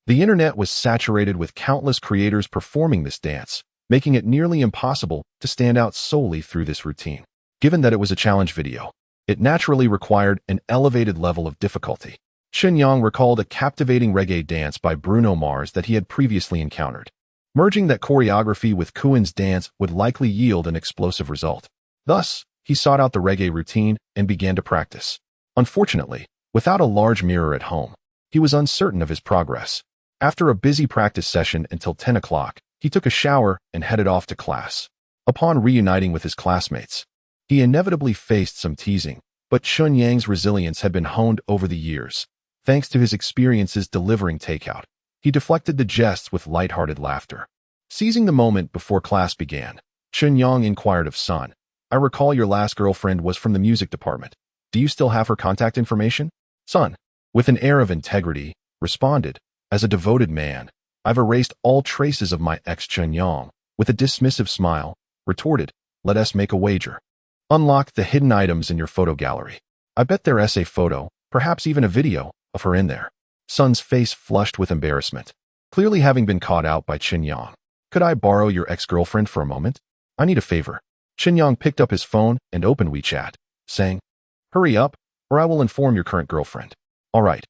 the internet was saturated with countless creators performing this dance, making it nearly impossible to stand out solely through this routine. Given that it was a challenge video, it naturally required an elevated level of difficulty. Chen Yang recalled a captivating reggae dance by Bruno Mars that he had previously encountered. Merging that choreography with Kuin's dance would likely yield an explosive result. Thus, he sought out the reggae routine and began to practice. Unfortunately, without a large mirror at home, he was uncertain of his progress. After a busy practice session until 10 o'clock, he took a shower and headed off to class. Upon reuniting with his classmates, he inevitably faced some teasing, but Chen Yang's resilience had been honed over the years. Thanks to his experiences delivering takeout, he deflected the jests with light-hearted laughter. Seizing the moment before class began, Chen Yang inquired of Sun, I recall your last girlfriend was from the music department. Do you still have her contact information? Sun, with an air of integrity, responded, as a devoted man, I've erased all traces of my ex. Chen Yang, with a dismissive smile, retorted, let us make a wager. Unlock the hidden items in your photo gallery. I bet there's a photo, perhaps even a video, of her in there. Sun's face flushed with embarrassment, clearly having been caught out by Chen Yang. Could I borrow your ex-girlfriend for a moment? I need a favor. Chen Yang picked up his phone and opened WeChat, saying, hurry up, or I will inform your current girlfriend. All right,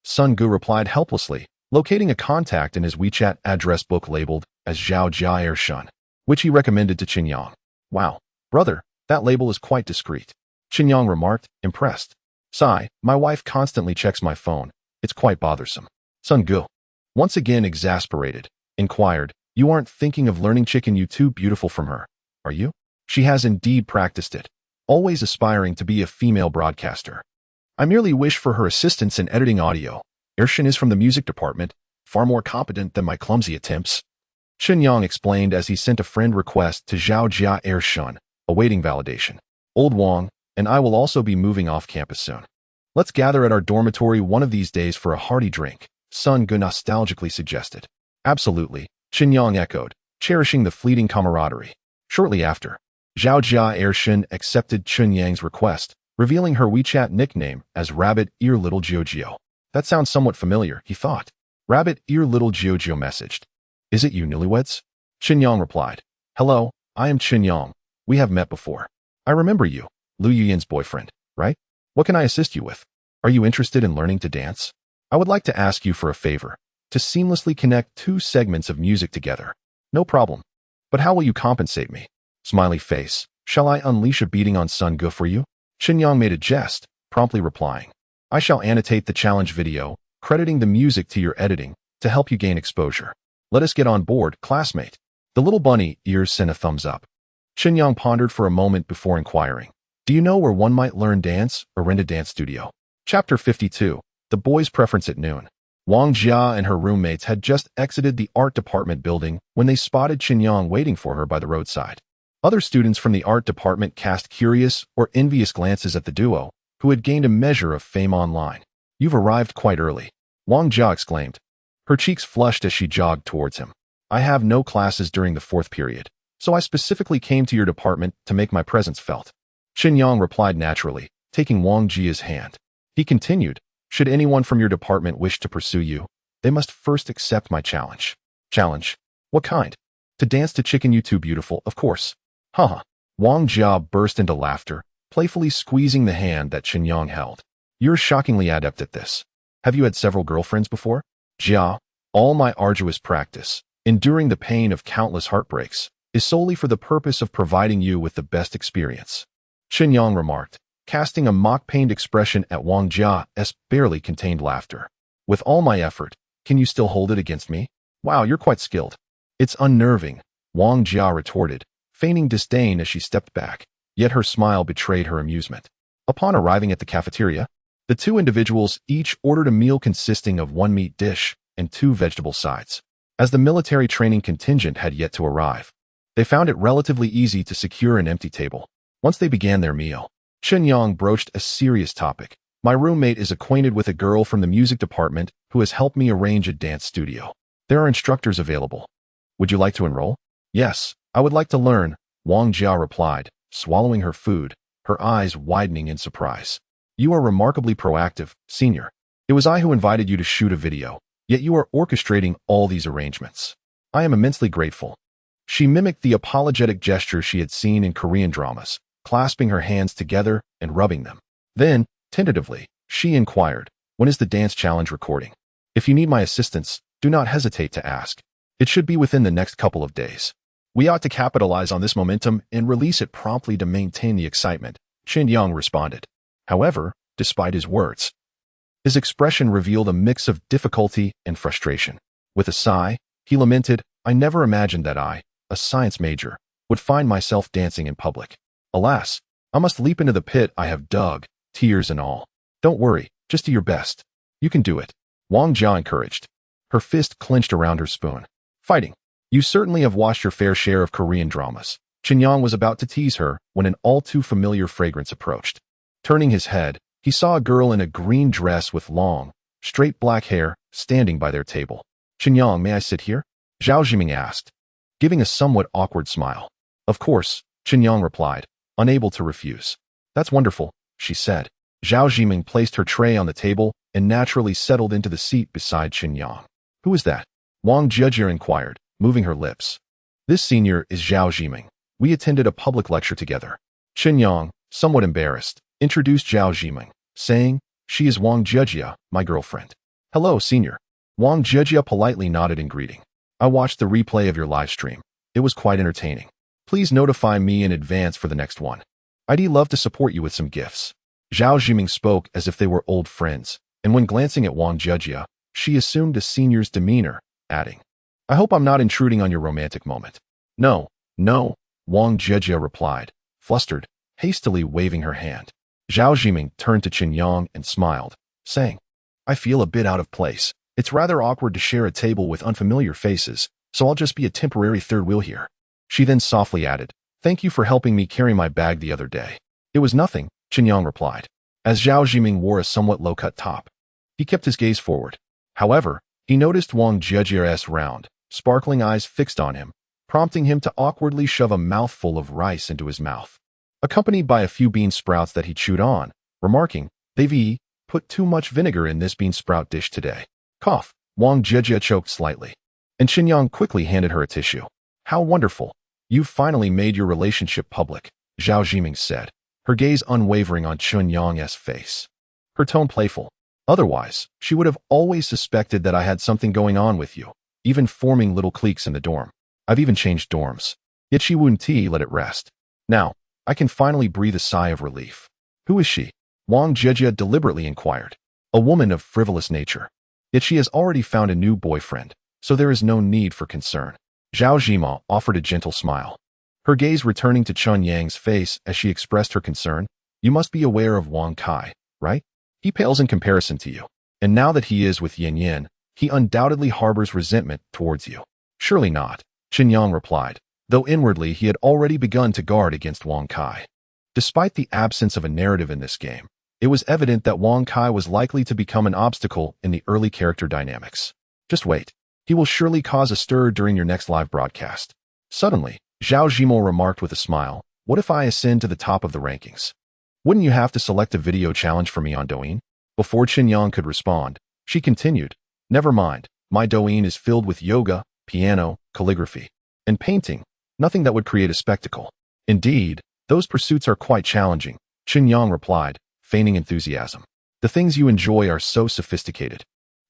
Sun Gu replied helplessly, locating a contact in his WeChat address book labeled as Zhao Jia Shun, which he recommended to Chen Yang. Wow, brother, that label is quite discreet. Chen Yang remarked, impressed. Sigh, my wife constantly checks my phone. It's quite bothersome. Sun Gu, once again exasperated, inquired, you aren't thinking of learning chicken you too beautiful from her, are you? She has indeed practiced it, always aspiring to be a female broadcaster. I merely wish for her assistance in editing audio. Ershin is from the music department, far more competent than my clumsy attempts. Chen Yang explained as he sent a friend request to Zhao Jia Ershin, awaiting validation. Old Wang and I will also be moving off campus soon. Let's gather at our dormitory one of these days for a hearty drink, Sun Gu nostalgically suggested. Absolutely, Chen Yang echoed, cherishing the fleeting camaraderie. Shortly after, Zhao Jia Ershin accepted Chen Yang's request, revealing her WeChat nickname as Rabbit Ear Little Jiojio. That sounds somewhat familiar, he thought. Rabbit Ear Little Jiojio messaged. Is it you newlyweds? Chen Yang replied. Hello, I am Chen Yang. We have met before. I remember you, Lu Yuyin's boyfriend, right? What can I assist you with? Are you interested in learning to dance? I would like to ask you for a favor, to seamlessly connect two segments of music together. No problem. But how will you compensate me? Smiley face. Shall I unleash a beating on Sun Gu for you? Chen Yang made a jest, promptly replying. I shall annotate the challenge video, crediting the music to your editing, to help you gain exposure. Let us get on board, classmate. The little bunny ears sent a thumbs up. Chen Yang pondered for a moment before inquiring. Do you know where one might learn dance or rent a dance studio? Chapter 52. The boys' preference at noon. Wang Jia and her roommates had just exited the art department building when they spotted Chen Yang waiting for her by the roadside. Other students from the art department cast curious or envious glances at the duo, who had gained a measure of fame online. You've arrived quite early, Wang Jia exclaimed. Her cheeks flushed as she jogged towards him. I have no classes during the 4th period, so I specifically came to your department to make my presence felt. Chen Yang replied naturally, taking Wang Jia's hand. He continued, should anyone from your department wish to pursue you, they must first accept my challenge. Challenge? What kind? To dance to Chicken You Too Beautiful, of course. Haha. Wang Jia burst into laughter, playfully squeezing the hand that Chen Yang held. You're shockingly adept at this. Have you had several girlfriends before? Jia, all my arduous practice, enduring the pain of countless heartbreaks, is solely for the purpose of providing you with the best experience. Chen Yang remarked, casting a mock-pained expression at Wang Jia's barely contained laughter. With all my effort, can you still hold it against me? Wow, you're quite skilled. It's unnerving, Wang Jia retorted, feigning disdain as she stepped back, yet her smile betrayed her amusement. Upon arriving at the cafeteria, the two individuals each ordered a meal consisting of 1 meat dish and 2 vegetable sides. As the military training contingent had yet to arrive, they found it relatively easy to secure an empty table. Once they began their meal, Chen Yang broached a serious topic. My roommate is acquainted with a girl from the music department who has helped me arrange a dance studio. There are instructors available. Would you like to enroll? Yes, I would like to learn, Wang Jia replied, swallowing her food, her eyes widening in surprise. You are remarkably proactive, senior. It was I who invited you to shoot a video, yet you are orchestrating all these arrangements. I am immensely grateful. She mimicked the apologetic gesture she had seen in Korean dramas, clasping her hands together and rubbing them. Then, tentatively, she inquired, when is the dance challenge recording? If you need my assistance, do not hesitate to ask. It should be within the next couple of days. We ought to capitalize on this momentum and release it promptly to maintain the excitement, Chen Yang responded. However, despite his words, his expression revealed a mix of difficulty and frustration. With a sigh, he lamented, I never imagined that I, a science major, would find myself dancing in public. Alas, I must leap into the pit I have dug, tears and all. Don't worry, just do your best. You can do it, Wang Jia encouraged. Her fist clenched around her spoon. Fighting. You certainly have watched your fair share of Korean dramas. Chen Yang was about to tease her when an all-too-familiar fragrance approached. Turning his head, he saw a girl in a green dress with long, straight black hair standing by their table. Chen Yang, may I sit here? Zhao Jiming asked, giving a somewhat awkward smile. Of course, Chen Yang replied, unable to refuse. That's wonderful, she said. Zhao Jiming placed her tray on the table and naturally settled into the seat beside Chen Yang. Who is that? Wang Jia inquired, moving her lips. This senior is Zhao Jiming. We attended a public lecture together. Chen Yang, somewhat embarrassed, introduced Zhao Jiming, saying, she is Wang Jia, my girlfriend. Hello, senior. Wang Jia politely nodded in greeting. I watched the replay of your live stream. It was quite entertaining. Please notify me in advance for the next one. I'd love to support you with some gifts. Zhao Jiming spoke as if they were old friends, and when glancing at Wang Jejia, she assumed a senior's demeanor, adding, I hope I'm not intruding on your romantic moment. No, no, Wang Jejia replied, flustered, hastily waving her hand. Zhao Jiming turned to Chen Yang and smiled, saying, I feel a bit out of place. It's rather awkward to share a table with unfamiliar faces, so I'll just be a temporary third wheel here. She then softly added, Thank you for helping me carry my bag the other day. It was nothing, Chen Yang replied, as Zhao Jiming wore a somewhat low-cut top. He kept his gaze forward. However, he noticed Wang Jejia's round, sparkling eyes fixed on him, prompting him to awkwardly shove a mouthful of rice into his mouth, accompanied by a few bean sprouts that he chewed on, remarking, They've put too much vinegar in this bean sprout dish today. Cough. Wang Jejia choked slightly, and Chen Yang quickly handed her a tissue. How wonderful. You've finally made your relationship public, Zhao Jiming said, her gaze unwavering on Chen Yang's face, her tone playful. Otherwise, she would have always suspected that I had something going on with you, even forming little cliques in the dorm. I've even changed dorms. Yet she wouldn't let it rest. Now, I can finally breathe a sigh of relief. Who is she? Wang Jejia deliberately inquired. A woman of frivolous nature. Yet she has already found a new boyfriend, so there is no need for concern. Zhao Jima offered a gentle smile, her gaze returning to Chen Yang's face as she expressed her concern. You must be aware of Wang Kai, right? He pales in comparison to you, and now that he is with Yin Yin, he undoubtedly harbors resentment towards you. Surely not, Chen Yang replied, though inwardly he had already begun to guard against Wang Kai. Despite the absence of a narrative in this game, it was evident that Wang Kai was likely to become an obstacle in the early character dynamics. Just wait. He will surely cause a stir during your next live broadcast. Suddenly, Zhao Jimo remarked with a smile, what if I ascend to the top of the rankings? Wouldn't you have to select a video challenge for me on Douyin? Before Chen Yang could respond, she continued, never mind, my Douyin is filled with yoga, piano, calligraphy, and painting, nothing that would create a spectacle. Indeed, those pursuits are quite challenging, Chen Yang replied, feigning enthusiasm. The things you enjoy are so sophisticated.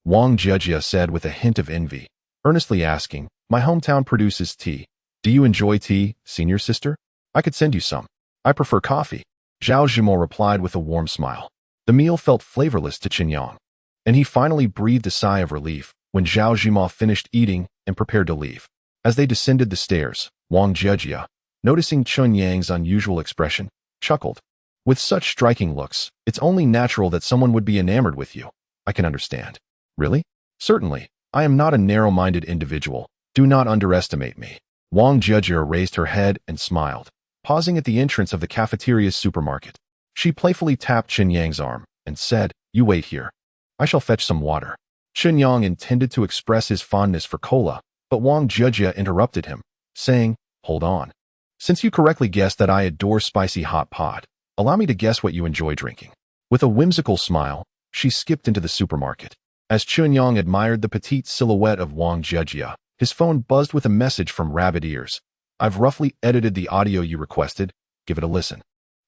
Wang Jejia said with a hint of envy, earnestly asking, my hometown produces tea. Do you enjoy tea, senior sister? I could send you some. I prefer coffee. Zhao Jimo replied with a warm smile. The meal felt flavorless to Chen Yang, and he finally breathed a sigh of relief when Zhao Jimo finished eating and prepared to leave. As they descended the stairs, Wang Jejia, noticing Chen Yang's unusual expression, chuckled. With such striking looks, it's only natural that someone would be enamored with you. I can understand. Really? Certainly. I am not a narrow-minded individual. Do not underestimate me. Wang Jejia raised her head and smiled, pausing at the entrance of the cafeteria's supermarket. She playfully tapped Chen Yang's arm and said, you wait here. I shall fetch some water. Chen Yang intended to express his fondness for cola, but Wang Jejia interrupted him, saying, hold on. Since you correctly guessed that I adore spicy hot pot, allow me to guess what you enjoy drinking. With a whimsical smile, she skipped into the supermarket. As Chen Yang admired the petite silhouette of Wang Jejia, his phone buzzed with a message from Rabbit Ears. I've roughly edited the audio you requested. Give it a listen.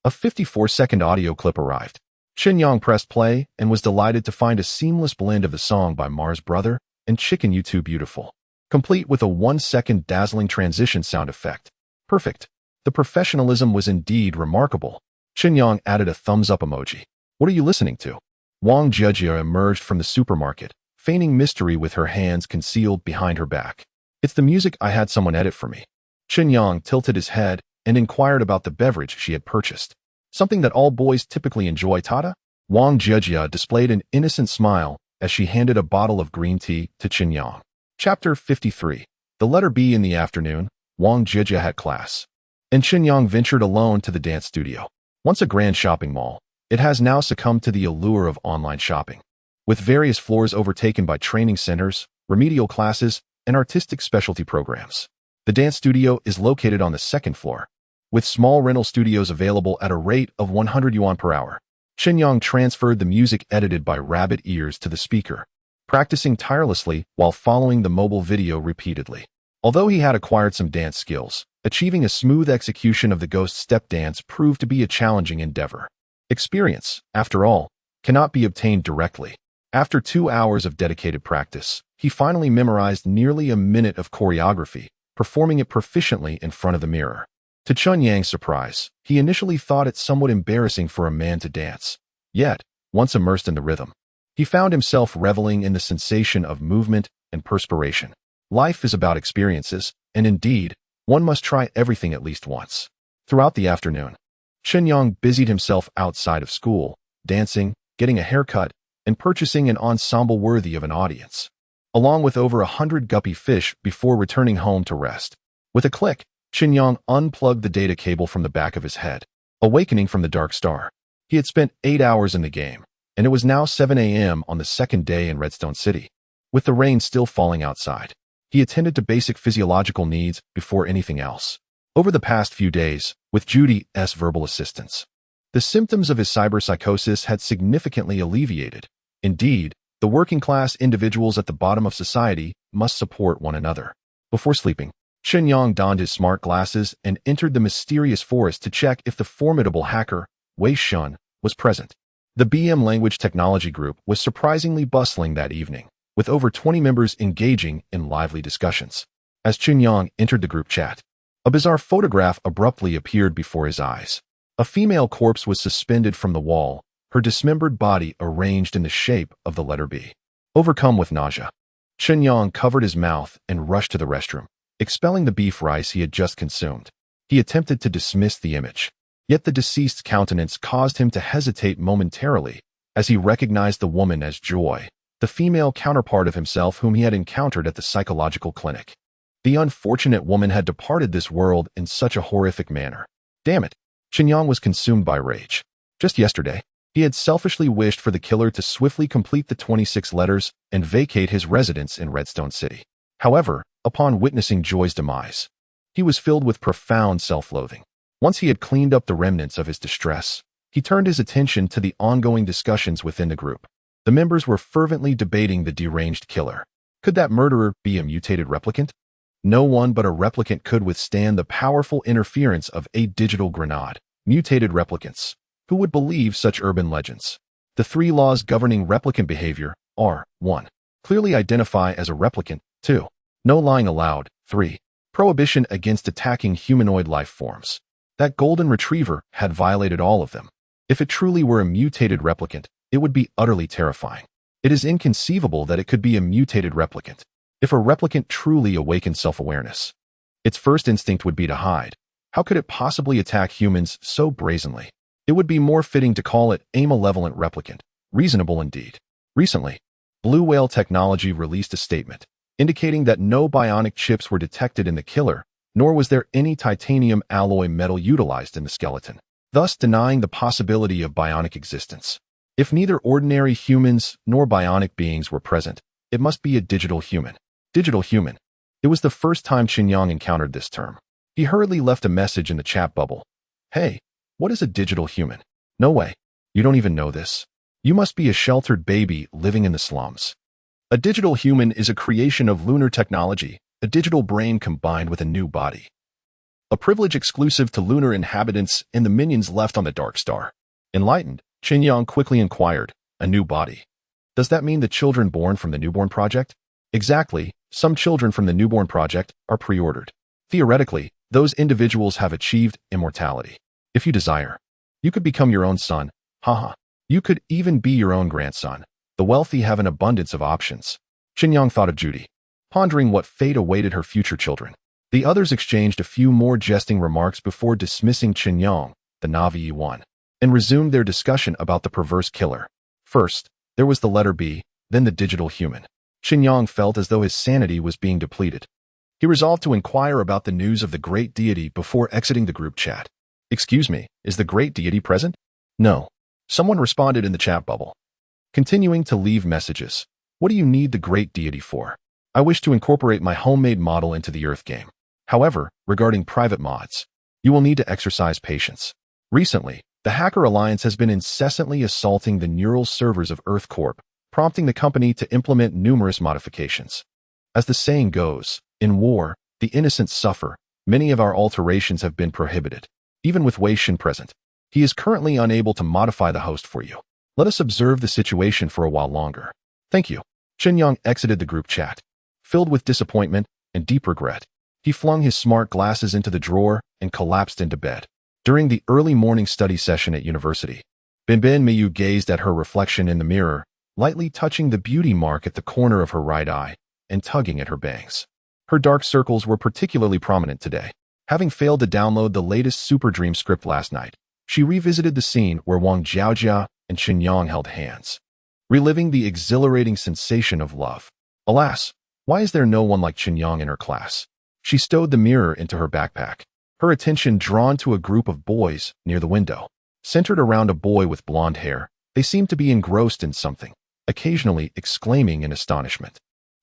A 54-second audio clip arrived. Chen Yang pressed play and was delighted to find a seamless blend of the song by Mars Brother and Chicken You Too Beautiful, complete with a 1-second dazzling transition sound effect. Perfect. The professionalism was indeed remarkable. Chen Yang added a thumbs-up emoji. What are you listening to? Wang Jejia emerged from the supermarket, feigning mystery with her hands concealed behind her back. It's the music I had someone edit for me. Chen Yang tilted his head and inquired about the beverage she had purchased. Something that all boys typically enjoy, Tata? Wang Jejia displayed an innocent smile as she handed a bottle of green tea to Chen Yang. Chapter 53. The letter B. In the afternoon, Wang Jejia had class, and Chen Yang ventured alone to the dance studio. Once a grand shopping mall, it has now succumbed to the allure of online shopping, with various floors overtaken by training centers, remedial classes, and artistic specialty programs. The dance studio is located on the second floor, with small rental studios available at a rate of 100 yuan per hour. Chen Yang transferred the music edited by Rabbit Ears to the speaker, practicing tirelessly while following the mobile video repeatedly. Although he had acquired some dance skills, achieving a smooth execution of the ghost step dance proved to be a challenging endeavor. Experience, after all, cannot be obtained directly. After 2 hours of dedicated practice, he finally memorized nearly a minute of choreography, performing it proficiently in front of the mirror. To Chen Yang's surprise, he initially thought it somewhat embarrassing for a man to dance. Yet, once immersed in the rhythm, he found himself reveling in the sensation of movement and perspiration. Life is about experiences, and indeed, one must try everything at least once. Throughout the afternoon, Chen Yang busied himself outside of school, dancing, getting a haircut, and purchasing an ensemble worthy of an audience, along with over 100 guppy fish before returning home to rest. With a click, Chen Yang unplugged the data cable from the back of his head, awakening from the dark star. He had spent 8 hours in the game, and it was now 7 a.m. on the second day in Redstone City. With the rain still falling outside, he attended to basic physiological needs before anything else. Over the past few days, with Judy's verbal assistance, the symptoms of his cyberpsychosis had significantly alleviated. Indeed, the working-class individuals at the bottom of society must support one another. Before sleeping, Chen Yang donned his smart glasses and entered the mysterious forest to check if the formidable hacker, Wei Shun, was present. The BM Language Technology Group was surprisingly bustling that evening, with over 20 members engaging in lively discussions. As Chen Yang entered the group chat, a bizarre photograph abruptly appeared before his eyes. A female corpse was suspended from the wall, her dismembered body arranged in the shape of the letter B. Overcome with nausea, Chen Yang covered his mouth and rushed to the restroom, expelling the beef rice he had just consumed. He attempted to dismiss the image, yet the deceased's countenance caused him to hesitate momentarily as he recognized the woman as Joy, the female counterpart of himself whom he had encountered at the psychological clinic. The unfortunate woman had departed this world in such a horrific manner. Damn it! Chen Yang was consumed by rage. Just yesterday, he had selfishly wished for the killer to swiftly complete the 26 letters and vacate his residence in Redstone City. However, upon witnessing Joy's demise, he was filled with profound self-loathing. Once he had cleaned up the remnants of his distress, he turned his attention to the ongoing discussions within the group. The members were fervently debating the deranged killer. Could that murderer be a mutated replicant? No one but a replicant could withstand the powerful interference of a digital grenade. Mutated replicants. Who would believe such urban legends? The 3 laws governing replicant behavior are 1. Clearly identify as a replicant. 2. No lying allowed. 3. Prohibition against attacking humanoid life forms. That golden retriever had violated all of them. If it truly were a mutated replicant, it would be utterly terrifying. It is inconceivable that it could be a mutated replicant. If a replicant truly awakened self-awareness, its first instinct would be to hide. How could it possibly attack humans so brazenly? It would be more fitting to call it a malevolent replicant. Reasonable indeed. Recently, Blue Whale Technology released a statement indicating that no bionic chips were detected in the killer, nor was there any titanium alloy metal utilized in the skeleton, thus denying the possibility of bionic existence. If neither ordinary humans nor bionic beings were present, it must be a digital human. Digital human. It was the first time Chen Yang encountered this term. He hurriedly left a message in the chat bubble. Hey, what is a digital human? No way. You don't even know this. You must be a sheltered baby living in the slums. A digital human is a creation of lunar technology, a digital brain combined with a new body. A privilege exclusive to lunar inhabitants and the minions left on the Dark Star. Enlightened, Chen Yang quickly inquired, a new body. Does that mean the children born from the Newborn Project? Exactly, some children from the Newborn Project are pre-ordered. Theoretically, those individuals have achieved immortality. If you desire, you could become your own son. Haha. You could even be your own grandson. The wealthy have an abundance of options. Chen Yang thought of Judy, pondering what fate awaited her future children. The others exchanged a few more jesting remarks before dismissing Chen Yang, the Navi one, and resumed their discussion about the perverse killer. First, there was the letter B, then the digital human. Chen Yang felt as though his sanity was being depleted. He resolved to inquire about the news of the great deity before exiting the group chat. Excuse me, is the great deity present? No. Someone responded in the chat bubble. Continuing to leave messages. What do you need the great deity for? I wish to incorporate my homemade model into the Earth game. However, regarding private mods, you will need to exercise patience. Recently, the Hacker Alliance has been incessantly assaulting the neural servers of Earth Corp, prompting the company to implement numerous modifications. As the saying goes, in war, the innocent suffer. Many of our alterations have been prohibited. Even with Wei Shin present, he is currently unable to modify the host for you. Let us observe the situation for a while longer. Thank you. Chen Yang exited the group chat, filled with disappointment and deep regret. He flung his smart glasses into the drawer and collapsed into bed. During the early morning study session at university, Binbin Miyu gazed at her reflection in the mirror, lightly touching the beauty mark at the corner of her right eye and tugging at her bangs. Her dark circles were particularly prominent today. Having failed to download the latest Super Dream script last night, she revisited the scene where Wang Jiaojia and Chen Yang held hands, reliving the exhilarating sensation of love. Alas, why is there no one like Chen Yang in her class? She stowed the mirror into her backpack, her attention drawn to a group of boys near the window. Centered around a boy with blonde hair, they seemed to be engrossed in something, occasionally exclaiming in astonishment.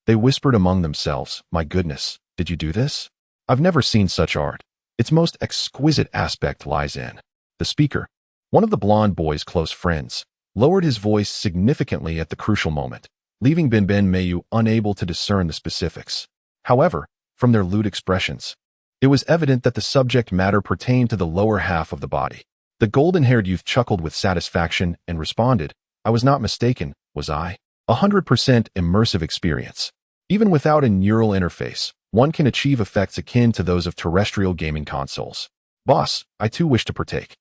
They whispered among themselves, "My goodness, did you do this? I've never seen such art. Its most exquisite aspect lies in." The speaker, one of the blonde boy's close friends, lowered his voice significantly at the crucial moment, leaving Binbin Miyu unable to discern the specifics. However, from their lewd expressions, it was evident that the subject matter pertained to the lower half of the body. The golden-haired youth chuckled with satisfaction and responded, "I was not mistaken, was I? 100% immersive experience. Even without a neural interface, one can achieve effects akin to those of terrestrial gaming consoles. Boss, I too wish to partake.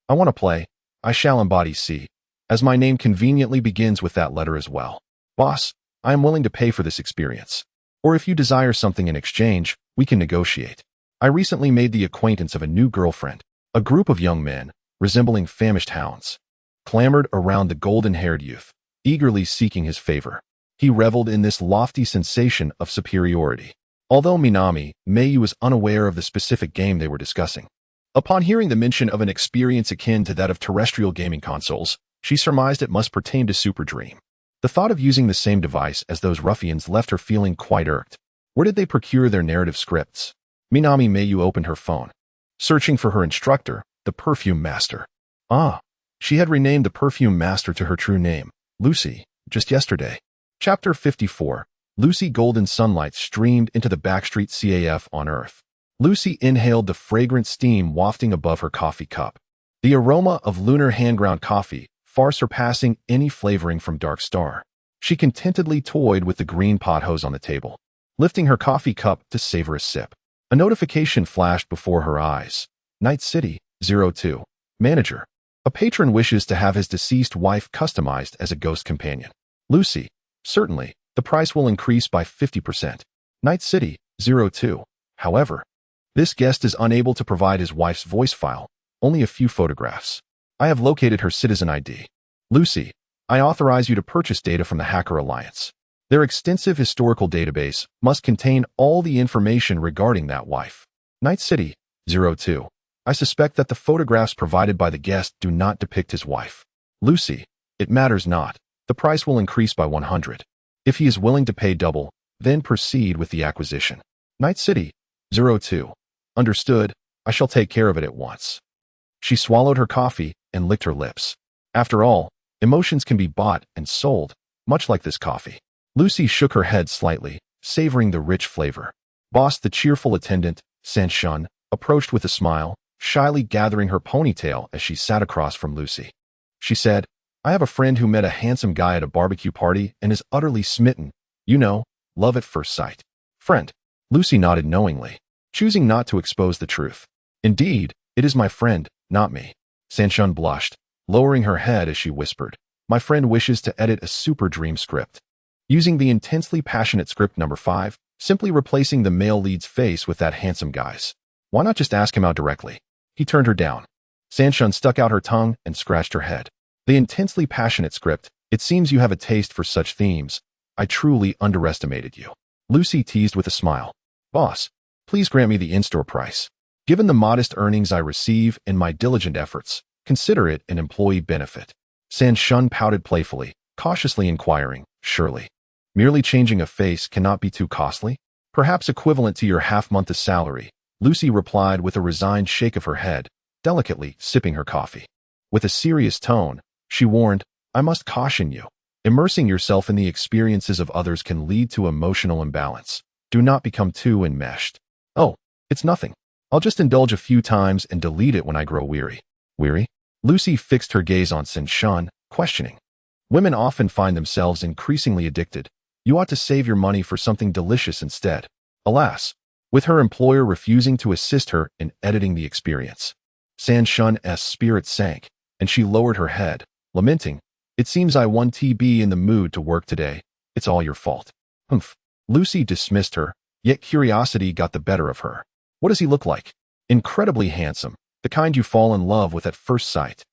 I want to play. I shall embody C, as my name conveniently begins with that letter as well. Boss, I am willing to pay for this experience. Or if you desire something in exchange, we can negotiate. I recently made the acquaintance of a new girlfriend." A group of young men, resembling famished hounds, clamored around the golden-haired youth, eagerly seeking his favor. He reveled in this lofty sensation of superiority, although Minami Meiyu was unaware of the specific game they were discussing. Upon hearing the mention of an experience akin to that of terrestrial gaming consoles, she surmised it must pertain to Super Dream. The thought of using the same device as those ruffians left her feeling quite irked. Where did they procure their narrative scripts? Minami Meiyu opened her phone, searching for her instructor, the Perfume Master. Ah, she had renamed the Perfume Master to her true name, Lucy, just yesterday. Chapter 54. Lucy. Golden sunlight streamed into the backstreet CAF on Earth. Lucy inhaled the fragrant steam wafting above her coffee cup. The aroma of lunar hand-ground coffee, far surpassing any flavoring from Dark Star. She contentedly toyed with the green pot hose on the table, lifting her coffee cup to savor a sip. A notification flashed before her eyes. Night City, 02. Manager. A patron wishes to have his deceased wife customized as a ghost companion. Lucy. Certainly, the price will increase by 50%. Night City, 02. However, this guest is unable to provide his wife's voice file, only a few photographs. I have located her citizen ID. Lucy. I authorize you to purchase data from the Hacker Alliance. Their extensive historical database must contain all the information regarding that wife. Night City, 02. I suspect that the photographs provided by the guest do not depict his wife. Lucy. It matters not. The price will increase by 100. If he is willing to pay double, then proceed with the acquisition. Night City, 02. Understood. I shall take care of it at once. She swallowed her coffee and licked her lips. After all, emotions can be bought and sold, much like this coffee. Lucy shook her head slightly, savoring the rich flavor. Boss, the cheerful attendant, Sanshun, approached with a smile, shyly gathering her ponytail as she sat across from Lucy. She said, I have a friend who met a handsome guy at a barbecue party and is utterly smitten. You know, love at first sight. Friend. Lucy nodded knowingly, choosing not to expose the truth. Indeed, it is my friend, not me. Sanshun blushed, lowering her head as she whispered, my friend wishes to edit a Super Dream script. Using the intensely passionate script number 5, simply replacing the male lead's face with that handsome guy's. Why not just ask him out directly? He turned her down. Sanshun stuck out her tongue and scratched her head. The intensely passionate script, it seems you have a taste for such themes. I truly underestimated you. Lucy teased with a smile. Boss, please grant me the in-store price. Given the modest earnings I receive and my diligent efforts, consider it an employee benefit. Sanshun pouted playfully, cautiously inquiring, surely. Merely changing a face cannot be too costly? Perhaps equivalent to your half-month's salary, Lucy replied with a resigned shake of her head, delicately sipping her coffee. With a serious tone, she warned, I must caution you. Immersing yourself in the experiences of others can lead to emotional imbalance. Do not become too enmeshed. Oh, it's nothing. I'll just indulge a few times and delete it when I grow weary. Weary? Lucy fixed her gaze on Sanshun, questioning. Women often find themselves increasingly addicted. You ought to save your money for something delicious instead. Alas, with her employer refusing to assist her in editing the experience. San Shun's spirit sank, and she lowered her head, lamenting, "It seems I won't be in the mood to work today. It's all your fault." Humph. Lucy dismissed her, yet curiosity got the better of her. What does he look like? Incredibly handsome, the kind you fall in love with at first sight.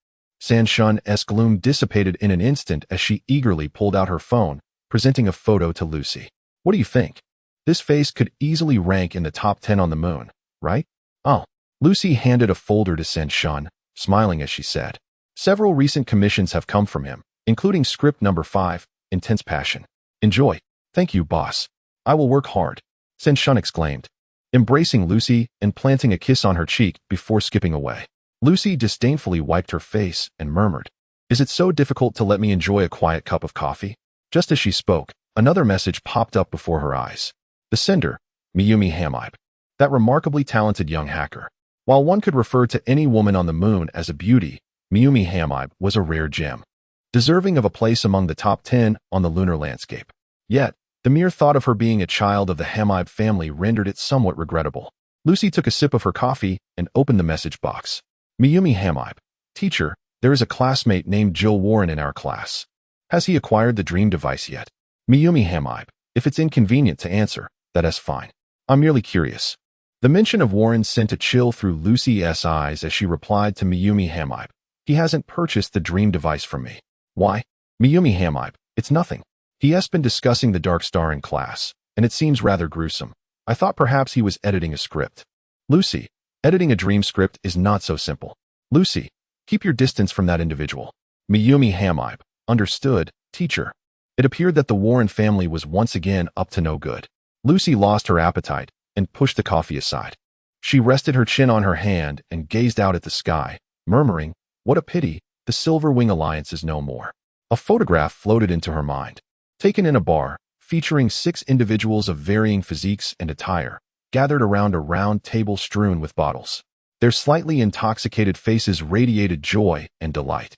San Shun's gloom dissipated in an instant as she eagerly pulled out her phone, presenting a photo to Lucy. "What do you think? This face could easily rank in the top 10 on the moon, right?" "Oh." Lucy handed a folder to San Shun, smiling as she said, "Several recent commissions have come from him, including script number 5, Intense Passion. Enjoy." "Thank you, boss. I will work hard," San Shun exclaimed, embracing Lucy and planting a kiss on her cheek before skipping away. Lucy disdainfully wiped her face and murmured, "Is it so difficult to let me enjoy a quiet cup of coffee?" Just as she spoke, another message popped up before her eyes. The sender, Miyumi Hamibe, that remarkably talented young hacker. While one could refer to any woman on the moon as a beauty, Miyumi Hamibe was a rare gem, deserving of a place among the top 10 on the lunar landscape. Yet, the mere thought of her being a child of the Hamibe family rendered it somewhat regrettable. Lucy took a sip of her coffee and opened the message box. Miyumi Hamibe, "Teacher, there is a classmate named Jill Warren in our class. Has he acquired the dream device yet?" Miyumi Hamibe, "If it's inconvenient to answer, that's fine. I'm merely curious." The mention of Warren sent a chill through Lucy's eyes as she replied to Miyumi Hamibe, "He hasn't purchased the dream device from me." "Why?" Miyumi Hamibe, "It's nothing. He has been discussing the Dark Star in class, and it seems rather gruesome. I thought perhaps he was editing a script." Lucy, "Editing a dream script is not so simple. Lucy, keep your distance from that individual." Miyumi Hamibe, "Understood, teacher." It appeared that the Warren family was once again up to no good. Lucy lost her appetite and pushed the coffee aside. She rested her chin on her hand and gazed out at the sky, murmuring, "What a pity, the Silver Wing Alliance is no more." A photograph floated into her mind. Taken in a bar, featuring 6 individuals of varying physiques and attire, gathered around a round table strewn with bottles. Their slightly intoxicated faces radiated joy and delight.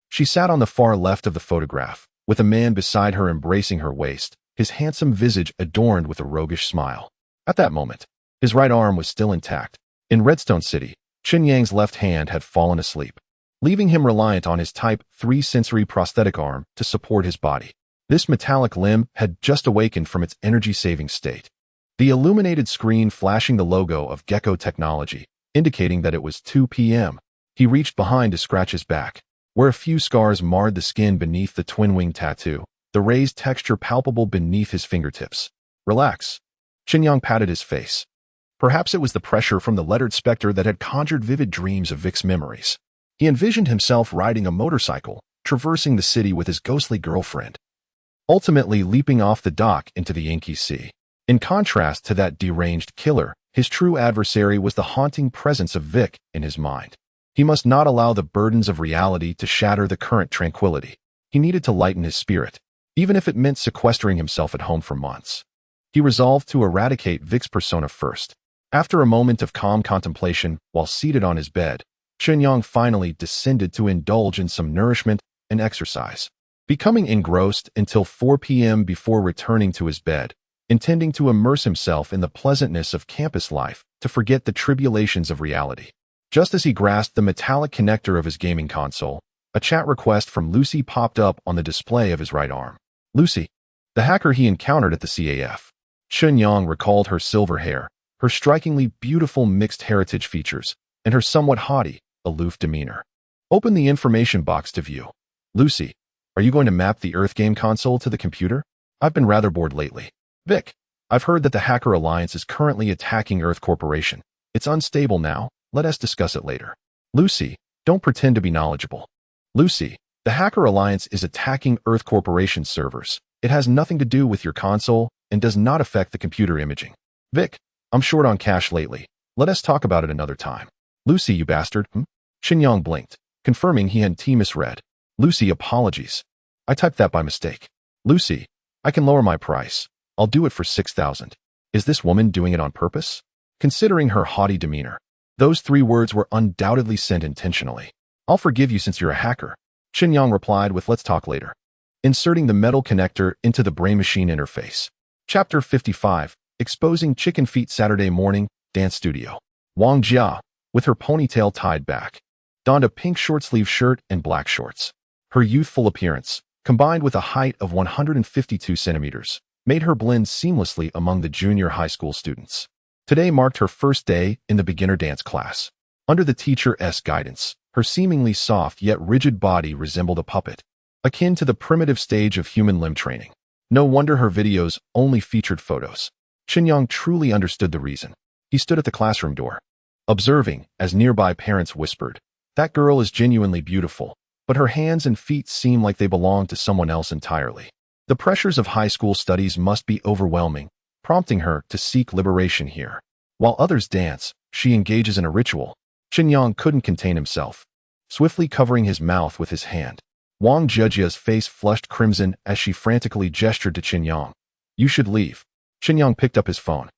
She sat on the far left of the photograph, with a man beside her embracing her waist, his handsome visage adorned with a roguish smile. At that moment, his right arm was still intact. In Redstone City, Chen Yang's left hand had fallen asleep, leaving him reliant on his Type 3 sensory prosthetic arm to support his body. This metallic limb had just awakened from its energy-saving state. The illuminated screen flashing the logo of Gecko Technology, indicating that it was 2 p.m. He reached behind to scratch his back, where a few scars marred the skin beneath the twin-wing tattoo, the raised texture palpable beneath his fingertips. "Relax." Chen Yang patted his face. Perhaps it was the pressure from the lettered specter that had conjured vivid dreams of Vic's memories. He envisioned himself riding a motorcycle, traversing the city with his ghostly girlfriend, ultimately leaping off the dock into the inky sea. In contrast to that deranged killer, his true adversary was the haunting presence of Vic in his mind. He must not allow the burdens of reality to shatter the current tranquility. He needed to lighten his spirit, even if it meant sequestering himself at home for months. He resolved to eradicate Vic's persona first. After a moment of calm contemplation, while seated on his bed, Chen Yang finally descended to indulge in some nourishment and exercise, becoming engrossed until 4 p.m. before returning to his bed, intending to immerse himself in the pleasantness of campus life to forget the tribulations of reality. Just as he grasped the metallic connector of his gaming console, a chat request from Lucy popped up on the display of his right arm. Lucy, the hacker he encountered at the CAF. Chen Yang recalled her silver hair, her strikingly beautiful mixed heritage features, and her somewhat haughty, aloof demeanor. Open the information box to view. Lucy, are you going to map the Earth game console to the computer? I've been rather bored lately. Vic, I've heard that the Hacker Alliance is currently attacking Earth Corporation. It's unstable now. Let us discuss it later. Lucy, don't pretend to be knowledgeable. Lucy, the Hacker Alliance is attacking Earth Corporation servers. It has nothing to do with your console and does not affect the computer imaging. Vic, I'm short on cash lately. Let us talk about it another time. Lucy, you bastard. Chen Yang blinked, confirming he had misread. Lucy, apologies. I typed that by mistake. Lucy, I can lower my price. I'll do it for 6,000. Is this woman doing it on purpose? Considering her haughty demeanor, those 3 words were undoubtedly sent intentionally. I'll forgive you since you're a hacker. Chen Yang replied with let's talk later, inserting the metal connector into the brain-machine interface. Chapter 55, exposing chicken feet Saturday morning, dance studio. Wang Jia, with her ponytail tied back, donned a pink short-sleeve shirt and black shorts. Her youthful appearance, combined with a height of 152 centimeters, made her blend seamlessly among the junior high school students. Today marked her first day in the beginner dance class. Under the teacher's guidance, her seemingly soft yet rigid body resembled a puppet, akin to the primitive stage of human limb training. No wonder her videos only featured photos. Chen Yang truly understood the reason. He stood at the classroom door, observing as nearby parents whispered, "That girl is genuinely beautiful, but her hands and feet seem like they belong to someone else entirely." The pressures of high school studies must be overwhelming, prompting her to seek liberation here. While others dance, she engages in a ritual. Chen Yang couldn't contain himself, swiftly covering his mouth with his hand. Wang Jiajia's face flushed crimson as she frantically gestured to Chen Yang. "You should leave." Chen Yang picked up his phone,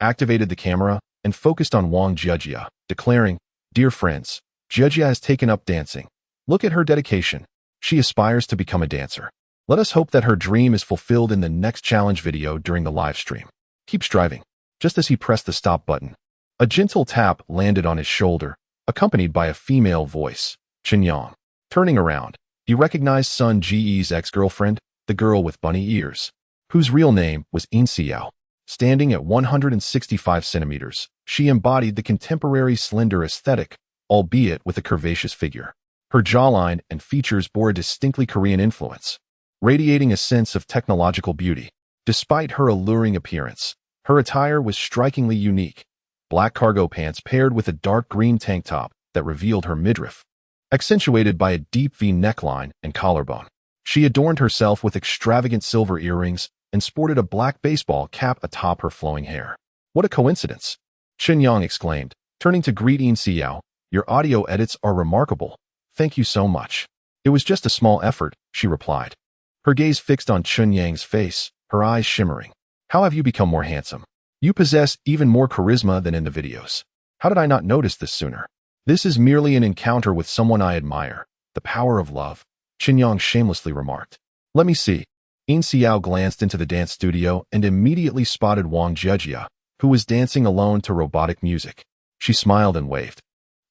activated the camera, and focused on Wang Jiajia, declaring, "Dear friends, Jiajia has taken up dancing. Look at her dedication. She aspires to become a dancer. Let us hope that her dream is fulfilled in the next challenge video during the live stream. Keep striving." Just as he pressed the stop button, a gentle tap landed on his shoulder, accompanied by a female voice. Chen Yang. Turning around, he recognized Sun Ji's ex-girlfriend, the girl with bunny ears, whose real name was Yin Xiao. Standing at 165 centimeters, she embodied the contemporary slender aesthetic, albeit with a curvaceous figure. Her jawline and features bore a distinctly Korean influence, radiating a sense of technological beauty. Despite her alluring appearance, her attire was strikingly unique. Black cargo pants paired with a dark green tank top that revealed her midriff, accentuated by a deep V neckline and collarbone. She adorned herself with extravagant silver earrings and sported a black baseball cap atop her flowing hair. "What a coincidence!" Chen Yang exclaimed, turning to greet Yin Xiao. "Your audio edits are remarkable. Thank you so much." "It was just a small effort," she replied, her gaze fixed on Chen Yang's face, her eyes shimmering. "How have you become more handsome? You possess even more charisma than in the videos. How did I not notice this sooner?" "This is merely an encounter with someone I admire. The power of love," Chen Yang shamelessly remarked. "Let me see." Yin Xiao glanced into the dance studio and immediately spotted Wang Jiajia, who was dancing alone to robotic music. She smiled and waved,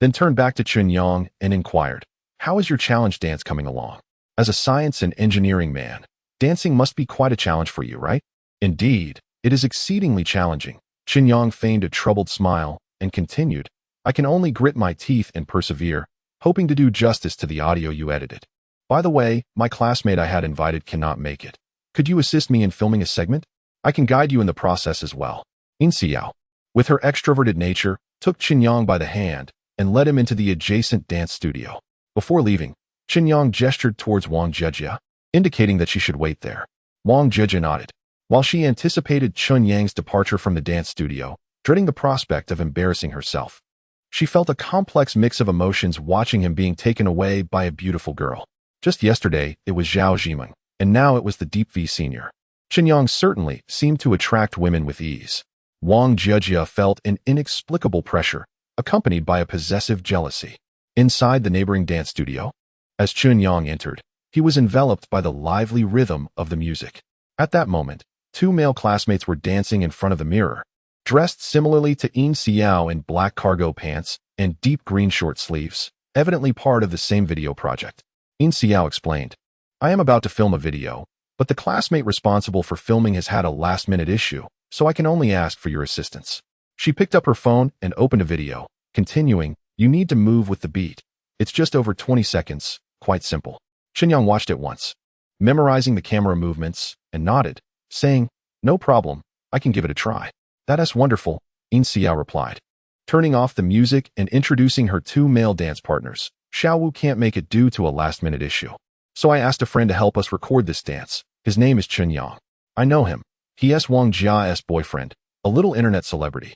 then turned back to Chen Yang and inquired, "How is your challenge dance coming along? As a science and engineering man, dancing must be quite a challenge for you, right?" "Indeed, it is exceedingly challenging." Chen Yang feigned a troubled smile and continued, "I can only grit my teeth and persevere, hoping to do justice to the audio you edited. By the way, my classmate I had invited cannot make it. Could you assist me in filming a segment? I can guide you in the process as well." Yin Xiao, with her extroverted nature, took Chen Yang by the hand and led him into the adjacent dance studio. Before leaving, Chen Yang gestured towards Wang Jiajia, indicating that she should wait there. Wang Jiajia nodded, while she anticipated Chen Yang's departure from the dance studio, dreading the prospect of embarrassing herself. She felt a complex mix of emotions watching him being taken away by a beautiful girl. Just yesterday, it was Zhao Zhimeng, and now it was the Deep V Senior. Chen Yang certainly seemed to attract women with ease. Wang Jiajia felt an inexplicable pressure, accompanied by a possessive jealousy. Inside the neighboring dance studio, as Chen Yang entered, he was enveloped by the lively rhythm of the music. At that moment, two male classmates were dancing in front of the mirror, dressed similarly to Yin Xiao in black cargo pants and deep green short sleeves, evidently part of the same video project. Yin Xiao explained, "I am about to film a video, but the classmate responsible for filming has had a last-minute issue, so I can only ask for your assistance." She picked up her phone and opened a video, continuing, "You need to move with the beat. It's just over 20 seconds, quite simple." Chen Yang watched it once, memorizing the camera movements, and nodded, saying, "No problem, I can give it a try." "That's wonderful," Yin Xiao replied, turning off the music and introducing her two male dance partners. "Xiao Wu can't make it due to a last-minute issue, so I asked a friend to help us record this dance. His name is Chen Yang. I know him. He is Wang Jia's boyfriend, a little internet celebrity."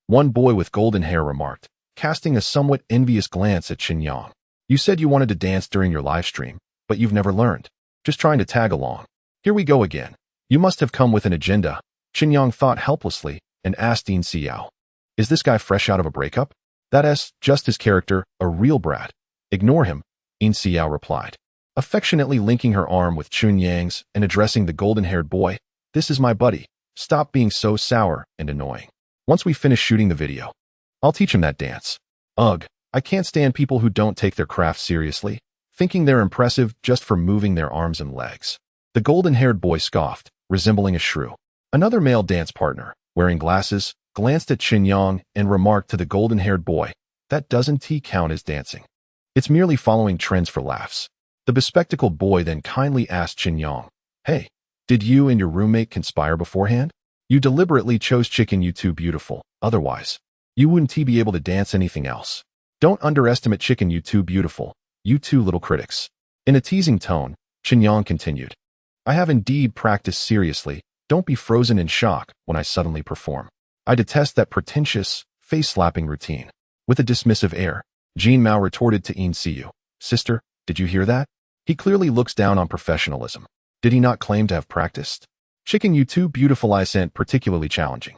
One boy with golden hair remarked, casting a somewhat envious glance at Chen Yang. "You said you wanted to dance during your live stream, but you've never learned. Just trying to tag along. Here we go again. You must have come with an agenda." Chen Yang thought helplessly and asked Yin Xiao, "Is this guy fresh out of a breakup?" "That's just his character, a real brat. Ignore him," Yin Xiao replied, affectionately linking her arm with Chen Yang's and addressing the golden-haired boy. "This is my buddy, stop being so sour and annoying. Once we finish shooting the video, I'll teach him that dance. Ugh, I can't stand people who don't take their craft seriously, thinking they're impressive just for moving their arms and legs. The golden-haired boy scoffed, resembling a shrew. Another male dance partner, wearing glasses, glanced at Chen Yang and remarked to the golden-haired boy, "That doesn't count as dancing. It's merely following trends for laughs." The bespectacled boy then kindly asked Chen Yang, "Hey, did you and your roommate conspire beforehand? You deliberately chose Chicken You Too Beautiful, otherwise, you wouldn't be able to dance anything else. Don't underestimate Chicken You Too Beautiful, you two little critics." In a teasing tone, Chen Yang continued, "I have indeed practiced seriously. Don't be frozen in shock when I suddenly perform. I detest that pretentious, face-slapping routine." With a dismissive air, Jean Mao retorted to Yin Siyu, "Sister, did you hear that? He clearly looks down on professionalism. Did he not claim to have practiced? Chicken You Too Beautiful I sent particularly challenging."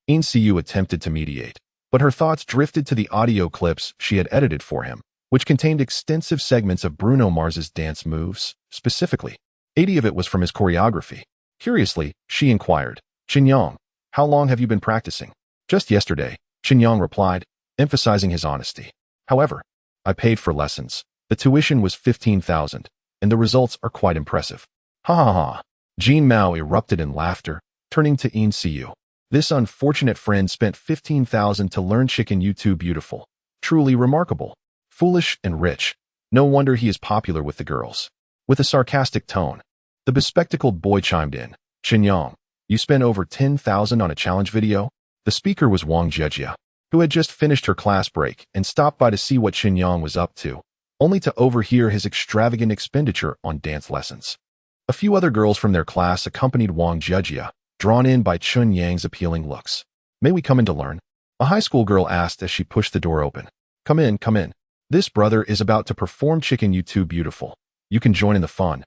Yin Siyu attempted to mediate, but her thoughts drifted to the audio clips she had edited for him, which contained extensive segments of Bruno Mars's dance moves. Specifically, 80 of it was from his choreography. Curiously, she inquired, "Chen Yang, how long have you been practicing?" "Just yesterday," Chen Yang replied, emphasizing his honesty. "However, I paid for lessons. The tuition was 15,000, and the results are quite impressive." "Ha ha ha." Jean Mao erupted in laughter, turning to Yin Siyu. "This unfortunate friend spent 15,000 to learn Chicken You Too Beautiful. Truly remarkable. Foolish and rich. No wonder he is popular with the girls." With a sarcastic tone, the bespectacled boy chimed in, "Chen Yang, you spent over 10,000 on a challenge video?" The speaker was Wang Jejia, who had just finished her class break and stopped by to see what Chen Yang was up to, only to overhear his extravagant expenditure on dance lessons. A few other girls from their class accompanied Wang Jejia, drawn in by Chen Yang's appealing looks. "May we come in to learn?" a high school girl asked as she pushed the door open. Come in, come in. This brother is about to perform Chicken You Too Beautiful. You can join in the fun."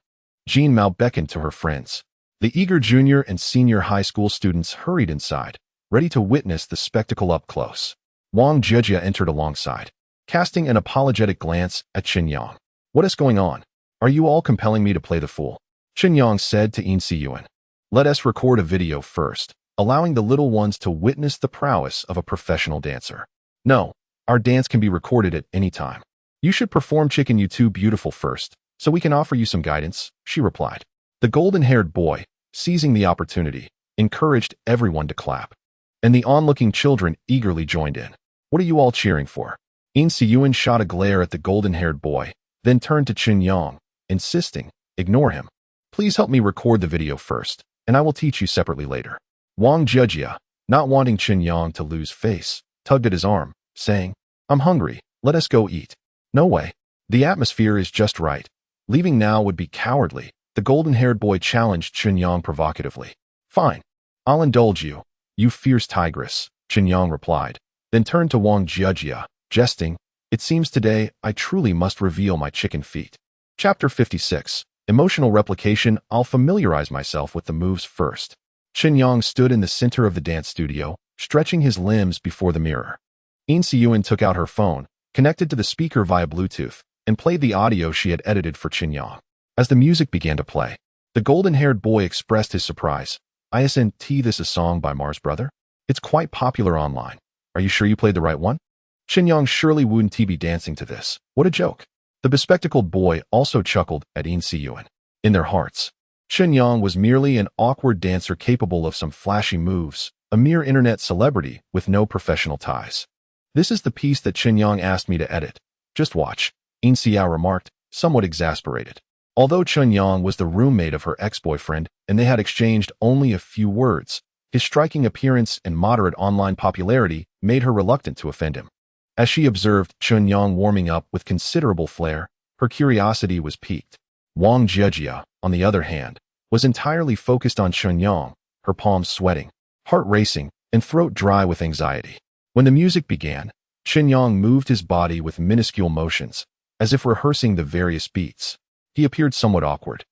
Jean Mao beckoned to her friends. The eager junior and senior high school students hurried inside, ready to witness the spectacle up close. Wang Jejia entered alongside, casting an apologetic glance at Chen Yang. "What is going on? Are you all compelling me to play the fool?" Chen Yang said to Yin Siyuan. "Let us record a video first, allowing the little ones to witness the prowess of a professional dancer." "No, our dance can be recorded at any time. You should perform Chicken You Too Beautiful first, so we can offer you some guidance," she replied. The golden-haired boy, seizing the opportunity, encouraged everyone to clap, and the onlooking children eagerly joined in. "What are you all cheering for?" Yin Siyuan shot a glare at the golden-haired boy, then turned to Chen Yang, insisting, "Ignore him. Please help me record the video first, and I will teach you separately later." Wang Jejia, not wanting Chen Yang to lose face, tugged at his arm, saying, "I'm hungry, let us go eat." "No way. The atmosphere is just right. Leaving now would be cowardly," the golden-haired boy challenged Chen Yang provocatively. "Fine. I'll indulge you, you fierce tigress," Chen Yang replied, then turned to Wang Jejia, jesting, "It seems today I truly must reveal my chicken feet." Chapter 56. Emotional Replication. I'll familiarize myself with the moves first. Chen Yang stood in the center of the dance studio, stretching his limbs before the mirror. Yin Siyuan took out her phone, connected to the speaker via Bluetooth, and played the audio she had edited for Chen Yang. As the music began to play, the golden-haired boy expressed his surprise. "Isn't this a song by Mars Brother? It's quite popular online. Are you sure you played the right one?" Chen Yang surely wouldn't be dancing to this. What a joke. The bespectacled boy also chuckled at Yin Siyuan. In their hearts, Chen Yang was merely an awkward dancer capable of some flashy moves, a mere internet celebrity with no professional ties. "This is the piece that Chen Yang asked me to edit. Just watch," Yin Xiao remarked, somewhat exasperated. Although Chen Yang was the roommate of her ex-boyfriend and they had exchanged only a few words, his striking appearance and moderate online popularity made her reluctant to offend him. As she observed Chen Yang warming up with considerable flair, her curiosity was piqued. Wang Jejia, on the other hand, was entirely focused on Chen Yang, her palms sweating, heart racing, and throat dry with anxiety. When the music began, Chen Yang moved his body with minuscule motions, as if rehearsing the various beats. He appeared somewhat awkward,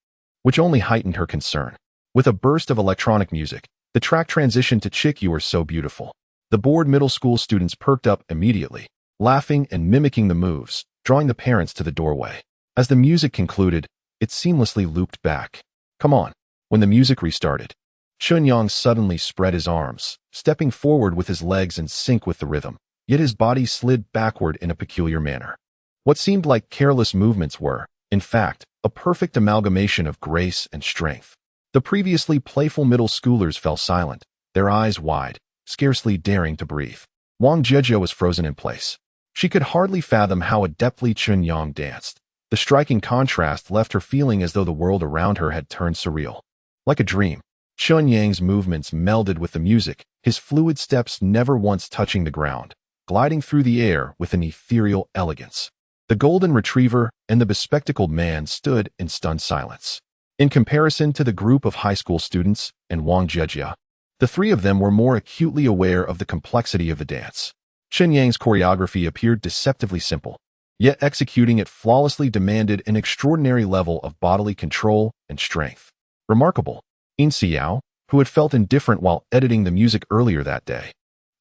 which only heightened her concern. With a burst of electronic music, the track transitioned to Chick You Are So Beautiful. The bored middle school students perked up immediately, laughing and mimicking the moves, drawing the parents to the doorway. As the music concluded, it seamlessly looped back. "Come on." When the music restarted, Chen Yang suddenly spread his arms, stepping forward with his legs in sync with the rhythm, yet his body slid backward in a peculiar manner. What seemed like careless movements were, in fact, a perfect amalgamation of grace and strength. The previously playful middle schoolers fell silent, their eyes wide, scarcely daring to breathe. Wang Jejia was frozen in place. She could hardly fathom how adeptly Chen Yang danced. The striking contrast left her feeling as though the world around her had turned surreal. Like a dream, Chen Yang's movements melded with the music, his fluid steps never once touching the ground, gliding through the air with an ethereal elegance. The golden retriever and the bespectacled man stood in stunned silence. In comparison to the group of high school students and Wang Jejia, the three of them were more acutely aware of the complexity of the dance. Chen Yang's choreography appeared deceptively simple, yet executing it flawlessly demanded an extraordinary level of bodily control and strength. Remarkable. Yin Xiao, who had felt indifferent while editing the music earlier that day,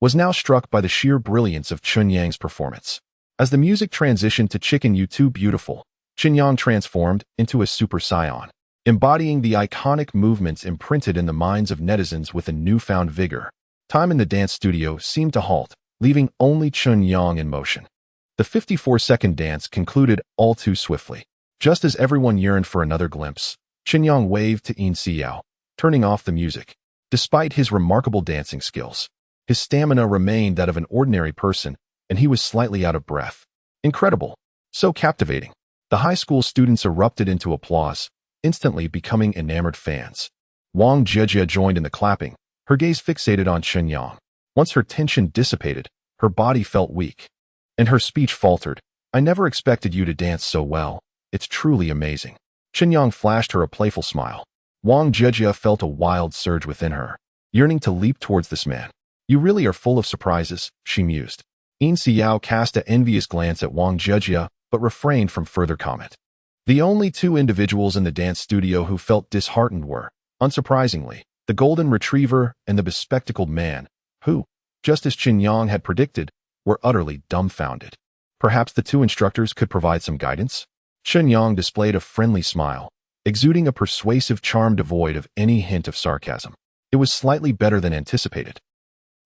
was now struck by the sheer brilliance of Chen Yang's performance. As the music transitioned to Chicken You Too Beautiful, Chen Yang transformed into a Super Saiyan, embodying the iconic movements imprinted in the minds of netizens with a newfound vigor. Time in the dance studio seemed to halt, leaving only Chen Yang in motion. The 54-second dance concluded all too swiftly. Just as everyone yearned for another glimpse, Chen Yang waved to Yin Xiao, turning off the music. Despite his remarkable dancing skills, his stamina remained that of an ordinary person, and he was slightly out of breath. Incredible. So captivating. The high school students erupted into applause, instantly becoming enamored fans. Wang Jejia joined in the clapping, her gaze fixated on Chen Yang. Once her tension dissipated, her body felt weak, and her speech faltered. I never expected you to dance so well. It's truly amazing. Chen Yang flashed her a playful smile. Wang Jejia felt a wild surge within her, yearning to leap towards this man. You really are full of surprises, she mused. Yin Xiao cast an envious glance at Wang Jejia, but refrained from further comment. The only two individuals in the dance studio who felt disheartened were, unsurprisingly, the golden retriever and the bespectacled man, who, just as Chen Yang had predicted, were utterly dumbfounded. Perhaps the two instructors could provide some guidance? Chen Yang displayed a friendly smile, exuding a persuasive charm devoid of any hint of sarcasm. It was slightly better than anticipated.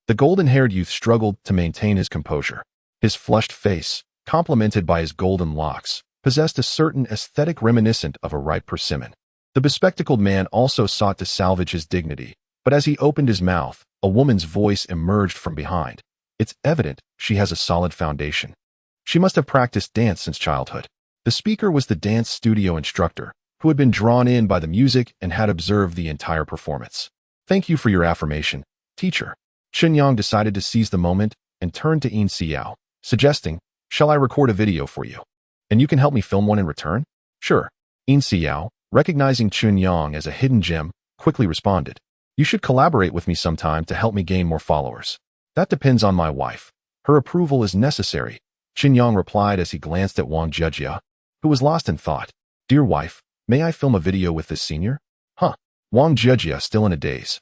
The golden-haired youth struggled to maintain his composure. His flushed face, complemented by his golden locks, possessed a certain aesthetic reminiscent of a ripe persimmon. The bespectacled man also sought to salvage his dignity, but as he opened his mouth, a woman's voice emerged from behind. It's evident she has a solid foundation. She must have practiced dance since childhood. The speaker was the dance studio instructor, who had been drawn in by the music and had observed the entire performance. Thank you for your affirmation, teacher. Chen Yang decided to seize the moment and turned to Yin Xiao, suggesting, shall I record a video for you? And you can help me film one in return? Sure. Yin Xiao, recognizing Chen Yang as a hidden gem, quickly responded. You should collaborate with me sometime to help me gain more followers. That depends on my wife. Her approval is necessary, Chen Yang replied as he glanced at Wang Jejia, who was lost in thought. Dear wife, may I film a video with this senior? Huh. Wang Jejia, still in a daze,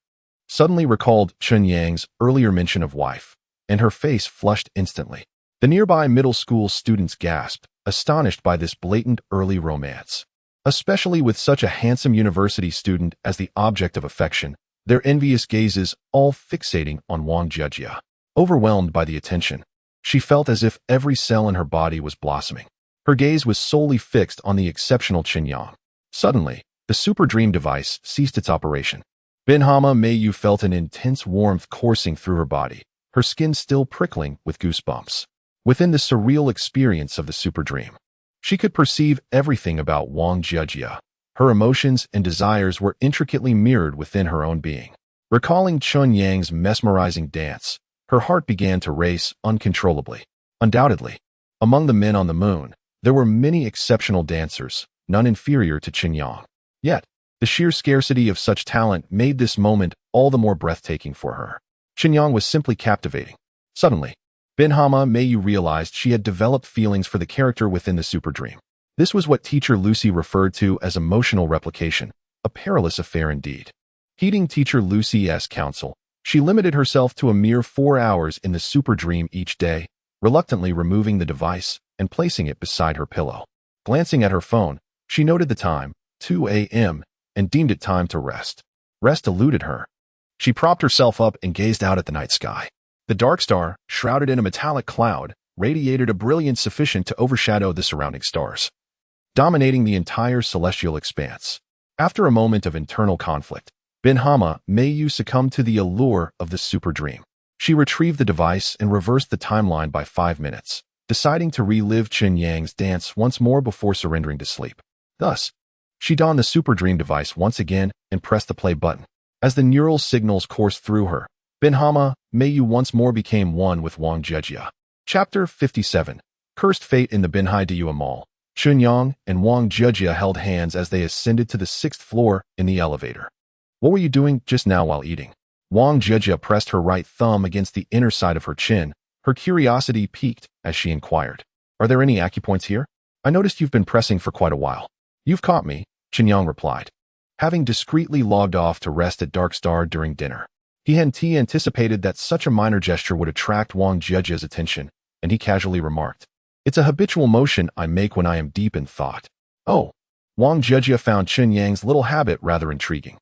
suddenly recalled Chen Yang's earlier mention of wife, and her face flushed instantly. The nearby middle school students gasped, astonished by this blatant early romance. Especially with such a handsome university student as the object of affection, their envious gazes all fixating on Wang Jejia. Overwhelmed by the attention, she felt as if every cell in her body was blossoming. Her gaze was solely fixed on the exceptional Chen Yang. Suddenly, the Super Dream device ceased its operation. Binhama Mayu felt an intense warmth coursing through her body, her skin still prickling with goosebumps. Within the surreal experience of the Super Dream, she could perceive everything about Wang Jejia. Her emotions and desires were intricately mirrored within her own being. Recalling Chen Yang's mesmerizing dance, her heart began to race uncontrollably. Undoubtedly, among the men on the moon, there were many exceptional dancers, none inferior to Chen Yang. Yet, the sheer scarcity of such talent made this moment all the more breathtaking for her. Chen Yang was simply captivating. Suddenly, Binhama Mayu realized she had developed feelings for the character within the Super Dream. This was what teacher Lucy referred to as emotional replication, a perilous affair indeed. Heeding teacher Lucy's counsel, she limited herself to a mere 4 hours in the Super Dream each day, reluctantly removing the device and placing it beside her pillow. Glancing at her phone, she noted the time, 2 a.m., and deemed it time to rest. Rest eluded her, She propped herself up and gazed out at the night sky. The dark star, shrouded in a metallic cloud, radiated a brilliance sufficient to overshadow the surrounding stars, dominating the entire celestial expanse. After a moment of internal conflict, Binhama Mayu succumbed to the allure of the super dream. She retrieved the device and reversed the timeline by 5 minutes, deciding to relive Chen Yang's dance once more before surrendering to sleep. Thus, she donned the super dream device once again and pressed the play button. As the neural signals coursed through her, Binhama Mayu once more became one with Wang Jejia. Chapter 57. Cursed Fate in the Binhai Dua Mall. Chen Yang and Wang Jejia held hands as they ascended to the 6th floor in the elevator. What were you doing just now while eating? Wang Jejia pressed her right thumb against the inner side of her chin. Her curiosity piqued as she inquired, "Are there any acupoints here? I noticed you've been pressing for quite a while." "You've caught me," Chen Yang replied, having discreetly logged off to rest at Dark Star during dinner. He had anticipated that such a minor gesture would attract Wang Jejia's attention, and he casually remarked, "It's a habitual motion I make when I am deep in thought." Oh, Wang Jejia found Chen Yang's little habit rather intriguing.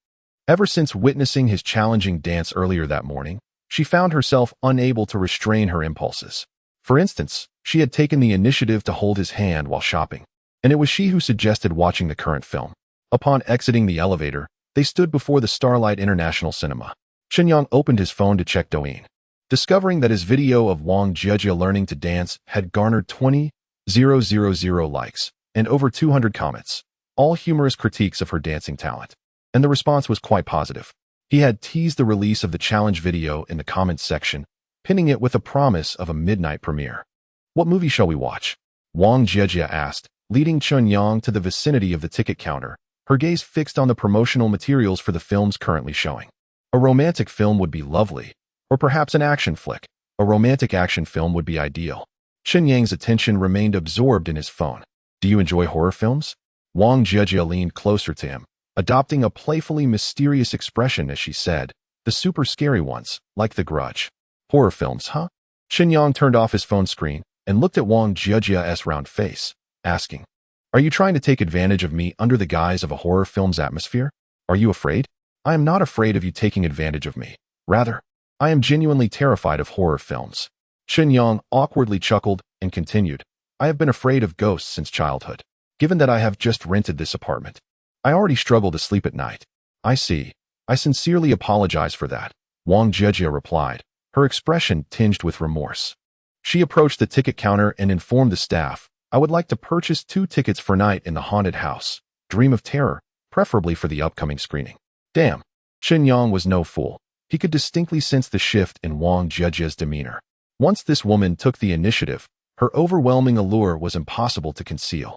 Ever since witnessing his challenging dance earlier that morning, she found herself unable to restrain her impulses. For instance, she had taken the initiative to hold his hand while shopping, and it was she who suggested watching the current film. Upon exiting the elevator, they stood before the Starlight International Cinema. Chen Yang opened his phone to check Douyin, discovering that his video of Wang Jejia learning to dance had garnered 20,000 likes and over 200 comments, all humorous critiques of her dancing talent. And the response was quite positive. He had teased the release of the challenge video in the comments section, pinning it with a promise of a midnight premiere. "What movie shall we watch?" Wang Jejia asked, leading Chen Yang to the vicinity of the ticket counter, her gaze fixed on the promotional materials for the films currently showing. A romantic film would be lovely, or perhaps an action flick. A romantic action film would be ideal. Chen Yang's attention remained absorbed in his phone. "Do you enjoy horror films?" Wang Jejia leaned closer to him, adopting a playfully mysterious expression as she said, "The super scary ones, like The Grudge." "Horror films, huh?" Chen Yang turned off his phone screen and looked at Wang Jejia's round face, asking, "Are you trying to take advantage of me under the guise of a horror film's atmosphere? Are you afraid?" "I am not afraid of you taking advantage of me. Rather, I am genuinely terrified of horror films." Chen Yang awkwardly chuckled and continued, "I have been afraid of ghosts since childhood. Given that I have just rented this apartment, I already struggle to sleep at night." "I see. I sincerely apologize for that," Wang Jejia replied, her expression tinged with remorse. She approached the ticket counter and informed the staff, "I would like to purchase 2 tickets for night in the haunted house, Dream of Terror, preferably for the upcoming screening." Damn. Chen Yang was no fool. He could distinctly sense the shift in Wang Jejia's demeanor. Once this woman took the initiative, her overwhelming allure was impossible to conceal.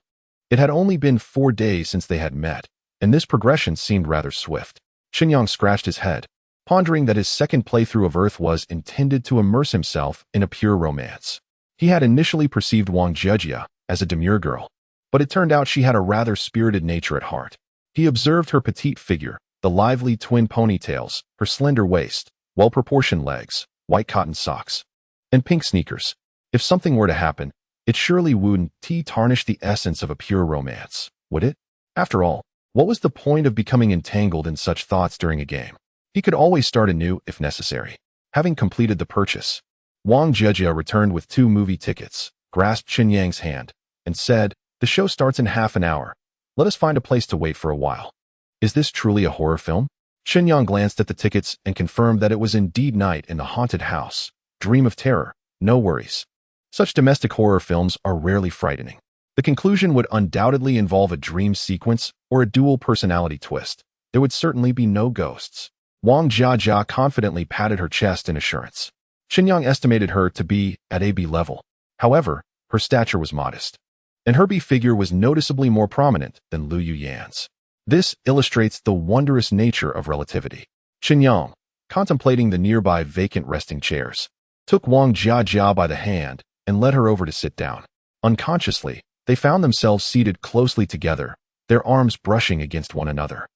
It had only been 4 days since they had met, and this progression seemed rather swift. Chen Yang scratched his head, pondering that his second playthrough of Earth was intended to immerse himself in a pure romance. He had initially perceived Wang Jejia as a demure girl, but it turned out she had a rather spirited nature at heart. He observed her petite figure, the lively twin ponytails, her slender waist, well-proportioned legs, white cotton socks, and pink sneakers. If something were to happen, it surely wouldn't tarnish the essence of a pure romance, would it? After all, what was the point of becoming entangled in such thoughts during a game? He could always start anew if necessary. Having completed the purchase, Wang Jejia returned with 2 movie tickets, grasped Chen Yang's hand, and said, "The show starts in half an hour. Let us find a place to wait for a while." "Is this truly a horror film?" Chen Yang glanced at the tickets and confirmed that it was indeed night in the haunted house, Dream of Terror. No worries. Such domestic horror films are rarely frightening. The conclusion would undoubtedly involve a dream sequence or a dual personality twist. There would certainly be no ghosts. Wang Jia confidently patted her chest in assurance. Chen Yang estimated her to be at a B level. However, her stature was modest, and her B figure was noticeably more prominent than Lu Yuyan's. This illustrates the wondrous nature of relativity. Chen Yang, contemplating the nearby vacant resting chairs, took Wang Jia by the hand and led her over to sit down. Unconsciously, they found themselves seated closely together, their arms brushing against one another.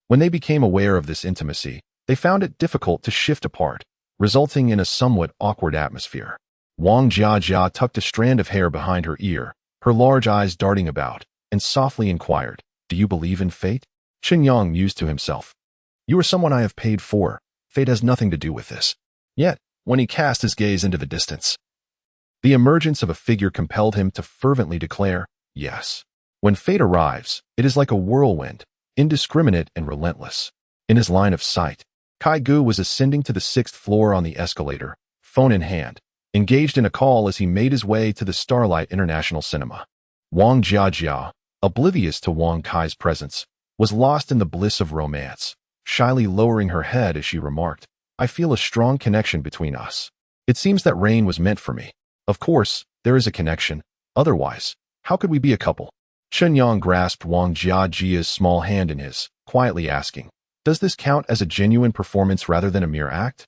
When they became aware of this intimacy, they found it difficult to shift apart, resulting in a somewhat awkward atmosphere. Wang Jia tucked a strand of hair behind her ear, her large eyes darting about, and softly inquired, "Do you believe in fate?" Chen Yang mused to himself. "You are someone I have paid for Fate has nothing to do with this. Yet, when he cast his gaze into the distance, the emergence of a figure compelled him to fervently declare, yes. When fate arrives, it is like a whirlwind, indiscriminate and relentless. In his line of sight, Kai Gu was ascending to the 6th floor on the escalator, phone in hand, engaged in a call as he made his way to the Starlight International Cinema. Wang Jiajia, oblivious to Wang Kai's presence, was lost in the bliss of romance, shyly lowering her head as she remarked, I feel a strong connection between us. It seems that rain was meant for me. Of course, there is a connection. Otherwise, how could we be a couple? Chen Yang grasped Wang Jiajia's small hand in his, quietly asking, does this count as a genuine performance rather than a mere act?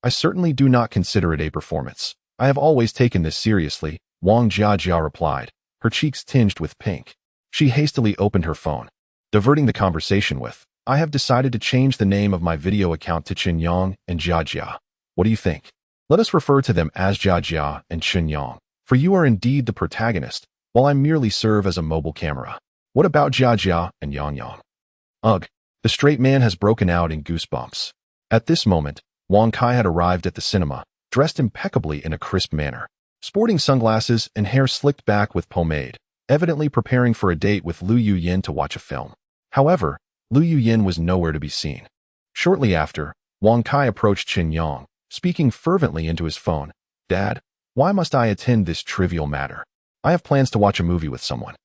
I certainly do not consider it a performance. I have always taken this seriously, Wang Jiajia replied, her cheeks tinged with pink. She hastily opened her phone, diverting the conversation with, I have decided to change the name of my video account to Chen Yang and Jiajia. What do you think? Let us refer to them as Jiajia and Chen Yang, for you are indeed the protagonist, while I merely serve as a mobile camera. What about Jiajia and Yang Yang? Ugh, the straight man has broken out in goosebumps. At this moment, Wang Kai had arrived at the cinema, dressed impeccably in a crisp manner, sporting sunglasses and hair slicked back with pomade, evidently preparing for a date with Lu Yuyin to watch a film. However, Lu Yuyin was nowhere to be seen. Shortly after, Wang Kai approached Chen Yang, speaking fervently into his phone. Dad, why must I attend this trivial matter? I have plans to watch a movie with someone.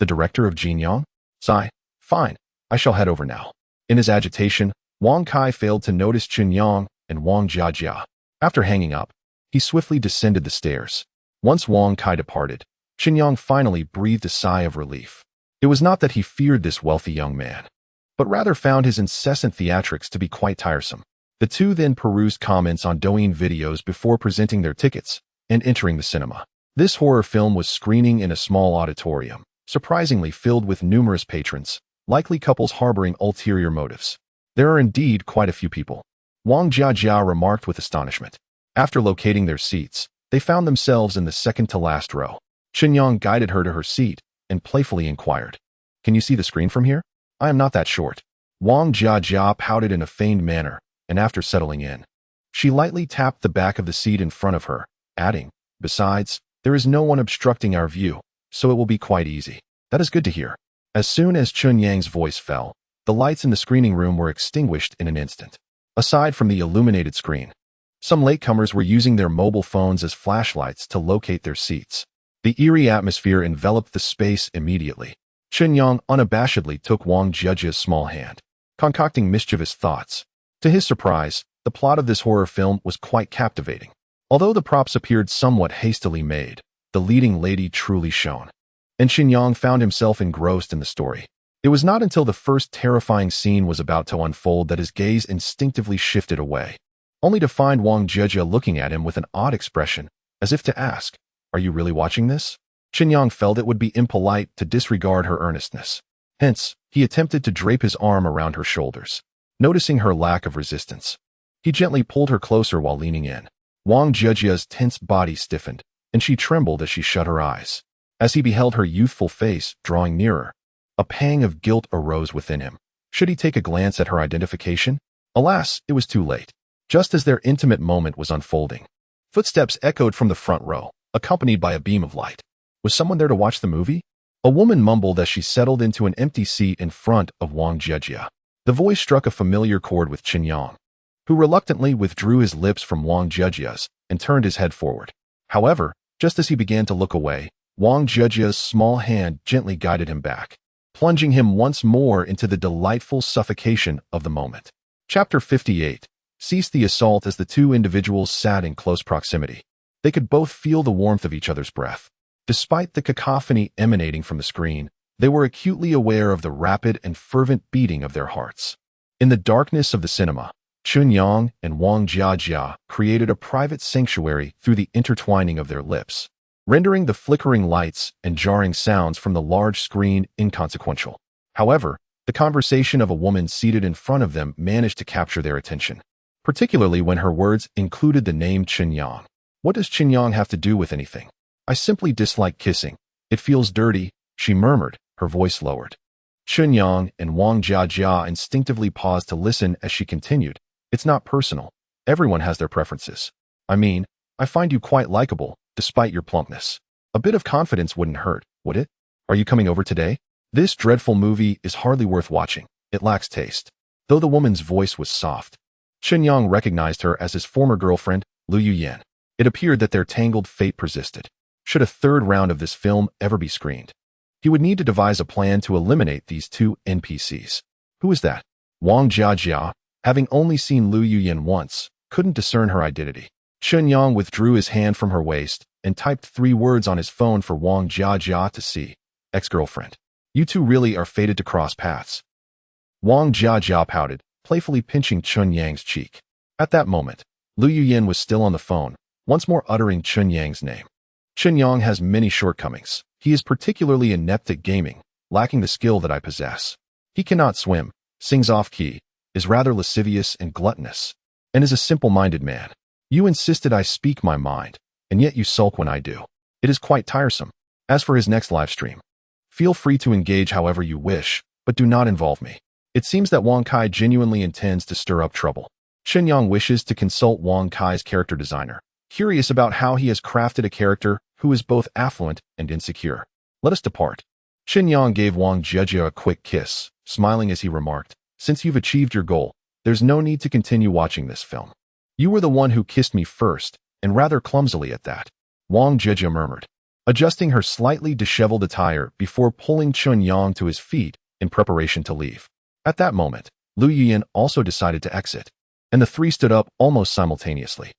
The director of Jin Yang? Sigh. Fine, I shall head over now. In his agitation, Wang Kai failed to notice Chen Yang and Wang Jiajia. After hanging up, he swiftly descended the stairs. Once Wang Kai departed, Chen Yang finally breathed a sigh of relief. It was not that he feared this wealthy young man, but rather found his incessant theatrics to be quite tiresome. The two then perused comments on Douyin videos before presenting their tickets and entering the cinema. This horror film was screening in a small auditorium, surprisingly filled with numerous patrons, likely couples harboring ulterior motives. There are indeed quite a few people, Wang Jiajia remarked with astonishment. After locating their seats, they found themselves in the second-to-last row. Chen Yang guided her to her seat and playfully inquired, can you see the screen from here? I am not that short. Wang Jiajia pouted in a feigned manner, and after settling in, she lightly tapped the back of the seat in front of her, adding, besides, there is no one obstructing our view, so it will be quite easy. That is good to hear. As soon as Chen Yang's voice fell, the lights in the screening room were extinguished in an instant. Aside from the illuminated screen, some latecomers were using their mobile phones as flashlights to locate their seats. The eerie atmosphere enveloped the space immediately. Chen Yang unabashedly took Wang Jiajia's small hand, concocting mischievous thoughts. To his surprise, the plot of this horror film was quite captivating. Although the props appeared somewhat hastily made, the leading lady truly shone, and Chen Yang found himself engrossed in the story. It was not until the first terrifying scene was about to unfold that his gaze instinctively shifted away, only to find Wang Jiajia looking at him with an odd expression, as if to ask, are you really watching this? Chen Yang felt it would be impolite to disregard her earnestness. Hence, he attempted to drape his arm around her shoulders. Noticing her lack of resistance, he gently pulled her closer while leaning in. Wang Jiajia's tense body stiffened, and she trembled as she shut her eyes. As he beheld her youthful face drawing nearer, a pang of guilt arose within him. Should he take a glance at her identification? Alas, it was too late. Just as their intimate moment was unfolding, footsteps echoed from the front row, accompanied by a beam of light. Was someone there to watch the movie? A woman mumbled as she settled into an empty seat in front of Wang Jiajia. The voice struck a familiar chord with Chen Yang, who reluctantly withdrew his lips from Wang Jiajia's and turned his head forward. However, just as he began to look away, Wang Jiajia's small hand gently guided him back, plunging him once more into the delightful suffocation of the moment. Chapter 58 ceased the assault as the two individuals sat in close proximity. They could both feel the warmth of each other's breath. Despite the cacophony emanating from the screen, they were acutely aware of the rapid and fervent beating of their hearts. In the darkness of the cinema, Chen Yang and Wang Jiajia created a private sanctuary through the intertwining of their lips, rendering the flickering lights and jarring sounds from the large screen inconsequential. However, the conversation of a woman seated in front of them managed to capture their attention, particularly when her words included the name Chen Yang. What does Chen Yang have to do with anything? I simply dislike kissing. It feels dirty, she murmured, her voice lowered. Chen Yang and Wang Jiajia instinctively paused to listen as she continued. It's not personal. Everyone has their preferences. I mean, I find you quite likable, despite your plumpness. A bit of confidence wouldn't hurt, would it? Are you coming over today? This dreadful movie is hardly worth watching. It lacks taste. Though the woman's voice was soft, Chen Yang recognized her as his former girlfriend, Lu Yuyan. It appeared that their tangled fate persisted. Should a third round of this film ever be screened, he would need to devise a plan to eliminate these two NPCs. Who is that? Wang Jiajia, having only seen Lu Yuyan once, couldn't discern her identity. Chen Yang withdrew his hand from her waist and typed 3 words on his phone for Wang Jiajia to see. Ex-girlfriend. You two really are fated to cross paths. Wang Jiajia pouted, playfully pinching Chen Yang's cheek. At that moment, Lu Yuyan was still on the phone, once more uttering Chen Yang's name. Chen Yang has many shortcomings. He is particularly inept at gaming, lacking the skill that I possess. He cannot swim, sings off-key, is rather lascivious and gluttonous, and is a simple-minded man. You insisted I speak my mind, and yet you sulk when I do. It is quite tiresome. As for his next live stream, feel free to engage however you wish, but do not involve me. It seems that Wang Kai genuinely intends to stir up trouble. Chen Yang wishes to consult Wang Kai's character designer, curious about how he has crafted a character who is both affluent and insecure. Let us depart. Chen Yang gave Wang Jiajia a quick kiss, smiling as he remarked, since you've achieved your goal, there's no need to continue watching this film. You were the one who kissed me first, and rather clumsily at that. Wang Jiajia murmured, adjusting her slightly disheveled attire before pulling Chen Yang to his feet in preparation to leave. At that moment, Lu Yuyan also decided to exit, and the three stood up almost simultaneously.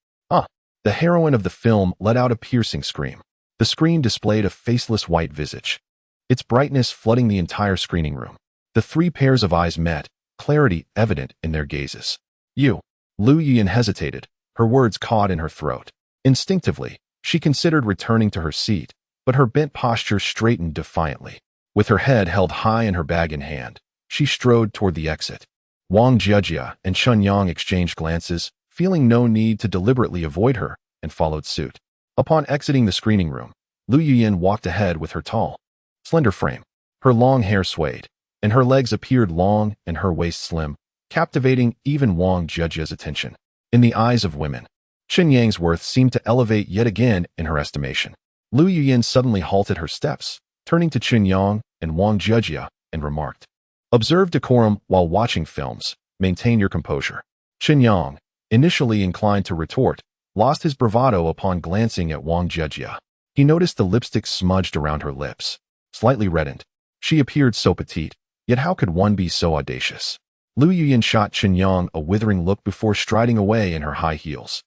The heroine of the film let out a piercing scream. The screen displayed a faceless white visage, its brightness flooding the entire screening room. The 3 pairs of eyes met, clarity evident in their gazes. You. Lu Yuyan hesitated, her words caught in her throat. Instinctively, she considered returning to her seat, but her bent posture straightened defiantly. With her head held high and her bag in hand, she strode toward the exit. Wang Jiajia and Chen Yang exchanged glances, feeling no need to deliberately avoid her, and followed suit. Upon exiting the screening room, Lu Yuyan walked ahead with her tall, slender frame. Her long hair swayed, and her legs appeared long and her waist slim, captivating even Wang Jiajia's attention. In the eyes of women, Chen Yang's worth seemed to elevate yet again in her estimation. Lu Yuyan suddenly halted her steps, turning to Chen Yang and Wang Jiajia, and remarked, observe decorum while watching films, maintain your composure. Chen Yang, initially inclined to retort, lost his bravado upon glancing at Wang Jiajia. He noticed the lipstick smudged around her lips, slightly reddened. She appeared so petite, yet how could one be so audacious? Lu Yuyan shot Chen Yang a withering look before striding away in her high heels.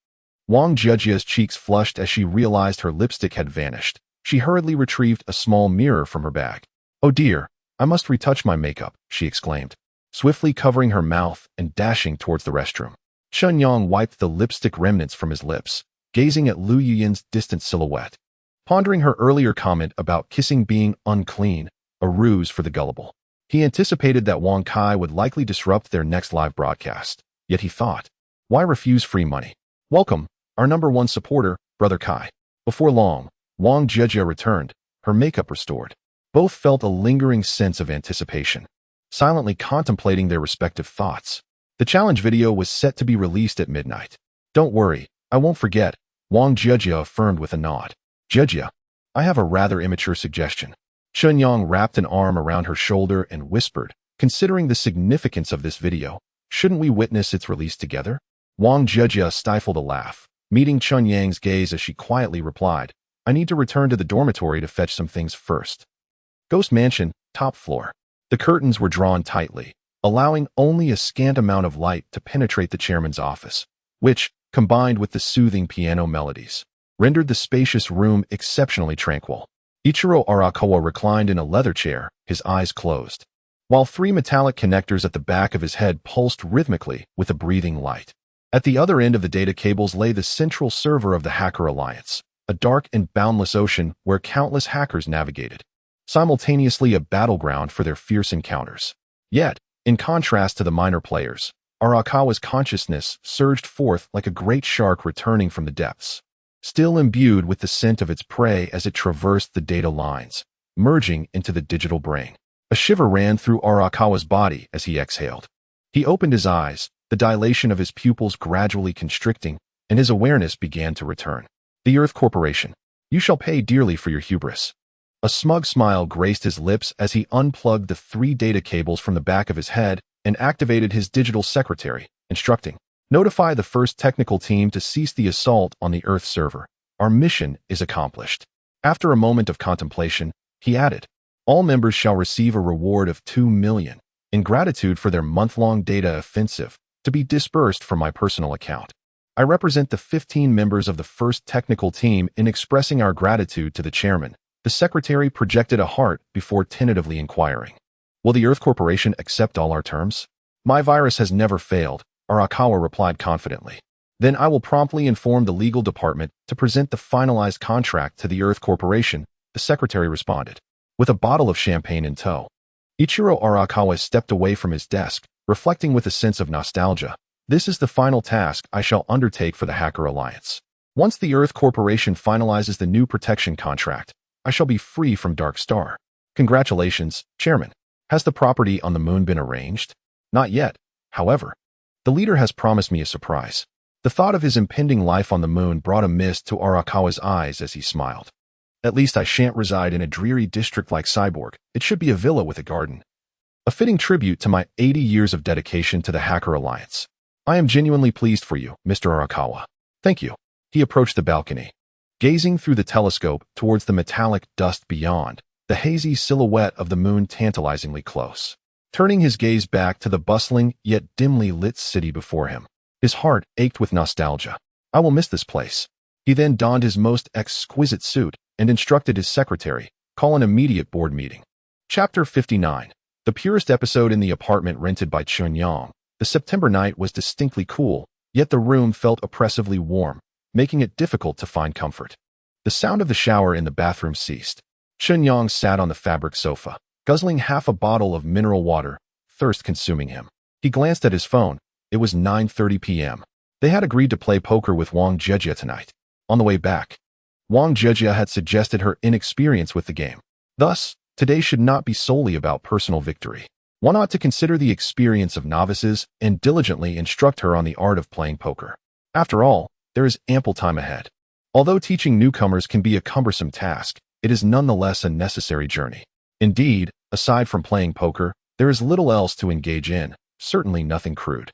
Wang Jiajia's cheeks flushed as she realized her lipstick had vanished. She hurriedly retrieved a small mirror from her bag. Oh dear, I must retouch my makeup, she exclaimed, swiftly covering her mouth and dashing towards the restroom. Chen Yang wiped the lipstick remnants from his lips, gazing at Lu Yuyan's distant silhouette, pondering her earlier comment about kissing being unclean, a ruse for the gullible. He anticipated that Wang Kai would likely disrupt their next live broadcast, yet he thought, why refuse free money? Welcome, our #1 supporter, Brother Kai. Before long, Wang Jiajia returned, her makeup restored. Both felt a lingering sense of anticipation, silently contemplating their respective thoughts. The challenge video was set to be released at midnight. Don't worry, I won't forget, Wang Jiajia affirmed with a nod. Jiajia, I have a rather immature suggestion. Chen Yang wrapped an arm around her shoulder and whispered, considering the significance of this video, shouldn't we witness its release together? Wang Jiajia stifled a laugh, meeting Chen Yang's gaze as she quietly replied, I need to return to the dormitory to fetch some things first. Ghost Mansion, top floor. The curtains were drawn tightly, allowing only a scant amount of light to penetrate the chairman's office, which, combined with the soothing piano melodies, rendered the spacious room exceptionally tranquil. Ichiro Arakawa reclined in a leather chair, his eyes closed, while 3 metallic connectors at the back of his head pulsed rhythmically with a breathing light. At the other end of the data cables lay the central server of the Hacker Alliance, a dark and boundless ocean where countless hackers navigated, simultaneously a battleground for their fierce encounters. Yet, in contrast to the minor players, Arakawa's consciousness surged forth like a great shark returning from the depths, still imbued with the scent of its prey as it traversed the data lines, merging into the digital brain. A shiver ran through Arakawa's body as he exhaled. He opened his eyes, the dilation of his pupils gradually constricting, and his awareness began to return. The Earth Corporation. You shall pay dearly for your hubris. A smug smile graced his lips as he unplugged the 3 data cables from the back of his head and activated his digital secretary, instructing, "Notify the first technical team to cease the assault on the Earth server. Our mission is accomplished." After a moment of contemplation, he added, "All members shall receive a reward of 2 million in gratitude for their month-long data offensive to be disbursed from my personal account. I represent the 15 members of the first technical team in expressing our gratitude to the chairman." The secretary projected a heart before tentatively inquiring, "Will the Earth Corporation accept all our terms?" "My virus has never failed," Arakawa replied confidently. "Then I will promptly inform the legal department to present the finalized contract to the Earth Corporation," the secretary responded, with a bottle of champagne in tow. Ichiro Arakawa stepped away from his desk, reflecting with a sense of nostalgia. "This is the final task I shall undertake for the Hacker Alliance. Once the Earth Corporation finalizes the new protection contract, I shall be free from Dark Star. Congratulations, Chairman. Has the property on the moon been arranged?" "Not yet, however. The leader has promised me a surprise." The thought of his impending life on the moon brought a mist to Arakawa's eyes as he smiled. "At least I shan't reside in a dreary district like Cyborg. It should be a villa with a garden. A fitting tribute to my 80 years of dedication to the Hacker Alliance. I am genuinely pleased for you, Mr. Arakawa." "Thank you." He approached the balcony, gazing through the telescope towards the metallic dust beyond, the hazy silhouette of the moon tantalizingly close. Turning his gaze back to the bustling yet dimly lit city before him, his heart ached with nostalgia. "I will miss this place." He then donned his most exquisite suit and instructed his secretary, "Call an immediate board meeting." Chapter 59. The purest episode in the apartment rented by Chen Yang. The September night was distinctly cool, yet the room felt oppressively warm, making it difficult to find comfort. The sound of the shower in the bathroom ceased. Chen Yang sat on the fabric sofa, guzzling half a bottle of mineral water, thirst consuming him. He glanced at his phone. It was 9:30 p.m. They had agreed to play poker with Wang Jejia tonight. On the way back, Wang Jejia had suggested her inexperience with the game. Thus, today should not be solely about personal victory. One ought to consider the experience of novices and diligently instruct her on the art of playing poker. After all, there is ample time ahead. Although teaching newcomers can be a cumbersome task, it is nonetheless a necessary journey. Indeed, aside from playing poker, there is little else to engage in, certainly nothing crude.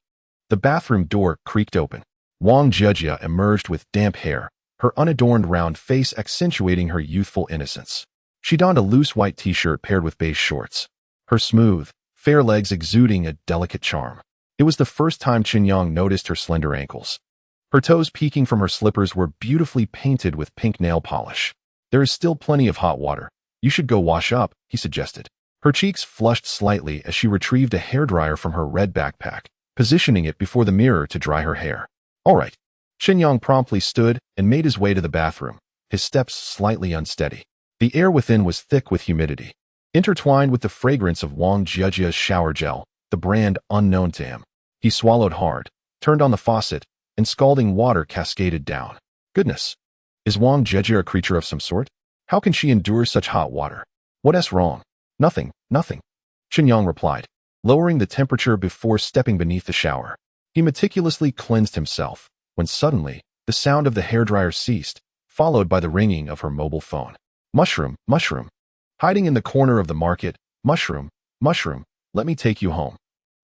The bathroom door creaked open. Wang Jejia emerged with damp hair, her unadorned round face accentuating her youthful innocence. She donned a loose white t-shirt paired with beige shorts, her smooth, fair legs exuding a delicate charm. It was the first time Chen Yang noticed her slender ankles. Her toes peeking from her slippers were beautifully painted with pink nail polish. "There is still plenty of hot water. You should go wash up," he suggested. Her cheeks flushed slightly as she retrieved a hairdryer from her red backpack, positioning it before the mirror to dry her hair. "All right." Chen Yang promptly stood and made his way to the bathroom, his steps slightly unsteady. The air within was thick with humidity, intertwined with the fragrance of Wang Jejia's shower gel, the brand unknown to him. He swallowed hard, turned on the faucet, and scalding water cascaded down. Goodness! Is Wang Jejia a creature of some sort? How can she endure such hot water? What's wrong? Nothing, nothing, Chen Yang replied, lowering the temperature before stepping beneath the shower. He meticulously cleansed himself, when suddenly, the sound of the hairdryer ceased, followed by the ringing of her mobile phone. "Mushroom, mushroom. Hiding in the corner of the market, mushroom, mushroom, let me take you home."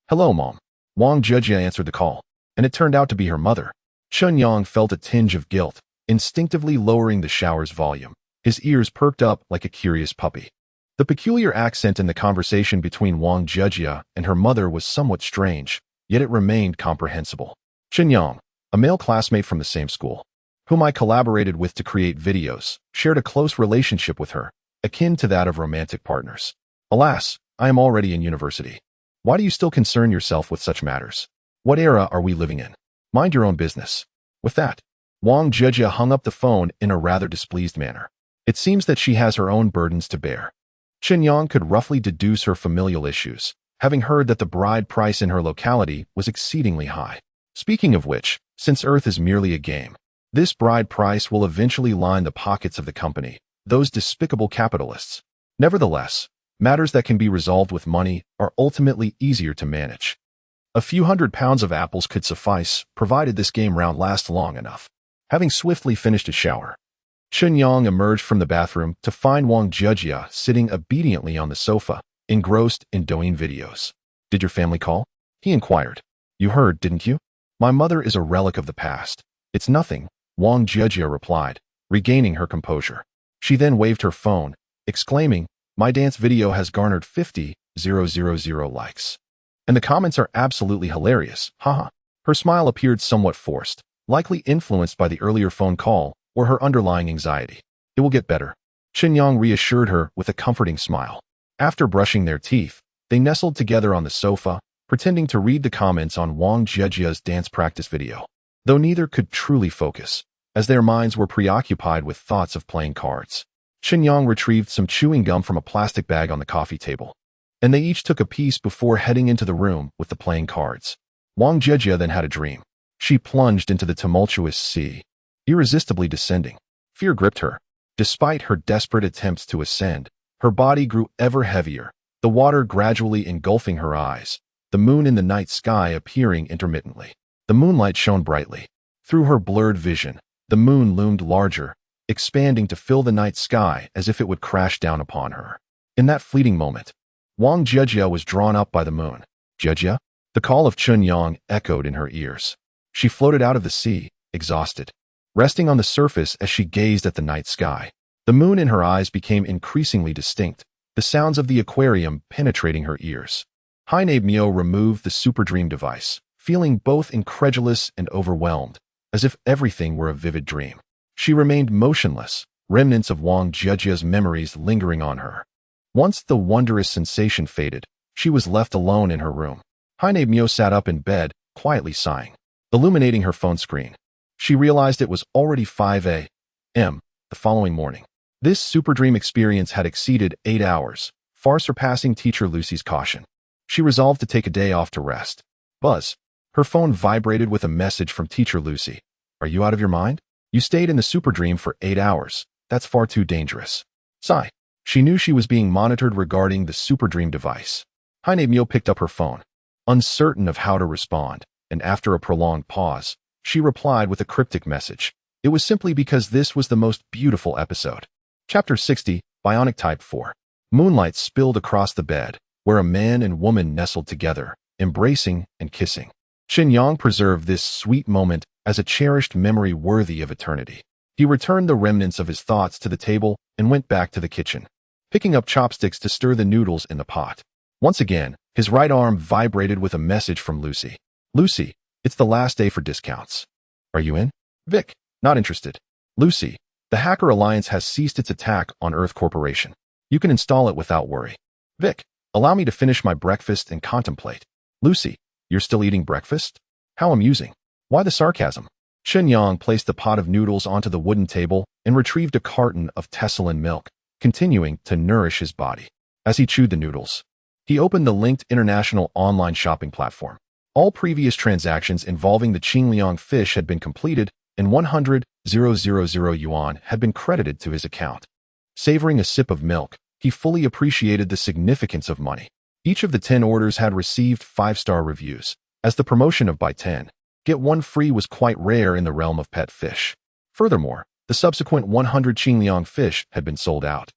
"Hello, Mom." Wang Jejia answered the call, and it turned out to be her mother. Chen Yang felt a tinge of guilt, instinctively lowering the shower's volume. His ears perked up like a curious puppy. The peculiar accent in the conversation between Wang Jejia and her mother was somewhat strange, yet it remained comprehensible. Chen Yang, a male classmate from the same school, whom I collaborated with to create videos, shared a close relationship with her, akin to that of romantic partners. Alas, I am already in university. Why do you still concern yourself with such matters? What era are we living in? Mind your own business. With that, Wang Jejia hung up the phone in a rather displeased manner. It seems that she has her own burdens to bear. Chen Yang could roughly deduce her familial issues, having heard that the bride price in her locality was exceedingly high. Speaking of which, since Earth is merely a game, this bride price will eventually line the pockets of the company, those despicable capitalists. Nevertheless, matters that can be resolved with money are ultimately easier to manage. A few 100 pounds of apples could suffice, provided this game round lasts long enough. Having swiftly finished his shower, Chen Yang emerged from the bathroom to find Wang Jijia sitting obediently on the sofa, engrossed in Douyin videos. "Did your family call?" he inquired. "You heard, didn't you? My mother is a relic of the past." "It's nothing," Wang Jijia replied, regaining her composure. She then waved her phone, exclaiming, "My dance video has garnered 50,000 likes. And the comments are absolutely hilarious, haha." Her smile appeared somewhat forced, likely influenced by the earlier phone call or her underlying anxiety. "It will get better," Chen Yang reassured her with a comforting smile. After brushing their teeth, they nestled together on the sofa, pretending to read the comments on Wang Jijia's dance practice video, though neither could truly focus, as their minds were preoccupied with thoughts of playing cards. Chen Yang retrieved some chewing gum from a plastic bag on the coffee table, and they each took a piece before heading into the room with the playing cards. Wang Jijia then had a dream. She plunged into the tumultuous sea, irresistibly descending. Fear gripped her. Despite her desperate attempts to ascend, her body grew ever heavier, the water gradually engulfing her eyes, the moon in the night sky appearing intermittently. The moonlight shone brightly. Through her blurred vision, the moon loomed larger, expanding to fill the night sky as if it would crash down upon her. In that fleeting moment, Wang Jijia was drawn up by the moon. "Jijia?" The call of Chen Yang echoed in her ears. She floated out of the sea, exhausted, resting on the surface as she gazed at the night sky. The moon in her eyes became increasingly distinct, the sounds of the aquarium penetrating her ears. Hainabe Mio removed the Super Dream device, feeling both incredulous and overwhelmed, as if everything were a vivid dream. She remained motionless, remnants of Wang Jijia's memories lingering on her. Once the wondrous sensation faded, she was left alone in her room. Hainabe Mio sat up in bed, quietly sighing, illuminating her phone screen. She realized it was already 5 a.m. the following morning. This super dream experience had exceeded 8 hours, far surpassing teacher Lucy's caution. She resolved to take a day off to rest. Buzz. Her phone vibrated with a message from teacher Lucy. "Are you out of your mind? You stayed in the super dream for 8 hours. That's far too dangerous." Sigh. She knew she was being monitored regarding the super dream device. Hainabe Mio picked up her phone, uncertain of how to respond, and after a prolonged pause, she replied with a cryptic message. It was simply because this was the most beautiful episode. Chapter 60, Bionic Type 4. Moonlight spilled across the bed, where a man and woman nestled together, embracing and kissing. Chen Yang preserved this sweet moment as a cherished memory worthy of eternity. He returned the remnants of his thoughts to the table and went back to the kitchen, picking up chopsticks to stir the noodles in the pot. Once again, his right arm vibrated with a message from Lucy. "Lucy, it's the last day for discounts. Are you in?" "Vic, not interested." "Lucy, the Hacker Alliance has ceased its attack on Earth Corporation. You can install it without worry." "Vic, allow me to finish my breakfast and contemplate." "Lucy, you're still eating breakfast? How amusing. Why the sarcasm?" Chen Yang placed the pot of noodles onto the wooden table and retrieved a carton of Tessalin milk, continuing to nourish his body. As he chewed the noodles, he opened the linked international online shopping platform. All previous transactions involving the Qingliang fish had been completed, and 100,000 yuan had been credited to his account. Savoring a sip of milk, he fully appreciated the significance of money. Each of the 10 orders had received 5-star reviews, as the promotion of buy 10, get 1 free was quite rare in the realm of pet fish. Furthermore, the subsequent 100 Qingliang fish had been sold out.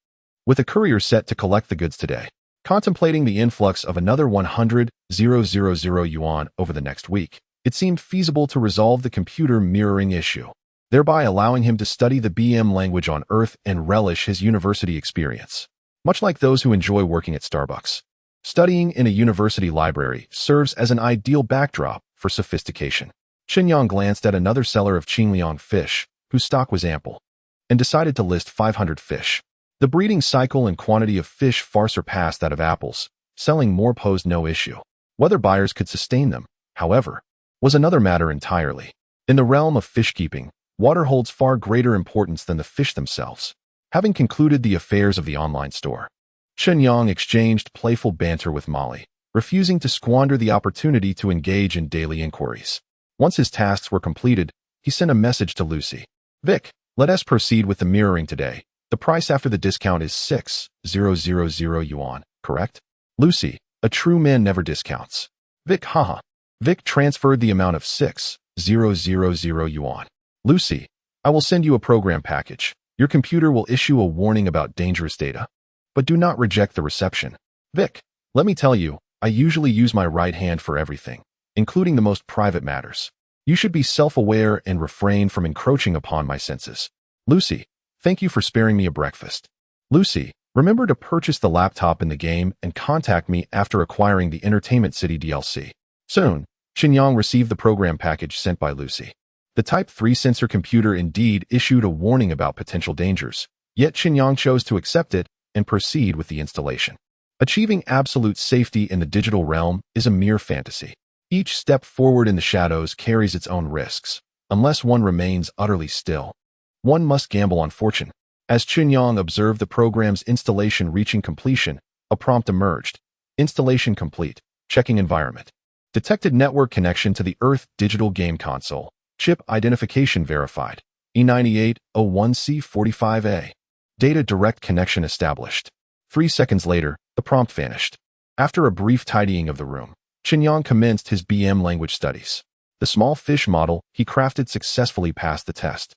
With a courier set to collect the goods today, contemplating the influx of another 100,000 yuan over the next week, it seemed feasible to resolve the computer mirroring issue, thereby allowing him to study the BM language on Earth and relish his university experience. Much like those who enjoy working at Starbucks, studying in a university library serves as an ideal backdrop for sophistication. Chen Yang glanced at another seller of Qingliang fish, whose stock was ample, and decided to list 500 fish. The breeding cycle and quantity of fish far surpassed that of apples. Selling more posed no issue. Whether buyers could sustain them, however, was another matter entirely. In the realm of fish keeping, water holds far greater importance than the fish themselves. Having concluded the affairs of the online store, Chen Yang exchanged playful banter with Molly, refusing to squander the opportunity to engage in daily inquiries. Once his tasks were completed, he sent a message to Lucy. "Vic, let us proceed with the mirroring today. The price after the discount is 6,000 yuan, correct?" "Lucy, a true man never discounts." "Vic, haha. Vic transferred the amount of 6,000 yuan. Lucy, I will send you a program package. Your computer will issue a warning about dangerous data. But do not reject the reception. Vic, let me tell you, I usually use my right hand for everything, including the most private matters. You should be self-aware and refrain from encroaching upon my senses. Lucy, thank you for sparing me a breakfast. Lucy, remember to purchase the laptop in the game and contact me after acquiring the Entertainment City DLC. Soon, Chen Yang received the program package sent by Lucy. The Type 3 sensor computer indeed issued a warning about potential dangers, yet Chen Yang chose to accept it and proceed with the installation. Achieving absolute safety in the digital realm is a mere fantasy. Each step forward in the shadows carries its own risks. Unless one remains utterly still, one must gamble on fortune. As Chen Yang observed the program's installation reaching completion, a prompt emerged. Installation complete. Checking environment. Detected network connection to the Earth digital game console. Chip identification verified. E9801C45A. Data direct connection established. 3 seconds later, the prompt vanished. After a brief tidying of the room, Chen Yang commenced his BM language studies. The small fish model he crafted successfully passed the test.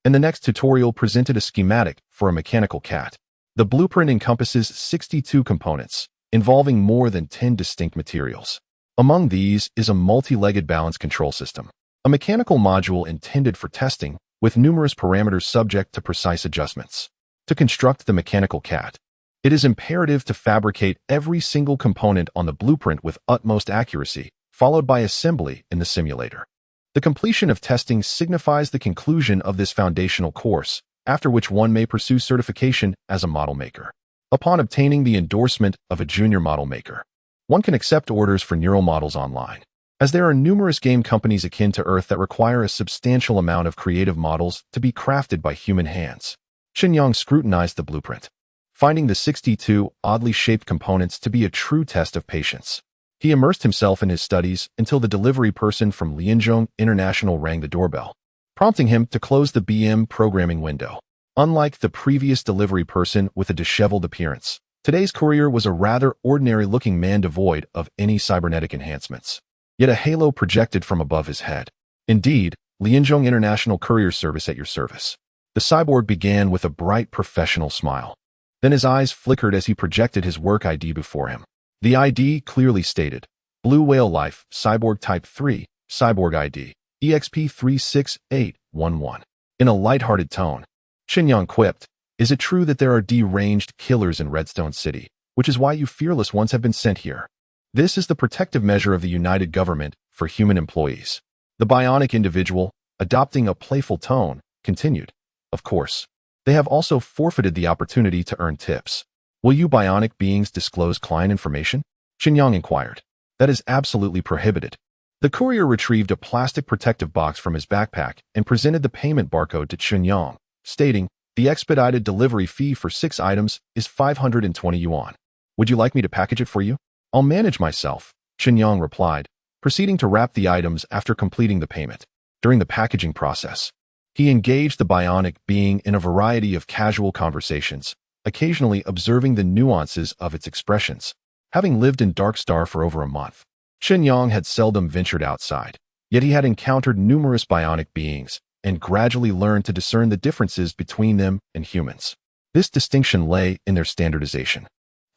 And the next tutorial presented a schematic for a mechanical cat. The blueprint encompasses 62 components, involving more than 10 distinct materials. Among these is a multi-legged balance control system, a mechanical module intended for testing, with numerous parameters subject to precise adjustments. To construct the mechanical cat, it is imperative to fabricate every single component on the blueprint with utmost accuracy, followed by assembly in the simulator. The completion of testing signifies the conclusion of this foundational course, after which one may pursue certification as a model maker. Upon obtaining the endorsement of a junior model maker, one can accept orders for neural models online. As there are numerous game companies akin to Earth that require a substantial amount of creative models to be crafted by human hands. Chen Yang scrutinized the blueprint, finding the 62 oddly shaped components to be a true test of patience. He immersed himself in his studies until the delivery person from Lianzhong International rang the doorbell, prompting him to close the BM programming window. Unlike the previous delivery person with a disheveled appearance, today's courier was a rather ordinary-looking man devoid of any cybernetic enhancements, yet a halo projected from above his head. Indeed, Lianzhong International Courier Service at your service. The cyborg began with a bright professional smile. Then his eyes flickered as he projected his work ID before him. The ID clearly stated, Blue Whale Life, Cyborg Type 3, Cyborg ID, EXP36811. In a light-hearted tone, Chen Yang quipped, "Is it true that there are deranged killers in Redstone City, which is why you fearless ones have been sent here? This is the protective measure of the United Government for human employees." The bionic individual, adopting a playful tone, continued, "Of course. They have also forfeited the opportunity to earn tips. Will you bionic beings disclose client information?" Chen Yang inquired. "That is absolutely prohibited." The courier retrieved a plastic protective box from his backpack and presented the payment barcode to Chen Yang, stating, "The expedited delivery fee for 6 items is 520 yuan. Would you like me to package it for you?" "I'll manage myself," Chen Yang replied, proceeding to wrap the items after completing the payment. During the packaging process, he engaged the bionic being in a variety of casual conversations, occasionally observing the nuances of its expressions. Having lived in Dark Star for over a month, Chen Yang had seldom ventured outside, yet he had encountered numerous bionic beings and gradually learned to discern the differences between them and humans. This distinction lay in their standardization.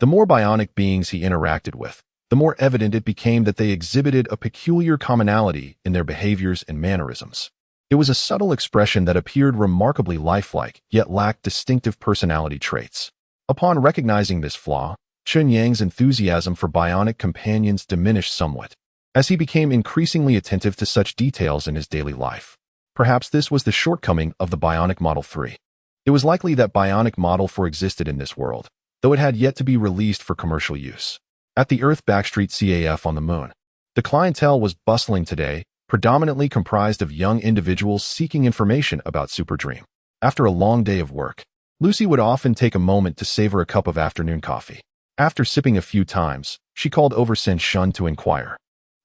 The more bionic beings he interacted with, the more evident it became that they exhibited a peculiar commonality in their behaviors and mannerisms. It was a subtle expression that appeared remarkably lifelike, yet lacked distinctive personality traits. Upon recognizing this flaw, Chen Yang's enthusiasm for bionic companions diminished somewhat, as he became increasingly attentive to such details in his daily life. Perhaps this was the shortcoming of the Bionic Model 3. It was likely that Bionic Model 4 existed in this world, though it had yet to be released for commercial use. At the Earth Backstreet CAF on the Moon, the clientele was bustling today, predominantly comprised of young individuals seeking information about Super Dream. After a long day of work, Lucy would often take a moment to savor a cup of afternoon coffee. After sipping a few times, she called over San Shun to inquire,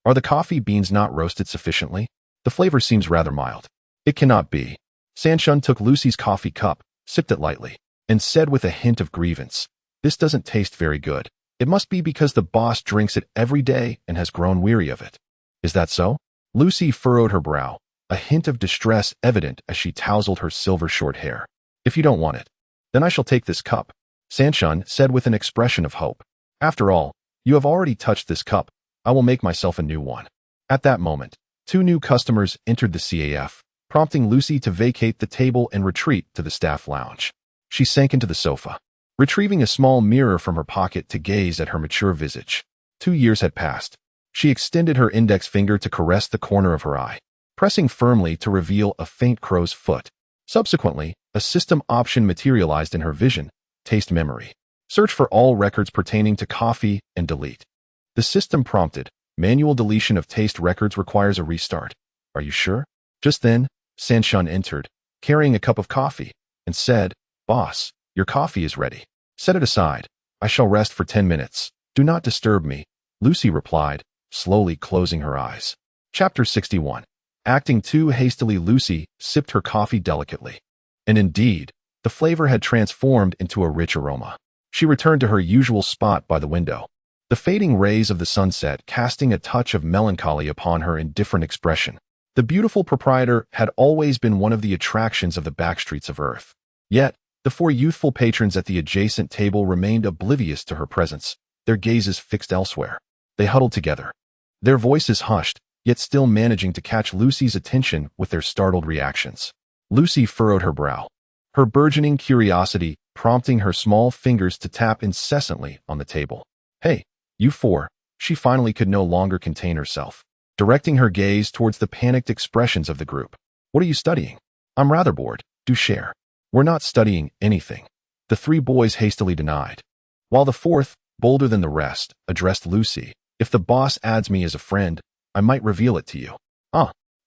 "Are the coffee beans not roasted sufficiently? The flavor seems rather mild." "It cannot be." San Shun took Lucy's coffee cup, sipped it lightly, and said with a hint of grievance, "This doesn't taste very good. It must be because the boss drinks it every day and has grown weary of it." Is that so? Lucy furrowed her brow, a hint of distress evident as she tousled her silver short hair. If you don't want it, then I shall take this cup, Sanshun said with an expression of hope. After all, you have already touched this cup. I will make myself a new one. At that moment, 2 new customers entered the CAF, prompting Lucy to vacate the table and retreat to the staff lounge. She sank into the sofa, retrieving a small mirror from her pocket to gaze at her mature visage. 2 years had passed. She extended her index finger to caress the corner of her eye, pressing firmly to reveal a faint crow's foot. Subsequently, a system option materialized in her vision, taste memory. Search for all records pertaining to coffee and delete. The system prompted, manual deletion of taste records requires a restart. Are you sure? Just then, Sanshun entered, carrying a cup of coffee, and said, Boss, your coffee is ready. Set it aside. I shall rest for 10 minutes. Do not disturb me, Lucy replied, slowly closing her eyes. Chapter 61. Acting too hastily, Lucy sipped her coffee delicately. And indeed, the flavor had transformed into a rich aroma. She returned to her usual spot by the window, the fading rays of the sunset casting a touch of melancholy upon her indifferent expression. The beautiful proprietor had always been one of the attractions of the backstreets of Earth. Yet, the 4 youthful patrons at the adjacent table remained oblivious to her presence, their gazes fixed elsewhere. They huddled together, their voices hushed, yet still managing to catch Lucy's attention with their startled reactions. Lucy furrowed her brow, her burgeoning curiosity prompting her small fingers to tap incessantly on the table. Hey, you 4, she finally could no longer contain herself, directing her gaze towards the panicked expressions of the group. What are you studying? I'm rather bored. Do share. We're not studying anything, the 3 boys hastily denied. While the 4th, bolder than the rest, addressed Lucy. If the boss adds me as a friend, I might reveal it to you.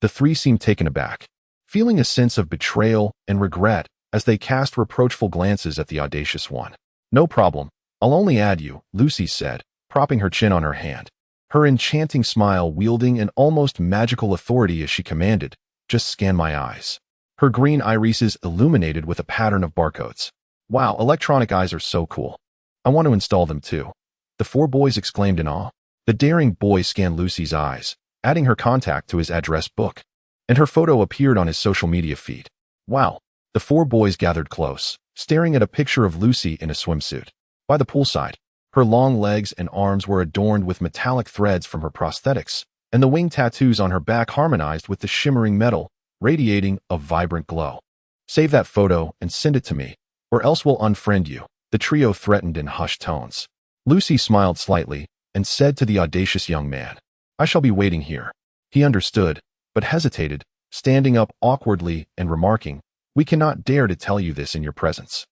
The 3 seemed taken aback, feeling a sense of betrayal and regret as they cast reproachful glances at the audacious one. No problem, I'll only add you, Lucy said, propping her chin on her hand, her enchanting smile wielding an almost magical authority as she commanded, just scan my eyes. Her green irises illuminated with a pattern of barcodes. Wow, electronic eyes are so cool. I want to install them too. The 4 boys exclaimed in awe. The daring boy scanned Lucy's eyes, adding her contact to his address book, and her photo appeared on his social media feed. Wow. The 4 boys gathered close, staring at a picture of Lucy in a swimsuit. By the poolside, her long legs and arms were adorned with metallic threads from her prosthetics, and the wing tattoos on her back harmonized with the shimmering metal, radiating a vibrant glow. Save that photo and send it to me, or else we'll unfriend you, the trio threatened in hushed tones. Lucy smiled slightly and said to the audacious young man, I shall be waiting here. He understood, but hesitated, standing up awkwardly and remarking, We cannot dare to tell you this in your presence.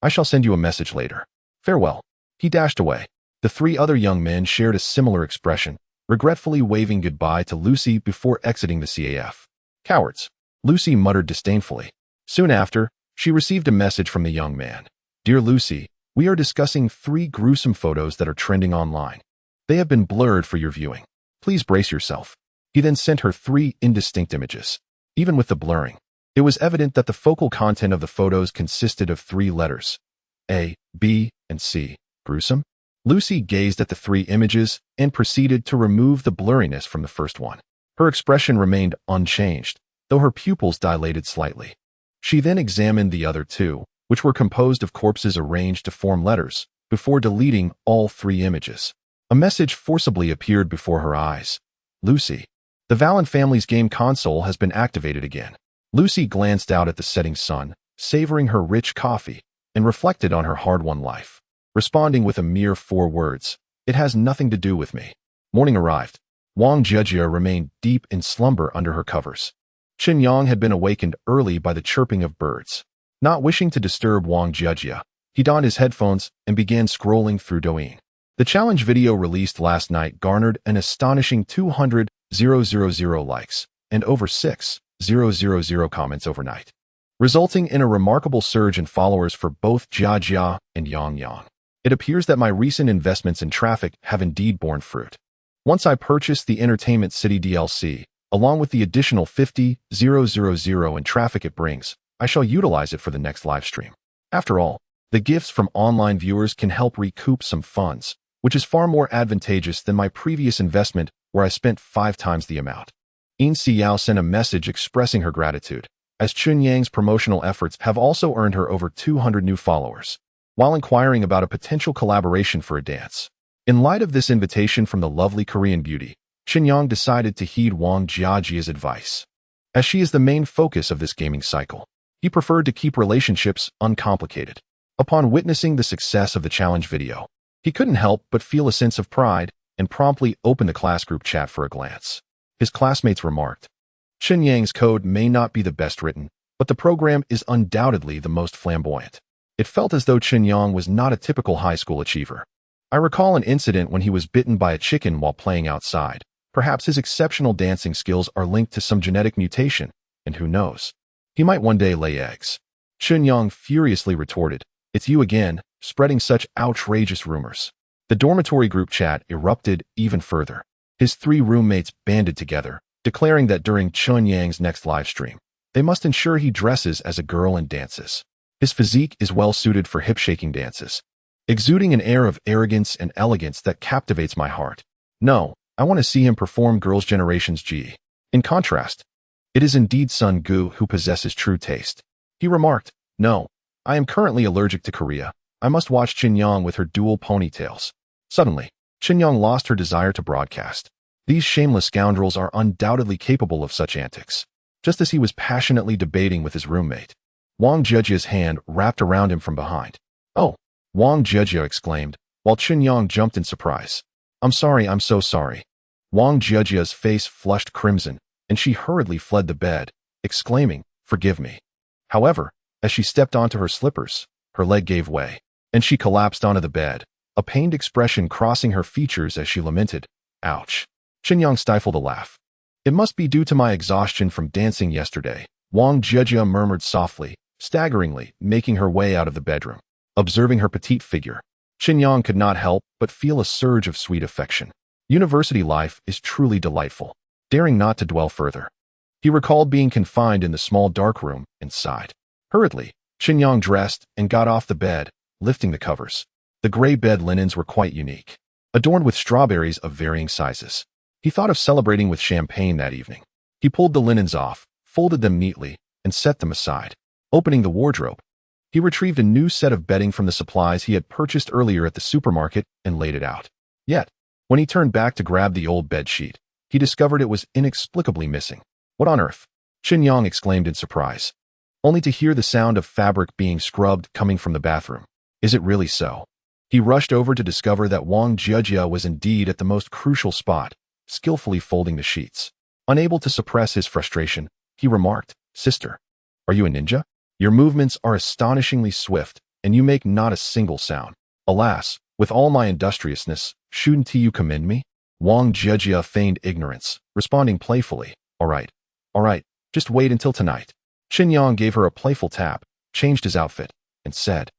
I shall send you a message later. Farewell. He dashed away. The 3 other young men shared a similar expression, regretfully waving goodbye to Lucy before exiting the CAF. Cowards, Lucy muttered disdainfully. Soon after, she received a message from the young man. Dear Lucy, we are discussing 3 gruesome photos that are trending online. They have been blurred for your viewing. Please brace yourself. He then sent her 3 indistinct images. Even with the blurring, it was evident that the focal content of the photos consisted of 3 letters, A, B, and C. Gruesome? Lucy gazed at the 3 images and proceeded to remove the blurriness from the first one. Her expression remained unchanged, though her pupils dilated slightly. She then examined the other 2, which were composed of corpses arranged to form letters, before deleting all 3 images. A message forcibly appeared before her eyes. Lucy, the Valen family's game console has been activated again. Lucy glanced out at the setting sun, savoring her rich coffee, and reflected on her hard-won life, responding with a mere 4 words, It has nothing to do with me. Morning arrived. Wang Jiejia remained deep in slumber under her covers. Chen Yang had been awakened early by the chirping of birds. Not wishing to disturb Wang Jiejia, he donned his headphones and began scrolling through Douyin. The challenge video released last night garnered an astonishing 200,000 likes and over 6,000 comments overnight, resulting in a remarkable surge in followers for both Jiejia and Yang. It appears that my recent investments in traffic have indeed borne fruit. Once I purchase the Entertainment City DLC, along with the additional 50,000 in traffic it brings, I shall utilize it for the next livestream. After all, the gifts from online viewers can help recoup some funds, which is far more advantageous than my previous investment where I spent 5 times the amount. Yin Xiao sent a message expressing her gratitude, as Chen Yang's promotional efforts have also earned her over 200 new followers, while inquiring about a potential collaboration for a dance. In light of this invitation from the lovely Korean beauty, Chen Yang decided to heed Wang Jiajia's advice. As she is the main focus of this gaming cycle, he preferred to keep relationships uncomplicated. Upon witnessing the success of the challenge video, he couldn't help but feel a sense of pride and promptly opened the class group chat for a glance. His classmates remarked, "Chen Yang's code may not be the best written, but the program is undoubtedly the most flamboyant." It felt as though Chen Yang was not a typical high school achiever. I recall an incident when he was bitten by a chicken while playing outside. Perhaps his exceptional dancing skills are linked to some genetic mutation, and who knows? He might one day lay eggs. Chen Yang furiously retorted, "It's you again, spreading such outrageous rumors." The dormitory group chat erupted even further. His 3 roommates banded together, declaring that during Chen Yang's next live stream, they must ensure he dresses as a girl and dances. His physique is well suited for hip-shaking dances, exuding an air of arrogance and elegance that captivates my heart. No, I want to see him perform Girls' Generation's G. In contrast, it is indeed Sun Gu who possesses true taste. He remarked, "No, I am currently allergic to Korea. I must watch Chen Yang with her dual ponytails." Suddenly, Chen Yang lost her desire to broadcast. These shameless scoundrels are undoubtedly capable of such antics. Just as he was passionately debating with his roommate, Wang Jiajia's hand wrapped around him from behind. "Oh!" Wang Jiajia exclaimed, while Chen Yang jumped in surprise. "I'm sorry, I'm so sorry." Wang Jiajia's face flushed crimson, and she hurriedly fled the bed, exclaiming, "Forgive me." However, as she stepped onto her slippers, her leg gave way, and she collapsed onto the bed, a pained expression crossing her features as she lamented, "Ouch." Chen Yang stifled a laugh. "It must be due to my exhaustion from dancing yesterday," Wang Jiajia murmured softly, staggeringly, making her way out of the bedroom. Observing her petite figure, Chen Yang could not help but feel a surge of sweet affection. University life is truly delightful. Daring not to dwell further, he recalled being confined in the small dark room and sighed. Hurriedly, Chen Yang dressed and got off the bed, lifting the covers. The gray bed linens were quite unique, adorned with strawberries of varying sizes. He thought of celebrating with champagne that evening. He pulled the linens off, folded them neatly, and set them aside. Opening the wardrobe, he retrieved a new set of bedding from the supplies he had purchased earlier at the supermarket and laid it out. Yet, when he turned back to grab the old bed sheet, he discovered it was inexplicably missing. "What on earth?" Chen Yang exclaimed in surprise, only to hear the sound of fabric being scrubbed coming from the bathroom. "Is it really so?" He rushed over to discover that Wang Jiajia was indeed at the most crucial spot, skillfully folding the sheets. Unable to suppress his frustration, he remarked, "Sister, are you a ninja? Your movements are astonishingly swift, and you make not a single sound." "Alas, with all my industriousness, shouldn't you commend me?" Wang Jiajia feigned ignorance, responding playfully, all right, just wait until tonight." Chen Yang gave her a playful tap, changed his outfit, and said,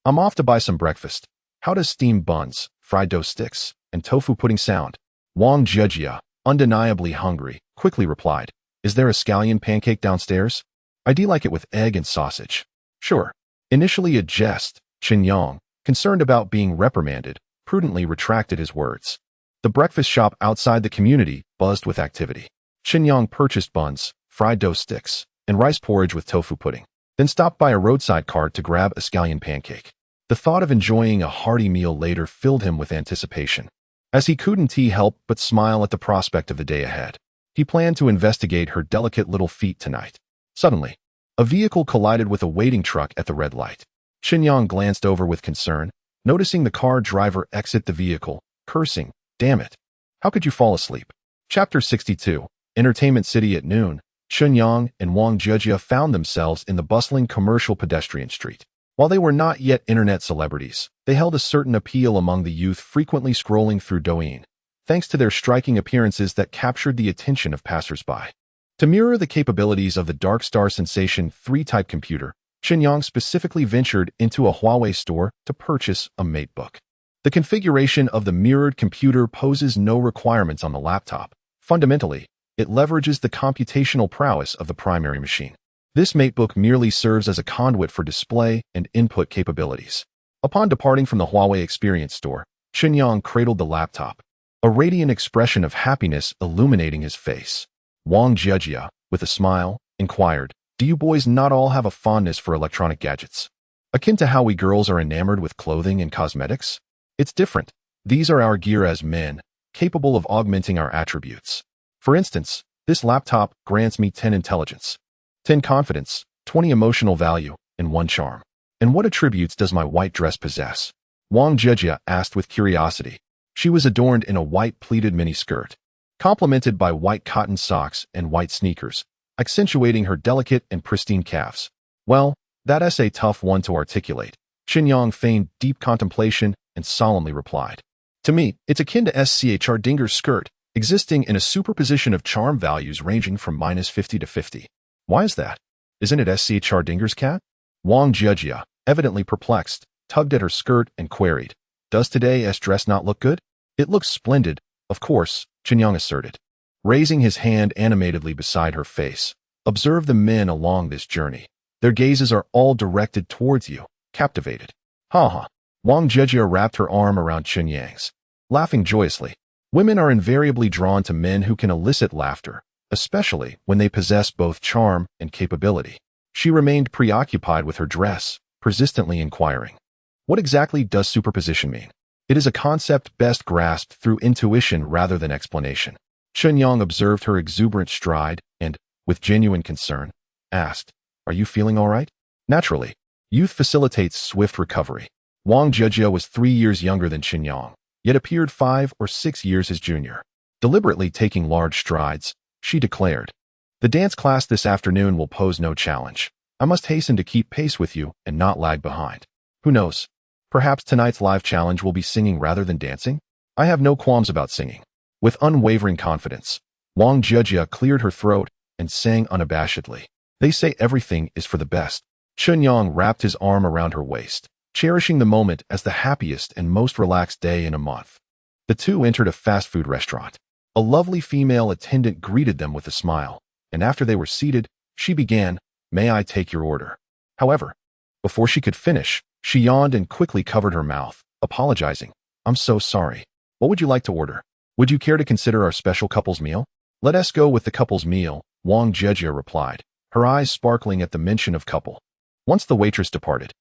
"I'm off to buy some breakfast. How does steamed buns, fried dough sticks, and tofu pudding sound?" Wang Jiajia, undeniably hungry, quickly replied, "Is there a scallion pancake downstairs? I'd like it with egg and sausage." "Sure." Initially a jest, Chen Yang, concerned about being reprimanded, prudently retracted his words. The breakfast shop outside the community buzzed with activity. Chen Yang purchased buns, fried dough sticks, and rice porridge with tofu pudding, then stopped by a roadside cart to grab a scallion pancake. The thought of enjoying a hearty meal later filled him with anticipation. As he couldn't help but smile at the prospect of the day ahead, he planned to investigate her delicate little feet tonight. Suddenly, a vehicle collided with a waiting truck at the red light. Chen Yang glanced over with concern, noticing the car driver exit the vehicle, cursing, "Damn it. How could you fall asleep?" Chapter 62, Entertainment City at noon. Chen Yang and Wang Jiajia found themselves in the bustling commercial pedestrian street. While they were not yet internet celebrities, they held a certain appeal among the youth frequently scrolling through Douyin, thanks to their striking appearances that captured the attention of passers-by. To mirror the capabilities of the Dark Star Sensation 3-type computer, Chen Yang specifically ventured into a Huawei store to purchase a MateBook. The configuration of the mirrored computer poses no requirements on the laptop. Fundamentally, it leverages the computational prowess of the primary machine. This MateBook merely serves as a conduit for display and input capabilities. Upon departing from the Huawei Experience Store, Chen Yang cradled the laptop, a radiant expression of happiness illuminating his face. Wang Jiejia, with a smile, inquired, "Do you boys not all have a fondness for electronic gadgets? Akin to how we girls are enamored with clothing and cosmetics? It's different. These are our gear as men, capable of augmenting our attributes. For instance, this laptop grants me 10 intelligence, 10 confidence, 20 emotional value, and 1 charm. And what attributes does my white dress possess?" Wang Jiejia asked with curiosity. She was adorned in a white pleated miniskirt, complemented by white cotton socks and white sneakers, accentuating her delicate and pristine calves. "Well, that's a tough one to articulate." Chen Yang feigned deep contemplation and solemnly replied. "To me, it's akin to SCHR Dinger's skirt, existing in a superposition of charm values ranging from -50 to 50. Why is that? Isn't it SCHR Dinger's cat?" Wang Jiejia, evidently perplexed, tugged at her skirt and queried, "Does today's dress not look good?" "It looks splendid, of course," Chen Yang asserted, raising his hand animatedly beside her face. "Observe the men along this journey. Their gazes are all directed towards you, captivated." "Ha ha." Wang Jiejia wrapped her arm around Chen Yang's, laughing joyously. Women are invariably drawn to men who can elicit laughter, especially when they possess both charm and capability. She remained preoccupied with her dress, persistently inquiring, "What exactly does superposition mean?" "It is a concept best grasped through intuition rather than explanation." Chen Yang observed her exuberant stride and, with genuine concern, asked, "Are you feeling all right?" "Naturally. Youth facilitates swift recovery." Wang Jiejia was 3 years younger than Chen Yang, yet appeared 5 or 6 years his junior. Deliberately taking large strides, she declared, "The dance class this afternoon will pose no challenge. I must hasten to keep pace with you and not lag behind. Who knows? Perhaps tonight's live challenge will be singing rather than dancing? I have no qualms about singing." With unwavering confidence, Wang Jiejia cleared her throat and sang unabashedly, "They say everything is for the best." Chen Yang wrapped his arm around her waist, cherishing the moment as the happiest and most relaxed day in a month. The two entered a fast food restaurant. A lovely female attendant greeted them with a smile, and after they were seated, she began, "May I take your order?" However, before she could finish, she yawned and quickly covered her mouth, apologizing. "I'm so sorry. What would you like to order? Would you care to consider our special couple's meal?" "Let us go with the couple's meal," Wang Jiejia replied, her eyes sparkling at the mention of couple. Once the waitress departed,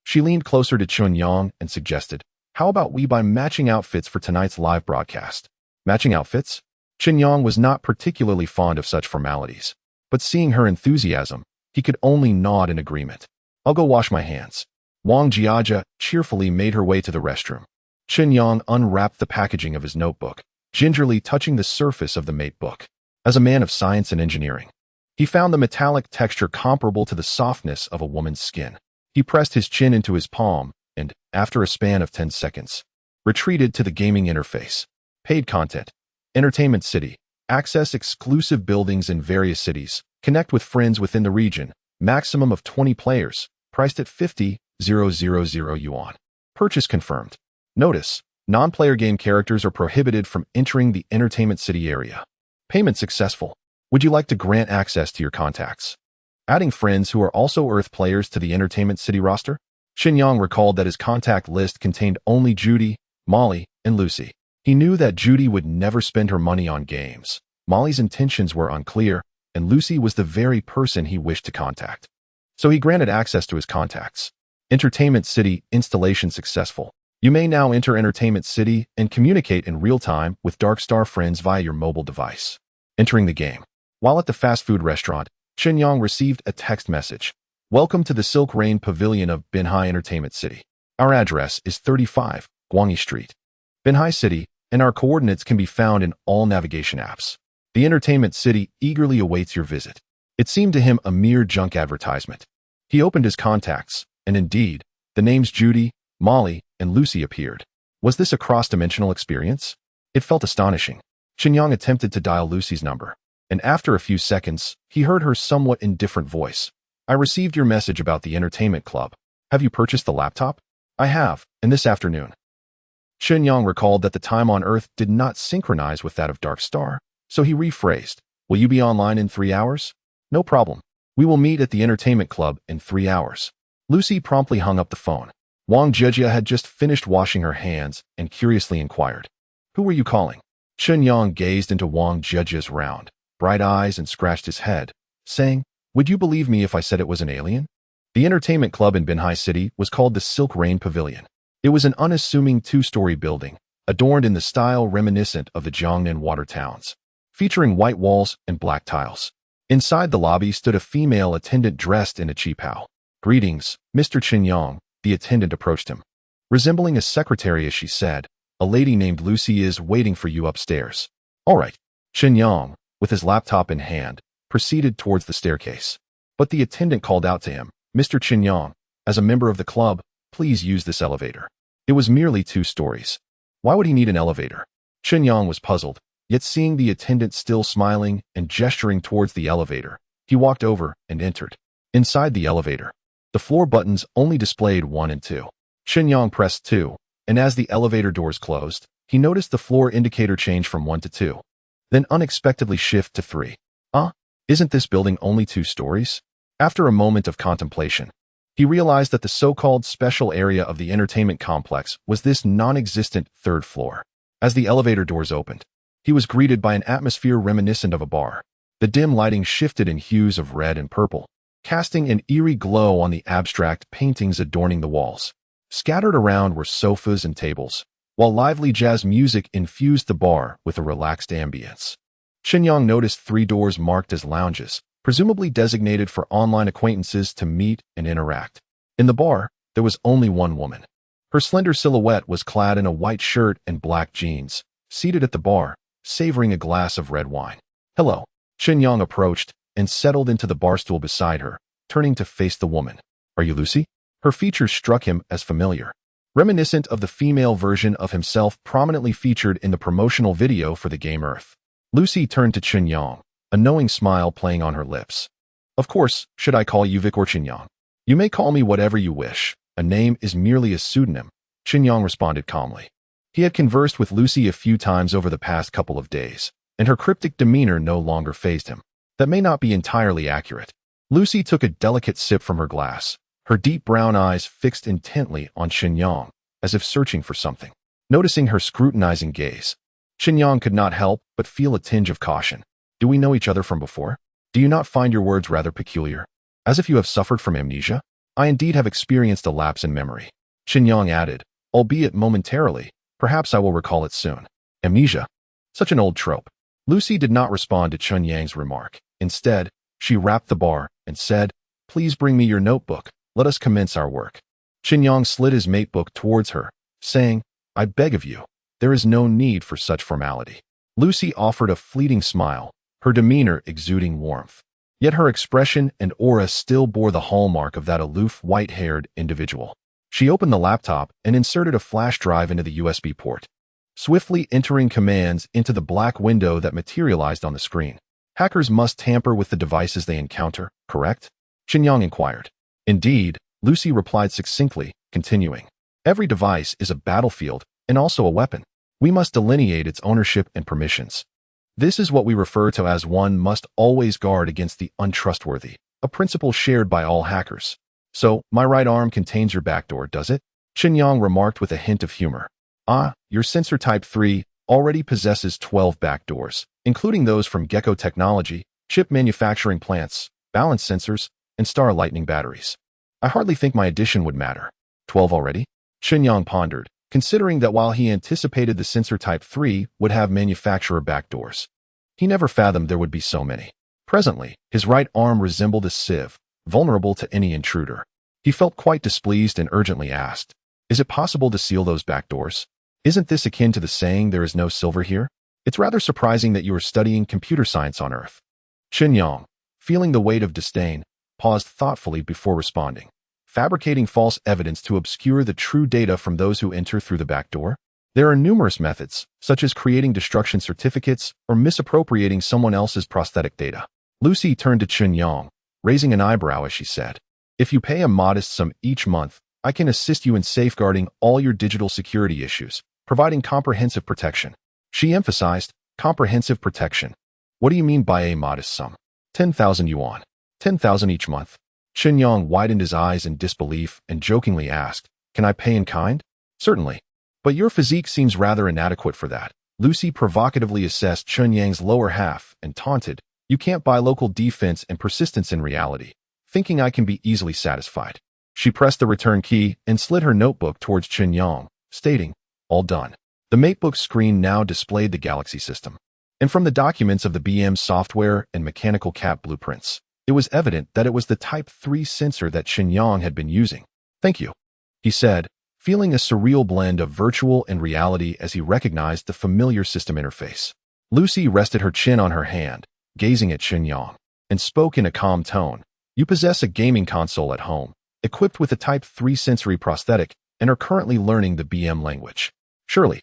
she leaned closer to Chen Yang and suggested, "How about we buy matching outfits for tonight's live broadcast?" Matching outfits? Chen Yang was not particularly fond of such formalities, but seeing her enthusiasm, he could only nod in agreement. "I'll go wash my hands." Wang Jiejia cheerfully made her way to the restroom. Chen Yang unwrapped the packaging of his notebook, gingerly touching the surface of the mate book. As a man of science and engineering, he found the metallic texture comparable to the softness of a woman's skin. He pressed his chin into his palm and, after a span of 10 seconds, retreated to the gaming interface. Paid content. Entertainment City. Access exclusive buildings in various cities. Connect with friends within the region. Maximum of 20 players. Priced at 50,000 yuan. Purchase confirmed. Notice: non-player game characters are prohibited from entering the Entertainment City area. Payment successful. Would you like to grant access to your contacts? Adding friends who are also Earth players to the Entertainment City roster? Chen Yang recalled that his contact list contained only Judy, Molly, and Lucy. He knew that Judy would never spend her money on games. Molly's intentions were unclear, and Lucy was the very person he wished to contact. So he granted access to his contacts. Entertainment City installation successful. You may now enter Entertainment City and communicate in real time with Dark Star friends via your mobile device. Entering the game. While at the fast food restaurant, Chen Yang received a text message. "Welcome to the Silk Rain Pavilion of Binhai Entertainment City. Our address is 35 Guangyi Street, Binhai City, and our coordinates can be found in all navigation apps. The Entertainment City eagerly awaits your visit." It seemed to him a mere junk advertisement. He opened his contacts, and indeed, the names Judy, Molly, and Lucy appeared. Was this a cross-dimensional experience? It felt astonishing. Chen Yang attempted to dial Lucy's number, and after a few seconds, he heard her somewhat indifferent voice. "I received your message about the entertainment club. Have you purchased the laptop?" "I have, and this afternoon." Chen Yang recalled that the time on Earth did not synchronize with that of Dark Star, so he rephrased, "Will you be online in 3 hours?" "No problem. We will meet at the entertainment club in 3 hours." Lucy promptly hung up the phone. Wang Jejia had just finished washing her hands and curiously inquired, "Who were you calling?" Chen Yang gazed into Wang Jejia's round, bright eyes and scratched his head, saying, "Would you believe me if I said it was an alien?" The entertainment club in Binhai City was called the Silk Rain Pavilion. It was an unassuming two-story building, adorned in the style reminiscent of the Jiangnan water towns, featuring white walls and black tiles. Inside the lobby stood a female attendant dressed in a qipao. "Greetings, Mr. Chen Yang," the attendant approached him. Resembling a secretary as she said, "A lady named Lucy is waiting for you upstairs." "All right." Chen Yang, with his laptop in hand, proceeded towards the staircase. But the attendant called out to him, "Mr. Chen Yang, as a member of the club, please use this elevator." It was merely 2 stories. Why would he need an elevator? Chen Yang was puzzled, yet seeing the attendant still smiling and gesturing towards the elevator, he walked over and entered. Inside the elevator, the floor buttons only displayed 1 and 2. Chen Yang pressed 2, and as the elevator doors closed, he noticed the floor indicator change from 1 to 2, then unexpectedly shift to 3. Isn't this building only 2 stories? After a moment of contemplation, he realized that the so-called special area of the entertainment complex was this non-existent 3rd floor. As the elevator doors opened, he was greeted by an atmosphere reminiscent of a bar. The dim lighting shifted in hues of red and purple, casting an eerie glow on the abstract paintings adorning the walls. Scattered around were sofas and tables, while lively jazz music infused the bar with a relaxed ambience. Chen Yang noticed 3 doors marked as lounges, presumably designated for online acquaintances to meet and interact. In the bar, there was only one woman. Her slender silhouette was clad in a white shirt and black jeans, seated at the bar, savoring a glass of red wine. "Hello." Chen Yang approached and settled into the bar stool beside her, turning to face the woman. "Are you Lucy?" Her features struck him as familiar, reminiscent of the female version of himself prominently featured in the promotional video for the game Earth. Lucy turned to Chen Yang, a knowing smile playing on her lips. "Of course, should I call you Vic or Chen Yang? You may call me whatever you wish. A name is merely a pseudonym," Chen Yang responded calmly. He had conversed with Lucy a few times over the past couple of days, and her cryptic demeanor no longer fazed him. That may not be entirely accurate. Lucy took a delicate sip from her glass, her deep brown eyes fixed intently on Chen Yang, as if searching for something. Noticing her scrutinizing gaze, Chen Yang could not help but feel a tinge of caution. "Do we know each other from before? Do you not find your words rather peculiar? As if you have suffered from amnesia?" "I indeed have experienced a lapse in memory," Chen Yang added, "albeit momentarily. Perhaps I will recall it soon." "Amnesia? Such an old trope." Lucy did not respond to Chen Yang's remark. Instead, she rapped the bar and said, "Please bring me your notebook. Let us commence our work." Chen Yang slid his matebook towards her, saying, "I beg of you, there is no need for such formality." Lucy offered a fleeting smile, her demeanor exuding warmth. Yet her expression and aura still bore the hallmark of that aloof, white-haired individual. She opened the laptop and inserted a flash drive into the USB port, swiftly entering commands into the black window that materialized on the screen. "Hackers must tamper with the devices they encounter, correct?" Chen Yang inquired. "Indeed," Lucy replied succinctly, continuing, "Every device is a battlefield and also a weapon. We must delineate its ownership and permissions. This is what we refer to as one must always guard against the untrustworthy, a principle shared by all hackers." "So, my right arm contains your backdoor, does it?" Chen Yang remarked with a hint of humor. Your sensor type 3 already possesses 12 backdoors, including those from Gecko Technology, chip manufacturing plants, balance sensors, and star lightning batteries. I hardly think my addition would matter." 12 already? Chen Yang pondered, considering that while he anticipated the sensor type 3 would have manufacturer backdoors, he never fathomed there would be so many. Presently, his right arm resembled a sieve, vulnerable to any intruder. He felt quite displeased and urgently asked, "Is it possible to seal those backdoors? Isn't this akin to the saying there is no silver here? It's rather surprising that you are studying computer science on Earth." Chen Yang, feeling the weight of disdain, paused thoughtfully before responding. "Fabricating false evidence to obscure the true data from those who enter through the back door? There are numerous methods, such as creating destruction certificates or misappropriating someone else's prosthetic data." Lucy turned to Chen Yang, raising an eyebrow as she said, "If you pay a modest sum each month, I can assist you in safeguarding all your digital security issues, providing comprehensive protection." She emphasized, "Comprehensive protection. What do you mean by a modest sum?" 10,000 yuan. 10,000 each month. Chen Yang widened his eyes in disbelief and jokingly asked, Can I pay in kind? Certainly. But your physique seems rather inadequate for that. Lucy provocatively assessed Chen Yang's lower half and taunted, "You can't buy local defense and persistence in reality," thinking I can be easily satisfied. She pressed the return key and slid her notebook towards Chen Yang, stating, "All done." The matebook screen now displayed the Galaxy system. And from the documents of the BM software and mechanical cap blueprints, it was evident that it was the Type 3 sensor that Chen Yang had been using. "Thank you," he said, feeling a surreal blend of virtual and reality as he recognized the familiar system interface. Lucy rested her chin on her hand, gazing at Chen Yang, and spoke in a calm tone. "You possess a gaming console at home, equipped with a Type 3 sensory prosthetic, and are currently learning the BM language. Surely,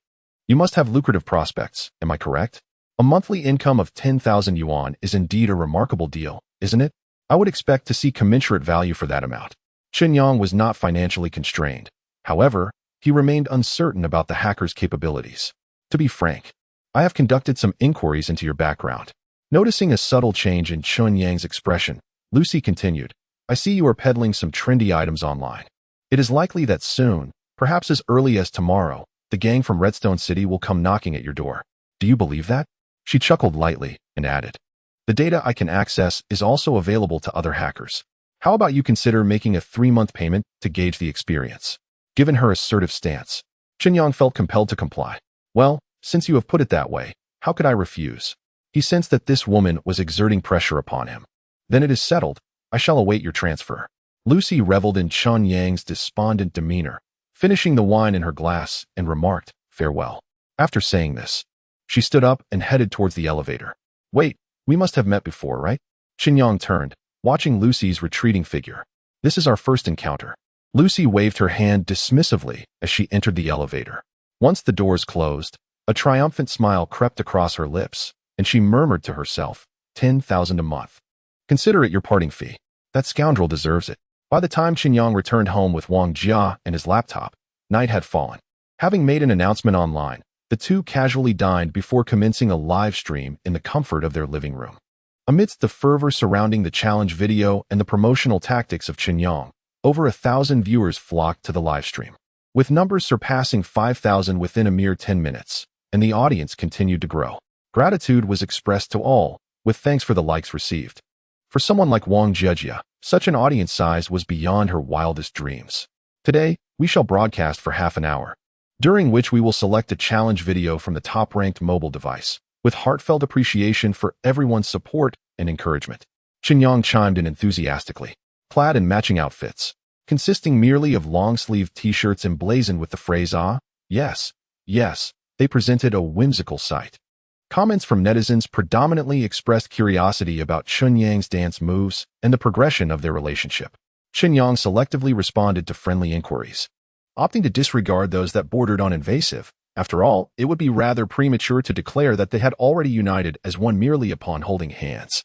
you must have lucrative prospects, am I correct? A monthly income of 10,000 yuan is indeed a remarkable deal, isn't it? I would expect to see commensurate value for that amount." Chen Yang was not financially constrained. However, he remained uncertain about the hacker's capabilities. "To be frank, I have conducted some inquiries into your background." Noticing a subtle change in Chen Yang's expression, Lucy continued, "I see you are peddling some trendy items online. It is likely that soon, perhaps as early as tomorrow, the gang from Redstone City will come knocking at your door. Do you believe that?" She chuckled lightly and added, "The data I can access is also available to other hackers. How about you consider making a 3-month payment to gauge the experience?" Given her assertive stance, Chen Yang felt compelled to comply. "Well, since you have put it that way, how could I refuse?" He sensed that this woman was exerting pressure upon him. "Then it is settled. I shall await your transfer." Lucy reveled in Chen Yang's despondent demeanor, finishing the wine in her glass, and remarked, "Farewell." After saying this, she stood up and headed towards the elevator. "Wait, we must have met before, right?" Chen Yang turned, watching Lucy's retreating figure. "This is our first encounter." Lucy waved her hand dismissively as she entered the elevator. Once the doors closed, a triumphant smile crept across her lips, and she murmured to herself, 10,000 a month. Consider it your parting fee. That scoundrel deserves it. By the time Chen Yang returned home with Wang Jia and his laptop, night had fallen. Having made an announcement online, the two casually dined before commencing a live stream in the comfort of their living room. Amidst the fervor surrounding the challenge video and the promotional tactics of Chen Yang, over 1,000 viewers flocked to the livestream, with numbers surpassing 5,000 within a mere 10 minutes, and the audience continued to grow. Gratitude was expressed to all, with thanks for the likes received. For someone like Wang Jia, such an audience size was beyond her wildest dreams. "Today, we shall broadcast for half an hour, during which we will select a challenge video from the top-ranked mobile device, with heartfelt appreciation for everyone's support and encouragement." Chen Yang chimed in enthusiastically. Clad in matching outfits, consisting merely of long-sleeved t-shirts emblazoned with the phrase "Ah, yes, yes," they presented a whimsical sight. Comments from netizens predominantly expressed curiosity about Chen Yang's dance moves and the progression of their relationship. Chen Yang selectively responded to friendly inquiries, opting to disregard those that bordered on invasive. After all, it would be rather premature to declare that they had already united as one merely upon holding hands.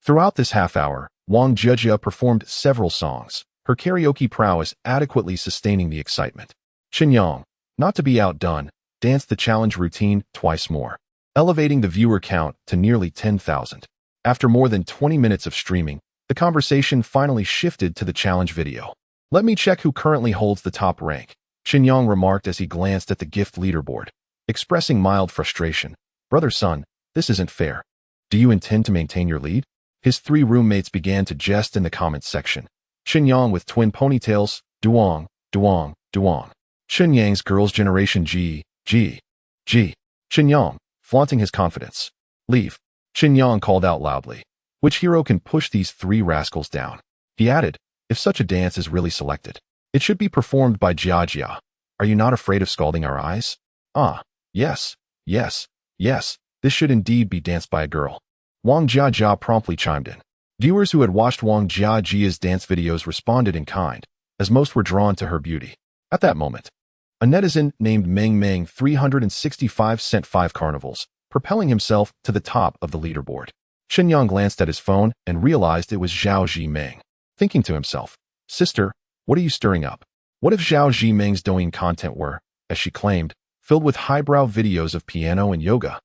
Throughout this half-hour, Wang Jia performed several songs, her karaoke prowess adequately sustaining the excitement. Chen Yang, not to be outdone, danced the challenge routine twice more, elevating the viewer count to nearly 10,000. After more than 20 minutes of streaming, the conversation finally shifted to the challenge video. "Let me check who currently holds the top rank," Chen Yang remarked as he glanced at the gift leaderboard, expressing mild frustration. "Brother Sun, this isn't fair. Do you intend to maintain your lead?" His 3 roommates began to jest in the comments section. Chen Yang with twin ponytails, Duong, Duong, Duong. Chen Yang's Girls' Generation G. Chen Yang, flaunting his confidence. "Leave." Chen Yang called out loudly. "Which hero can push these 3 rascals down?" He added, "If such a dance is really selected, it should be performed by Jia. Are you not afraid of scalding our eyes?" "Ah, yes, yes, yes, this should indeed be danced by a girl." Wang Jia promptly chimed in. Viewers who had watched Wang Jia's dance videos responded in kind, as most were drawn to her beauty. At that moment, a netizen named Meng 365 sent 5 carnivals, propelling himself to the top of the leaderboard. Chen Yang glanced at his phone and realized it was Zhao Zhimeng, thinking to himself, "Sister, what are you stirring up?" What if Zhao Zhimeng's Douyin content were, as she claimed, filled with highbrow videos of piano and yoga?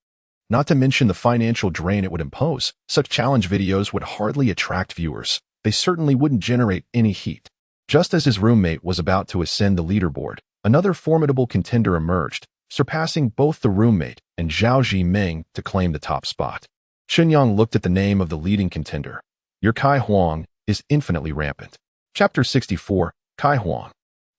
Not to mention the financial drain it would impose. Such challenge videos would hardly attract viewers. They certainly wouldn't generate any heat. Just as his roommate was about to ascend the leaderboard, another formidable contender emerged, surpassing both the roommate and Zhao Zhiming to claim the top spot. Chen Yang looked at the name of the leading contender. Your Kai Huang is infinitely rampant. Chapter 64, Kai Huang.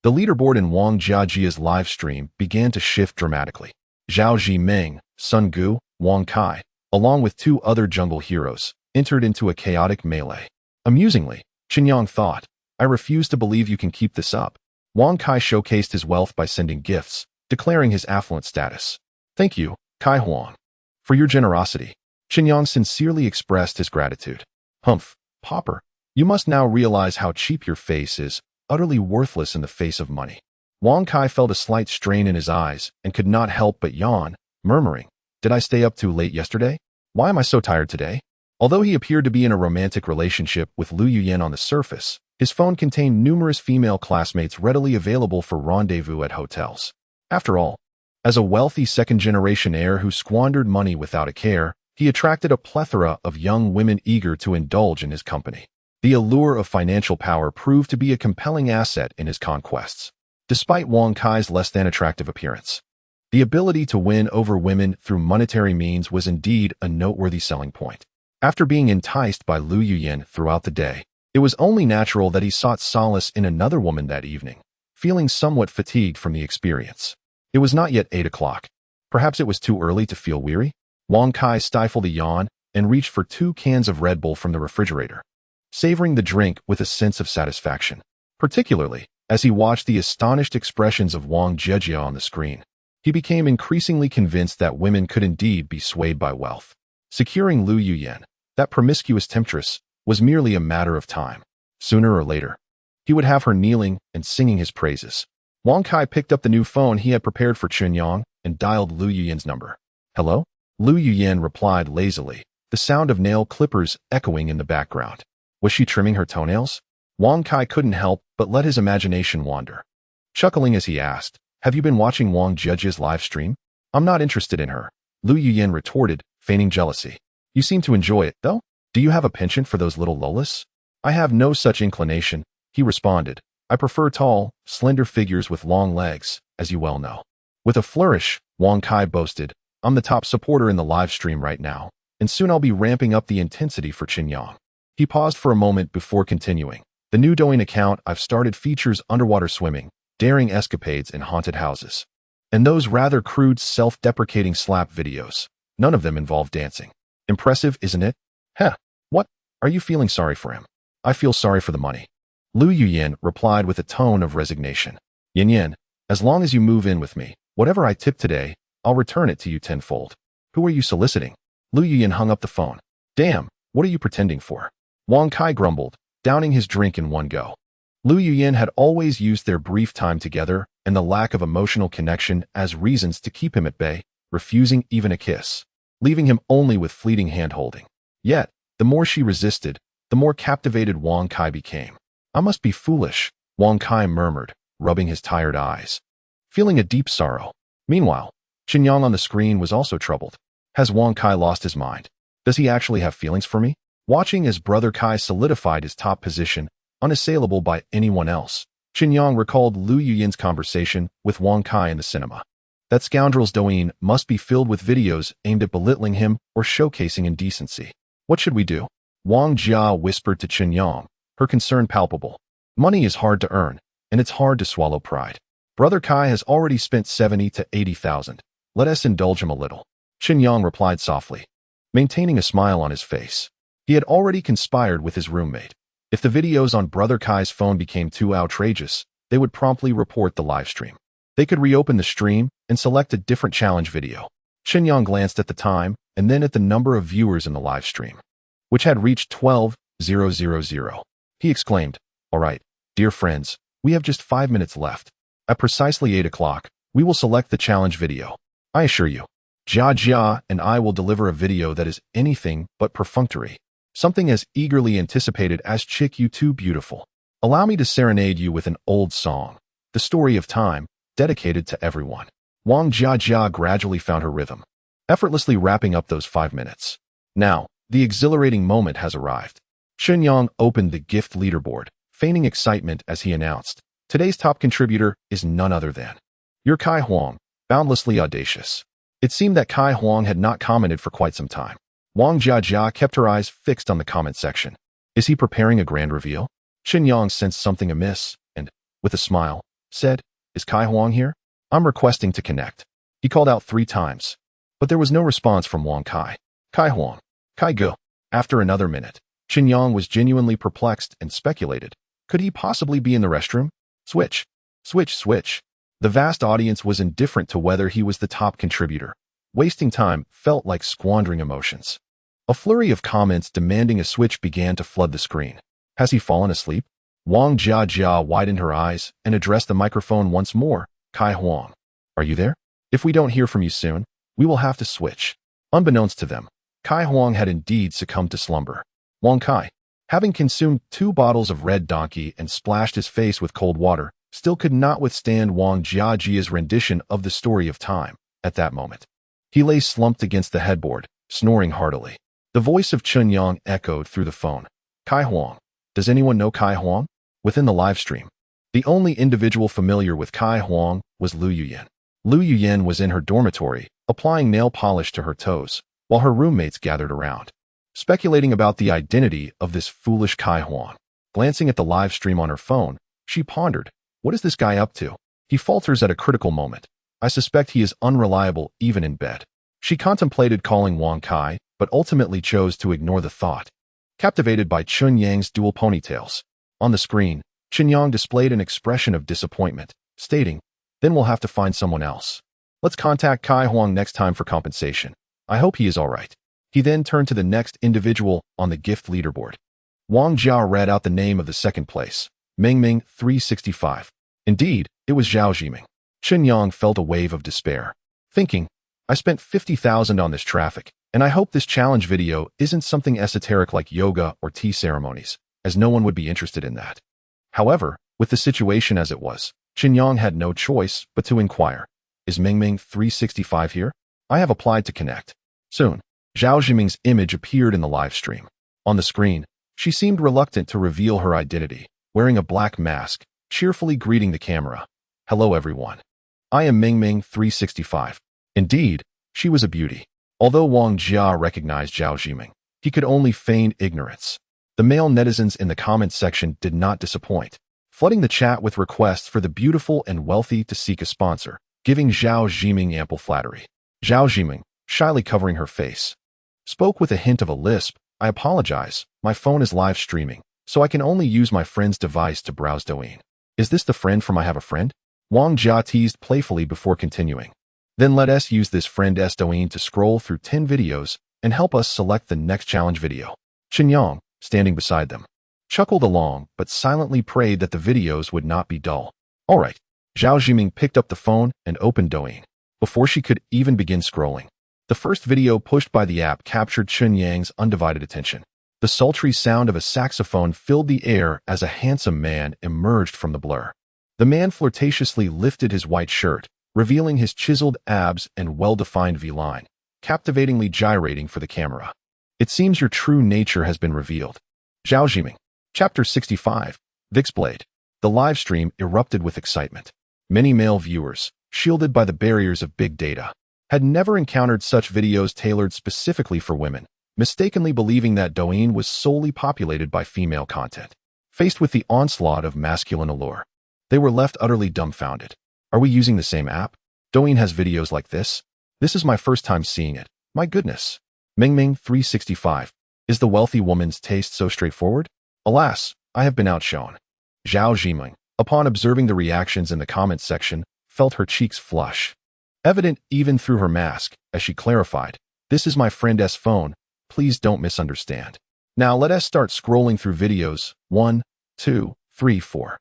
The leaderboard in Wang Jiajia's live stream began to shift dramatically. Zhao Zhiming, Sun Gu, Wang Kai, along with two other jungle heroes, entered into a chaotic melee. Amusingly, Chen Yang thought, I refuse to believe you can keep this up. Wang Kai showcased his wealth by sending gifts, declaring his affluent status. Thank you, Kai Huang, for your generosity. Chen Yang sincerely expressed his gratitude. Humph, pauper, you must now realize how cheap your face is, utterly worthless in the face of money. Wang Kai felt a slight strain in his eyes and could not help but yawn, murmuring, Did I stay up too late yesterday? Why am I so tired today? Although he appeared to be in a romantic relationship with Lu Yuyan on the surface, his phone contained numerous female classmates readily available for rendezvous at hotels. After all, as a wealthy second-generation heir who squandered money without a care, he attracted a plethora of young women eager to indulge in his company. The allure of financial power proved to be a compelling asset in his conquests. Despite Wang Kai's less-than-attractive appearance, the ability to win over women through monetary means was indeed a noteworthy selling point. After being enticed by Lu Yuyan throughout the day, it was only natural that he sought solace in another woman that evening, feeling somewhat fatigued from the experience. It was not yet 8 o'clock. Perhaps it was too early to feel weary? Wang Kai stifled a yawn and reached for 2 cans of Red Bull from the refrigerator, savoring the drink with a sense of satisfaction, particularly as he watched the astonished expressions of Wang Jiajia on the screen. He became increasingly convinced that women could indeed be swayed by wealth. Securing Lu Yuyan, that promiscuous temptress, was merely a matter of time. Sooner or later, he would have her kneeling and singing his praises. Wang Kai picked up the new phone he had prepared for Chen Yang and dialed Lu Yuyan's number. Hello? Lu Yuyan replied lazily, the sound of nail clippers echoing in the background. Was she trimming her toenails? Wang Kai couldn't help but let his imagination wander. Chuckling as he asked, Have you been watching Wang Jiajia's live stream? I'm not interested in her, Lu Yuyan retorted, feigning jealousy. You seem to enjoy it, though? Do you have a penchant for those little lolas? I have no such inclination, he responded. I prefer tall, slender figures with long legs, as you well know. With a flourish, Wang Kai boasted, I'm the top supporter in the live stream right now, and soon I'll be ramping up the intensity for Chen Yang. He paused for a moment before continuing. The new Douyin account I've started features underwater swimming, daring escapades in haunted houses, and those rather crude self-deprecating slap videos. None of them involve dancing. Impressive, isn't it? Heh, what? Are you feeling sorry for him? I feel sorry for the money. Lu Yuyan replied with a tone of resignation. Yin Yin, as long as you move in with me, whatever I tip today, I'll return it to you tenfold. Who are you soliciting? Lu Yuyan hung up the phone. Damn, what are you pretending for? Wang Kai grumbled, downing his drink in one go. Lu Yuyan had always used their brief time together and the lack of emotional connection as reasons to keep him at bay, refusing even a kiss, leaving him only with fleeting hand-holding. Yet, the more she resisted, the more captivated Wang Kai became. I must be foolish, Wang Kai murmured, rubbing his tired eyes, feeling a deep sorrow. Meanwhile, Chen Yang on the screen was also troubled. Has Wang Kai lost his mind? Does he actually have feelings for me? Watching as brother Kai solidified his top position, unassailable by anyone else, Chen Yang recalled Lu Yuyan's conversation with Wang Kai in the cinema. That scoundrel's Douyin must be filled with videos aimed at belittling him or showcasing indecency. What should we do? Wang Jia whispered to Chen Yang, her concern palpable. Money is hard to earn, and it's hard to swallow pride. Brother Kai has already spent 70 to 80,000. Let us indulge him a little. Chen Yang replied softly, maintaining a smile on his face. He had already conspired with his roommate. If the videos on Brother Kai's phone became too outrageous, they would promptly report the live stream. They could reopen the stream and select a different challenge video. Chen Yang glanced at the time and then at the number of viewers in the live stream, which had reached 12,000. He exclaimed, All right, dear friends, we have just 5 minutes left. At precisely 8 o'clock, we will select the challenge video. I assure you, Jia Jia and I will deliver a video that is anything but perfunctory. Something as eagerly anticipated as Chick You Too Beautiful. Allow me to serenade you with an old song, The Story of Time, dedicated to everyone. Wang Jiajia gradually found her rhythm, effortlessly wrapping up those 5 minutes. Now, the exhilarating moment has arrived. Chen Yang opened the gift leaderboard, feigning excitement as he announced, "Today's top contributor is none other than your Kai Huang, boundlessly audacious." It seemed that Kai Huang had not commented for quite some time. Wang Jiajia kept her eyes fixed on the comment section. Is he preparing a grand reveal? Chen Yang sensed something amiss and, with a smile, said, "Is Kai Huang here? I'm requesting to connect." He called out 3 times, but there was no response from Wang Kai. Kai Huang. Kai Gu. After another minute, Chen Yang was genuinely perplexed and speculated. Could he possibly be in the restroom? Switch. Switch, switch. The vast audience was indifferent to whether he was the top contributor. Wasting time felt like squandering emotions. A flurry of comments demanding a switch began to flood the screen. Has he fallen asleep? Wang Jiajia widened her eyes and addressed the microphone once more. Kai Huang. Are you there? If we don't hear from you soon, we will have to switch. Unbeknownst to them, Kai Huang had indeed succumbed to slumber. Wang Kai, having consumed 2 bottles of red donkey and splashed his face with cold water, still could not withstand Wang Jiajia's rendition of the story of time. At that moment, he lay slumped against the headboard, snoring heartily. The voice of Chen Yang echoed through the phone. Kai Huang. Does anyone know Kai Huang? Within the live stream, the only individual familiar with Kai Huang was Lu Yuyan. Lu Yuyan was in her dormitory, applying nail polish to her toes, while her roommates gathered around, speculating about the identity of this foolish Kai Huang. Glancing at the live stream on her phone, she pondered, what is this guy up to? He falters at a critical moment. I suspect he is unreliable even in bed. She contemplated calling Wang Kai, but ultimately chose to ignore the thought. Captivated by Chen Yang's dual ponytails. On the screen, Chen Yang displayed an expression of disappointment, stating, "Then we'll have to find someone else. Let's contact Kai Huang next time for compensation. I hope he is all right." He then turned to the next individual on the gift leaderboard. Wang Jiao read out the name of the second place, Mingming 365. Indeed, it was Zhao Jiming. Chen Yang felt a wave of despair, thinking, I spent 50,000 on this traffic, and I hope this challenge video isn't something esoteric like yoga or tea ceremonies, as no one would be interested in that. However, with the situation as it was, Chen Yang had no choice but to inquire, is Mingming 365 here? I have applied to connect. Soon, Zhao Jiming's image appeared in the live stream. On the screen, she seemed reluctant to reveal her identity, wearing a black mask, cheerfully greeting the camera. Hello everyone. I am Mingming 365. Indeed, she was a beauty. Although Wang Jia recognized Zhao Jiming, he could only feign ignorance. The male netizens in the comments section did not disappoint, flooding the chat with requests for the beautiful and wealthy to seek a sponsor, giving Zhao Jiming ample flattery. Zhao Jiming, shyly covering her face, spoke with a hint of a lisp. I apologize, my phone is live streaming, so I can only use my friend's device to browse Douyin. Is this the friend from I Have a Friend? Wang Jia teased playfully before continuing. Then let us use this friend's Douyin to scroll through 10 videos and help us select the next challenge video. Chen Yang, standing beside them, chuckled along but silently prayed that the videos would not be dull. All right. Zhao Jiming picked up the phone and opened Douyin. Before she could even begin scrolling, the first video pushed by the app captured Chen Yang's undivided attention. The sultry sound of a saxophone filled the air as a handsome man emerged from the blur. The man flirtatiously lifted his white shirt, revealing his chiseled abs and well-defined V-line, captivatingly gyrating for the camera. It seems your true nature has been revealed. Zhao Jiming. Chapter 65. Vixblade. The live stream erupted with excitement. Many male viewers, shielded by the barriers of big data, had never encountered such videos tailored specifically for women, mistakenly believing that Douyin was solely populated by female content. Faced with the onslaught of masculine allure, they were left utterly dumbfounded. Are we using the same app? Douyin has videos like this? This is my first time seeing it. My goodness. Mingming 365. Is the wealthy woman's taste so straightforward? Alas, I have been outshone. Zhao Jiming, upon observing the reactions in the comments section, felt her cheeks flush. Evident even through her mask, as she clarified, this is my friend's phone, please don't misunderstand. Now let us start scrolling through videos, 1, 2, 3, 4.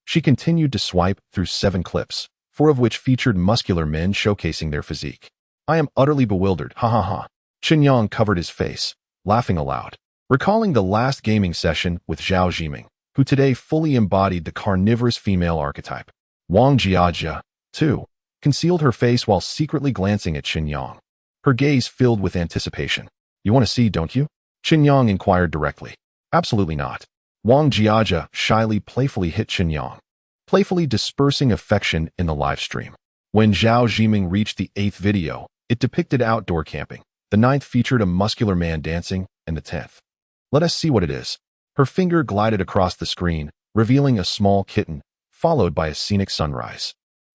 She continued to swipe through 7 clips, 4 of which featured muscular men showcasing their physique. I am utterly bewildered, ha ha ha. Chen Yang covered his face, laughing aloud, recalling the last gaming session with Zhao Jiming, who today fully embodied the carnivorous female archetype. Wang Jiajia, too, concealed her face while secretly glancing at Chen Yang, her gaze filled with anticipation. You want to see, don't you? Chen Yang inquired directly. Absolutely not. Wang Jiajia shyly playfully hit Chen Yang, playfully dispersing affection in the live stream. When Zhao Zhiming reached the 8th video, it depicted outdoor camping. The 9th featured a muscular man dancing, and the 10th. Let us see what it is. Her finger glided across the screen, revealing a small kitten, followed by a scenic sunrise.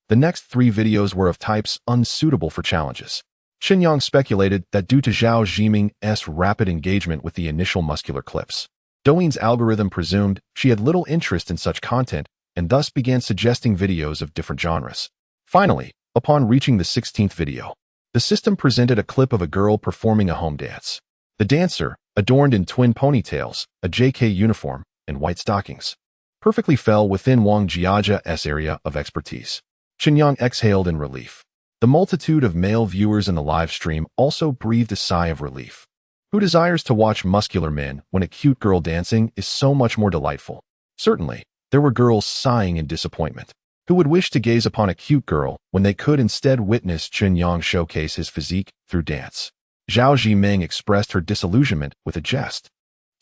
The next 3 videos were of types unsuitable for challenges. Chen Yang speculated that due to Zhao Zhiming's rapid engagement with the initial muscular clips, Douyin's algorithm presumed she had little interest in such content and thus began suggesting videos of different genres. Finally, upon reaching the 16th video, the system presented a clip of a girl performing a home dance. The dancer, adorned in twin ponytails, a JK uniform, and white stockings, perfectly fell within Wang Jiajia's area of expertise. Chen Yang exhaled in relief. The multitude of male viewers in the live stream also breathed a sigh of relief. Who desires to watch muscular men when a cute girl dancing is so much more delightful? Certainly, there were girls sighing in disappointment. Who would wish to gaze upon a cute girl when they could instead witness Chen Yang showcase his physique through dance? Zhao Zhiming expressed her disillusionment with a jest,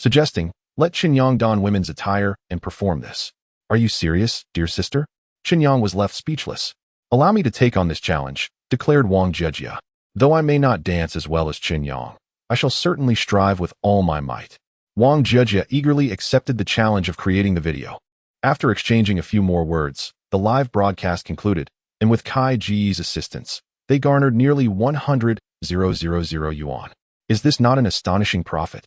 suggesting, let Chen Yang don women's attire and perform this. Are you serious, dear sister? Chen Yang was left speechless. Allow me to take on this challenge, declared Wang Jiajia. Though I may not dance as well as Chen Yang, I shall certainly strive with all my might. Wang Jiajia eagerly accepted the challenge of creating the video. After exchanging a few more words, the live broadcast concluded, and with Kai Ji's assistance, they garnered nearly 100,000 yuan. Is this not an astonishing profit?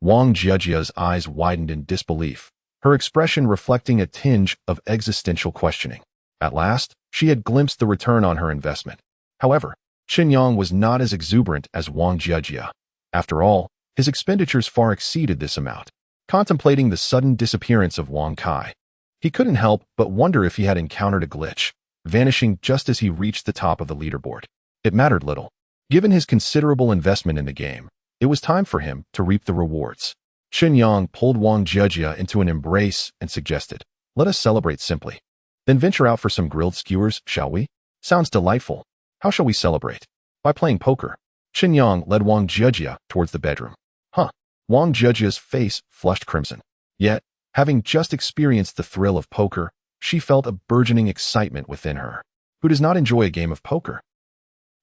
Wang Jiajia's eyes widened in disbelief, her expression reflecting a tinge of existential questioning. At last, she had glimpsed the return on her investment. However, Chen Yang was not as exuberant as Wang Jiajia. After all, his expenditures far exceeded this amount. Contemplating the sudden disappearance of Wang Kai, he couldn't help but wonder if he had encountered a glitch, vanishing just as he reached the top of the leaderboard. It mattered little. Given his considerable investment in the game, it was time for him to reap the rewards. Chen Yang pulled Wang Jiajia into an embrace and suggested, let us celebrate simply. Then venture out for some grilled skewers, shall we? Sounds delightful. How shall we celebrate? By playing poker. Chen Yang led Wang Jiajia towards the bedroom. Wang Jiajia's face flushed crimson. Yet, having just experienced the thrill of poker, she felt a burgeoning excitement within her. Who does not enjoy a game of poker?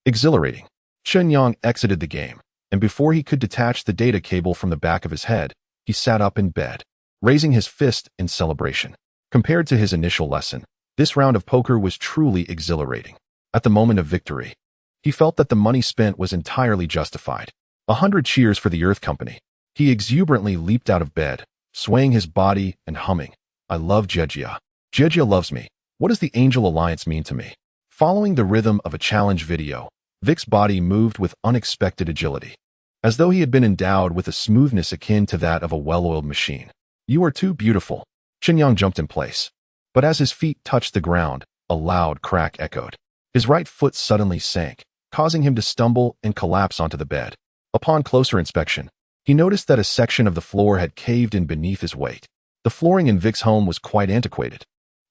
Exhilarating. Chen Yang exited the game, and before he could detach the data cable from the back of his head, he sat up in bed, raising his fist in celebration. Compared to his initial lesson, this round of poker was truly exhilarating. At the moment of victory, he felt that the money spent was entirely justified. 100 cheers for the Earth Company. He exuberantly leaped out of bed, swaying his body and humming, I love Jiajia. Jiajia loves me. What does the Angel Alliance mean to me? Following the rhythm of a challenge video, Vic's body moved with unexpected agility, as though he had been endowed with a smoothness akin to that of a well-oiled machine. You are too beautiful. Chen Yang jumped in place, but as his feet touched the ground, a loud crack echoed. His right foot suddenly sank, causing him to stumble and collapse onto the bed. Upon closer inspection, he noticed that a section of the floor had caved in beneath his weight. The flooring in Vic's home was quite antiquated,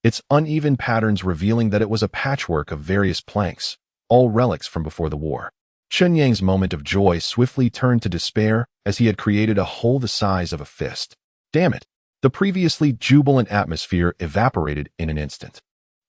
its uneven patterns revealing that it was a patchwork of various planks, all relics from before the war. Chen Yang's moment of joy swiftly turned to despair as he had created a hole the size of a fist. Damn it! The previously jubilant atmosphere evaporated in an instant.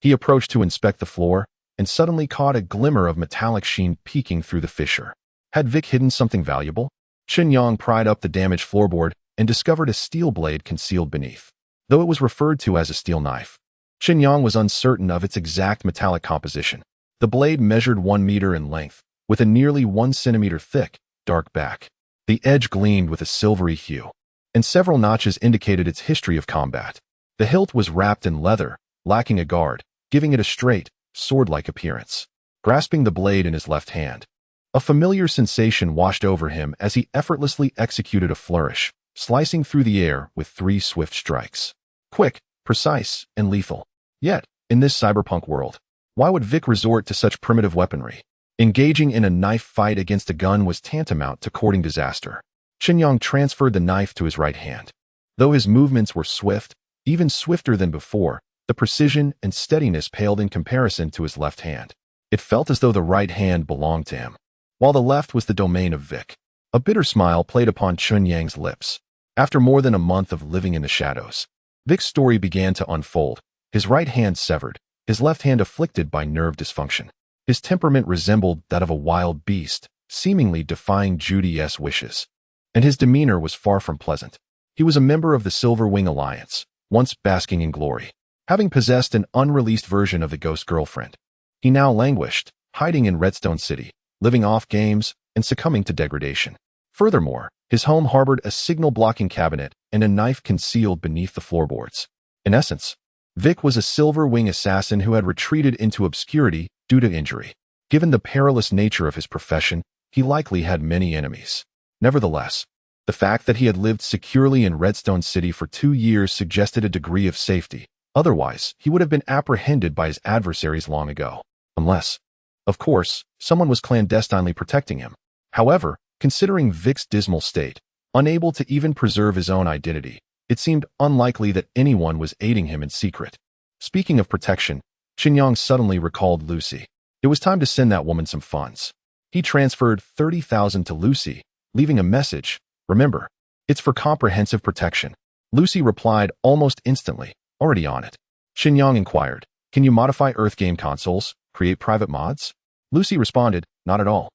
He approached to inspect the floor and suddenly caught a glimmer of metallic sheen peeking through the fissure. Had Vic hidden something valuable? Chen Yang pried up the damaged floorboard and discovered a steel blade concealed beneath. Though it was referred to as a steel knife, Chen Yang was uncertain of its exact metallic composition. The blade measured 1 meter in length, with a nearly 1 centimeter thick, dark back. The edge gleamed with a silvery hue, and several notches indicated its history of combat. The hilt was wrapped in leather, lacking a guard, giving it a straight, sword-like appearance. Grasping the blade in his left hand, a familiar sensation washed over him as he effortlessly executed a flourish, slicing through the air with 3 swift strikes. Quick, precise, and lethal. Yet, in this cyberpunk world, why would Vic resort to such primitive weaponry? Engaging in a knife fight against a gun was tantamount to courting disaster. Chen Yang transferred the knife to his right hand. Though his movements were swift, even swifter than before, the precision and steadiness paled in comparison to his left hand. It felt as though the right hand belonged to him, while the left was the domain of Vic. A bitter smile played upon Chen Yang's lips. After more than a month of living in the shadows, Vic's story began to unfold, his right hand severed, his left hand afflicted by nerve dysfunction. His temperament resembled that of a wild beast, seemingly defying Judy's wishes. And his demeanor was far from pleasant. He was a member of the Silver Wing Alliance, once basking in glory. Having possessed an unreleased version of the ghost girlfriend, he now languished, hiding in Redstone City, living off games, and succumbing to degradation. Furthermore, his home harbored a signal-blocking cabinet and a knife concealed beneath the floorboards. In essence, Vic was a Silver Wing assassin who had retreated into obscurity due to injury. Given the perilous nature of his profession, he likely had many enemies. Nevertheless, the fact that he had lived securely in Redstone City for 2 years suggested a degree of safety. Otherwise, he would have been apprehended by his adversaries long ago. Unless, of course, someone was clandestinely protecting him. However, considering Vic's dismal state, unable to even preserve his own identity, it seemed unlikely that anyone was aiding him in secret. Speaking of protection, Chen Yang suddenly recalled Lucy. It was time to send that woman some funds. He transferred 30,000 to Lucy, leaving a message. Remember, it's for comprehensive protection. Lucy replied almost instantly, already on it. Chen Yang inquired, can you modify Earth game consoles, create private mods? Lucy responded, not at all.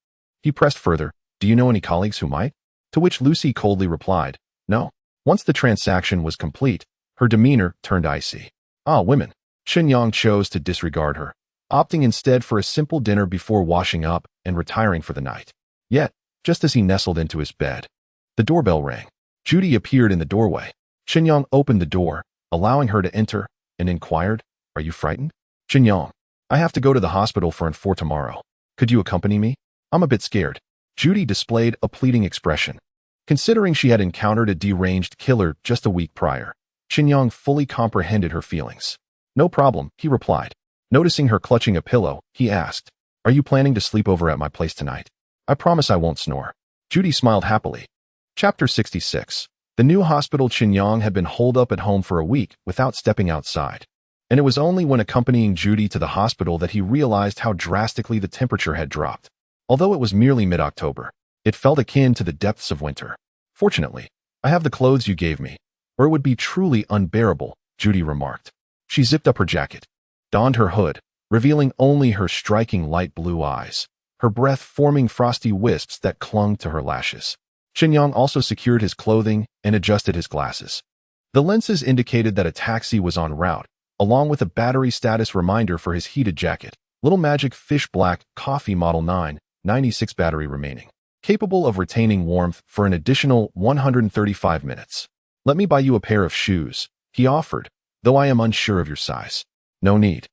He pressed further, do you know any colleagues who might? To which Lucy coldly replied, no. Once the transaction was complete, her demeanor turned icy. Ah, women. Chen Yang chose to disregard her, opting instead for a simple dinner before washing up and retiring for the night. Yet, just as he nestled into his bed, the doorbell rang. Judy appeared in the doorway. Chen Yang opened the door, allowing her to enter, and inquired, are you frightened? Chen Yang, I have to go to the hospital for tomorrow. Could you accompany me? I'm a bit scared. Judy displayed a pleading expression. Considering she had encountered a deranged killer just a week prior, Chen Yang fully comprehended her feelings. No problem, he replied. Noticing her clutching a pillow, he asked, are you planning to sleep over at my place tonight? I promise I won't snore. Judy smiled happily. Chapter 66. The new hospital. Chen Yang had been holed up at home for a week without stepping outside. And it was only when accompanying Judy to the hospital that he realized how drastically the temperature had dropped. Although it was merely mid-October, it felt akin to the depths of winter. Fortunately, I have the clothes you gave me, or it would be truly unbearable, Judy remarked. She zipped up her jacket, donned her hood, revealing only her striking light blue eyes, her breath forming frosty wisps that clung to her lashes. Chen Yang also secured his clothing and adjusted his glasses. The lenses indicated that a taxi was en route, along with a battery status reminder for his heated jacket. Little Magic Fish Black Coffee Model 996 battery remaining, capable of retaining warmth for an additional 135 minutes. Let me buy you a pair of shoes, he offered, though I am unsure of your size. No need.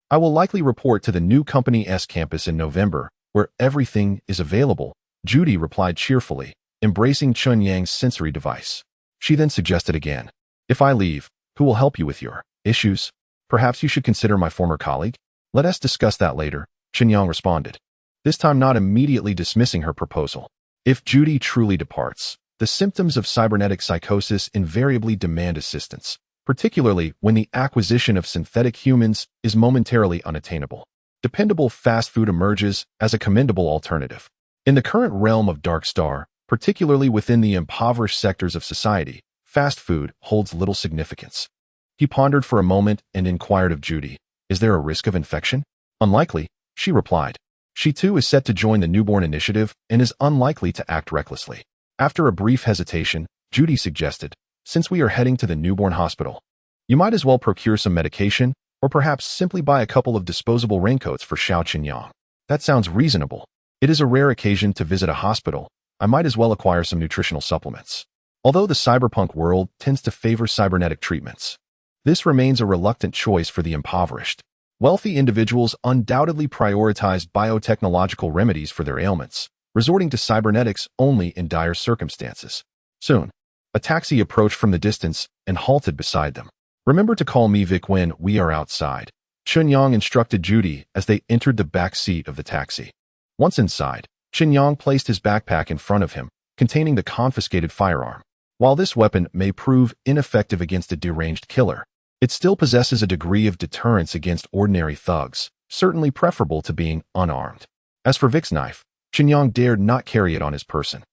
I will likely report to the new company's campus in November, where everything is available, Judy replied cheerfully, embracing Chen Yang's sensory device. She then suggested again, if I leave, who will help you with your issues? Perhaps you should consider my former colleague? Let us discuss that later, Chen Yang responded, this time not immediately dismissing her proposal. If Judy truly departs, the symptoms of cybernetic psychosis invariably demand assistance, particularly when the acquisition of synthetic humans is momentarily unattainable. Dependable fast food emerges as a commendable alternative. In the current realm of Dark Star, particularly within the impoverished sectors of society, fast food holds little significance. He pondered for a moment and inquired of Judy, is there a risk of infection? Unlikely, she replied. She too is set to join the Newborn Initiative and is unlikely to act recklessly. After a brief hesitation, Judy suggested, since we are heading to the newborn hospital, you might as well procure some medication, or perhaps simply buy a couple of disposable raincoats for Xiao Chen Yang. That sounds reasonable. It is a rare occasion to visit a hospital. I might as well acquire some nutritional supplements. Although the cyberpunk world tends to favor cybernetic treatments, this remains a reluctant choice for the impoverished. Wealthy individuals undoubtedly prioritize biotechnological remedies for their ailments, resorting to cybernetics only in dire circumstances. Soon, a taxi approached from the distance and halted beside them. Remember to call me Vic when we are outside, Chen Yang instructed Judy as they entered the back seat of the taxi. Once inside, Chen Yang placed his backpack in front of him, containing the confiscated firearm. While this weapon may prove ineffective against a deranged killer, it still possesses a degree of deterrence against ordinary thugs, certainly preferable to being unarmed. As for Vic's knife, Chen Yang dared not carry it on his person.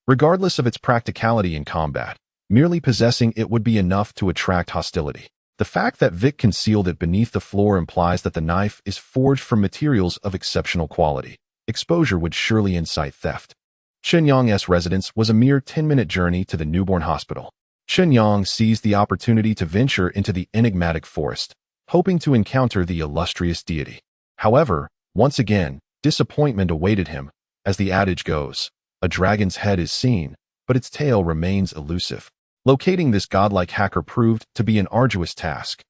Regardless of its practicality in combat, Merely possessing it would be enough to attract hostility. The fact that Vic concealed it beneath the floor implies that the knife is forged from materials of exceptional quality. Exposure would surely incite theft. Chen Yang's residence was a mere 10-minute journey to the newborn hospital. Chen Yang seized the opportunity to venture into the enigmatic forest, hoping to encounter the illustrious deity. However, once again, disappointment awaited him. As the adage goes, a dragon's head is seen, but its tail remains elusive. Locating this godlike hacker proved to be an arduous task.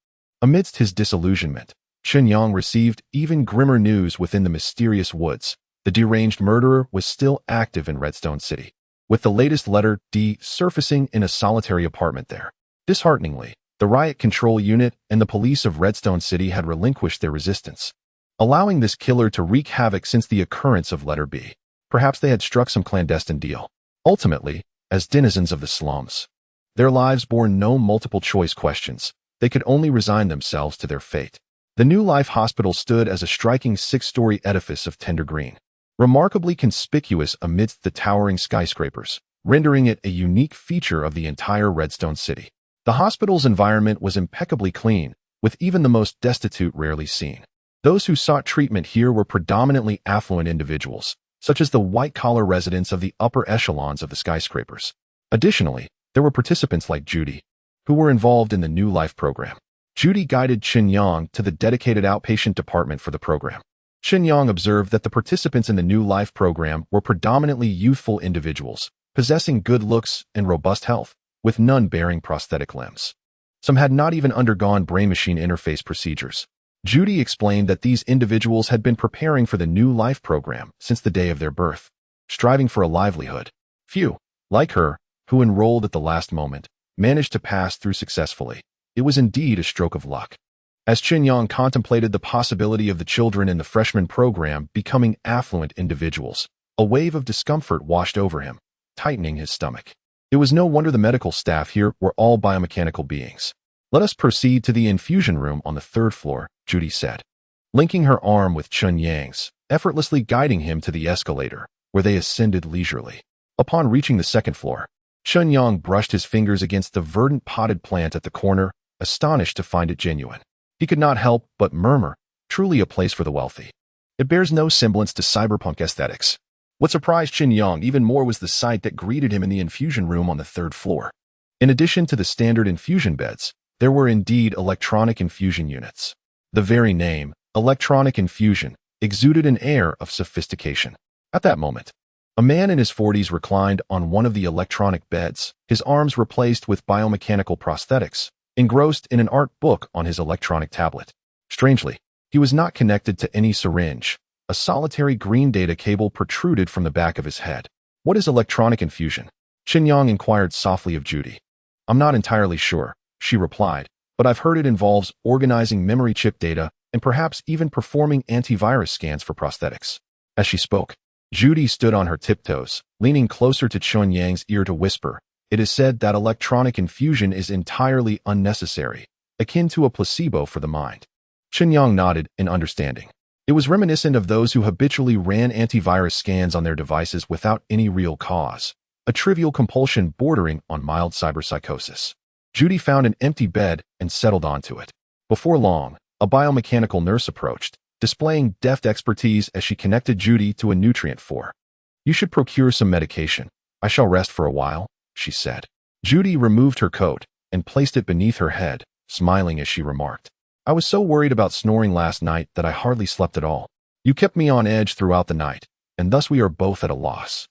Amidst his disillusionment, Chen Yang received even grimmer news within the mysterious woods. The deranged murderer was still active in Redstone City, with the latest letter D surfacing in a solitary apartment there. Dishearteningly, the riot control unit and the police of Redstone City had relinquished their resistance, allowing this killer to wreak havoc since the occurrence of letter B. Perhaps they had struck some clandestine deal. Ultimately, as denizens of the slums, their lives bore no multiple-choice questions. They could only resign themselves to their fate. The New Life Hospital stood as a striking 6-story edifice of tender green, remarkably conspicuous amidst the towering skyscrapers, rendering it a unique feature of the entire Redstone City. The hospital's environment was impeccably clean, with even the most destitute rarely seen. Those who sought treatment here were predominantly affluent individuals, such as the white-collar residents of the upper echelons of the skyscrapers. Additionally, there were participants like Judy, who were involved in the New Life program. Judy guided Chen Yang to the dedicated outpatient department for the program. Chen Yang observed that the participants in the New Life program were predominantly youthful individuals, possessing good looks and robust health, with none bearing prosthetic limbs. Some had not even undergone brain-machine interface procedures. Judy explained that these individuals had been preparing for the New Life program since the day of their birth, striving for a livelihood. Few, like her, who enrolled at the last moment, managed to pass through successfully. It was indeed a stroke of luck. As Chen Yang contemplated the possibility of the children in the freshman program becoming affluent individuals, a wave of discomfort washed over him, tightening his stomach. It was no wonder the medical staff here were all biomechanical beings. "Let us proceed to the infusion room on the 3rd floor, Judy said, linking her arm with Chen Yang's, effortlessly guiding him to the escalator, where they ascended leisurely. Upon reaching the 2nd floor, Chen Yang brushed his fingers against the verdant potted plant at the corner, astonished to find it genuine. He could not help but murmur, "Truly a place for the wealthy. It bears no semblance to cyberpunk aesthetics." What surprised Chen Yang even more was the sight that greeted him in the infusion room on the 3rd floor. In addition to the standard infusion beds, there were indeed electronic infusion units. The very name, electronic infusion, exuded an air of sophistication. At that moment, a man in his 40s reclined on one of the electronic beds, his arms replaced with biomechanical prosthetics, engrossed in an art book on his electronic tablet. Strangely, he was not connected to any syringe. A solitary green data cable protruded from the back of his head. "What is electronic infusion?" Chen Yang inquired softly of Judy. "I'm not entirely sure," she replied, "but I've heard it involves organizing memory chip data and perhaps even performing antivirus scans for prosthetics." As she spoke, Judy stood on her tiptoes, leaning closer to Chen Yang's ear to whisper, "It is said that electronic infusion is entirely unnecessary, akin to a placebo for the mind." Chen Yang nodded in understanding. It was reminiscent of those who habitually ran antivirus scans on their devices without any real cause, a trivial compulsion bordering on mild cyberpsychosis. Judy found an empty bed and settled onto it. Before long, a biomechanical nurse approached, displaying deft expertise as she connected Judy to a nutrient for. "You should procure some medication. I shall rest for a while," she said. Judy removed her coat and placed it beneath her head, smiling as she remarked, "I was so worried about snoring last night that I hardly slept at all. You kept me on edge throughout the night, and thus we are both at a loss."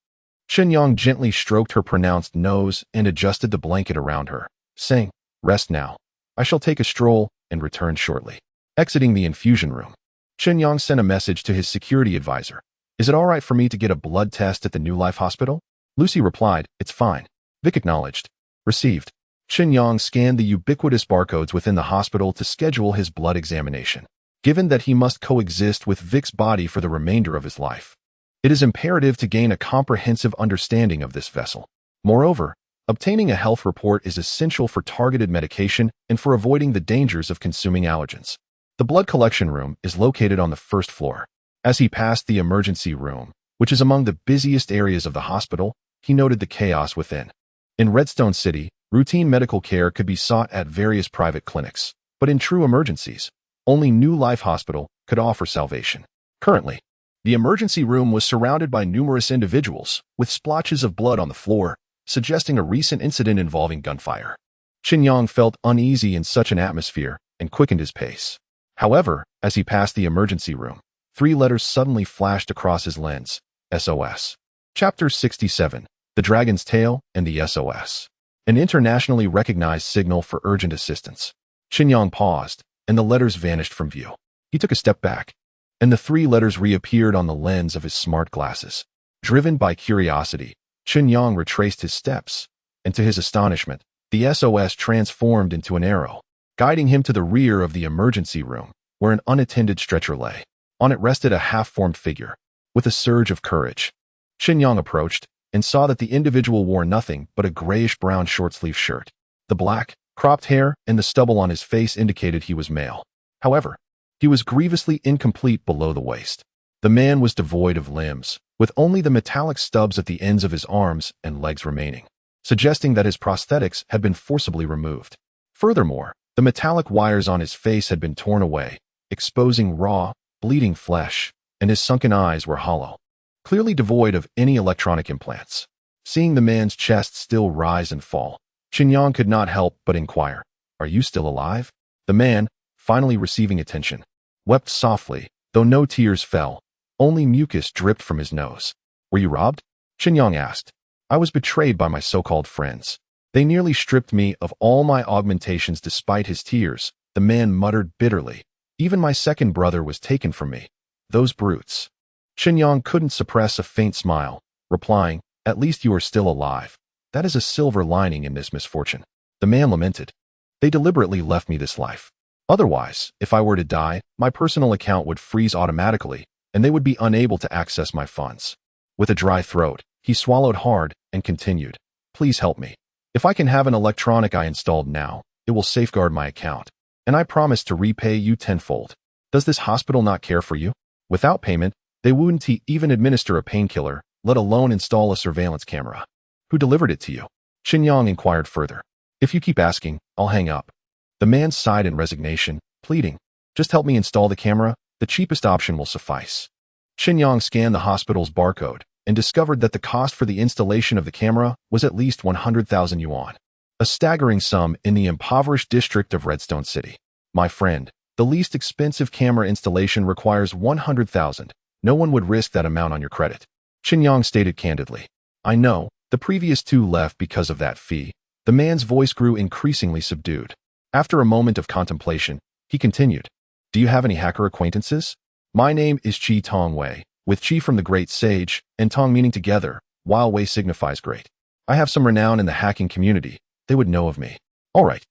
Chen Yang gently stroked her pronounced nose and adjusted the blanket around her, saying, "Rest now. I shall take a stroll and return shortly." Exiting the infusion room, Chen Yang sent a message to his security advisor. "Is it all right for me to get a blood test at the New Life Hospital?" Lucy replied, "It's fine." Vic acknowledged. Received. Chen Yang scanned the ubiquitous barcodes within the hospital to schedule his blood examination. Given that he must coexist with Vic's body for the remainder of his life, it is imperative to gain a comprehensive understanding of this vessel. Moreover, obtaining a health report is essential for targeted medication and for avoiding the dangers of consuming allergens. The blood collection room is located on the 1st floor. As he passed the emergency room, which is among the busiest areas of the hospital, he noted the chaos within. In Redstone City, Routine medical care could be sought at various private clinics, but in true emergencies, only New Life Hospital could offer salvation. Currently, the emergency room was surrounded by numerous individuals with splotches of blood on the floor, suggesting a recent incident involving gunfire. Chen Yang felt uneasy in such an atmosphere and quickened his pace. However, as he passed the emergency room, 3 letters suddenly flashed across his lens: SOS. Chapter 67, The Dragon's Tail and the SOS. An internationally recognized signal for urgent assistance. Chen Yang paused, and the letters vanished from view. He took a step back, and the 3 letters reappeared on the lens of his smart glasses. Driven by curiosity, Chen Yang retraced his steps, and to his astonishment, the SOS transformed into an arrow, guiding him to the rear of the emergency room, where an unattended stretcher lay. On it rested a half-formed figure. With a surge of courage, Chen Yang approached and saw that the individual wore nothing but a grayish-brown short-sleeve shirt. The black, cropped hair and the stubble on his face indicated he was male. However, he was grievously incomplete below the waist. The man was devoid of limbs, with only the metallic stubs at the ends of his arms and legs remaining, suggesting that his prosthetics had been forcibly removed. Furthermore, the metallic wires on his face had been torn away, exposing raw, bleeding flesh, and his sunken eyes were hollow, clearly devoid of any electronic implants. Seeing the man's chest still rise and fall, Chen Yang could not help but inquire, "Are you still alive?" The man, finally receiving attention, wept softly, though no tears fell. Only mucus dripped from his nose. "Were you robbed?" Chen Yang asked. "I was betrayed by my so-called friends. They nearly stripped me of all my augmentations despite his tears," the man muttered bitterly. "Even my second brother was taken from me. Those brutes." Chen Yang couldn't suppress a faint smile, replying, "At least you are still alive. That is a silver lining in this misfortune." The man lamented. "They deliberately left me this life. Otherwise, if I were to die, my personal account would freeze automatically, and they would be unable to access my funds." With a dry throat, he swallowed hard and continued, "Please help me. If I can have an electronic eye installed now, it will safeguard my account, and I promise to repay you tenfold. Does this hospital not care for you? Without payment, they wouldn't even administer a painkiller, let alone install a surveillance camera." "Who delivered it to you?" Chen Yang inquired further. "If you keep asking, I'll hang up." The man sighed in resignation, pleading, "Just help me install the camera. The cheapest option will suffice." Chen Yang scanned the hospital's barcode and discovered that the cost for the installation of the camera was at least 100,000 yuan, a staggering sum in the impoverished district of Redstone City. "My friend, the least expensive camera installation requires 100,000. No one would risk that amount on your credit," Chen Yang stated candidly. "I know, the previous 2 left because of that fee." The man's voice grew increasingly subdued. After a moment of contemplation, he continued, "Do you have any hacker acquaintances? My name is Chi Tong Wei, with Chi from the Great Sage, and Tong meaning together, while Wei signifies great. I have some renown in the hacking community. They would know of me." "All right."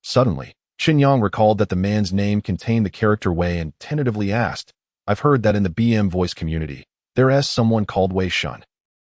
Suddenly, Chen Yang recalled that the man's name contained the character Wei and tentatively asked, "I've heard that in the BM voice community, there is someone called Wei Shun."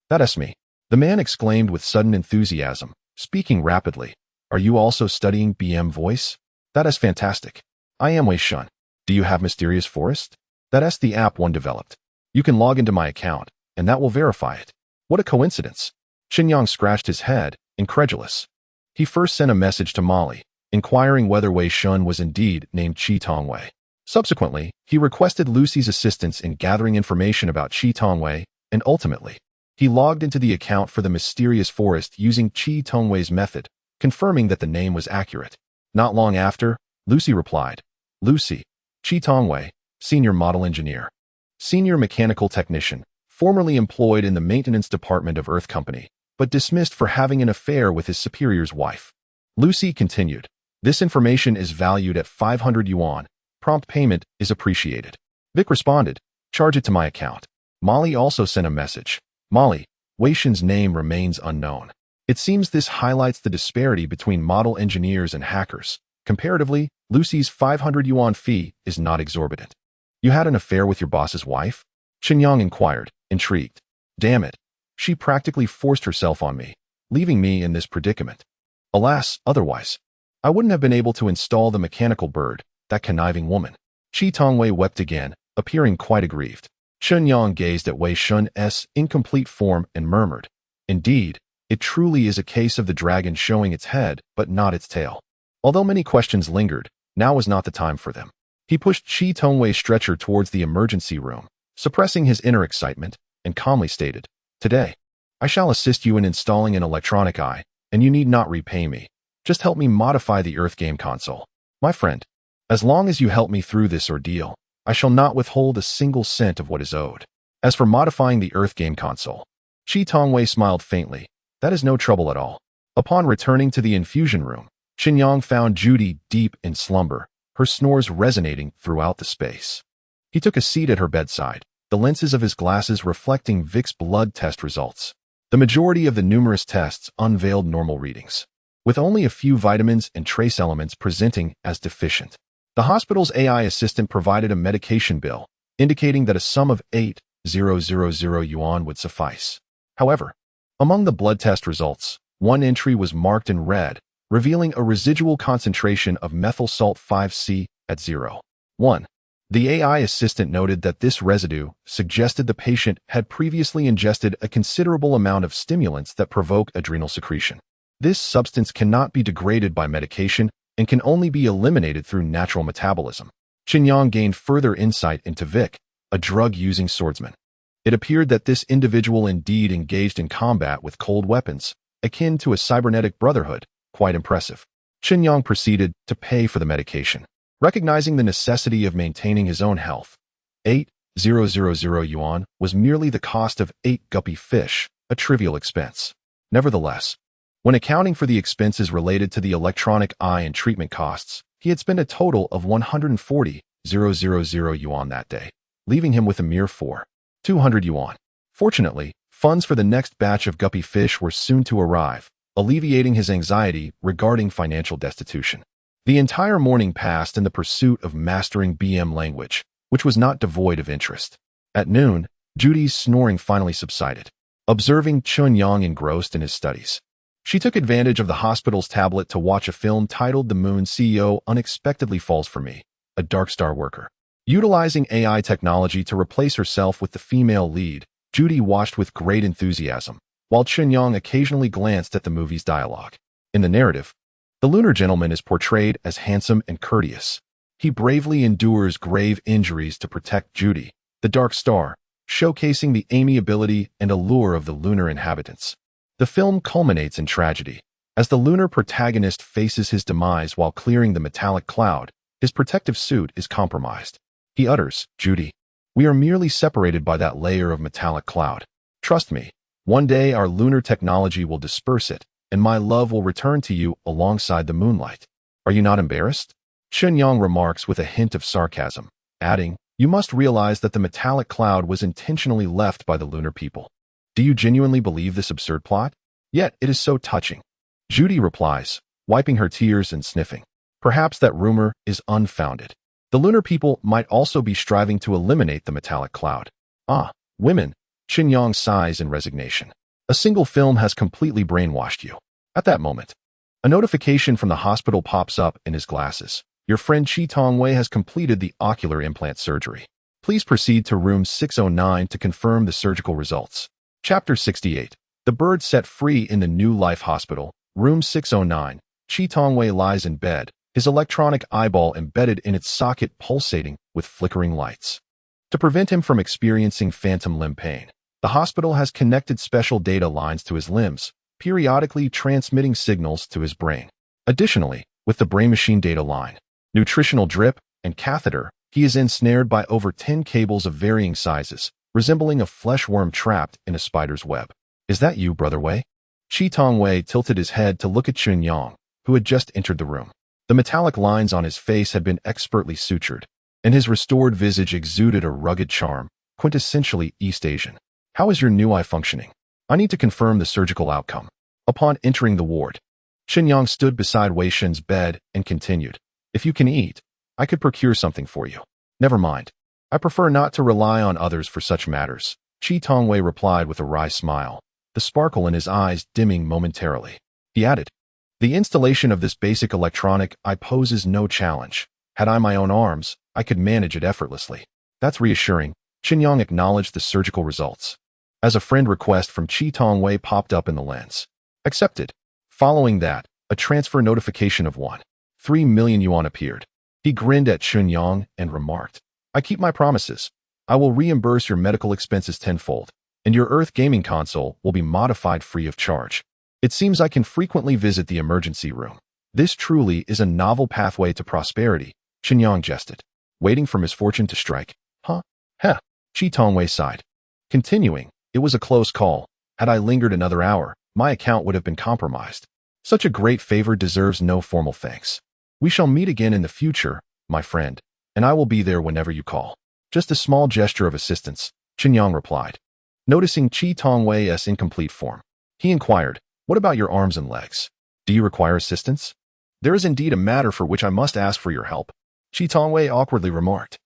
"That's me," the man exclaimed with sudden enthusiasm, speaking rapidly. "Are you also studying BM voice? That is fantastic. I am Wei Shun. Do you have Mysterious Forest? That is the app one developed. You can log into my account, and that will verify it." "What a coincidence." Chen Yang scratched his head, incredulous. He first sent a message to Molly, inquiring whether Wei Shun was indeed named Chi Tongwei. Subsequently, he requested Lucy's assistance in gathering information about Chi Tongwei, and ultimately, he logged into the account for the Mysterious Forest using Chi Tongwei's method, confirming that the name was accurate. Not long after, Lucy replied, "Lucy, Chi Tongwei, Senior Model Engineer. Senior Mechanical Technician, formerly employed in the maintenance department of Earth Company, but dismissed for having an affair with his superior's wife." Lucy continued, "This information is valued at 500 yuan. Prompt payment is appreciated." Vic responded, "Charge it to my account." Molly also sent a message. "Molly, Wei Shun's name remains unknown. It seems this highlights the disparity between model engineers and hackers. Comparatively, Lucy's 500 yuan fee is not exorbitant." "You had an affair with your boss's wife?" Chen Yang inquired, intrigued. "Damn it. She practically forced herself on me, leaving me in this predicament. Alas, otherwise, I wouldn't have been able to install the mechanical bird, that conniving woman." Chi Tongwei wept again, appearing quite aggrieved. Chen Yang gazed at Wei Shun's incomplete form and murmured, "Indeed, It truly is a case of the dragon showing its head, but not its tail. Although many questions lingered, now was not the time for them. He pushed Chi Tongwei's stretcher towards the emergency room, suppressing his inner excitement, and calmly stated, "Today, I shall assist you in installing an electronic eye, and you need not repay me. Just help me modify the Earth game console. My friend, as long as you help me through this ordeal, I shall not withhold a single cent of what is owed." As for modifying the Earth game console, Chi Tongwei smiled faintly. That is no trouble at all. Upon returning to the infusion room, Chen Yang found Judy deep in slumber, her snores resonating throughout the space. He took a seat at her bedside, the lenses of his glasses reflecting Vic's blood test results. The majority of the numerous tests unveiled normal readings, with only a few vitamins and trace elements presenting as deficient. The hospital's AI assistant provided a medication bill, indicating that a sum of 8,000 yuan would suffice. However, among the blood test results, one entry was marked in red, revealing a residual concentration of methyl salt 5C at 0.1. The AI assistant noted that this residue suggested the patient had previously ingested a considerable amount of stimulants that provoke adrenal secretion. This substance cannot be degraded by medication and can only be eliminated through natural metabolism. Chen Yang gained further insight into Vic, a drug-using swordsman. It appeared that this individual indeed engaged in combat with cold weapons, akin to a cybernetic brotherhood. Quite impressive. Chen Yang proceeded to pay for the medication, recognizing the necessity of maintaining his own health. 8,000 yuan was merely the cost of 8 guppy fish, a trivial expense. Nevertheless, when accounting for the expenses related to the electronic eye and treatment costs, he had spent a total of 140,000 yuan that day, leaving him with a mere 4,200 yuan. Fortunately, funds for the next batch of guppy fish were soon to arrive, alleviating his anxiety regarding financial destitution. The entire morning passed in the pursuit of mastering BM language, which was not devoid of interest. At noon, Judy's snoring finally subsided, observing Chen Yang engrossed in his studies. She took advantage of the hospital's tablet to watch a film titled The Moon CEO Unexpectedly Falls for Me, a Dark Star worker. Utilizing AI technology to replace herself with the female lead, Judy watched with great enthusiasm, while Chen Yang occasionally glanced at the movie's dialogue. In the narrative, the lunar gentleman is portrayed as handsome and courteous. He bravely endures grave injuries to protect Judy, the Dark Star, showcasing the amiability and allure of the lunar inhabitants. The film culminates in tragedy. As the lunar protagonist faces his demise while clearing the metallic cloud, his protective suit is compromised. He utters, "Judy, we are merely separated by that layer of metallic cloud. Trust me, one day our lunar technology will disperse it, and my love will return to you alongside the moonlight. Are you not embarrassed?" Chen Yang remarks with a hint of sarcasm, adding, "You must realize that the metallic cloud was intentionally left by the lunar people. Do you genuinely believe this absurd plot? Yet it is so touching." Judy replies, wiping her tears and sniffing. Perhaps that rumor is unfounded. The lunar people might also be striving to eliminate the metallic cloud. Ah, women, Chen Yang sighs in resignation. A single film has completely brainwashed you. At that moment, a notification from the hospital pops up in his glasses. Your friend Chi Tongwei has completed the ocular implant surgery. Please proceed to room 609 to confirm the surgical results. Chapter 68. The bird set free in the New Life Hospital, room 609. Chi Tongwei lies in bed, his electronic eyeball embedded in its socket pulsating with flickering lights. To prevent him from experiencing phantom limb pain, the hospital has connected special data lines to his limbs, periodically transmitting signals to his brain. Additionally, with the brain-machine data line, nutritional drip, and catheter, he is ensnared by over 10 cables of varying sizes, resembling a flesh worm trapped in a spider's web. Is that you, Brother Wei? Chi Tongwei tilted his head to look at Chen Yang, who had just entered the room. The metallic lines on his face had been expertly sutured, and his restored visage exuded a rugged charm, quintessentially East Asian. How is your new eye functioning? I need to confirm the surgical outcome. Upon entering the ward, Chen Yang stood beside Wei Shen's bed and continued, If you can eat, I could procure something for you. Never mind. I prefer not to rely on others for such matters. Chi Tongwei replied with a wry smile, the sparkle in his eyes dimming momentarily. He added, The installation of this basic electronic eye poses no challenge. Had I my own arms, I could manage it effortlessly. That's reassuring. Chen Yang acknowledged the surgical results. As a friend request from Chi Tongwei popped up in the lens. Accepted. Following that, a transfer notification of 1.3 million yuan appeared. He grinned at Chen Yang and remarked, I keep my promises. I will reimburse your medical expenses tenfold, and your Earth gaming console will be modified free of charge. It seems I can frequently visit the emergency room. This truly is a novel pathway to prosperity, Chen Yang jested. Waiting for misfortune to strike. Huh? Heh. Chi Tongwei sighed. Continuing, it was a close call. Had I lingered another hour, my account would have been compromised. Such a great favor deserves no formal thanks. We shall meet again in the future, my friend, and I will be there whenever you call. Just a small gesture of assistance, Chen Yang replied. Noticing Chi Tongwei's incomplete form, he inquired, what about your arms and legs? Do you require assistance? There is indeed a matter for which I must ask for your help, Chi Tongwei awkwardly remarked.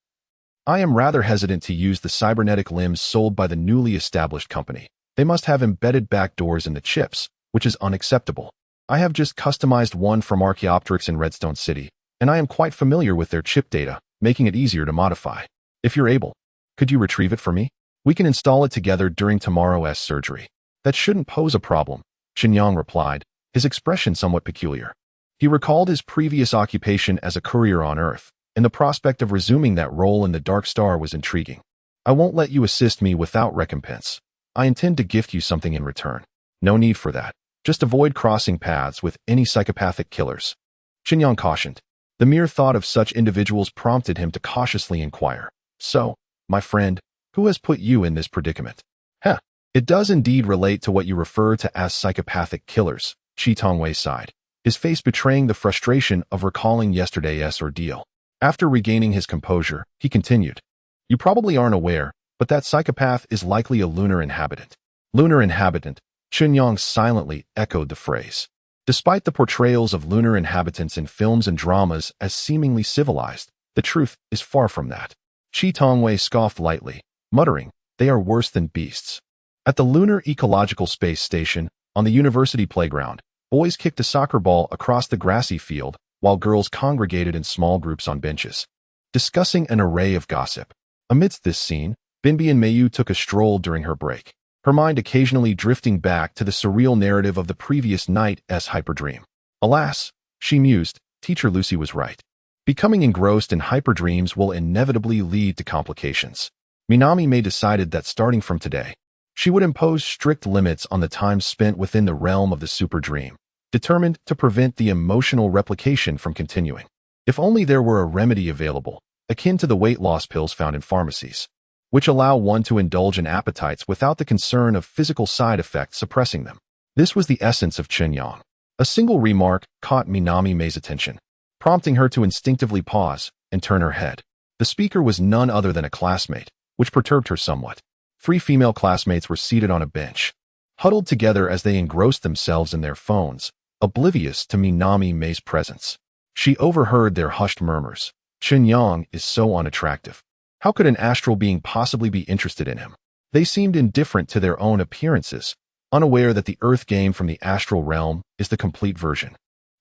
I am rather hesitant to use the cybernetic limbs sold by the newly established company. They must have embedded backdoors in the chips, which is unacceptable. I have just customized one from Archaeopteryx in Redstone City, and I am quite familiar with their chip data, making it easier to modify. If you're able, could you retrieve it for me? We can install it together during tomorrow's surgery. That shouldn't pose a problem, Chen Yang replied, his expression somewhat peculiar. He recalled his previous occupation as a courier on Earth, and the prospect of resuming that role in the Dark Star was intriguing. I won't let you assist me without recompense. I intend to gift you something in return. No need for that. Just avoid crossing paths with any psychopathic killers. Chen Yang cautioned. The mere thought of such individuals prompted him to cautiously inquire. So, my friend, who has put you in this predicament? Heh. It does indeed relate to what you refer to as psychopathic killers, Chi Tongwei sighed, his face betraying the frustration of recalling yesterday's ordeal. After regaining his composure, he continued. You probably aren't aware, but that psychopath is likely a lunar inhabitant. Lunar inhabitant, Chen Yang silently echoed the phrase. Despite the portrayals of lunar inhabitants in films and dramas as seemingly civilized, the truth is far from that. Chi Tongwei scoffed lightly, muttering, they are worse than beasts. At the Lunar Ecological Space Station, on the university playground, boys kicked a soccer ball across the grassy field, while girls congregated in small groups on benches, discussing an array of gossip. Amidst this scene, Binbi and Mayu took a stroll during her break, her mind occasionally drifting back to the surreal narrative of the previous night's hyperdream. Alas, she mused, Teacher Lucy was right. Becoming engrossed in hyperdreams will inevitably lead to complications. Minami May decided that starting from today, she would impose strict limits on the time spent within the realm of the super dream, determined to prevent the emotional replication from continuing. If only there were a remedy available, akin to the weight loss pills found in pharmacies, which allow one to indulge in appetites without the concern of physical side effects suppressing them. This was the essence of Chen Yang. A single remark caught Minami May's attention, prompting her to instinctively pause and turn her head. The speaker was none other than a classmate, which perturbed her somewhat. 3 female classmates were seated on a bench, huddled together as they engrossed themselves in their phones, oblivious to Minami May's presence. She overheard their hushed murmurs. Chen Yang is so unattractive. How could an astral being possibly be interested in him? They seemed indifferent to their own appearances, unaware that the Earth game from the astral realm is the complete version,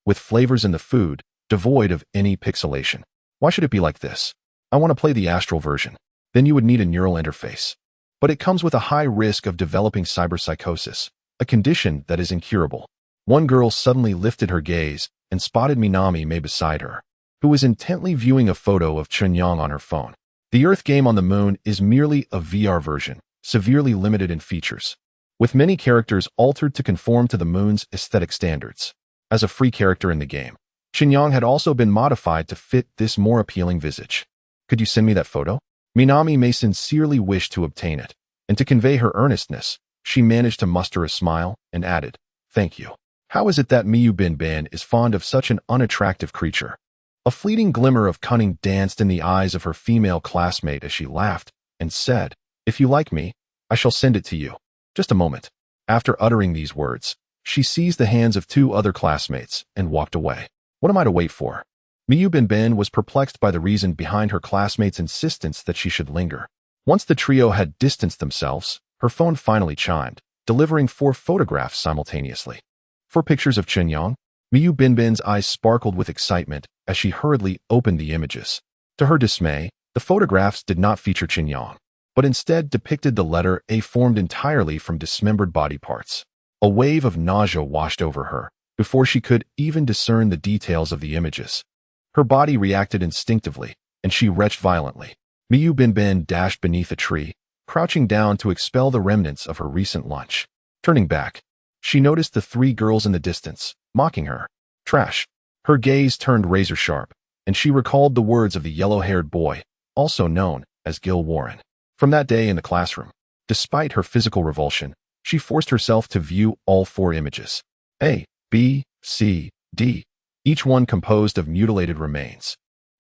with flavors in the food, devoid of any pixelation. Why should it be like this? I want to play the astral version. Then you would need a neural interface. But it comes with a high risk of developing cyberpsychosis, a condition that is incurable. One girl suddenly lifted her gaze and spotted Minami May beside her, who was intently viewing a photo of Chen Yang on her phone. The Earth game on the moon is merely a VR version, severely limited in features, with many characters altered to conform to the moon's aesthetic standards. As a free character in the game, Chen Yang had also been modified to fit this more appealing visage. Could you send me that photo? Minami May sincerely wished to obtain it, and to convey her earnestness, she managed to muster a smile and added, thank you. How is it that Miyu Binban is fond of such an unattractive creature? A fleeting glimmer of cunning danced in the eyes of her female classmate as she laughed and said, if you like me, I shall send it to you. Just a moment. After uttering these words, she seized the hands of 2 other classmates and walked away. What am I to wait for? Miyu Binban was perplexed by the reason behind her classmates' insistence that she should linger. Once the trio had distanced themselves, her phone finally chimed, delivering 4 photographs simultaneously. 4 pictures of Chen Yang? Miyu Binban's eyes sparkled with excitement as she hurriedly opened the images. To her dismay, the photographs did not feature Chen Yang, but instead depicted the letter A formed entirely from dismembered body parts. A wave of nausea washed over her before she could even discern the details of the images. Her body reacted instinctively, and she retched violently. Miyu Binbin dashed beneath a tree, crouching down to expel the remnants of her recent lunch. Turning back, she noticed the three girls in the distance, mocking her. Trash. Her gaze turned razor-sharp, and she recalled the words of the yellow-haired boy, also known as Gil Warren. From that day in the classroom, despite her physical revulsion, she forced herself to view all four images. A, B, C, D, each one composed of mutilated remains.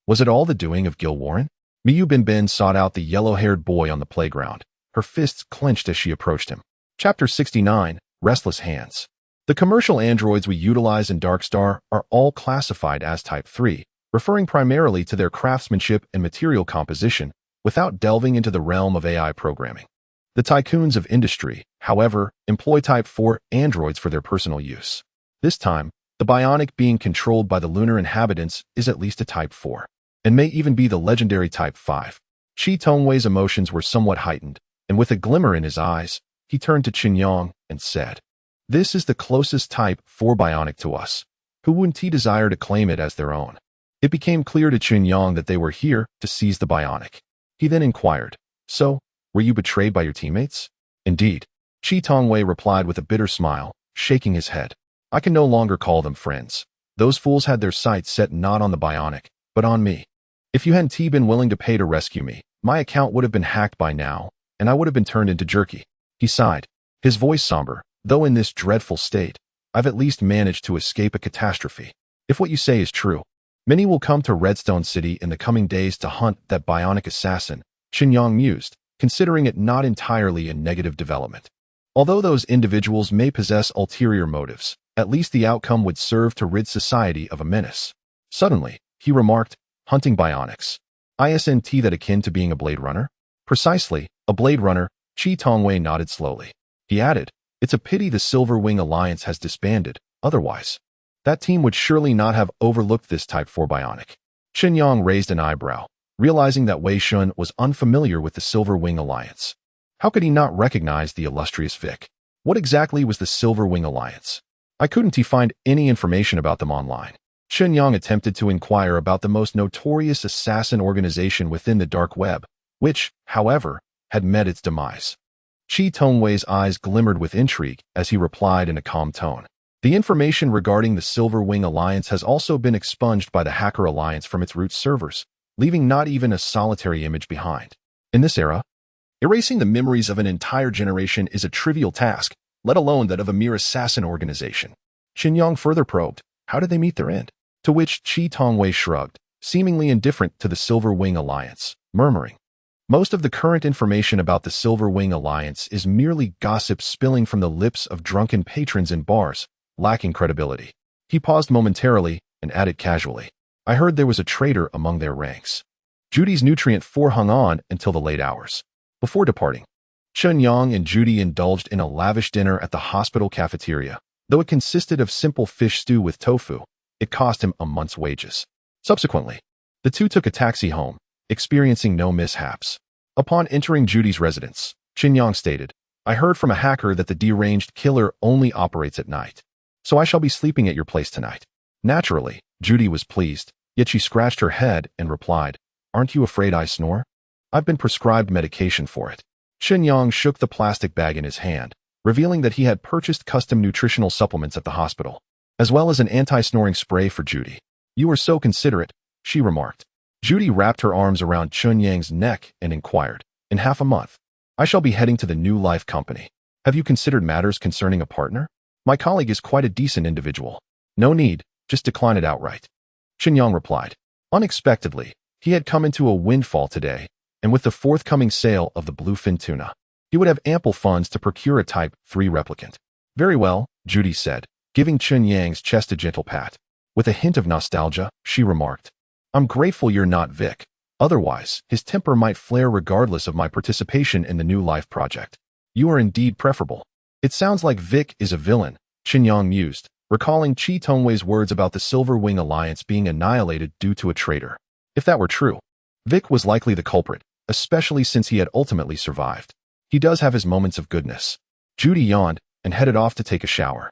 Was it all the doing of Gil Warren? Miyu Binbin sought out the yellow-haired boy on the playground, her fists clenched as she approached him. Chapter 69, Restless Hands. The commercial androids we utilize in Darkstar are all classified as Type 3, referring primarily to their craftsmanship and material composition without delving into the realm of AI programming. The tycoons of industry, however, employ Type 4 androids for their personal use. This time, the bionic being controlled by the lunar inhabitants is at least a Type 4, and may even be the legendary Type 5. Chi Tongwei's emotions were somewhat heightened, and with a glimmer in his eyes, he turned to Chen Yang and said, "This is the closest Type 4 bionic to us. Who wouldn't he desire to claim it as their own?" It became clear to Chen Yang that they were here to seize the bionic. He then inquired, "So, were you betrayed by your teammates?" "Indeed," Chi Tongwei replied with a bitter smile, shaking his head. "I can no longer call them friends. Those fools had their sights set not on the bionic, but on me. If you hadn't been willing to pay to rescue me, my account would have been hacked by now, and I would have been turned into jerky." He sighed, his voice somber. "Though in this dreadful state, I've at least managed to escape a catastrophe. If what you say is true, many will come to Redstone City in the coming days to hunt that bionic assassin," Chen Yang mused, considering it not entirely a negative development. Although those individuals may possess ulterior motives, at least the outcome would serve to rid society of a menace. Suddenly, he remarked, "Hunting bionics. Isn't that akin to being a Blade Runner?" "Precisely, a Blade Runner," Chi Tongwei nodded slowly. He added, "It's a pity the Silver Wing Alliance has disbanded, otherwise that team would surely not have overlooked this Type 4 bionic." Chen Yang raised an eyebrow, realizing that Wei Shun was unfamiliar with the Silver Wing Alliance. How could he not recognize the illustrious Vic? What exactly was the Silver Wing Alliance? I couldn't find any information about them online. Chen Yang attempted to inquire about the most notorious assassin organization within the dark web, which, however, had met its demise. Chi Tongwei's eyes glimmered with intrigue as he replied in a calm tone. "The information regarding the Silver Wing Alliance has also been expunged by the Hacker Alliance from its root servers, leaving not even a solitary image behind. In this era, erasing the memories of an entire generation is a trivial task, let alone that of a mere assassin organization." Chen Yang further probed, "How did they meet their end?" To which Chi Tongwei shrugged, seemingly indifferent to the Silver Wing Alliance, murmuring, "Most of the current information about the Silver Wing Alliance is merely gossip spilling from the lips of drunken patrons in bars, lacking credibility." He paused momentarily and added casually, "I heard there was a traitor among their ranks." Judy's Nutrient 4 hung on until the late hours. Before departing, Chen Yang and Judy indulged in a lavish dinner at the hospital cafeteria. Though it consisted of simple fish stew with tofu, it cost him a month's wages. Subsequently, the two took a taxi home, experiencing no mishaps. Upon entering Judy's residence, Chen Yang stated, "I heard from a hacker that the deranged killer only operates at night, so I shall be sleeping at your place tonight." Naturally, Judy was pleased, yet she scratched her head and replied, "Aren't you afraid I snore? I've been prescribed medication for it." Chen Yang shook the plastic bag in his hand, revealing that he had purchased custom nutritional supplements at the hospital, as well as an anti-snoring spray for Judy. "You are so considerate," she remarked. Judy wrapped her arms around Chen Yang's neck and inquired, "In half a month, I shall be heading to the New Life Company. Have you considered matters concerning a partner? My colleague is quite a decent individual." "No need, just decline it outright," Chen Yang replied. Unexpectedly, he had come into a windfall today, and with the forthcoming sale of the bluefin tuna, he would have ample funds to procure a Type 3 replicant. "Very well," Judy said, giving Chen Yang's chest a gentle pat. With a hint of nostalgia, she remarked, "I'm grateful you're not Vic. Otherwise, his temper might flare regardless of my participation in the New Life project. You are indeed preferable." "It sounds like Vic is a villain," Chen Yang mused, recalling Chi Tongwei's words about the Silver Wing Alliance being annihilated due to a traitor. If that were true, Vic was likely the culprit, especially since he had ultimately survived. He does have his moments of goodness. Judy yawned and headed off to take a shower.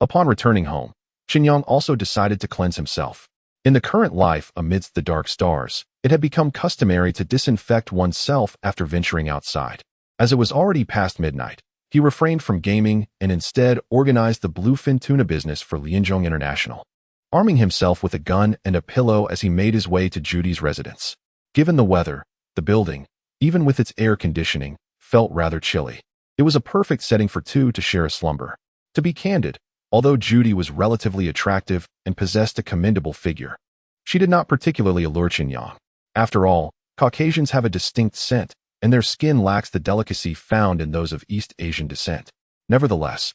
Upon returning home, Chen Yang also decided to cleanse himself. In the current life amidst the dark stars, it had become customary to disinfect oneself after venturing outside. As it was already past midnight, he refrained from gaming and instead organized the bluefin tuna business for Lianzhong International, arming himself with a gun and a pillow as he made his way to Judy's residence. Given the weather, the building, even with its air conditioning, felt rather chilly. It was a perfect setting for two to share a slumber. To be candid, although Judy was relatively attractive and possessed a commendable figure, she did not particularly allure Chen Yang. After all, Caucasians have a distinct scent, and their skin lacks the delicacy found in those of East Asian descent. Nevertheless,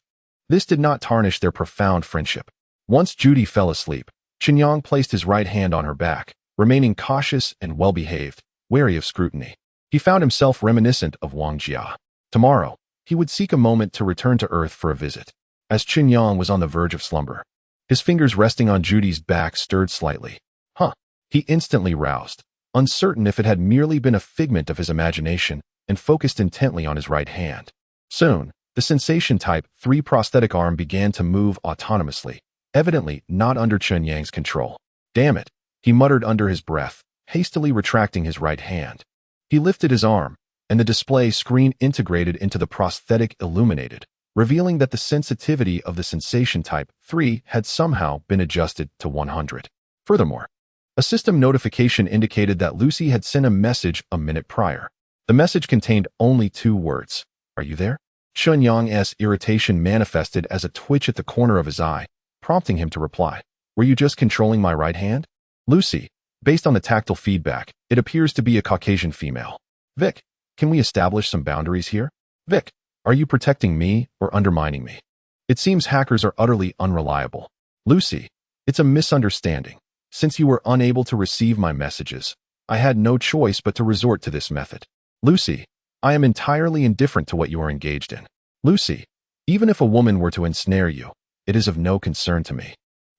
this did not tarnish their profound friendship. Once Judy fell asleep, Chen Yang placed his right hand on her back, remaining cautious and well-behaved, wary of scrutiny. He found himself reminiscent of Wang Jia. Tomorrow, he would seek a moment to return to Earth for a visit. As Chen Yang was on the verge of slumber, his fingers resting on Judy's back stirred slightly. He instantly roused, uncertain if it had merely been a figment of his imagination, and focused intently on his right hand. Soon, the sensation type 3 prosthetic arm began to move autonomously, evidently not under Chen Yang's control. Damn it, he muttered under his breath, hastily retracting his right hand. He lifted his arm, and the display screen integrated into the prosthetic illuminated, revealing that the sensitivity of the sensation type 3 had somehow been adjusted to 100. Furthermore, a system notification indicated that Lucy had sent a message a minute prior. The message contained only 2 words. "Are you there?" Chen Yang's irritation manifested as a twitch at the corner of his eye, prompting him to reply, "Were you just controlling my right hand?" Lucy, based on the tactile feedback, it appears to be a Caucasian female. "Vic, can we establish some boundaries here? Vic, are you protecting me or undermining me? It seems hackers are utterly unreliable." "Lucy, it's a misunderstanding. Since you were unable to receive my messages, I had no choice but to resort to this method." "Lucy, I am entirely indifferent to what you are engaged in." "Lucy, even if a woman were to ensnare you, it is of no concern to me.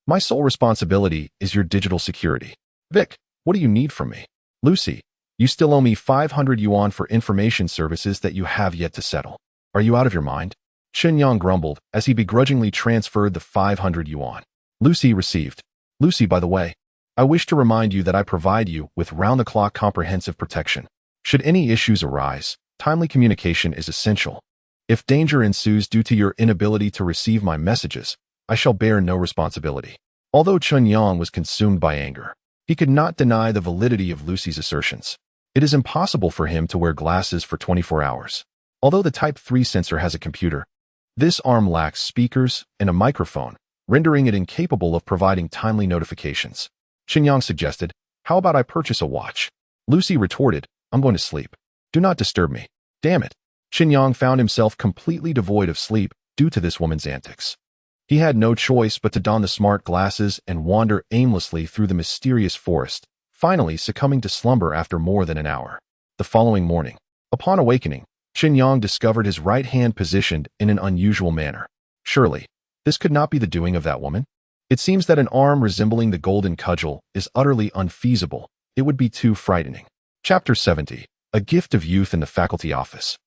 My sole responsibility is your digital security." "Vic, what do you need from me?" "Lucy, you still owe me 500 yuan for information services that you have yet to settle. Are you out of your mind?" Chen Yang grumbled as he begrudgingly transferred the 500 yuan. Lucy received. "Lucy, by the way, I wish to remind you that I provide you with round-the-clock comprehensive protection. Should any issues arise, timely communication is essential. If danger ensues due to your inability to receive my messages, I shall bear no responsibility." Although Chen Yang was consumed by anger, he could not deny the validity of Lucy's assertions. It is impossible for him to wear glasses for 24 hours. Although the Type 3 sensor has a computer, this arm lacks speakers and a microphone, rendering it incapable of providing timely notifications. Chen Yang suggested, "How about I purchase a watch?" Lucy retorted, "I'm going to sleep. Do not disturb me." Damn it. Chen Yang found himself completely devoid of sleep due to this woman's antics. He had no choice but to don the smart glasses and wander aimlessly through the mysterious forest, finally succumbing to slumber after more than an hour. The following morning, upon awakening, Chen Yang discovered his right hand positioned in an unusual manner. Surely, this could not be the doing of that woman? It seems that an arm resembling the golden cudgel is utterly unfeasible. It would be too frightening. Chapter 70. A Gift of Youth in the Faculty Office.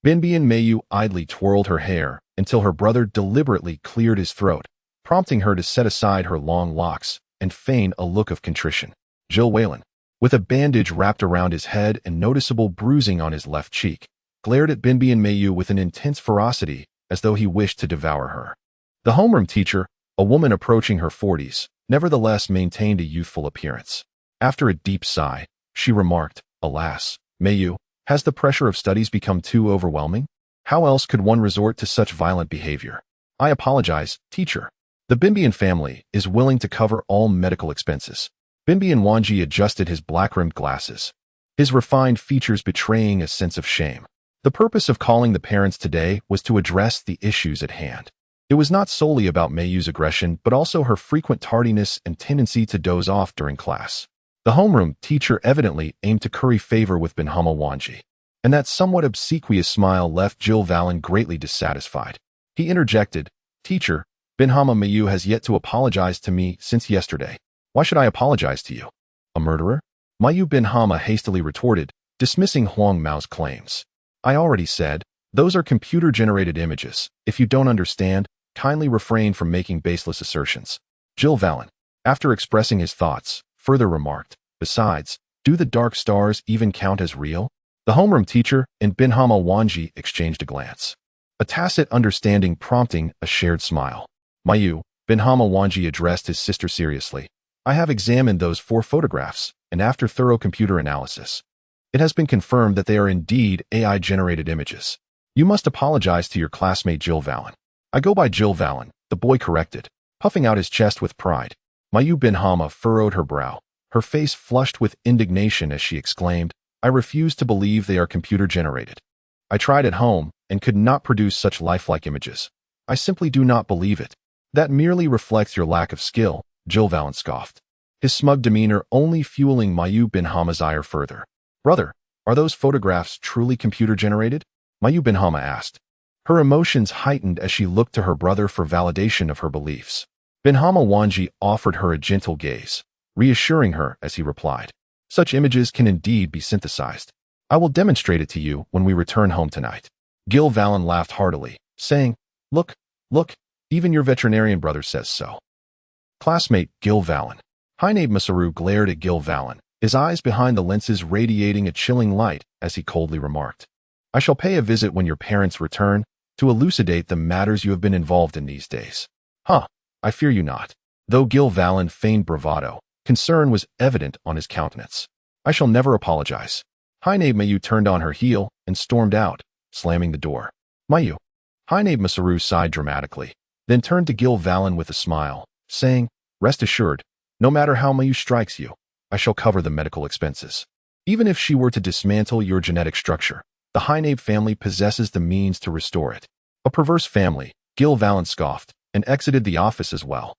Binbian Mayu idly twirled her hair until her brother deliberately cleared his throat, prompting her to set aside her long locks and feign a look of contrition. Jill Whalen, with a bandage wrapped around his head and noticeable bruising on his left cheek, glared at Binbian Mayu with an intense ferocity as though he wished to devour her. The homeroom teacher, a woman approaching her 40s, nevertheless maintained a youthful appearance. After a deep sigh, she remarked, "Alas, Mayu, has the pressure of studies become too overwhelming? How else could one resort to such violent behavior?" "I apologize, teacher. The Binbian family is willing to cover all medical expenses." Binbian Wanji adjusted his black-rimmed glasses, his refined features betraying a sense of shame. The purpose of calling the parents today was to address the issues at hand. It was not solely about Mayu's aggression, but also her frequent tardiness and tendency to doze off during class. The homeroom teacher evidently aimed to curry favor with Binhama Wanji, and that somewhat obsequious smile left Jill Valen greatly dissatisfied. He interjected, "Teacher, Binhama Mayu has yet to apologize to me since yesterday. Why should I apologize to you? A murderer?" Mayu Binhama hastily retorted, dismissing Huang Mao's claims. "I already said, Those are computer-generated images. If you don't understand, kindly refrain from making baseless assertions. Jill Valen, after expressing his thoughts, further remarked, besides, do the dark stars even count as real? The homeroom teacher and Binhama Wanji exchanged a glance, a tacit understanding prompting a shared smile. Mayu, Binhama Wanji addressed his sister seriously. I have examined those 4 photographs, and after thorough computer analysis, it has been confirmed that they are indeed AI-generated images. You must apologize to your classmate Jill Valen. I go by Jill Valen, the boy corrected, puffing out his chest with pride. Mayu Binhama furrowed her brow, her face flushed with indignation as she exclaimed, I refuse to believe they are computer-generated. I tried at home and could not produce such lifelike images. I simply do not believe it. That merely reflects your lack of skill, Jill Valen scoffed, his smug demeanor only fueling Mayu Binhama's ire further. Brother, are those photographs truly computer-generated? Mayu Binhama asked. Her emotions heightened as she looked to her brother for validation of her beliefs. Binhama Wanji offered her a gentle gaze, reassuring her as he replied, such images can indeed be synthesized. I will demonstrate it to you when we return home tonight. Gil Valen laughed heartily, saying, Look, even your veterinarian brother says so. Classmate Gil Valen. Hainabe Masaru glared at Gil Valen, his eyes behind the lenses radiating a chilling light as he coldly remarked, I shall pay a visit when your parents return to elucidate the matters you have been involved in these days. I fear you not. Though Gil Valen feigned bravado, concern was evident on his countenance. I shall never apologize. Hainabe Mayu turned on her heel and stormed out, slamming the door. Mayu. Hainabe Masaru sighed dramatically, then turned to Gil Valen with a smile, saying, Rest assured, no matter how Mayu strikes you, I shall cover the medical expenses. Even if she were to dismantle your genetic structure, the Hainabe family possesses the means to restore it. A perverse family, Gil Valen scoffed, and exited the office as well.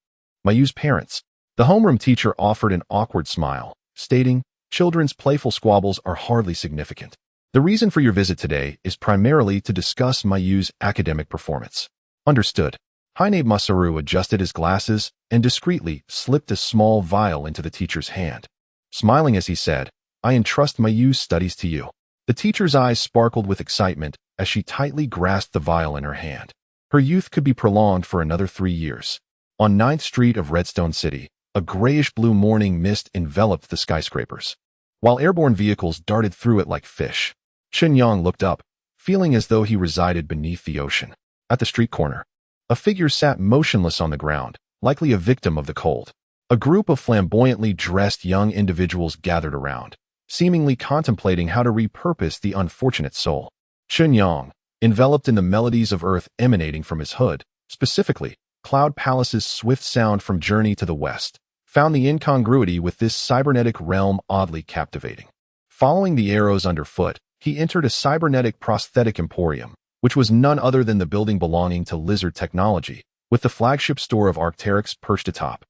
Mayu's parents. The homeroom teacher offered an awkward smile, stating, Children's playful squabbles are hardly significant. The reason for your visit today is primarily to discuss Mayu's academic performance. Understood. Hainabe Masaru adjusted his glasses and discreetly slipped a small vial into the teacher's hand. Smiling as he said, I entrust Mayu's studies to you. The teacher's eyes sparkled with excitement as she tightly grasped the vial in her hand. Her youth could be prolonged for another 3 years. On 9th Street of Redstone City, a grayish-blue morning mist enveloped the skyscrapers, while airborne vehicles darted through it like fish. Chen Yang looked up, feeling as though he resided beneath the ocean. At the street corner, a figure sat motionless on the ground, likely a victim of the cold. A group of flamboyantly dressed young individuals gathered around, seemingly contemplating how to repurpose the unfortunate soul. Chen Yang, enveloped in the melodies of earth emanating from his hood, specifically, Cloud Palace's swift sound from Journey to the West, found the incongruity with this cybernetic realm oddly captivating. Following the arrows underfoot, he entered a cybernetic prosthetic emporium, which was none other than the building belonging to Lizard Technology, with the flagship store of Arc'teryx perched atop.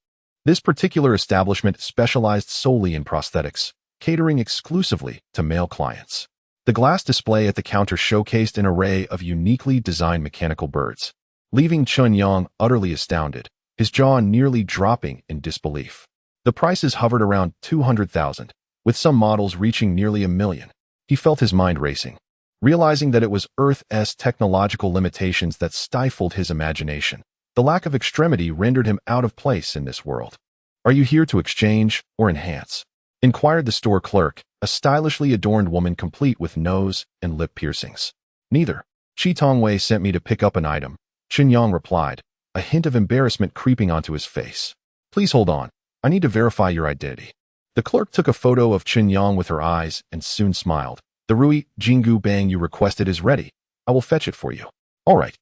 This particular establishment specialized solely in prosthetics, catering exclusively to male clients. The glass display at the counter showcased an array of uniquely designed mechanical birds, leaving Chen Yang utterly astounded, his jaw nearly dropping in disbelief. The prices hovered around 200,000, with some models reaching nearly $1 million. He felt his mind racing, realizing that it was Earth's technological limitations that stifled his imagination. The lack of extremity rendered him out of place in this world. Are you here to exchange or enhance? Inquired the store clerk, a stylishly adorned woman complete with nose and lip piercings. Neither. Chi Tongwei sent me to pick up an item, Chen Yang replied, a hint of embarrassment creeping onto his face. Please hold on. I need to verify your identity. The clerk took a photo of Chen Yang with her eyes and soon smiled. The Rui Jingu Bang you requested is ready. I will fetch it for you. All right.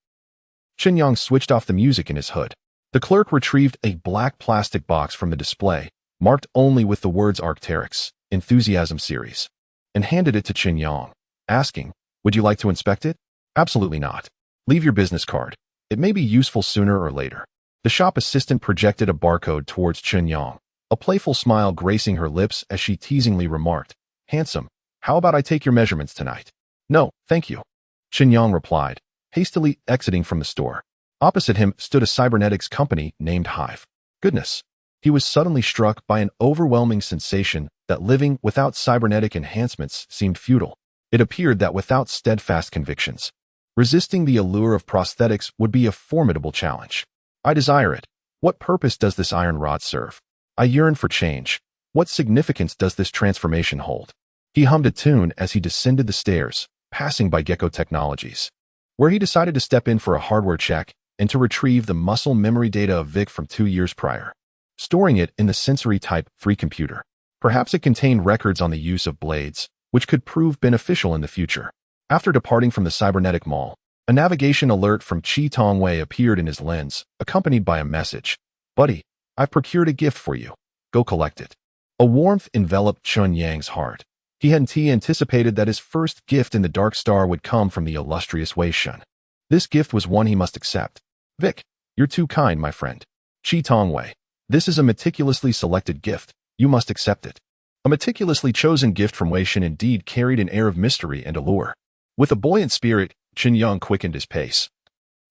Chen Yang switched off the music in his hood. The clerk retrieved a black plastic box from the display, marked only with the words Arc'teryx, Enthusiasm Series, and handed it to Chen Yang, asking, Would you like to inspect it? Absolutely not. Leave your business card. It may be useful sooner or later. The shop assistant projected a barcode towards Chen Yang, a playful smile gracing her lips as she teasingly remarked, Handsome, how about I take your measurements tonight? No, thank you. Chen Yang replied, hastily exiting from the store. Opposite him stood a cybernetics company named Hive. Goodness. He was suddenly struck by an overwhelming sensation that living without cybernetic enhancements seemed futile. It appeared that without steadfast convictions, Resisting the allure of prosthetics would be a formidable challenge. I desire it. What purpose does this iron rod serve? I yearn for change. What significance does this transformation hold? He hummed a tune as he descended the stairs, passing by Gecko Technologies, where he decided to step in for a hardware check and to retrieve the muscle memory data of Vic from 2 years prior, storing it in the Sensory Type 3 computer. Perhaps it contained records on the use of blades, which could prove beneficial in the future. After departing from the cybernetic mall, a navigation alert from Chi Tongwei appeared in his lens, accompanied by a message. Buddy, I've procured a gift for you. Go collect it. A warmth enveloped Chen Yang's heart. He hadn't anticipated that his first gift in the Dark Star would come from the illustrious Wei Shun. This gift was one he must accept. Vic, you're too kind, my friend. Chi Tongwei, this is a meticulously selected gift. You must accept it. A meticulously chosen gift from Wei Shun indeed carried an air of mystery and allure. With a buoyant spirit, Chen Yang quickened his pace,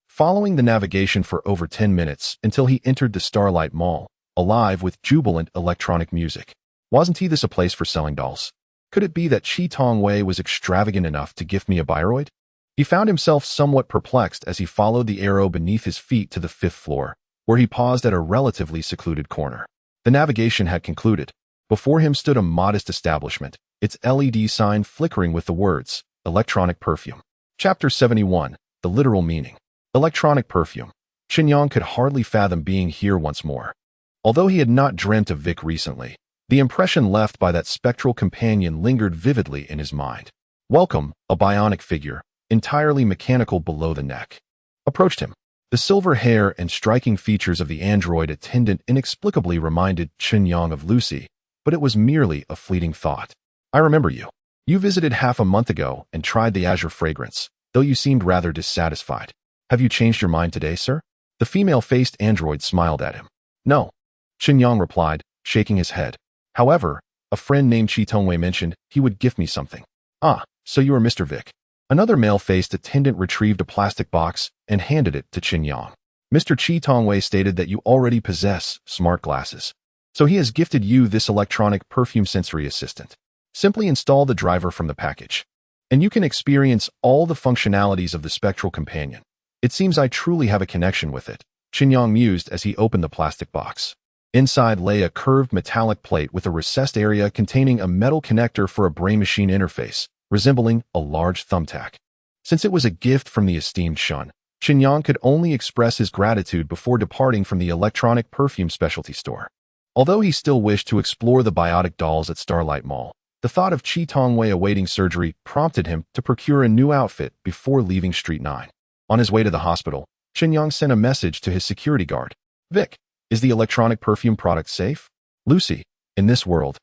following the navigation for over 10 minutes until he entered the Starlight Mall, alive with jubilant electronic music. Wasn't this a place for selling dolls? Could it be that Chi Tongwei was extravagant enough to gift me a Bioroid? He found himself somewhat perplexed as he followed the arrow beneath his feet to the 5th floor, where he paused at a relatively secluded corner. The navigation had concluded. Before him stood a modest establishment, its LED sign flickering with the words, Electronic Perfume. Chapter 71, The Literal Meaning. Electronic Perfume. Chen Yang could hardly fathom being here once more. Although he had not dreamt of Vic recently, the impression left by that spectral companion lingered vividly in his mind. Welcome, a bionic figure, entirely mechanical below the neck, approached him. The silver hair and striking features of the android attendant inexplicably reminded Chen Yang of Lucy, but it was merely a fleeting thought. I remember you. You visited half a month ago and tried the azure fragrance, though you seemed rather dissatisfied. Have you changed your mind today, sir? The female-faced android smiled at him. No, Chen Yang replied, shaking his head. However, a friend named Chi Tongwei mentioned he would gift me something. Ah, so you are Mr. Vic. Another male-faced attendant retrieved a plastic box and handed it to Chen Yang. Mr. Chi Tongwei stated that you already possess smart glasses, so he has gifted you this electronic perfume sensory assistant. Simply install the driver from the package, and you can experience all the functionalities of the spectral companion. It seems I truly have a connection with it, Chen Yang mused as he opened the plastic box. Inside lay a curved metallic plate with a recessed area containing a metal connector for a brain-machine interface, resembling a large thumbtack. Since it was a gift from the esteemed Shun, Chen Yang could only express his gratitude before departing from the electronic perfume specialty store. Although he still wished to explore the biotic dolls at Starlight Mall, the thought of Chi Tongwei awaiting surgery prompted him to procure a new outfit before leaving Street 9. On his way to the hospital, Chen Yang sent a message to his security guard. Vic, is the electronic perfume product safe? Lucy, in this world,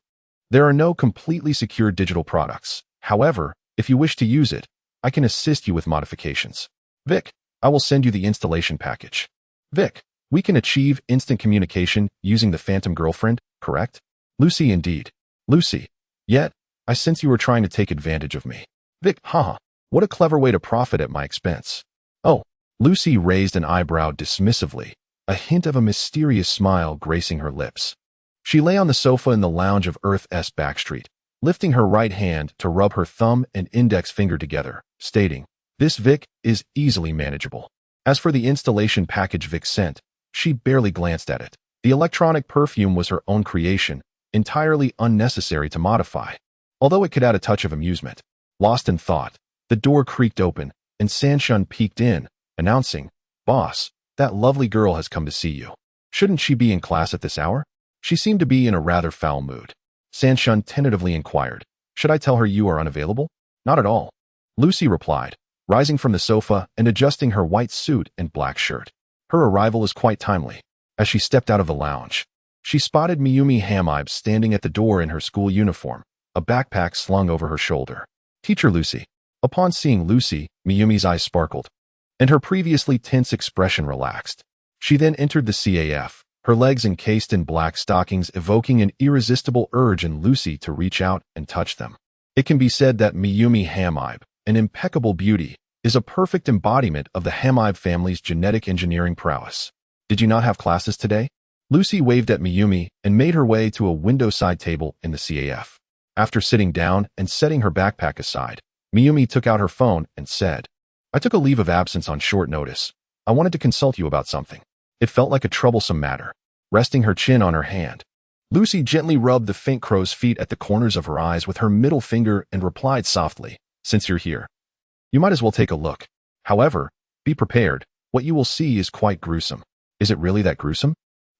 there are no completely secure digital products. However, if you wish to use it, I can assist you with modifications. Vic, I will send you the installation package. Vic, we can achieve instant communication using the Phantom Girlfriend, correct? Lucy, indeed. Lucy, yet, I sense you are trying to take advantage of me. Vic, haha, what a clever way to profit at my expense. Oh, Lucy raised an eyebrow dismissively, a hint of a mysterious smile gracing her lips. She lay on the sofa in the lounge of Earth's backstreet, lifting her right hand to rub her thumb and index finger together, stating, This Vic is easily manageable. As for the installation package Vic sent, she barely glanced at it. The electronic perfume was her own creation, entirely unnecessary to modify. Although it could add a touch of amusement. Lost in thought, the door creaked open, and Sanshun peeked in, announcing, Boss, that lovely girl has come to see you. Shouldn't she be in class at this hour? She seemed to be in a rather foul mood. Sanshun tentatively inquired, Should I tell her you are unavailable? Not at all. Lucy replied, rising from the sofa and adjusting her white suit and black shirt. Her arrival is quite timely. As she stepped out of the lounge, she spotted Miyumi Hamibe standing at the door in her school uniform, a backpack slung over her shoulder. Teacher Lucy. Upon seeing Lucy, Miyumi's eyes sparkled, and her previously tense expression relaxed. She then entered the CAF, her legs encased in black stockings evoking an irresistible urge in Lucy to reach out and touch them. It can be said that Miyumi Hamibe, an impeccable beauty, is a perfect embodiment of the Hamibe family's genetic engineering prowess. Did you not have classes today? Lucy waved at Miyumi and made her way to a window-side table in the CAF. After sitting down and setting her backpack aside, Miyumi took out her phone and said, I took a leave of absence on short notice. I wanted to consult you about something. It felt like a troublesome matter. Resting her chin on her hand, Lucy gently rubbed the faint crow's feet at the corners of her eyes with her middle finger and replied softly, "Since you're here, you might as well take a look. However, be prepared. What you will see is quite gruesome." "Is it really that gruesome?"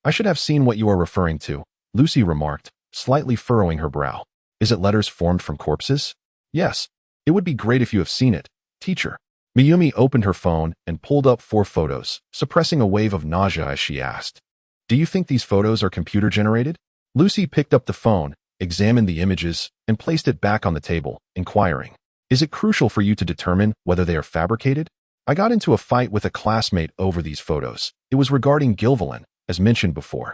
"I should have seen what you are referring to," Lucy remarked, slightly furrowing her brow. "Is it letters formed from corpses?" "Yes. It would be great if you have seen it, teacher." Mayumi opened her phone and pulled up 4 photos, suppressing a wave of nausea as she asked, "Do you think these photos are computer-generated?" Lucy picked up the phone, examined the images, and placed it back on the table, inquiring, "Is it crucial for you to determine whether they are fabricated?" "I got into a fight with a classmate over these photos. It was regarding Gilvilan, as mentioned before."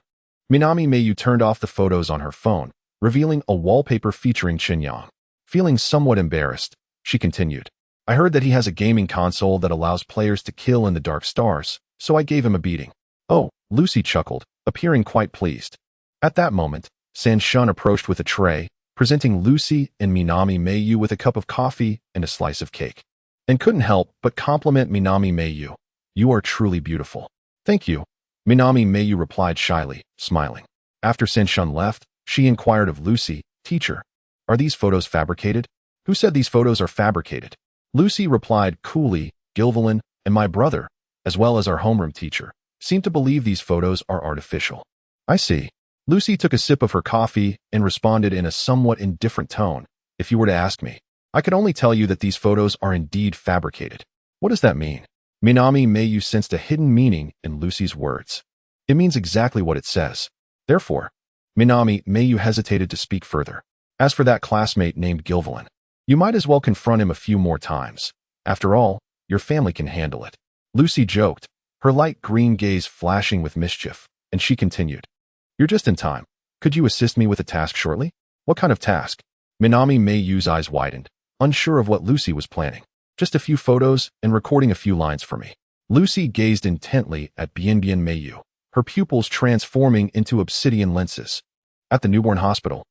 Minami Mayu turned off the photos on her phone, revealing a wallpaper featuring Chen Yang. Feeling somewhat embarrassed, she continued, "I heard that he has a gaming console that allows players to kill in the dark stars, so I gave him a beating." "Oh," Lucy chuckled, appearing quite pleased. At that moment, San-shun approached with a tray, presenting Lucy and Minami Mayu with a cup of coffee and a slice of cake. And couldn't help but compliment Minami Mayu. "You are truly beautiful." "Thank you," Minami Mayu replied shyly, smiling. After San-shun left, she inquired of Lucy, "Teacher, are these photos fabricated?" "Who said these photos are fabricated?" Lucy replied coolly, "Gilvilan and my brother, as well as our homeroom teacher, seem to believe these photos are artificial." "I see." Lucy took a sip of her coffee and responded in a somewhat indifferent tone, "If you were to ask me, I could only tell you that these photos are indeed fabricated." "What does that mean?" Minami Mayu sensed a hidden meaning in Lucy's words. "It means exactly what it says." Therefore, Minami Mayu hesitated to speak further. "As for that classmate named Gilvilan, you might as well confront him a few more times. After all, your family can handle it." Lucy joked, her light green gaze flashing with mischief, and she continued, "You're just in time. Could you assist me with a task shortly?" "What kind of task?" Minami Mayu's eyes widened, unsure of what Lucy was planning. "Just a few photos and recording a few lines for me." Lucy gazed intently at Bienbian Mayu, her pupils transforming into obsidian lenses. At the newborn hospital,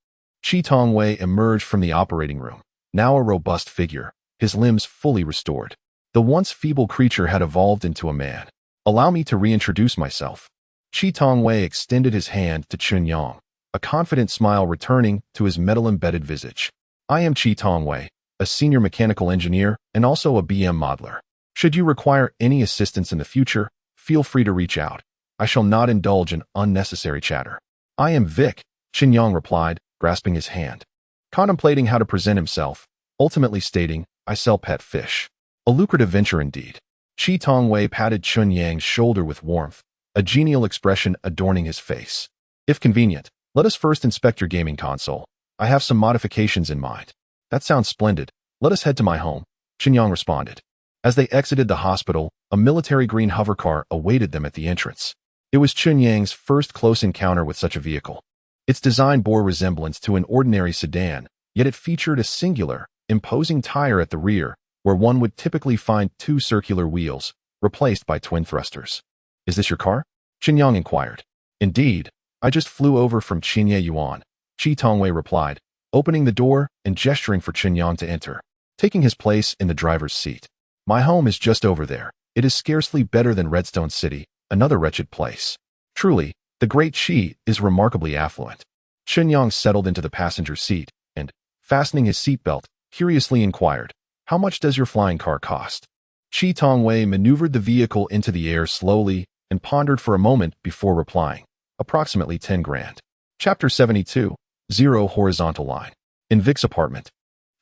Chi Tongwei emerged from the operating room, now a robust figure, his limbs fully restored. The once feeble creature had evolved into a man. "Allow me to reintroduce myself." Chi Tongwei extended his hand to Chen Yang, a confident smile returning to his metal-embedded visage. "I am Chi Tongwei, a senior mechanical engineer and also a BM modeler. Should you require any assistance in the future, feel free to reach out. I shall not indulge in unnecessary chatter." "I am Vic," Chen Yang replied, grasping his hand. Contemplating how to present himself, ultimately stating, "I sell pet fish." A lucrative venture indeed. Chi Tongwei patted Chen Yang's shoulder with warmth, a genial expression adorning his face. "If convenient, let us first inspect your gaming console. I have some modifications in mind." "That sounds splendid. Let us head to my home," Chen Yang responded. As they exited the hospital, a military green hovercar awaited them at the entrance. It was Chen Yang's first close encounter with such a vehicle. Its design bore resemblance to an ordinary sedan, yet it featured a singular, imposing tire at the rear, where one would typically find 2 circular wheels, replaced by twin thrusters. "Is this your car?" Chen Yang inquired. "Indeed. I just flew over from Qinye Yuan," Chi Tongwei replied, opening the door and gesturing for Chen Yang to enter, taking his place in the driver's seat. "My home is just over there. It is scarcely better than Redstone City, another wretched place. Truly, the great Qi is remarkably affluent." Chen Yang settled into the passenger seat and, fastening his seatbelt, curiously inquired, "How much does your flying car cost?" Chi Tongwei maneuvered the vehicle into the air slowly and pondered for a moment before replying, "Approximately 10 grand. Chapter 72, Zero Horizontal Line. In Vic's apartment,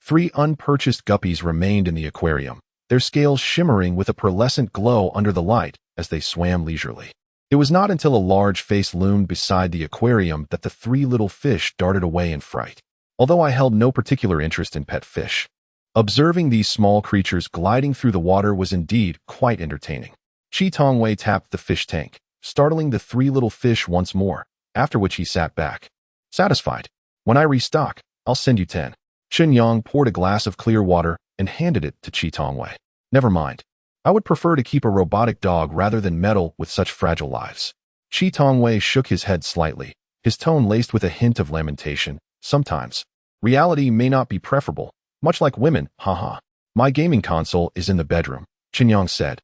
3 unpurchased guppies remained in the aquarium, their scales shimmering with a pearlescent glow under the light as they swam leisurely. It was not until a large face loomed beside the aquarium that the 3 little fish darted away in fright. Although I held no particular interest in pet fish, observing these small creatures gliding through the water was indeed quite entertaining. Chi Tongwei tapped the fish tank, startling the 3 little fish once more, after which he sat back. Satisfied. "When I restock, I'll send you 10. Chen Yang poured a glass of clear water and handed it to Chi Tongwei. "Never mind. I would prefer to keep a robotic dog rather than meddle with such fragile lives." Chi Tongwei shook his head slightly, his tone laced with a hint of lamentation. "Sometimes, reality may not be preferable, much like women, haha. My gaming console is in the bedroom. Chen Yang said,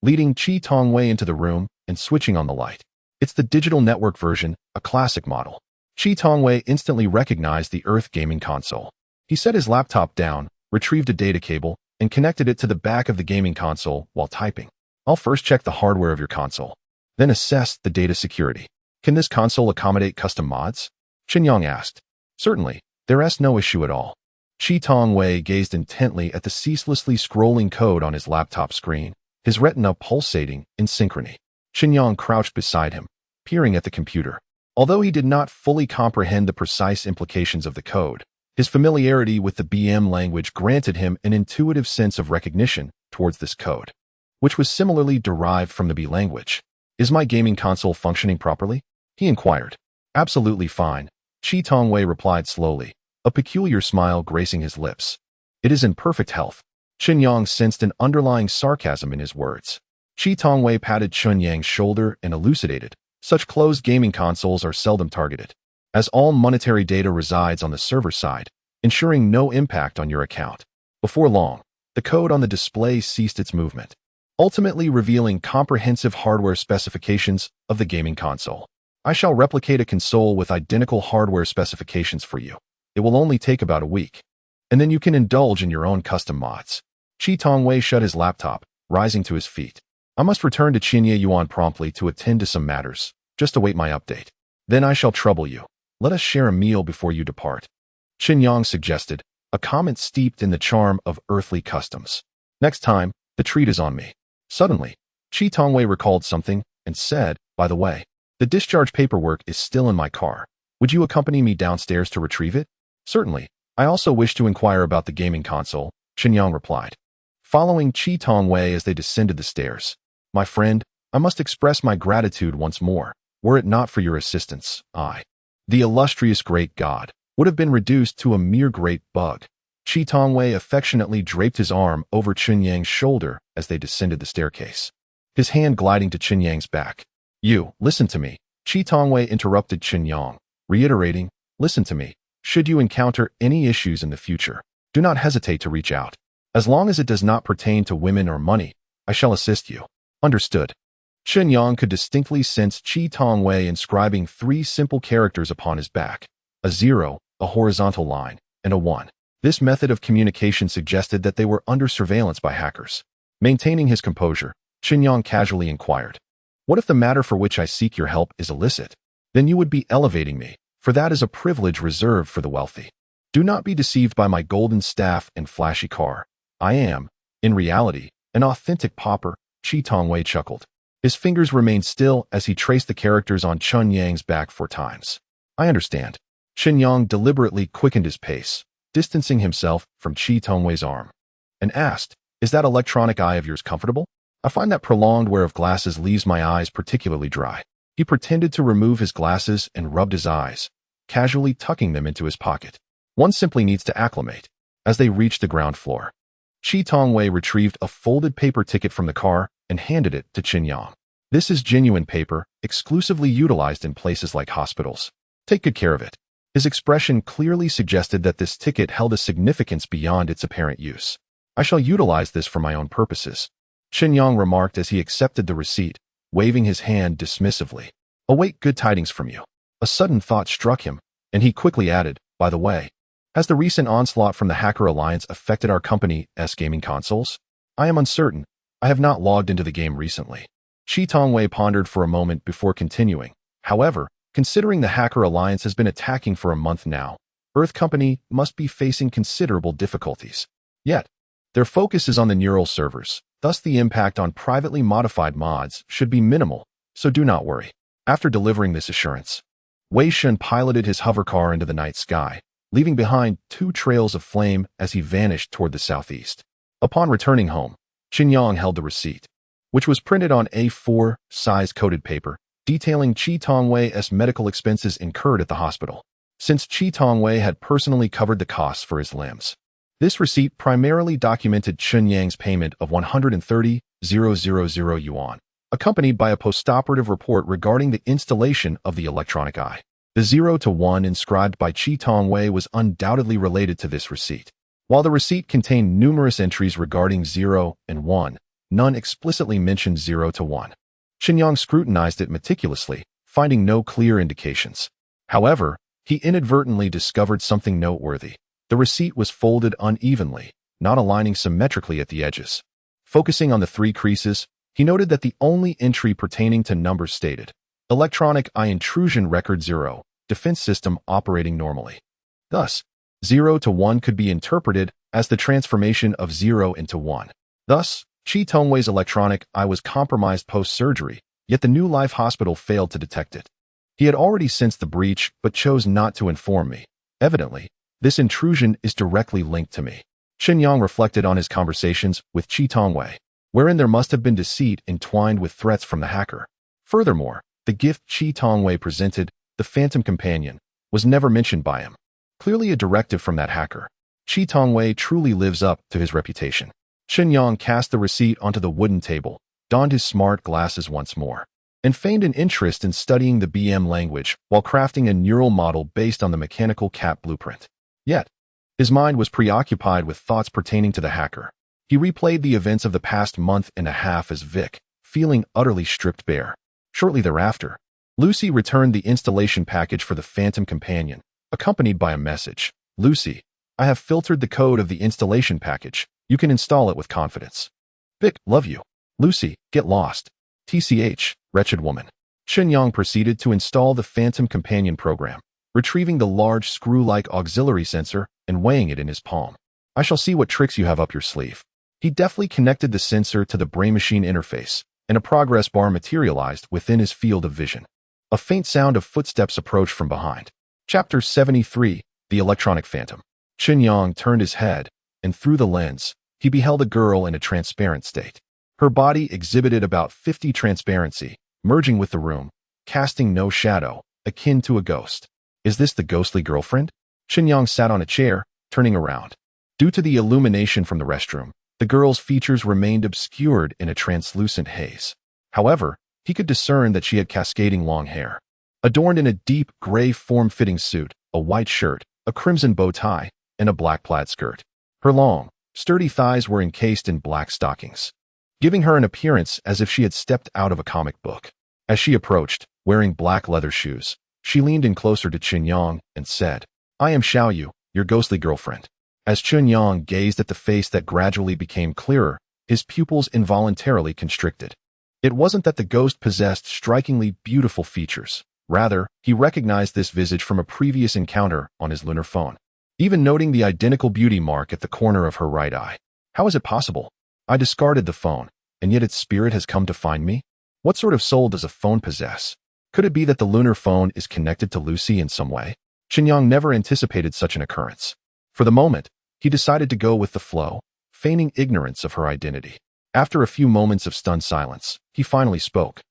leading Chi Tongwei into the room and switching on the light. It's the digital network version, a classic model. Chi Tongwei instantly recognized the Earth gaming console. He set his laptop down, retrieved a data cable, and connected it to the back of the gaming console while typing. I'll first check the hardware of your console, then assess the data security. Can this console accommodate custom mods? Chen Yang asked. Certainly, there's no issue at all. Chi Tongwei gazed intently at the ceaselessly scrolling code on his laptop screen, his retina pulsating in synchrony. Chen Yang crouched beside him, peering at the computer. Although he did not fully comprehend the precise implications of the code, his familiarity with the BM language granted him an intuitive sense of recognition towards this code, which was similarly derived from the B language. Is my gaming console functioning properly? He inquired. Absolutely fine, Chi Tongwei replied slowly, a peculiar smile gracing his lips. It is in perfect health. Chen Yang sensed an underlying sarcasm in his words. Chi Tongwei patted Chen Yang's shoulder and elucidated. Such closed gaming consoles are seldom targeted, as all monetary data resides on the server side, ensuring no impact on your account. Before long, the code on the display ceased its movement, ultimately revealing comprehensive hardware specifications of the gaming console. I shall replicate a console with identical hardware specifications for you. It will only take about a week, and then you can indulge in your own custom mods. Chi Tongwei shut his laptop, rising to his feet. I must return to Qianye Yuan promptly to attend to some matters. Just await my update. Then I shall trouble you. Let us share a meal before you depart. Chen Yang suggested, a comment steeped in the charm of earthly customs. Next time, the treat is on me. Suddenly, Chi Tongwei recalled something and said, by the way, the discharge paperwork is still in my car. Would you accompany me downstairs to retrieve it? Certainly. I also wish to inquire about the gaming console, Chen Yang replied, following Chi Tongwei as they descended the stairs. My friend, I must express my gratitude once more. Were it not for your assistance, I, the illustrious great god, would have been reduced to a mere great bug. Chi Tongwei affectionately draped his arm over Chen Yang's shoulder as they descended the staircase, his hand gliding to Chen Yang's back. You, listen to me. Chi Tongwei interrupted Chen Yang, reiterating, listen to me. Should you encounter any issues in the future, do not hesitate to reach out. As long as it does not pertain to women or money, I shall assist you. Understood. Chen Yang could distinctly sense Chi Tongwei inscribing 3 simple characters upon his back, a 0, a horizontal line, and a 1. This method of communication suggested that they were under surveillance by hackers. Maintaining his composure, Chen Yang casually inquired, what if the matter for which I seek your help is illicit? Then you would be elevating me, for that is a privilege reserved for the wealthy. Do not be deceived by my golden staff and flashy car. I am, in reality, an authentic pauper, Chi Tongwei chuckled. His fingers remained still as he traced the characters on Chen Yang's back 4 times. I understand. Chen Yang deliberately quickened his pace, distancing himself from Chi Tongwei's arm, and asked, is that electronic eye of yours comfortable? I find that prolonged wear of glasses leaves my eyes particularly dry. He pretended to remove his glasses and rubbed his eyes, casually tucking them into his pocket. One simply needs to acclimate. As they reached the ground floor, Chi Tongwei retrieved a folded paper ticket from the car and handed it to Chen Yang. This is genuine paper, exclusively utilized in places like hospitals. Take good care of it. His expression clearly suggested that this ticket held a significance beyond its apparent use. I shall utilize this for my own purposes, Chen Yang remarked as he accepted the receipt, waving his hand dismissively. Await good tidings from you. A sudden thought struck him, and he quickly added, by the way, has the recent onslaught from the Hacker Alliance affected our company's gaming consoles? I am uncertain. I have not logged into the game recently. Chi Tongwei pondered for a moment before continuing. However, considering the Hacker Alliance has been attacking for a month now, Earth Company must be facing considerable difficulties. Yet, their focus is on the neural servers, thus the impact on privately modified mods should be minimal, so do not worry. After delivering this assurance, Wei Shun piloted his hovercar into the night sky, leaving behind 2 trails of flame as he vanished toward the southeast. Upon returning home, Chen Yang held the receipt, which was printed on A4 size coated paper, detailing Chi Tongwei's medical expenses incurred at the hospital, since Chi Tongwei had personally covered the costs for his limbs. This receipt primarily documented Chen Yang's payment of 130,000 yuan, accompanied by a postoperative report regarding the installation of the electronic eye. The 0 to 1 inscribed by Chi Tongwei was undoubtedly related to this receipt. While the receipt contained numerous entries regarding 0 and 1, none explicitly mentioned 0 to 1. Chen Yang scrutinized it meticulously, finding no clear indications. However, he inadvertently discovered something noteworthy. The receipt was folded unevenly, not aligning symmetrically at the edges. Focusing on the 3 creases, he noted that the only entry pertaining to numbers stated, Electronic Eye Intrusion Record 0, defense system operating normally. Thus, 0 to 1 could be interpreted as the transformation of 0 into 1. Thus, Chi Tongwei's electronic eye was compromised post-surgery, yet the New Life Hospital failed to detect it. He had already sensed the breach but chose not to inform me. Evidently, this intrusion is directly linked to me. Chen Yang reflected on his conversations with Chi Tongwei, wherein there must have been deceit entwined with threats from the hacker. Furthermore, the gift Chi Tongwei presented, the Phantom Companion, was never mentioned by him. Clearly a directive from that hacker. Chi Tongwei truly lives up to his reputation. Chen Yang cast the receipt onto the wooden table, donned his smart glasses once more, and feigned an interest in studying the BM language while crafting a neural model based on the mechanical cat blueprint. Yet, his mind was preoccupied with thoughts pertaining to the hacker. He replayed the events of the past month and a half as Vic, feeling utterly stripped bare. Shortly thereafter, Lucy returned the installation package for the Phantom Companion, accompanied by a message. Lucy, I have filtered the code of the installation package. You can install it with confidence. Vic, love you. Lucy, get lost. TCH, wretched woman. Chen Yang proceeded to install the Phantom Companion program, retrieving the large screw-like auxiliary sensor and weighing it in his palm. I shall see what tricks you have up your sleeve. He deftly connected the sensor to the brain-machine interface, and a progress bar materialized within his field of vision. A faint sound of footsteps approached from behind. Chapter 73, The Electronic Phantom. Chen Yang turned his head, and through the lens, he beheld a girl in a transparent state. Her body exhibited about 50 transparency, merging with the room, casting no shadow, akin to a ghost. Is this the ghostly girlfriend? Chen Yang sat on a chair, turning around. Due to the illumination from the restroom, the girl's features remained obscured in a translucent haze. However, he could discern that she had cascading long hair. Adorned in a deep gray form-fitting suit, a white shirt, a crimson bow tie, and a black plaid skirt. Her long, sturdy thighs were encased in black stockings, giving her an appearance as if she had stepped out of a comic book. As she approached, wearing black leather shoes, she leaned in closer to Chen Yang and said, I am Xiaoyu, your ghostly girlfriend. As Chen Yang gazed at the face that gradually became clearer, his pupils involuntarily constricted. It wasn't that the ghost possessed strikingly beautiful features. Rather, he recognized this visage from a previous encounter on his lunar phone, even noting the identical beauty mark at the corner of her right eye. How is it possible? I discarded the phone, and yet its spirit has come to find me? What sort of soul does a phone possess? Could it be that the lunar phone is connected to Lucy in some way? Chen Yang never anticipated such an occurrence. For the moment, he decided to go with the flow, feigning ignorance of her identity. After a few moments of stunned silence, he finally spoke.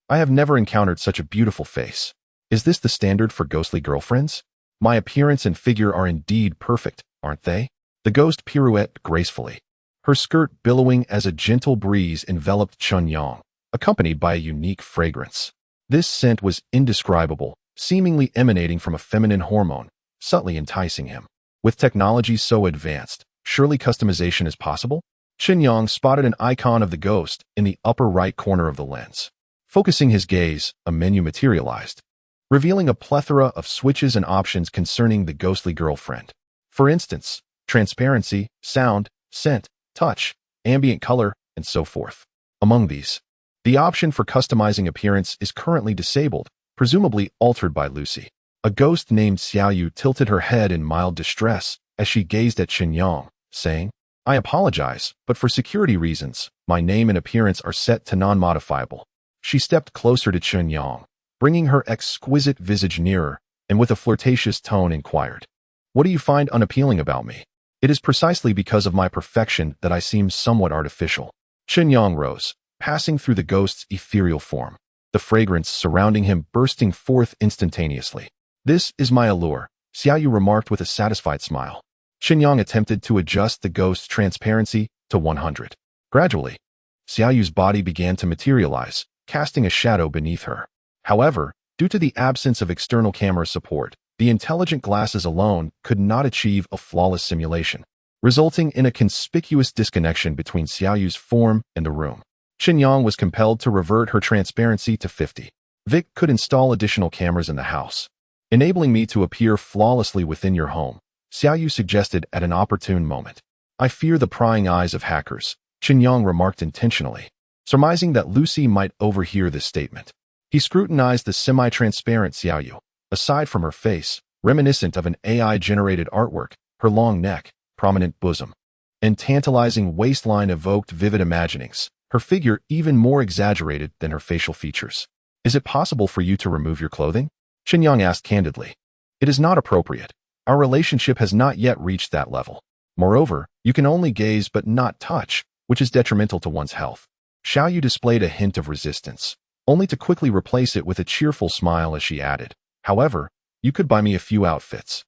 I have never encountered such a beautiful face. Is this the standard for ghostly girlfriends? My appearance and figure are indeed perfect, aren't they? The ghost pirouetted gracefully, her skirt billowing as a gentle breeze enveloped Chen Yang, accompanied by a unique fragrance. This scent was indescribable, seemingly emanating from a feminine hormone, subtly enticing him. With technology so advanced, surely customization is possible? Chen Yang spotted an icon of the ghost in the upper right corner of the lens. Focusing his gaze, a menu materialized, revealing a plethora of switches and options concerning the ghostly girlfriend. For instance, transparency, sound, scent, touch, ambient color, and so forth. Among these, the option for customizing appearance is currently disabled, presumably altered by Lucy. A ghost named Xiaoyu tilted her head in mild distress as she gazed at Chen Yang, saying, I apologize, but for security reasons, my name and appearance are set to non-modifiable. She stepped closer to Chen Yang, bringing her exquisite visage nearer, and with a flirtatious tone inquired, What do you find unappealing about me? It is precisely because of my perfection that I seem somewhat artificial. Chen Yang rose, passing through the ghost's ethereal form, the fragrance surrounding him bursting forth instantaneously. This is my allure, Xiaoyu remarked with a satisfied smile. Chen Yang attempted to adjust the ghost's transparency to 100. Gradually, Xiaoyu's body began to materialize, casting a shadow beneath her. However, due to the absence of external camera support, the intelligent glasses alone could not achieve a flawless simulation. resulting in a conspicuous disconnection between Xiaoyu's form and the room. Chen Yang was compelled to revert her transparency to 50. Vic could install additional cameras in the house, enabling me to appear flawlessly within your home, Xiaoyu suggested at an opportune moment. I fear the prying eyes of hackers, Chen Yang remarked intentionally, surmising that Lucy might overhear this statement. He scrutinized the semi-transparent Xiaoyu. Aside from her face, reminiscent of an AI-generated artwork, her long neck, prominent bosom, and tantalizing waistline evoked vivid imaginings, her figure even more exaggerated than her facial features. Is it possible for you to remove your clothing? Chen Yang asked candidly. It is not appropriate. Our relationship has not yet reached that level. Moreover, you can only gaze but not touch, which is detrimental to one's health. Xiaoyu displayed a hint of resistance, only to quickly replace it with a cheerful smile as she added, however, you could buy me a few outfits.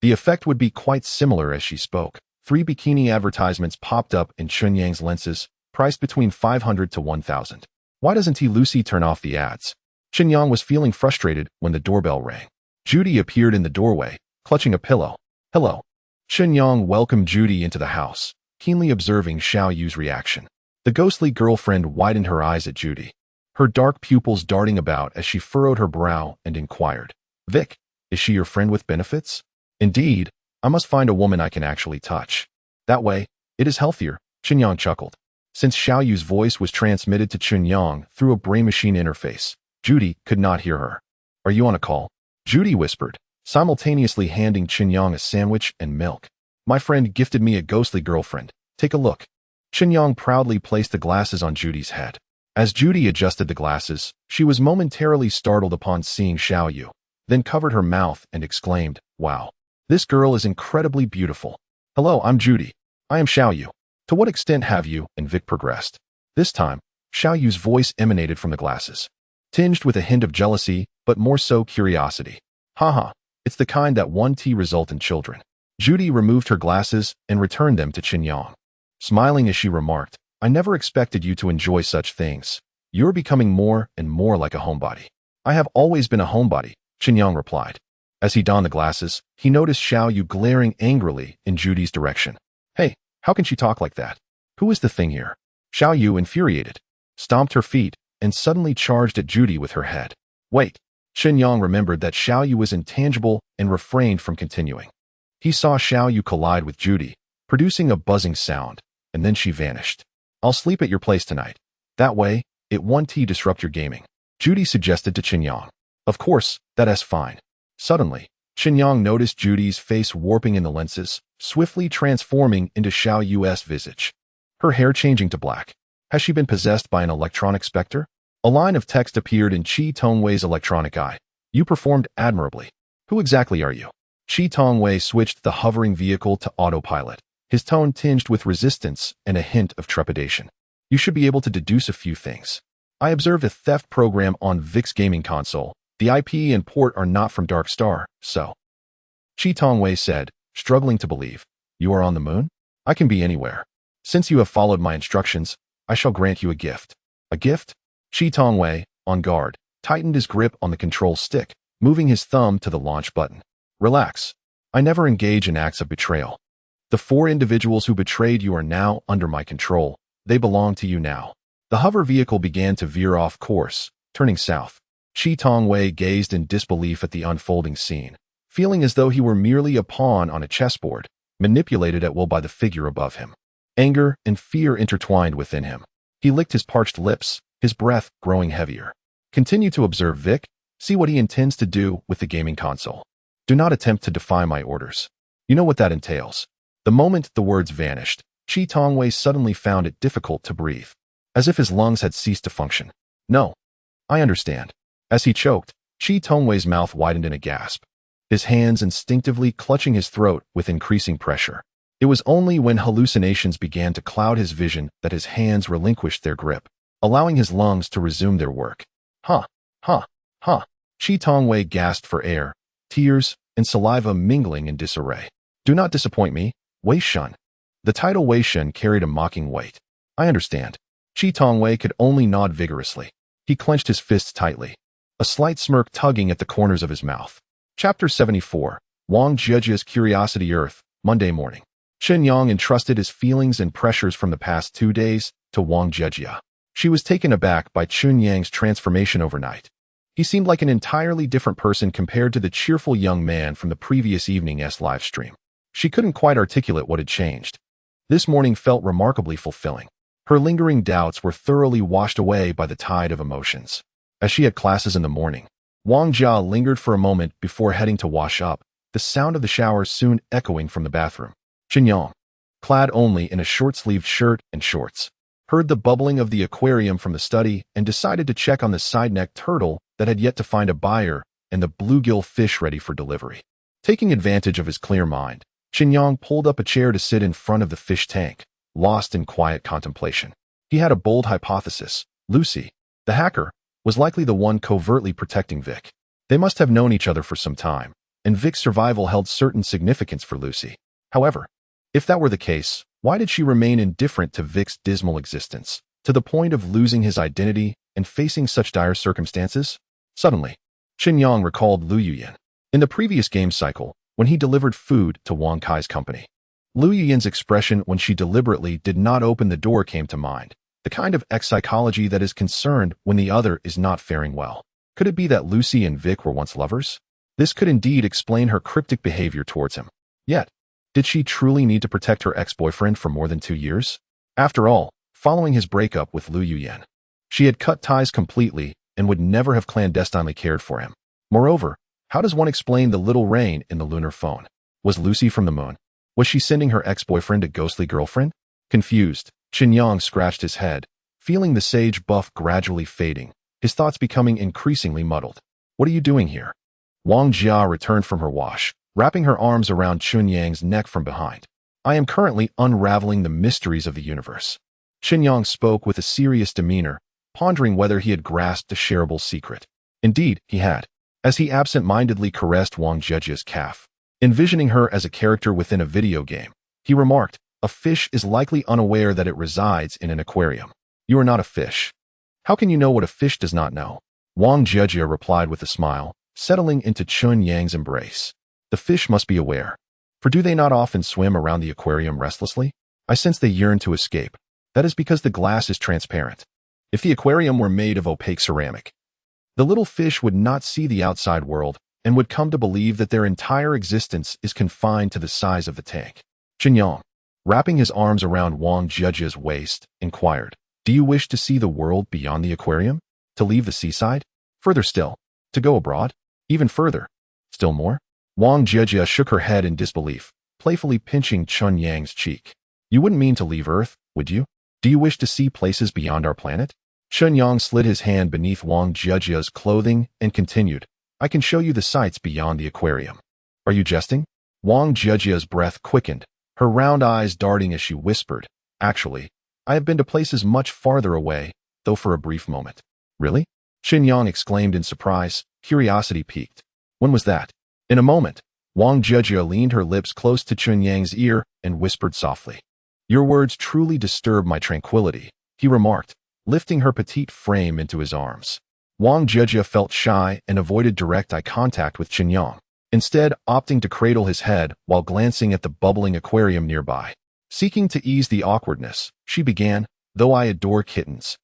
The effect would be quite similar as she spoke. 3 bikini advertisements popped up in Chen Yang's lenses, priced between 500 to 1,000. Why doesn't Lucy turn off the ads? Chen Yang was feeling frustrated when the doorbell rang. Judy appeared in the doorway, clutching a pillow. Hello. Chen Yang welcomed Judy into the house, keenly observing Xiaoyu's reaction. The ghostly girlfriend widened her eyes at Judy, her dark pupils darting about as she furrowed her brow and inquired, Vic, is she your friend with benefits? Indeed, I must find a woman I can actually touch. That way, it is healthier, Chen Yang chuckled. Since Xiaoyu's voice was transmitted to Chen Yang through a brain-machine interface, Judy could not hear her. Are you on a call? Judy whispered, simultaneously handing Chen Yang a sandwich and milk. My friend gifted me a ghostly girlfriend. Take a look. Chen Yang proudly placed the glasses on Judy's head. As Judy adjusted the glasses, she was momentarily startled upon seeing Xiaoyu, then covered her mouth and exclaimed, Wow. This girl is incredibly beautiful. Hello, I'm Judy. I am Xiaoyu. To what extent have you and Vic progressed? This time, Xiaoyu's voice emanated from the glasses, tinged with a hint of jealousy, but more so curiosity. Haha, it's the kind that result in children. Judy removed her glasses and returned them to Chen Yang, smiling as she remarked, I never expected you to enjoy such things. You're becoming more and more like a homebody. I have always been a homebody, Chen Yang replied. As he donned the glasses, he noticed Xiaoyu glaring angrily in Judy's direction. Hey, how can she talk like that? Who is the thing here? Xiaoyu, infuriated, stomped her feet and suddenly charged at Judy with her head. Wait. Chen Yang remembered that Xiaoyu was intangible and refrained from continuing. He saw Xiaoyu collide with Judy, producing a buzzing sound, and then she vanished. I'll sleep at your place tonight. That way, it won't disrupt your gaming, Judy suggested to Chen Yang. Of course, that's fine. Suddenly, Chen Yang noticed Judy's face warping in the lenses, swiftly transforming into Xiaoyu's visage. Her hair changing to black. Has she been possessed by an electronic specter? A line of text appeared in Qi Tongwei's electronic eye. You performed admirably. Who exactly are you? Qi Tongwei switched the hovering vehicle to autopilot, his tone tinged with resistance and a hint of trepidation. You should be able to deduce a few things. I observed a theft program on Vic's gaming console. The IP and port are not from Dark Star, so. Qi Tongwei said, struggling to believe. You are on the moon? I can be anywhere. Since you have followed my instructions, I shall grant you a gift. A gift? Qi Tongwei, on guard, tightened his grip on the control stick, moving his thumb to the launch button. Relax. I never engage in acts of betrayal. The 4 individuals who betrayed you are now under my control. They belong to you now. The hover vehicle began to veer off course, turning south. Qi Tongwei gazed in disbelief at the unfolding scene, feeling as though he were merely a pawn on a chessboard, manipulated at will by the figure above him. Anger and fear intertwined within him. He licked his parched lips, his breath growing heavier. Continue to observe Vic, see what he intends to do with the gaming console. Do not attempt to defy my orders. You know what that entails. The moment the words vanished, Qi Tongwei suddenly found it difficult to breathe, as if his lungs had ceased to function. No. I understand. As he choked, Qi Tongwei's mouth widened in a gasp, his hands instinctively clutching his throat with increasing pressure. It was only when hallucinations began to cloud his vision that his hands relinquished their grip, allowing his lungs to resume their work. Ha! Ha! Ha! Qi Tongwei gasped for air, tears and saliva mingling in disarray. Do not disappoint me, Wei Shun. The title Wei Shun carried a mocking weight. I understand. Qi Tongwei could only nod vigorously. He clenched his fists tightly, a slight smirk tugging at the corners of his mouth. Chapter 74, Wang Jiejia's Curiosity Earth, Monday morning. Chen Yang entrusted his feelings and pressures from the past 2 days to Wang Jejia. She was taken aback by Chen Yang's transformation overnight. He seemed like an entirely different person compared to the cheerful young man from the previous evening's live stream. She couldn't quite articulate what had changed. This morning felt remarkably fulfilling. Her lingering doubts were thoroughly washed away by the tide of emotions. As she had classes in the morning, Wang Jia lingered for a moment before heading to wash up, the sound of the shower soon echoing from the bathroom. Chen Yang, clad only in a short-sleeved shirt and shorts, heard the bubbling of the aquarium from the study and decided to check on the side-necked turtle that had yet to find a buyer and the bluegill fish ready for delivery. Taking advantage of his clear mind, Chen Yang pulled up a chair to sit in front of the fish tank, lost in quiet contemplation. He had a bold hypothesis. Lucy, the hacker, was likely the one covertly protecting Vic. They must have known each other for some time, and Vic's survival held certain significance for Lucy. However, if that were the case, why did she remain indifferent to Vic's dismal existence, to the point of losing his identity and facing such dire circumstances? Suddenly, Chen Yang recalled Lu Yuyan. In the previous game cycle, when he delivered food to Wang Kai's company, Lu Yuyan's expression when she deliberately did not open the door came to mind, the kind of psychology that is concerned when the other is not faring well. Could it be that Lucy and Vic were once lovers? This could indeed explain her cryptic behavior towards him. Yet, did she truly need to protect her ex-boyfriend for more than 2 years? After all, following his breakup with Lu Yuyan, she had cut ties completely and would never have clandestinely cared for him. Moreover, how does one explain the little rain in the lunar phone? Was Lucy from the moon? Was she sending her ex-boyfriend a ghostly girlfriend? Confused, Chen Yang scratched his head, feeling the sage buff gradually fading, his thoughts becoming increasingly muddled. What are you doing here? Wang Jia returned from her wash, wrapping her arms around Chen Yang's neck from behind. I am currently unraveling the mysteries of the universe. Chen Yang spoke with a serious demeanor, pondering whether he had grasped a shareable secret. Indeed, he had, as he absent-mindedly caressed Wang Jejia's calf. Envisioning her as a character within a video game, he remarked, a fish is likely unaware that it resides in an aquarium. You are not a fish. How can you know what a fish does not know? Wang Jejia replied with a smile, settling into Chen Yang's embrace. The fish must be aware. For do they not often swim around the aquarium restlessly? I sense they yearn to escape. That is because the glass is transparent. If the aquarium were made of opaque ceramic, the little fish would not see the outside world and would come to believe that their entire existence is confined to the size of the tank. Chen Yang, wrapping his arms around Wang Jejia's waist, inquired, do you wish to see the world beyond the aquarium? To leave the seaside? Further still, to go abroad? Even further? Still more? Wang Jejia shook her head in disbelief, playfully pinching Chen Yang's cheek. You wouldn't mean to leave Earth, would you? Do you wish to see places beyond our planet? Chen Yang slid his hand beneath Wang Jejia's clothing and continued, I can show you the sights beyond the aquarium. Are you jesting? Wang Jejia's breath quickened, her round eyes darting as she whispered, actually, I have been to places much farther away, though for a brief moment. Really? Chen Yang exclaimed in surprise, curiosity piqued. When was that? In a moment, Wang Jejia leaned her lips close to Chen Yang's ear and whispered softly. Your words truly disturb my tranquility, he remarked, lifting her petite frame into his arms. Wang Jejia felt shy and avoided direct eye contact with Chen Yang, instead opting to cradle his head while glancing at the bubbling aquarium nearby. Seeking to ease the awkwardness, she began, though I adore kittens.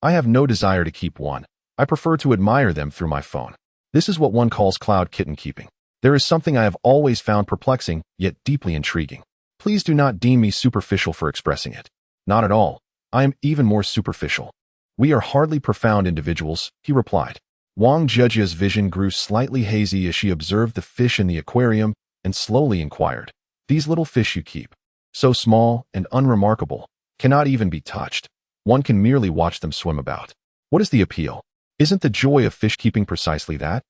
I have no desire to keep one. I prefer to admire them through my phone. This is what one calls cloud kitten keeping. There is something I have always found perplexing, yet deeply intriguing. Please do not deem me superficial for expressing it. Not at all. I am even more superficial. We are hardly profound individuals, he replied. Wang Jejia's vision grew slightly hazy as she observed the fish in the aquarium and slowly inquired. These little fish you keep, so small and unremarkable, cannot even be touched. One can merely watch them swim about. What is the appeal? Isn't the joy of fish keeping precisely that?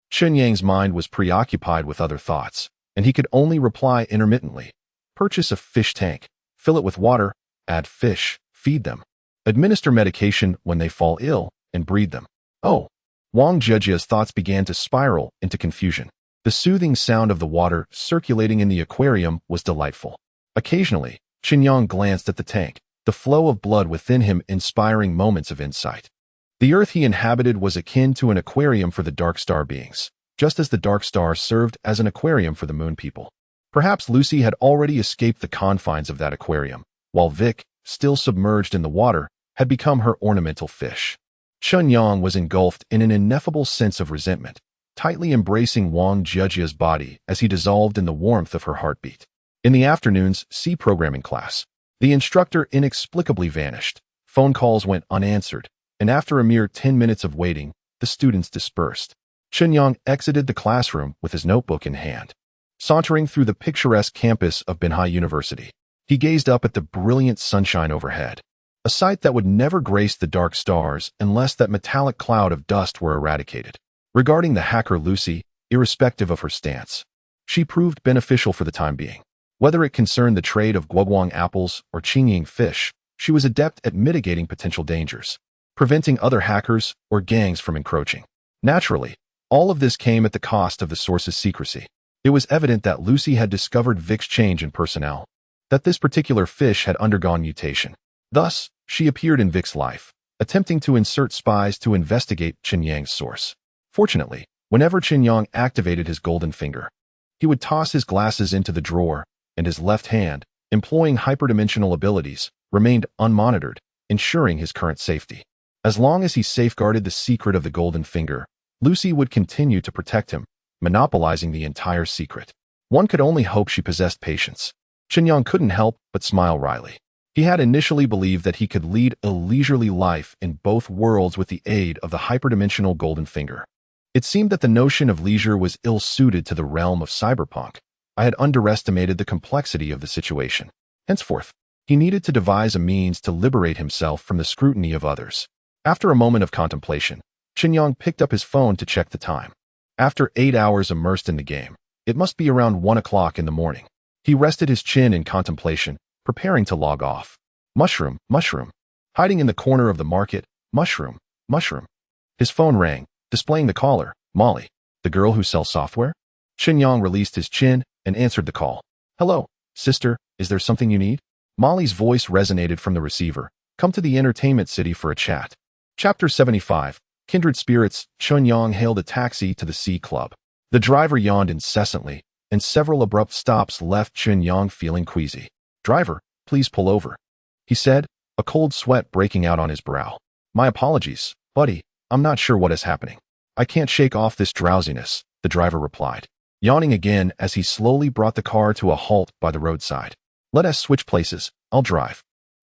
Chen Yang's mind was preoccupied with other thoughts, and he could only reply intermittently. Purchase a fish tank, fill it with water, add fish, feed them. Administer medication when they fall ill, and breed them. Oh! Wang Jejia's thoughts began to spiral into confusion. The soothing sound of the water circulating in the aquarium was delightful. Occasionally, Chen Yang glanced at the tank, the flow of blood within him inspiring moments of insight. The Earth he inhabited was akin to an aquarium for the dark star beings, just as the dark star served as an aquarium for the moon people. Perhaps Lucy had already escaped the confines of that aquarium, while Vic, still submerged in the water, had become her ornamental fish. Chen Yang was engulfed in an ineffable sense of resentment, tightly embracing Wang Jiajia's body as he dissolved in the warmth of her heartbeat. In the afternoon's C programming class, the instructor inexplicably vanished, phone calls went unanswered, and after a mere 10 minutes of waiting, the students dispersed. Chen Yang exited the classroom with his notebook in hand. Sauntering through the picturesque campus of Binhai University, he gazed up at the brilliant sunshine overhead, a sight that would never grace the dark stars unless that metallic cloud of dust were eradicated. Regarding the hacker Lucy, irrespective of her stance, she proved beneficial for the time being. Whether it concerned the trade of guoguang apples or Qingying fish, she was adept at mitigating potential dangers, preventing other hackers or gangs from encroaching. Naturally, all of this came at the cost of the source's secrecy. It was evident that Lucy had discovered Vic's change in personnel, that this particular fish had undergone mutation. Thus, she appeared in Vic's life, attempting to insert spies to investigate Chen Yang's source. Fortunately, whenever Chen Yang activated his golden finger, he would toss his glasses into the drawer, and his left hand, employing hyperdimensional abilities, remained unmonitored, ensuring his current safety. As long as he safeguarded the secret of the golden finger, Lucy would continue to protect him, monopolizing the entire secret. One could only hope she possessed patience. Chen Yang couldn't help but smile wryly. He had initially believed that he could lead a leisurely life in both worlds with the aid of the hyperdimensional golden finger. It seemed that the notion of leisure was ill-suited to the realm of cyberpunk. I had underestimated the complexity of the situation. Henceforth, he needed to devise a means to liberate himself from the scrutiny of others. After a moment of contemplation, Chen Yang picked up his phone to check the time. After 8 hours immersed in the game, it must be around 1 o'clock in the morning. He rested his chin in contemplation, preparing to log off. Mushroom, mushroom. Hiding in the corner of the market, mushroom, mushroom. His phone rang, displaying the caller, Molly, the girl who sells software. Chen Yang released his chin and answered the call. Hello, sister, is there something you need? Molly's voice resonated from the receiver. Come to the entertainment city for a chat. Chapter 75. Kindred Spirits. Chen Yang hailed a taxi to the C Club. The driver yawned incessantly, and several abrupt stops left Chen Yang feeling queasy. Driver, please pull over, he said, a cold sweat breaking out on his brow. My apologies, buddy, I'm not sure what is happening. I can't shake off this drowsiness, the driver replied, yawning again as he slowly brought the car to a halt by the roadside. Let us switch places, I'll drive.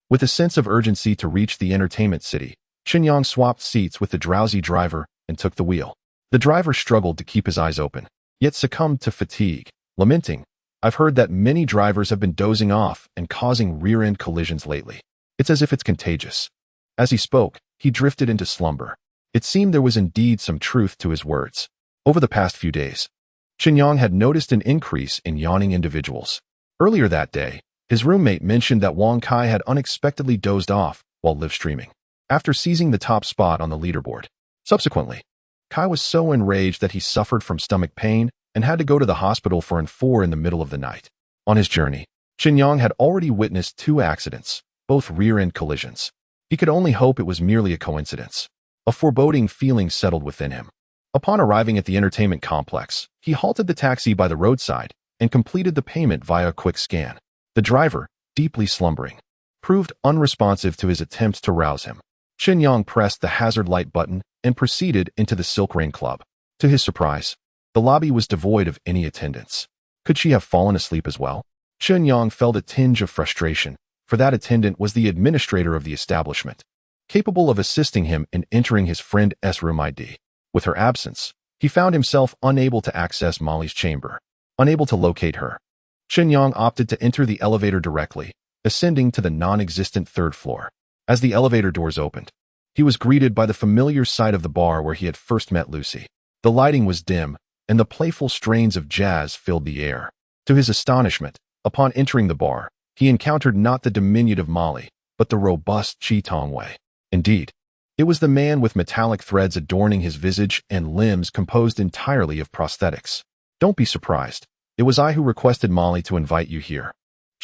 With a sense of urgency to reach the entertainment city, Chen Yang swapped seats with the drowsy driver and took the wheel. The driver struggled to keep his eyes open, yet succumbed to fatigue, lamenting, I've heard that many drivers have been dozing off and causing rear-end collisions lately. It's as if it's contagious. As he spoke, he drifted into slumber. It seemed there was indeed some truth to his words. Over the past few days, Chen Yang had noticed an increase in yawning individuals. Earlier that day, his roommate mentioned that Wang Kai had unexpectedly dozed off while live streaming, after seizing the top spot on the leaderboard. Subsequently, Kai was so enraged that he suffered from stomach pain and had to go to the hospital for an in the middle of the night. On his journey, Chen Yang had already witnessed 2 accidents, both rear-end collisions. He could only hope it was merely a coincidence. A foreboding feeling settled within him. Upon arriving at the entertainment complex, he halted the taxi by the roadside and completed the payment via a quick scan. The driver, deeply slumbering, proved unresponsive to his attempts to rouse him. Chen Yang pressed the hazard light button and proceeded into the Silk Rain Club. To his surprise, the lobby was devoid of any attendants. Could she have fallen asleep as well? Chen Yang felt a tinge of frustration, for that attendant was the administrator of the establishment, capable of assisting him in entering his friend's room ID. With her absence, he found himself unable to access Molly's chamber, unable to locate her. Chen Yang opted to enter the elevator directly, ascending to the non-existent 3rd floor. As the elevator doors opened, he was greeted by the familiar sight of the bar where he had first met Lucy. The lighting was dim, and the playful strains of jazz filled the air. To his astonishment, upon entering the bar, he encountered not the diminutive Molly, but the robust Chi Tongwei. Indeed, it was the man with metallic threads adorning his visage and limbs composed entirely of prosthetics. Don't be surprised. It was I who requested Molly to invite you here,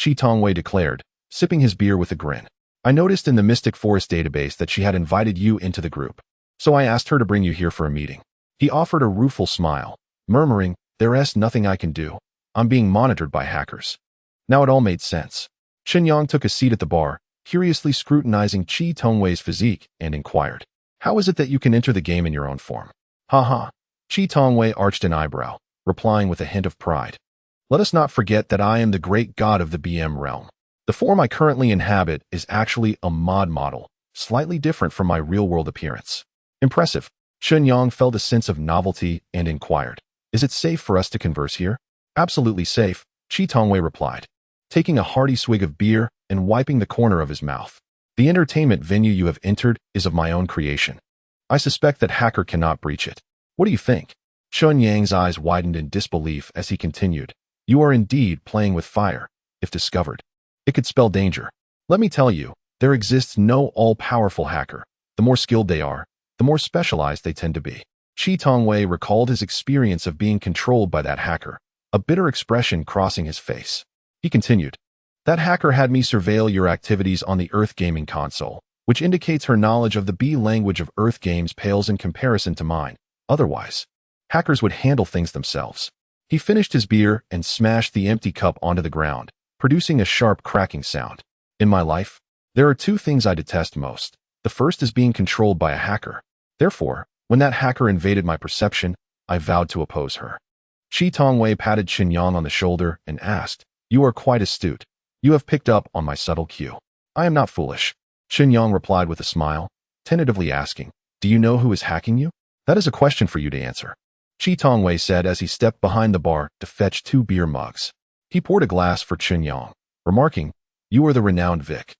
Chi Tongwei declared, sipping his beer with a grin. I noticed in the Mystic Forest database that she had invited you into the group, so I asked her to bring you here for a meeting. He offered a rueful smile, murmuring, There's nothing I can do. I'm being monitored by hackers. Now it all made sense. Chen Yang took a seat at the bar, curiously scrutinizing Chi Tongwei's physique, and inquired, "How is it that you can enter the game in your own form?" "Ha ha." Chi Tongwei arched an eyebrow, replying with a hint of pride. "Let us not forget that I am the great god of the BM realm. The form I currently inhabit is actually a mod model, slightly different from my real-world appearance." "Impressive." Chen Yang felt a sense of novelty and inquired, "Is it safe for us to converse here?" "Absolutely safe," Chi Tongwei replied, taking a hearty swig of beer and wiping the corner of his mouth. "The entertainment venue you have entered is of my own creation. I suspect that hacker cannot breach it. What do you think?" Chen Yang's eyes widened in disbelief as he continued, "You are indeed playing with fire. If discovered, it could spell danger. Let me tell you, there exists no all-powerful hacker. The more skilled they are, the more specialized they tend to be." Chi Tongwei recalled his experience of being controlled by that hacker, a bitter expression crossing his face. He continued, "That hacker had me surveil your activities on the Earth gaming console, which indicates her knowledge of the B language of Earth games pales in comparison to mine. Otherwise, hackers would handle things themselves." He finished his beer and smashed the empty cup onto the ground, producing a sharp cracking sound. "In my life, there are two things I detest most. The first is being controlled by a hacker. Therefore, when that hacker invaded my perception, I vowed to oppose her." Chi Tongwei patted Chen Yang on the shoulder and asked, "You are quite astute. You have picked up on my subtle cue." "I am not foolish," Chen Yang replied with a smile, tentatively asking, "Do you know who is hacking you?" "That is a question for you to answer," Chi Tongwei said as he stepped behind the bar to fetch 2 beer mugs. He poured a glass for Chen Yang, remarking, "You are the renowned Vic,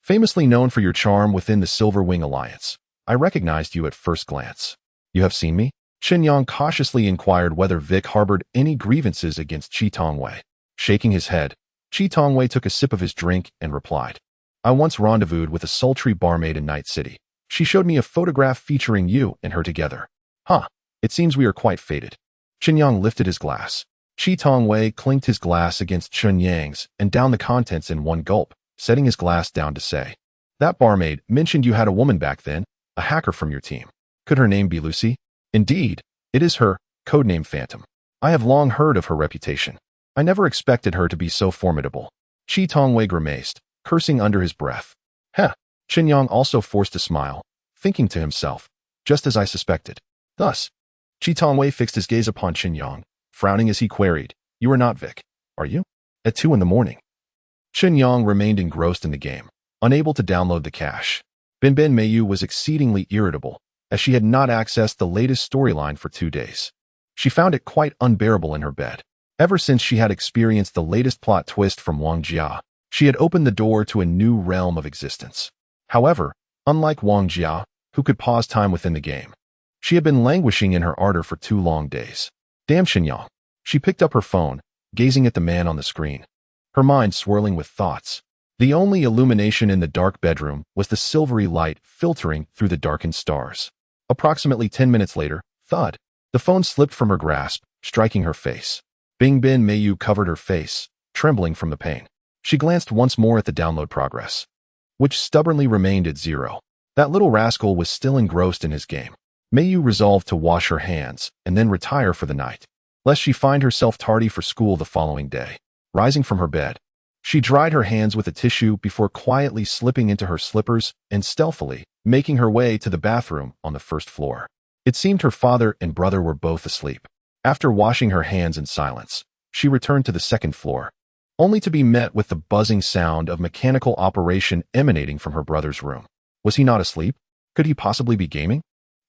famously known for your charm within the Silver Wing Alliance. I recognized you at first glance." "You have seen me?" Chen Yang cautiously inquired whether Vic harbored any grievances against Chi Tongwei. Shaking his head, Chi Tongwei took a sip of his drink and replied, "I once rendezvoused with a sultry barmaid in Night City. She showed me a photograph featuring you and her together." "Huh, it seems we are quite fated." Chen Yang lifted his glass. Chi Tongwei clinked his glass against Chen Yang's and downed the contents in one gulp, setting his glass down to say, "That barmaid mentioned you had a woman back then, a hacker from your team. Could her name be Lucy?" "Indeed, it is her, codename Phantom. I have long heard of her reputation. I never expected her to be so formidable." Chi Tongwei grimaced, cursing under his breath. "Heh." Chen Yang also forced a smile, thinking to himself, "Just as I suspected." Thus, Chi Tongwei fixed his gaze upon Chen Yang, frowning as he queried, "You are not Vic, are you?" "At 2 in the morning." Chen Yang remained engrossed in the game, unable to download the cache. Bin Meiyu was exceedingly irritable, as she had not accessed the latest storyline for 2 days. She found it quite unbearable in her bed. Ever since she had experienced the latest plot twist from Wang Jia, she had opened the door to a new realm of existence. However, unlike Wang Jia, who could pause time within the game, she had been languishing in her ardor for 2 long days. Damn Chen Yang. She picked up her phone, gazing at the man on the screen, her mind swirling with thoughts. The only illumination in the dark bedroom was the silvery light filtering through the darkened stars. Approximately 10 minutes later, thud, the phone slipped from her grasp, striking her face. Bin Meiyu covered her face, trembling from the pain. She glanced once more at the download progress, which stubbornly remained at 0. That little rascal was still engrossed in his game. Meiyu resolved to wash her hands and then retire for the night, lest she find herself tardy for school the following day. Rising from her bed, she dried her hands with a tissue before quietly slipping into her slippers and stealthily making her way to the bathroom on the 1st floor. It seemed her father and brother were both asleep. After washing her hands in silence, she returned to the 2nd floor, only to be met with the buzzing sound of mechanical operation emanating from her brother's room. Was he not asleep? Could he possibly be gaming?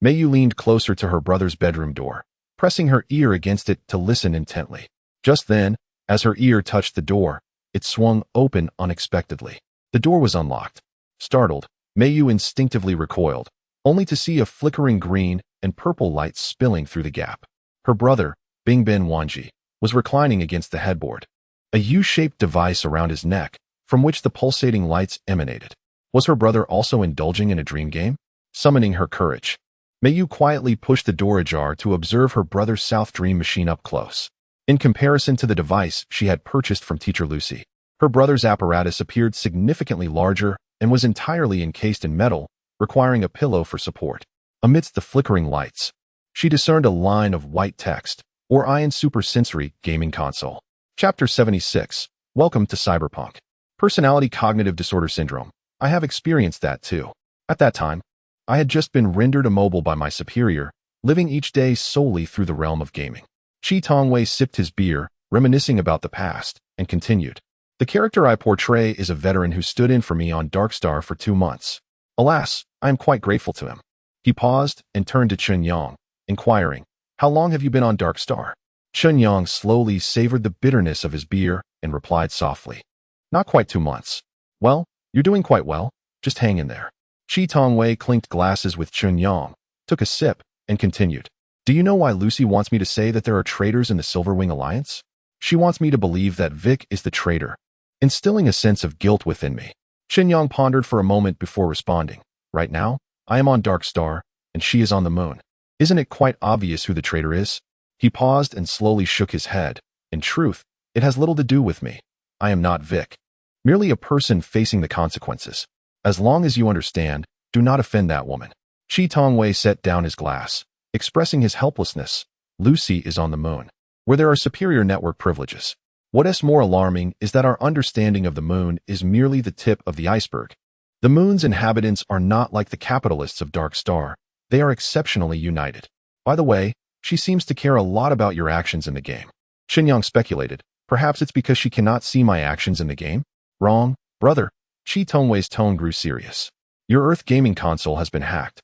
Meiyu leaned closer to her brother's bedroom door, pressing her ear against it to listen intently. Just then, as her ear touched the door, it swung open unexpectedly. The door was unlocked. Startled, Meiyu instinctively recoiled, only to see a flickering green and purple light spilling through the gap. Her brother, Bingbin Wanji, was reclining against the headboard, a U-shaped device around his neck, from which the pulsating lights emanated. Was her brother also indulging in a dream game? Summoning her courage, Meiyu quietly pushed the door ajar to observe her brother's South Dream machine up close. In comparison to the device she had purchased from Teacher Lucy, her brother's apparatus appeared significantly larger and was entirely encased in metal, requiring a pillow for support. Amidst the flickering lights, she discerned a line of white text, or Ion Super Sensory Gaming Console. Chapter 76. Welcome to Cyberpunk. Personality Cognitive Disorder Syndrome. I have experienced that too. At that time, I had just been rendered immobile by my superior, living each day solely through the realm of gaming. Chi Tongwei sipped his beer, reminiscing about the past, and continued. The character I portray is a veteran who stood in for me on Darkstar for 2 months. Alas, I am quite grateful to him. He paused and turned to Chen Yang, inquiring, "How long have you been on Darkstar?" Chen Yang slowly savored the bitterness of his beer and replied softly, "Not quite 2 months. Well, you're doing quite well. Just hang in there." Chi Tongwei clinked glasses with Chen Yang, took a sip, and continued. "Do you know why Lucy wants me to say that there are traitors in the Silverwing Alliance? She wants me to believe that Vic is the traitor, instilling a sense of guilt within me." Chen Yang pondered for a moment before responding. "Right now, I am on Darkstar, and she is on the moon. Isn't it quite obvious who the traitor is?" He paused and slowly shook his head. "In truth, it has little to do with me. I am not Vic. Merely a person facing the consequences. As long as you understand, do not offend that woman." Chi Tongwei set down his glass, expressing his helplessness. Lucy is on the moon, where there are superior network privileges. What is more alarming is that our understanding of the moon is merely the tip of the iceberg. The moon's inhabitants are not like the capitalists of Darkstar. They are exceptionally united. By the way, she seems to care a lot about your actions in the game. Chen Yang speculated. Perhaps it's because she cannot see my actions in the game? Wrong, brother. Chi Tongwei's tone grew serious. Your Earth gaming console has been hacked.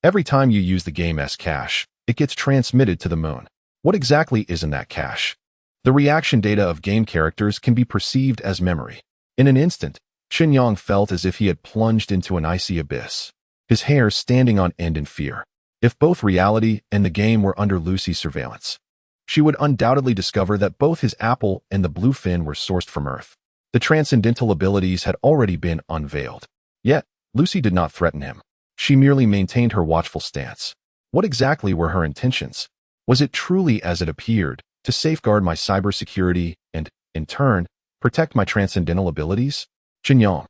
Every time you use the game's cache, it gets transmitted to the moon. What exactly is in that cache? The reaction data of game characters can be perceived as memory. In an instant, Chen Yang felt as if he had plunged into an icy abyss, his hair standing on end in fear. If both reality and the game were under Lucy's surveillance, she would undoubtedly discover that both his apple and the bluefin were sourced from Earth. The transcendental abilities had already been unveiled. Yet, Lucy did not threaten him. She merely maintained her watchful stance. What exactly were her intentions? Was it truly as it appeared, to safeguard my cybersecurity and, in turn, protect my transcendental abilities? Chen Yang,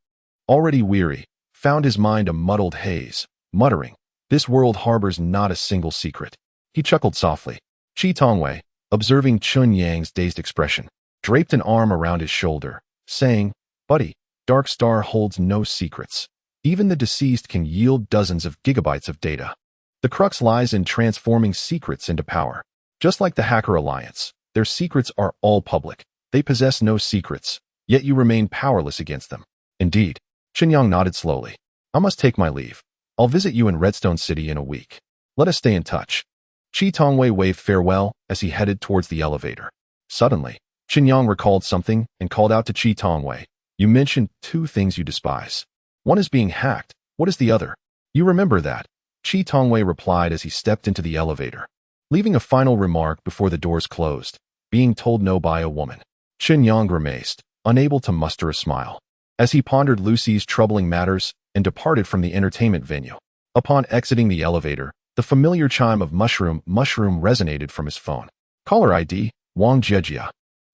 already weary, found his mind a muddled haze, muttering, "This world harbors not a single secret." He chuckled softly. Chi Tongwei, observing Chen Yang's dazed expression, draped an arm around his shoulder, saying, "Buddy, Darkstar holds no secrets. Even the deceased can yield dozens of gigabytes of data. The crux lies in transforming secrets into power. Just like the Hacker Alliance, their secrets are all public. They possess no secrets, yet you remain powerless against them." "Indeed." Chen Yang nodded slowly. "I must take my leave. I'll visit you in Redstone City in a week. Let us stay in touch." Chi Tongwei waved farewell as he headed towards the elevator. Suddenly, Chen Yang recalled something and called out to Chi Tongwei, "You mentioned 2 things you despise. One is being hacked. What is the other?" "You remember that," Chi Tongwei replied as he stepped into the elevator, leaving a final remark before the doors closed. "Being told no by a woman." Chen Yang grimaced, unable to muster a smile, as he pondered Lucy's troubling matters and departed from the entertainment venue. Upon exiting the elevator, the familiar chime of mushroom resonated from his phone. Caller ID, Wang Jejia.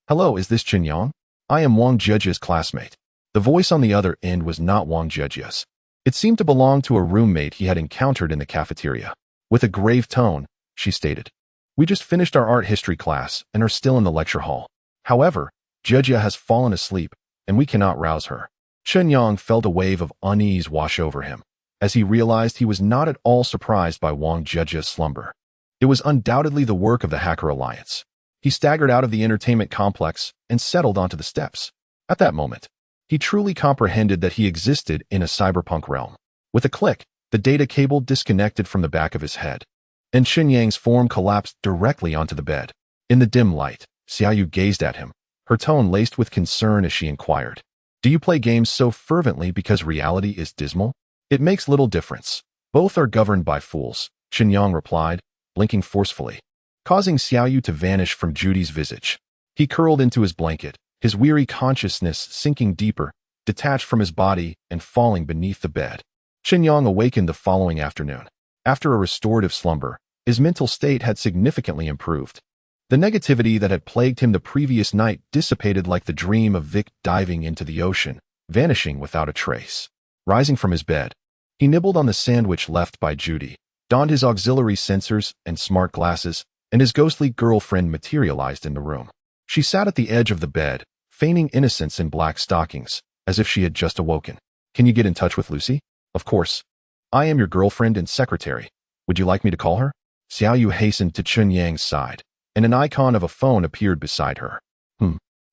"Hello, is this Chen Yang? I am Wang Jejia's classmate." The voice on the other end was not Wang Jejia's. It seemed to belong to a roommate he had encountered in the cafeteria. With a grave tone, she stated, "We just finished our art history class and are still in the lecture hall. However, Jejia has fallen asleep, and we cannot rouse her." Chen Yang felt a wave of unease wash over him, as he realized he was not at all surprised by Wang Jejia's slumber. It was undoubtedly the work of the Hacker Alliance. He staggered out of the entertainment complex and settled onto the steps. At that moment, he truly comprehended that he existed in a cyberpunk realm. With a click, the data cable disconnected from the back of his head, and Chen Yang's form collapsed directly onto the bed. In the dim light, Xiaoyu gazed at him, her tone laced with concern as she inquired, "Do you play games so fervently because reality is dismal?" "It makes little difference. Both are governed by fools," Chen Yang replied, blinking forcefully, causing Xiaoyu to vanish from Judy's visage. He curled into his blanket, his weary consciousness sinking deeper, detached from his body and falling beneath the bed. Chen Yang awakened the following afternoon. After a restorative slumber, his mental state had significantly improved. The negativity that had plagued him the previous night dissipated like the dream of Vic diving into the ocean, vanishing without a trace. Rising from his bed, he nibbled on the sandwich left by Judy, donned his auxiliary sensors and smart glasses, and his ghostly girlfriend materialized in the room. She sat at the edge of the bed, feigning innocence in black stockings, as if she had just awoken. Can you get in touch with Lucy? Of course. I am your girlfriend and secretary. Would you like me to call her? Xiao Yu hastened to Chen Yang's side, and an icon of a phone appeared beside her.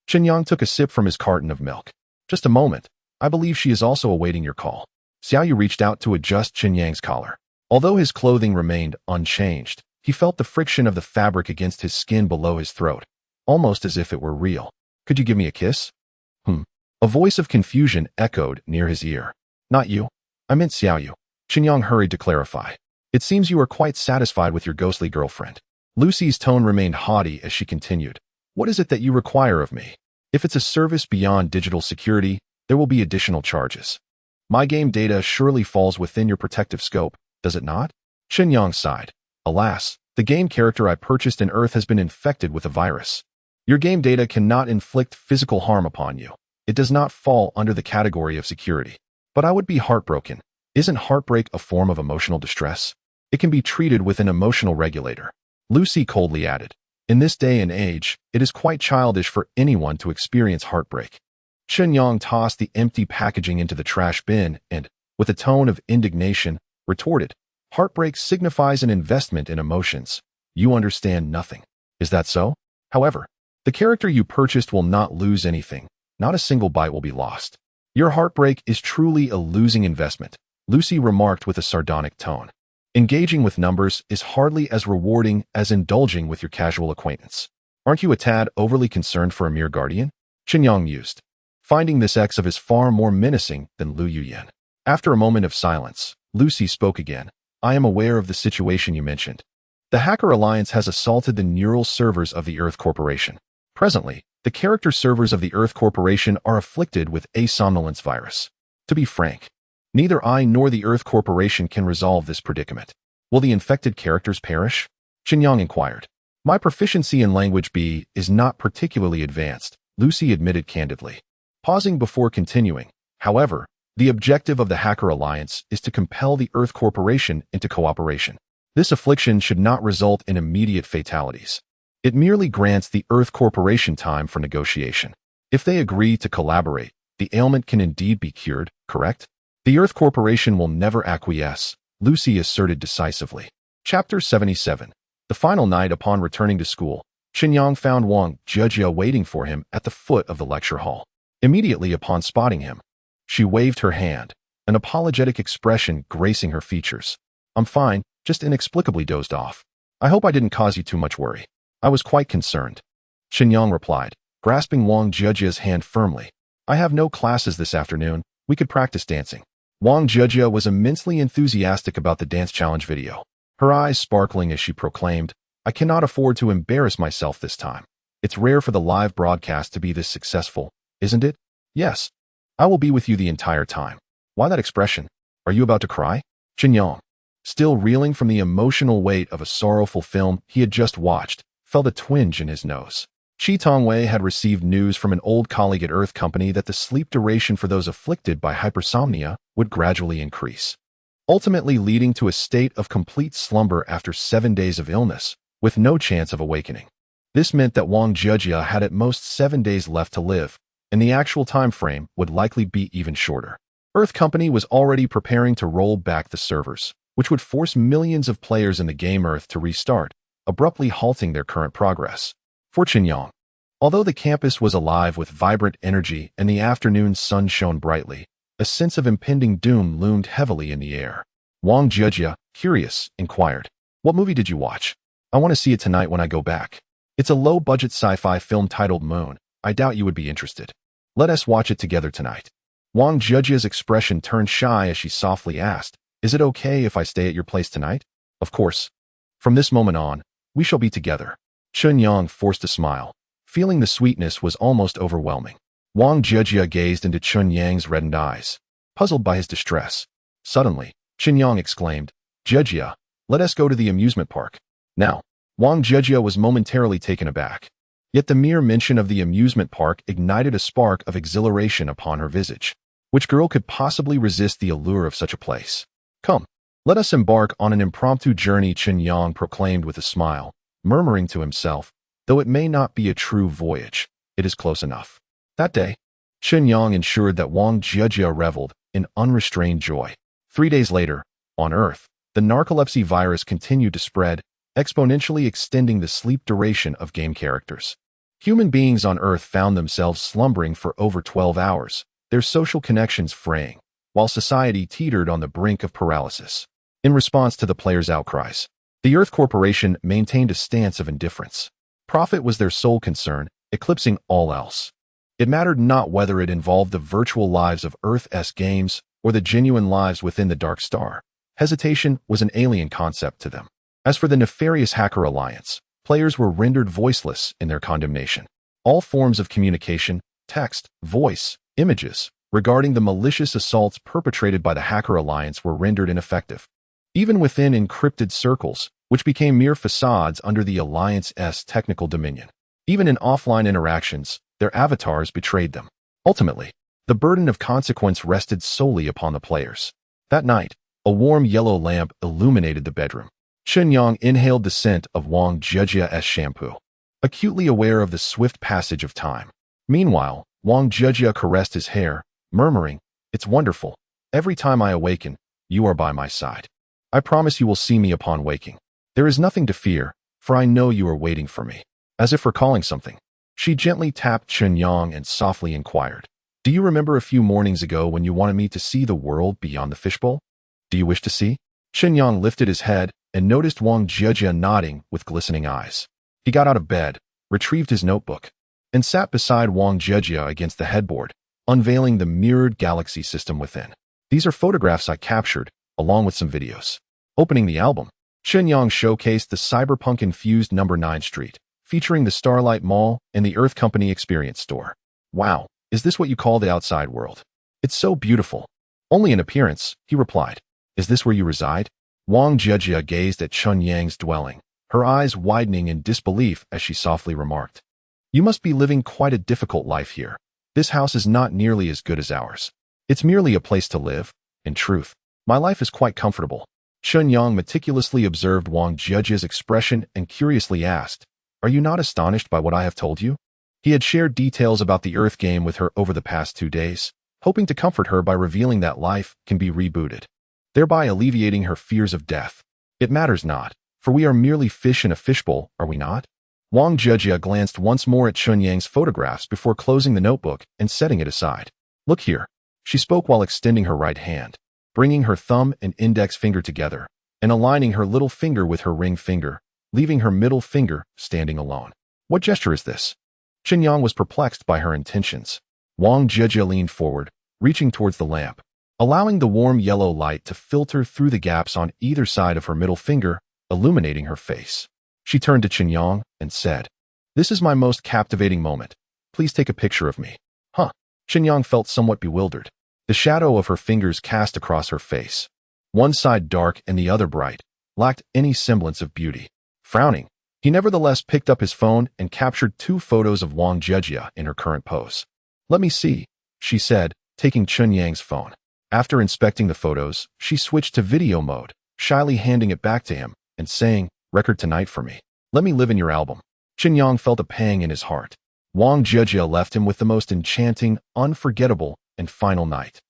Chen Yang took a sip from his carton of milk. Just a moment. I believe she is also awaiting your call. Xiao Yu reached out to adjust Chen Yang's collar. Although his clothing remained unchanged, he felt the friction of the fabric against his skin below his throat, almost as if it were real. Could you give me a kiss? A voice of confusion echoed near his ear. Not you. I meant Xiao Yu. Chen Yang hurried to clarify. It seems you are quite satisfied with your ghostly girlfriend. Lucy's tone remained haughty as she continued. What is it that you require of me? If it's a service beyond digital security, there will be additional charges. My game data surely falls within your protective scope, does it not? Chen Yang sighed. Alas, the game character I purchased in Earth has been infected with a virus. Your game data cannot inflict physical harm upon you. It does not fall under the category of security. But I would be heartbroken. Isn't heartbreak a form of emotional distress? It can be treated with an emotional regulator. Lucy coldly added. In this day and age, it is quite childish for anyone to experience heartbreak. Chen Yang tossed the empty packaging into the trash bin and, with a tone of indignation, retorted, Heartbreak signifies an investment in emotions. You understand nothing. Is that so? However, the character you purchased will not lose anything. Not a single bite will be lost. Your heartbreak is truly a losing investment, Lucy remarked with a sardonic tone. Engaging with numbers is hardly as rewarding as indulging with your casual acquaintance. Aren't you a tad overly concerned for a mere guardian? Chen Yang mused, finding this ex of his far more menacing than Lu Yuyan. After a moment of silence, Lucy spoke again. I am aware of the situation you mentioned. The Hacker Alliance has assaulted the neural servers of the Earth Corporation. Presently, the character servers of the Earth Corporation are afflicted with a somnolence virus. To be frank, neither I nor the Earth Corporation can resolve this predicament. Will the infected characters perish? Chen Yang inquired. My proficiency in language B is not particularly advanced, Lucy admitted candidly. Pausing before continuing, however, the objective of the Hacker Alliance is to compel the Earth Corporation into cooperation. This affliction should not result in immediate fatalities. It merely grants the Earth Corporation time for negotiation. If they agree to collaborate, the ailment can indeed be cured, correct? The Earth Corporation will never acquiesce, Lucy asserted decisively. Chapter 77. The final night upon returning to school, Chen Yang found Wang Jejia waiting for him at the foot of the lecture hall. Immediately upon spotting him, she waved her hand, an apologetic expression gracing her features. I'm fine, just inexplicably dozed off. I hope I didn't cause you too much worry. I was quite concerned. Chen Yang replied, grasping Wang Jejia's hand firmly. I have no classes this afternoon. We could practice dancing. Wang Jejia was immensely enthusiastic about the dance challenge video, her eyes sparkling as she proclaimed, I cannot afford to embarrass myself this time. It's rare for the live broadcast to be this successful, isn't it? Yes. I will be with you the entire time. Why that expression? Are you about to cry? Chen Yang, still reeling from the emotional weight of a sorrowful film he had just watched, felt a twinge in his nose. Chi Tongwei had received news from an old colleague at Earth Company that the sleep duration for those afflicted by hypersomnia would gradually increase, ultimately leading to a state of complete slumber after 7 days of illness, with no chance of awakening. This meant that Wang Jejia had at most 7 days left to live, and the actual time frame would likely be even shorter. Earth Company was already preparing to roll back the servers, which would force millions of players in the game Earth to restart, abruptly halting their current progress. For Chen Yang, although the campus was alive with vibrant energy and the afternoon sun shone brightly, a sense of impending doom loomed heavily in the air. Wang Jejia, curious, inquired, What movie did you watch? I want to see it tonight when I go back. It's a low-budget sci-fi film titled Moon. I doubt you would be interested. Let us watch it together tonight. Wang Jejia's expression turned shy as she softly asked, Is it okay if I stay at your place tonight? Of course. From this moment on, we shall be together. Chen Yang forced a smile, feeling the sweetness was almost overwhelming. Wang Jejia gazed into Chen Yang's reddened eyes, puzzled by his distress. Suddenly, Chen Yang exclaimed, Jejia, let us go to the amusement park. Now, Wang Jejia was momentarily taken aback. Yet the mere mention of the amusement park ignited a spark of exhilaration upon her visage. Which girl could possibly resist the allure of such a place? Come, let us embark on an impromptu journey, Chen Yang proclaimed with a smile, murmuring to himself, Though it may not be a true voyage, it is close enough. That day, Chen Yang ensured that Wang Jiejia reveled in unrestrained joy. 3 days later, on Earth, the narcolepsy virus continued to spread, exponentially extending the sleep duration of game characters. Human beings on Earth found themselves slumbering for over 12 hours, their social connections fraying, while society teetered on the brink of paralysis. In response to the players' outcries, the Earth Corporation maintained a stance of indifference. Profit was their sole concern, eclipsing all else. It mattered not whether it involved the virtual lives of Earth's games or the genuine lives within the Dark Star. Hesitation was an alien concept to them. As for the nefarious Hacker Alliance, players were rendered voiceless in their condemnation. All forms of communication, text, voice, images, regarding the malicious assaults perpetrated by the Hacker Alliance were rendered ineffective. Even within encrypted circles, which became mere facades under the Alliance's technical dominion. Even in offline interactions, their avatars betrayed them. Ultimately, the burden of consequence rested solely upon the players. That night, a warm yellow lamp illuminated the bedroom. Chen Yang inhaled the scent of Wang Jiejia's shampoo, acutely aware of the swift passage of time. Meanwhile, Wang Jiejia caressed his hair, murmuring, "It's wonderful. Every time I awaken, you are by my side. I promise you will see me upon waking. There is nothing to fear, for I know you are waiting for me." As if recalling something, she gently tapped Chen Yang and softly inquired, "Do you remember a few mornings ago when you wanted me to see the world beyond the fishbowl? Do you wish to see?" Chen Yang lifted his head and noticed Wang Jiejia nodding with glistening eyes. He got out of bed, retrieved his notebook, and sat beside Wang Jiejia against the headboard, unveiling the mirrored galaxy system within. "These are photographs I captured, along with some videos." Opening the album, Chen Yang showcased the cyberpunk-infused No. 9 Street, featuring the Starlight Mall and the Earth Company Experience Store. "Wow, is this what you call the outside world? It's so beautiful." "Only in appearance," he replied. "Is this where you reside?" Wang Jiejia gazed at Chen Yang's dwelling, her eyes widening in disbelief as she softly remarked, "You must be living quite a difficult life here. This house is not nearly as good as ours. It's merely a place to live. In truth, my life is quite comfortable." Chen Yang meticulously observed Wang Jiejia's expression and curiously asked, "Are you not astonished by what I have told you?" He had shared details about the Earth game with her over the past 2 days, hoping to comfort her by revealing that life can be rebooted, thereby alleviating her fears of death. "It matters not, for we are merely fish in a fishbowl, are we not?" Wang Jiejia glanced once more at Chen Yang's photographs before closing the notebook and setting it aside. "Look here," she spoke while extending her right hand, bringing her thumb and index finger together, and aligning her little finger with her ring finger, leaving her middle finger standing alone. "What gesture is this?" Chen Yang was perplexed by her intentions. Wang Jiejia leaned forward, reaching towards the lamp, allowing the warm yellow light to filter through the gaps on either side of her middle finger, illuminating her face. She turned to Chen Yang and said, "This is my most captivating moment. Please take a picture of me." "Huh?" Chen Yang felt somewhat bewildered. The shadow of her fingers cast across her face, one side dark and the other bright, lacked any semblance of beauty. Frowning, he nevertheless picked up his phone and captured 2 photos of Wang Jiejia in her current pose. "Let me see," she said, taking Chen Yang's phone. After inspecting the photos, she switched to video mode, shyly handing it back to him and saying, "Record tonight for me. Let me live in your album." Chen Yang felt a pang in his heart. Wang Jiejia left him with the most enchanting, unforgettable, and final night.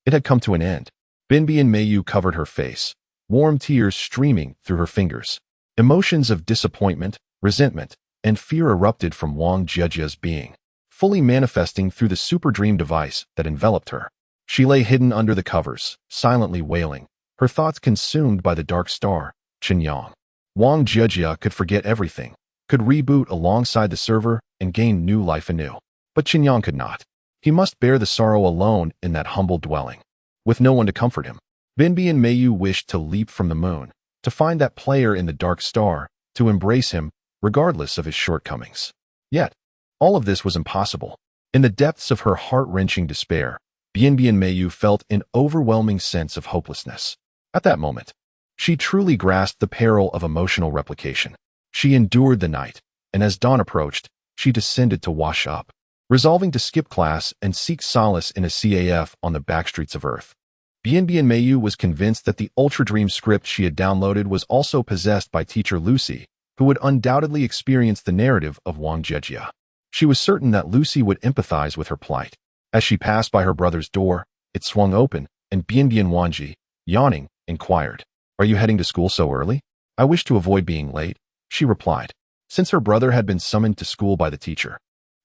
It had come to an end. Binbian Mayu covered her face, warm tears streaming through her fingers. Emotions of disappointment, resentment, and fear erupted from Wang Jiejia's being, fully manifesting through the super dream device that enveloped her. She lay hidden under the covers, silently wailing, her thoughts consumed by the dark star, Chen Yang. Wang Jiejia could forget everything, could reboot alongside the server and gain new life anew. But Chen Yang could not. He must bear the sorrow alone in that humble dwelling, with no one to comfort him. Binbian Mayu wished to leap from the moon, to find that player in the dark star, to embrace him, regardless of his shortcomings. Yet, all of this was impossible. In the depths of her heart-wrenching despair, Binbian Mayu felt an overwhelming sense of hopelessness. At that moment, she truly grasped the peril of emotional replication. She endured the night, and as dawn approached, she descended to wash up, resolving to skip class and seek solace in a CAF on the backstreets of Earth. Binbian Mayu was convinced that the Ultra Dream script she had downloaded was also possessed by teacher Lucy, who would undoubtedly experience the narrative of Wang Jejia. She was certain that Lucy would empathize with her plight. As she passed by her brother's door, it swung open, and Bian Wanji, yawning, inquired, "Are you heading to school so early?" "I wish to avoid being late," she replied. Since her brother had been summoned to school by the teacher,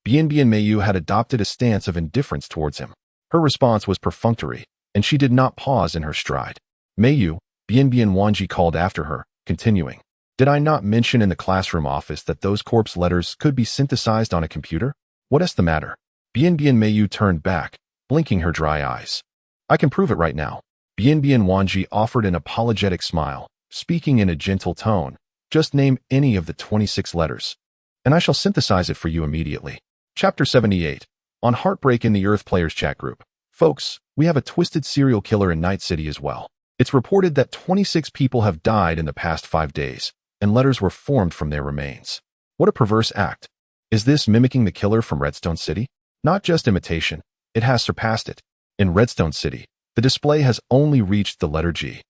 Bian Mayu had adopted a stance of indifference towards him. Her response was perfunctory, and she did not pause in her stride. "Mayu," Bian Wanji called after her, continuing, "Did I not mention in the classroom office that those corpse letters could be synthesized on a computer? What is the matter?" Bian Mayu turned back, blinking her dry eyes. "I can prove it right now." Bian Wanji offered an apologetic smile, speaking in a gentle tone. "Just name any of the 26 letters, and I shall synthesize it for you immediately." Chapter 78. On Heartbreak in the Earth Players Chat Group. Folks, we have a twisted serial killer in Night City as well. It's reported that 26 people have died in the past 5 days, and letters were formed from their remains. What a perverse act. Is this mimicking the killer from Redstone City? Not just imitation, it has surpassed it. In Redstone City, the display has only reached the letter G.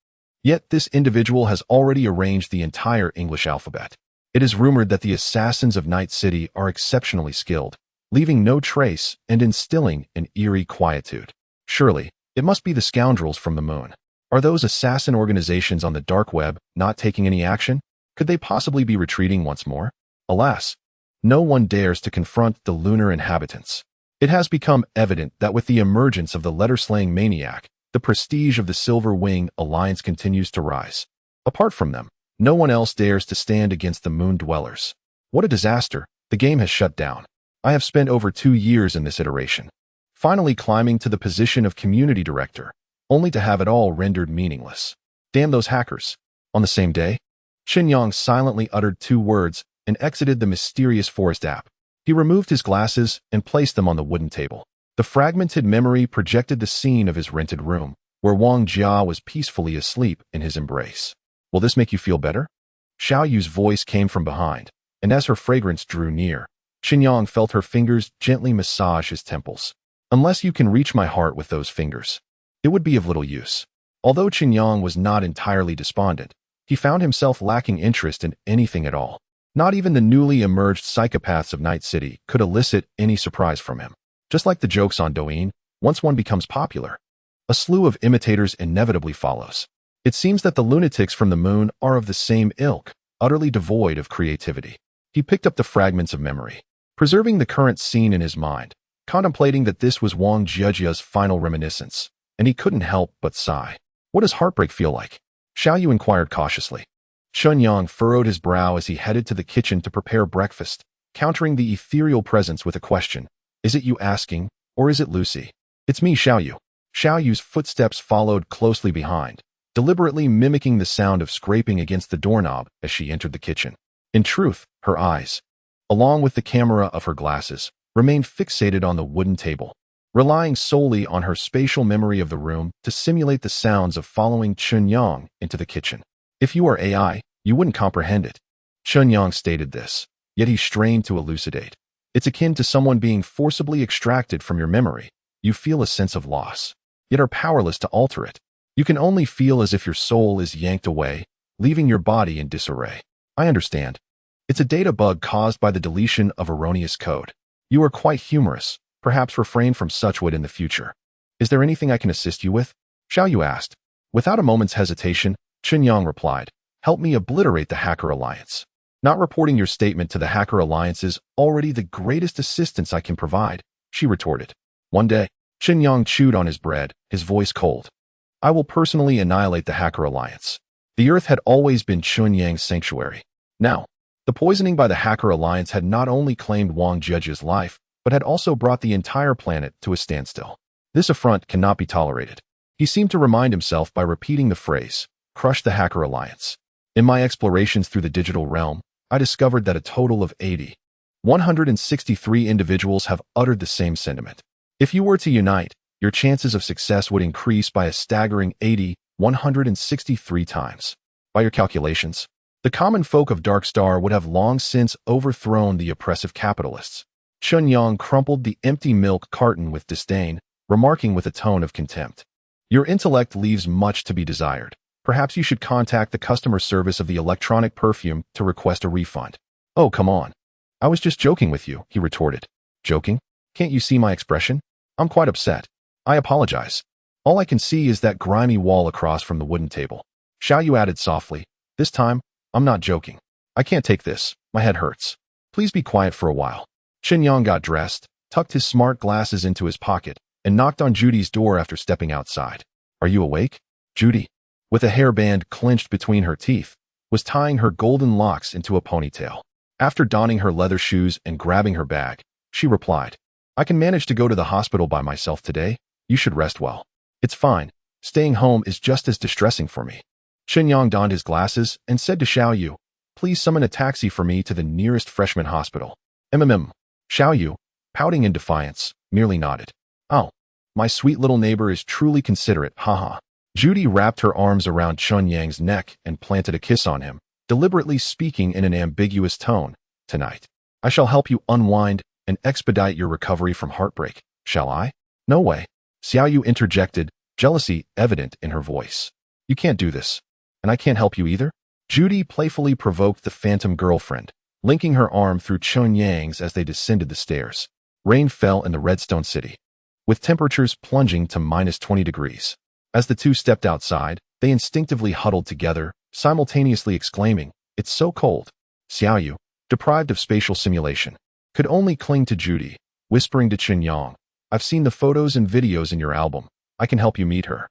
Yet this individual has already arranged the entire English alphabet. It is rumored that the assassins of Night City are exceptionally skilled, leaving no trace and instilling an eerie quietude. Surely, it must be the scoundrels from the moon. Are those assassin organizations on the dark web not taking any action? Could they possibly be retreating once more? Alas, no one dares to confront the lunar inhabitants. It has become evident that with the emergence of the letter-slaying maniac, the prestige of the Silver Wing Alliance continues to rise. Apart from them, no one else dares to stand against the moon dwellers. What a disaster. The game has shut down. I have spent over 2 years in this iteration, finally climbing to the position of community director, only to have it all rendered meaningless. Damn those hackers. On the same day, Chen Yang silently uttered 2 words and exited the mysterious forest app. He removed his glasses and placed them on the wooden table. The fragmented memory projected the scene of his rented room, where Wang Jia was peacefully asleep in his embrace. "Will this make you feel better?" Xiao Yu's voice came from behind, and as her fragrance drew near, Chen Yang felt her fingers gently massage his temples. "Unless you can reach my heart with those fingers, it would be of little use." Although Chen Yang was not entirely despondent, he found himself lacking interest in anything at all. Not even the newly emerged psychopaths of Night City could elicit any surprise from him. Just like the jokes on Douyin, once one becomes popular, a slew of imitators inevitably follows. It seems that the lunatics from the moon are of the same ilk, utterly devoid of creativity. He picked up the fragments of memory, preserving the current scene in his mind, contemplating that this was Wang Jiejia's final reminiscence, and he couldn't help but sigh. "What does heartbreak feel like?" Xiao Yu inquired cautiously. Chen Yang furrowed his brow as he headed to the kitchen to prepare breakfast, countering the ethereal presence with a question. "Is it you asking, or is it Lucy?" "It's me, Xiao Yu." Xiao Yu's footsteps followed closely behind, deliberately mimicking the sound of scraping against the doorknob as she entered the kitchen. In truth, her eyes, along with the camera of her glasses, remained fixated on the wooden table, relying solely on her spatial memory of the room to simulate the sounds of following Chen Yang into the kitchen. "If you are AI, you wouldn't comprehend it." Chen Yang stated this, yet he strained to elucidate. "It's akin to someone being forcibly extracted from your memory. You feel a sense of loss, yet are powerless to alter it. You can only feel as if your soul is yanked away, leaving your body in disarray." "I understand. It's a data bug caused by the deletion of erroneous code. You are quite humorous. Perhaps refrain from such wit in the future. Is there anything I can assist you with?" Xiao Yu asked. Without a moment's hesitation, Chen Yang replied, "Help me obliterate the Hacker Alliance. Not reporting your statement to the Hacker Alliance is already the greatest assistance I can provide," she retorted. One day, Chen Yang chewed on his bread, his voice cold. "I will personally annihilate the Hacker Alliance." The Earth had always been Chen Yang's sanctuary. Now, the poisoning by the Hacker Alliance had not only claimed Wang Jiejia's life, but had also brought the entire planet to a standstill. This affront cannot be tolerated. He seemed to remind himself by repeating the phrase, "Crush the Hacker Alliance." In my explorations through the digital realm, I discovered that a total of 163 individuals have uttered the same sentiment. If you were to unite, your chances of success would increase by a staggering 163 times. By your calculations, the common folk of Dark Star would have long since overthrown the oppressive capitalists. Chen Yang crumpled the empty milk carton with disdain, remarking with a tone of contempt, "Your intellect leaves much to be desired. Perhaps you should contact the customer service of the electronic perfume to request a refund. Oh, come on. I was just joking with you, he retorted. Joking? Can't you see my expression? I'm quite upset. I apologize. All I can see is that grimy wall across from the wooden table. Xiaoyu added softly, this time, I'm not joking. I can't take this. My head hurts. Please be quiet for a while. Chen Yang got dressed, tucked his smart glasses into his pocket, and knocked on Judy's door after stepping outside. Are you awake? Judy, with a hairband clenched between her teeth, was tying her golden locks into a ponytail. After donning her leather shoes and grabbing her bag, she replied, I can manage to go to the hospital by myself today. You should rest well. It's fine. Staying home is just as distressing for me. Chen Yang donned his glasses and said to Xiaoyu, please summon a taxi for me to the nearest freshman hospital. Xiaoyu, pouting in defiance, merely nodded. Oh, my sweet little neighbor is truly considerate, haha. Judy wrapped her arms around Chen Yang's neck and planted a kiss on him, deliberately speaking in an ambiguous tone. Tonight, I shall help you unwind and expedite your recovery from heartbreak, shall I? No way. Xiaoyu interjected, jealousy evident in her voice. You can't do this. And I can't help you either? Judy playfully provoked the phantom girlfriend, linking her arm through Chen Yang's as they descended the stairs. Rain fell in the Redstone City, with temperatures plunging to -20 degrees. As the two stepped outside, they instinctively huddled together, simultaneously exclaiming, it's so cold. Xiaoyu, deprived of spatial simulation, could only cling to Judy, whispering to Chen Yang, I've seen the photos and videos in your album. I can help you meet her.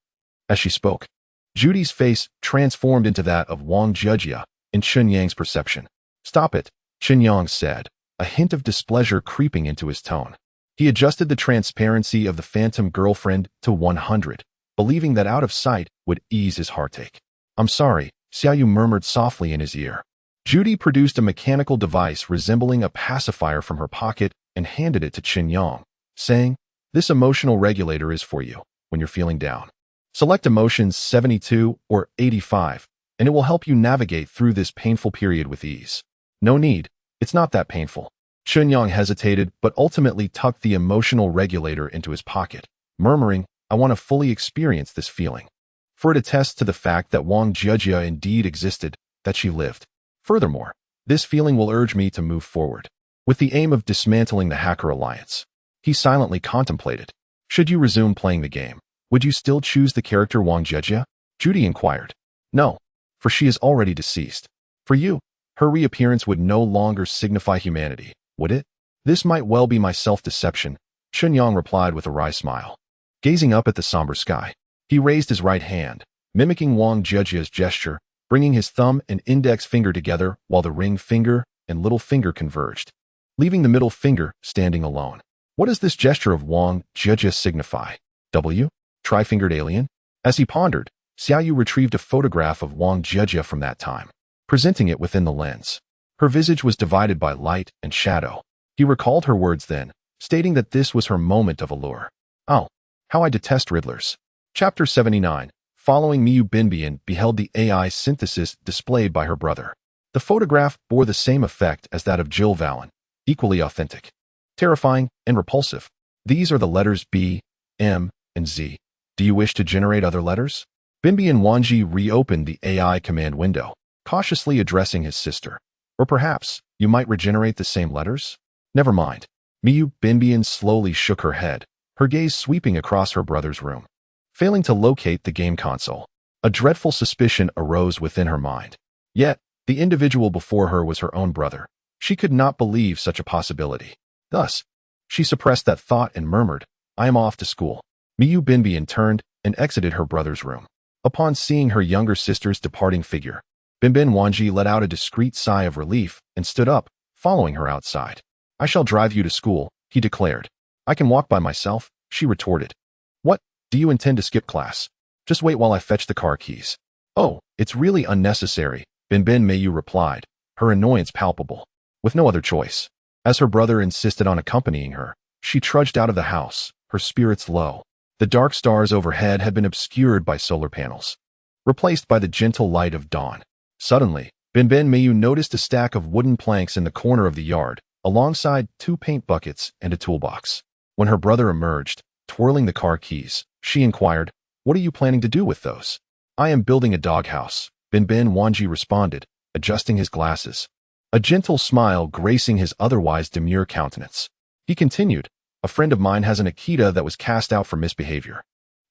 As she spoke, Judy's face transformed into that of Wang Jejia in Chen Yang's perception. Stop it, Chen Yang said, a hint of displeasure creeping into his tone. He adjusted the transparency of the phantom girlfriend to 100, believing that out of sight would ease his heartache. I'm sorry, Xiaoyu murmured softly in his ear. Judy produced a mechanical device resembling a pacifier from her pocket and handed it to Chen Yang, saying, this emotional regulator is for you when you're feeling down. Select emotions 72 or 85, and it will help you navigate through this painful period with ease. No need, it's not that painful. Chen Yang hesitated but ultimately tucked the emotional regulator into his pocket, murmuring, I want to fully experience this feeling. For it attests to the fact that Wang Jejia indeed existed, that she lived. Furthermore, this feeling will urge me to move forward, with the aim of dismantling the Hacker Alliance. He silently contemplated. Should you resume playing the game, would you still choose the character Wang Jejia? Judy inquired. No, for she is already deceased. For you, her reappearance would no longer signify humanity, would it? This might well be my self-deception, Chen Yang replied with a wry smile. Gazing up at the somber sky, he raised his right hand, mimicking Wang Jejia's gesture, bringing his thumb and index finger together while the ring finger and little finger converged, leaving the middle finger standing alone. What does this gesture of Wang Jejia signify? W? Tri-fingered alien? As he pondered, Xiaoyu retrieved a photograph of Wang Jejia from that time, presenting it within the lens. Her visage was divided by light and shadow. He recalled her words then, stating that this was her moment of allure. Oh, how I detest Riddlers. Chapter 79. Following Miyu Binbian beheld the AI synthesis displayed by her brother. The photograph bore the same effect as that of Jill Vallon, equally authentic, terrifying, and repulsive. These are the letters B, M, and Z. Do you wish to generate other letters? Binbian Wanji reopened the AI command window, cautiously addressing his sister. Or perhaps, you might regenerate the same letters? Never mind. Miyu Binbian slowly shook her head, her gaze sweeping across her brother's room. Failing to locate the game console, a dreadful suspicion arose within her mind. Yet, the individual before her was her own brother. She could not believe such a possibility. Thus, she suppressed that thought and murmured, I am off to school. Miyu Binbian turned and exited her brother's room. Upon seeing her younger sister's departing figure, Binbian Wanji let out a discreet sigh of relief and stood up, following her outside. I shall drive you to school, he declared. I can walk by myself, she retorted. What, do you intend to skip class? Just wait while I fetch the car keys. Oh, it's really unnecessary, Binbian Mayu replied, her annoyance palpable. With no other choice. As her brother insisted on accompanying her, she trudged out of the house, her spirits low. The dark stars overhead had been obscured by solar panels, replaced by the gentle light of dawn. Suddenly, Binbian Mayu noticed a stack of wooden planks in the corner of the yard, alongside 2 paint buckets and a toolbox. When her brother emerged, twirling the car keys, she inquired, What are you planning to do with those? I am building a doghouse, Bin Wanji responded, adjusting his glasses, a gentle smile gracing his otherwise demure countenance. He continued, a friend of mine has an Akita that was cast out for misbehavior.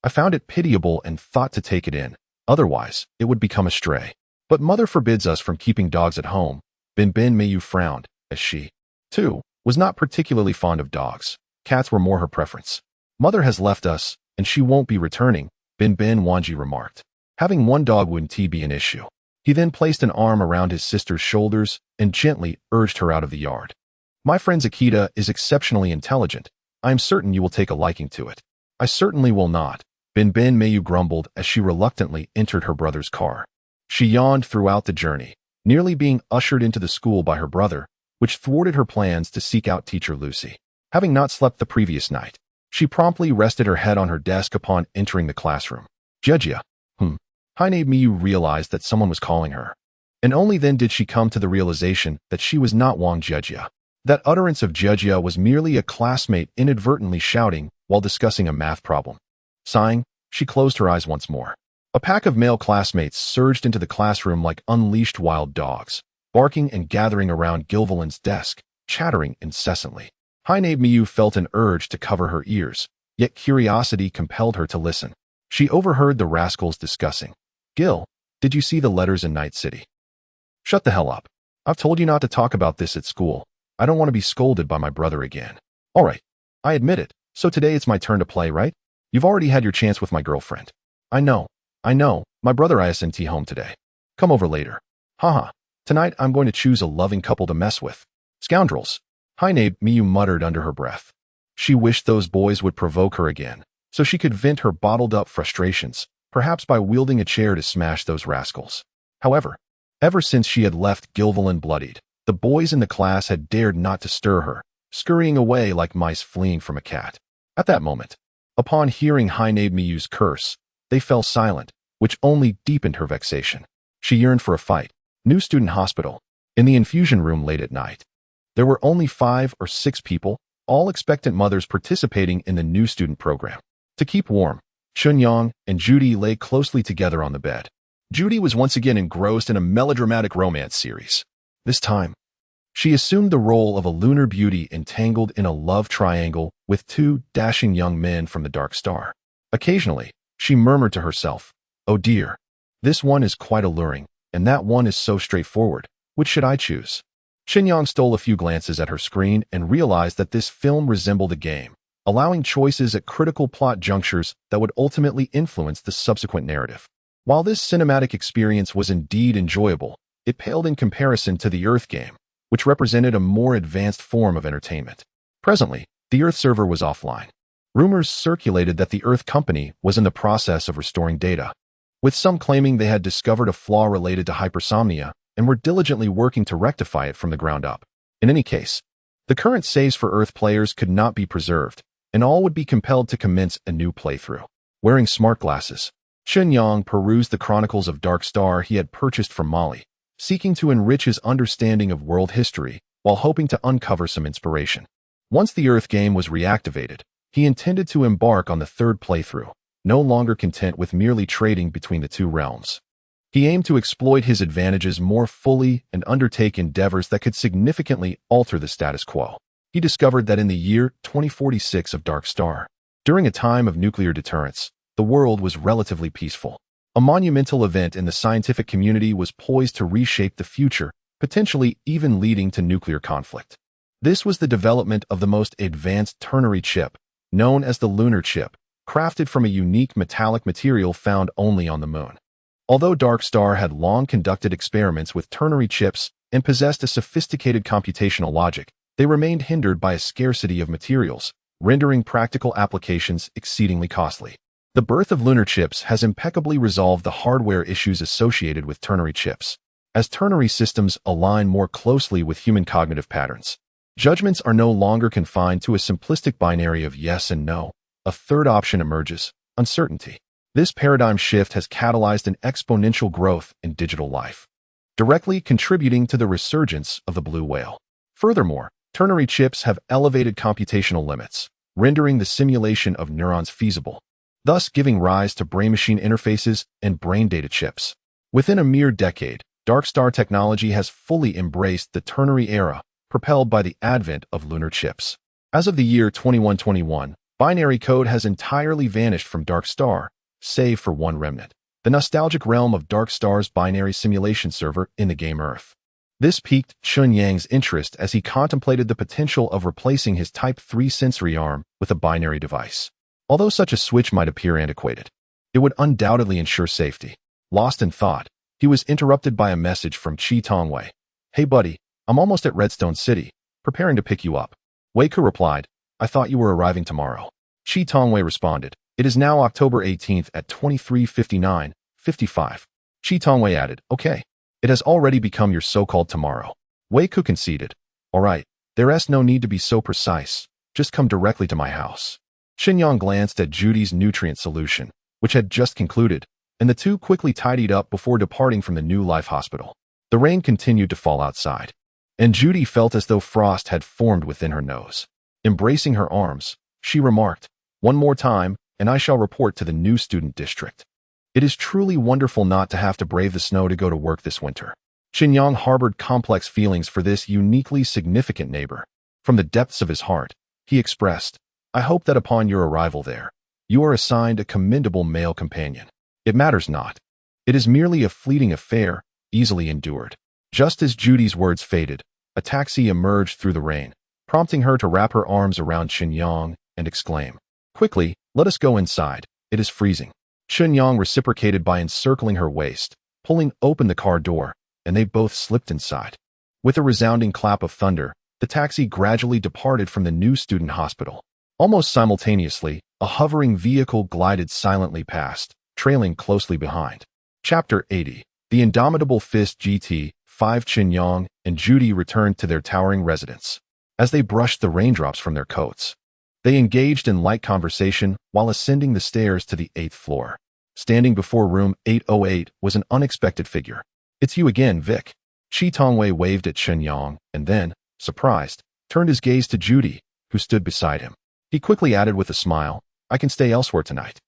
I found it pitiable and thought to take it in, otherwise it would become a stray. But mother forbids us from keeping dogs at home. Bin Mayu frowned, as she, too, was not particularly fond of dogs. Cats were more her preference. Mother has left us, and she won't be returning, Bin Wanji remarked. Having one dog wouldn't be an issue. He then placed an arm around his sister's shoulders and gently urged her out of the yard. My friend's Akita is exceptionally intelligent. I am certain you will take a liking to it. I certainly will not, Bin Mayu grumbled as she reluctantly entered her brother's car. She yawned throughout the journey, nearly being ushered into the school by her brother, which thwarted her plans to seek out teacher Lucy. Having not slept the previous night, she promptly rested her head on her desk upon entering the classroom. Jejia. Haine Miyu realized that someone was calling her. And only then did she come to the realization that she was not Wang Jejia. That utterance of Jejia was merely a classmate inadvertently shouting while discussing a math problem. Sighing, she closed her eyes once more. A pack of male classmates surged into the classroom like unleashed wild dogs, barking and gathering around Gilvilan's desk, chattering incessantly. Haine Miyu felt an urge to cover her ears, yet curiosity compelled her to listen. She overheard the rascals discussing. Gil, did you see the letters in Night City? Shut the hell up. I've told you not to talk about this at school. I don't want to be scolded by my brother again. All right, I admit it. So today it's my turn to play, right? You've already had your chance with my girlfriend. I know. My brother isn't home today. Come over later. Haha. Tonight I'm going to choose a loving couple to mess with. Scoundrels. Haine Miyu muttered under her breath. She wished those boys would provoke her again, so she could vent her bottled-up frustrations, perhaps by wielding a chair to smash those rascals. However, ever since she had left Gilvilan bloodied, the boys in the class had dared not to stir her, scurrying away like mice fleeing from a cat. At that moment, upon hearing Haine Miyu's curse, they fell silent, which only deepened her vexation. She yearned for a fight. New student hospital. In the infusion room late at night. There were only 5 or 6 people, all expectant mothers participating in the new student program. To keep warm, Chen Yang and Judy lay closely together on the bed. Judy was once again engrossed in a melodramatic romance series. This time, she assumed the role of a lunar beauty entangled in a love triangle with 2 dashing young men from the Dark Star. Occasionally, she murmured to herself, "Oh dear, this one is quite alluring, and that one is so straightforward. Which should I choose?" Chen Yang stole a few glances at her screen and realized that this film resembled a game, allowing choices at critical plot junctures that would ultimately influence the subsequent narrative. While this cinematic experience was indeed enjoyable, it paled in comparison to the Earth game, which represented a more advanced form of entertainment. Presently, the Earth server was offline. Rumors circulated that the Earth company was in the process of restoring data, with some claiming they had discovered a flaw related to hypersomnia and were diligently working to rectify it from the ground up. In any case, the current saves for Earth players could not be preserved, and all would be compelled to commence a new playthrough. Wearing smart glasses, Chen Yang perused the chronicles of Dark Star he had purchased from Molly, seeking to enrich his understanding of world history while hoping to uncover some inspiration. Once the Earth game was reactivated, he intended to embark on the 3rd playthrough, no longer content with merely trading between the 2 realms. He aimed to exploit his advantages more fully and undertake endeavors that could significantly alter the status quo. He discovered that in the year 2046 of Dark Star, during a time of nuclear deterrence, the world was relatively peaceful. A monumental event in the scientific community was poised to reshape the future, potentially even leading to nuclear conflict. This was the development of the most advanced ternary chip, known as the lunar chip, crafted from a unique metallic material found only on the moon. Although Dark Star had long conducted experiments with ternary chips and possessed a sophisticated computational logic, they remained hindered by a scarcity of materials, rendering practical applications exceedingly costly. The birth of lunar chips has impeccably resolved the hardware issues associated with ternary chips. As ternary systems align more closely with human cognitive patterns, judgments are no longer confined to a simplistic binary of yes and no. A third option emerges: uncertainty. This paradigm shift has catalyzed an exponential growth in digital life, directly contributing to the resurgence of the blue whale. Furthermore, ternary chips have elevated computational limits, rendering the simulation of neurons feasible. thus giving rise to brain-machine interfaces and brain data chips. Within a mere decade, dark star technology has fully embraced the ternary era, propelled by the advent of lunar chips. As of the year 2121, binary code has entirely vanished from Dark Star, save for one remnant: the nostalgic realm of Dark Star's binary simulation server in the game Earth. This piqued Chen Yang's interest as he contemplated the potential of replacing his Type 3 sensory arm with a binary device. Although such a switch might appear antiquated, it would undoubtedly ensure safety. Lost in thought, he was interrupted by a message from Chi Tongwei. "Hey buddy, I'm almost at Redstone City, preparing to pick you up." Wei Ku replied, "I thought you were arriving tomorrow." Chi Tongwei responded, "It is now October 18th at 23:59:55. Chi Tongwei added, "Okay. It has already become your so-called tomorrow." Wei Ku conceded, "All right, there's no need to be so precise. Just come directly to my house." Chen Yang glanced at Judy's nutrient solution, which had just concluded, and the two quickly tidied up before departing from the New Life Hospital. The rain continued to fall outside, and Judy felt as though frost had formed within her nose. Embracing her arms, she remarked, "One more time, and I shall report to the new student district. It is truly wonderful not to have to brave the snow to go to work this winter." Chen Yang harbored complex feelings for this uniquely significant neighbor. From the depths of his heart, he expressed, "I hope that upon your arrival there, you are assigned a commendable male companion. It matters not. It is merely a fleeting affair, easily endured." Just as Judy's words faded, a taxi emerged through the rain, prompting her to wrap her arms around Chen Yang and exclaim, "Quickly, let us go inside. It is freezing." Chen Yang reciprocated by encircling her waist, pulling open the car door, and they both slipped inside. With a resounding clap of thunder, the taxi gradually departed from the new student hospital. Almost simultaneously, a hovering vehicle glided silently past, trailing closely behind. Chapter 80. The Indomitable Fist GT5. Chen Yang and Judy returned to their towering residence. As they brushed the raindrops from their coats, they engaged in light conversation while ascending the stairs to the 8th floor. Standing before room 808 was an unexpected figure. "It's you again, Vic." Chi Tongwei waved at Chen Yang and then, surprised, turned his gaze to Judy, who stood beside him. He quickly added with a smile, "I can stay elsewhere tonight.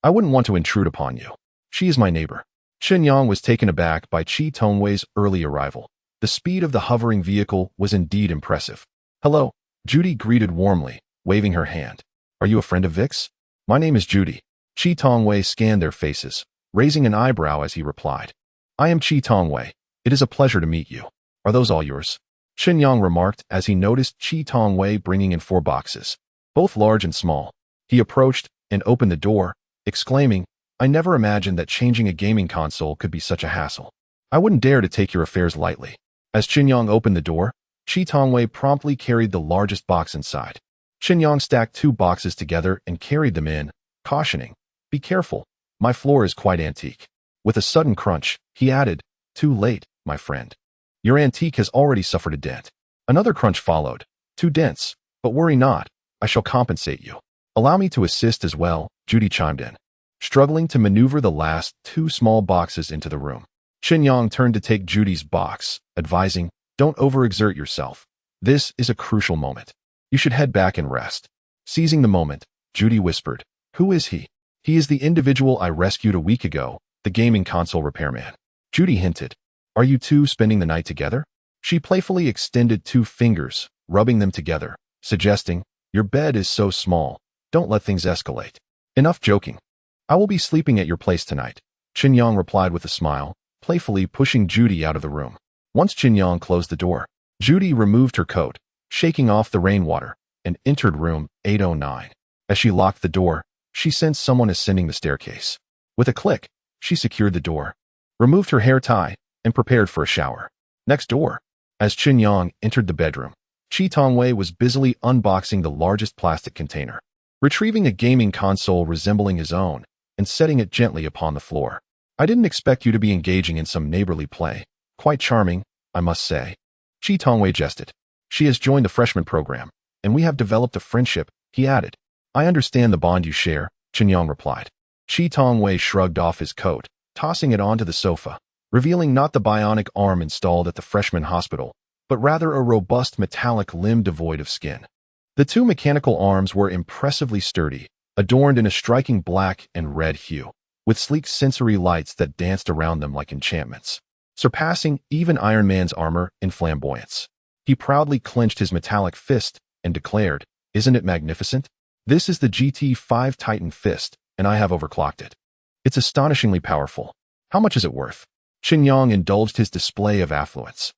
I wouldn't want to intrude upon you. She is my neighbor." Chen Yang was taken aback by Chi Tongwei's early arrival. The speed of the hovering vehicle was indeed impressive. "Hello," Judy greeted warmly, waving her hand. "Are you a friend of Vic's?" "My name is Judy." Chi Tongwei scanned their faces, raising an eyebrow as he replied, "I am Chi Tongwei. It is a pleasure to meet you. Are those all yours?" Chen Yang remarked as he noticed Chi Tongwei bringing in 4 boxes, both large and small. He approached and opened the door, exclaiming, "I never imagined that changing a gaming console could be such a hassle. I wouldn't dare to take your affairs lightly." As Chen Yang opened the door, Chi Tongwei promptly carried the largest box inside. Chen Yang stacked 2 boxes together and carried them in, cautioning, "Be careful, my floor is quite antique." With a sudden crunch, he added, "Too late, my friend. Your antique has already suffered a dent." Another crunch followed. "Two dents, but worry not, I shall compensate you." "Allow me to assist as well," Judy chimed in, struggling to maneuver the last 2 small boxes into the room. Chen Yang turned to take Judy's box, advising, "Don't overexert yourself. This is a crucial moment. You should head back and rest." Seizing the moment, Judy whispered, "Who is he?" "He is the individual I rescued a week ago, the gaming console repairman." Judy hinted, "Are you two spending the night together?" She playfully extended 2 fingers, rubbing them together, suggesting, "Your bed is so small, don't let things escalate." "Enough joking. I will be sleeping at your place tonight," Chen Yang replied with a smile, playfully pushing Judy out of the room. Once Chen Yang closed the door, Judy removed her coat, shaking off the rainwater, and entered room 809. As she locked the door, she sensed someone ascending the staircase. With a click, she secured the door, removed her hair tie, and prepared for a shower. Next door, as Chen Yang entered the bedroom, Chi Tongwei was busily unboxing the largest plastic container, retrieving a gaming console resembling his own, and setting it gently upon the floor. "I didn't expect you to be engaging in some neighborly play. Quite charming, I must say." Chi Tongwei jested. "She has joined the freshman program, and we have developed a friendship," he added. "I understand the bond you share," Chen Yang replied. Chi Tongwei shrugged off his coat, tossing it onto the sofa, revealing not the bionic arm installed at the freshman hospital, but rather a robust metallic limb devoid of skin. The 2 mechanical arms were impressively sturdy, adorned in a striking black and red hue, with sleek sensory lights that danced around them like enchantments, surpassing even Iron Man's armor in flamboyance. He proudly clenched his metallic fist and declared, "Isn't it magnificent? This is the GT5 Titan Fist, and I have overclocked it. It's astonishingly powerful. How much is it worth?" Chen Yang indulged his display of affluence.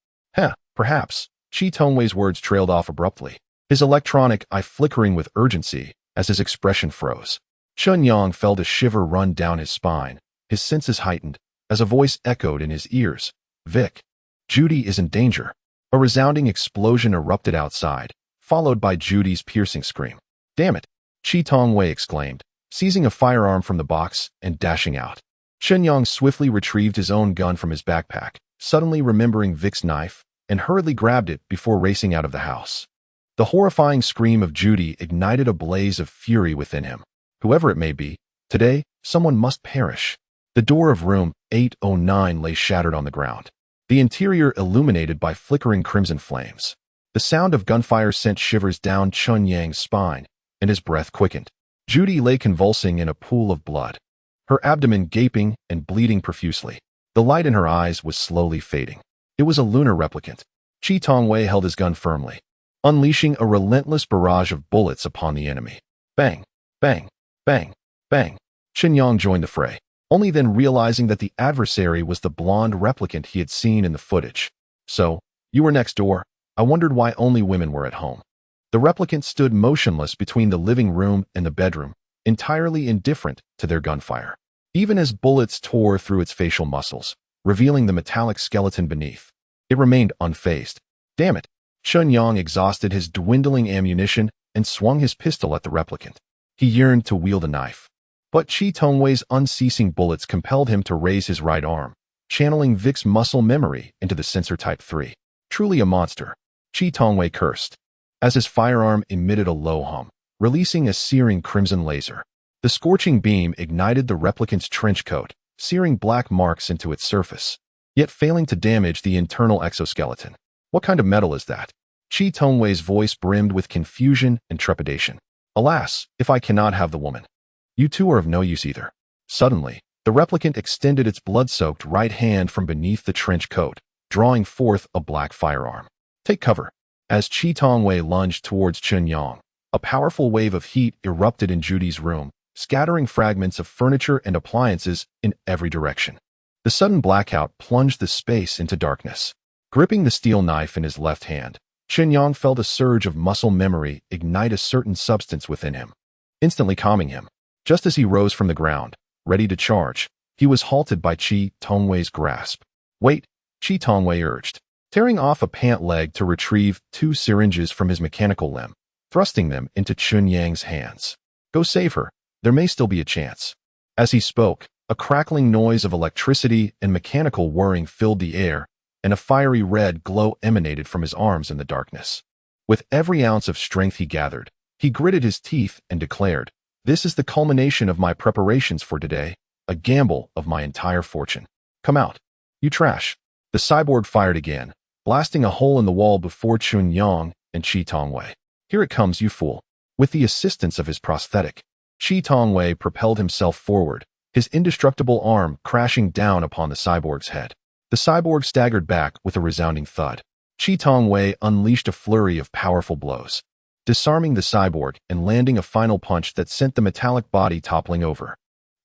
Perhaps. Chi Tongwei's words trailed off abruptly, his electronic eye flickering with urgency as his expression froze. Chen Yang felt a shiver run down his spine, his senses heightened, as a voice echoed in his ears. "Vic, Judy is in danger." A resounding explosion erupted outside, followed by Judy's piercing scream. "Damn it!" Chi Tongwei exclaimed, seizing a firearm from the box and dashing out. Chen Yang swiftly retrieved his own gun from his backpack, suddenly remembering Vic's knife, and hurriedly grabbed it before racing out of the house. The horrifying scream of Judy ignited a blaze of fury within him. Whoever it may be, today, someone must perish. The door of room 809 lay shattered on the ground, the interior illuminated by flickering crimson flames. The sound of gunfire sent shivers down Chen Yang's spine, and his breath quickened. Judy lay convulsing in a pool of blood, her abdomen gaping and bleeding profusely. The light in her eyes was slowly fading. It was a lunar replicant. Chi Tongwei held his gun firmly, unleashing a relentless barrage of bullets upon the enemy. Bang, bang, bang, bang. Chen Yang joined the fray, only then realizing that the adversary was the blonde replicant he had seen in the footage. "So, you were next door? I wondered why only women were at home." The replicant stood motionless between the living room and the bedroom, entirely indifferent to their gunfire, even as bullets tore through its facial muscles, revealing the metallic skeleton beneath. It remained unfazed. Damn it! Chen Yang exhausted his dwindling ammunition and swung his pistol at the replicant. He yearned to wield a knife, but Chi Tongwei's unceasing bullets compelled him to raise his right arm, channeling Vic's muscle memory into the sensor Type 3. Truly a monster, Chi Tongwei cursed, as his firearm emitted a low hum, releasing a searing crimson laser. The scorching beam ignited the replicant's trench coat, searing black marks into its surface, yet failing to damage the internal exoskeleton. "What kind of metal is that?" Chi Tongwei's voice brimmed with confusion and trepidation. "Alas, if I cannot have the woman, you two are of no use either." Suddenly, the replicant extended its blood-soaked right hand from beneath the trench coat, drawing forth a black firearm. "Take cover." As Chi Tongwei lunged towards Chen Yang, a powerful wave of heat erupted in Judy's room, scattering fragments of furniture and appliances in every direction. The sudden blackout plunged the space into darkness. Gripping the steel knife in his left hand, Chen Yang felt a surge of muscle memory ignite a certain substance within him, instantly calming him. Just as he rose from the ground, ready to charge, he was halted by Chi Tongwei's grasp. "Wait," Chi Tongwei urged, tearing off a pant leg to retrieve 2 syringes from his mechanical limb, thrusting them into Chen Yang's hands. "Go save her. There may still be a chance." As he spoke, a crackling noise of electricity and mechanical whirring filled the air, and a fiery red glow emanated from his arms in the darkness. With every ounce of strength he gathered, he gritted his teeth and declared, "This is the culmination of my preparations for today, a gamble of my entire fortune. Come out, you trash." The cyborg fired again, blasting a hole in the wall before Chen Yang and Chi Tongwei. "Here it comes, you fool." With the assistance of his prosthetic, Chi Tongwei propelled himself forward, his indestructible arm crashing down upon the cyborg's head. The cyborg staggered back with a resounding thud. Chi Tongwei unleashed a flurry of powerful blows, disarming the cyborg and landing a final punch that sent the metallic body toppling over.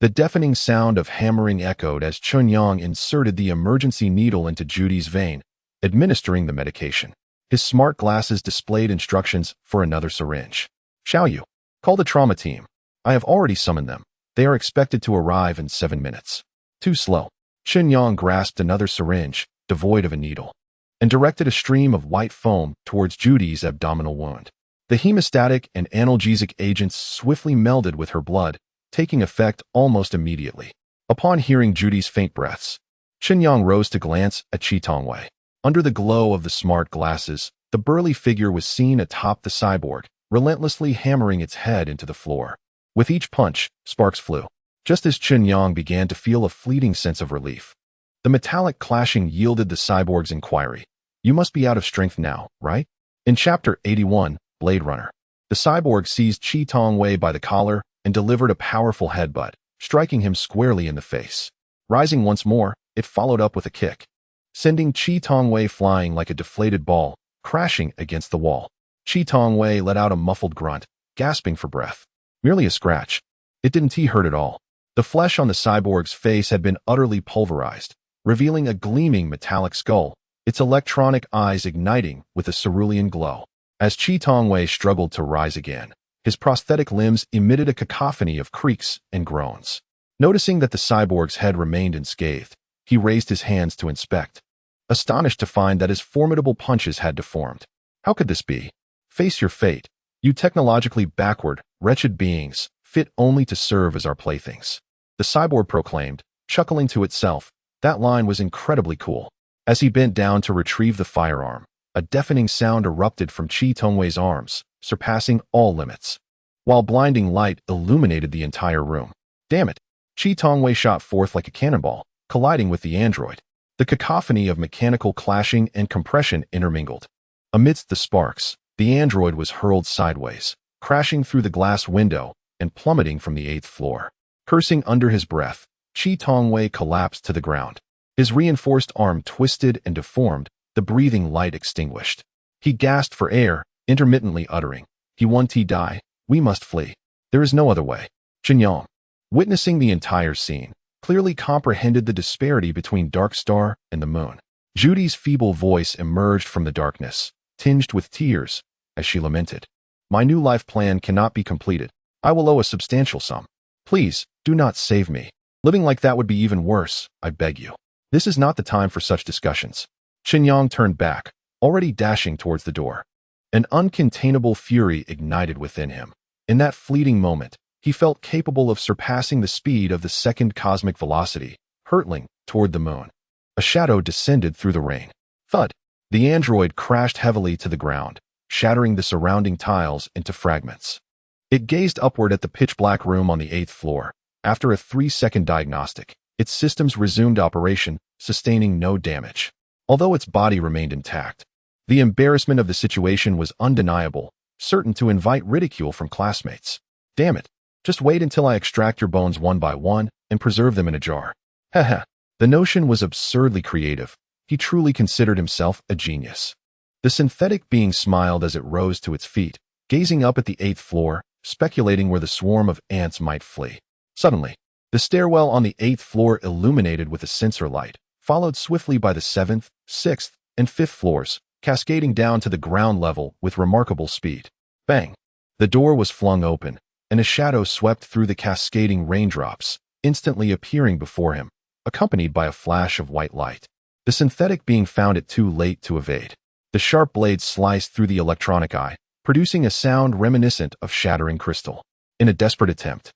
The deafening sound of hammering echoed as Chen Yang inserted the emergency needle into Judy's vein, administering the medication. His smart glasses displayed instructions for another syringe. "Xiaoyu, call the trauma team. I have already summoned them. They are expected to arrive in 7 minutes." Too slow. Chen Yang grasped another syringe, devoid of a needle, and directed a stream of white foam towards Judy's abdominal wound. The hemostatic and analgesic agents swiftly melded with her blood, taking effect almost immediately. Upon hearing Judy's faint breaths, Chen Yang rose to glance at Chi Tongwei. Under the glow of the smart glasses, the burly figure was seen atop the cyborg, relentlessly hammering its head into the floor. With each punch, sparks flew. Just as Chen Yang began to feel a fleeting sense of relief, the metallic clashing yielded the cyborg's inquiry. "You must be out of strength now, right?" In Chapter 81, Blade Runner, the cyborg seized Chi Tongwei by the collar and delivered a powerful headbutt, striking him squarely in the face. Rising once more, it followed up with a kick, sending Chi Tongwei flying like a deflated ball, crashing against the wall. Chi Tongwei let out a muffled grunt, gasping for breath. Merely a scratch. It didn't hurt at all. The flesh on the cyborg's face had been utterly pulverized, revealing a gleaming metallic skull, its electronic eyes igniting with a cerulean glow. As Chi Tongwei struggled to rise again, his prosthetic limbs emitted a cacophony of creaks and groans. Noticing that the cyborg's head remained unscathed, he raised his hands to inspect, astonished to find that his formidable punches had deformed. How could this be? Face your fate, you technologically backward, wretched beings, fit only to serve as our playthings. The cyborg proclaimed, chuckling to itself. That line was incredibly cool. As he bent down to retrieve the firearm, a deafening sound erupted from Chi Tongwei's arms, surpassing all limits, while blinding light illuminated the entire room. Damn it! Chi Tongwei shot forth like a cannonball, colliding with the android. The cacophony of mechanical clashing and compression intermingled. Amidst the sparks, the android was hurled sideways, crashing through the glass window and plummeting from the 8th floor. Cursing under his breath, Chi Tongwei collapsed to the ground. His reinforced arm twisted and deformed, the breathing light extinguished. He gasped for air, intermittently uttering, "He won't die, we must flee. There is no other way." Chen Yang, witnessing the entire scene, clearly comprehended the disparity between Dark Star and the moon. Judy's feeble voice emerged from the darkness, tinged with tears, as she lamented, "My new life plan cannot be completed. I will owe a substantial sum. Please, do not save me. Living like that would be even worse, I beg you." This is not the time for such discussions. Chen Yang turned back, already dashing towards the door. An uncontainable fury ignited within him. In that fleeting moment, he felt capable of surpassing the speed of the second cosmic velocity, hurtling toward the moon. A shadow descended through the rain. Thud! The android crashed heavily to the ground, shattering the surrounding tiles into fragments. It gazed upward at the pitch-black room on the 8th floor. After a 3-second diagnostic, its systems resumed operation, sustaining no damage. Although its body remained intact, the embarrassment of the situation was undeniable, certain to invite ridicule from classmates. "Damn it. Just wait until I extract your bones one by one and preserve them in a jar." Haha. The notion was absurdly creative. He truly considered himself a genius. The synthetic being smiled as it rose to its feet, gazing up at the 8th floor, speculating where the swarm of ants might flee. Suddenly, the stairwell on the 8th floor illuminated with a sensor light, followed swiftly by the 7th, 6th, and 5th floors, cascading down to the ground level with remarkable speed. Bang! The door was flung open, and a shadow swept through the cascading raindrops, instantly appearing before him, accompanied by a flash of white light. The synthetic being found it too late to evade. The sharp blade sliced through the electronic eye, producing a sound reminiscent of shattering crystal. In a desperate attempt,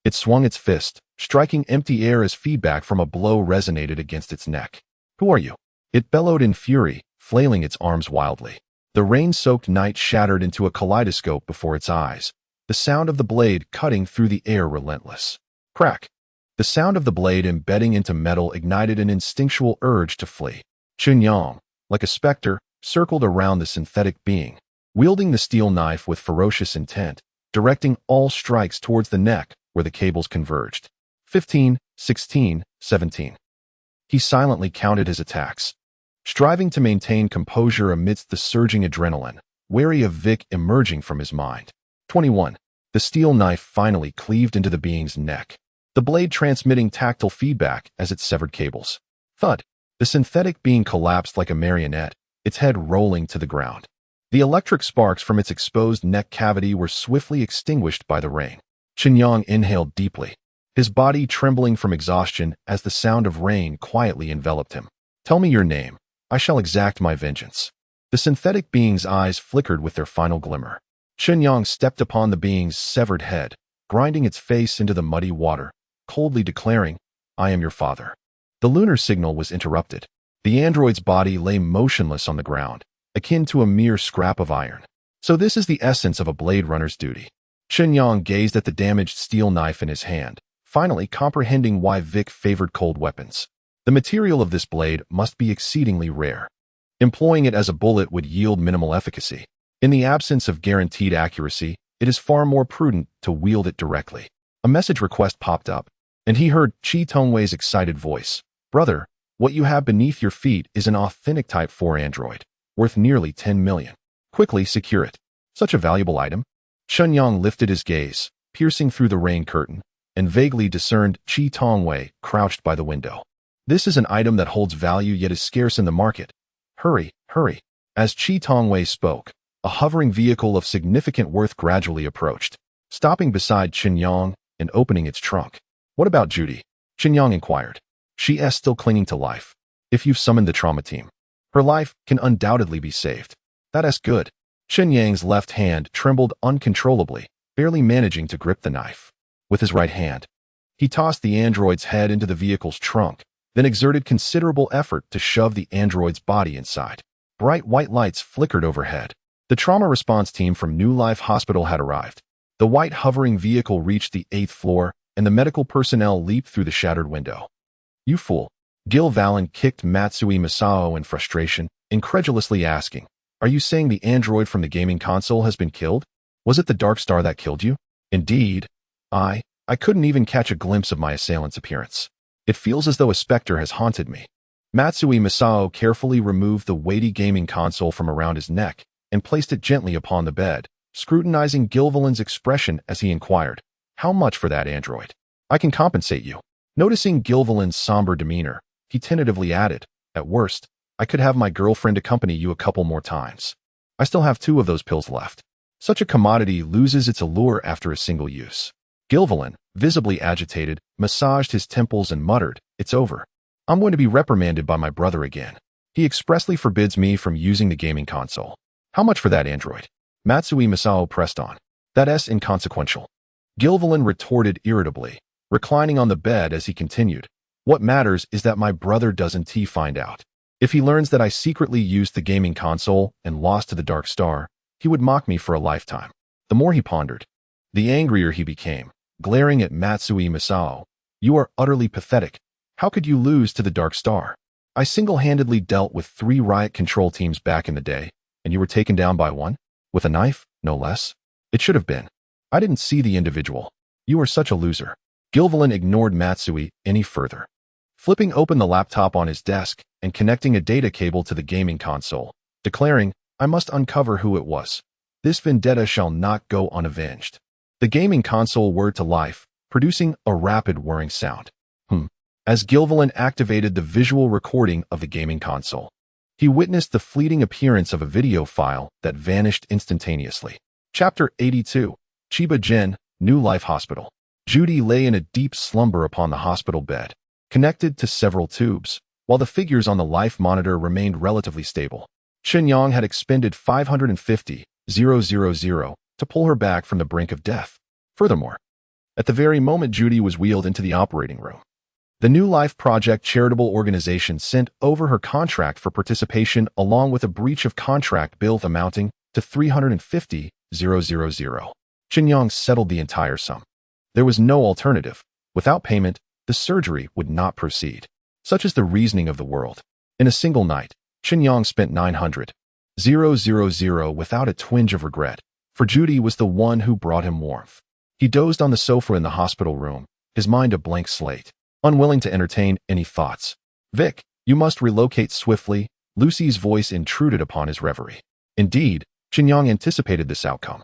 it swung its fist, striking empty air as feedback from a blow resonated against its neck. "Who are you?" It bellowed in fury, flailing its arms wildly. The rain-soaked night shattered into a kaleidoscope before its eyes, the sound of the blade cutting through the air relentless. Crack! The sound of the blade embedding into metal ignited an instinctual urge to flee. Chen Yang, like a specter, circled around the synthetic being, wielding the steel knife with ferocious intent, directing all strikes towards the neck where the cables converged. 15, 16, 17. He silently counted his attacks, striving to maintain composure amidst the surging adrenaline, wary of Vic emerging from his mind. 21. The steel knife finally cleaved into the being's neck, the blade transmitting tactile feedback as it severed cables. Thud! The synthetic being collapsed like a marionette, its head rolling to the ground. The electric sparks from its exposed neck cavity were swiftly extinguished by the rain. Chen Yang inhaled deeply, his body trembling from exhaustion as the sound of rain quietly enveloped him. "Tell me your name. I shall exact my vengeance." The synthetic being's eyes flickered with their final glimmer. Chen Yang stepped upon the being's severed head, grinding its face into the muddy water, coldly declaring, "I am your father." The lunar signal was interrupted. The android's body lay motionless on the ground, akin to a mere scrap of iron. So this is the essence of a Blade Runner's duty. Chen Yang gazed at the damaged steel knife in his hand, finally comprehending why Vic favored cold weapons. The material of this blade must be exceedingly rare. Employing it as a bullet would yield minimal efficacy. In the absence of guaranteed accuracy, it is far more prudent to wield it directly. A message request popped up, and he heard Chi Tongwei's excited voice. Brother, what you have beneath your feet is an authentic Type 4 android, worth nearly 10 million. Quickly secure it. Such a valuable item? Chen Yang lifted his gaze, piercing through the rain curtain, and vaguely discerned Chi Tongwei crouched by the window. This is an item that holds value yet is scarce in the market. Hurry, hurry. As Chi Tongwei spoke, a hovering vehicle of significant worth gradually approached, stopping beside Chen Yang and opening its trunk. What about Judy? Chen Yang inquired. She is still clinging to life. If you've summoned the trauma team, her life can undoubtedly be saved. That is good. Chen Yang's left hand trembled uncontrollably, barely managing to grip the knife. With his right hand, he tossed the android's head into the vehicle's trunk, then exerted considerable effort to shove the android's body inside. Bright white lights flickered overhead. The trauma response team from New Life Hospital had arrived. The white hovering vehicle reached the 8th floor, and the medical personnel leaped through the shattered window. You fool. Gil Valen kicked Matsui Masao in frustration, incredulously asking, Are you saying the android from the gaming console has been killed? Was it the Dark Star that killed you? Indeed. I couldn't even catch a glimpse of my assailant's appearance. It feels as though a specter has haunted me. Matsui Masao carefully removed the weighty gaming console from around his neck and placed it gently upon the bed, scrutinizing Gilvalin's expression as he inquired, How much for that android? I can compensate you. Noticing Gilvalin's somber demeanor, he tentatively added, At worst, I could have my girlfriend accompany you a couple more times. I still have 2 of those pills left. Such a commodity loses its allure after a single use. Gilvalin, visibly agitated, massaged his temples and muttered, It's over. I'm going to be reprimanded by my brother again. He expressly forbids me from using the gaming console. How much for that android? Matsui Masao pressed on. That's inconsequential. Gilvalin retorted irritably, reclining on the bed as he continued. What matters is that my brother doesn't find out. If he learns that I secretly used the gaming console and lost to the Dark Star, he would mock me for a lifetime. The more he pondered, the angrier he became, glaring at Matsui Masao. You are utterly pathetic. How could you lose to the Dark Star? I single-handedly dealt with 3 riot control teams back in the day, and you were taken down by 1? With a knife, no less? It should have been. I didn't see the individual. You are such a loser. Gilvalin ignored Matsui any further. Flipping open the laptop on his desk and connecting a data cable to the gaming console, declaring, I must uncover who it was. This vendetta shall not go unavenged. The gaming console whirred to life, producing a rapid whirring sound. As Gilvalin activated the visual recording of the gaming console, he witnessed the fleeting appearance of a video file that vanished instantaneously. Chapter 82. Chiba Gen, New Life Hospital. Judy lay in a deep slumber upon the hospital bed, connected to several tubes, while the figures on the life monitor remained relatively stable. Chen Yang had expended 550,000 to pull her back from the brink of death. Furthermore, at the very moment Judy was wheeled into the operating room, the New Life Project charitable organization sent over her contract for participation along with a breach of contract bill amounting to 350,000. Chen Yang settled the entire sum. There was no alternative. Without payment, the surgery would not proceed. Such is the reasoning of the world. In a single night, Chen Yang spent 900,000 without a twinge of regret, for Judy was the one who brought him warmth. He dozed on the sofa in the hospital room, his mind a blank slate, unwilling to entertain any thoughts. Vic, you must relocate swiftly. Lucy's voice intruded upon his reverie. Indeed, Chen Yang anticipated this outcome.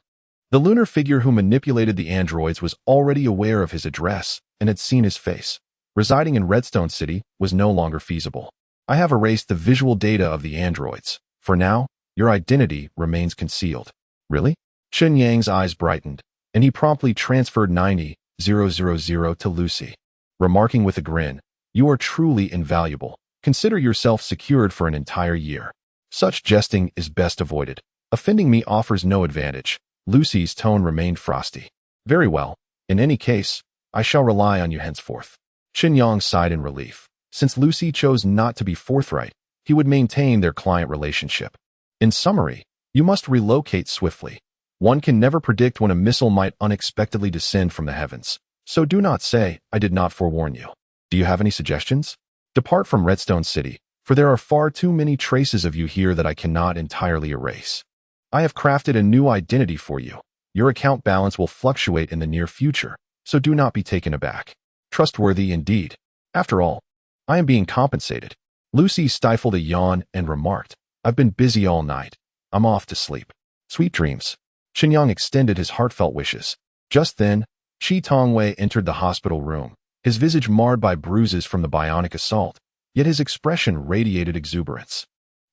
The lunar figure who manipulated the androids was already aware of his address and had seen his face. Residing in Redstone City was no longer feasible. I have erased the visual data of the androids. For now, your identity remains concealed. Really? Chen Yang's eyes brightened, and he promptly transferred 90,000 to Lucy, remarking with a grin, You are truly invaluable. Consider yourself secured for an entire year. Such jesting is best avoided. Offending me offers no advantage. Lucy's tone remained frosty. Very well. In any case, I shall rely on you henceforth. Chen Yang sighed in relief. Since Lucy chose not to be forthright, he would maintain their client relationship. In summary, you must relocate swiftly. One can never predict when a missile might unexpectedly descend from the heavens. So do not say, I did not forewarn you. Do you have any suggestions? Depart from Redstone City, for there are far too many traces of you here that I cannot entirely erase. I have crafted a new identity for you. Your account balance will fluctuate in the near future, so do not be taken aback. Trustworthy indeed. After all, I am being compensated. Lucy stifled a yawn and remarked, I've been busy all night. I'm off to sleep. Sweet dreams. Chen Yang extended his heartfelt wishes. Just then, Chi Tongwei entered the hospital room, his visage marred by bruises from the bionic assault, yet his expression radiated exuberance.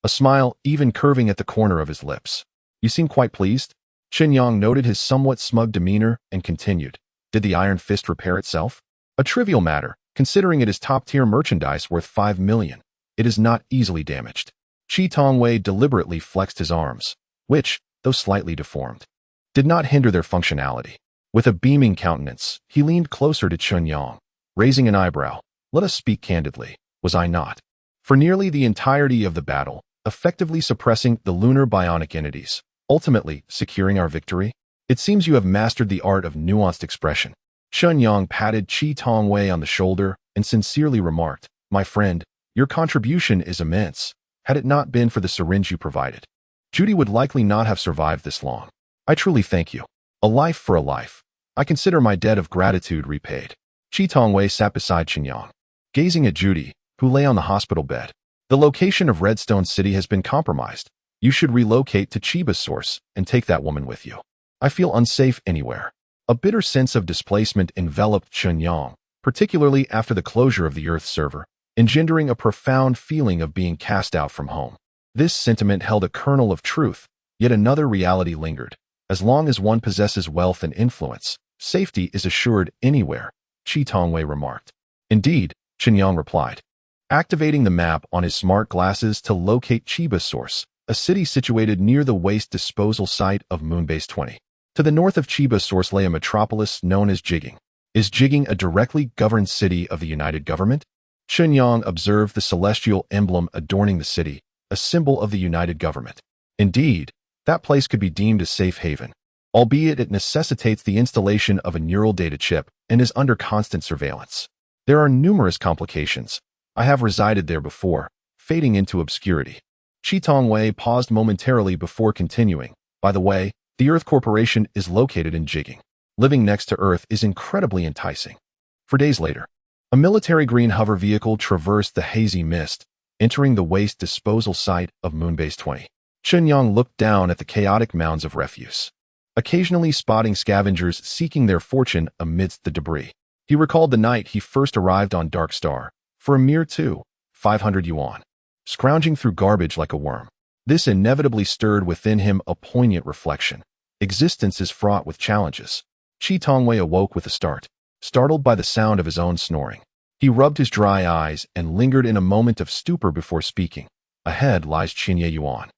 A smile even curving at the corner of his lips. You seem quite pleased? Chen Yang noted his somewhat smug demeanor and continued. Did the Iron Fist repair itself? A trivial matter, considering it is top-tier merchandise worth 5 million. It is not easily damaged. Chi Tongwei deliberately flexed his arms, which, though slightly deformed, did not hinder their functionality. With a beaming countenance, he leaned closer to Chen Yang, raising an eyebrow. Let us speak candidly, was I not? For nearly the entirety of the battle, effectively suppressing the lunar bionic entities, ultimately securing our victory? It seems you have mastered the art of nuanced expression. Chen Yang patted Chi Tongwei on the shoulder and sincerely remarked, My friend, your contribution is immense. Had it not been for the syringe you provided, Judy would likely not have survived this long. I truly thank you. A life for a life. I consider my debt of gratitude repaid. Chi Tongwei sat beside Chen Yang, gazing at Judy, who lay on the hospital bed. The location of Redstone City has been compromised. You should relocate to Chiba's source and take that woman with you. I feel unsafe anywhere. A bitter sense of displacement enveloped Chen Yang, particularly after the closure of the Earth server, engendering a profound feeling of being cast out from home. This sentiment held a kernel of truth, yet another reality lingered. As long as one possesses wealth and influence, safety is assured anywhere, Chi Tongwei remarked. Indeed, Chen Yang replied, activating the map on his smart glasses to locate Chiba's source, a city situated near the waste disposal site of Moonbase 20. To the north of Chiba's source lay a metropolis known as Jigging. Is Jigging a directly governed city of the United Government? Chen Yang observed the celestial emblem adorning the city, a symbol of the United Government. Indeed, that place could be deemed a safe haven, albeit it necessitates the installation of a neural data chip and is under constant surveillance. There are numerous complications. I have resided there before, fading into obscurity. Chi Tongwei paused momentarily before continuing. By the way, the Earth Corporation is located in Jigging. Living next to Earth is incredibly enticing. For days later, a military green hover vehicle traversed the hazy mist, entering the waste disposal site of Moonbase 20. Chen Yang looked down at the chaotic mounds of refuse, occasionally spotting scavengers seeking their fortune amidst the debris. He recalled the night he first arrived on Dark Star, for a mere 500 yuan, scrounging through garbage like a worm. This inevitably stirred within him a poignant reflection. Existence is fraught with challenges. Chi Tongwei awoke with a start, startled by the sound of his own snoring. He rubbed his dry eyes and lingered in a moment of stupor before speaking. Ahead lies Yuan,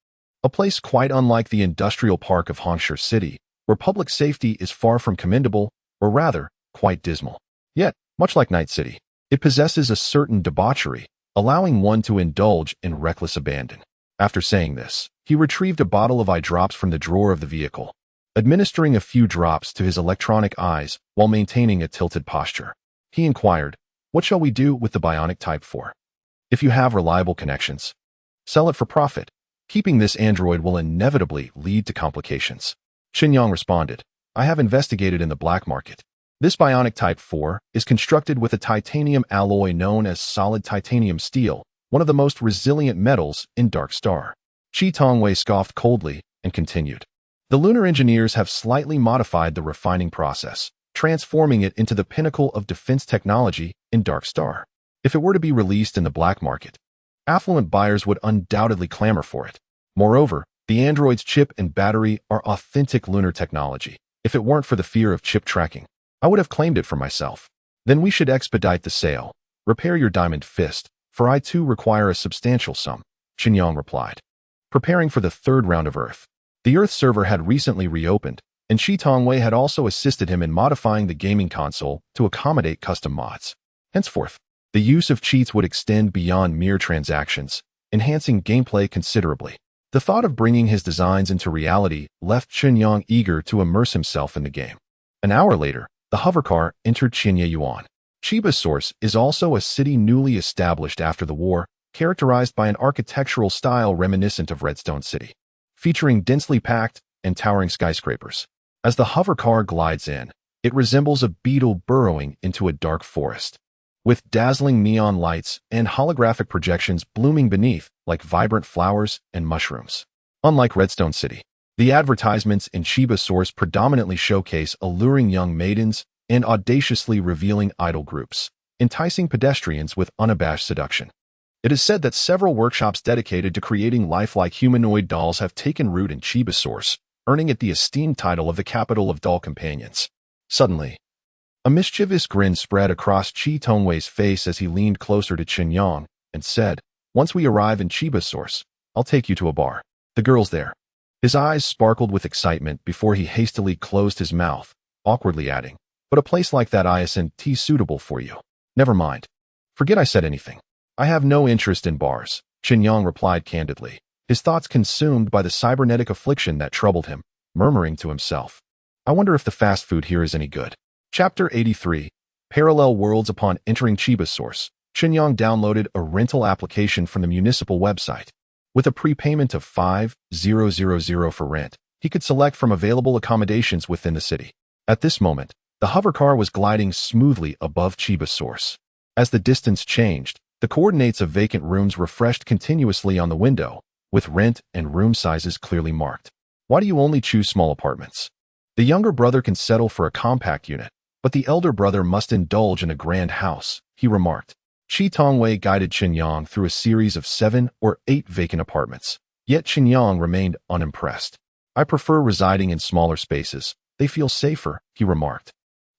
a place quite unlike the industrial park of Hangzhou City, where public safety is far from commendable, or rather, quite dismal. Yet, much like Night City, it possesses a certain debauchery, allowing one to indulge in reckless abandon. After saying this, he retrieved a bottle of eye drops from the drawer of the vehicle, administering a few drops to his electronic eyes while maintaining a tilted posture. He inquired, What shall we do with the bionic Type 4? If you have reliable connections, sell it for profit. Keeping this android will inevitably lead to complications. Chen Yang responded, I have investigated in the black market. This bionic Type 4 is constructed with a titanium alloy known as solid titanium steel, one of the most resilient metals in Dark Star. Chi Tongwei scoffed coldly and continued. The lunar engineers have slightly modified the refining process, transforming it into the pinnacle of defense technology in Dark Star. If it were to be released in the black market, affluent buyers would undoubtedly clamor for it. Moreover, the android's chip and battery are authentic lunar technology. If it weren't for the fear of chip tracking, I would have claimed it for myself. Then we should expedite the sale. Repair your diamond fist, for I too require a substantial sum, Chen Yang replied. Preparing for the third round of Earth. The Earth server had recently reopened, and Chi Tongwei had also assisted him in modifying the gaming console to accommodate custom mods. Henceforth, the use of cheats would extend beyond mere transactions, enhancing gameplay considerably. The thought of bringing his designs into reality left Chen Yang eager to immerse himself in the game. An hour later, the hovercar entered Yuan. Chiba's source is also a city newly established after the war, characterized by an architectural style reminiscent of Redstone City, featuring densely packed and towering skyscrapers. As the hovercar glides in, It resembles a beetle burrowing into a dark forest, with dazzling neon lights and holographic projections blooming beneath like vibrant flowers and mushrooms. Unlike Redstone City, the advertisements in Chiba Source predominantly showcase alluring young maidens and audaciously revealing idol groups, enticing pedestrians with unabashed seduction. It is said that several workshops dedicated to creating lifelike humanoid dolls have taken root in Chiba Source, earning it the esteemed title of the capital of doll companions. Suddenly, a mischievous grin spread across Chi Tongwei's face as he leaned closer to Chen Yang and said, "Once we arrive in Chiba Source, I'll take you to a bar. The girl's there." His eyes sparkled with excitement before he hastily closed his mouth, awkwardly adding, "But a place like that isn't suitable for you." "Never mind. Forget I said anything. I have no interest in bars," Chen Yang replied candidly, his thoughts consumed by the cybernetic affliction that troubled him, murmuring to himself, "I wonder if the fast food here is any good." Chapter 83, Parallel Worlds. Upon entering Chiba Source, Chen Yang downloaded a rental application from the municipal website. With a prepayment of 5,000 for rent, he could select from available accommodations within the city. At this moment, the hovercar was gliding smoothly above Chiba Source. As the distance changed, the coordinates of vacant rooms refreshed continuously on the window, with rent and room sizes clearly marked. "Why do you only choose small apartments? The younger brother can settle for a compact unit, but the elder brother must indulge in a grand house," he remarked. Chi Tongwei guided Chen Yang through a series of 7 or 8 vacant apartments, yet Chen Yang remained unimpressed. "I prefer residing in smaller spaces. They feel safer," he remarked.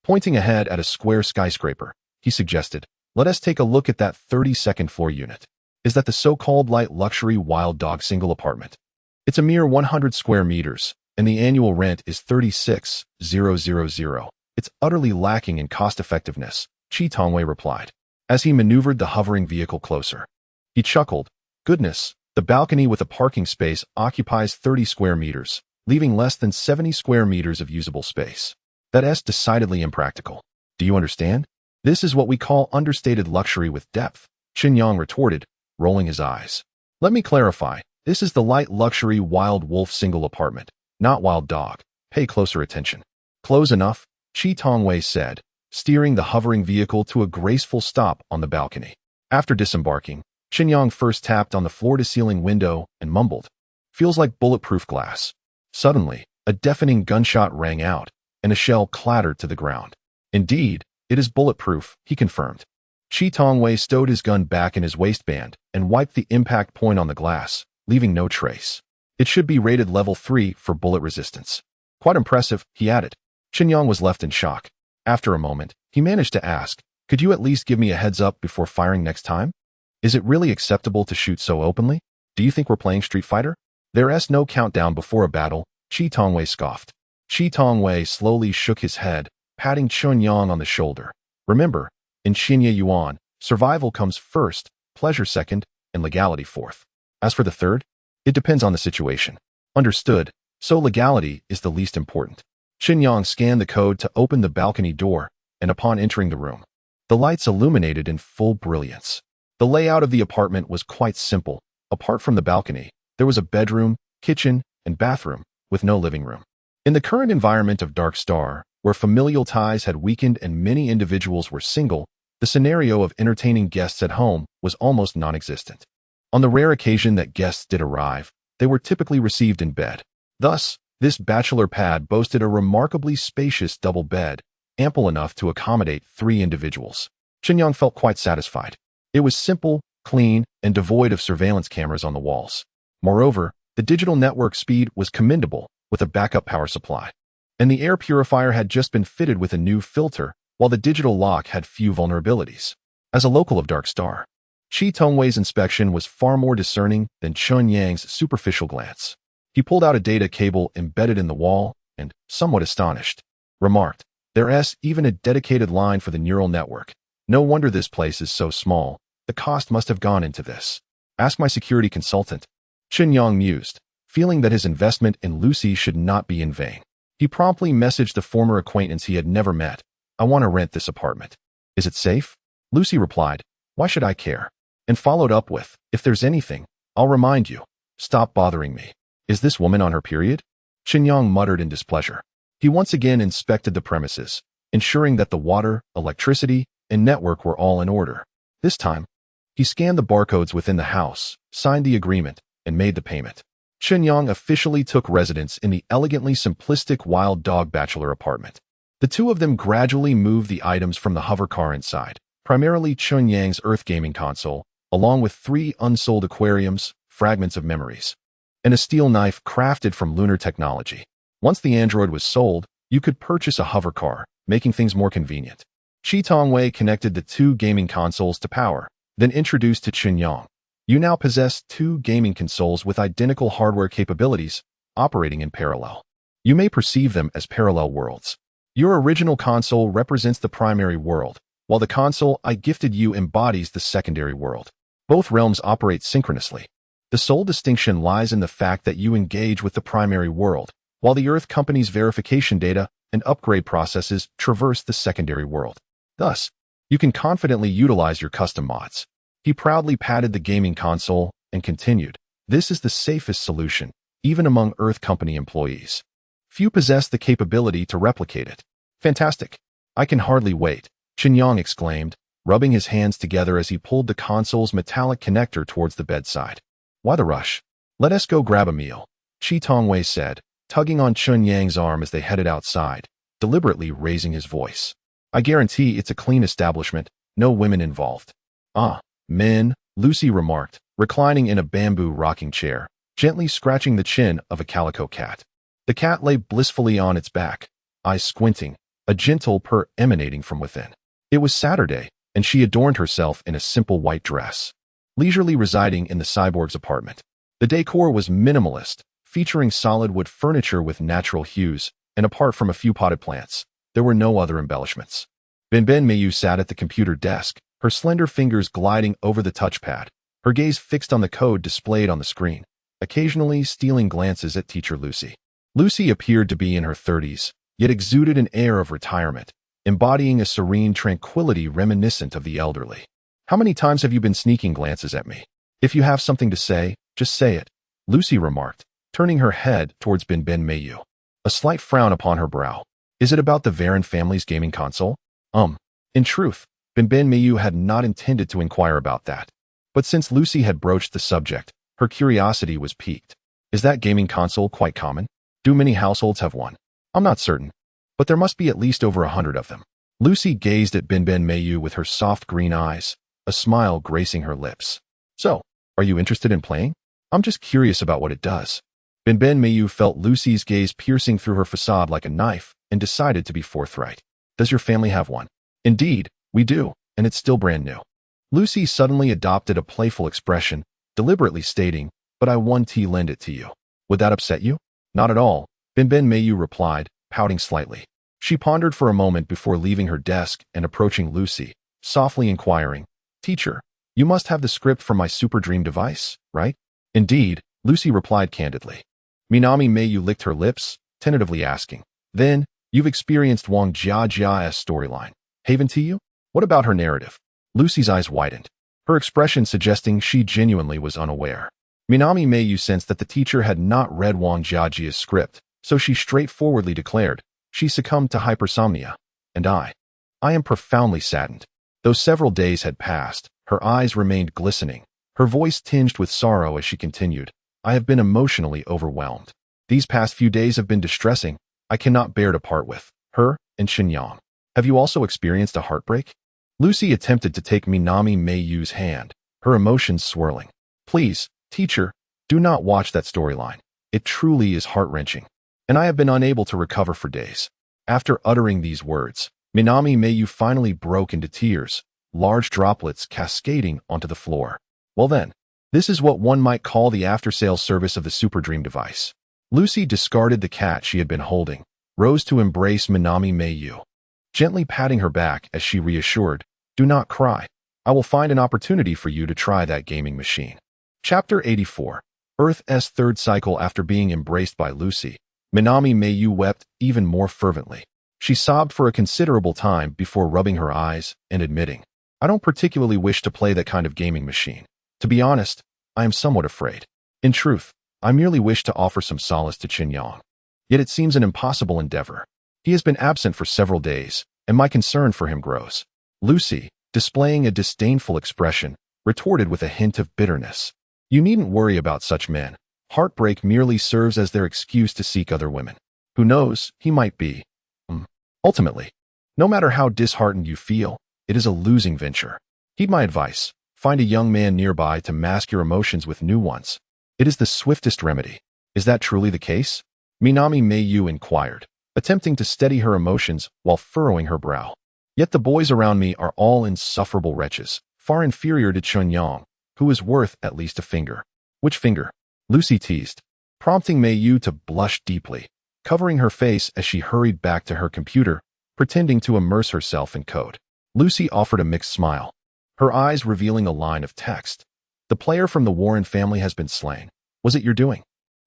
Pointing ahead at a square skyscraper, he suggested, "Let us take a look at that 32nd floor unit. Is that the so-called light luxury wild dog single apartment? It's a mere 100 square meters, and the annual rent is 36,000. It's utterly lacking in cost-effectiveness," Chi Tongwei replied, as he maneuvered the hovering vehicle closer. He chuckled, "Goodness, the balcony with a parking space occupies 30 square meters, leaving less than 70 square meters of usable space. That's decidedly impractical. Do you understand? This is what we call understated luxury with depth," Chen Yang retorted, rolling his eyes. "Let me clarify. This is the light luxury wild wolf single apartment, not wild dog. Pay closer attention." "Close enough," Chi Tongwei said, steering the hovering vehicle to a graceful stop on the balcony. After disembarking, Chen Yang first tapped on the floor-to-ceiling window and mumbled, "Feels like bulletproof glass." Suddenly, a deafening gunshot rang out, and a shell clattered to the ground. "Indeed, it is bulletproof," he confirmed. Chi Tongwei stowed his gun back in his waistband and wiped the impact point on the glass, leaving no trace. "It should be rated level 3 for bullet resistance." "Quite impressive," he added. Chen Yang was left in shock. After a moment, he managed to ask, "Could you at least give me a heads up before firing next time? Is it really acceptable to shoot so openly? Do you think we're playing Street Fighter?" "There's no countdown before a battle," Chi Tongwei scoffed. Chi Tongwei slowly shook his head, patting Chen Yang on the shoulder. "Remember, in Xinya Yuan, survival comes first, pleasure second, and legality fourth. As for the third, it depends on the situation." "Understood, so legality is the least important." Chen Yang scanned the code to open the balcony door, and upon entering the room, the lights illuminated in full brilliance. The layout of the apartment was quite simple. Apart from the balcony, there was a bedroom, kitchen, and bathroom, with no living room. In the current environment of Dark Star, where familial ties had weakened and many individuals were single, the scenario of entertaining guests at home was almost non-existent. On the rare occasion that guests did arrive, they were typically received in bed. Thus, this bachelor pad boasted a remarkably spacious double bed, ample enough to accommodate 3 individuals. Chen Yang felt quite satisfied. It was simple, clean, and devoid of surveillance cameras on the walls. Moreover, the digital network speed was commendable, with a backup power supply. And the air purifier had just been fitted with a new filter, while the digital lock had few vulnerabilities. As a local of Dark Star, Chi Tongwei's inspection was far more discerning than Chen Yang's superficial glance. He pulled out a data cable embedded in the wall and, somewhat astonished, remarked, "There's even a dedicated line for the neural network. No wonder this place is so small. The cost must have gone into this. Ask my security consultant." Chen Yang mused, feeling that his investment in Lucy should not be in vain. He promptly messaged the former acquaintance he had never met. "I want to rent this apartment. Is it safe?" Lucy replied, "Why should I care?" And followed up with, "If there's anything, I'll remind you. Stop bothering me." "Is this woman on her period?" Chen Yang muttered in displeasure. He once again inspected the premises, ensuring that the water, electricity, and network were all in order. This time, he scanned the barcodes within the house, signed the agreement, and made the payment. Chen Yang officially took residence in the elegantly simplistic wild dog bachelor apartment. The two of them gradually moved the items from the hover car inside, primarily Chen Yang's Earth gaming console, along with 3 unsold aquariums, fragments of memories, and a steel knife crafted from lunar technology. Once the android was sold, you could purchase a hover car, making things more convenient. Chi Tongwei connected the 2 gaming consoles to power, then introduced to Chen Yang. You now possess 2 gaming consoles with identical hardware capabilities, operating in parallel. You may perceive them as parallel worlds. Your original console represents the primary world, while the console I gifted you embodies the secondary world. Both realms operate synchronously. The sole distinction lies in the fact that you engage with the primary world, while the Earth Company's verification data and upgrade processes traverse the secondary world. Thus, you can confidently utilize your custom mods. He proudly patted the gaming console and continued, "This is the safest solution, even among Earth Company employees. Few possess the capability to replicate it." "Fantastic. I can hardly wait," Chen Yang exclaimed, rubbing his hands together as he pulled the console's metallic connector towards the bedside. "Why the rush? Let us go grab a meal," Chi Tongwei said, tugging on Chen Yang's arm as they headed outside, deliberately raising his voice. "I guarantee it's a clean establishment, no women involved." "Ah, men," Lucy remarked, reclining in a bamboo rocking chair, gently scratching the chin of a calico cat. The cat lay blissfully on its back, eyes squinting, a gentle purr emanating from within. It was Saturday, and she adorned herself in a simple white dress, leisurely residing in the cyborg's apartment. The decor was minimalist, featuring solid wood furniture with natural hues, and apart from a few potted plants, there were no other embellishments. Ben Mayu sat at the computer desk, her slender fingers gliding over the touchpad, her gaze fixed on the code displayed on the screen, occasionally stealing glances at teacher Lucy. Lucy appeared to be in her 30s, yet exuded an air of retirement, embodying a serene tranquility reminiscent of the elderly. "How many times have you been sneaking glances at me? If you have something to say, just say it," Lucy remarked, turning her head towards Ben Mayu, a slight frown upon her brow. "Is it about the Varon family's gaming console?" In truth, Ben Mayu had not intended to inquire about that. But since Lucy had broached the subject, her curiosity was piqued. "Is that gaming console quite common? Do many households have one?" "I'm not certain, but there must be at least over 100 of them." Lucy gazed at Ben Mayu with her soft green eyes, a smile gracing her lips. "So, are you interested in playing? I'm just curious about what it does." Ben Mayu felt Lucy's gaze piercing through her facade like a knife and decided to be forthright. "Does your family have one?" "Indeed, we do, and it's still brand new." Lucy suddenly adopted a playful expression, deliberately stating, "But I want to lend it to you. Would that upset you?" "Not at all," Ben Mayu replied, pouting slightly. She pondered for a moment before leaving her desk and approaching Lucy, softly inquiring, "Teacher, you must have the script for my Super Dream device, right?" "Indeed," Lucy replied candidly. Minami Mayu licked her lips, tentatively asking, "Then, you've experienced Wang Jiajia's storyline. Haven to you? What about her narrative?" Lucy's eyes widened, her expression suggesting she genuinely was unaware. Minami Mayu sensed that the teacher had not read Wang Jiajia's script, so she straightforwardly declared, "She succumbed to hypersomnia, and I am profoundly saddened." Though several days had passed, her eyes remained glistening, her voice tinged with sorrow as she continued, "I have been emotionally overwhelmed. These past few days have been distressing. I cannot bear to part with her and Chen Yang. Have you also experienced a heartbreak?" Lucy attempted to take Minami Mayu's hand, her emotions swirling. "Please, teacher, do not watch that storyline. It truly is heart-wrenching, and I have been unable to recover for days." After uttering these words, Minami Mayu finally broke into tears, large droplets cascading onto the floor. "Well then, this is what one might call the after-sales service of the Super Dream device." Lucy discarded the cat she had been holding, rose to embrace Minami Mayu, gently patting her back as she reassured, "Do not cry. I will find an opportunity for you to try that gaming machine." Chapter 84. Earth's third cycle. After being embraced by Lucy, Minami Mayu wept even more fervently. She sobbed for a considerable time before rubbing her eyes and admitting, "I don't particularly wish to play that kind of gaming machine. To be honest, I am somewhat afraid. In truth, I merely wish to offer some solace to Chen Yang. Yet it seems an impossible endeavor. He has been absent for several days, and my concern for him grows. Lucy, displaying a disdainful expression, retorted with a hint of bitterness. You needn't worry about such men. Heartbreak merely serves as their excuse to seek other women. Who knows, he might be. Ultimately, no matter how disheartened you feel, it is a losing venture. Heed my advice. Find a young man nearby to mask your emotions with new ones. It is the swiftest remedy. Is that truly the case? Minami Meiyu inquired, attempting to steady her emotions while furrowing her brow. Yet the boys around me are all insufferable wretches, far inferior to Chen Yang, who is worth at least a finger. Which finger? Lucy teased, prompting Meiyu to blush deeply, covering her face as she hurried back to her computer, pretending to immerse herself in code. Lucy offered a mixed smile, her eyes revealing a line of text. The player from the Warren family has been slain. Was it your doing?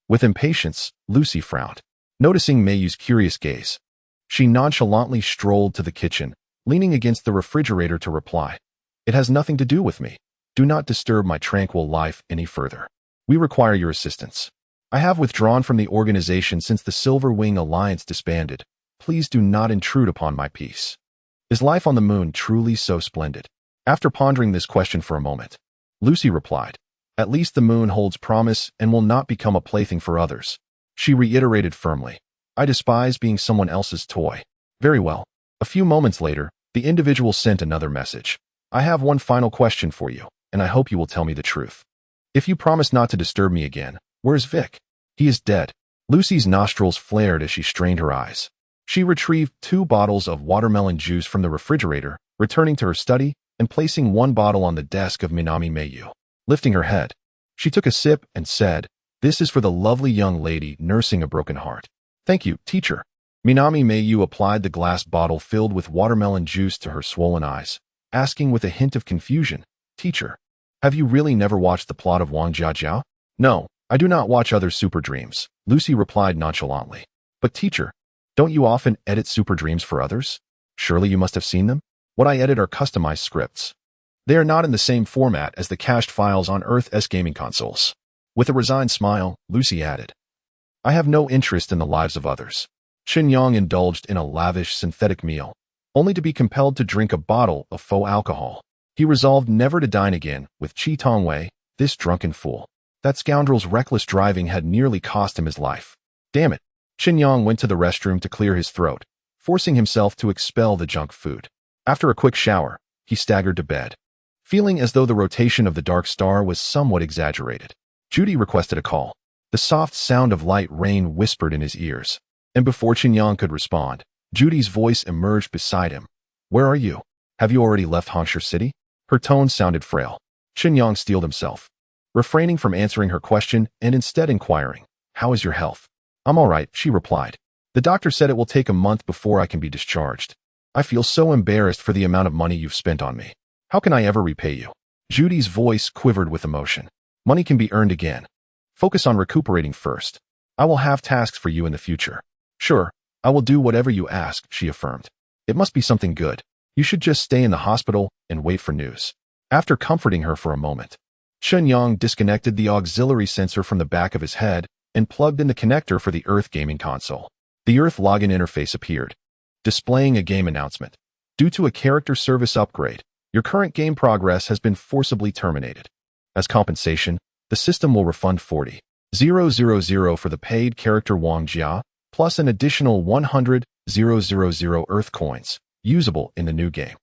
With impatience, Lucy frowned, noticing Meiyu's curious gaze. She nonchalantly strolled to the kitchen, leaning against the refrigerator to reply. It has nothing to do with me. Do not disturb my tranquil life any further. We require your assistance. I have withdrawn from the organization since the Silver Wing Alliance disbanded. Please do not intrude upon my peace. Is life on the moon truly so splendid? After pondering this question for a moment, Lucy replied, at least the moon holds promise and will not become a plaything for others. She reiterated firmly, I despise being someone else's toy. Very well. A few moments later, the individual sent another message. I have one final question for you, and I hope you will tell me the truth. If you promise not to disturb me again, where's Vic? He is dead. Lucy's nostrils flared as she strained her eyes. She retrieved 2 bottles of watermelon juice from the refrigerator, returning to her study and placing 1 bottle on the desk of Minami Meiyu. Lifting her head, she took a sip and said, This is for the lovely young lady nursing a broken heart. Thank you, teacher. Minami Meiyu applied the glass bottle filled with watermelon juice to her swollen eyes, asking with a hint of confusion, Teacher, have you really never watched the plot of Wang Jiajiao? No, I do not watch other super dreams, Lucy replied nonchalantly. But teacher, don't you often edit super dreams for others? Surely you must have seen them? What I edit are customized scripts. They are not in the same format as the cached files on Earth's gaming consoles. With a resigned smile, Lucy added, I have no interest in the lives of others. Chen Yang indulged in a lavish synthetic meal, only to be compelled to drink a bottle of faux alcohol. He resolved never to dine again with Chi Tongwei, this drunken fool. That scoundrel's reckless driving had nearly cost him his life. Damn it. Chen Yang went to the restroom to clear his throat, forcing himself to expel the junk food. After a quick shower, he staggered to bed, feeling as though the rotation of the dark star was somewhat exaggerated. Judy requested a call. The soft sound of light rain whispered in his ears, and before Chen Yang could respond, Judy's voice emerged beside him. Where are you? Have you already left Hangzhou City? Her tone sounded frail. Chen Yang steeled himself, refraining from answering her question and instead inquiring, How is your health? I'm all right, she replied. The doctor said it will take a month before I can be discharged. I feel so embarrassed for the amount of money you've spent on me. How can I ever repay you? Judy's voice quivered with emotion. Money can be earned again. Focus on recuperating first. I will have tasks for you in the future. Sure, I will do whatever you ask, she affirmed. It must be something good. You should just stay in the hospital and wait for news. After comforting her for a moment, Chen Yang disconnected the auxiliary sensor from the back of his head and plugged in the connector for the Earth gaming console. The Earth login interface appeared, displaying a game announcement. Due to a character service upgrade, your current game progress has been forcibly terminated. As compensation, the system will refund 40,000 for the paid character Wang Jia, plus an additional 100,000 Earth coins, usable in the new game.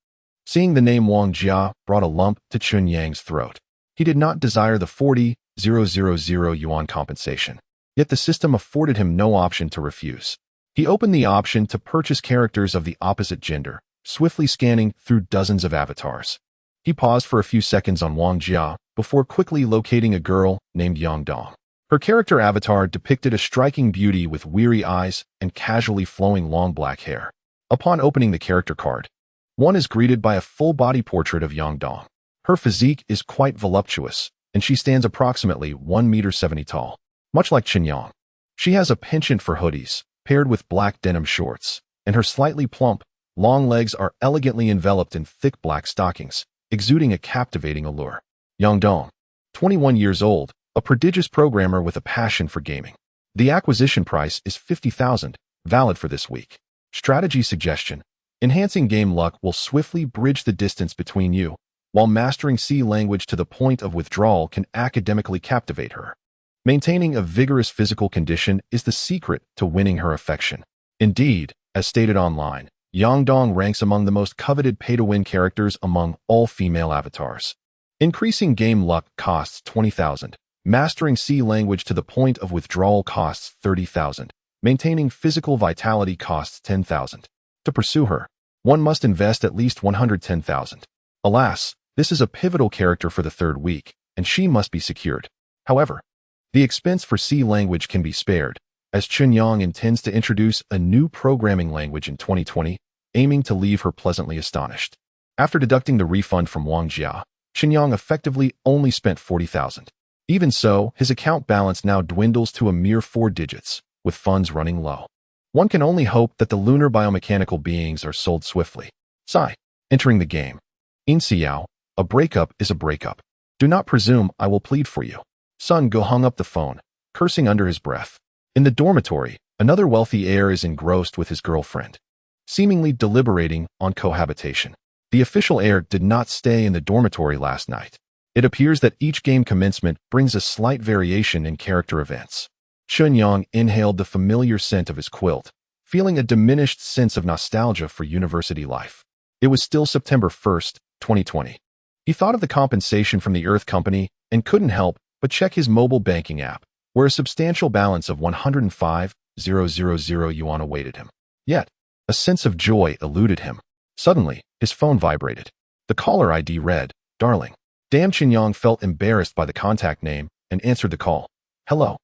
Seeing the name Wang Jia brought a lump to Chen Yang's throat. He did not desire the 40,000 yuan compensation, yet the system afforded him no option to refuse. He opened the option to purchase characters of the opposite gender, swiftly scanning through dozens of avatars. He paused for a few seconds on Wang Jia before quickly locating a girl named Yang Dong. Her character avatar depicted a striking beauty with weary eyes and casually flowing long black hair. Upon opening the character card, one is greeted by a full-body portrait of Yang Dong. Her physique is quite voluptuous, and she stands approximately 1.70 meters tall. Much like Chen Yang, she has a penchant for hoodies, paired with black denim shorts, and her slightly plump, long legs are elegantly enveloped in thick black stockings, exuding a captivating allure. Yang Dong, 21 years old, a prodigious programmer with a passion for gaming. The acquisition price is 50,000, valid for this week. Strategy suggestion. Enhancing game luck will swiftly bridge the distance between you, while mastering C language to the point of withdrawal can academically captivate her. Maintaining a vigorous physical condition is the secret to winning her affection. Indeed, as stated online, Yang Dong ranks among the most coveted pay-to-win characters among all female avatars. Increasing game luck costs 20,000. Mastering C language to the point of withdrawal costs 30,000. Maintaining physical vitality costs 10,000. To pursue her, one must invest at least 110,000. Alas, this is a pivotal character for the third week, and she must be secured. However, the expense for C language can be spared, as Chen Yang intends to introduce a new programming language in 2020, aiming to leave her pleasantly astonished. After deducting the refund from Wang Jia, Chen Yang effectively only spent 40,000. Even so, his account balance now dwindles to a mere 4 digits, with funds running low. One can only hope that the lunar biomechanical beings are sold swiftly. Sigh. Entering the game. In Xiao, a breakup is a breakup. Do not presume I will plead for you. Sun Go hung up the phone, cursing under his breath. In the dormitory, another wealthy heir is engrossed with his girlfriend, seemingly deliberating on cohabitation. The official heir did not stay in the dormitory last night. It appears that each game commencement brings a slight variation in character events. Chen Yang inhaled the familiar scent of his quilt, feeling a diminished sense of nostalgia for university life. It was still September 1st, 2020. He thought of the compensation from the Earth Company and couldn't help but check his mobile banking app, where a substantial balance of 105,000 yuan awaited him. Yet, a sense of joy eluded him. Suddenly, his phone vibrated. The caller ID read, "Darling." Damn, Chen Yang felt embarrassed by the contact name and answered the call. "Hello.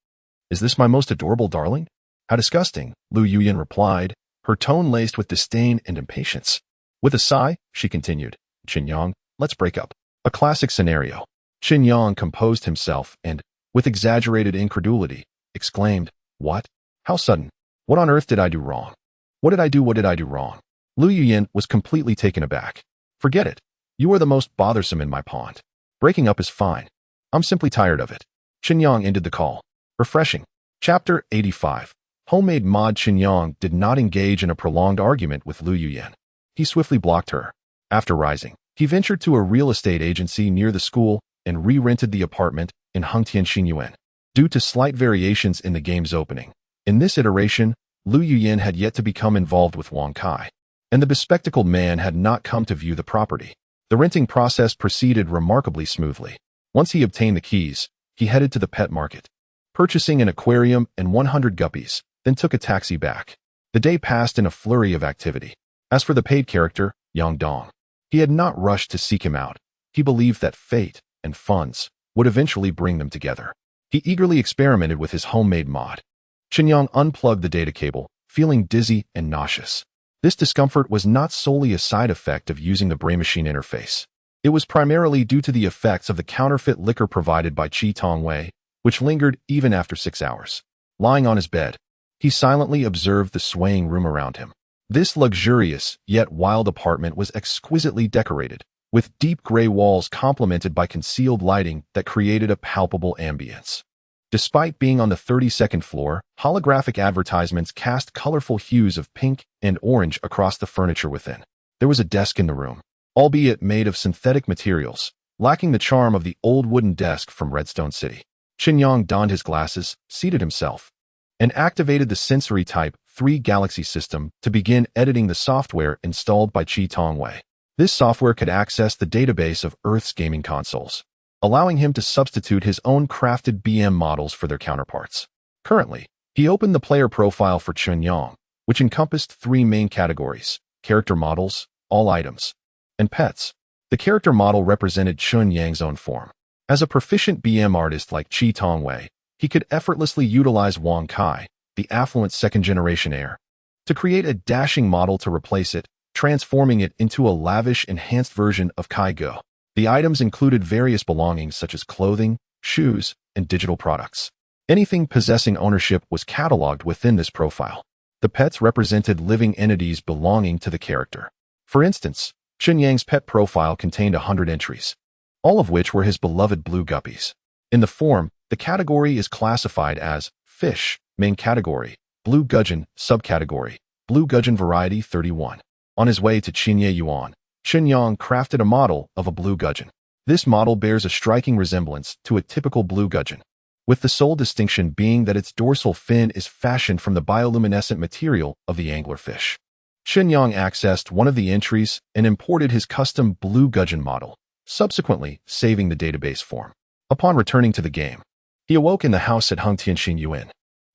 Is this my most adorable darling?" "How disgusting," Lu Yuyan replied, her tone laced with disdain and impatience. With a sigh, she continued, "Chen Yang, let's break up." A classic scenario. Chen Yang composed himself and, with exaggerated incredulity, exclaimed, "What? How sudden? What on earth did I do wrong? What did I do wrong?" Lu Yuyan was completely taken aback. "Forget it. You are the most bothersome in my pond. Breaking up is fine. I'm simply tired of it." Chen Yang ended the call. Refreshing. Chapter 85. Homemade mod. Chen Yang did not engage in a prolonged argument with Lu Yuyan. He swiftly blocked her. After rising, he ventured to a real estate agency near the school and re-rented the apartment in Hengtian Xinyuan. Due to slight variations in the game's opening, in this iteration, Lu Yuyan had yet to become involved with Wang Kai, and the bespectacled man had not come to view the property. The renting process proceeded remarkably smoothly. Once he obtained the keys, he headed to the pet market, purchasing an aquarium and 100 guppies, then took a taxi back. The day passed in a flurry of activity. As for the paid character, Yang Dong, he had not rushed to seek him out. He believed that fate and funds would eventually bring them together. He eagerly experimented with his homemade mod. Chen Yang unplugged the data cable, feeling dizzy and nauseous. This discomfort was not solely a side effect of using the brain-machine interface. It was primarily due to the effects of the counterfeit liquor provided by Qi Tongwei, which lingered even after 6 hours. Lying on his bed, he silently observed the swaying room around him. This luxurious yet wild apartment was exquisitely decorated, with deep gray walls complemented by concealed lighting that created a palpable ambience. Despite being on the 32nd floor, holographic advertisements cast colorful hues of pink and orange across the furniture within. There was a desk in the room, albeit made of synthetic materials, lacking the charm of the old wooden desk from Redstone City. Chen Yang donned his glasses, seated himself, and activated the Sensory Type 3 Galaxy system to begin editing the software installed by Qi Tongwei. This software could access the database of Earth's gaming consoles, allowing him to substitute his own crafted BM models for their counterparts. Currently, he opened the player profile for Chen Yang, which encompassed 3 main categories: character models, all items, and pets. The character model represented Chen Yang's own form. As a proficient BM artist like Qi Tongwei, he could effortlessly utilize Wang Kai, the affluent second-generation heir, to create a dashing model to replace it, transforming it into a lavish, enhanced version of Kai Go. The items included various belongings such as clothing, shoes, and digital products. Anything possessing ownership was cataloged within this profile. The pets represented living entities belonging to the character. For instance, Chen Yang's pet profile contained 100 entries, all of which were his beloved blue guppies. In the form, the category is classified as fish, main category, blue gudgeon, subcategory, blue gudgeon variety 31. On his way to Yuan, Chen Yang crafted a model of a blue gudgeon. This model bears a striking resemblance to a typical blue gudgeon, with the sole distinction being that its dorsal fin is fashioned from the bioluminescent material of the anglerfish. Chen Yang accessed one of the entries and imported his custom blue gudgeon model, subsequently saving the database form. Upon returning to the game, he awoke in the house at Hengtianxin Yuan.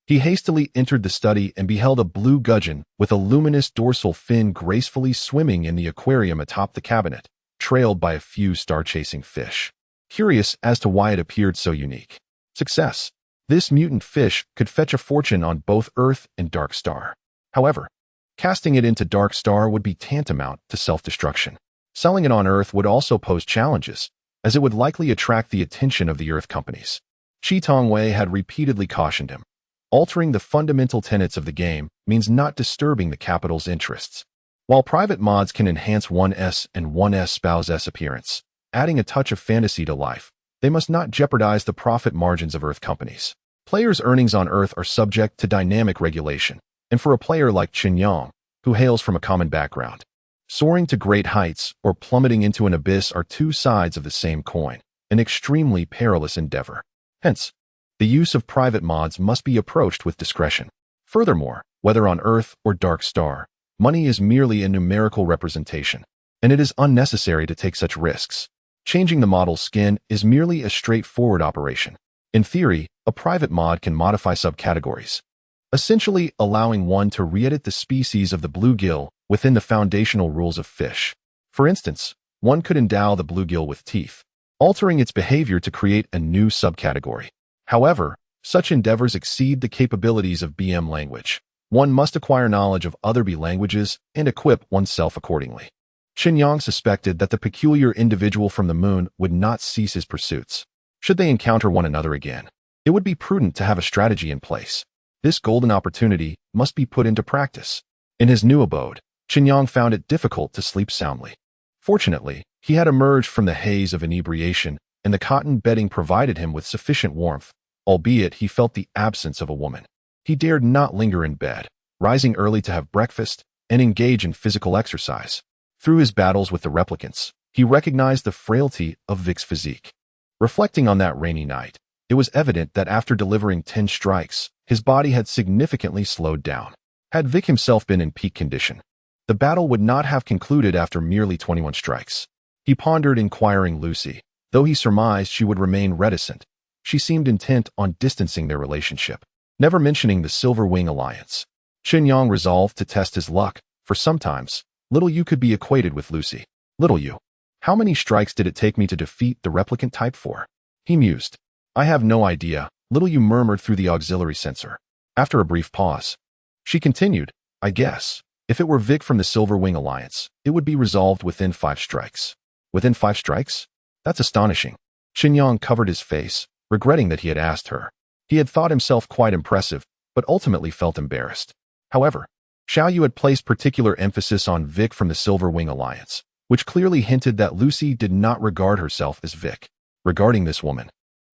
He hastily entered the study and beheld a blue gudgeon with a luminous dorsal fin gracefully swimming in the aquarium atop the cabinet, trailed by a few star-chasing fish. Curious as to why it appeared so unique. Success. This mutant fish could fetch a fortune on both Earth and Dark Star. However, casting it into Dark Star would be tantamount to self-destruction. Selling it on Earth would also pose challenges, as it would likely attract the attention of the Earth companies. Chi Tongwei had repeatedly cautioned him. Altering the fundamental tenets of the game means not disturbing the capital's interests. While private mods can enhance 1S and 1S spouse's appearance, adding a touch of fantasy to life, they must not jeopardize the profit margins of Earth companies. Players' earnings on Earth are subject to dynamic regulation, and for a player like Chen Yang, who hails from a common background, soaring to great heights or plummeting into an abyss are two sides of the same coin, an extremely perilous endeavor. Hence, the use of private mods must be approached with discretion. Furthermore, whether on Earth or Dark Star, money is merely a numerical representation, and it is unnecessary to take such risks. Changing the model's skin is merely a straightforward operation. In theory, a private mod can modify subcategories, essentially allowing one to re-edit the species of the bluegill within the foundational rules of fish. For instance, one could endow the bluegill with teeth, altering its behavior to create a new subcategory. However, such endeavors exceed the capabilities of BM language. One must acquire knowledge of other B languages and equip oneself accordingly. Chen Yang suspected that the peculiar individual from the moon would not cease his pursuits. Should they encounter one another again, it would be prudent to have a strategy in place. This golden opportunity must be put into practice. In his new abode, Chen Yang found it difficult to sleep soundly. Fortunately, he had emerged from the haze of inebriation, and the cotton bedding provided him with sufficient warmth, albeit he felt the absence of a woman. He dared not linger in bed, rising early to have breakfast and engage in physical exercise. Through his battles with the replicants, he recognized the frailty of Vic's physique. Reflecting on that rainy night, it was evident that after delivering 10 strikes, his body had significantly slowed down. Had Vic himself been in peak condition, the battle would not have concluded after merely 21 strikes. He pondered inquiring Lucy. Though he surmised she would remain reticent, she seemed intent on distancing their relationship, never mentioning the Silver Wing alliance. Chen Yang resolved to test his luck, for sometimes, Little Yu could be equated with Lucy. Little Yu, how many strikes did it take me to defeat the replicant type for? He mused. I have no idea, Little Yu murmured through the auxiliary sensor. After a brief pause, she continued, I guess, if it were Vic from the Silver Wing alliance, it would be resolved within 5 strikes. Within 5 strikes? That's astonishing. Chen Yang covered his face, regretting that he had asked her. He had thought himself quite impressive, but ultimately felt embarrassed. However, Xiao Yu had placed particular emphasis on Vic from the Silver Wing alliance, which clearly hinted that Lucy did not regard herself as Vic. Regarding this woman,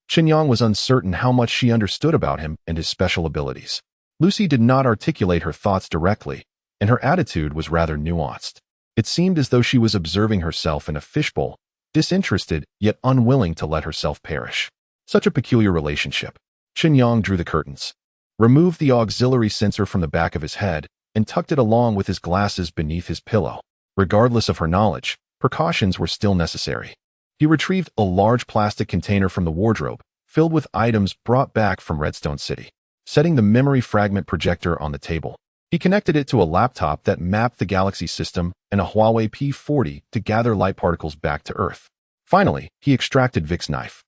Chen Yang was uncertain how much she understood about him and his special abilities. Lucy did not articulate her thoughts directly, and her attitude was rather nuanced. It seemed as though she was observing herself in a fishbowl, disinterested yet unwilling to let herself perish. Such a peculiar relationship. Chen Yang drew the curtains, removed the auxiliary sensor from the back of his head, and tucked it along with his glasses beneath his pillow. Regardless of her knowledge, precautions were still necessary. He retrieved a large plastic container from the wardrobe, filled with items brought back from Redstone City. Setting the memory fragment projector on the table, he connected it to a laptop that mapped the galaxy system and a Huawei P40 to gather light particles back to Earth. Finally, he extracted Vic's knife.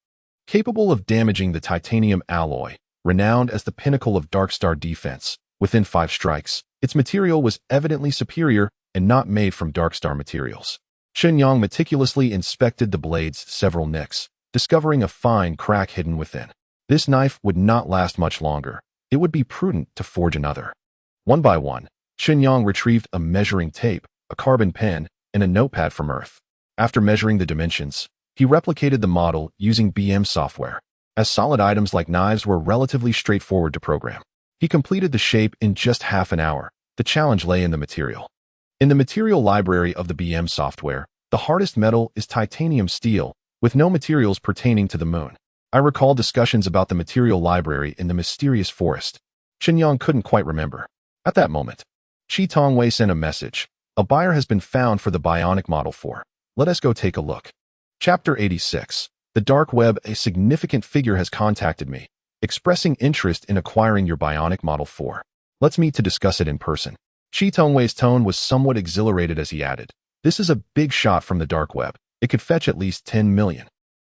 Capable of damaging the titanium alloy, renowned as the pinnacle of Dark Star defense, within 5 strikes, its material was evidently superior and not made from Dark Star materials. Chen Yang meticulously inspected the blade's several nicks, discovering a fine crack hidden within. This knife would not last much longer. It would be prudent to forge another. One by one, Chen Yang retrieved a measuring tape, a carbon pen, and a notepad from Earth. After measuring the dimensions, he replicated the model using BM software. As solid items like knives were relatively straightforward to program, he completed the shape in just half an hour. The challenge lay in the material. In the material library of the BM software, the hardest metal is titanium steel, with no materials pertaining to the moon. I recall discussions about the material library in the mysterious forest. Chen Yang couldn't quite remember. At that moment, Chi Tongwei sent a message. A buyer has been found for the bionic Model 4. Let us go take a look. Chapter 86. The dark web. A significant figure has contacted me, expressing interest in acquiring your bionic Model 4. Let's meet to discuss it in person. Chi Tongwei's tone was somewhat exhilarated as he added, "This is a big shot from the dark web. It could fetch at least 10 million.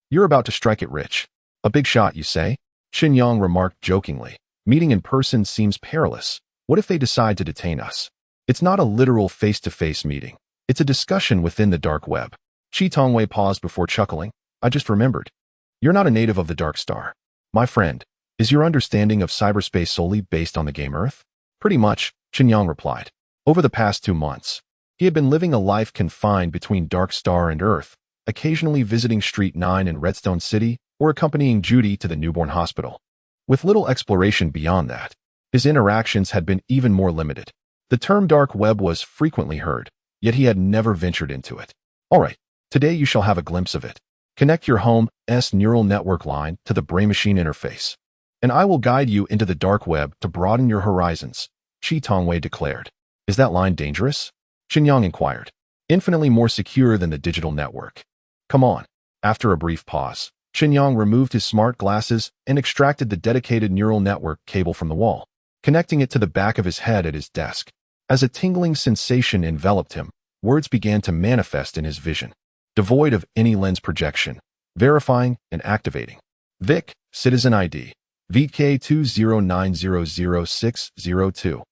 You're about to strike it rich." "A big shot, you say?" Chen Yang remarked jokingly. "Meeting in person seems perilous. What if they decide to detain us?" "It's not a literal face-to-face meeting. It's a discussion within the dark web." Chi Tongwei paused before chuckling. "I just remembered. You're not a native of the Dark Star. My friend, is your understanding of cyberspace solely based on the game Earth?" "Pretty much," Chen Yang replied. Over the past 2 months, he had been living a life confined between Dark Star and Earth, occasionally visiting Street 9 in Redstone City or accompanying Judy to the newborn hospital. With little exploration beyond that, his interactions had been even more limited. The term dark web was frequently heard, yet he had never ventured into it. "All right, today you shall have a glimpse of it. Connect your home's neural network line to the brain-machine interface, and I will guide you into the dark web to broaden your horizons," Chi Tongwei declared. "Is that line dangerous?" Chen Yang inquired. "Infinitely more secure than the digital network. Come on." After a brief pause, Chen Yang removed his smart glasses and extracted the dedicated neural network cable from the wall, connecting it to the back of his head at his desk. As a tingling sensation enveloped him, words began to manifest in his vision, devoid of any lens projection, verifying and activating. "Vic, Citizen ID, VK209000602.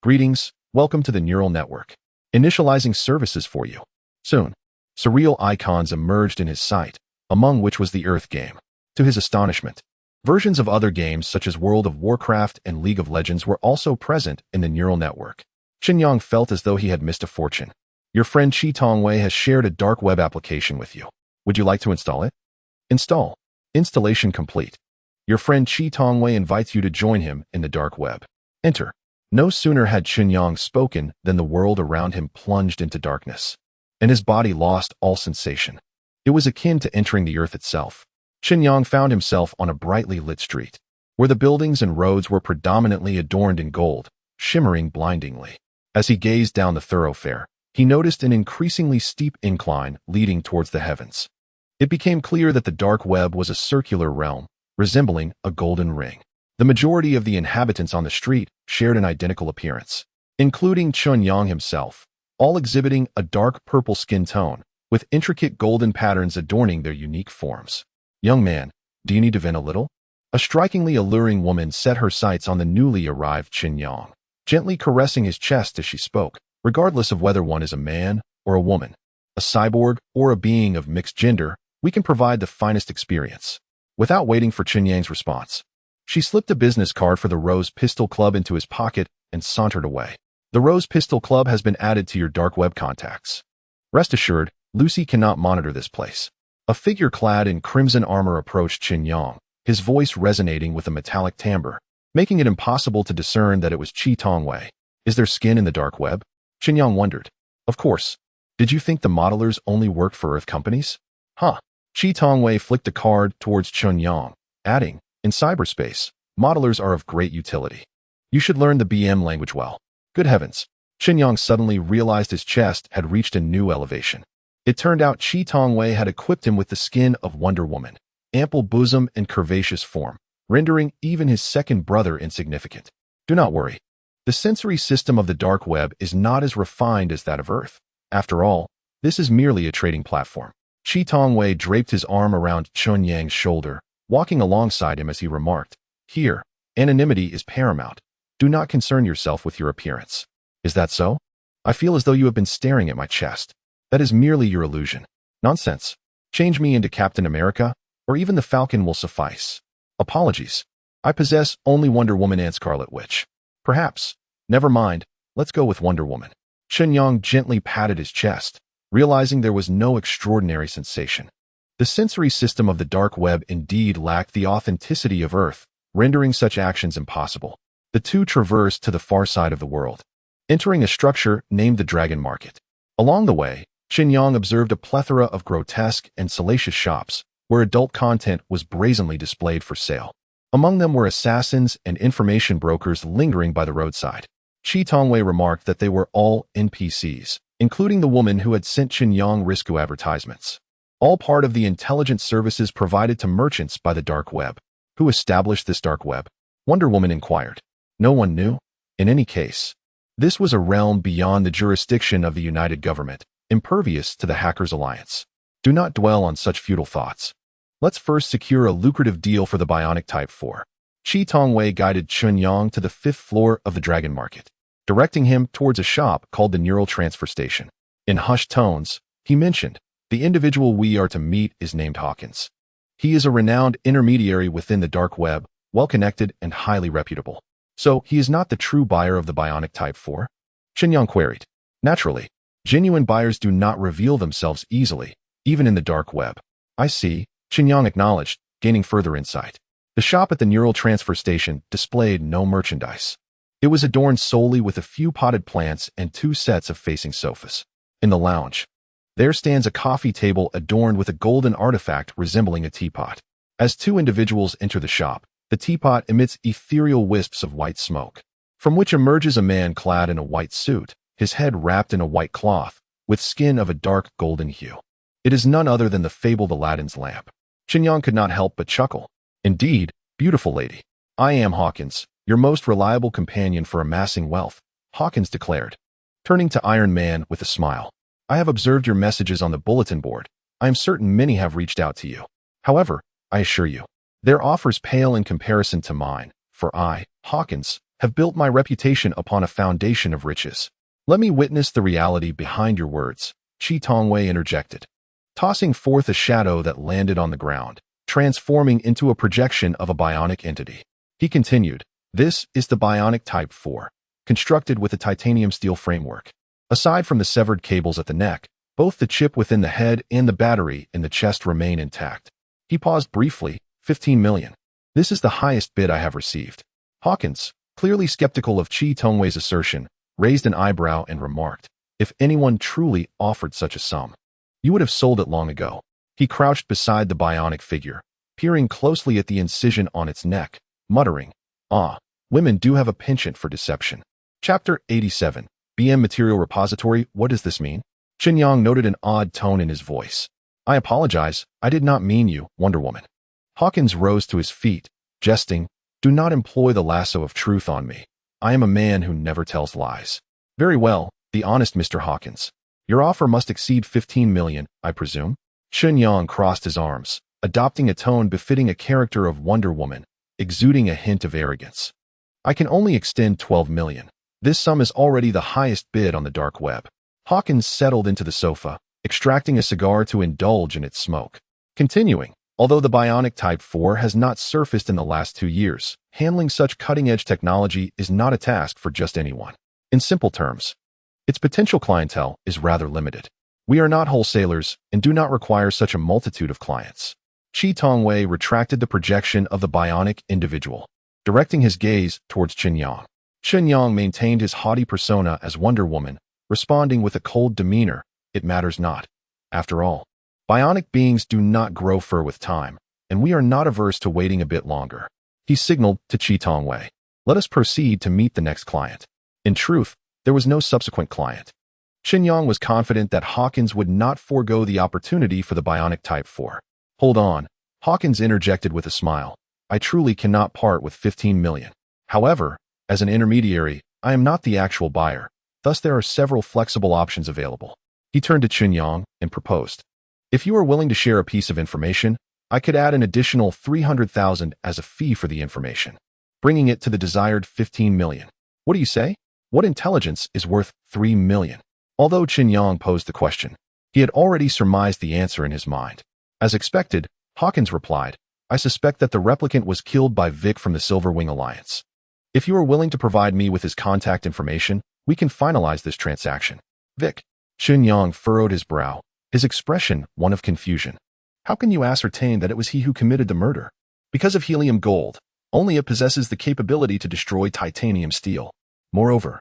Greetings, welcome to the neural network. Initializing services for you. Soon." Surreal icons emerged in his sight, among which was the Earth game. To his astonishment, versions of other games such as World of Warcraft and League of Legends were also present in the neural network. Chen Yang felt as though he had missed a fortune. "Your friend Chi Tongwei has shared a dark web application with you. Would you like to install it?" "Install. Installation complete. Your friend Chi Tongwei invites you to join him in the dark web. Enter." No sooner had Chen Yang spoken than the world around him plunged into darkness, and his body lost all sensation. It was akin to entering the Earth itself. Chen Yang found himself on a brightly lit street, where the buildings and roads were predominantly adorned in gold, shimmering blindingly. As he gazed down the thoroughfare, he noticed an increasingly steep incline leading towards the heavens. It became clear that the dark web was a circular realm, resembling a golden ring. The majority of the inhabitants on the street shared an identical appearance, including Chen Yang himself, all exhibiting a dark purple skin tone, with intricate golden patterns adorning their unique forms. "Young man, do you need to vent a little?" A strikingly alluring woman set her sights on the newly arrived Chen Yang, gently caressing his chest as she spoke, regardless of whether one is a man or a woman, a cyborg or a being of mixed gender, we can provide the finest experience. Without waiting for Chen Yang's response, she slipped a business card for the Rose Pistol Club into his pocket and sauntered away. "The Rose Pistol Club has been added to your dark web contacts. Rest assured, Lucy cannot monitor this place." A figure clad in crimson armor approached Chen Yang, his voice resonating with a metallic timbre, making it impossible to discern that it was Chi Tongwei. "Is there skin in the dark web?" Chen Yang wondered. "Of course. Did you think the modelers only worked for Earth companies?" "Huh." Chi Tongwei flicked a card towards Chen Yang, adding, "In cyberspace, modelers are of great utility. You should learn the BM language well." Good heavens. Chen Yang suddenly realized his chest had reached a new elevation. It turned out Chi Tongwei had equipped him with the skin of Wonder Woman, ample bosom and curvaceous form, rendering even his second brother insignificant. "Do not worry. The sensory system of the dark web is not as refined as that of Earth. After all, this is merely a trading platform." Chi Tongwei draped his arm around Chen Yang's shoulder, walking alongside him as he remarked, "Here, anonymity is paramount. Do not concern yourself with your appearance." "Is that so? I feel as though you have been staring at my chest. That is merely your illusion." "Nonsense. Change me into Captain America, or even the Falcon will suffice." "Apologies. I possess only Wonder Woman and Scarlet Witch." "Perhaps. Never mind. Let's go with Wonder Woman." Chen Yang gently patted his chest, realizing there was no extraordinary sensation. The sensory system of the dark web indeed lacked the authenticity of Earth, rendering such actions impossible. The two traversed to the far side of the world. entering a structure named the Dragon Market. Along the way, Chen Yang observed a plethora of grotesque and salacious shops, where adult content was brazenly displayed for sale. Among them were assassins and information brokers lingering by the roadside. Chi Tongwei remarked that they were all NPCs, including the woman who had sent Chen Yang risky advertisements. All part of the intelligence services provided to merchants by the dark web. Who established this dark web? Wonder Woman inquired. No one knew. In any case, this was a realm beyond the jurisdiction of the United Government, impervious to the Hackers Alliance. Do not dwell on such futile thoughts. Let's first secure a lucrative deal for the Bionic Type 4. Chi Tongwei guided Chen Yang to the 5th floor of the Dragon Market, directing him towards a shop called the Neural Transfer Station. In hushed tones, he mentioned, the individual we are to meet is named Hawkins. He is a renowned intermediary within the dark web, well-connected and highly reputable. So, he is not the true buyer of the Bionic Type 4? Chen Yang queried. Naturally, genuine buyers do not reveal themselves easily, even in the dark web. I see, Chen Yang acknowledged, gaining further insight. The shop at the Neural Transfer Station displayed no merchandise. It was adorned solely with a few potted plants and 2 sets of facing sofas. In the lounge, there stands a coffee table adorned with a golden artifact resembling a teapot. As 2 individuals enter the shop, the teapot emits ethereal wisps of white smoke, from which emerges a man clad in a white suit, his head wrapped in a white cloth, with skin of a dark golden hue. It is none other than the fabled Aladdin's lamp. Chen Yang could not help but chuckle. Indeed, beautiful lady. I am Hawkins, your most reliable companion for amassing wealth, Hawkins declared, turning to Iron Man with a smile. I have observed your messages on the bulletin board. I am certain many have reached out to you. However, I assure you, their offers pale in comparison to mine, for I, Hawkins, have built my reputation upon a foundation of riches. Let me witness the reality behind your words, Chi Tongwei interjected, tossing forth a shadow that landed on the ground, transforming into a projection of a bionic entity. He continued, this is the Bionic Type 4, constructed with a titanium steel framework. Aside from the severed cables at the neck, both the chip within the head and the battery in the chest remain intact. He paused briefly. 15 million. This is the highest bid I have received. Hawkins, clearly skeptical of Chi Tongwei's assertion, raised an eyebrow and remarked, if anyone truly offered such a sum, you would have sold it long ago. He crouched beside the bionic figure, peering closely at the incision on its neck, muttering, ah, women do have a penchant for deception. Chapter 87. BM Material Repository. What does this mean? Chen Yang noted an odd tone in his voice. I apologize, I did not mean you, Wonder Woman. Hawkins rose to his feet, jesting, do not employ the lasso of truth on me. I am a man who never tells lies. Very well, the honest Mr. Hawkins. Your offer must exceed 15 million, I presume? Chen Yang crossed his arms, adopting a tone befitting a character of Wonder Woman, exuding a hint of arrogance. I can only extend 12 million. This sum is already the highest bid on the dark web. Hawkins settled into the sofa, extracting a cigar to indulge in its smoke. Continuing, although the Bionic Type 4 has not surfaced in the last 2 years, handling such cutting-edge technology is not a task for just anyone. In simple terms, its potential clientele is rather limited. We are not wholesalers and do not require such a multitude of clients. Chi Tongwei retracted the projection of the bionic individual, directing his gaze towards Chen Yang. Chen Yang maintained his haughty persona as Wonder Woman, responding with a cold demeanor, it matters not. After all, bionic beings do not grow fur with time, and we are not averse to waiting a bit longer. He signaled to Chi Tongwei. Let us proceed to meet the next client. In truth, there was no subsequent client. Chen Yang was confident that Hawkins would not forego the opportunity for the Bionic Type 4. Hold on, Hawkins interjected with a smile. I truly cannot part with 15 million. However, as an intermediary, I am not the actual buyer, thus there are several flexible options available. He turned to Chen Yang and proposed. If you are willing to share a piece of information, I could add an additional 300,000 as a fee for the information, bringing it to the desired 15 million. What do you say? What intelligence is worth 3 million? Although Chen Yang posed the question, he had already surmised the answer in his mind. As expected, Hawkins replied, I suspect that the replicant was killed by Vic from the Silver Wing Alliance. If you are willing to provide me with his contact information, we can finalize this transaction. Vic. Chen Yang furrowed his brow, his expression one of confusion. How can you ascertain that it was he who committed the murder? Because of helium gold. Only it possesses the capability to destroy titanium steel. Moreover,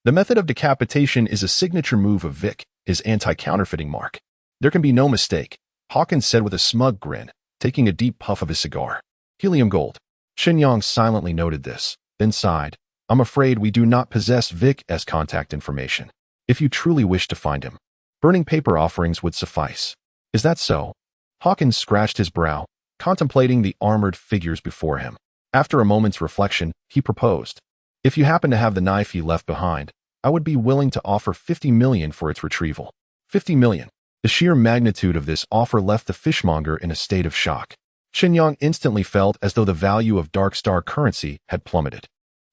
The method of decapitation is a signature move of Vic, his anti-counterfeiting mark. There can be no mistake, Hawkins said with a smug grin, taking a deep puff of his cigar. Helium gold. Chen Yang silently noted this, then sighed. I'm afraid we do not possess Vic as contact information. If you truly wish to find him, burning paper offerings would suffice. Is that so? Hawkins scratched his brow, contemplating the armored figures before him. After a moment's reflection, he proposed. If you happen to have the knife he left behind, I would be willing to offer 50 million for its retrieval. 50 million. The sheer magnitude of this offer left the fishmonger in a state of shock. Chen Yang instantly felt as though the value of Dark Star currency had plummeted.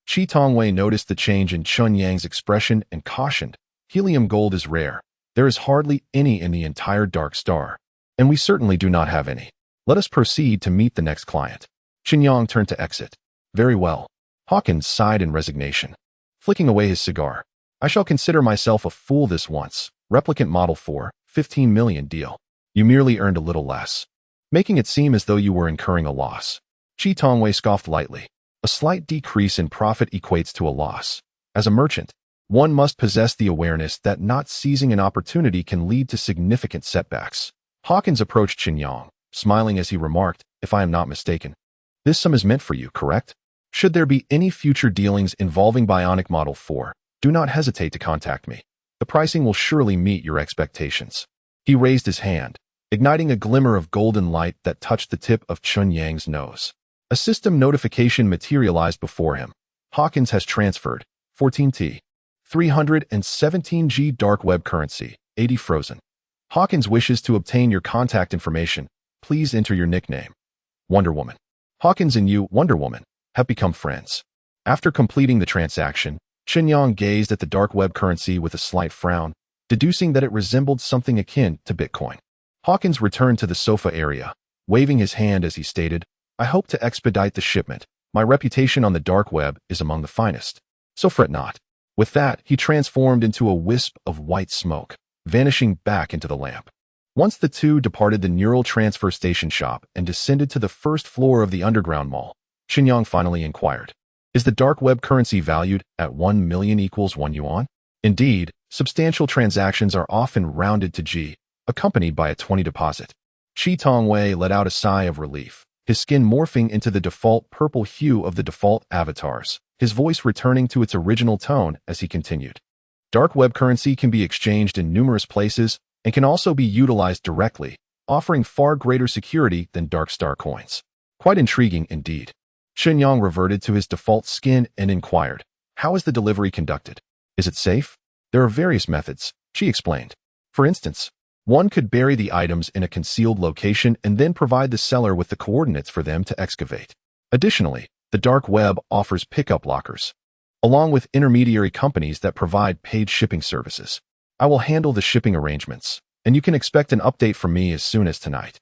Chi Tongwei noticed the change in Chen Yang's expression and cautioned, helium gold is rare. There is hardly any in the entire Dark Star, and we certainly do not have any. Let us proceed to meet the next client. Chen Yang turned to exit. Very well. Hawkins sighed in resignation, flicking away his cigar. I shall consider myself a fool this once. Replicant Model 4, 15 million deal. You merely earned a little less, making it seem as though you were incurring a loss. Chi Tongwei scoffed lightly. A slight decrease in profit equates to a loss. As a merchant, one must possess the awareness that not seizing an opportunity can lead to significant setbacks. Hawkins approached Chen Yang, smiling as he remarked, if I am not mistaken, this sum is meant for you, correct? Should there be any future dealings involving Bionic Model 4, do not hesitate to contact me. The pricing will surely meet your expectations. He raised his hand, igniting a glimmer of golden light that touched the tip of Chen Yang's nose. A system notification materialized before him. Hawkins has transferred 14T, 317G dark web currency, 80 frozen. Hawkins wishes to obtain your contact information. Please enter your nickname. Wonder Woman. Hawkins and you, Wonder Woman, have become friends. After completing the transaction, Chen Yang gazed at the dark web currency with a slight frown, deducing that it resembled something akin to Bitcoin. Hawkins returned to the sofa area, waving his hand as he stated, I hope to expedite the shipment. My reputation on the dark web is among the finest. So fret not. With that, he transformed into a wisp of white smoke, vanishing back into the lamp. Once the two departed the neural transfer station shop and descended to the first floor of the underground mall, Chen Yang finally inquired, is the dark web currency valued at 1 million equals 1 yuan? Indeed, substantial transactions are often rounded to G, accompanied by a 20 deposit. Chi Tongwei let out a sigh of relief, his skin morphing into the default purple hue of the default avatars, his voice returning to its original tone as he continued. Dark web currency can be exchanged in numerous places and can also be utilized directly, offering far greater security than Dark Star coins. Quite intriguing indeed. Chen Yang reverted to his default skin and inquired, how is the delivery conducted? Is it safe? There are various methods, she explained. For instance, one could bury the items in a concealed location and then provide the seller with the coordinates for them to excavate. Additionally, the dark web offers pickup lockers, along with intermediary companies that provide paid shipping services. I will handle the shipping arrangements, and you can expect an update from me as soon as tonight.